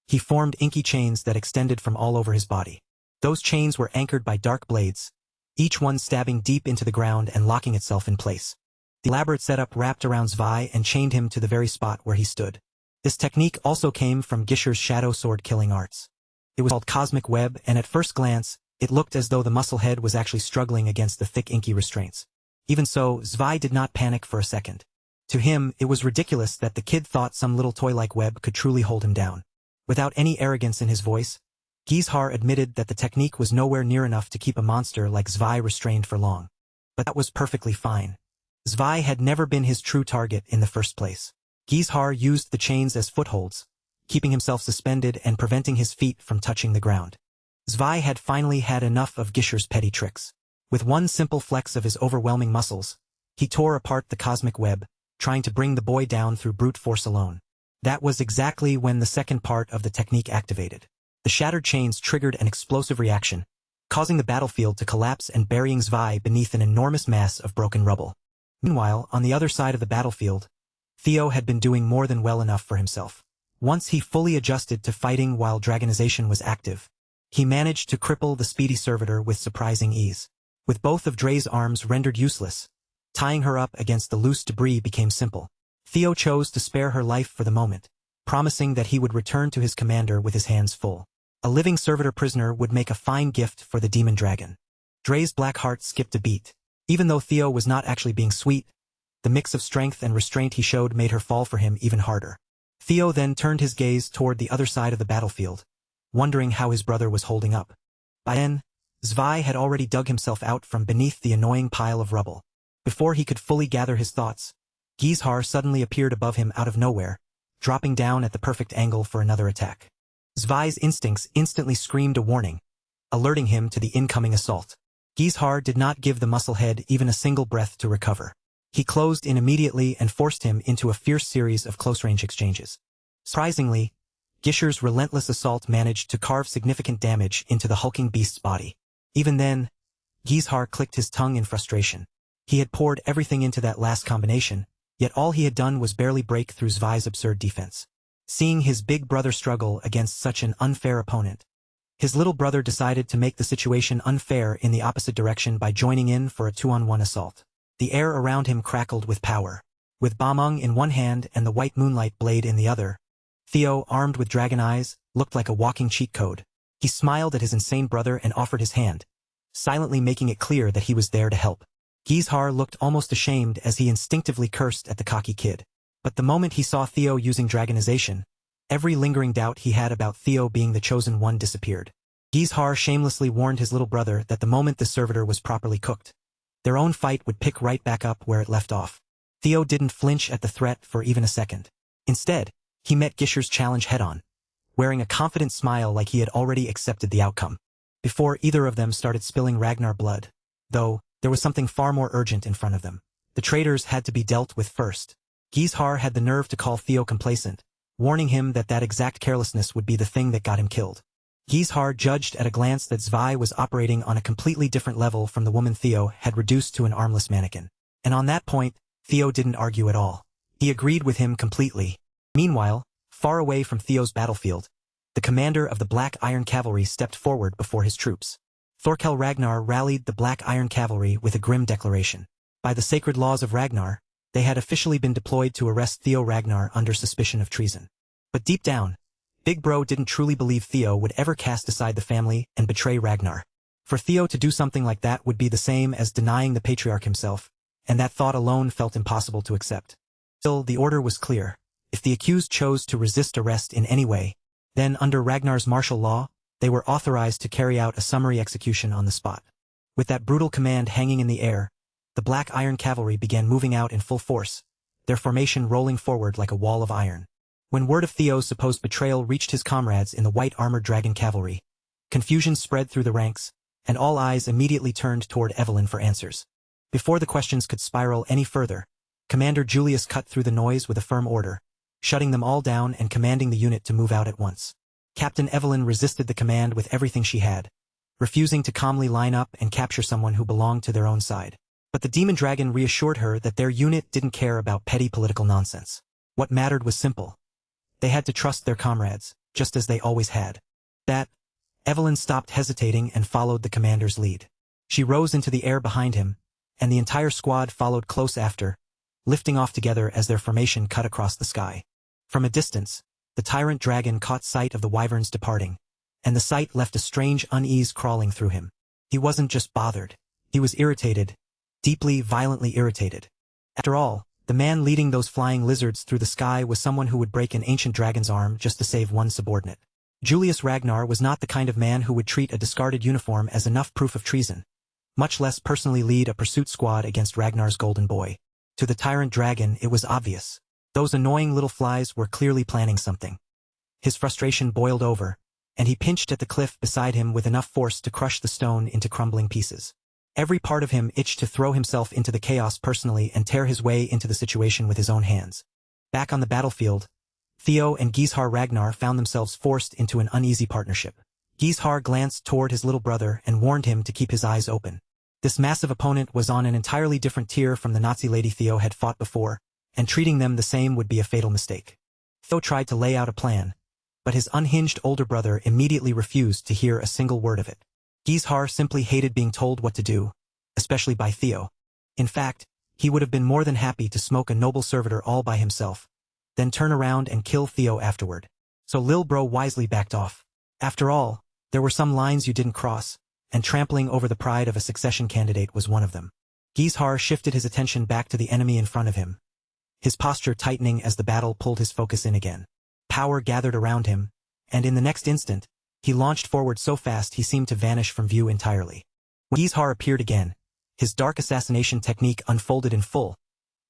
he formed inky chains that extended from all over his body. Those chains were anchored by dark blades, each one stabbing deep into the ground and locking itself in place. The elaborate setup wrapped around Zwei and chained him to the very spot where he stood. This technique also came from Gishar's Shadow Sword killing arts. It was called Cosmic Web, and at first glance, it looked as though the muscle head was actually struggling against the thick inky restraints. Even so, Zwei did not panic for a second. To him, it was ridiculous that the kid thought some little toy-like web could truly hold him down. Without any arrogance in his voice, Gizhar admitted that the technique was nowhere near enough to keep a monster like Zwei restrained for long. But that was perfectly fine. Zwei had never been his true target in the first place. Gizhar used the chains as footholds, keeping himself suspended and preventing his feet from touching the ground. Zwei had finally had enough of Gishar's petty tricks. With one simple flex of his overwhelming muscles, he tore apart the cosmic web, trying to bring the boy down through brute force alone. That was exactly when the second part of the technique activated. The shattered chains triggered an explosive reaction, causing the battlefield to collapse and burying Zwei beneath an enormous mass of broken rubble. Meanwhile, on the other side of the battlefield, Theo had been doing more than well enough for himself. Once he fully adjusted to fighting while dragonization was active, he managed to cripple the speedy servitor with surprising ease. With both of Dre's arms rendered useless, tying her up against the loose debris became simple. Theo chose to spare her life for the moment, promising that he would return to his commander with his hands full. A living servitor prisoner would make a fine gift for the demon dragon. Dre's black heart skipped a beat. Even though Theo was not actually being sweet, the mix of strength and restraint he showed made her fall for him even harder. Theo then turned his gaze toward the other side of the battlefield, wondering how his brother was holding up. By then, Zwei had already dug himself out from beneath the annoying pile of rubble. Before he could fully gather his thoughts, Gizhar suddenly appeared above him out of nowhere, dropping down at the perfect angle for another attack. Zvai's instincts instantly screamed a warning, alerting him to the incoming assault. Gizhar did not give the musclehead even a single breath to recover. He closed in immediately and forced him into a fierce series of close-range exchanges. Surprisingly, Gishar's relentless assault managed to carve significant damage into the hulking beast's body. Even then, Gizhar clicked his tongue in frustration. He had poured everything into that last combination, yet all he had done was barely break through Zvai's absurd defense. Seeing his big brother struggle against such an unfair opponent, his little brother decided to make the situation unfair in the opposite direction by joining in for a 2-on-1 assault. The air around him crackled with power. With Bameng in one hand and the white moonlight blade in the other, Theo, armed with dragon eyes, looked like a walking cheat code. He smiled at his insane brother and offered his hand, silently making it clear that he was there to help. Gizhar looked almost ashamed as he instinctively cursed at the cocky kid. But the moment he saw Theo using dragonization, every lingering doubt he had about Theo being the chosen one disappeared. Gizhar shamelessly warned his little brother that the moment the servitor was properly cooked, their own fight would pick right back up where it left off. Theo didn't flinch at the threat for even a second. Instead, he met Gishar's challenge head-on, wearing a confident smile like he had already accepted the outcome. Before either of them started spilling Ragnar blood, though, there was something far more urgent in front of them. The traitors had to be dealt with first. Gizhar had the nerve to call Theo complacent, warning him that that exact carelessness would be the thing that got him killed. Gizhar judged at a glance that Zvai was operating on a completely different level from the woman Theo had reduced to an armless mannequin. And on that point, Theo didn't argue at all. He agreed with him completely. Meanwhile, far away from Theo's battlefield, the commander of the Black Iron Cavalry stepped forward before his troops. Thorkel Ragnar rallied the Black Iron Cavalry with a grim declaration. By the sacred laws of Ragnar, they had officially been deployed to arrest Theo Ragnar under suspicion of treason. But deep down, Big Bro didn't truly believe Theo would ever cast aside the family and betray Ragnar. For Theo to do something like that would be the same as denying the patriarch himself, and that thought alone felt impossible to accept. Still, the order was clear. If the accused chose to resist arrest in any way, then under Ragnar's martial law, they were authorized to carry out a summary execution on the spot. With that brutal command hanging in the air, the Black Iron Cavalry began moving out in full force, their formation rolling forward like a wall of iron. When word of Theo's supposed betrayal reached his comrades in the white armored dragon cavalry, confusion spread through the ranks, and all eyes immediately turned toward Evelyn for answers. Before the questions could spiral any further, Commander Julius cut through the noise with a firm order, shutting them all down and commanding the unit to move out at once. Captain Evelyn resisted the command with everything she had, refusing to calmly line up and capture someone who belonged to their own side. But the demon dragon reassured her that their unit didn't care about petty political nonsense. What mattered was simple. They had to trust their comrades, just as they always had. Evelyn stopped hesitating and followed the commander's lead. She rose into the air behind him, and the entire squad followed close after, lifting off together as their formation cut across the sky. From a distance, the tyrant dragon caught sight of the wyverns departing, and the sight left a strange unease crawling through him. He wasn't just bothered. He was irritated, deeply, violently irritated. After all, the man leading those flying lizards through the sky was someone who would break an ancient dragon's arm just to save one subordinate. Julius Ragnar was not the kind of man who would treat a discarded uniform as enough proof of treason, much less personally lead a pursuit squad against Ragnar's golden boy. To the tyrant dragon, it was obvious. Those annoying little flies were clearly planning something. His frustration boiled over, and he pinched at the cliff beside him with enough force to crush the stone into crumbling pieces. Every part of him itched to throw himself into the chaos personally and tear his way into the situation with his own hands. Back on the battlefield, Theo and Gizhar Ragnar found themselves forced into an uneasy partnership. Gizhar glanced toward his little brother and warned him to keep his eyes open. This massive opponent was on an entirely different tier from the Nazi lady Theo had fought before, and treating them the same would be a fatal mistake. Theo tried to lay out a plan, but his unhinged older brother immediately refused to hear a single word of it. Gizhar simply hated being told what to do, especially by Theo. In fact, he would have been more than happy to smoke a noble servitor all by himself, then turn around and kill Theo afterward. So Lil Bro wisely backed off. After all, there were some lines you didn't cross, and trampling over the pride of a succession candidate was one of them. Gizhar shifted his attention back to the enemy in front of him, his posture tightening as the battle pulled his focus in again. Power gathered around him, and in the next instant, he launched forward so fast he seemed to vanish from view entirely. When Gizhar appeared again, His dark assassination technique unfolded in full,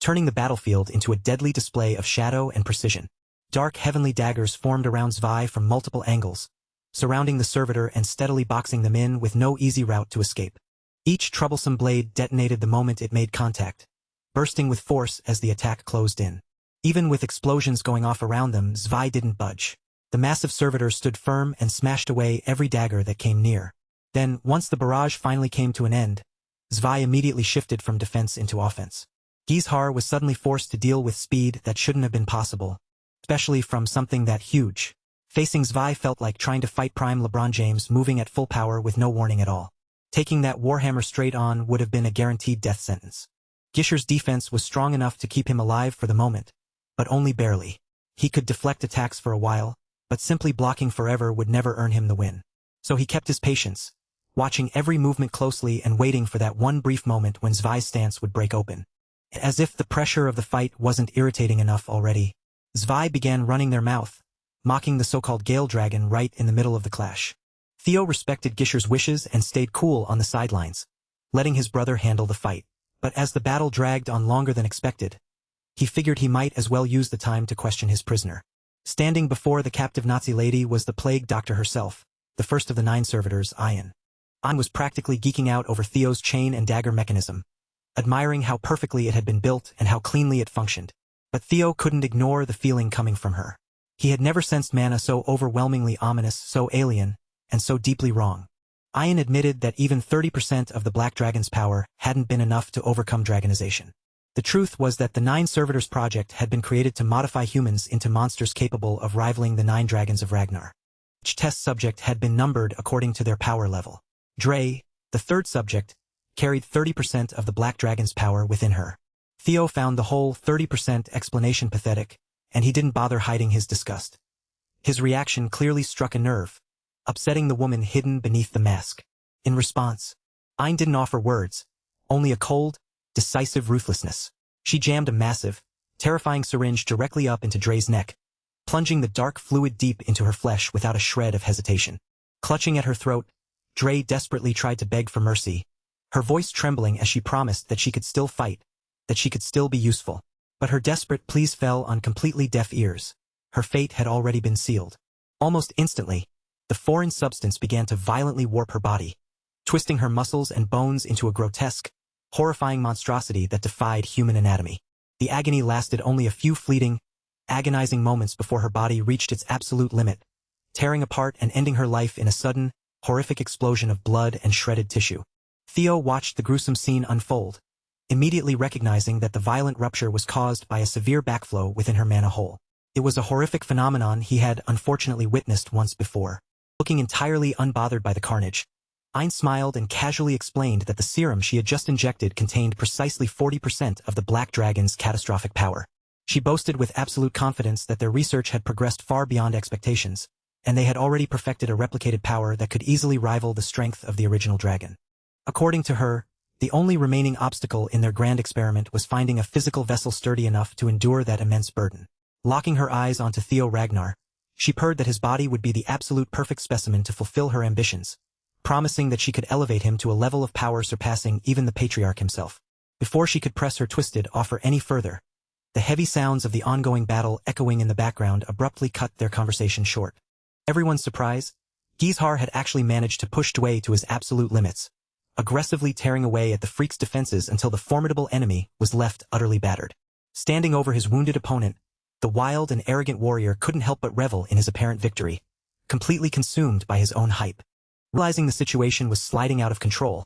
turning the battlefield into a deadly display of shadow and precision. Dark heavenly daggers formed around Zwei from multiple angles, surrounding the servitor and steadily boxing them in with no easy route to escape. Each troublesome blade detonated the moment it made contact, bursting with force as the attack closed in. Even with explosions going off around them, Zwei didn't budge. The massive servitor stood firm and smashed away every dagger that came near. Then, once the barrage finally came to an end, Zwei immediately shifted from defense into offense. Gizhar was suddenly forced to deal with speed that shouldn't have been possible, especially from something that huge. Facing Zwei felt like trying to fight prime LeBron James moving at full power with no warning at all. Taking that warhammer straight on would have been a guaranteed death sentence. Gishar's defense was strong enough to keep him alive for the moment, but only barely. He could deflect attacks for a while, but simply blocking forever would never earn him the win. So he kept his patience, watching every movement closely and waiting for that one brief moment when Zwei's stance would break open. As if the pressure of the fight wasn't irritating enough already, Zwei began running their mouth, mocking the so-called Gale Dragon right in the middle of the clash. Theo respected Gishar's wishes and stayed cool on the sidelines, letting his brother handle the fight. But as the battle dragged on longer than expected, he figured he might as well use the time to question his prisoner. Standing before the captive Nazi lady was the plague doctor herself, the first of the 9 servitors, Ian. Ian was practically geeking out over Theo's chain and dagger mechanism, admiring how perfectly it had been built and how cleanly it functioned. But Theo couldn't ignore the feeling coming from her. He had never sensed mana so overwhelmingly ominous, so alien, and so deeply wrong. Ian admitted that even 30% of the Black Dragon's power hadn't been enough to overcome dragonization. The truth was that the 9 Servitors project had been created to modify humans into monsters capable of rivaling the 9 dragons of Ragnar. Each test subject had been numbered according to their power level. Dre, the 3rd subject, carried 30% of the Black Dragon's power within her. Theo found the whole 30% explanation pathetic, and he didn't bother hiding his disgust. His reaction clearly struck a nerve, upsetting the woman hidden beneath the mask. In response, Ian didn't offer words, only a cold, decisive ruthlessness. She jammed a massive, terrifying syringe directly up into Dre's neck, plunging the dark fluid deep into her flesh without a shred of hesitation. Clutching at her throat, Dre desperately tried to beg for mercy, her voice trembling as she promised that she could still fight, that she could still be useful. But her desperate pleas fell on completely deaf ears. Her fate had already been sealed. Almost instantly, the foreign substance began to violently warp her body, twisting her muscles and bones into a grotesque, horrifying monstrosity that defied human anatomy. The agony lasted only a few fleeting, agonizing moments before her body reached its absolute limit, tearing apart and ending her life in a sudden, horrific explosion of blood and shredded tissue. Theo watched the gruesome scene unfold, immediately recognizing that the violent rupture was caused by a severe backflow within her mana hole. It was a horrific phenomenon he had unfortunately witnessed once before. Looking entirely unbothered by the carnage, Ian smiled and casually explained that the serum she had just injected contained precisely 40% of the Black Dragon's catastrophic power. She boasted with absolute confidence that their research had progressed far beyond expectations, and they had already perfected a replicated power that could easily rival the strength of the original dragon. According to her, the only remaining obstacle in their grand experiment was finding a physical vessel sturdy enough to endure that immense burden. Locking her eyes onto Theo Ragnar, she purred that his body would be the absolute perfect specimen to fulfill her ambitions, promising that she could elevate him to a level of power surpassing even the patriarch himself. Before she could press her twisted offer any further, the heavy sounds of the ongoing battle echoing in the background abruptly cut their conversation short. Everyone's surprise, Gizhar had actually managed to push Dway to his absolute limits, aggressively tearing away at the freak's defenses until the formidable enemy was left utterly battered. Standing over his wounded opponent, the wild and arrogant warrior couldn't help but revel in his apparent victory, completely consumed by his own hype. Realizing the situation was sliding out of control,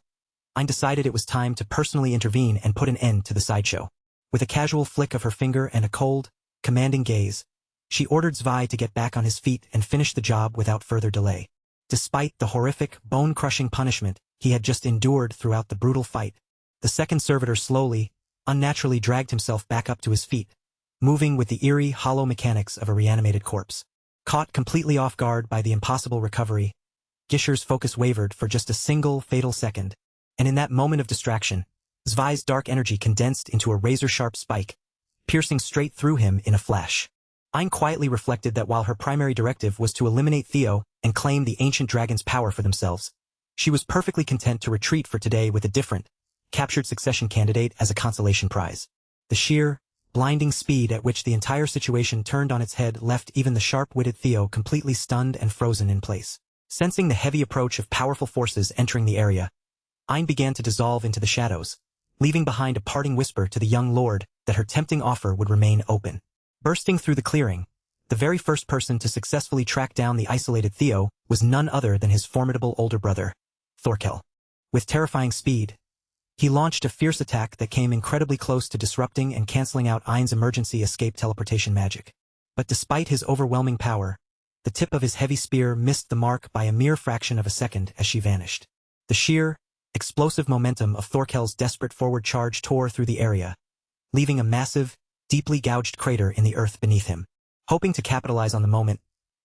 Ian decided it was time to personally intervene and put an end to the sideshow. With a casual flick of her finger and a cold, commanding gaze, she ordered Zwei to get back on his feet and finish the job without further delay. Despite the horrific, bone-crushing punishment he had just endured throughout the brutal fight, the 2nd servitor slowly, unnaturally dragged himself back up to his feet, moving with the eerie, hollow mechanics of a reanimated corpse. Caught completely off guard by the impossible recovery, Gishar's focus wavered for just a single fatal second, and in that moment of distraction, Zwei's dark energy condensed into a razor-sharp spike, piercing straight through him in a flash. Ian quietly reflected that while her primary directive was to eliminate Theo and claim the ancient dragon's power for themselves, she was perfectly content to retreat for today with a different, captured succession candidate as a consolation prize. The sheer, blinding speed at which the entire situation turned on its head left even the sharp-witted Theo completely stunned and frozen in place. Sensing the heavy approach of powerful forces entering the area, Ayn began to dissolve into the shadows, leaving behind a parting whisper to the young lord that her tempting offer would remain open. Bursting through the clearing, the very first person to successfully track down the isolated Theo was none other than his formidable older brother, Thorkel. With terrifying speed, he launched a fierce attack that came incredibly close to disrupting and canceling out Ayn's emergency escape teleportation magic. But despite his overwhelming power, the tip of his heavy spear missed the mark by a mere fraction of a second as she vanished. The sheer, explosive momentum of Thorkel's desperate forward charge tore through the area, leaving a massive, deeply gouged crater in the earth beneath him. Hoping to capitalize on the moment,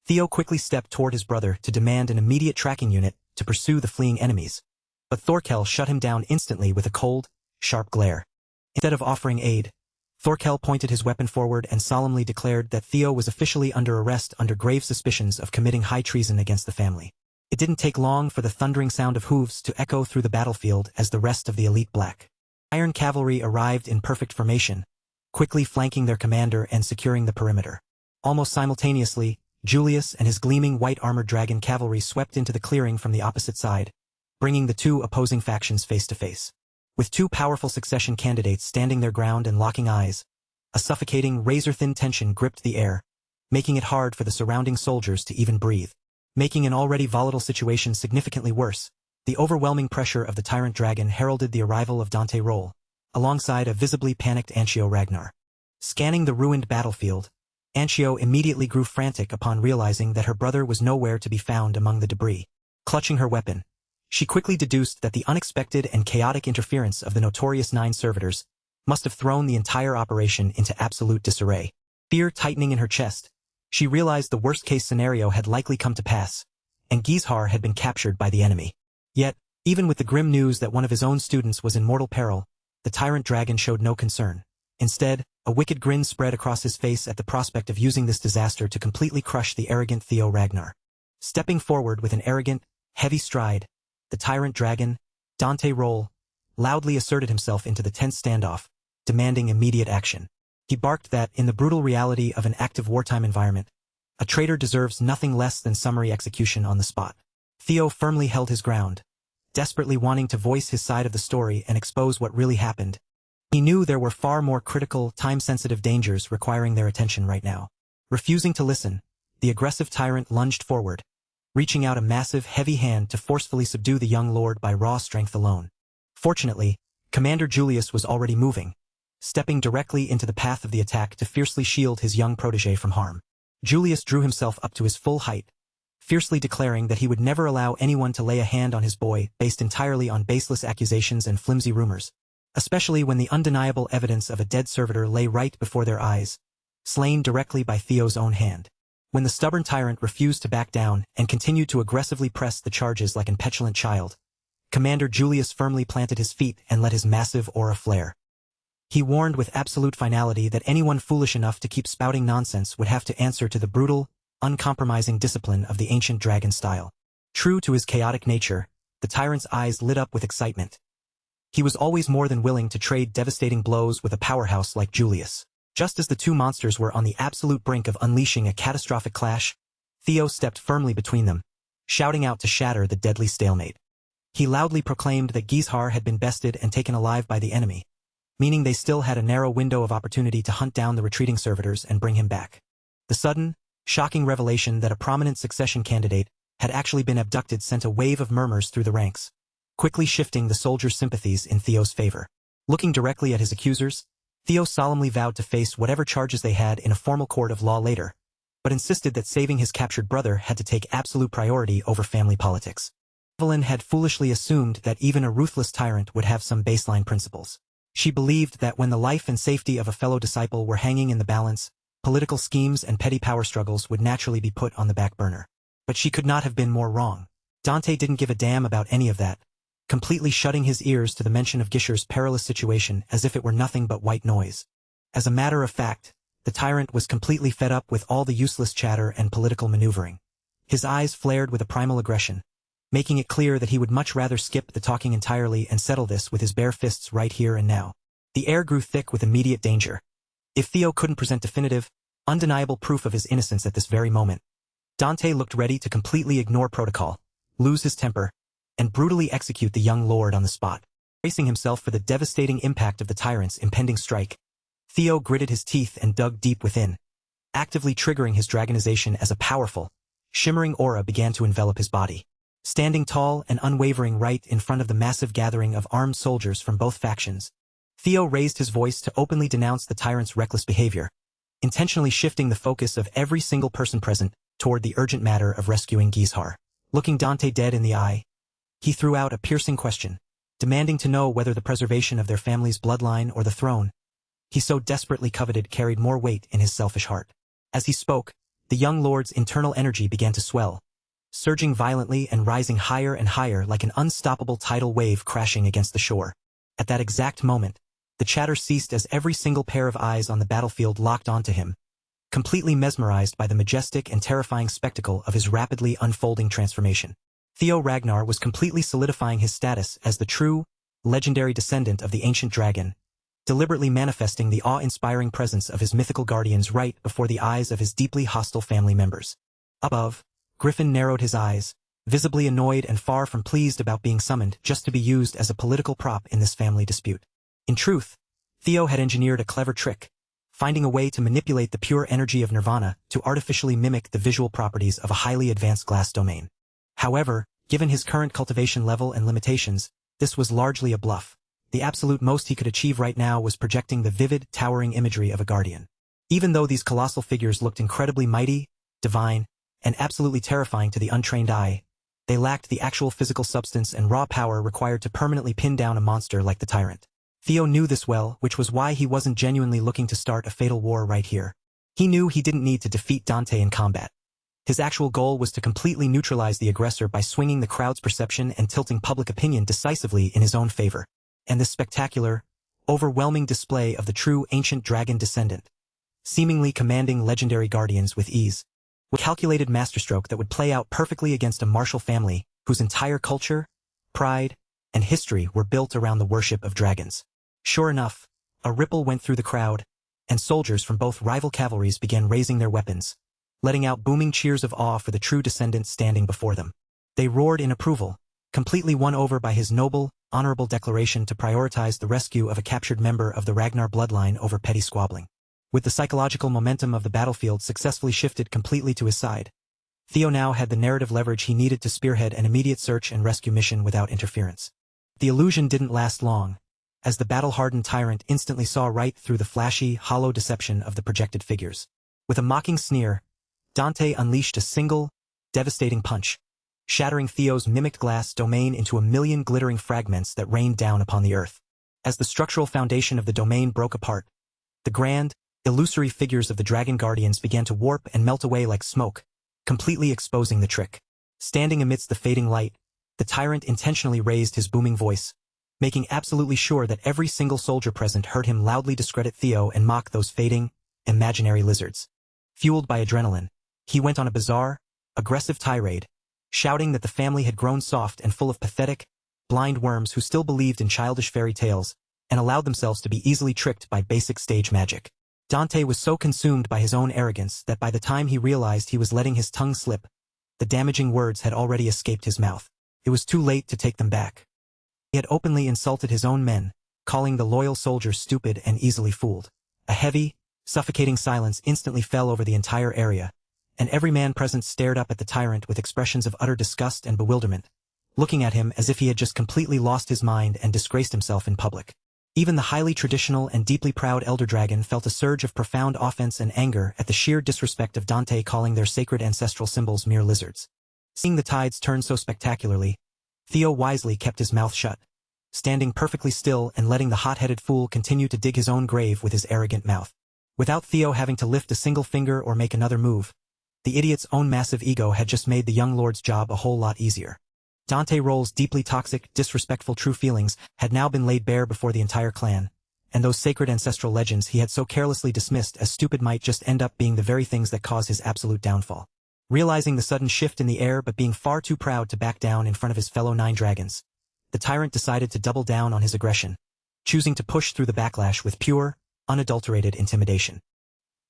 Theo quickly stepped toward his brother to demand an immediate tracking unit to pursue the fleeing enemies. But Thorkel shut him down instantly with a cold, sharp glare. Instead of offering aid, Thorkel pointed his weapon forward and solemnly declared that Theo was officially under arrest under grave suspicions of committing high treason against the family. It didn't take long for the thundering sound of hooves to echo through the battlefield as the rest of the elite black Iron Cavalry arrived in perfect formation, quickly flanking their commander and securing the perimeter. Almost simultaneously, Julius and his gleaming white armored dragon cavalry swept into the clearing from the opposite side, bringing the two opposing factions face to face. With two powerful succession candidates standing their ground and locking eyes, a suffocating razor-thin tension gripped the air, making it hard for the surrounding soldiers to even breathe. Making an already volatile situation significantly worse, the overwhelming pressure of the tyrant dragon heralded the arrival of Dante Roll, alongside a visibly panicked Ancio Ragnar. Scanning the ruined battlefield, Ancio immediately grew frantic upon realizing that her brother was nowhere to be found among the debris. Clutching her weapon, she quickly deduced that the unexpected and chaotic interference of the notorious 9 servitors must have thrown the entire operation into absolute disarray. Fear tightening in her chest, she realized the worst-case scenario had likely come to pass, and Gizhar had been captured by the enemy. Yet, even with the grim news that one of his own students was in mortal peril, the tyrant dragon showed no concern. Instead, a wicked grin spread across his face at the prospect of using this disaster to completely crush the arrogant Theo Ragnar. Stepping forward with an arrogant, heavy stride, the tyrant dragon, Dante Roll, loudly asserted himself into the tense standoff, demanding immediate action. He barked that, in the brutal reality of an active wartime environment, a traitor deserves nothing less than summary execution on the spot. Theo firmly held his ground, desperately wanting to voice his side of the story and expose what really happened. He knew there were far more critical, time-sensitive dangers requiring their attention right now. Refusing to listen, the aggressive tyrant lunged forward, reaching out a massive, heavy hand to forcefully subdue the young lord by raw strength alone. Fortunately, Commander Julius was already moving, stepping directly into the path of the attack to fiercely shield his young protege from harm. Julius drew himself up to his full height, fiercely declaring that he would never allow anyone to lay a hand on his boy based entirely on baseless accusations and flimsy rumors, especially when the undeniable evidence of a dead servitor lay right before their eyes, slain directly by Theo's own hand. When the stubborn tyrant refused to back down and continued to aggressively press the charges like an petulant child, Commander Julius firmly planted his feet and let his massive aura flare. He warned with absolute finality that anyone foolish enough to keep spouting nonsense would have to answer to the brutal, uncompromising discipline of the ancient dragon style. True to his chaotic nature, the tyrant's eyes lit up with excitement. He was always more than willing to trade devastating blows with a powerhouse like Julius. Just as the two monsters were on the absolute brink of unleashing a catastrophic clash, Theo stepped firmly between them, shouting out to shatter the deadly stalemate. He loudly proclaimed that Gizhar had been bested and taken alive by the enemy, meaning they still had a narrow window of opportunity to hunt down the retreating servitors and bring him back. The sudden, shocking revelation that a prominent succession candidate had actually been abducted sent a wave of murmurs through the ranks, quickly shifting the soldiers' sympathies in Theo's favor. Looking directly at his accusers, Theo solemnly vowed to face whatever charges they had in a formal court of law later, but insisted that saving his captured brother had to take absolute priority over family politics. Evelyn had foolishly assumed that even a ruthless tyrant would have some baseline principles. She believed that when the life and safety of a fellow disciple were hanging in the balance, political schemes and petty power struggles would naturally be put on the back burner. But she could not have been more wrong. Dante didn't give a damn about any of that, completely shutting his ears to the mention of Gishar's perilous situation as if it were nothing but white noise. As a matter of fact, the tyrant was completely fed up with all the useless chatter and political maneuvering. His eyes flared with a primal aggression, making it clear that he would much rather skip the talking entirely and settle this with his bare fists right here and now. The air grew thick with immediate danger. If Theo couldn't present definitive, undeniable proof of his innocence at this very moment, Dante looked ready to completely ignore protocol, lose his temper, and brutally execute the young lord on the spot. Bracing himself for the devastating impact of the tyrant's impending strike, Theo gritted his teeth and dug deep within, actively triggering his dragonization as a powerful, shimmering aura began to envelop his body. Standing tall and unwavering right in front of the massive gathering of armed soldiers from both factions, Theo raised his voice to openly denounce the tyrant's reckless behavior, intentionally shifting the focus of every single person present toward the urgent matter of rescuing Gizhar. Looking Dante dead in the eye, he threw out a piercing question, demanding to know whether the preservation of their family's bloodline or the throne he so desperately coveted carried more weight in his selfish heart. As he spoke, the young lord's internal energy began to swell, surging violently and rising higher and higher like an unstoppable tidal wave crashing against the shore. At that exact moment, the chatter ceased as every single pair of eyes on the battlefield locked onto him, completely mesmerized by the majestic and terrifying spectacle of his rapidly unfolding transformation. Theo Ragnar was completely solidifying his status as the true, legendary descendant of the ancient dragon, deliberately manifesting the awe-inspiring presence of his mythical guardians right before the eyes of his deeply hostile family members. Above, Griffin narrowed his eyes, visibly annoyed and far from pleased about being summoned just to be used as a political prop in this family dispute. In truth, Theo had engineered a clever trick, finding a way to manipulate the pure energy of Nirvana to artificially mimic the visual properties of a highly advanced glass domain. However, given his current cultivation level and limitations, this was largely a bluff. The absolute most he could achieve right now was projecting the vivid, towering imagery of a guardian. Even though these colossal figures looked incredibly mighty, divine, and absolutely terrifying to the untrained eye, they lacked the actual physical substance and raw power required to permanently pin down a monster like the tyrant. Theo knew this well, which was why he wasn't genuinely looking to start a fatal war right here. He knew he didn't need to defeat Dante in combat. His actual goal was to completely neutralize the aggressor by swinging the crowd's perception and tilting public opinion decisively in his own favor. And this spectacular, overwhelming display of the true ancient dragon descendant, seemingly commanding legendary guardians with ease, was a calculated masterstroke that would play out perfectly against a martial family whose entire culture, pride, and history were built around the worship of dragons. Sure enough, a ripple went through the crowd, and soldiers from both rival cavalries began raising their weapons, letting out booming cheers of awe for the true descendant standing before them. They roared in approval, completely won over by his noble, honorable declaration to prioritize the rescue of a captured member of the Ragnar bloodline over petty squabbling. With the psychological momentum of the battlefield successfully shifted completely to his side, Theo now had the narrative leverage he needed to spearhead an immediate search and rescue mission without interference. The illusion didn't last long, as the battle-hardened tyrant instantly saw right through the flashy, hollow deception of the projected figures. With a mocking sneer, Dante unleashed a single, devastating punch, shattering Theo's mimicked glass domain into a million glittering fragments that rained down upon the earth. As the structural foundation of the domain broke apart, the grand, illusory figures of the dragon guardians began to warp and melt away like smoke, completely exposing the trick. Standing amidst the fading light, the tyrant intentionally raised his booming voice, making absolutely sure that every single soldier present heard him loudly discredit Theo and mock those fading, imaginary lizards. Fueled by adrenaline, he went on a bizarre, aggressive tirade, shouting that the family had grown soft and full of pathetic, blind worms who still believed in childish fairy tales and allowed themselves to be easily tricked by basic stage magic. Dante was so consumed by his own arrogance that by the time he realized he was letting his tongue slip, the damaging words had already escaped his mouth. It was too late to take them back. He had openly insulted his own men, calling the loyal soldiers stupid and easily fooled. A heavy, suffocating silence instantly fell over the entire area, and every man present stared up at the tyrant with expressions of utter disgust and bewilderment, looking at him as if he had just completely lost his mind and disgraced himself in public. Even the highly traditional and deeply proud Elder Dragon felt a surge of profound offense and anger at the sheer disrespect of Dante calling their sacred ancestral symbols mere lizards. Seeing the tides turn so spectacularly, Theo wisely kept his mouth shut, standing perfectly still and letting the hot-headed fool continue to dig his own grave with his arrogant mouth. Without Theo having to lift a single finger or make another move, the idiot's own massive ego had just made the young lord's job a whole lot easier. Dante Roll's deeply toxic, disrespectful true feelings had now been laid bare before the entire clan, and those sacred ancestral legends he had so carelessly dismissed as stupid might just end up being the very things that caused his absolute downfall. Realizing the sudden shift in the air but being far too proud to back down in front of his fellow 9 dragons, the tyrant decided to double down on his aggression, choosing to push through the backlash with pure, unadulterated intimidation.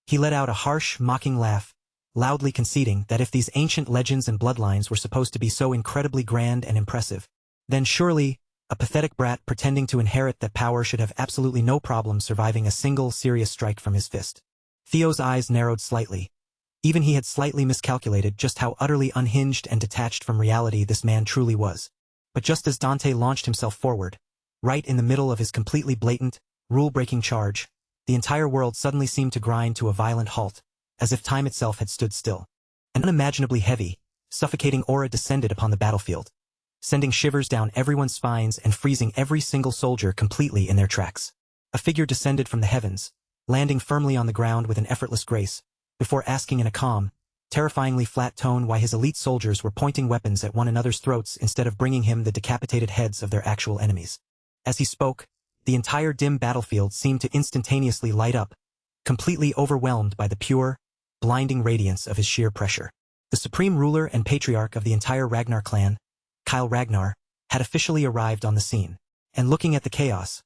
He let out a harsh, mocking laugh, loudly conceding that if these ancient legends and bloodlines were supposed to be so incredibly grand and impressive, then surely, a pathetic brat pretending to inherit that power should have absolutely no problem surviving a single serious strike from his fist. Theo's eyes narrowed slightly. Even he had slightly miscalculated just how utterly unhinged and detached from reality this man truly was. But just as Dante launched himself forward, right in the middle of his completely blatant, rule-breaking charge, the entire world suddenly seemed to grind to a violent halt, as if time itself had stood still. An unimaginably heavy, suffocating aura descended upon the battlefield, sending shivers down everyone's spines and freezing every single soldier completely in their tracks. A figure descended from the heavens, landing firmly on the ground with an effortless grace, before asking in a calm, terrifyingly flat tone why his elite soldiers were pointing weapons at one another's throats instead of bringing him the decapitated heads of their actual enemies. As he spoke, the entire dim battlefield seemed to instantaneously light up, completely overwhelmed by the pure, blinding radiance of his sheer pressure. The supreme ruler and patriarch of the entire Ragnar clan, Kyle Ragnar, had officially arrived on the scene, and looking at the chaos,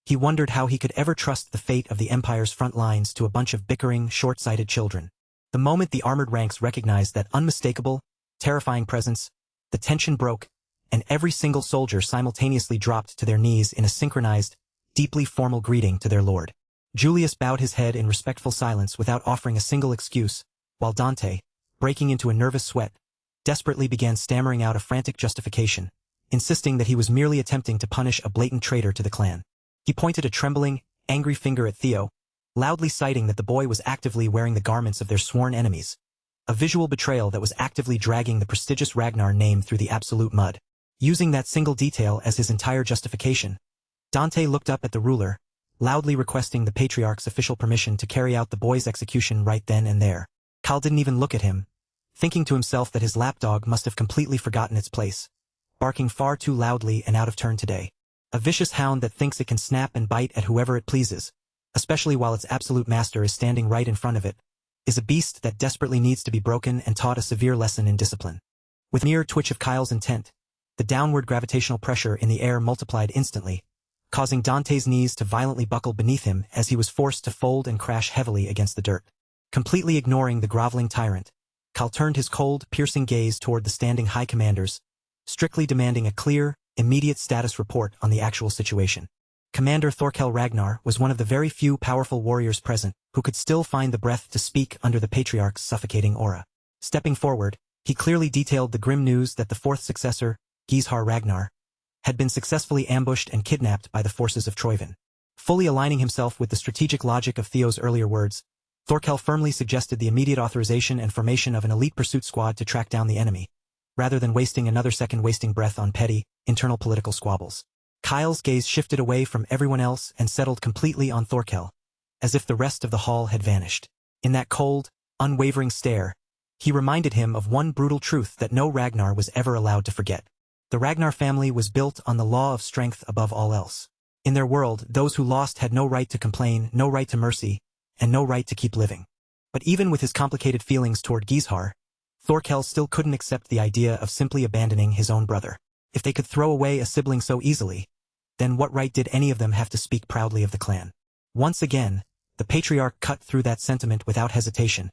he wondered how he could ever trust the fate of the Empire's front lines to a bunch of bickering, short-sighted children. The moment the armored ranks recognized that unmistakable, terrifying presence, the tension broke, and every single soldier simultaneously dropped to their knees in a synchronized, deeply formal greeting to their lord. Julius bowed his head in respectful silence without offering a single excuse, while Dante, breaking into a nervous sweat, desperately began stammering out a frantic justification, insisting that he was merely attempting to punish a blatant traitor to the clan. He pointed a trembling, angry finger at Theo, loudly citing that the boy was actively wearing the garments of their sworn enemies, a visual betrayal that was actively dragging the prestigious Ragnar name through the absolute mud. Using that single detail as his entire justification, Dante looked up at the ruler, loudly requesting the patriarch's official permission to carry out the boy's execution right then and there. Kyle didn't even look at him, thinking to himself that his lapdog must have completely forgotten its place, barking far too loudly and out of turn today. A vicious hound that thinks it can snap and bite at whoever it pleases, especially while its absolute master is standing right in front of it, is a beast that desperately needs to be broken and taught a severe lesson in discipline. With a mere twitch of Kyle's intent, the downward gravitational pressure in the air multiplied instantly, causing Dante's knees to violently buckle beneath him as he was forced to fold and crash heavily against the dirt. Completely ignoring the groveling tyrant, Kyle turned his cold, piercing gaze toward the standing high commanders, strictly demanding a clear, immediate status report on the actual situation. Commander Thorkel Ragnar was one of the very few powerful warriors present who could still find the breath to speak under the patriarch's suffocating aura. Stepping forward, he clearly detailed the grim news that the fourth successor, Gizhar Ragnar, had been successfully ambushed and kidnapped by the forces of Troyvin. Fully aligning himself with the strategic logic of Theo's earlier words, Thorkel firmly suggested the immediate authorization and formation of an elite pursuit squad to track down the enemy, rather than wasting another second wasting breath on petty, internal political squabbles. Kyle's gaze shifted away from everyone else and settled completely on Thorkel, as if the rest of the hall had vanished. In that cold, unwavering stare, he reminded him of one brutal truth that no Ragnar was ever allowed to forget. The Ragnar family was built on the law of strength above all else. In their world, those who lost had no right to complain, no right to mercy, and no right to keep living. But even with his complicated feelings toward Gizhar, Thorkel still couldn't accept the idea of simply abandoning his own brother. If they could throw away a sibling so easily, then what right did any of them have to speak proudly of the clan? Once again, the patriarch cut through that sentiment without hesitation,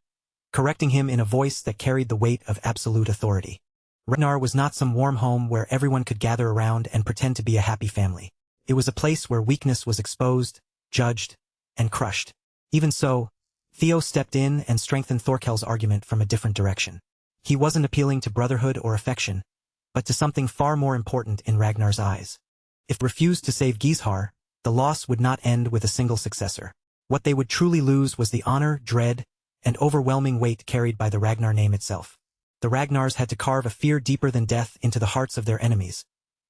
correcting him in a voice that carried the weight of absolute authority. Ragnar was not some warm home where everyone could gather around and pretend to be a happy family. It was a place where weakness was exposed, judged, and crushed. Even so, Theo stepped in and strengthened Thorkel's argument from a different direction. He wasn't appealing to brotherhood or affection, but to something far more important in Ragnar's eyes. If refused to save Gizhar, the loss would not end with a single successor. What they would truly lose was the honor, dread, and overwhelming weight carried by the Ragnar name itself. The Ragnars had to carve a fear deeper than death into the hearts of their enemies,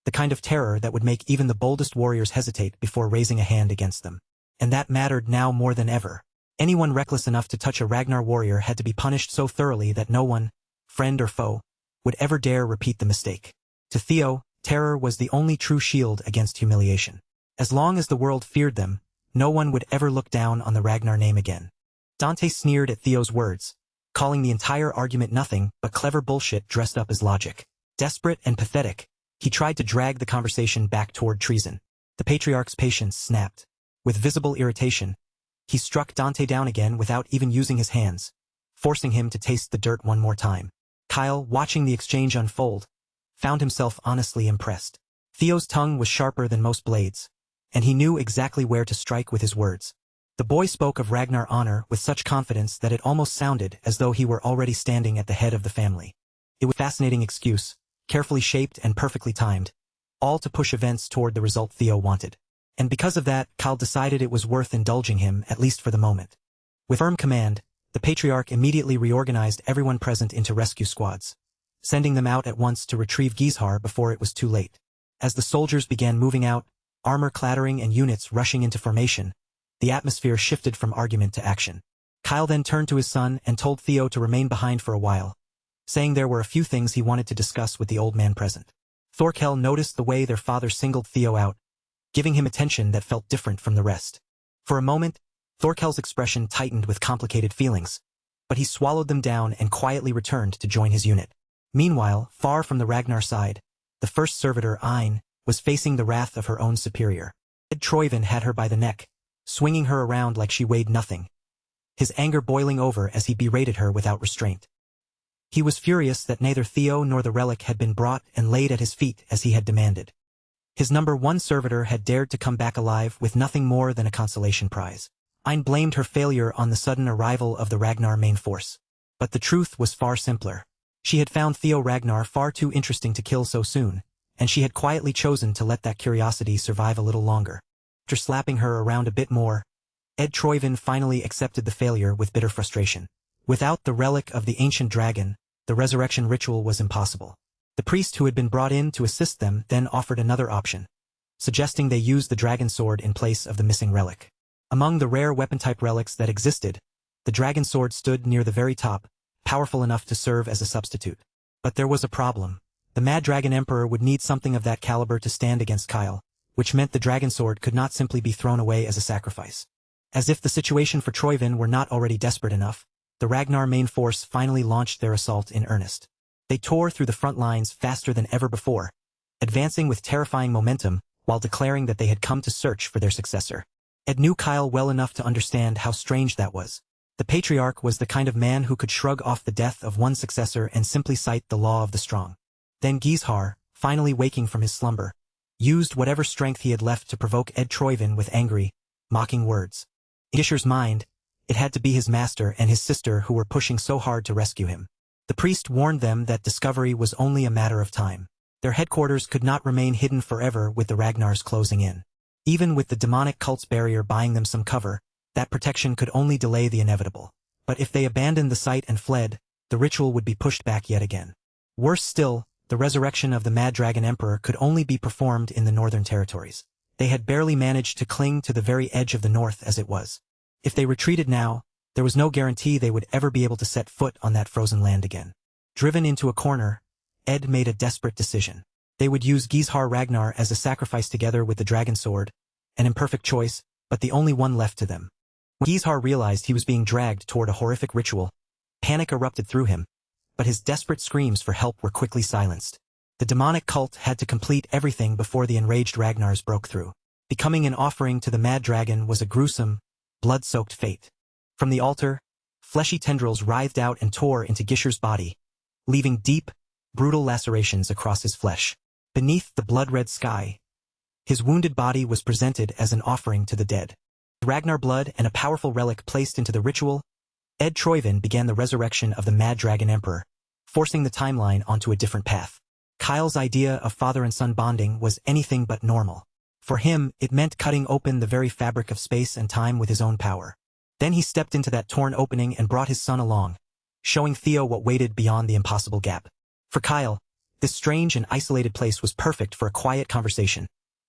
the kind of terror that would make even the boldest warriors hesitate before raising a hand against them. And that mattered now more than ever. Anyone reckless enough to touch a Ragnar warrior had to be punished so thoroughly that no one, friend or foe, would ever dare repeat the mistake. To Theo, terror was the only true shield against humiliation. As long as the world feared them, no one would ever look down on the Ragnar name again. Dante sneered at Theo's words, calling the entire argument nothing but clever bullshit dressed up as logic. Desperate and pathetic, he tried to drag the conversation back toward treason. The patriarch's patience snapped. With visible irritation, he struck Dante down again without even using his hands, forcing him to taste the dirt one more time. Kyle, watching the exchange unfold, found himself honestly impressed. Theo's tongue was sharper than most blades, and he knew exactly where to strike with his words. The boy spoke of Ragnar honor with such confidence that it almost sounded as though he were already standing at the head of the family. It was a fascinating excuse, carefully shaped and perfectly timed, all to push events toward the result Theo wanted. And because of that, Kyle decided it was worth indulging him, at least for the moment. With firm command, the patriarch immediately reorganized everyone present into rescue squads, sending them out at once to retrieve Gizhar before it was too late. As the soldiers began moving out, armor clattering and units rushing into formation, the atmosphere shifted from argument to action. Kyle then turned to his son and told Theo to remain behind for a while, saying there were a few things he wanted to discuss with the old man present. Thorkel noticed the way their father singled Theo out, giving him attention that felt different from the rest. For a moment, Thorkel's expression tightened with complicated feelings, but he swallowed them down and quietly returned to join his unit. Meanwhile, far from the Ragnar side, the first servitor, Ein, was facing the wrath of her own superior. Ed Troyvin had her by the neck, swinging her around like she weighed nothing, his anger boiling over as he berated her without restraint. He was furious that neither Theo nor the relic had been brought and laid at his feet as he had demanded. His number one servitor had dared to come back alive with nothing more than a consolation prize. Ein blamed her failure on the sudden arrival of the Ragnar main force. But the truth was far simpler. She had found Theo Ragnar far too interesting to kill so soon, and she had quietly chosen to let that curiosity survive a little longer. After slapping her around a bit more, Ed Troyvin finally accepted the failure with bitter frustration. Without the relic of the ancient dragon, the resurrection ritual was impossible. The priest who had been brought in to assist them then offered another option, suggesting they use the dragon sword in place of the missing relic. Among the rare weapon-type relics that existed, the dragon sword stood near the very top, powerful enough to serve as a substitute. But there was a problem. The Mad Dragon Emperor would need something of that caliber to stand against Kyle, which meant the dragon sword could not simply be thrown away as a sacrifice. As if the situation for Troyvin were not already desperate enough, the Ragnar main force finally launched their assault in earnest. They tore through the front lines faster than ever before, advancing with terrifying momentum while declaring that they had come to search for their successor. Ed knew Kyle well enough to understand how strange that was. The patriarch was the kind of man who could shrug off the death of one successor and simply cite the law of the strong. Then Gizhar, finally waking from his slumber, used whatever strength he had left to provoke Ed Troyvin with angry, mocking words. In Gishar's mind, it had to be his master and his sister who were pushing so hard to rescue him. The priest warned them that discovery was only a matter of time. Their headquarters could not remain hidden forever with the Ragnars closing in. Even with the demonic cult's barrier buying them some cover, that protection could only delay the inevitable. But if they abandoned the site and fled, the ritual would be pushed back yet again. Worse still, the resurrection of the Mad Dragon Emperor could only be performed in the northern territories. They had barely managed to cling to the very edge of the north as it was. If they retreated now, there was no guarantee they would ever be able to set foot on that frozen land again. Driven into a corner, Ed made a desperate decision. They would use Gizhar Ragnar as a sacrifice together with the dragon sword, an imperfect choice, but the only one left to them. When Gizhar realized he was being dragged toward a horrific ritual, panic erupted through him, but his desperate screams for help were quickly silenced. The demonic cult had to complete everything before the enraged Ragnars broke through. Becoming an offering to the Mad Dragon was a gruesome, blood-soaked fate. From the altar, fleshy tendrils writhed out and tore into Gishar's body, leaving deep, brutal lacerations across his flesh. Beneath the blood-red sky, his wounded body was presented as an offering to the dead. With Ragnar blood and a powerful relic placed into the ritual, Ed Troyvin began the resurrection of the Mad Dragon Emperor, forcing the timeline onto a different path. Kyle's idea of father and son bonding was anything but normal. For him, it meant cutting open the very fabric of space and time with his own power. Then he stepped into that torn opening and brought his son along, showing Theo what waited beyond the impossible gap. For Kyle, this strange and isolated place was perfect for a quiet conversation,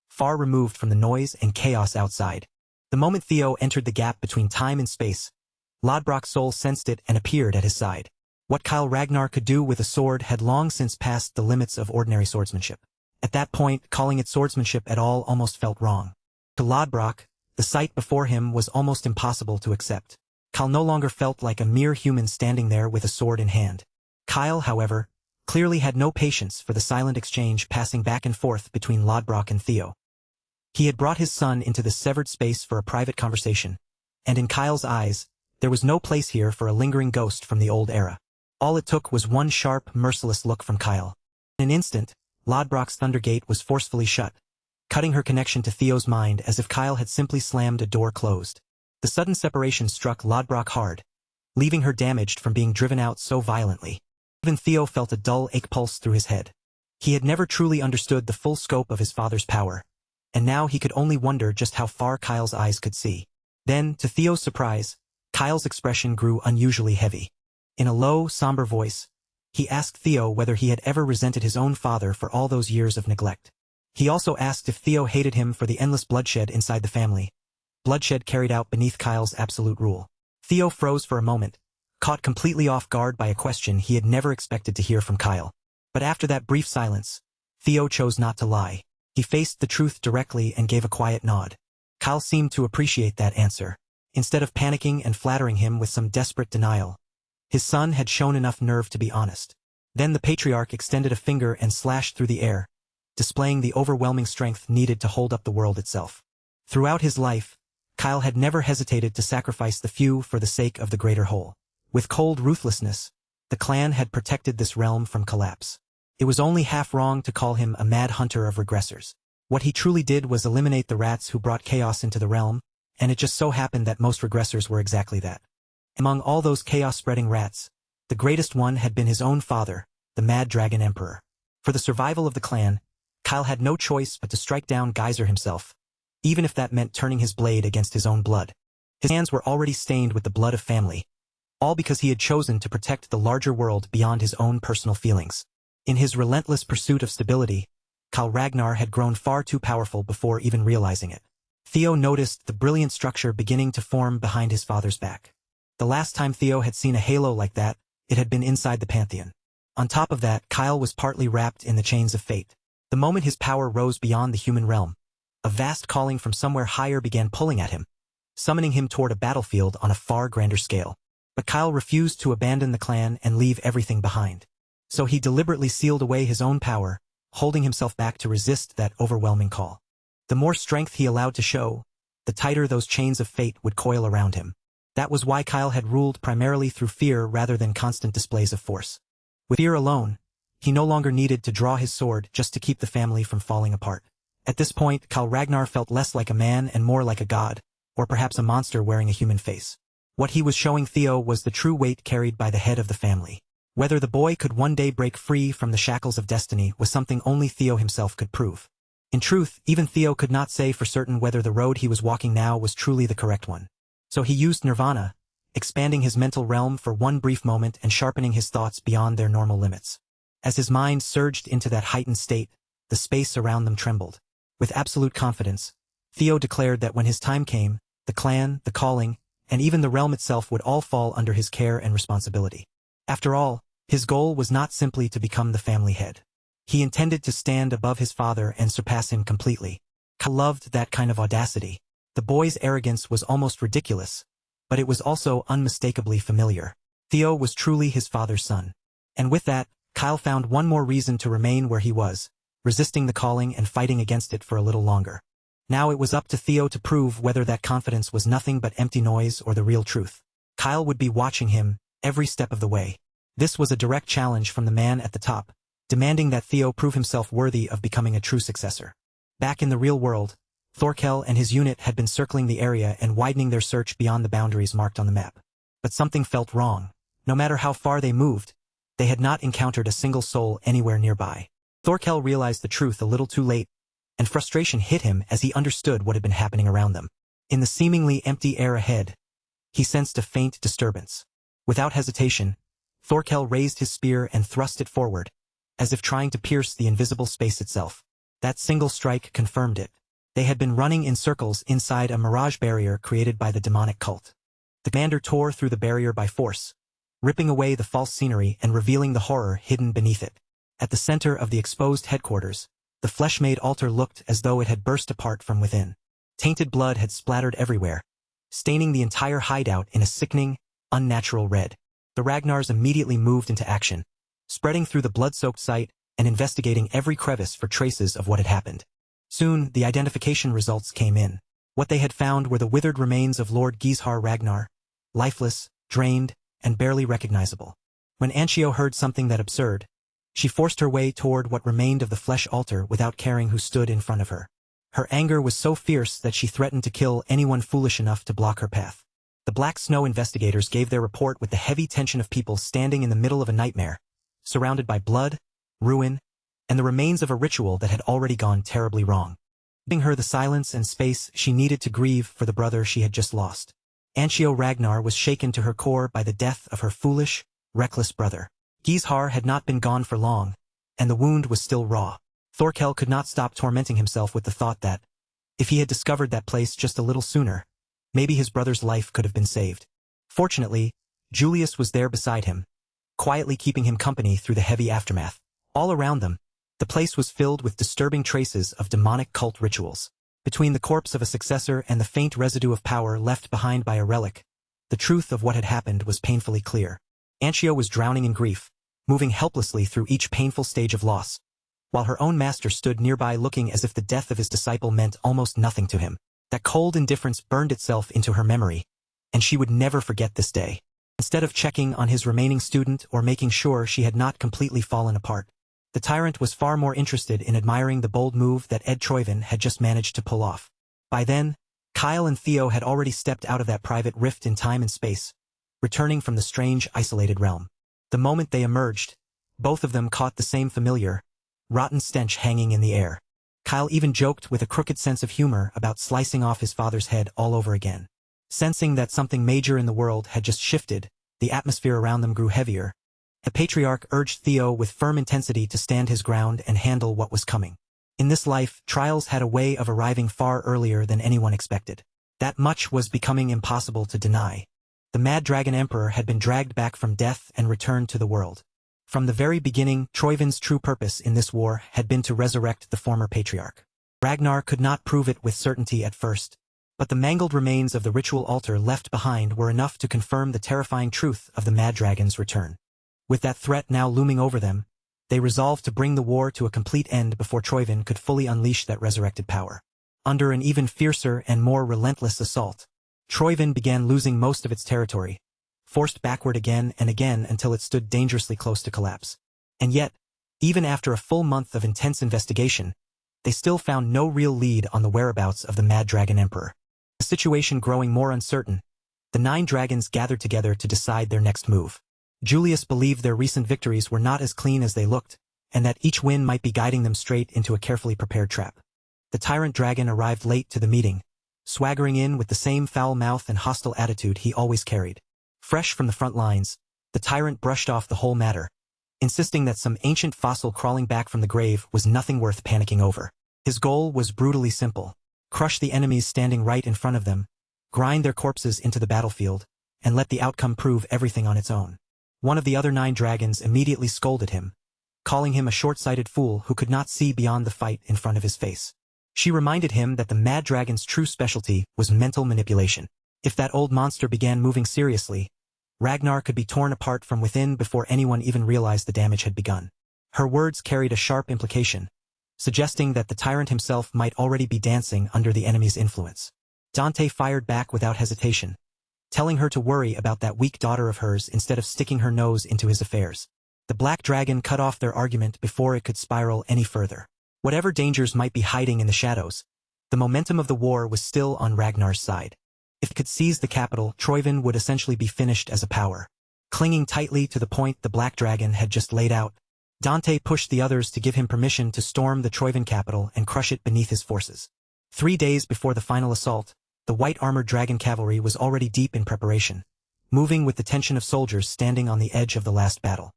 far removed from the noise and chaos outside. The moment Theo entered the gap between time and space, Lodbrok's soul sensed it and appeared at his side. What Kyle Ragnar could do with a sword had long since passed the limits of ordinary swordsmanship. At that point, calling it swordsmanship at all almost felt wrong. To Lodbrok, the sight before him was almost impossible to accept. Kyle no longer felt like a mere human standing there with a sword in hand. Kyle, however, clearly had no patience for the silent exchange passing back and forth between Lodbrok and Theo. He had brought his son into this severed space for a private conversation, and in Kyle's eyes, there was no place here for a lingering ghost from the old era. All it took was one sharp, merciless look from Kyle. In an instant, Lodbrok's thunder gate was forcefully shut, cutting her connection to Theo's mind as if Kyle had simply slammed a door closed. The sudden separation struck Lodbrok hard, leaving her damaged from being driven out so violently. Even Theo felt a dull ache pulse through his head. He had never truly understood the full scope of his father's power, and now he could only wonder just how far Kyle's eyes could see. Then, to Theo's surprise, Kyle's expression grew unusually heavy. In a low, somber voice, he asked Theo whether he had ever resented his own father for all those years of neglect. He also asked if Theo hated him for the endless bloodshed inside the family, bloodshed carried out beneath Kyle's absolute rule. Theo froze for a moment, caught completely off guard by a question he had never expected to hear from Kyle. But after that brief silence, Theo chose not to lie. He faced the truth directly and gave a quiet nod. Kyle seemed to appreciate that answer. Instead of panicking and flattering him with some desperate denial, his son had shown enough nerve to be honest. Then the patriarch extended a finger and slashed through the air, displaying the overwhelming strength needed to hold up the world itself. Throughout his life, Kyle had never hesitated to sacrifice the few for the sake of the greater whole. With cold ruthlessness, the clan had protected this realm from collapse. It was only half wrong to call him a mad hunter of regressors. What he truly did was eliminate the rats who brought chaos into the realm, and it just so happened that most regressors were exactly that. Among all those chaos-spreading rats, the greatest one had been his own father, the Mad Dragon Emperor. For the survival of the clan, Kyle had no choice but to strike down Geyser himself, even if that meant turning his blade against his own blood. His hands were already stained with the blood of family, all because he had chosen to protect the larger world beyond his own personal feelings. In his relentless pursuit of stability, Kyle Ragnar had grown far too powerful before even realizing it. Theo noticed the brilliant structure beginning to form behind his father's back. The last time Theo had seen a halo like that, it had been inside the Pantheon. On top of that, Kyle was partly wrapped in the chains of fate. The moment his power rose beyond the human realm, a vast calling from somewhere higher began pulling at him, summoning him toward a battlefield on a far grander scale. But Kyle refused to abandon the clan and leave everything behind. So he deliberately sealed away his own power, holding himself back to resist that overwhelming call. The more strength he allowed to show, the tighter those chains of fate would coil around him. That was why Kyle had ruled primarily through fear rather than constant displays of force. With fear alone, he no longer needed to draw his sword just to keep the family from falling apart. At this point, Kyle Ragnar felt less like a man and more like a god, or perhaps a monster wearing a human face. What he was showing Theo was the true weight carried by the head of the family. Whether the boy could one day break free from the shackles of destiny was something only Theo himself could prove. In truth, even Theo could not say for certain whether the road he was walking now was truly the correct one. So he used nirvana, expanding his mental realm for one brief moment and sharpening his thoughts beyond their normal limits. As his mind surged into that heightened state, the space around them trembled. With absolute confidence, Theo declared that when his time came, the clan, the calling, and even the realm itself would all fall under his care and responsibility. After all, his goal was not simply to become the family head. He intended to stand above his father and surpass him completely. Kyle loved that kind of audacity. The boy's arrogance was almost ridiculous, but it was also unmistakably familiar. Theo was truly his father's son. And with that, Kyle found one more reason to remain where he was, resisting the calling and fighting against it for a little longer. Now it was up to Theo to prove whether that confidence was nothing but empty noise or the real truth. Kyle would be watching him every step of the way. This was a direct challenge from the man at the top, demanding that Theo prove himself worthy of becoming a true successor. Back in the real world, Thorkel and his unit had been circling the area and widening their search beyond the boundaries marked on the map. But something felt wrong. No matter how far they moved, they had not encountered a single soul anywhere nearby. Thorkel realized the truth a little too late, and frustration hit him as he understood what had been happening around them. In the seemingly empty air ahead, he sensed a faint disturbance. Without hesitation, Thorkel raised his spear and thrust it forward, as if trying to pierce the invisible space itself. That single strike confirmed it. They had been running in circles inside a mirage barrier created by the demonic cult. The commander tore through the barrier by force, ripping away the false scenery and revealing the horror hidden beneath it. At the center of the exposed headquarters, the flesh-made altar looked as though it had burst apart from within. Tainted blood had splattered everywhere, staining the entire hideout in a sickening, unnatural red. The Ragnars immediately moved into action, spreading through the blood-soaked site and investigating every crevice for traces of what had happened. Soon, the identification results came in. What they had found were the withered remains of Lord Gizhar Ragnar, lifeless, drained, and barely recognizable. When Anshio heard something that absurd, she forced her way toward what remained of the flesh altar without caring who stood in front of her. Her anger was so fierce that she threatened to kill anyone foolish enough to block her path. The Black Snow investigators gave their report with the heavy tension of people standing in the middle of a nightmare, surrounded by blood, ruin, and the remains of a ritual that had already gone terribly wrong. Giving her the silence and space she needed to grieve for the brother she had just lost. Anshio Ragnar was shaken to her core by the death of her foolish, reckless brother. Gizhar had not been gone for long, and the wound was still raw. Thorkel could not stop tormenting himself with the thought that, if he had discovered that place just a little sooner, maybe his brother's life could have been saved. Fortunately, Julius was there beside him, quietly keeping him company through the heavy aftermath. All around them, the place was filled with disturbing traces of demonic cult rituals. Between the corpse of a successor and the faint residue of power left behind by a relic, the truth of what had happened was painfully clear. Anshio was drowning in grief, moving helplessly through each painful stage of loss, while her own master stood nearby looking as if the death of his disciple meant almost nothing to him. That cold indifference burned itself into her memory, and she would never forget this day. Instead of checking on his remaining student or making sure she had not completely fallen apart, the tyrant was far more interested in admiring the bold move that Ed Troyvin had just managed to pull off. By then, Kyle and Theo had already stepped out of that private rift in time and space, returning from the strange, isolated realm. The moment they emerged, both of them caught the same familiar, rotten stench hanging in the air. Kyle even joked with a crooked sense of humor about slicing off his father's head all over again. Sensing that something major in the world had just shifted, the atmosphere around them grew heavier. The patriarch urged Theo with firm intensity to stand his ground and handle what was coming. In this life, trials had a way of arriving far earlier than anyone expected. That much was becoming impossible to deny. The Mad Dragon Emperor had been dragged back from death and returned to the world. From the very beginning, Troyvin's true purpose in this war had been to resurrect the former patriarch. Ragnar could not prove it with certainty at first, but the mangled remains of the ritual altar left behind were enough to confirm the terrifying truth of the Mad Dragon's return. With that threat now looming over them, they resolved to bring the war to a complete end before Troyvin could fully unleash that resurrected power. Under an even fiercer and more relentless assault, Troyvin began losing most of its territory, forced backward again and again until it stood dangerously close to collapse. And yet, even after a full month of intense investigation, they still found no real lead on the whereabouts of the Mad Dragon Emperor. The situation growing more uncertain, the 9 dragons gathered together to decide their next move. Julius believed their recent victories were not as clean as they looked, and that each win might be guiding them straight into a carefully prepared trap. The tyrant dragon arrived late to the meeting, swaggering in with the same foul mouth and hostile attitude he always carried. Fresh from the front lines, the tyrant brushed off the whole matter, insisting that some ancient fossil crawling back from the grave was nothing worth panicking over. His goal was brutally simple: crush the enemies standing right in front of them, grind their corpses into the battlefield, and let the outcome prove everything on its own. One of the other 9 dragons immediately scolded him, calling him a short-sighted fool who could not see beyond the fight in front of his face. She reminded him that the Mad Dragon's true specialty was mental manipulation. If that old monster began moving seriously, Ragnar could be torn apart from within before anyone even realized the damage had begun. Her words carried a sharp implication, suggesting that the tyrant himself might already be dancing under the enemy's influence. Dante fired back without hesitation, telling her to worry about that weak daughter of hers instead of sticking her nose into his affairs. The Black Dragon cut off their argument before it could spiral any further. Whatever dangers might be hiding in the shadows, the momentum of the war was still on Ragnar's side. If it could seize the capital, Troyvin would essentially be finished as a power. Clinging tightly to the point the Black Dragon had just laid out, Dante pushed the others to give him permission to storm the Troyvin capital and crush it beneath his forces. 3 days before the final assault, the white-armored dragon cavalry was already deep in preparation, moving with the tension of soldiers standing on the edge of the last battle.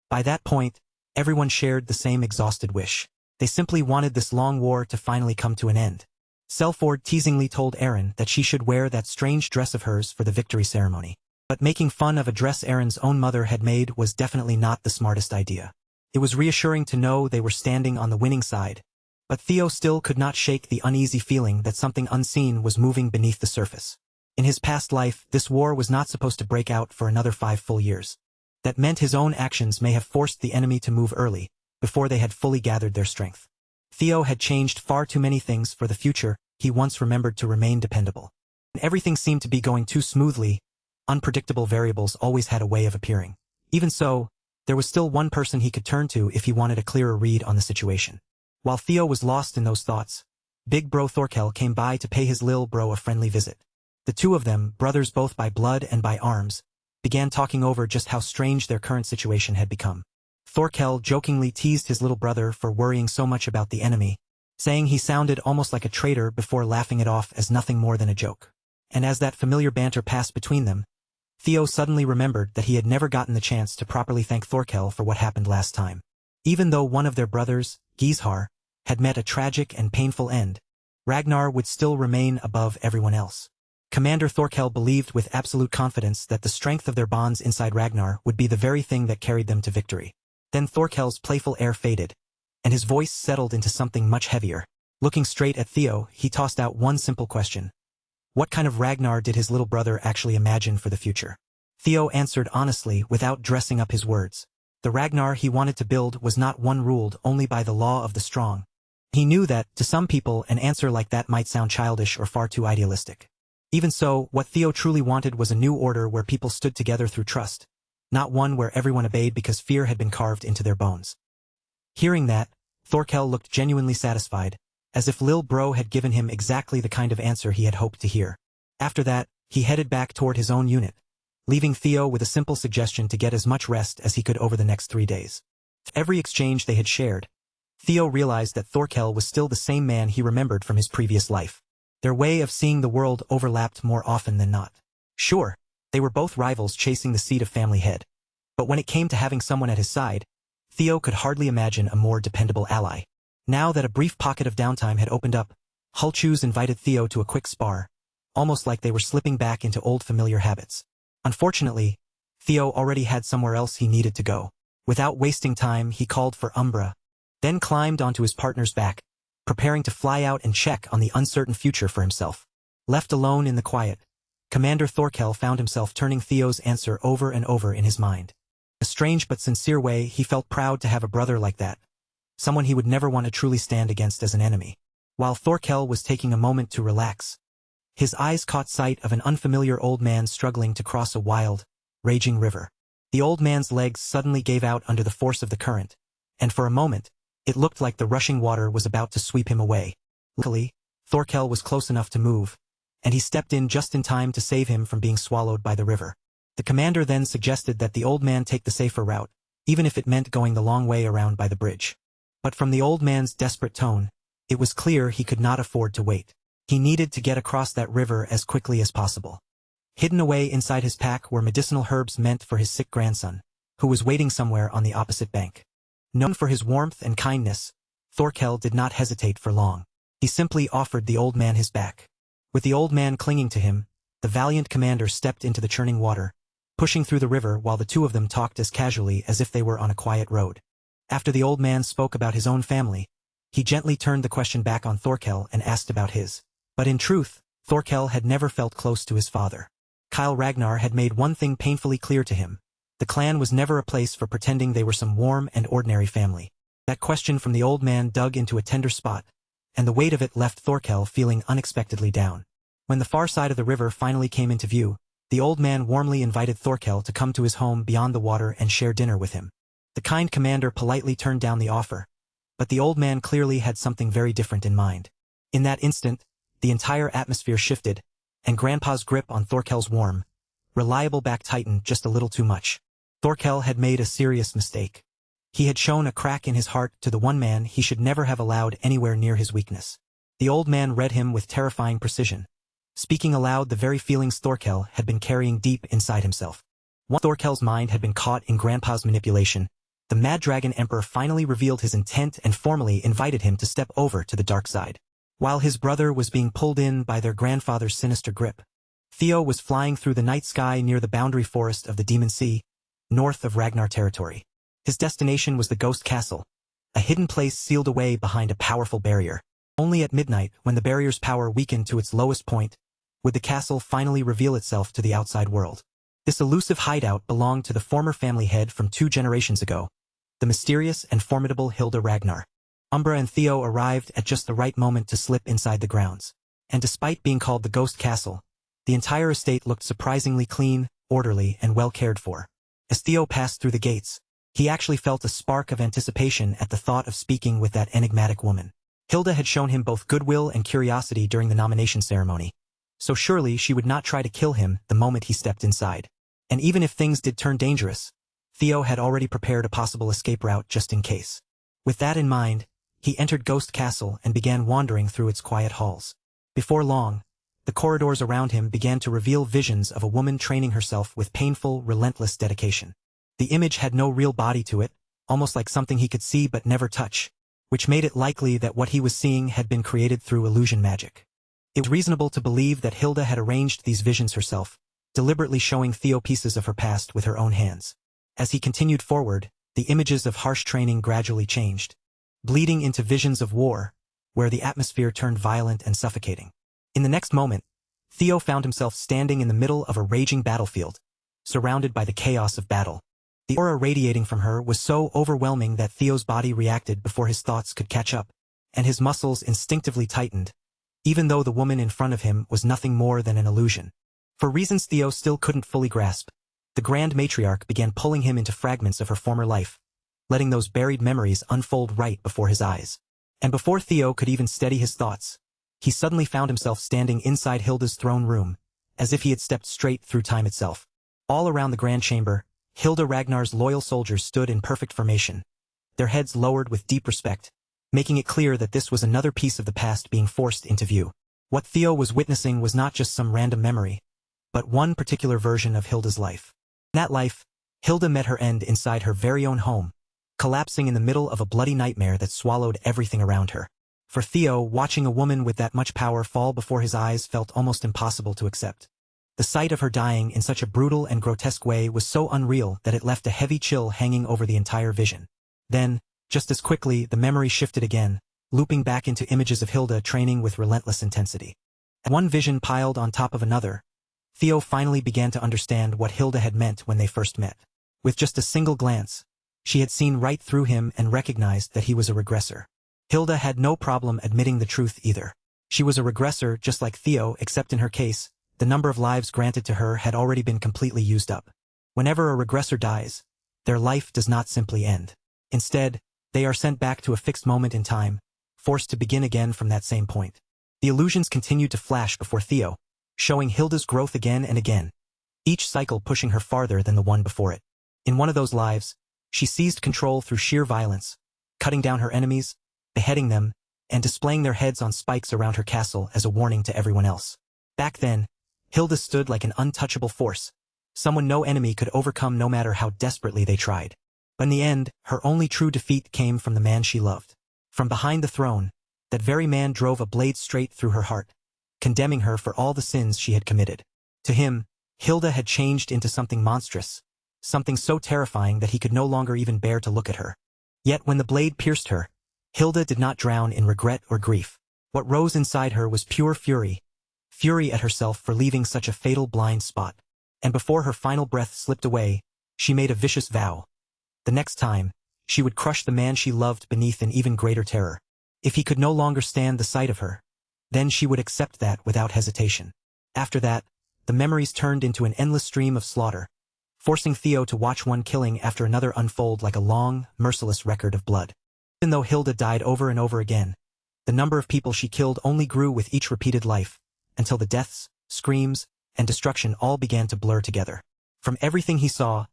By that point, everyone shared the same exhausted wish. They simply wanted this long war to finally come to an end. Selford teasingly told Aaron that she should wear that strange dress of hers for the victory ceremony. But making fun of a dress Aaron's own mother had made was definitely not the smartest idea. It was reassuring to know they were standing on the winning side, but Theo still could not shake the uneasy feeling that something unseen was moving beneath the surface. In his past life, this war was not supposed to break out for another 5 full years. That meant his own actions may have forced the enemy to move early, before they had fully gathered their strength. Theo had changed far too many things for the future he once remembered to remain dependable. When everything seemed to be going too smoothly, unpredictable variables always had a way of appearing. Even so, there was still one person he could turn to if he wanted a clearer read on the situation. While Theo was lost in those thoughts, big bro Thorkel came by to pay his lil bro a friendly visit. The two of them, brothers both by blood and by arms, began talking over just how strange their current situation had become. Thorkel jokingly teased his little brother for worrying so much about the enemy, saying he sounded almost like a traitor before laughing it off as nothing more than a joke. And as that familiar banter passed between them, Theo suddenly remembered that he had never gotten the chance to properly thank Thorkel for what happened last time. Even though one of their brothers, Gizhar, had met a tragic and painful end, Ragnar would still remain above everyone else. Commander Thorkel believed with absolute confidence that the strength of their bonds inside Ragnar would be the very thing that carried them to victory. Then Thorkel's playful air faded, and his voice settled into something much heavier. Looking straight at Theo, he tossed out one simple question. What kind of Ragnar did his little brother actually imagine for the future? Theo answered honestly without dressing up his words. The Ragnar he wanted to build was not one ruled only by the law of the strong. He knew that, to some people, an answer like that might sound childish or far too idealistic. Even so, what Theo truly wanted was a new order where people stood together through trust, not one where everyone obeyed because fear had been carved into their bones. Hearing that, Thorkel looked genuinely satisfied, as if Lil Bro had given him exactly the kind of answer he had hoped to hear. After that, he headed back toward his own unit, leaving Theo with a simple suggestion to get as much rest as he could over the next 3 days. Every exchange they had shared, Theo realized that Thorkel was still the same man he remembered from his previous life. Their way of seeing the world overlapped more often than not. Sure, they were both rivals chasing the seat of family head. But when it came to having someone at his side, Theo could hardly imagine a more dependable ally. Now that a brief pocket of downtime had opened up, Hulchus invited Theo to a quick spar, almost like they were slipping back into old familiar habits. Unfortunately, Theo already had somewhere else he needed to go. Without wasting time, he called for Umbra, then climbed onto his partner's back, preparing to fly out and check on the uncertain future for himself. Left alone in the quiet, Commander Thorkel found himself turning Theo's answer over and over in his mind. In a strange but sincere way, he felt proud to have a brother like that, someone he would never want to truly stand against as an enemy. While Thorkel was taking a moment to relax, his eyes caught sight of an unfamiliar old man struggling to cross a wild, raging river. The old man's legs suddenly gave out under the force of the current, and for a moment, it looked like the rushing water was about to sweep him away. Luckily, Thorkel was close enough to move, and he stepped in just in time to save him from being swallowed by the river. The commander then suggested that the old man take the safer route, even if it meant going the long way around by the bridge. But from the old man's desperate tone, it was clear he could not afford to wait. He needed to get across that river as quickly as possible. Hidden away inside his pack were medicinal herbs meant for his sick grandson, who was waiting somewhere on the opposite bank. Known for his warmth and kindness, Thorkel did not hesitate for long. He simply offered the old man his back. With the old man clinging to him, the valiant commander stepped into the churning water, pushing through the river while the two of them talked as casually as if they were on a quiet road. After the old man spoke about his own family, he gently turned the question back on Thorkel and asked about his. But in truth, Thorkel had never felt close to his father. Kyle Ragnar had made one thing painfully clear to him. The clan was never a place for pretending they were some warm and ordinary family. That question from the old man dug into a tender spot, and the weight of it left Thorkel feeling unexpectedly down. When the far side of the river finally came into view, the old man warmly invited Thorkel to come to his home beyond the water and share dinner with him. The kind commander politely turned down the offer, but the old man clearly had something very different in mind. In that instant, the entire atmosphere shifted, and Grandpa's grip on Thorkel's warm, reliable back tightened just a little too much. Thorkel had made a serious mistake. He had shown a crack in his heart to the one man he should never have allowed anywhere near his weakness. The old man read him with terrifying precision, speaking aloud the very feelings Thorkel had been carrying deep inside himself. Once Thorkel's mind had been caught in Grandpa's manipulation, the Mad Dragon Emperor finally revealed his intent and formally invited him to step over to the dark side. While his brother was being pulled in by their grandfather's sinister grip, Theo was flying through the night sky near the boundary forest of the Demon Sea, north of Ragnar territory. His destination was the Ghost Castle, a hidden place sealed away behind a powerful barrier. Only at midnight, when the barrier's power weakened to its lowest point, would the castle finally reveal itself to the outside world. This elusive hideout belonged to the former family head from 2 generations ago, the mysterious and formidable Hilda Ragnar. Umbra and Theo arrived at just the right moment to slip inside the grounds. And despite being called the Ghost Castle, the entire estate looked surprisingly clean, orderly, and well cared for. As Theo passed through the gates, he actually felt a spark of anticipation at the thought of speaking with that enigmatic woman. Hilda had shown him both goodwill and curiosity during the nomination ceremony, so surely she would not try to kill him the moment he stepped inside. And even if things did turn dangerous, Theo had already prepared a possible escape route just in case. With that in mind, he entered Ghost Castle and began wandering through its quiet halls. Before long, the corridors around him began to reveal visions of a woman training herself with painful, relentless dedication. The image had no real body to it, almost like something he could see but never touch, which made it likely that what he was seeing had been created through illusion magic. It was reasonable to believe that Hilda had arranged these visions herself, deliberately showing Theo pieces of her past with her own hands. As he continued forward, the images of harsh training gradually changed, bleeding into visions of war, where the atmosphere turned violent and suffocating. In the next moment, Theo found himself standing in the middle of a raging battlefield, surrounded by the chaos of battle. The aura radiating from her was so overwhelming that Theo's body reacted before his thoughts could catch up, and his muscles instinctively tightened, even though the woman in front of him was nothing more than an illusion. For reasons Theo still couldn't fully grasp, the Grand Matriarch began pulling him into fragments of her former life, letting those buried memories unfold right before his eyes. And before Theo could even steady his thoughts, he suddenly found himself standing inside Hilda's throne room, as if he had stepped straight through time itself. All around the grand chamber, Hilda Ragnar's loyal soldiers stood in perfect formation, their heads lowered with deep respect, making it clear that this was another piece of the past being forced into view. What Theo was witnessing was not just some random memory, but one particular version of Hilda's life. In that life, Hilda met her end inside her very own home, collapsing in the middle of a bloody nightmare that swallowed everything around her. For Theo, watching a woman with that much power fall before his eyes felt almost impossible to accept. The sight of her dying in such a brutal and grotesque way was so unreal that it left a heavy chill hanging over the entire vision. Then, just as quickly, the memory shifted again, looping back into images of Hilda training with relentless intensity. As one vision piled on top of another, Theo finally began to understand what Hilda had meant when they first met. With just a single glance, she had seen right through him and recognized that he was a regressor. Hilda had no problem admitting the truth either. She was a regressor just like Theo, except in her case, the number of lives granted to her had already been completely used up. Whenever a regressor dies, their life does not simply end. Instead, they are sent back to a fixed moment in time, forced to begin again from that same point. The illusions continued to flash before Theo, showing Hilda's growth again and again, each cycle pushing her farther than the one before it. In one of those lives, she seized control through sheer violence, cutting down her enemies, beheading them, and displaying their heads on spikes around her castle as a warning to everyone else. Back then, Hilda stood like an untouchable force, someone no enemy could overcome no matter how desperately they tried. But in the end, her only true defeat came from the man she loved. From behind the throne, that very man drove a blade straight through her heart, condemning her for all the sins she had committed. To him, Hilda had changed into something monstrous, something so terrifying that he could no longer even bear to look at her. Yet when the blade pierced her, Hilda did not drown in regret or grief. What rose inside her was pure fury, fury at herself for leaving such a fatal blind spot. And before her final breath slipped away, she made a vicious vow. The next time, she would crush the man she loved beneath an even greater terror. If he could no longer stand the sight of her, then she would accept that without hesitation. After that, the memories turned into an endless stream of slaughter, forcing Theo to watch one killing after another unfold like a long, merciless record of blood. Even though Hilda died over and over again, the number of people she killed only grew with each repeated life, until the deaths, screams, and destruction all began to blur together. From everything he saw,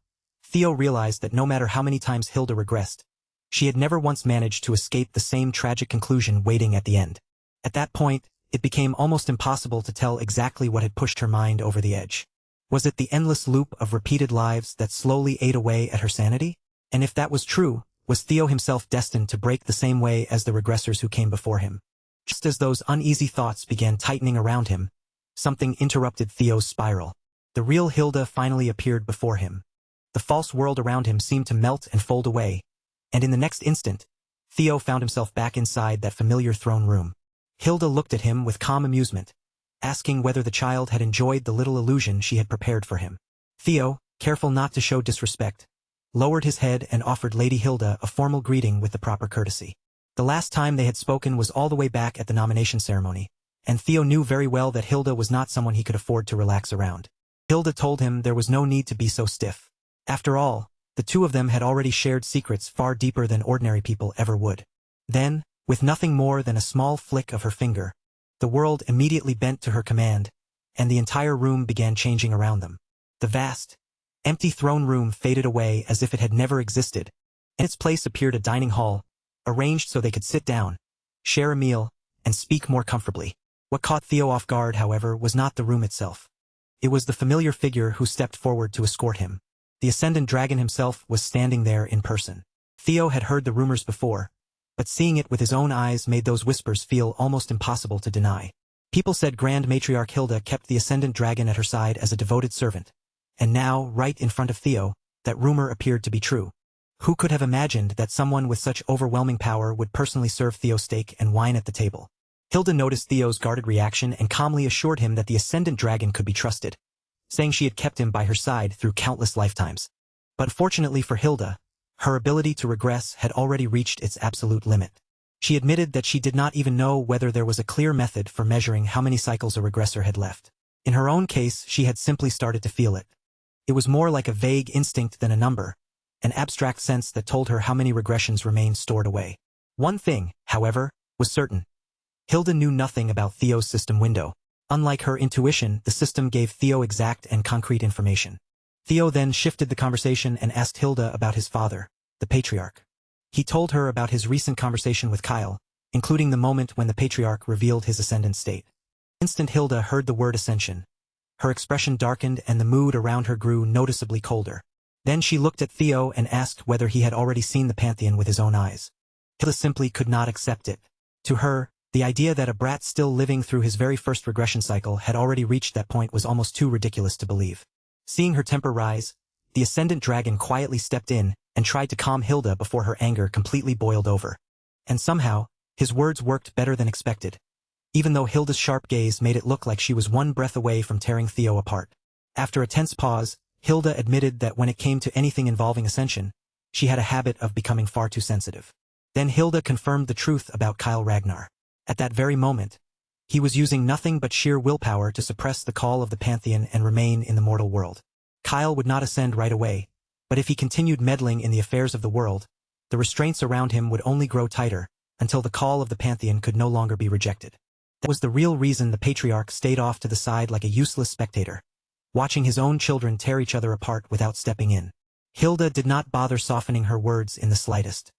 Theo realized that no matter how many times Hilda regressed, she had never once managed to escape the same tragic conclusion waiting at the end. At that point, it became almost impossible to tell exactly what had pushed her mind over the edge. Was it the endless loop of repeated lives that slowly ate away at her sanity? And if that was true, was Theo himself destined to break the same way as the regressors who came before him? Just as those uneasy thoughts began tightening around him, something interrupted Theo's spiral. The real Hilda finally appeared before him. The false world around him seemed to melt and fold away, and in the next instant, Theo found himself back inside that familiar throne room. Hilda looked at him with calm amusement, asking whether the child had enjoyed the little illusion she had prepared for him. Theo, careful not to show disrespect, lowered his head and offered Lady Hilda a formal greeting with the proper courtesy. The last time they had spoken was all the way back at the nomination ceremony, and Theo knew very well that Hilda was not someone he could afford to relax around. Hilda told him there was no need to be so stiff. After all, the two of them had already shared secrets far deeper than ordinary people ever would. Then, with nothing more than a small flick of her finger, the world immediately bent to her command, and the entire room began changing around them. The vast, empty throne room faded away as if it had never existed. In its place appeared a dining hall, arranged so they could sit down, share a meal, and speak more comfortably. What caught Theo off guard, however, was not the room itself. It was the familiar figure who stepped forward to escort him. The Ascendant Dragon himself was standing there in person. Theo had heard the rumors before, but seeing it with his own eyes made those whispers feel almost impossible to deny. People said Grand Matriarch Hilda kept the Ascendant Dragon at her side as a devoted servant, and now, right in front of Theo, that rumor appeared to be true. Who could have imagined that someone with such overwhelming power would personally serve Theo steak and wine at the table? Hilda noticed Theo's guarded reaction and calmly assured him that the Ascendant Dragon could be trusted, saying she had kept him by her side through countless lifetimes. But fortunately for Hilda, her ability to regress had already reached its absolute limit. She admitted that she did not even know whether there was a clear method for measuring how many cycles a regressor had left. In her own case, she had simply started to feel it. It was more like a vague instinct than a number, an abstract sense that told her how many regressions remained stored away. One thing, however, was certain. Hilda knew nothing about Theo's system window. Unlike her intuition, the system gave Theo exact and concrete information. Theo then shifted the conversation and asked Hilda about his father, the Patriarch. He told her about his recent conversation with Kyle, including the moment when the Patriarch revealed his ascendant state. Instant Hilda heard the word ascension. Her expression darkened and the mood around her grew noticeably colder. Then she looked at Theo and asked whether he had already seen the Pantheon with his own eyes. Hilda simply could not accept it. To her, the idea that a brat still living through his very first regression cycle had already reached that point was almost too ridiculous to believe. Seeing her temper rise, the Ascendant Dragon quietly stepped in and tried to calm Hilda before her anger completely boiled over. And somehow, his words worked better than expected, even though Hilda's sharp gaze made it look like she was one breath away from tearing Theo apart. After a tense pause, Hilda admitted that when it came to anything involving ascension, she had a habit of becoming far too sensitive. Then Hilda confirmed the truth about Kyle Ragnar. At that very moment, he was using nothing but sheer willpower to suppress the call of the Pantheon and remain in the mortal world. Kyle would not ascend right away, but if he continued meddling in the affairs of the world, the restraints around him would only grow tighter, until the call of the Pantheon could no longer be rejected. That was the real reason the Patriarch stayed off to the side like a useless spectator, watching his own children tear each other apart without stepping in. Hilda did not bother softening her words in the slightest.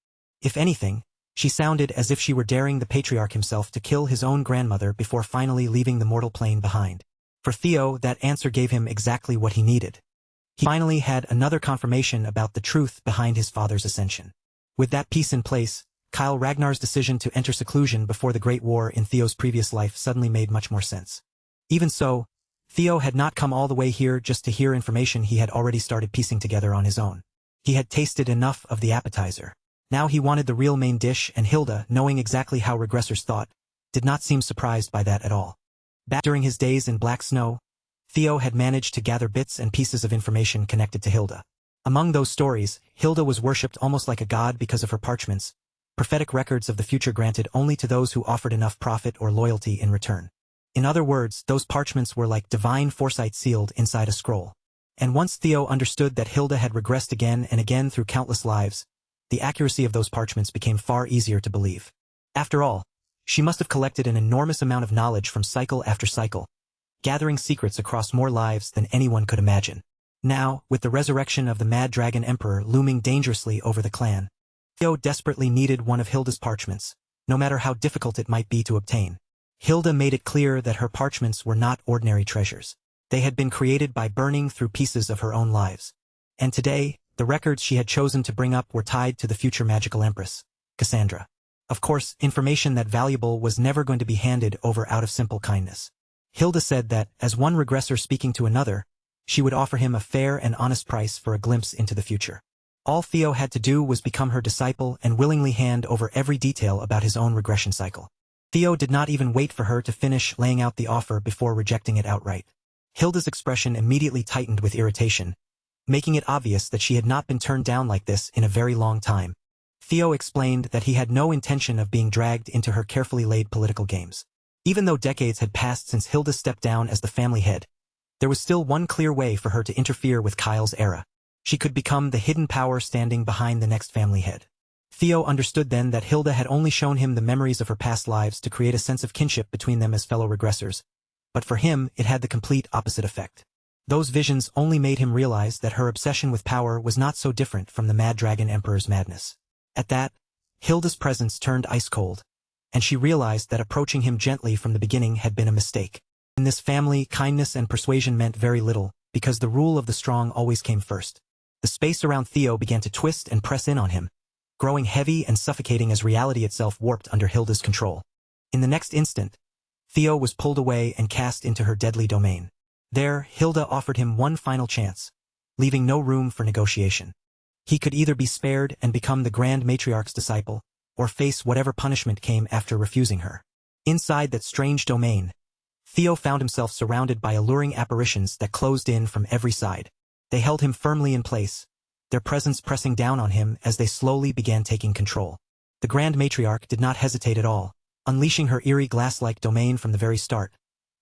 If anything, she sounded as if she were daring the Patriarch himself to kill his own grandmother before finally leaving the mortal plane behind. For Theo, that answer gave him exactly what he needed. He finally had another confirmation about the truth behind his father's ascension. With that piece in place, Kyle Ragnar's decision to enter seclusion before the Great War in Theo's previous life suddenly made much more sense. Even so, Theo had not come all the way here just to hear information he had already started piecing together on his own. He had tasted enough of the appetizer. Now he wanted the real main dish, and Hilda, knowing exactly how regressors thought, did not seem surprised by that at all. Back during his days in Black Snow, Theo had managed to gather bits and pieces of information connected to Hilda. Among those stories, Hilda was worshipped almost like a god because of her parchments, prophetic records of the future granted only to those who offered enough profit or loyalty in return. In other words, those parchments were like divine foresight sealed inside a scroll. And once Theo understood that Hilda had regressed again and again through countless lives, the accuracy of those parchments became far easier to believe. After all, she must have collected an enormous amount of knowledge from cycle after cycle, gathering secrets across more lives than anyone could imagine. Now, with the resurrection of the Mad Dragon Emperor looming dangerously over the clan, Theo desperately needed one of Hilda's parchments, no matter how difficult it might be to obtain. Hilda made it clear that her parchments were not ordinary treasures. They had been created by burning through pieces of her own lives. And today, the records she had chosen to bring up were tied to the future magical empress, Cassandra. Of course, information that valuable was never going to be handed over out of simple kindness. Hilda said that, as one regressor speaking to another, she would offer him a fair and honest price for a glimpse into the future. All Theo had to do was become her disciple and willingly hand over every detail about his own regression cycle. Theo did not even wait for her to finish laying out the offer before rejecting it outright. Hilda's expression immediately tightened with irritation, making it obvious that she had not been turned down like this in a very long time. Theo explained that he had no intention of being dragged into her carefully laid political games. Even though decades had passed since Hilda stepped down as the family head, there was still one clear way for her to interfere with Kyle's era. She could become the hidden power standing behind the next family head. Theo understood then that Hilda had only shown him the memories of her past lives to create a sense of kinship between them as fellow regressors, but for him it had the complete opposite effect. Those visions only made him realize that her obsession with power was not so different from the Mad Dragon Emperor's madness. At that, Hilda's presence turned ice cold, and she realized that approaching him gently from the beginning had been a mistake. In this family, kindness and persuasion meant very little, because the rule of the strong always came first. The space around Theo began to twist and press in on him, growing heavy and suffocating as reality itself warped under Hilda's control. In the next instant, Theo was pulled away and cast into her deadly domain. There, Hilda offered him one final chance, leaving no room for negotiation. He could either be spared and become the Grand Matriarch's disciple, or face whatever punishment came after refusing her. Inside that strange domain, Theo found himself surrounded by alluring apparitions that closed in from every side. They held him firmly in place, their presence pressing down on him as they slowly began taking control. The Grand Matriarch did not hesitate at all, unleashing her eerie glass-like domain from the very start,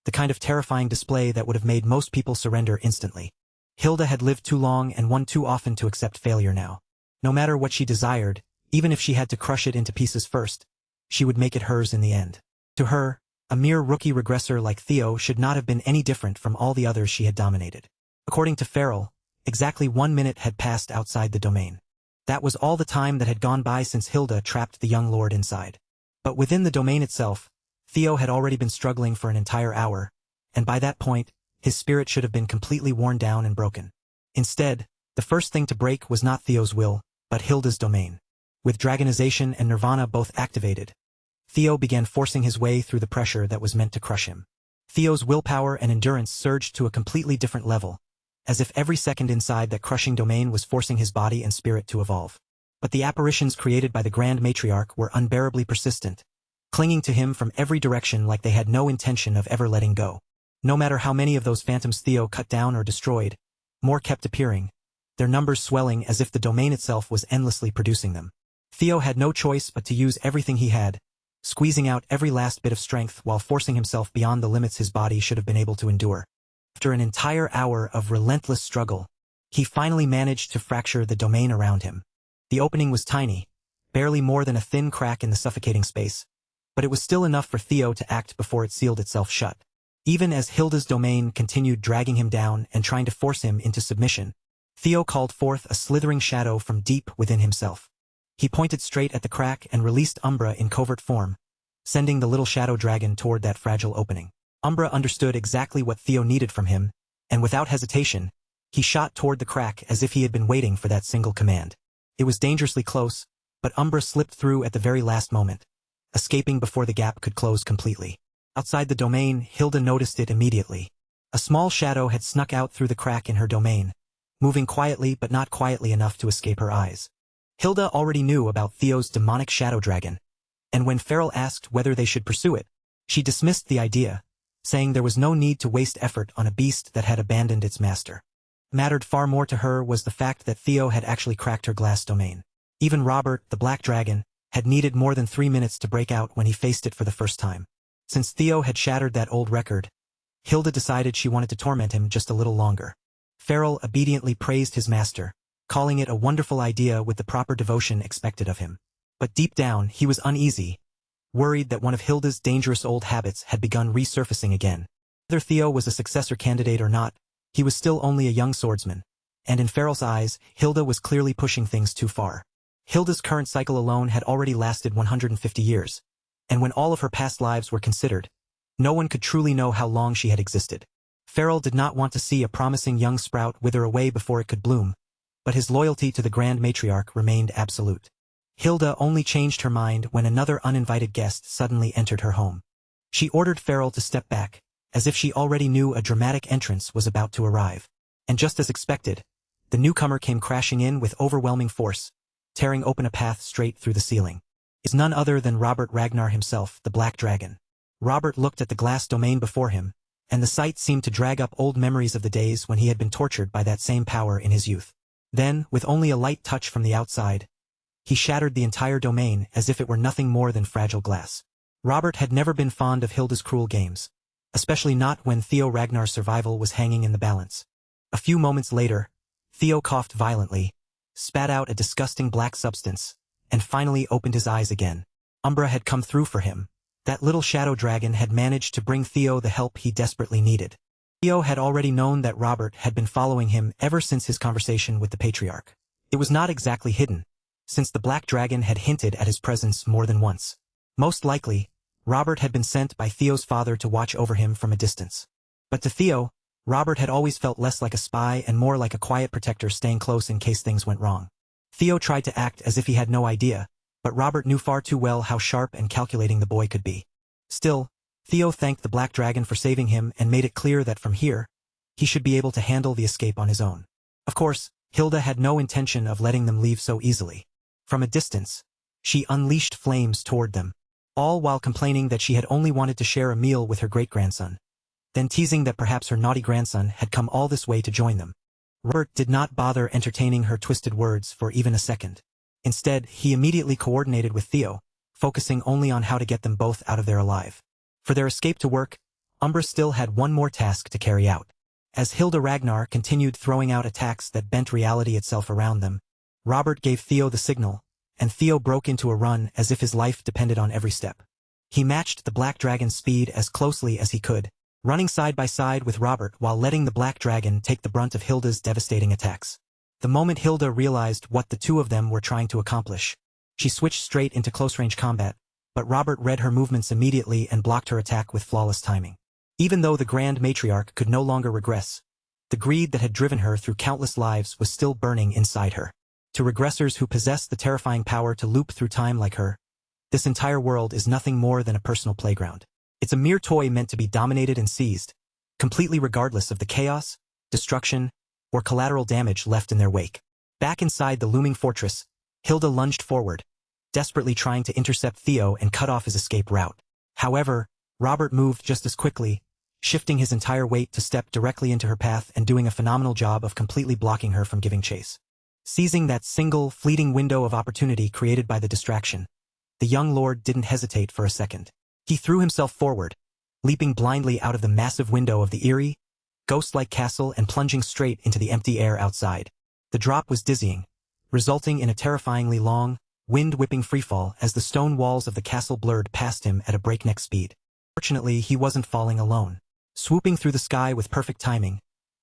the kind of terrifying display that would have made most people surrender instantly. Hilda had lived too long and won too often to accept failure now. No matter what she desired, even if she had to crush it into pieces first, she would make it hers in the end. To her, a mere rookie regressor like Theo should not have been any different from all the others she had dominated. According to Farrell, exactly 1 minute had passed outside the domain. That was all the time that had gone by since Hilda trapped the young lord inside. But within the domain itself, Theo had already been struggling for an entire hour, and by that point, his spirit should have been completely worn down and broken. Instead, the first thing to break was not Theo's will, but Hilda's domain. With Dragonization and Nirvana both activated, Theo began forcing his way through the pressure that was meant to crush him. Theo's willpower and endurance surged to a completely different level, as if every second inside that crushing domain was forcing his body and spirit to evolve. But the apparitions created by the Grand Matriarch were unbearably persistent, clinging to him from every direction like they had no intention of ever letting go. No matter how many of those phantoms Theo cut down or destroyed, more kept appearing, their numbers swelling as if the domain itself was endlessly producing them. Theo had no choice but to use everything he had, squeezing out every last bit of strength while forcing himself beyond the limits his body should have been able to endure. After an entire hour of relentless struggle, he finally managed to fracture the domain around him. The opening was tiny, barely more than a thin crack in the suffocating space, but it was still enough for Theo to act before it sealed itself shut. Even as Hilda's domain continued dragging him down and trying to force him into submission, Theo called forth a slithering shadow from deep within himself. He pointed straight at the crack and released Umbra in covert form, sending the little shadow dragon toward that fragile opening. Umbra understood exactly what Theo needed from him, and without hesitation, he shot toward the crack as if he had been waiting for that single command. It was dangerously close, but Umbra slipped through at the very last moment, escaping before the gap could close completely. Outside the domain, Hilda noticed it immediately. A small shadow had snuck out through the crack in her domain, moving quietly but not quietly enough to escape her eyes. Hilda already knew about Theo's demonic shadow dragon, and when Farrell asked whether they should pursue it, she dismissed the idea, saying there was no need to waste effort on a beast that had abandoned its master. Mattered far more to her was the fact that Theo had actually cracked her glass domain. Even Robert, the black dragon, had needed more than 3 minutes to break out when he faced it for the first time. Since Theo had shattered that old record, Hilda decided she wanted to torment him just a little longer. Farrell obediently praised his master, calling it a wonderful idea with the proper devotion expected of him. But deep down, he was uneasy, worried that one of Hilda's dangerous old habits had begun resurfacing again. Whether Theo was a successor candidate or not, he was still only a young swordsman, and in Farrell's eyes, Hilda was clearly pushing things too far. Hilda's current cycle alone had already lasted 150 years, and when all of her past lives were considered, no one could truly know how long she had existed. Farrell did not want to see a promising young sprout wither away before it could bloom, but his loyalty to the Grand Matriarch remained absolute. Hilda only changed her mind when another uninvited guest suddenly entered her home. She ordered Farrell to step back, as if she already knew a dramatic entrance was about to arrive. And just as expected, the newcomer came crashing in with overwhelming force, tearing open a path straight through the ceiling. is none other than Robert Ragnar himself, the Black Dragon. Robert looked at the glass domain before him, and the sight seemed to drag up old memories of the days when he had been tortured by that same power in his youth. Then, with only a light touch from the outside, he shattered the entire domain as if it were nothing more than fragile glass. Robert had never been fond of Hilda's cruel games, especially not when Theo Ragnar's survival was hanging in the balance. A few moments later, Theo coughed violently, spat out a disgusting black substance, and finally opened his eyes again. Umbra had come through for him. That little shadow dragon had managed to bring Theo the help he desperately needed. Theo had already known that Robert had been following him ever since his conversation with the patriarch. It was not exactly hidden, since the Black Dragon had hinted at his presence more than once. Most likely, Robert had been sent by Theo's father to watch over him from a distance. But to Theo, Robert had always felt less like a spy and more like a quiet protector staying close in case things went wrong. Theo tried to act as if he had no idea, but Robert knew far too well how sharp and calculating the boy could be. Still, Theo thanked the Black Dragon for saving him and made it clear that from here, he should be able to handle the escape on his own. Of course, Hilda had no intention of letting them leave so easily. From a distance, she unleashed flames toward them, all while complaining that she had only wanted to share a meal with her great-grandson, then teasing that perhaps her naughty grandson had come all this way to join them. Robert did not bother entertaining her twisted words for even a second. Instead, he immediately coordinated with Theo, focusing only on how to get them both out of there alive. For their escape to work, Umbra still had one more task to carry out. As Hilda Ragnar continued throwing out attacks that bent reality itself around them, Robert gave Theo the signal, and Theo broke into a run as if his life depended on every step. He matched the Black Dragon's speed as closely as he could, running side by side with Robert while letting the Black Dragon take the brunt of Hilda's devastating attacks. The moment Hilda realized what the two of them were trying to accomplish, she switched straight into close-range combat, but Robert read her movements immediately and blocked her attack with flawless timing. Even though the Grand Matriarch could no longer regress, the greed that had driven her through countless lives was still burning inside her. To regressors who possess the terrifying power to loop through time like her, this entire world is nothing more than a personal playground. It's a mere toy meant to be dominated and seized, completely regardless of the chaos, destruction, or collateral damage left in their wake. Back inside the looming fortress, Hilda lunged forward, desperately trying to intercept Theo and cut off his escape route. However, Robert moved just as quickly, shifting his entire weight to step directly into her path and doing a phenomenal job of completely blocking her from giving chase. Seizing that single, fleeting window of opportunity created by the distraction, the young lord didn't hesitate for a second. He threw himself forward, leaping blindly out of the massive window of the eerie, ghost-like castle and plunging straight into the empty air outside. The drop was dizzying, resulting in a terrifyingly long, wind-whipping freefall as the stone walls of the castle blurred past him at a breakneck speed. Fortunately, he wasn't falling alone. Swooping through the sky with perfect timing,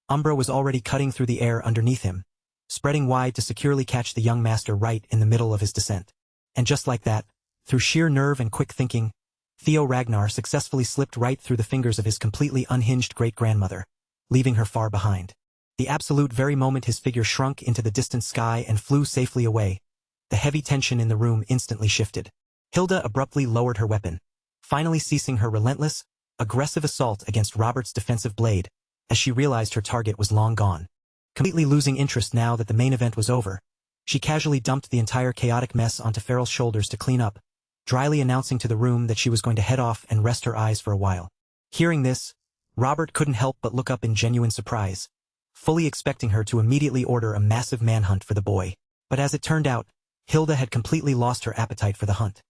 Umbra was already cutting through the air underneath him, spreading wide to securely catch the young master right in the middle of his descent. And just like that, through sheer nerve and quick thinking, Theo Ragnar successfully slipped right through the fingers of his completely unhinged great-grandmother, leaving her far behind. The absolute very moment his figure shrunk into the distant sky and flew safely away, the heavy tension in the room instantly shifted. Hilda abruptly lowered her weapon, finally ceasing her relentless, aggressive assault against Robert's defensive blade, as she realized her target was long gone. Completely losing interest now that the main event was over, she casually dumped the entire chaotic mess onto Farrell's shoulders to clean up, dryly announcing to the room that she was going to head off and rest her eyes for a while. Hearing this, Robert couldn't help but look up in genuine surprise, fully expecting her to immediately order a massive manhunt for the boy. But as it turned out, Hilda had completely lost her appetite for the hunt.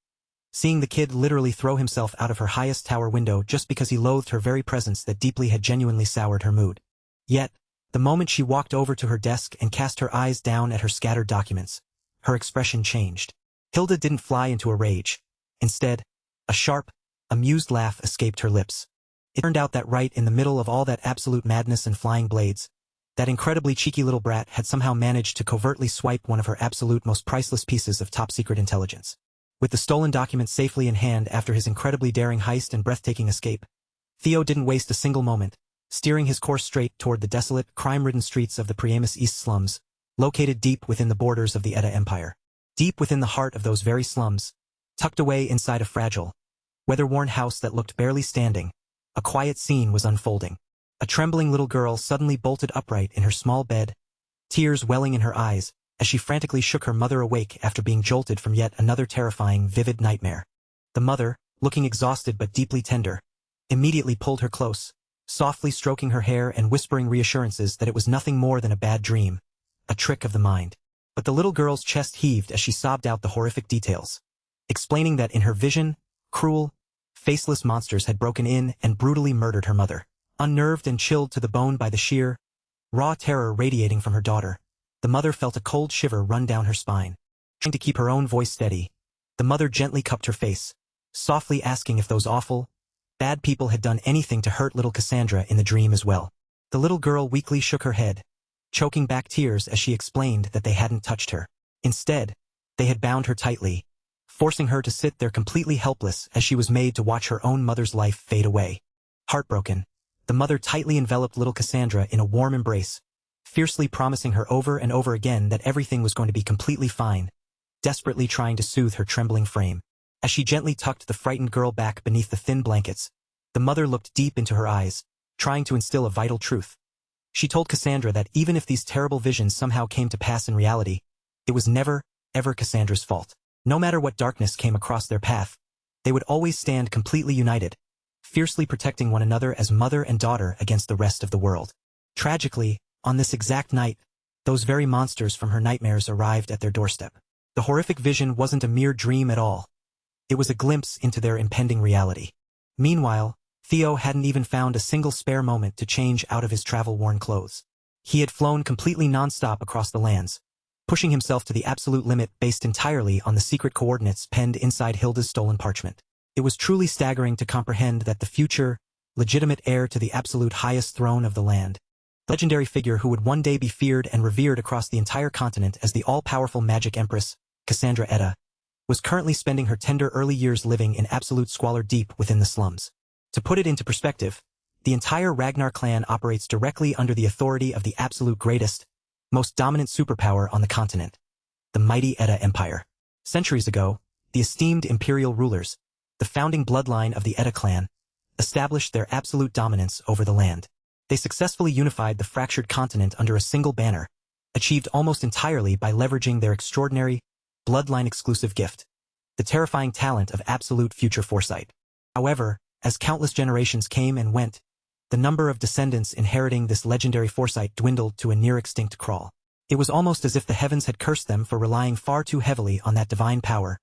Seeing the kid literally throw himself out of her highest tower window just because he loathed her very presence that deeply had genuinely soured her mood. Yet, the moment she walked over to her desk and cast her eyes down at her scattered documents, her expression changed. Hilda didn't fly into a rage. Instead, a sharp, amused laugh escaped her lips. It turned out that right in the middle of all that absolute madness and flying blades, that incredibly cheeky little brat had somehow managed to covertly swipe one of her absolute most priceless pieces of top-secret intelligence. With the stolen documents safely in hand after his incredibly daring heist and breathtaking escape, Theo didn't waste a single moment, steering his course straight toward the desolate, crime-ridden streets of the Priamus East slums, located deep within the borders of the Edda Empire. Deep within the heart of those very slums, tucked away inside a fragile, weather-worn house that looked barely standing, a quiet scene was unfolding. A trembling little girl suddenly bolted upright in her small bed, tears welling in her eyes, as she frantically shook her mother awake after being jolted from yet another terrifying, vivid nightmare. The mother, looking exhausted but deeply tender, immediately pulled her close, softly stroking her hair and whispering reassurances that it was nothing more than a bad dream, a trick of the mind. But the little girl's chest heaved as she sobbed out the horrific details, explaining that in her vision, cruel, faceless monsters had broken in and brutally murdered her mother. Unnerved and chilled to the bone by the sheer, raw terror radiating from her daughter, the mother felt a cold shiver run down her spine. Trying to keep her own voice steady, the mother gently cupped her face, softly asking if those awful, bad people had done anything to hurt little Cassandra in the dream as well. The little girl weakly shook her head, choking back tears as she explained that they hadn't touched her. Instead, they had bound her tightly, forcing her to sit there completely helpless as she was made to watch her own mother's life fade away. Heartbroken, the mother tightly enveloped little Cassandra in a warm embrace, fiercely promising her over and over again that everything was going to be completely fine, desperately trying to soothe her trembling frame. As she gently tucked the frightened girl back beneath the thin blankets, the mother looked deep into her eyes, trying to instill a vital truth. She told Cassandra that even if these terrible visions somehow came to pass in reality, it was never, ever Cassandra's fault. No matter what darkness came across their path, they would always stand completely united, fiercely protecting one another as mother and daughter against the rest of the world. Tragically, on this exact night, those very monsters from her nightmares arrived at their doorstep. The horrific vision wasn't a mere dream at all. It was a glimpse into their impending reality. Meanwhile, Theo hadn't even found a single spare moment to change out of his travel-worn clothes. He had flown completely non-stop across the lands, pushing himself to the absolute limit based entirely on the secret coordinates penned inside Hilda's stolen parchment. It was truly staggering to comprehend that the future, legitimate heir to the absolute highest throne of the land, the legendary figure who would one day be feared and revered across the entire continent as the all-powerful magic empress, Cassandra Edda, was currently spending her tender early years living in absolute squalor deep within the slums. To put it into perspective, the entire Ragnar clan operates directly under the authority of the absolute greatest, most dominant superpower on the continent, the mighty Edda Empire. Centuries ago, the esteemed imperial rulers, the founding bloodline of the Edda clan, established their absolute dominance over the land. They successfully unified the fractured continent under a single banner, achieved almost entirely by leveraging their extraordinary, bloodline-exclusive gift, the terrifying talent of absolute future foresight. However, as countless generations came and went, the number of descendants inheriting this legendary foresight dwindled to a near-extinct crawl. It was almost as if the heavens had cursed them for relying far too heavily on that divine power,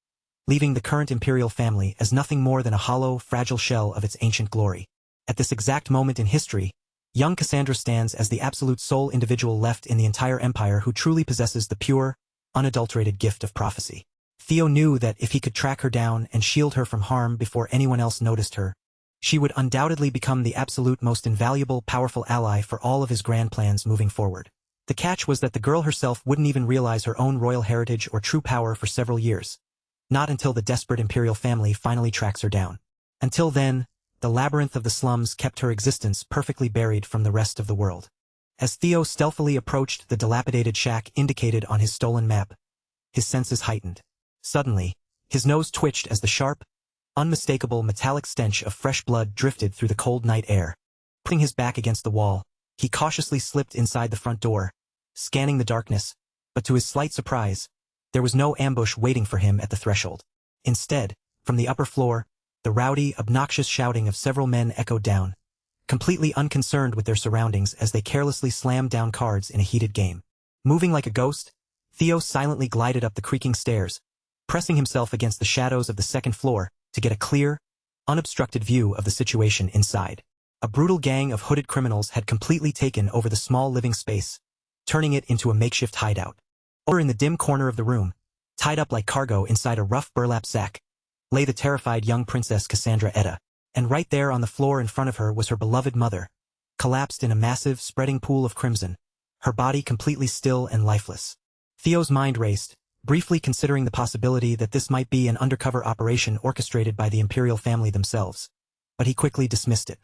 leaving the current imperial family as nothing more than a hollow, fragile shell of its ancient glory. At this exact moment in history, young Cassandra stands as the absolute sole individual left in the entire empire who truly possesses the pure, unadulterated gift of prophecy. Theo knew that if he could track her down and shield her from harm before anyone else noticed her, she would undoubtedly become the absolute most invaluable, powerful ally for all of his grand plans moving forward. The catch was that the girl herself wouldn't even realize her own royal heritage or true power for several years. Not until the desperate imperial family finally tracks her down. Until then, the labyrinth of the slums kept her existence perfectly buried from the rest of the world. As Theo stealthily approached the dilapidated shack indicated on his stolen map, his senses heightened. Suddenly, his nose twitched as the sharp, unmistakable metallic stench of fresh blood drifted through the cold night air. Putting his back against the wall, he cautiously slipped inside the front door, scanning the darkness, but to his slight surprise, there was no ambush waiting for him at the threshold. Instead, from the upper floor, the rowdy, obnoxious shouting of several men echoed down, completely unconcerned with their surroundings as they carelessly slammed down cards in a heated game. Moving like a ghost, Theo silently glided up the creaking stairs, pressing himself against the shadows of the second floor to get a clear, unobstructed view of the situation inside. A brutal gang of hooded criminals had completely taken over the small living space, turning it into a makeshift hideout. Over in the dim corner of the room, tied up like cargo inside a rough burlap sack, lay the terrified young princess Cassandra Edda, and right there on the floor in front of her was her beloved mother, collapsed in a massive, spreading pool of crimson, her body completely still and lifeless. Theo's mind raced, briefly considering the possibility that this might be an undercover operation orchestrated by the imperial family themselves, but he quickly dismissed it.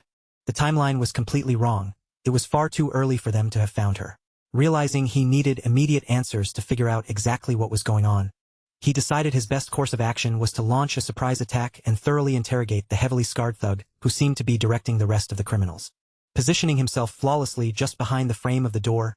The timeline was completely wrong. It was far too early for them to have found her. Realizing he needed immediate answers to figure out exactly what was going on, he decided his best course of action was to launch a surprise attack and thoroughly interrogate the heavily scarred thug who seemed to be directing the rest of the criminals. Positioning himself flawlessly just behind the frame of the door,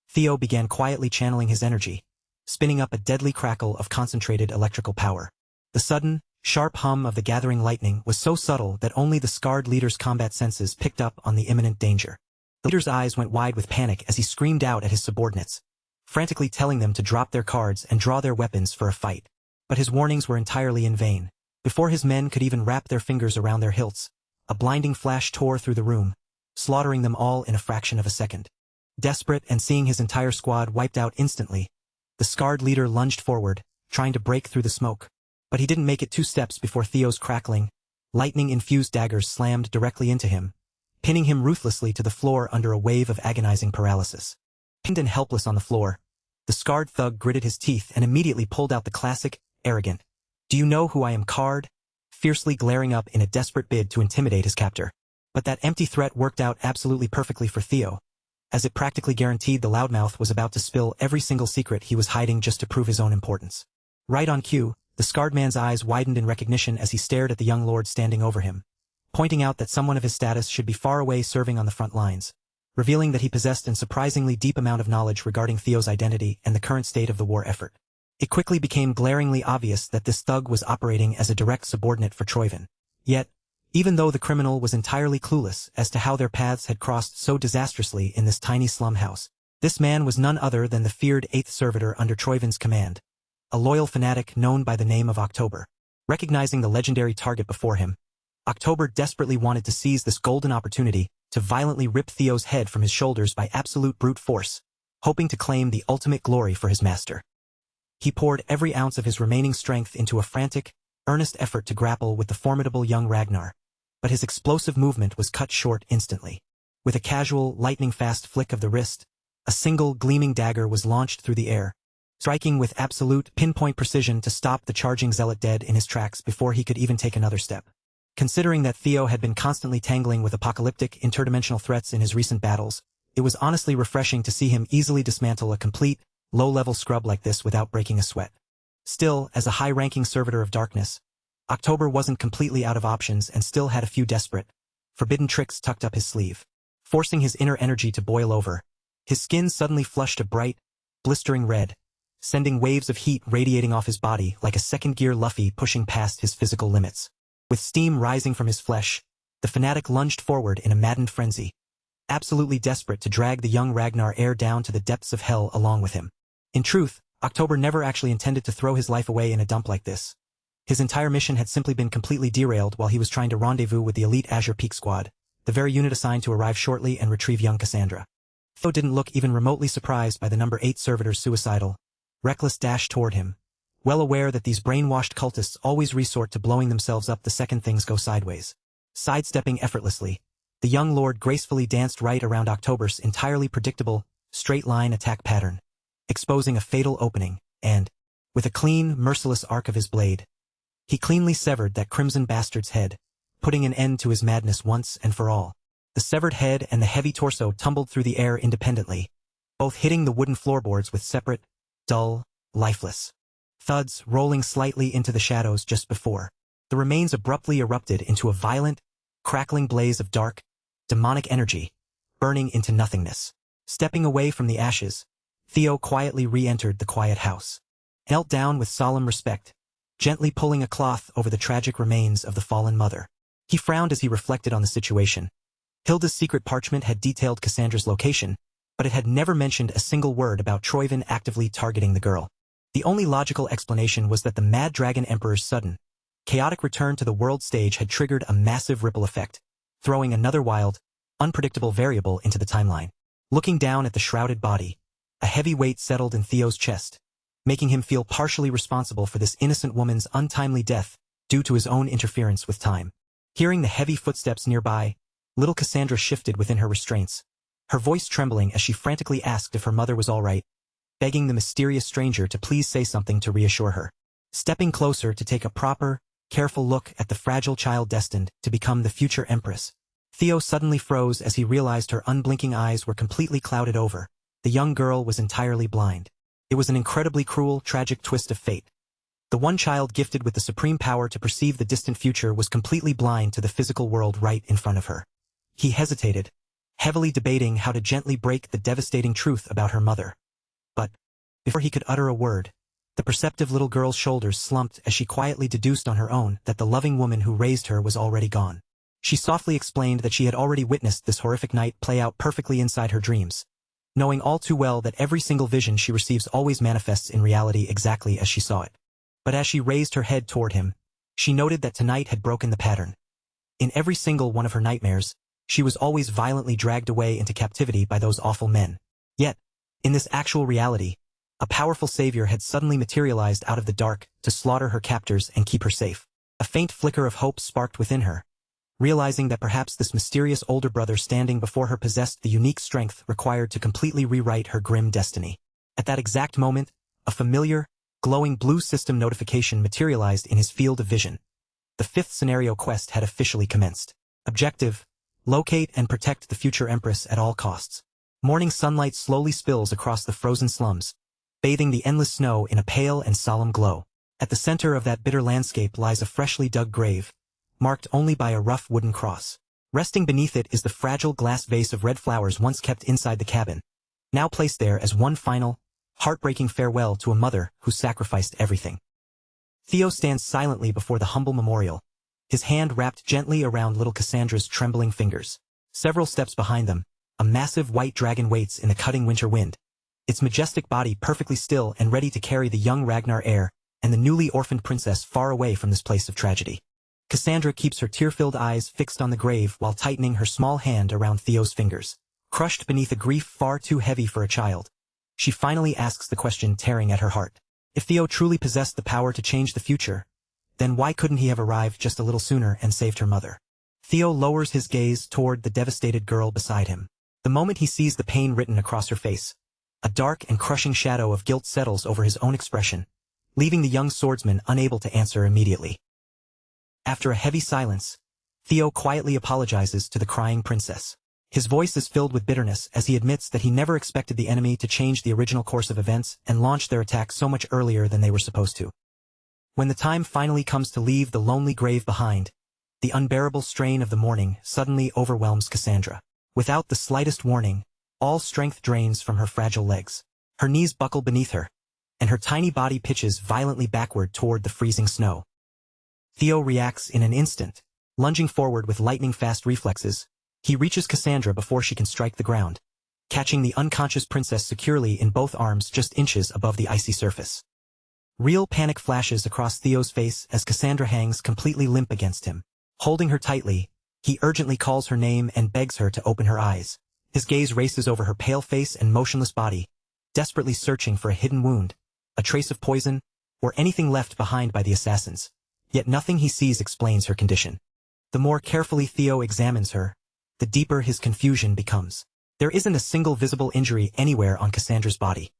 Theo began quietly channeling his energy, spinning up a deadly crackle of concentrated electrical power. The sudden, sharp hum of the gathering lightning was so subtle that only the scarred leader's combat senses picked up on the imminent danger. The leader's eyes went wide with panic as he screamed out at his subordinates, frantically telling them to drop their cards and draw their weapons for a fight. But his warnings were entirely in vain. Before his men could even wrap their fingers around their hilts, a blinding flash tore through the room, slaughtering them all in a fraction of a second. Desperate and seeing his entire squad wiped out instantly, the scarred leader lunged forward, trying to break through the smoke. But he didn't make it 2 steps before Theo's crackling, lightning-infused daggers slammed directly into him, pinning him ruthlessly to the floor under a wave of agonizing paralysis. Pinned and helpless on the floor, the scarred thug gritted his teeth and immediately pulled out the classic, arrogant, "Do you know who I am?" card, fiercely glaring up in a desperate bid to intimidate his captor. But that empty threat worked out absolutely perfectly for Theo, as it practically guaranteed the loudmouth was about to spill every single secret he was hiding just to prove his own importance. Right on cue, the scarred man's eyes widened in recognition as he stared at the young lord standing over him, pointing out that someone of his status should be far away serving on the front lines, revealing that he possessed an surprisingly deep amount of knowledge regarding Theo's identity and the current state of the war effort. It quickly became glaringly obvious that this thug was operating as a direct subordinate for Troyvin. Yet, even though the criminal was entirely clueless as to how their paths had crossed so disastrously in this tiny slum house, this man was none other than the feared 8th servitor under Troyvin's command, a loyal fanatic known by the name of October. Recognizing the legendary target before him, October desperately wanted to seize this golden opportunity to violently rip Theo's head from his shoulders by absolute brute force, hoping to claim the ultimate glory for his master. He poured every ounce of his remaining strength into a frantic, earnest effort to grapple with the formidable young Ragnar, but his explosive movement was cut short instantly. With a casual, lightning-fast flick of the wrist, a single gleaming dagger was launched through the air, striking with absolute pinpoint precision to stop the charging zealot dead in his tracks before he could even take another step. Considering that Theo had been constantly tangling with apocalyptic interdimensional threats in his recent battles, it was honestly refreshing to see him easily dismantle a complete, low-level scrub like this without breaking a sweat. Still, as a high-ranking servitor of darkness, October wasn't completely out of options and still had a few desperate, forbidden tricks tucked up his sleeve. Forcing his inner energy to boil over, his skin suddenly flushed a bright, blistering red, sending waves of heat radiating off his body like a second-gear Luffy pushing past his physical limits. With steam rising from his flesh, the fanatic lunged forward in a maddened frenzy, absolutely desperate to drag the young Ragnar heir down to the depths of hell along with him. In truth, October never actually intended to throw his life away in a dump like this. His entire mission had simply been completely derailed while he was trying to rendezvous with the elite Azure Peak Squad, the very unit assigned to arrive shortly and retrieve young Cassandra. Theo didn't look even remotely surprised by the number 8 servitor's suicidal, reckless dash toward him, well aware that these brainwashed cultists always resort to blowing themselves up the second things go sideways. Sidestepping effortlessly, the young lord gracefully danced right around October's entirely predictable, straight-line attack pattern, exposing a fatal opening, and, with a clean, merciless arc of his blade, he cleanly severed that crimson bastard's head, putting an end to his madness once and for all. The severed head and the heavy torso tumbled through the air independently, both hitting the wooden floorboards with separate, dull, lifeless thuds rolling slightly into the shadows just before. The remains abruptly erupted into a violent, crackling blaze of dark, demonic energy, burning into nothingness. Stepping away from the ashes, Theo quietly re-entered the quiet house, knelt down with solemn respect, gently pulling a cloth over the tragic remains of the fallen mother. He frowned as he reflected on the situation. Hilda's secret parchment had detailed Cassandra's location, but it had never mentioned a single word about Troyvin actively targeting the girl. The only logical explanation was that the Mad Dragon Emperor's sudden, chaotic return to the world stage had triggered a massive ripple effect, throwing another wild, unpredictable variable into the timeline. Looking down at the shrouded body, a heavy weight settled in Theo's chest, making him feel partially responsible for this innocent woman's untimely death due to his own interference with time. Hearing the heavy footsteps nearby, little Cassandra shifted within her restraints, her voice trembling as she frantically asked if her mother was all right, begging the mysterious stranger to please say something to reassure her. Stepping closer to take a proper, careful look at the fragile child destined to become the future empress, Theo suddenly froze as he realized her unblinking eyes were completely clouded over. The young girl was entirely blind. It was an incredibly cruel, tragic twist of fate. The one child gifted with the supreme power to perceive the distant future was completely blind to the physical world right in front of her. He hesitated, heavily debating how to gently break the devastating truth about her mother. But, Before he could utter a word, the perceptive little girl's shoulders slumped as she quietly deduced on her own that the loving woman who raised her was already gone. She softly explained that she had already witnessed this horrific night play out perfectly inside her dreams, knowing all too well that every single vision she receives always manifests in reality exactly as she saw it. But as she raised her head toward him, she noted that tonight had broken the pattern. In every single one of her nightmares, she was always violently dragged away into captivity by those awful men. Yet, in this actual reality, a powerful savior had suddenly materialized out of the dark to slaughter her captors and keep her safe. A faint flicker of hope sparked within her, realizing that perhaps this mysterious older brother standing before her possessed the unique strength required to completely rewrite her grim destiny. At that exact moment, a familiar, glowing blue system notification materialized in his field of vision. The 5th scenario quest had officially commenced. Objective: locate and protect the future Empress at all costs. Morning sunlight slowly spills across the frozen slums, bathing the endless snow in a pale and solemn glow. At the center of that bitter landscape lies a freshly dug grave, marked only by a rough wooden cross. Resting beneath it is the fragile glass vase of red flowers once kept inside the cabin, now placed there as one final, heartbreaking farewell to a mother who sacrificed everything. Theo stands silently before the humble memorial, his hand wrapped gently around little Cassandra's trembling fingers. Several steps behind them, a massive white dragon waits in the cutting winter wind, its majestic body perfectly still and ready to carry the young Ragnar heir and the newly orphaned princess far away from this place of tragedy. Cassandra keeps her tear-filled eyes fixed on the grave while tightening her small hand around Theo's fingers. Crushed beneath a grief far too heavy for a child, she finally asks the question tearing at her heart. If Theo truly possessed the power to change the future, then why couldn't he have arrived just a little sooner and saved her mother? Theo lowers his gaze toward the devastated girl beside him. The moment he sees the pain written across her face, a dark and crushing shadow of guilt settles over his own expression, leaving the young swordsman unable to answer immediately. After a heavy silence, Theo quietly apologizes to the crying princess. His voice is filled with bitterness as he admits that he never expected the enemy to change the original course of events and launch their attack so much earlier than they were supposed to. When the time finally comes to leave the lonely grave behind, the unbearable strain of the morning suddenly overwhelms Cassandra. Without the slightest warning, all strength drains from her fragile legs. Her knees buckle beneath her, and her tiny body pitches violently backward toward the freezing snow. Theo reacts in an instant. Lunging forward with lightning-fast reflexes, he reaches Cassandra before she can strike the ground, catching the unconscious princess securely in both arms just inches above the icy surface. Real panic flashes across Theo's face as Cassandra hangs completely limp against him. Holding her tightly, he urgently calls her name and begs her to open her eyes. His gaze races over her pale face and motionless body, desperately searching for a hidden wound, a trace of poison, or anything left behind by the assassins. Yet nothing he sees explains her condition. The more carefully Theo examines her, the deeper his confusion becomes. There isn't a single visible injury anywhere on Cassandra's body.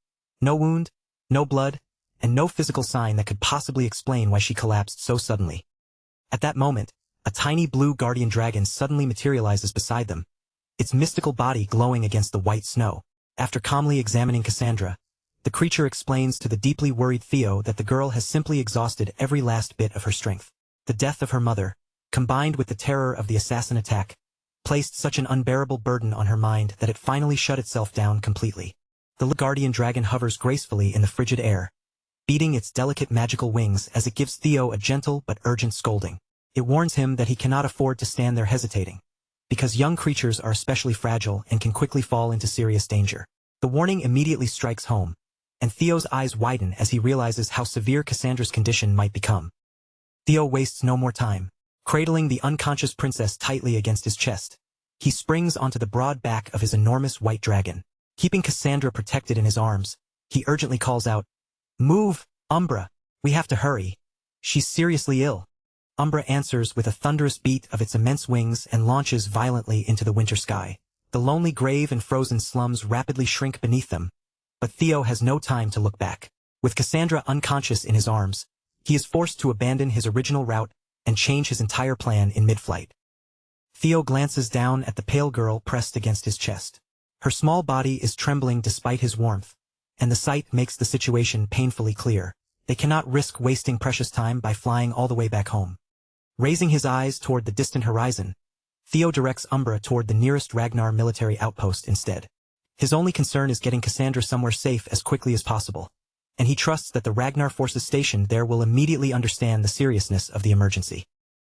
No wound, no blood, and no physical sign that could possibly explain why she collapsed so suddenly. At that moment, a tiny blue guardian dragon suddenly materializes beside them, its mystical body glowing against the white snow. After calmly examining Cassandra, the creature explains to the deeply worried Theo that the girl has simply exhausted every last bit of her strength. The death of her mother, combined with the terror of the assassin attack, placed such an unbearable burden on her mind that it finally shut itself down completely. The guardian dragon hovers gracefully in the frigid air, beating its delicate magical wings as it gives Theo a gentle but urgent scolding. It warns him that he cannot afford to stand there hesitating, because young creatures are especially fragile and can quickly fall into serious danger. The warning immediately strikes home, and Theo's eyes widen as he realizes how severe Cassandra's condition might become. Theo wastes no more time. Cradling the unconscious princess tightly against his chest, he springs onto the broad back of his enormous white dragon. Keeping Cassandra protected in his arms, he urgently calls out, "Move, Umbra! We have to hurry. She's seriously ill." Umbra answers with a thunderous beat of its immense wings and launches violently into the winter sky. The lonely grave and frozen slums rapidly shrink beneath them, but Theo has no time to look back. With Cassandra unconscious in his arms, he is forced to abandon his original route and change his entire plan in mid-flight. Theo glances down at the pale girl pressed against his chest. Her small body is trembling despite his warmth, and the sight makes the situation painfully clear. They cannot risk wasting precious time by flying all the way back home. Raising his eyes toward the distant horizon, Theo directs Umbra toward the nearest Ragnar military outpost instead. His only concern is getting Cassandra somewhere safe as quickly as possible, and he trusts that the Ragnar forces stationed there will immediately understand the seriousness of the emergency.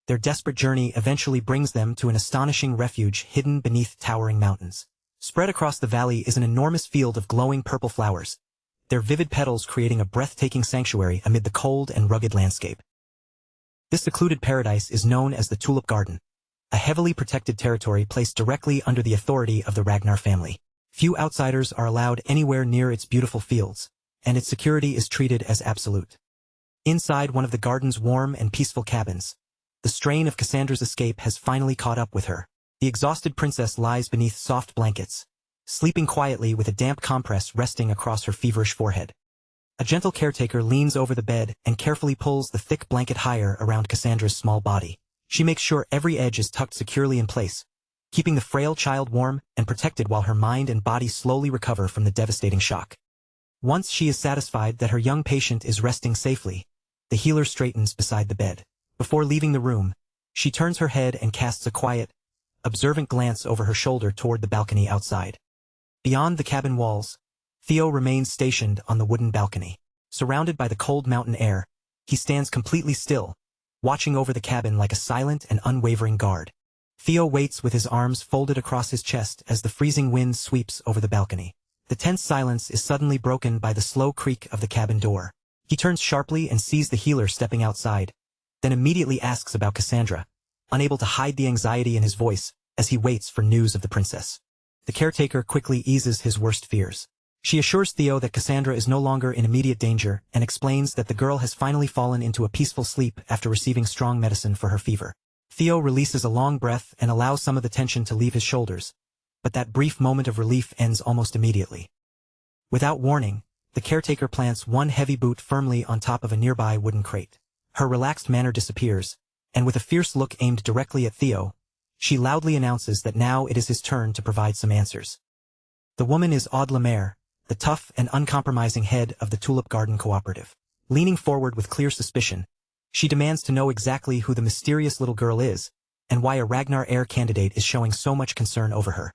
Their desperate journey eventually brings them to an astonishing refuge hidden beneath towering mountains. Spread across the valley is an enormous field of glowing purple flowers, their vivid petals creating a breathtaking sanctuary amid the cold and rugged landscape. This secluded paradise is known as the Tulip Garden, a heavily protected territory placed directly under the authority of the Ragnar family. Few outsiders are allowed anywhere near its beautiful fields, and its security is treated as absolute. Inside one of the garden's warm and peaceful cabins, the strain of Cassandra's escape has finally caught up with her. The exhausted princess lies beneath soft blankets, sleeping quietly with a damp compress resting across her feverish forehead. A gentle caretaker leans over the bed and carefully pulls the thick blanket higher around Cassandra's small body. She makes sure every edge is tucked securely in place, keeping the frail child warm and protected while her mind and body slowly recover from the devastating shock. Once she is satisfied that her young patient is resting safely, the healer straightens beside the bed. Before leaving the room, she turns her head and casts a quiet, observant glance over her shoulder toward the balcony outside. Beyond the cabin walls, Theo remains stationed on the wooden balcony. Surrounded by the cold mountain air, he stands completely still, watching over the cabin like a silent and unwavering guard. Theo waits with his arms folded across his chest as the freezing wind sweeps over the balcony. The tense silence is suddenly broken by the slow creak of the cabin door. He turns sharply and sees the healer stepping outside, then immediately asks about Cassandra, unable to hide the anxiety in his voice as he waits for news of the princess. The caretaker quickly eases his worst fears. She assures Theo that Cassandra is no longer in immediate danger and explains that the girl has finally fallen into a peaceful sleep after receiving strong medicine for her fever. Theo releases a long breath and allows some of the tension to leave his shoulders, but that brief moment of relief ends almost immediately. Without warning, the caretaker plants one heavy boot firmly on top of a nearby wooden crate. Her relaxed manner disappears, and with a fierce look aimed directly at Theo, she loudly announces that now it is his turn to provide some answers. The woman is Aude Lemaire, the tough and uncompromising head of the Tulip Garden Cooperative. Leaning forward with clear suspicion, she demands to know exactly who the mysterious little girl is, and why a Ragnar heir candidate is showing so much concern over her.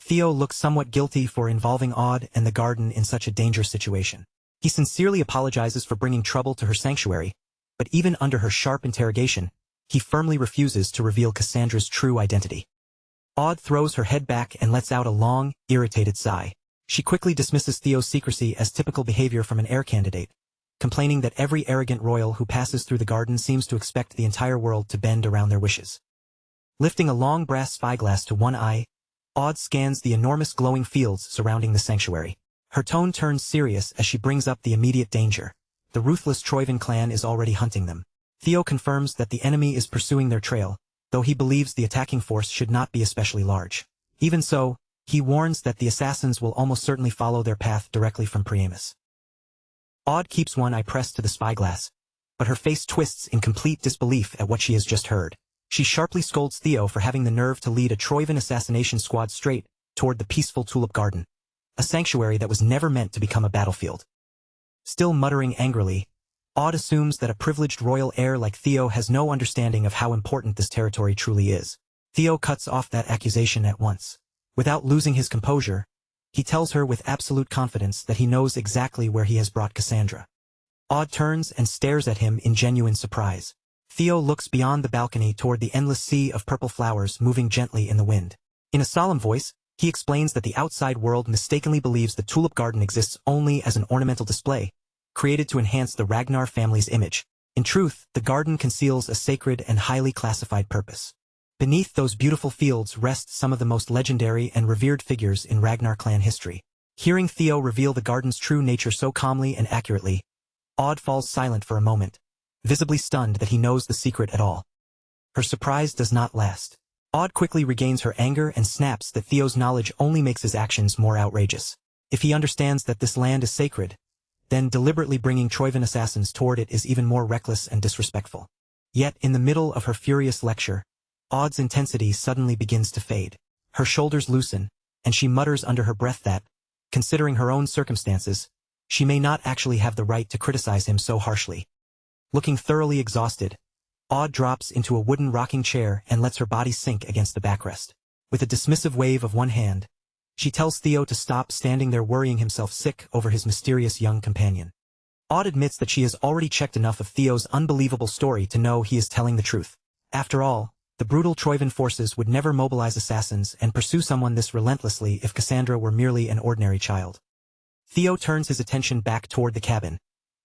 Theo looks somewhat guilty for involving Aude and the garden in such a dangerous situation. He sincerely apologizes for bringing trouble to her sanctuary, but even under her sharp interrogation, he firmly refuses to reveal Cassandra's true identity. Aude throws her head back and lets out a long, irritated sigh. She quickly dismisses Theo's secrecy as typical behavior from an heir candidate, complaining that every arrogant royal who passes through the garden seems to expect the entire world to bend around their wishes. Lifting a long brass spyglass to one eye, Aude scans the enormous glowing fields surrounding the sanctuary. Her tone turns serious as she brings up the immediate danger. The ruthless Troivan clan is already hunting them. Theo confirms that the enemy is pursuing their trail, though he believes the attacking force should not be especially large. Even so, he warns that the assassins will almost certainly follow their path directly from Priamus. Aude keeps one eye pressed to the spyglass, but her face twists in complete disbelief at what she has just heard. She sharply scolds Theo for having the nerve to lead a Troivan assassination squad straight toward the peaceful Tulip Garden, a sanctuary that was never meant to become a battlefield. Still muttering angrily, Aude assumes that a privileged royal heir like Theo has no understanding of how important this territory truly is. Theo cuts off that accusation at once. Without losing his composure, he tells her with absolute confidence that he knows exactly where he has brought Cassandra. Aude turns and stares at him in genuine surprise. Theo looks beyond the balcony toward the endless sea of purple flowers moving gently in the wind. In a solemn voice, he explains that the outside world mistakenly believes the Tulip Garden exists only as an ornamental display, created to enhance the Ragnar family's image. In truth, the garden conceals a sacred and highly classified purpose. Beneath those beautiful fields rest some of the most legendary and revered figures in Ragnar clan history. Hearing Theo reveal the garden's true nature so calmly and accurately, Aude falls silent for a moment, visibly stunned that he knows the secret at all. Her surprise does not last. Aude quickly regains her anger and snaps that Theo's knowledge only makes his actions more outrageous. If he understands that this land is sacred, then deliberately bringing Troivan assassins toward it is even more reckless and disrespectful. Yet in the middle of her furious lecture, Aude's intensity suddenly begins to fade. Her shoulders loosen, and she mutters under her breath that, considering her own circumstances, she may not actually have the right to criticize him so harshly. Looking thoroughly exhausted, Aude drops into a wooden rocking chair and lets her body sink against the backrest. With a dismissive wave of one hand, She tells Theo to stop standing there worrying himself sick over his mysterious young companion. Odd admits that she has already checked enough of Theo's unbelievable story to know he is telling the truth. After all, the brutal Troivan forces would never mobilize assassins and pursue someone this relentlessly if Cassandra were merely an ordinary child. Theo turns his attention back toward the cabin,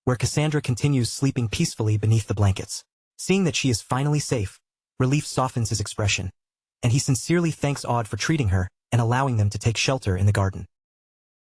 where Cassandra continues sleeping peacefully beneath the blankets. Seeing that she is finally safe, relief softens his expression, and he sincerely thanks Odd for treating her and allowing them to take shelter in the garden.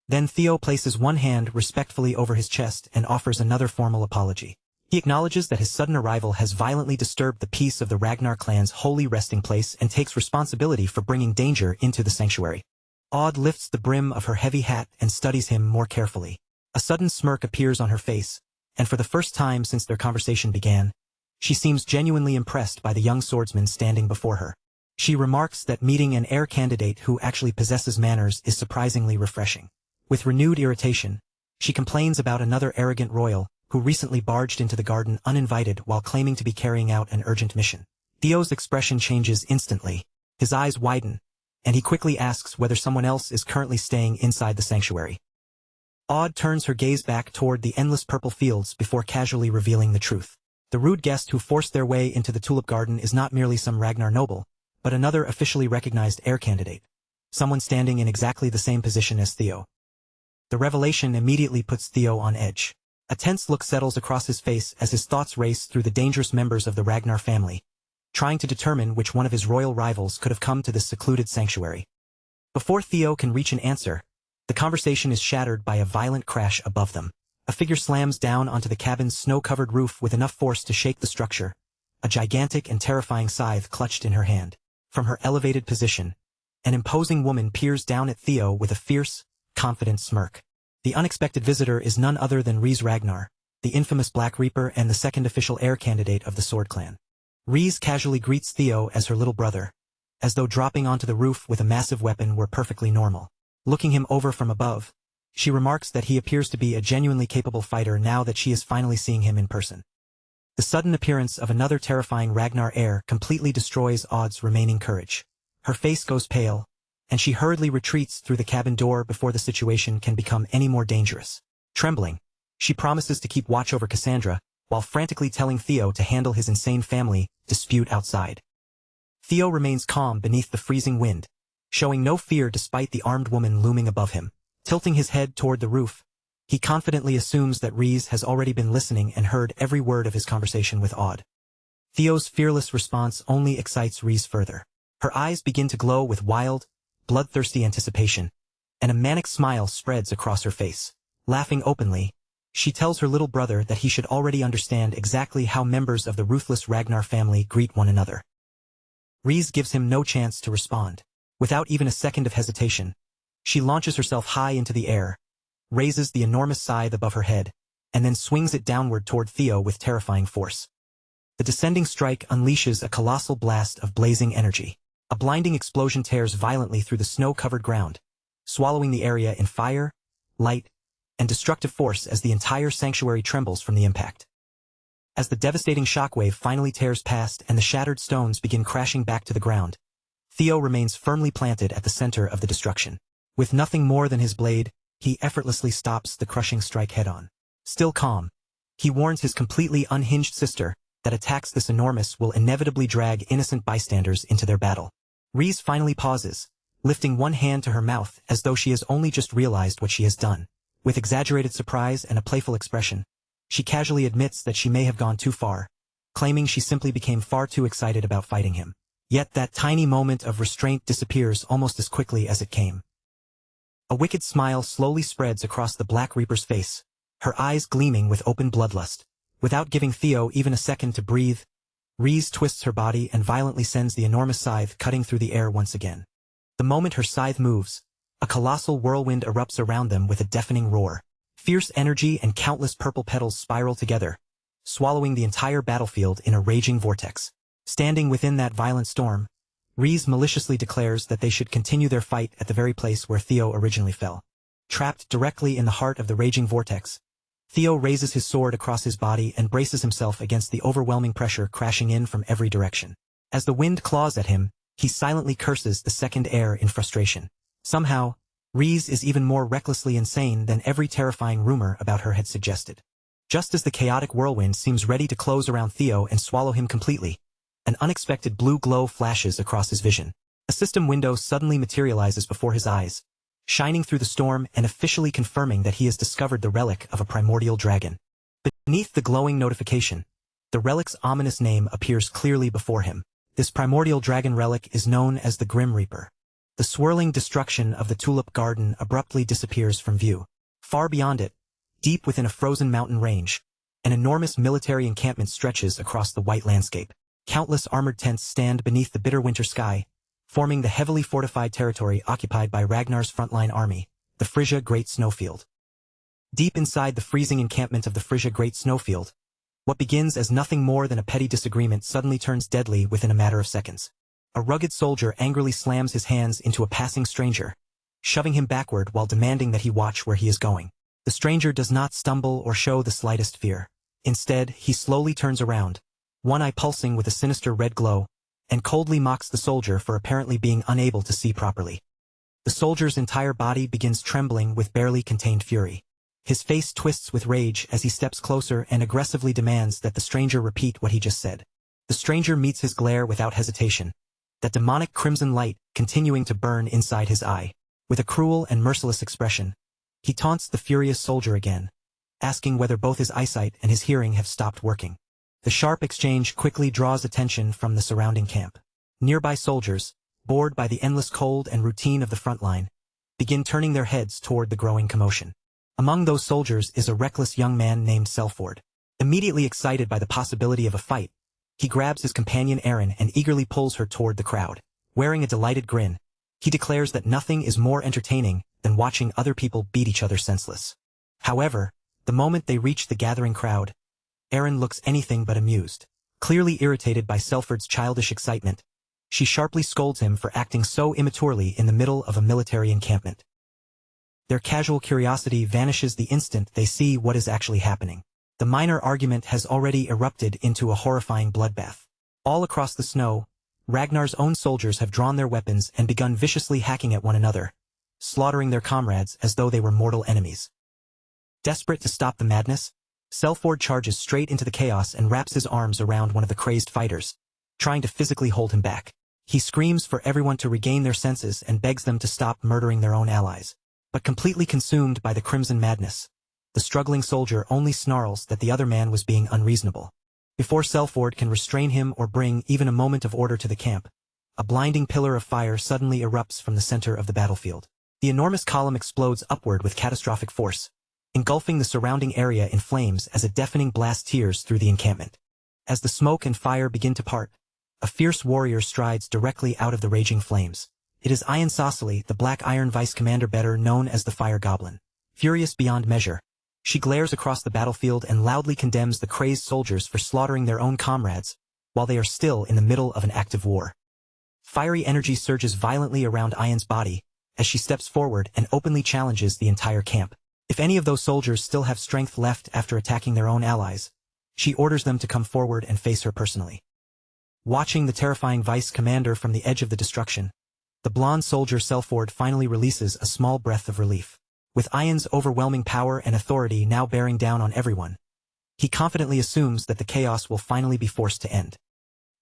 Then Theo places one hand respectfully over his chest and offers another formal apology. He acknowledges that his sudden arrival has violently disturbed the peace of the Ragnar clan's holy resting place and takes responsibility for bringing danger into the sanctuary. Odd lifts the brim of her heavy hat and studies him more carefully. A sudden smirk appears on her face, and for the first time since their conversation began, she seems genuinely impressed by the young swordsman standing before her. She remarks that meeting an heir candidate who actually possesses manners is surprisingly refreshing. With renewed irritation, she complains about another arrogant royal who recently barged into the garden uninvited while claiming to be carrying out an urgent mission. Theo's expression changes instantly. His eyes widen, and he quickly asks whether someone else is currently staying inside the sanctuary. Odd turns her gaze back toward the endless purple fields before casually revealing the truth. The rude guest who forced their way into the tulip garden is not merely some Ragnar noble, but another officially recognized heir candidate, someone standing in exactly the same position as Theo. The revelation immediately puts Theo on edge. A tense look settles across his face as his thoughts race through the dangerous members of the Ragnar family, trying to determine which one of his royal rivals could have come to this secluded sanctuary. Before Theo can reach an answer, the conversation is shattered by a violent crash above them. A figure slams down onto the cabin's snow-covered roof with enough force to shake the structure, a gigantic and terrifying scythe clutched in her hand. From her elevated position, an imposing woman peers down at Theo with a fierce, confident smirk. The unexpected visitor is none other than Rhys Ragnar, the infamous Black Reaper and the second official heir candidate of the Sword Clan. Rhys casually greets Theo as her little brother, as though dropping onto the roof with a massive weapon were perfectly normal. Looking him over from above, she remarks that he appears to be a genuinely capable fighter now that she is finally seeing him in person. The sudden appearance of another terrifying Ragnar heir completely destroys Odd's remaining courage. Her face goes pale, and she hurriedly retreats through the cabin door before the situation can become any more dangerous. Trembling, she promises to keep watch over Cassandra, while frantically telling Theo to handle his insane family dispute outside. Theo remains calm beneath the freezing wind, showing no fear despite the armed woman looming above him. Tilting his head toward the roof, he confidently assumes that Rhys has already been listening and heard every word of his conversation with Odd. Theo's fearless response only excites Rhys further. Her eyes begin to glow with wild, bloodthirsty anticipation, and a manic smile spreads across her face. Laughing openly, she tells her little brother that he should already understand exactly how members of the ruthless Ragnar family greet one another. Rhys gives him no chance to respond. Without even a second of hesitation, she launches herself high into the air, raises the enormous scythe above her head, and then swings it downward toward Theo with terrifying force. The descending strike unleashes a colossal blast of blazing energy. A blinding explosion tears violently through the snow-covered ground, swallowing the area in fire, light, and destructive force as the entire sanctuary trembles from the impact. As the devastating shockwave finally tears past and the shattered stones begin crashing back to the ground, Theo remains firmly planted at the center of the destruction. With nothing more than his blade, he effortlessly stops the crushing strike head-on. Still calm, he warns his completely unhinged sister that attacks this enormous will inevitably drag innocent bystanders into their battle. Rhys finally pauses, lifting one hand to her mouth as though she has only just realized what she has done. With exaggerated surprise and a playful expression, she casually admits that she may have gone too far, claiming she simply became far too excited about fighting him. Yet that tiny moment of restraint disappears almost as quickly as it came. A wicked smile slowly spreads across the Black Reaper's face, her eyes gleaming with open bloodlust. Without giving Theo even a second to breathe, Rhys twists her body and violently sends the enormous scythe cutting through the air once again. The moment her scythe moves, a colossal whirlwind erupts around them with a deafening roar. Fierce energy and countless purple petals spiral together, swallowing the entire battlefield in a raging vortex. Standing within that violent storm, Rhys maliciously declares that they should continue their fight at the very place where Theo originally fell. Trapped directly in the heart of the raging vortex, Theo raises his sword across his body and braces himself against the overwhelming pressure crashing in from every direction. As the wind claws at him, he silently curses the second heir in frustration. Somehow, Reese is even more recklessly insane than every terrifying rumor about her had suggested. Just as the chaotic whirlwind seems ready to close around Theo and swallow him completely, an unexpected blue glow flashes across his vision. A system window suddenly materializes before his eyes, shining through the storm and officially confirming that he has discovered the relic of a primordial dragon. Beneath the glowing notification, the relic's ominous name appears clearly before him. This primordial dragon relic is known as the Grim Reaper. The swirling destruction of the tulip garden abruptly disappears from view. Far beyond it, deep within a frozen mountain range, an enormous military encampment stretches across the white landscape. Countless armored tents stand beneath the bitter winter sky, forming the heavily fortified territory occupied by Ragnar's frontline army, the Frisia Great Snowfield. Deep inside the freezing encampment of the Frisia Great Snowfield, what begins as nothing more than a petty disagreement suddenly turns deadly within a matter of seconds. A rugged soldier angrily slams his hands into a passing stranger, shoving him backward while demanding that he watch where he is going. The stranger does not stumble or show the slightest fear. Instead, he slowly turns around, one eye pulsing with a sinister red glow, and coldly mocks the soldier for apparently being unable to see properly. The soldier's entire body begins trembling with barely contained fury. His face twists with rage as he steps closer and aggressively demands that the stranger repeat what he just said. The stranger meets his glare without hesitation, that demonic crimson light continuing to burn inside his eye. With a cruel and merciless expression, he taunts the furious soldier again, asking whether both his eyesight and his hearing have stopped working. The sharp exchange quickly draws attention from the surrounding camp. Nearby soldiers, bored by the endless cold and routine of the front line, begin turning their heads toward the growing commotion. Among those soldiers is a reckless young man named Selford. Immediately excited by the possibility of a fight, he grabs his companion Aaron and eagerly pulls her toward the crowd. Wearing a delighted grin, he declares that nothing is more entertaining than watching other people beat each other senseless. However, the moment they reach the gathering crowd, Aaron looks anything but amused. Clearly irritated by Selford's childish excitement, she sharply scolds him for acting so immaturely in the middle of a military encampment. Their casual curiosity vanishes the instant they see what is actually happening. The minor argument has already erupted into a horrifying bloodbath. All across the snow, Ragnar's own soldiers have drawn their weapons and begun viciously hacking at one another, slaughtering their comrades as though they were mortal enemies. Desperate to stop the madness, Selford charges straight into the chaos and wraps his arms around one of the crazed fighters, trying to physically hold him back. He screams for everyone to regain their senses and begs them to stop murdering their own allies. But completely consumed by the crimson madness, the struggling soldier only snarls that the other man was being unreasonable. Before Selford can restrain him or bring even a moment of order to the camp, a blinding pillar of fire suddenly erupts from the center of the battlefield. The enormous column explodes upward with catastrophic force, engulfing the surrounding area in flames as a deafening blast tears through the encampment. As the smoke and fire begin to part, a fierce warrior strides directly out of the raging flames. It is Ian Saucely, the Black Iron Vice Commander, better known as the Fire Goblin. Furious beyond measure, she glares across the battlefield and loudly condemns the crazed soldiers for slaughtering their own comrades, while they are still in the middle of an active war. Fiery energy surges violently around Ian's body, as she steps forward and openly challenges the entire camp. If any of those soldiers still have strength left after attacking their own allies, she orders them to come forward and face her personally. Watching the terrifying Vice Commander from the edge of the destruction, the blonde soldier Selford finally releases a small breath of relief. With Ian's overwhelming power and authority now bearing down on everyone, he confidently assumes that the chaos will finally be forced to end.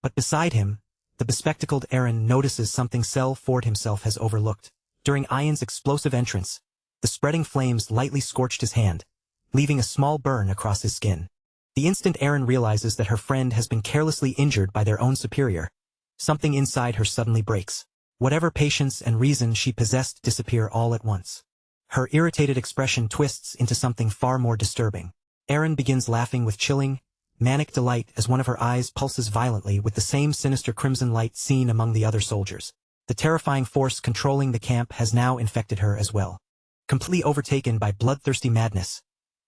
But beside him, the bespectacled Aaron notices something Selford himself has overlooked. During Ian's explosive entrance, the spreading flames lightly scorched his hand, leaving a small burn across his skin. The instant Aaron realizes that her friend has been carelessly injured by their own superior, something inside her suddenly breaks. Whatever patience and reason she possessed disappear all at once. Her irritated expression twists into something far more disturbing. Aaron begins laughing with chilling, manic delight as one of her eyes pulses violently with the same sinister crimson light seen among the other soldiers. The terrifying force controlling the camp has now infected her as well. Completely overtaken by bloodthirsty madness,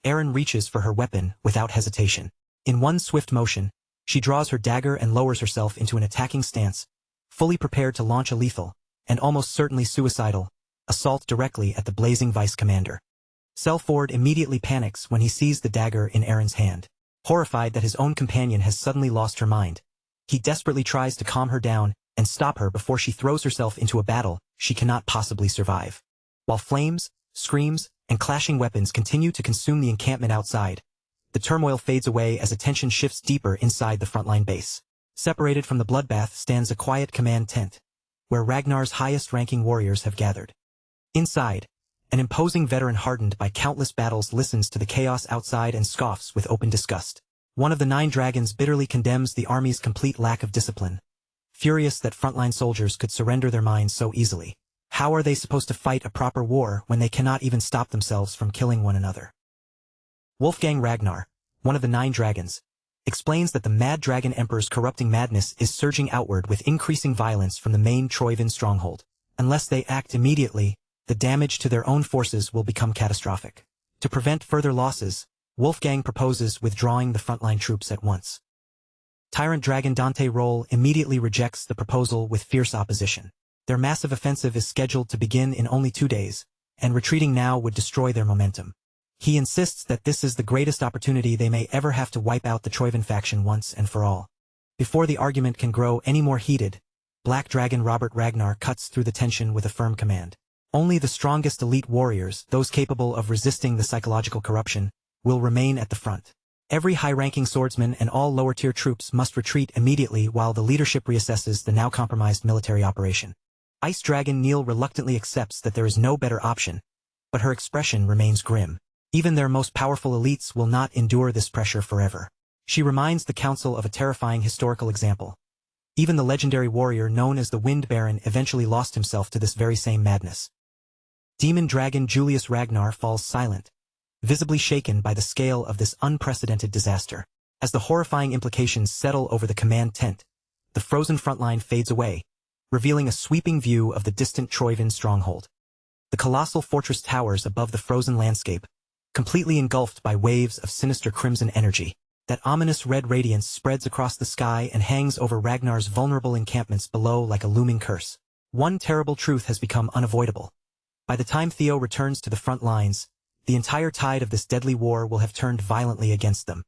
Aaron reaches for her weapon without hesitation. In one swift motion, she draws her dagger and lowers herself into an attacking stance, fully prepared to launch a lethal, and almost certainly suicidal, assault directly at the blazing Vice Commander. Selford immediately panics when he sees the dagger in Aaron's hand. Horrified that his own companion has suddenly lost her mind, he desperately tries to calm her down and stop her before she throws herself into a battle she cannot possibly survive. While flames, screams, and clashing weapons continue to consume the encampment outside, the turmoil fades away as attention shifts deeper inside the frontline base. Separated from the bloodbath stands a quiet command tent, where Ragnar's highest-ranking warriors have gathered. Inside, an imposing veteran hardened by countless battles listens to the chaos outside and scoffs with open disgust. One of the 9 dragons bitterly condemns the army's complete lack of discipline, furious that frontline soldiers could surrender their minds so easily. How are they supposed to fight a proper war when they cannot even stop themselves from killing one another? Wolfgang Ragnar, one of the 9 dragons, explains that the Mad Dragon Emperor's corrupting madness is surging outward with increasing violence from the main Troivin stronghold. Unless they act immediately, the damage to their own forces will become catastrophic. To prevent further losses, Wolfgang proposes withdrawing the frontline troops at once. Tyrant Dragon Dante Roll immediately rejects the proposal with fierce opposition. Their massive offensive is scheduled to begin in only 2 days, and retreating now would destroy their momentum. He insists that this is the greatest opportunity they may ever have to wipe out the Troivin faction once and for all. Before the argument can grow any more heated, Black Dragon Robert Ragnar cuts through the tension with a firm command. Only the strongest elite warriors, those capable of resisting the psychological corruption, will remain at the front. Every high-ranking swordsman and all lower-tier troops must retreat immediately while the leadership reassesses the now compromised military operation. Ice Dragon Neil reluctantly accepts that there is no better option, but her expression remains grim. Even their most powerful elites will not endure this pressure forever. She reminds the council of a terrifying historical example. Even the legendary warrior known as the Wind Baron eventually lost himself to this very same madness. Demon Dragon Julius Ragnar falls silent, visibly shaken by the scale of this unprecedented disaster. As the horrifying implications settle over the command tent, the frozen frontline fades away, revealing a sweeping view of the distant Troivin stronghold. The colossal fortress towers above the frozen landscape, completely engulfed by waves of sinister crimson energy. That ominous red radiance spreads across the sky and hangs over Ragnar's vulnerable encampments below like a looming curse. One terrible truth has become unavoidable. By the time Theo returns to the front lines, the entire tide of this deadly war will have turned violently against them.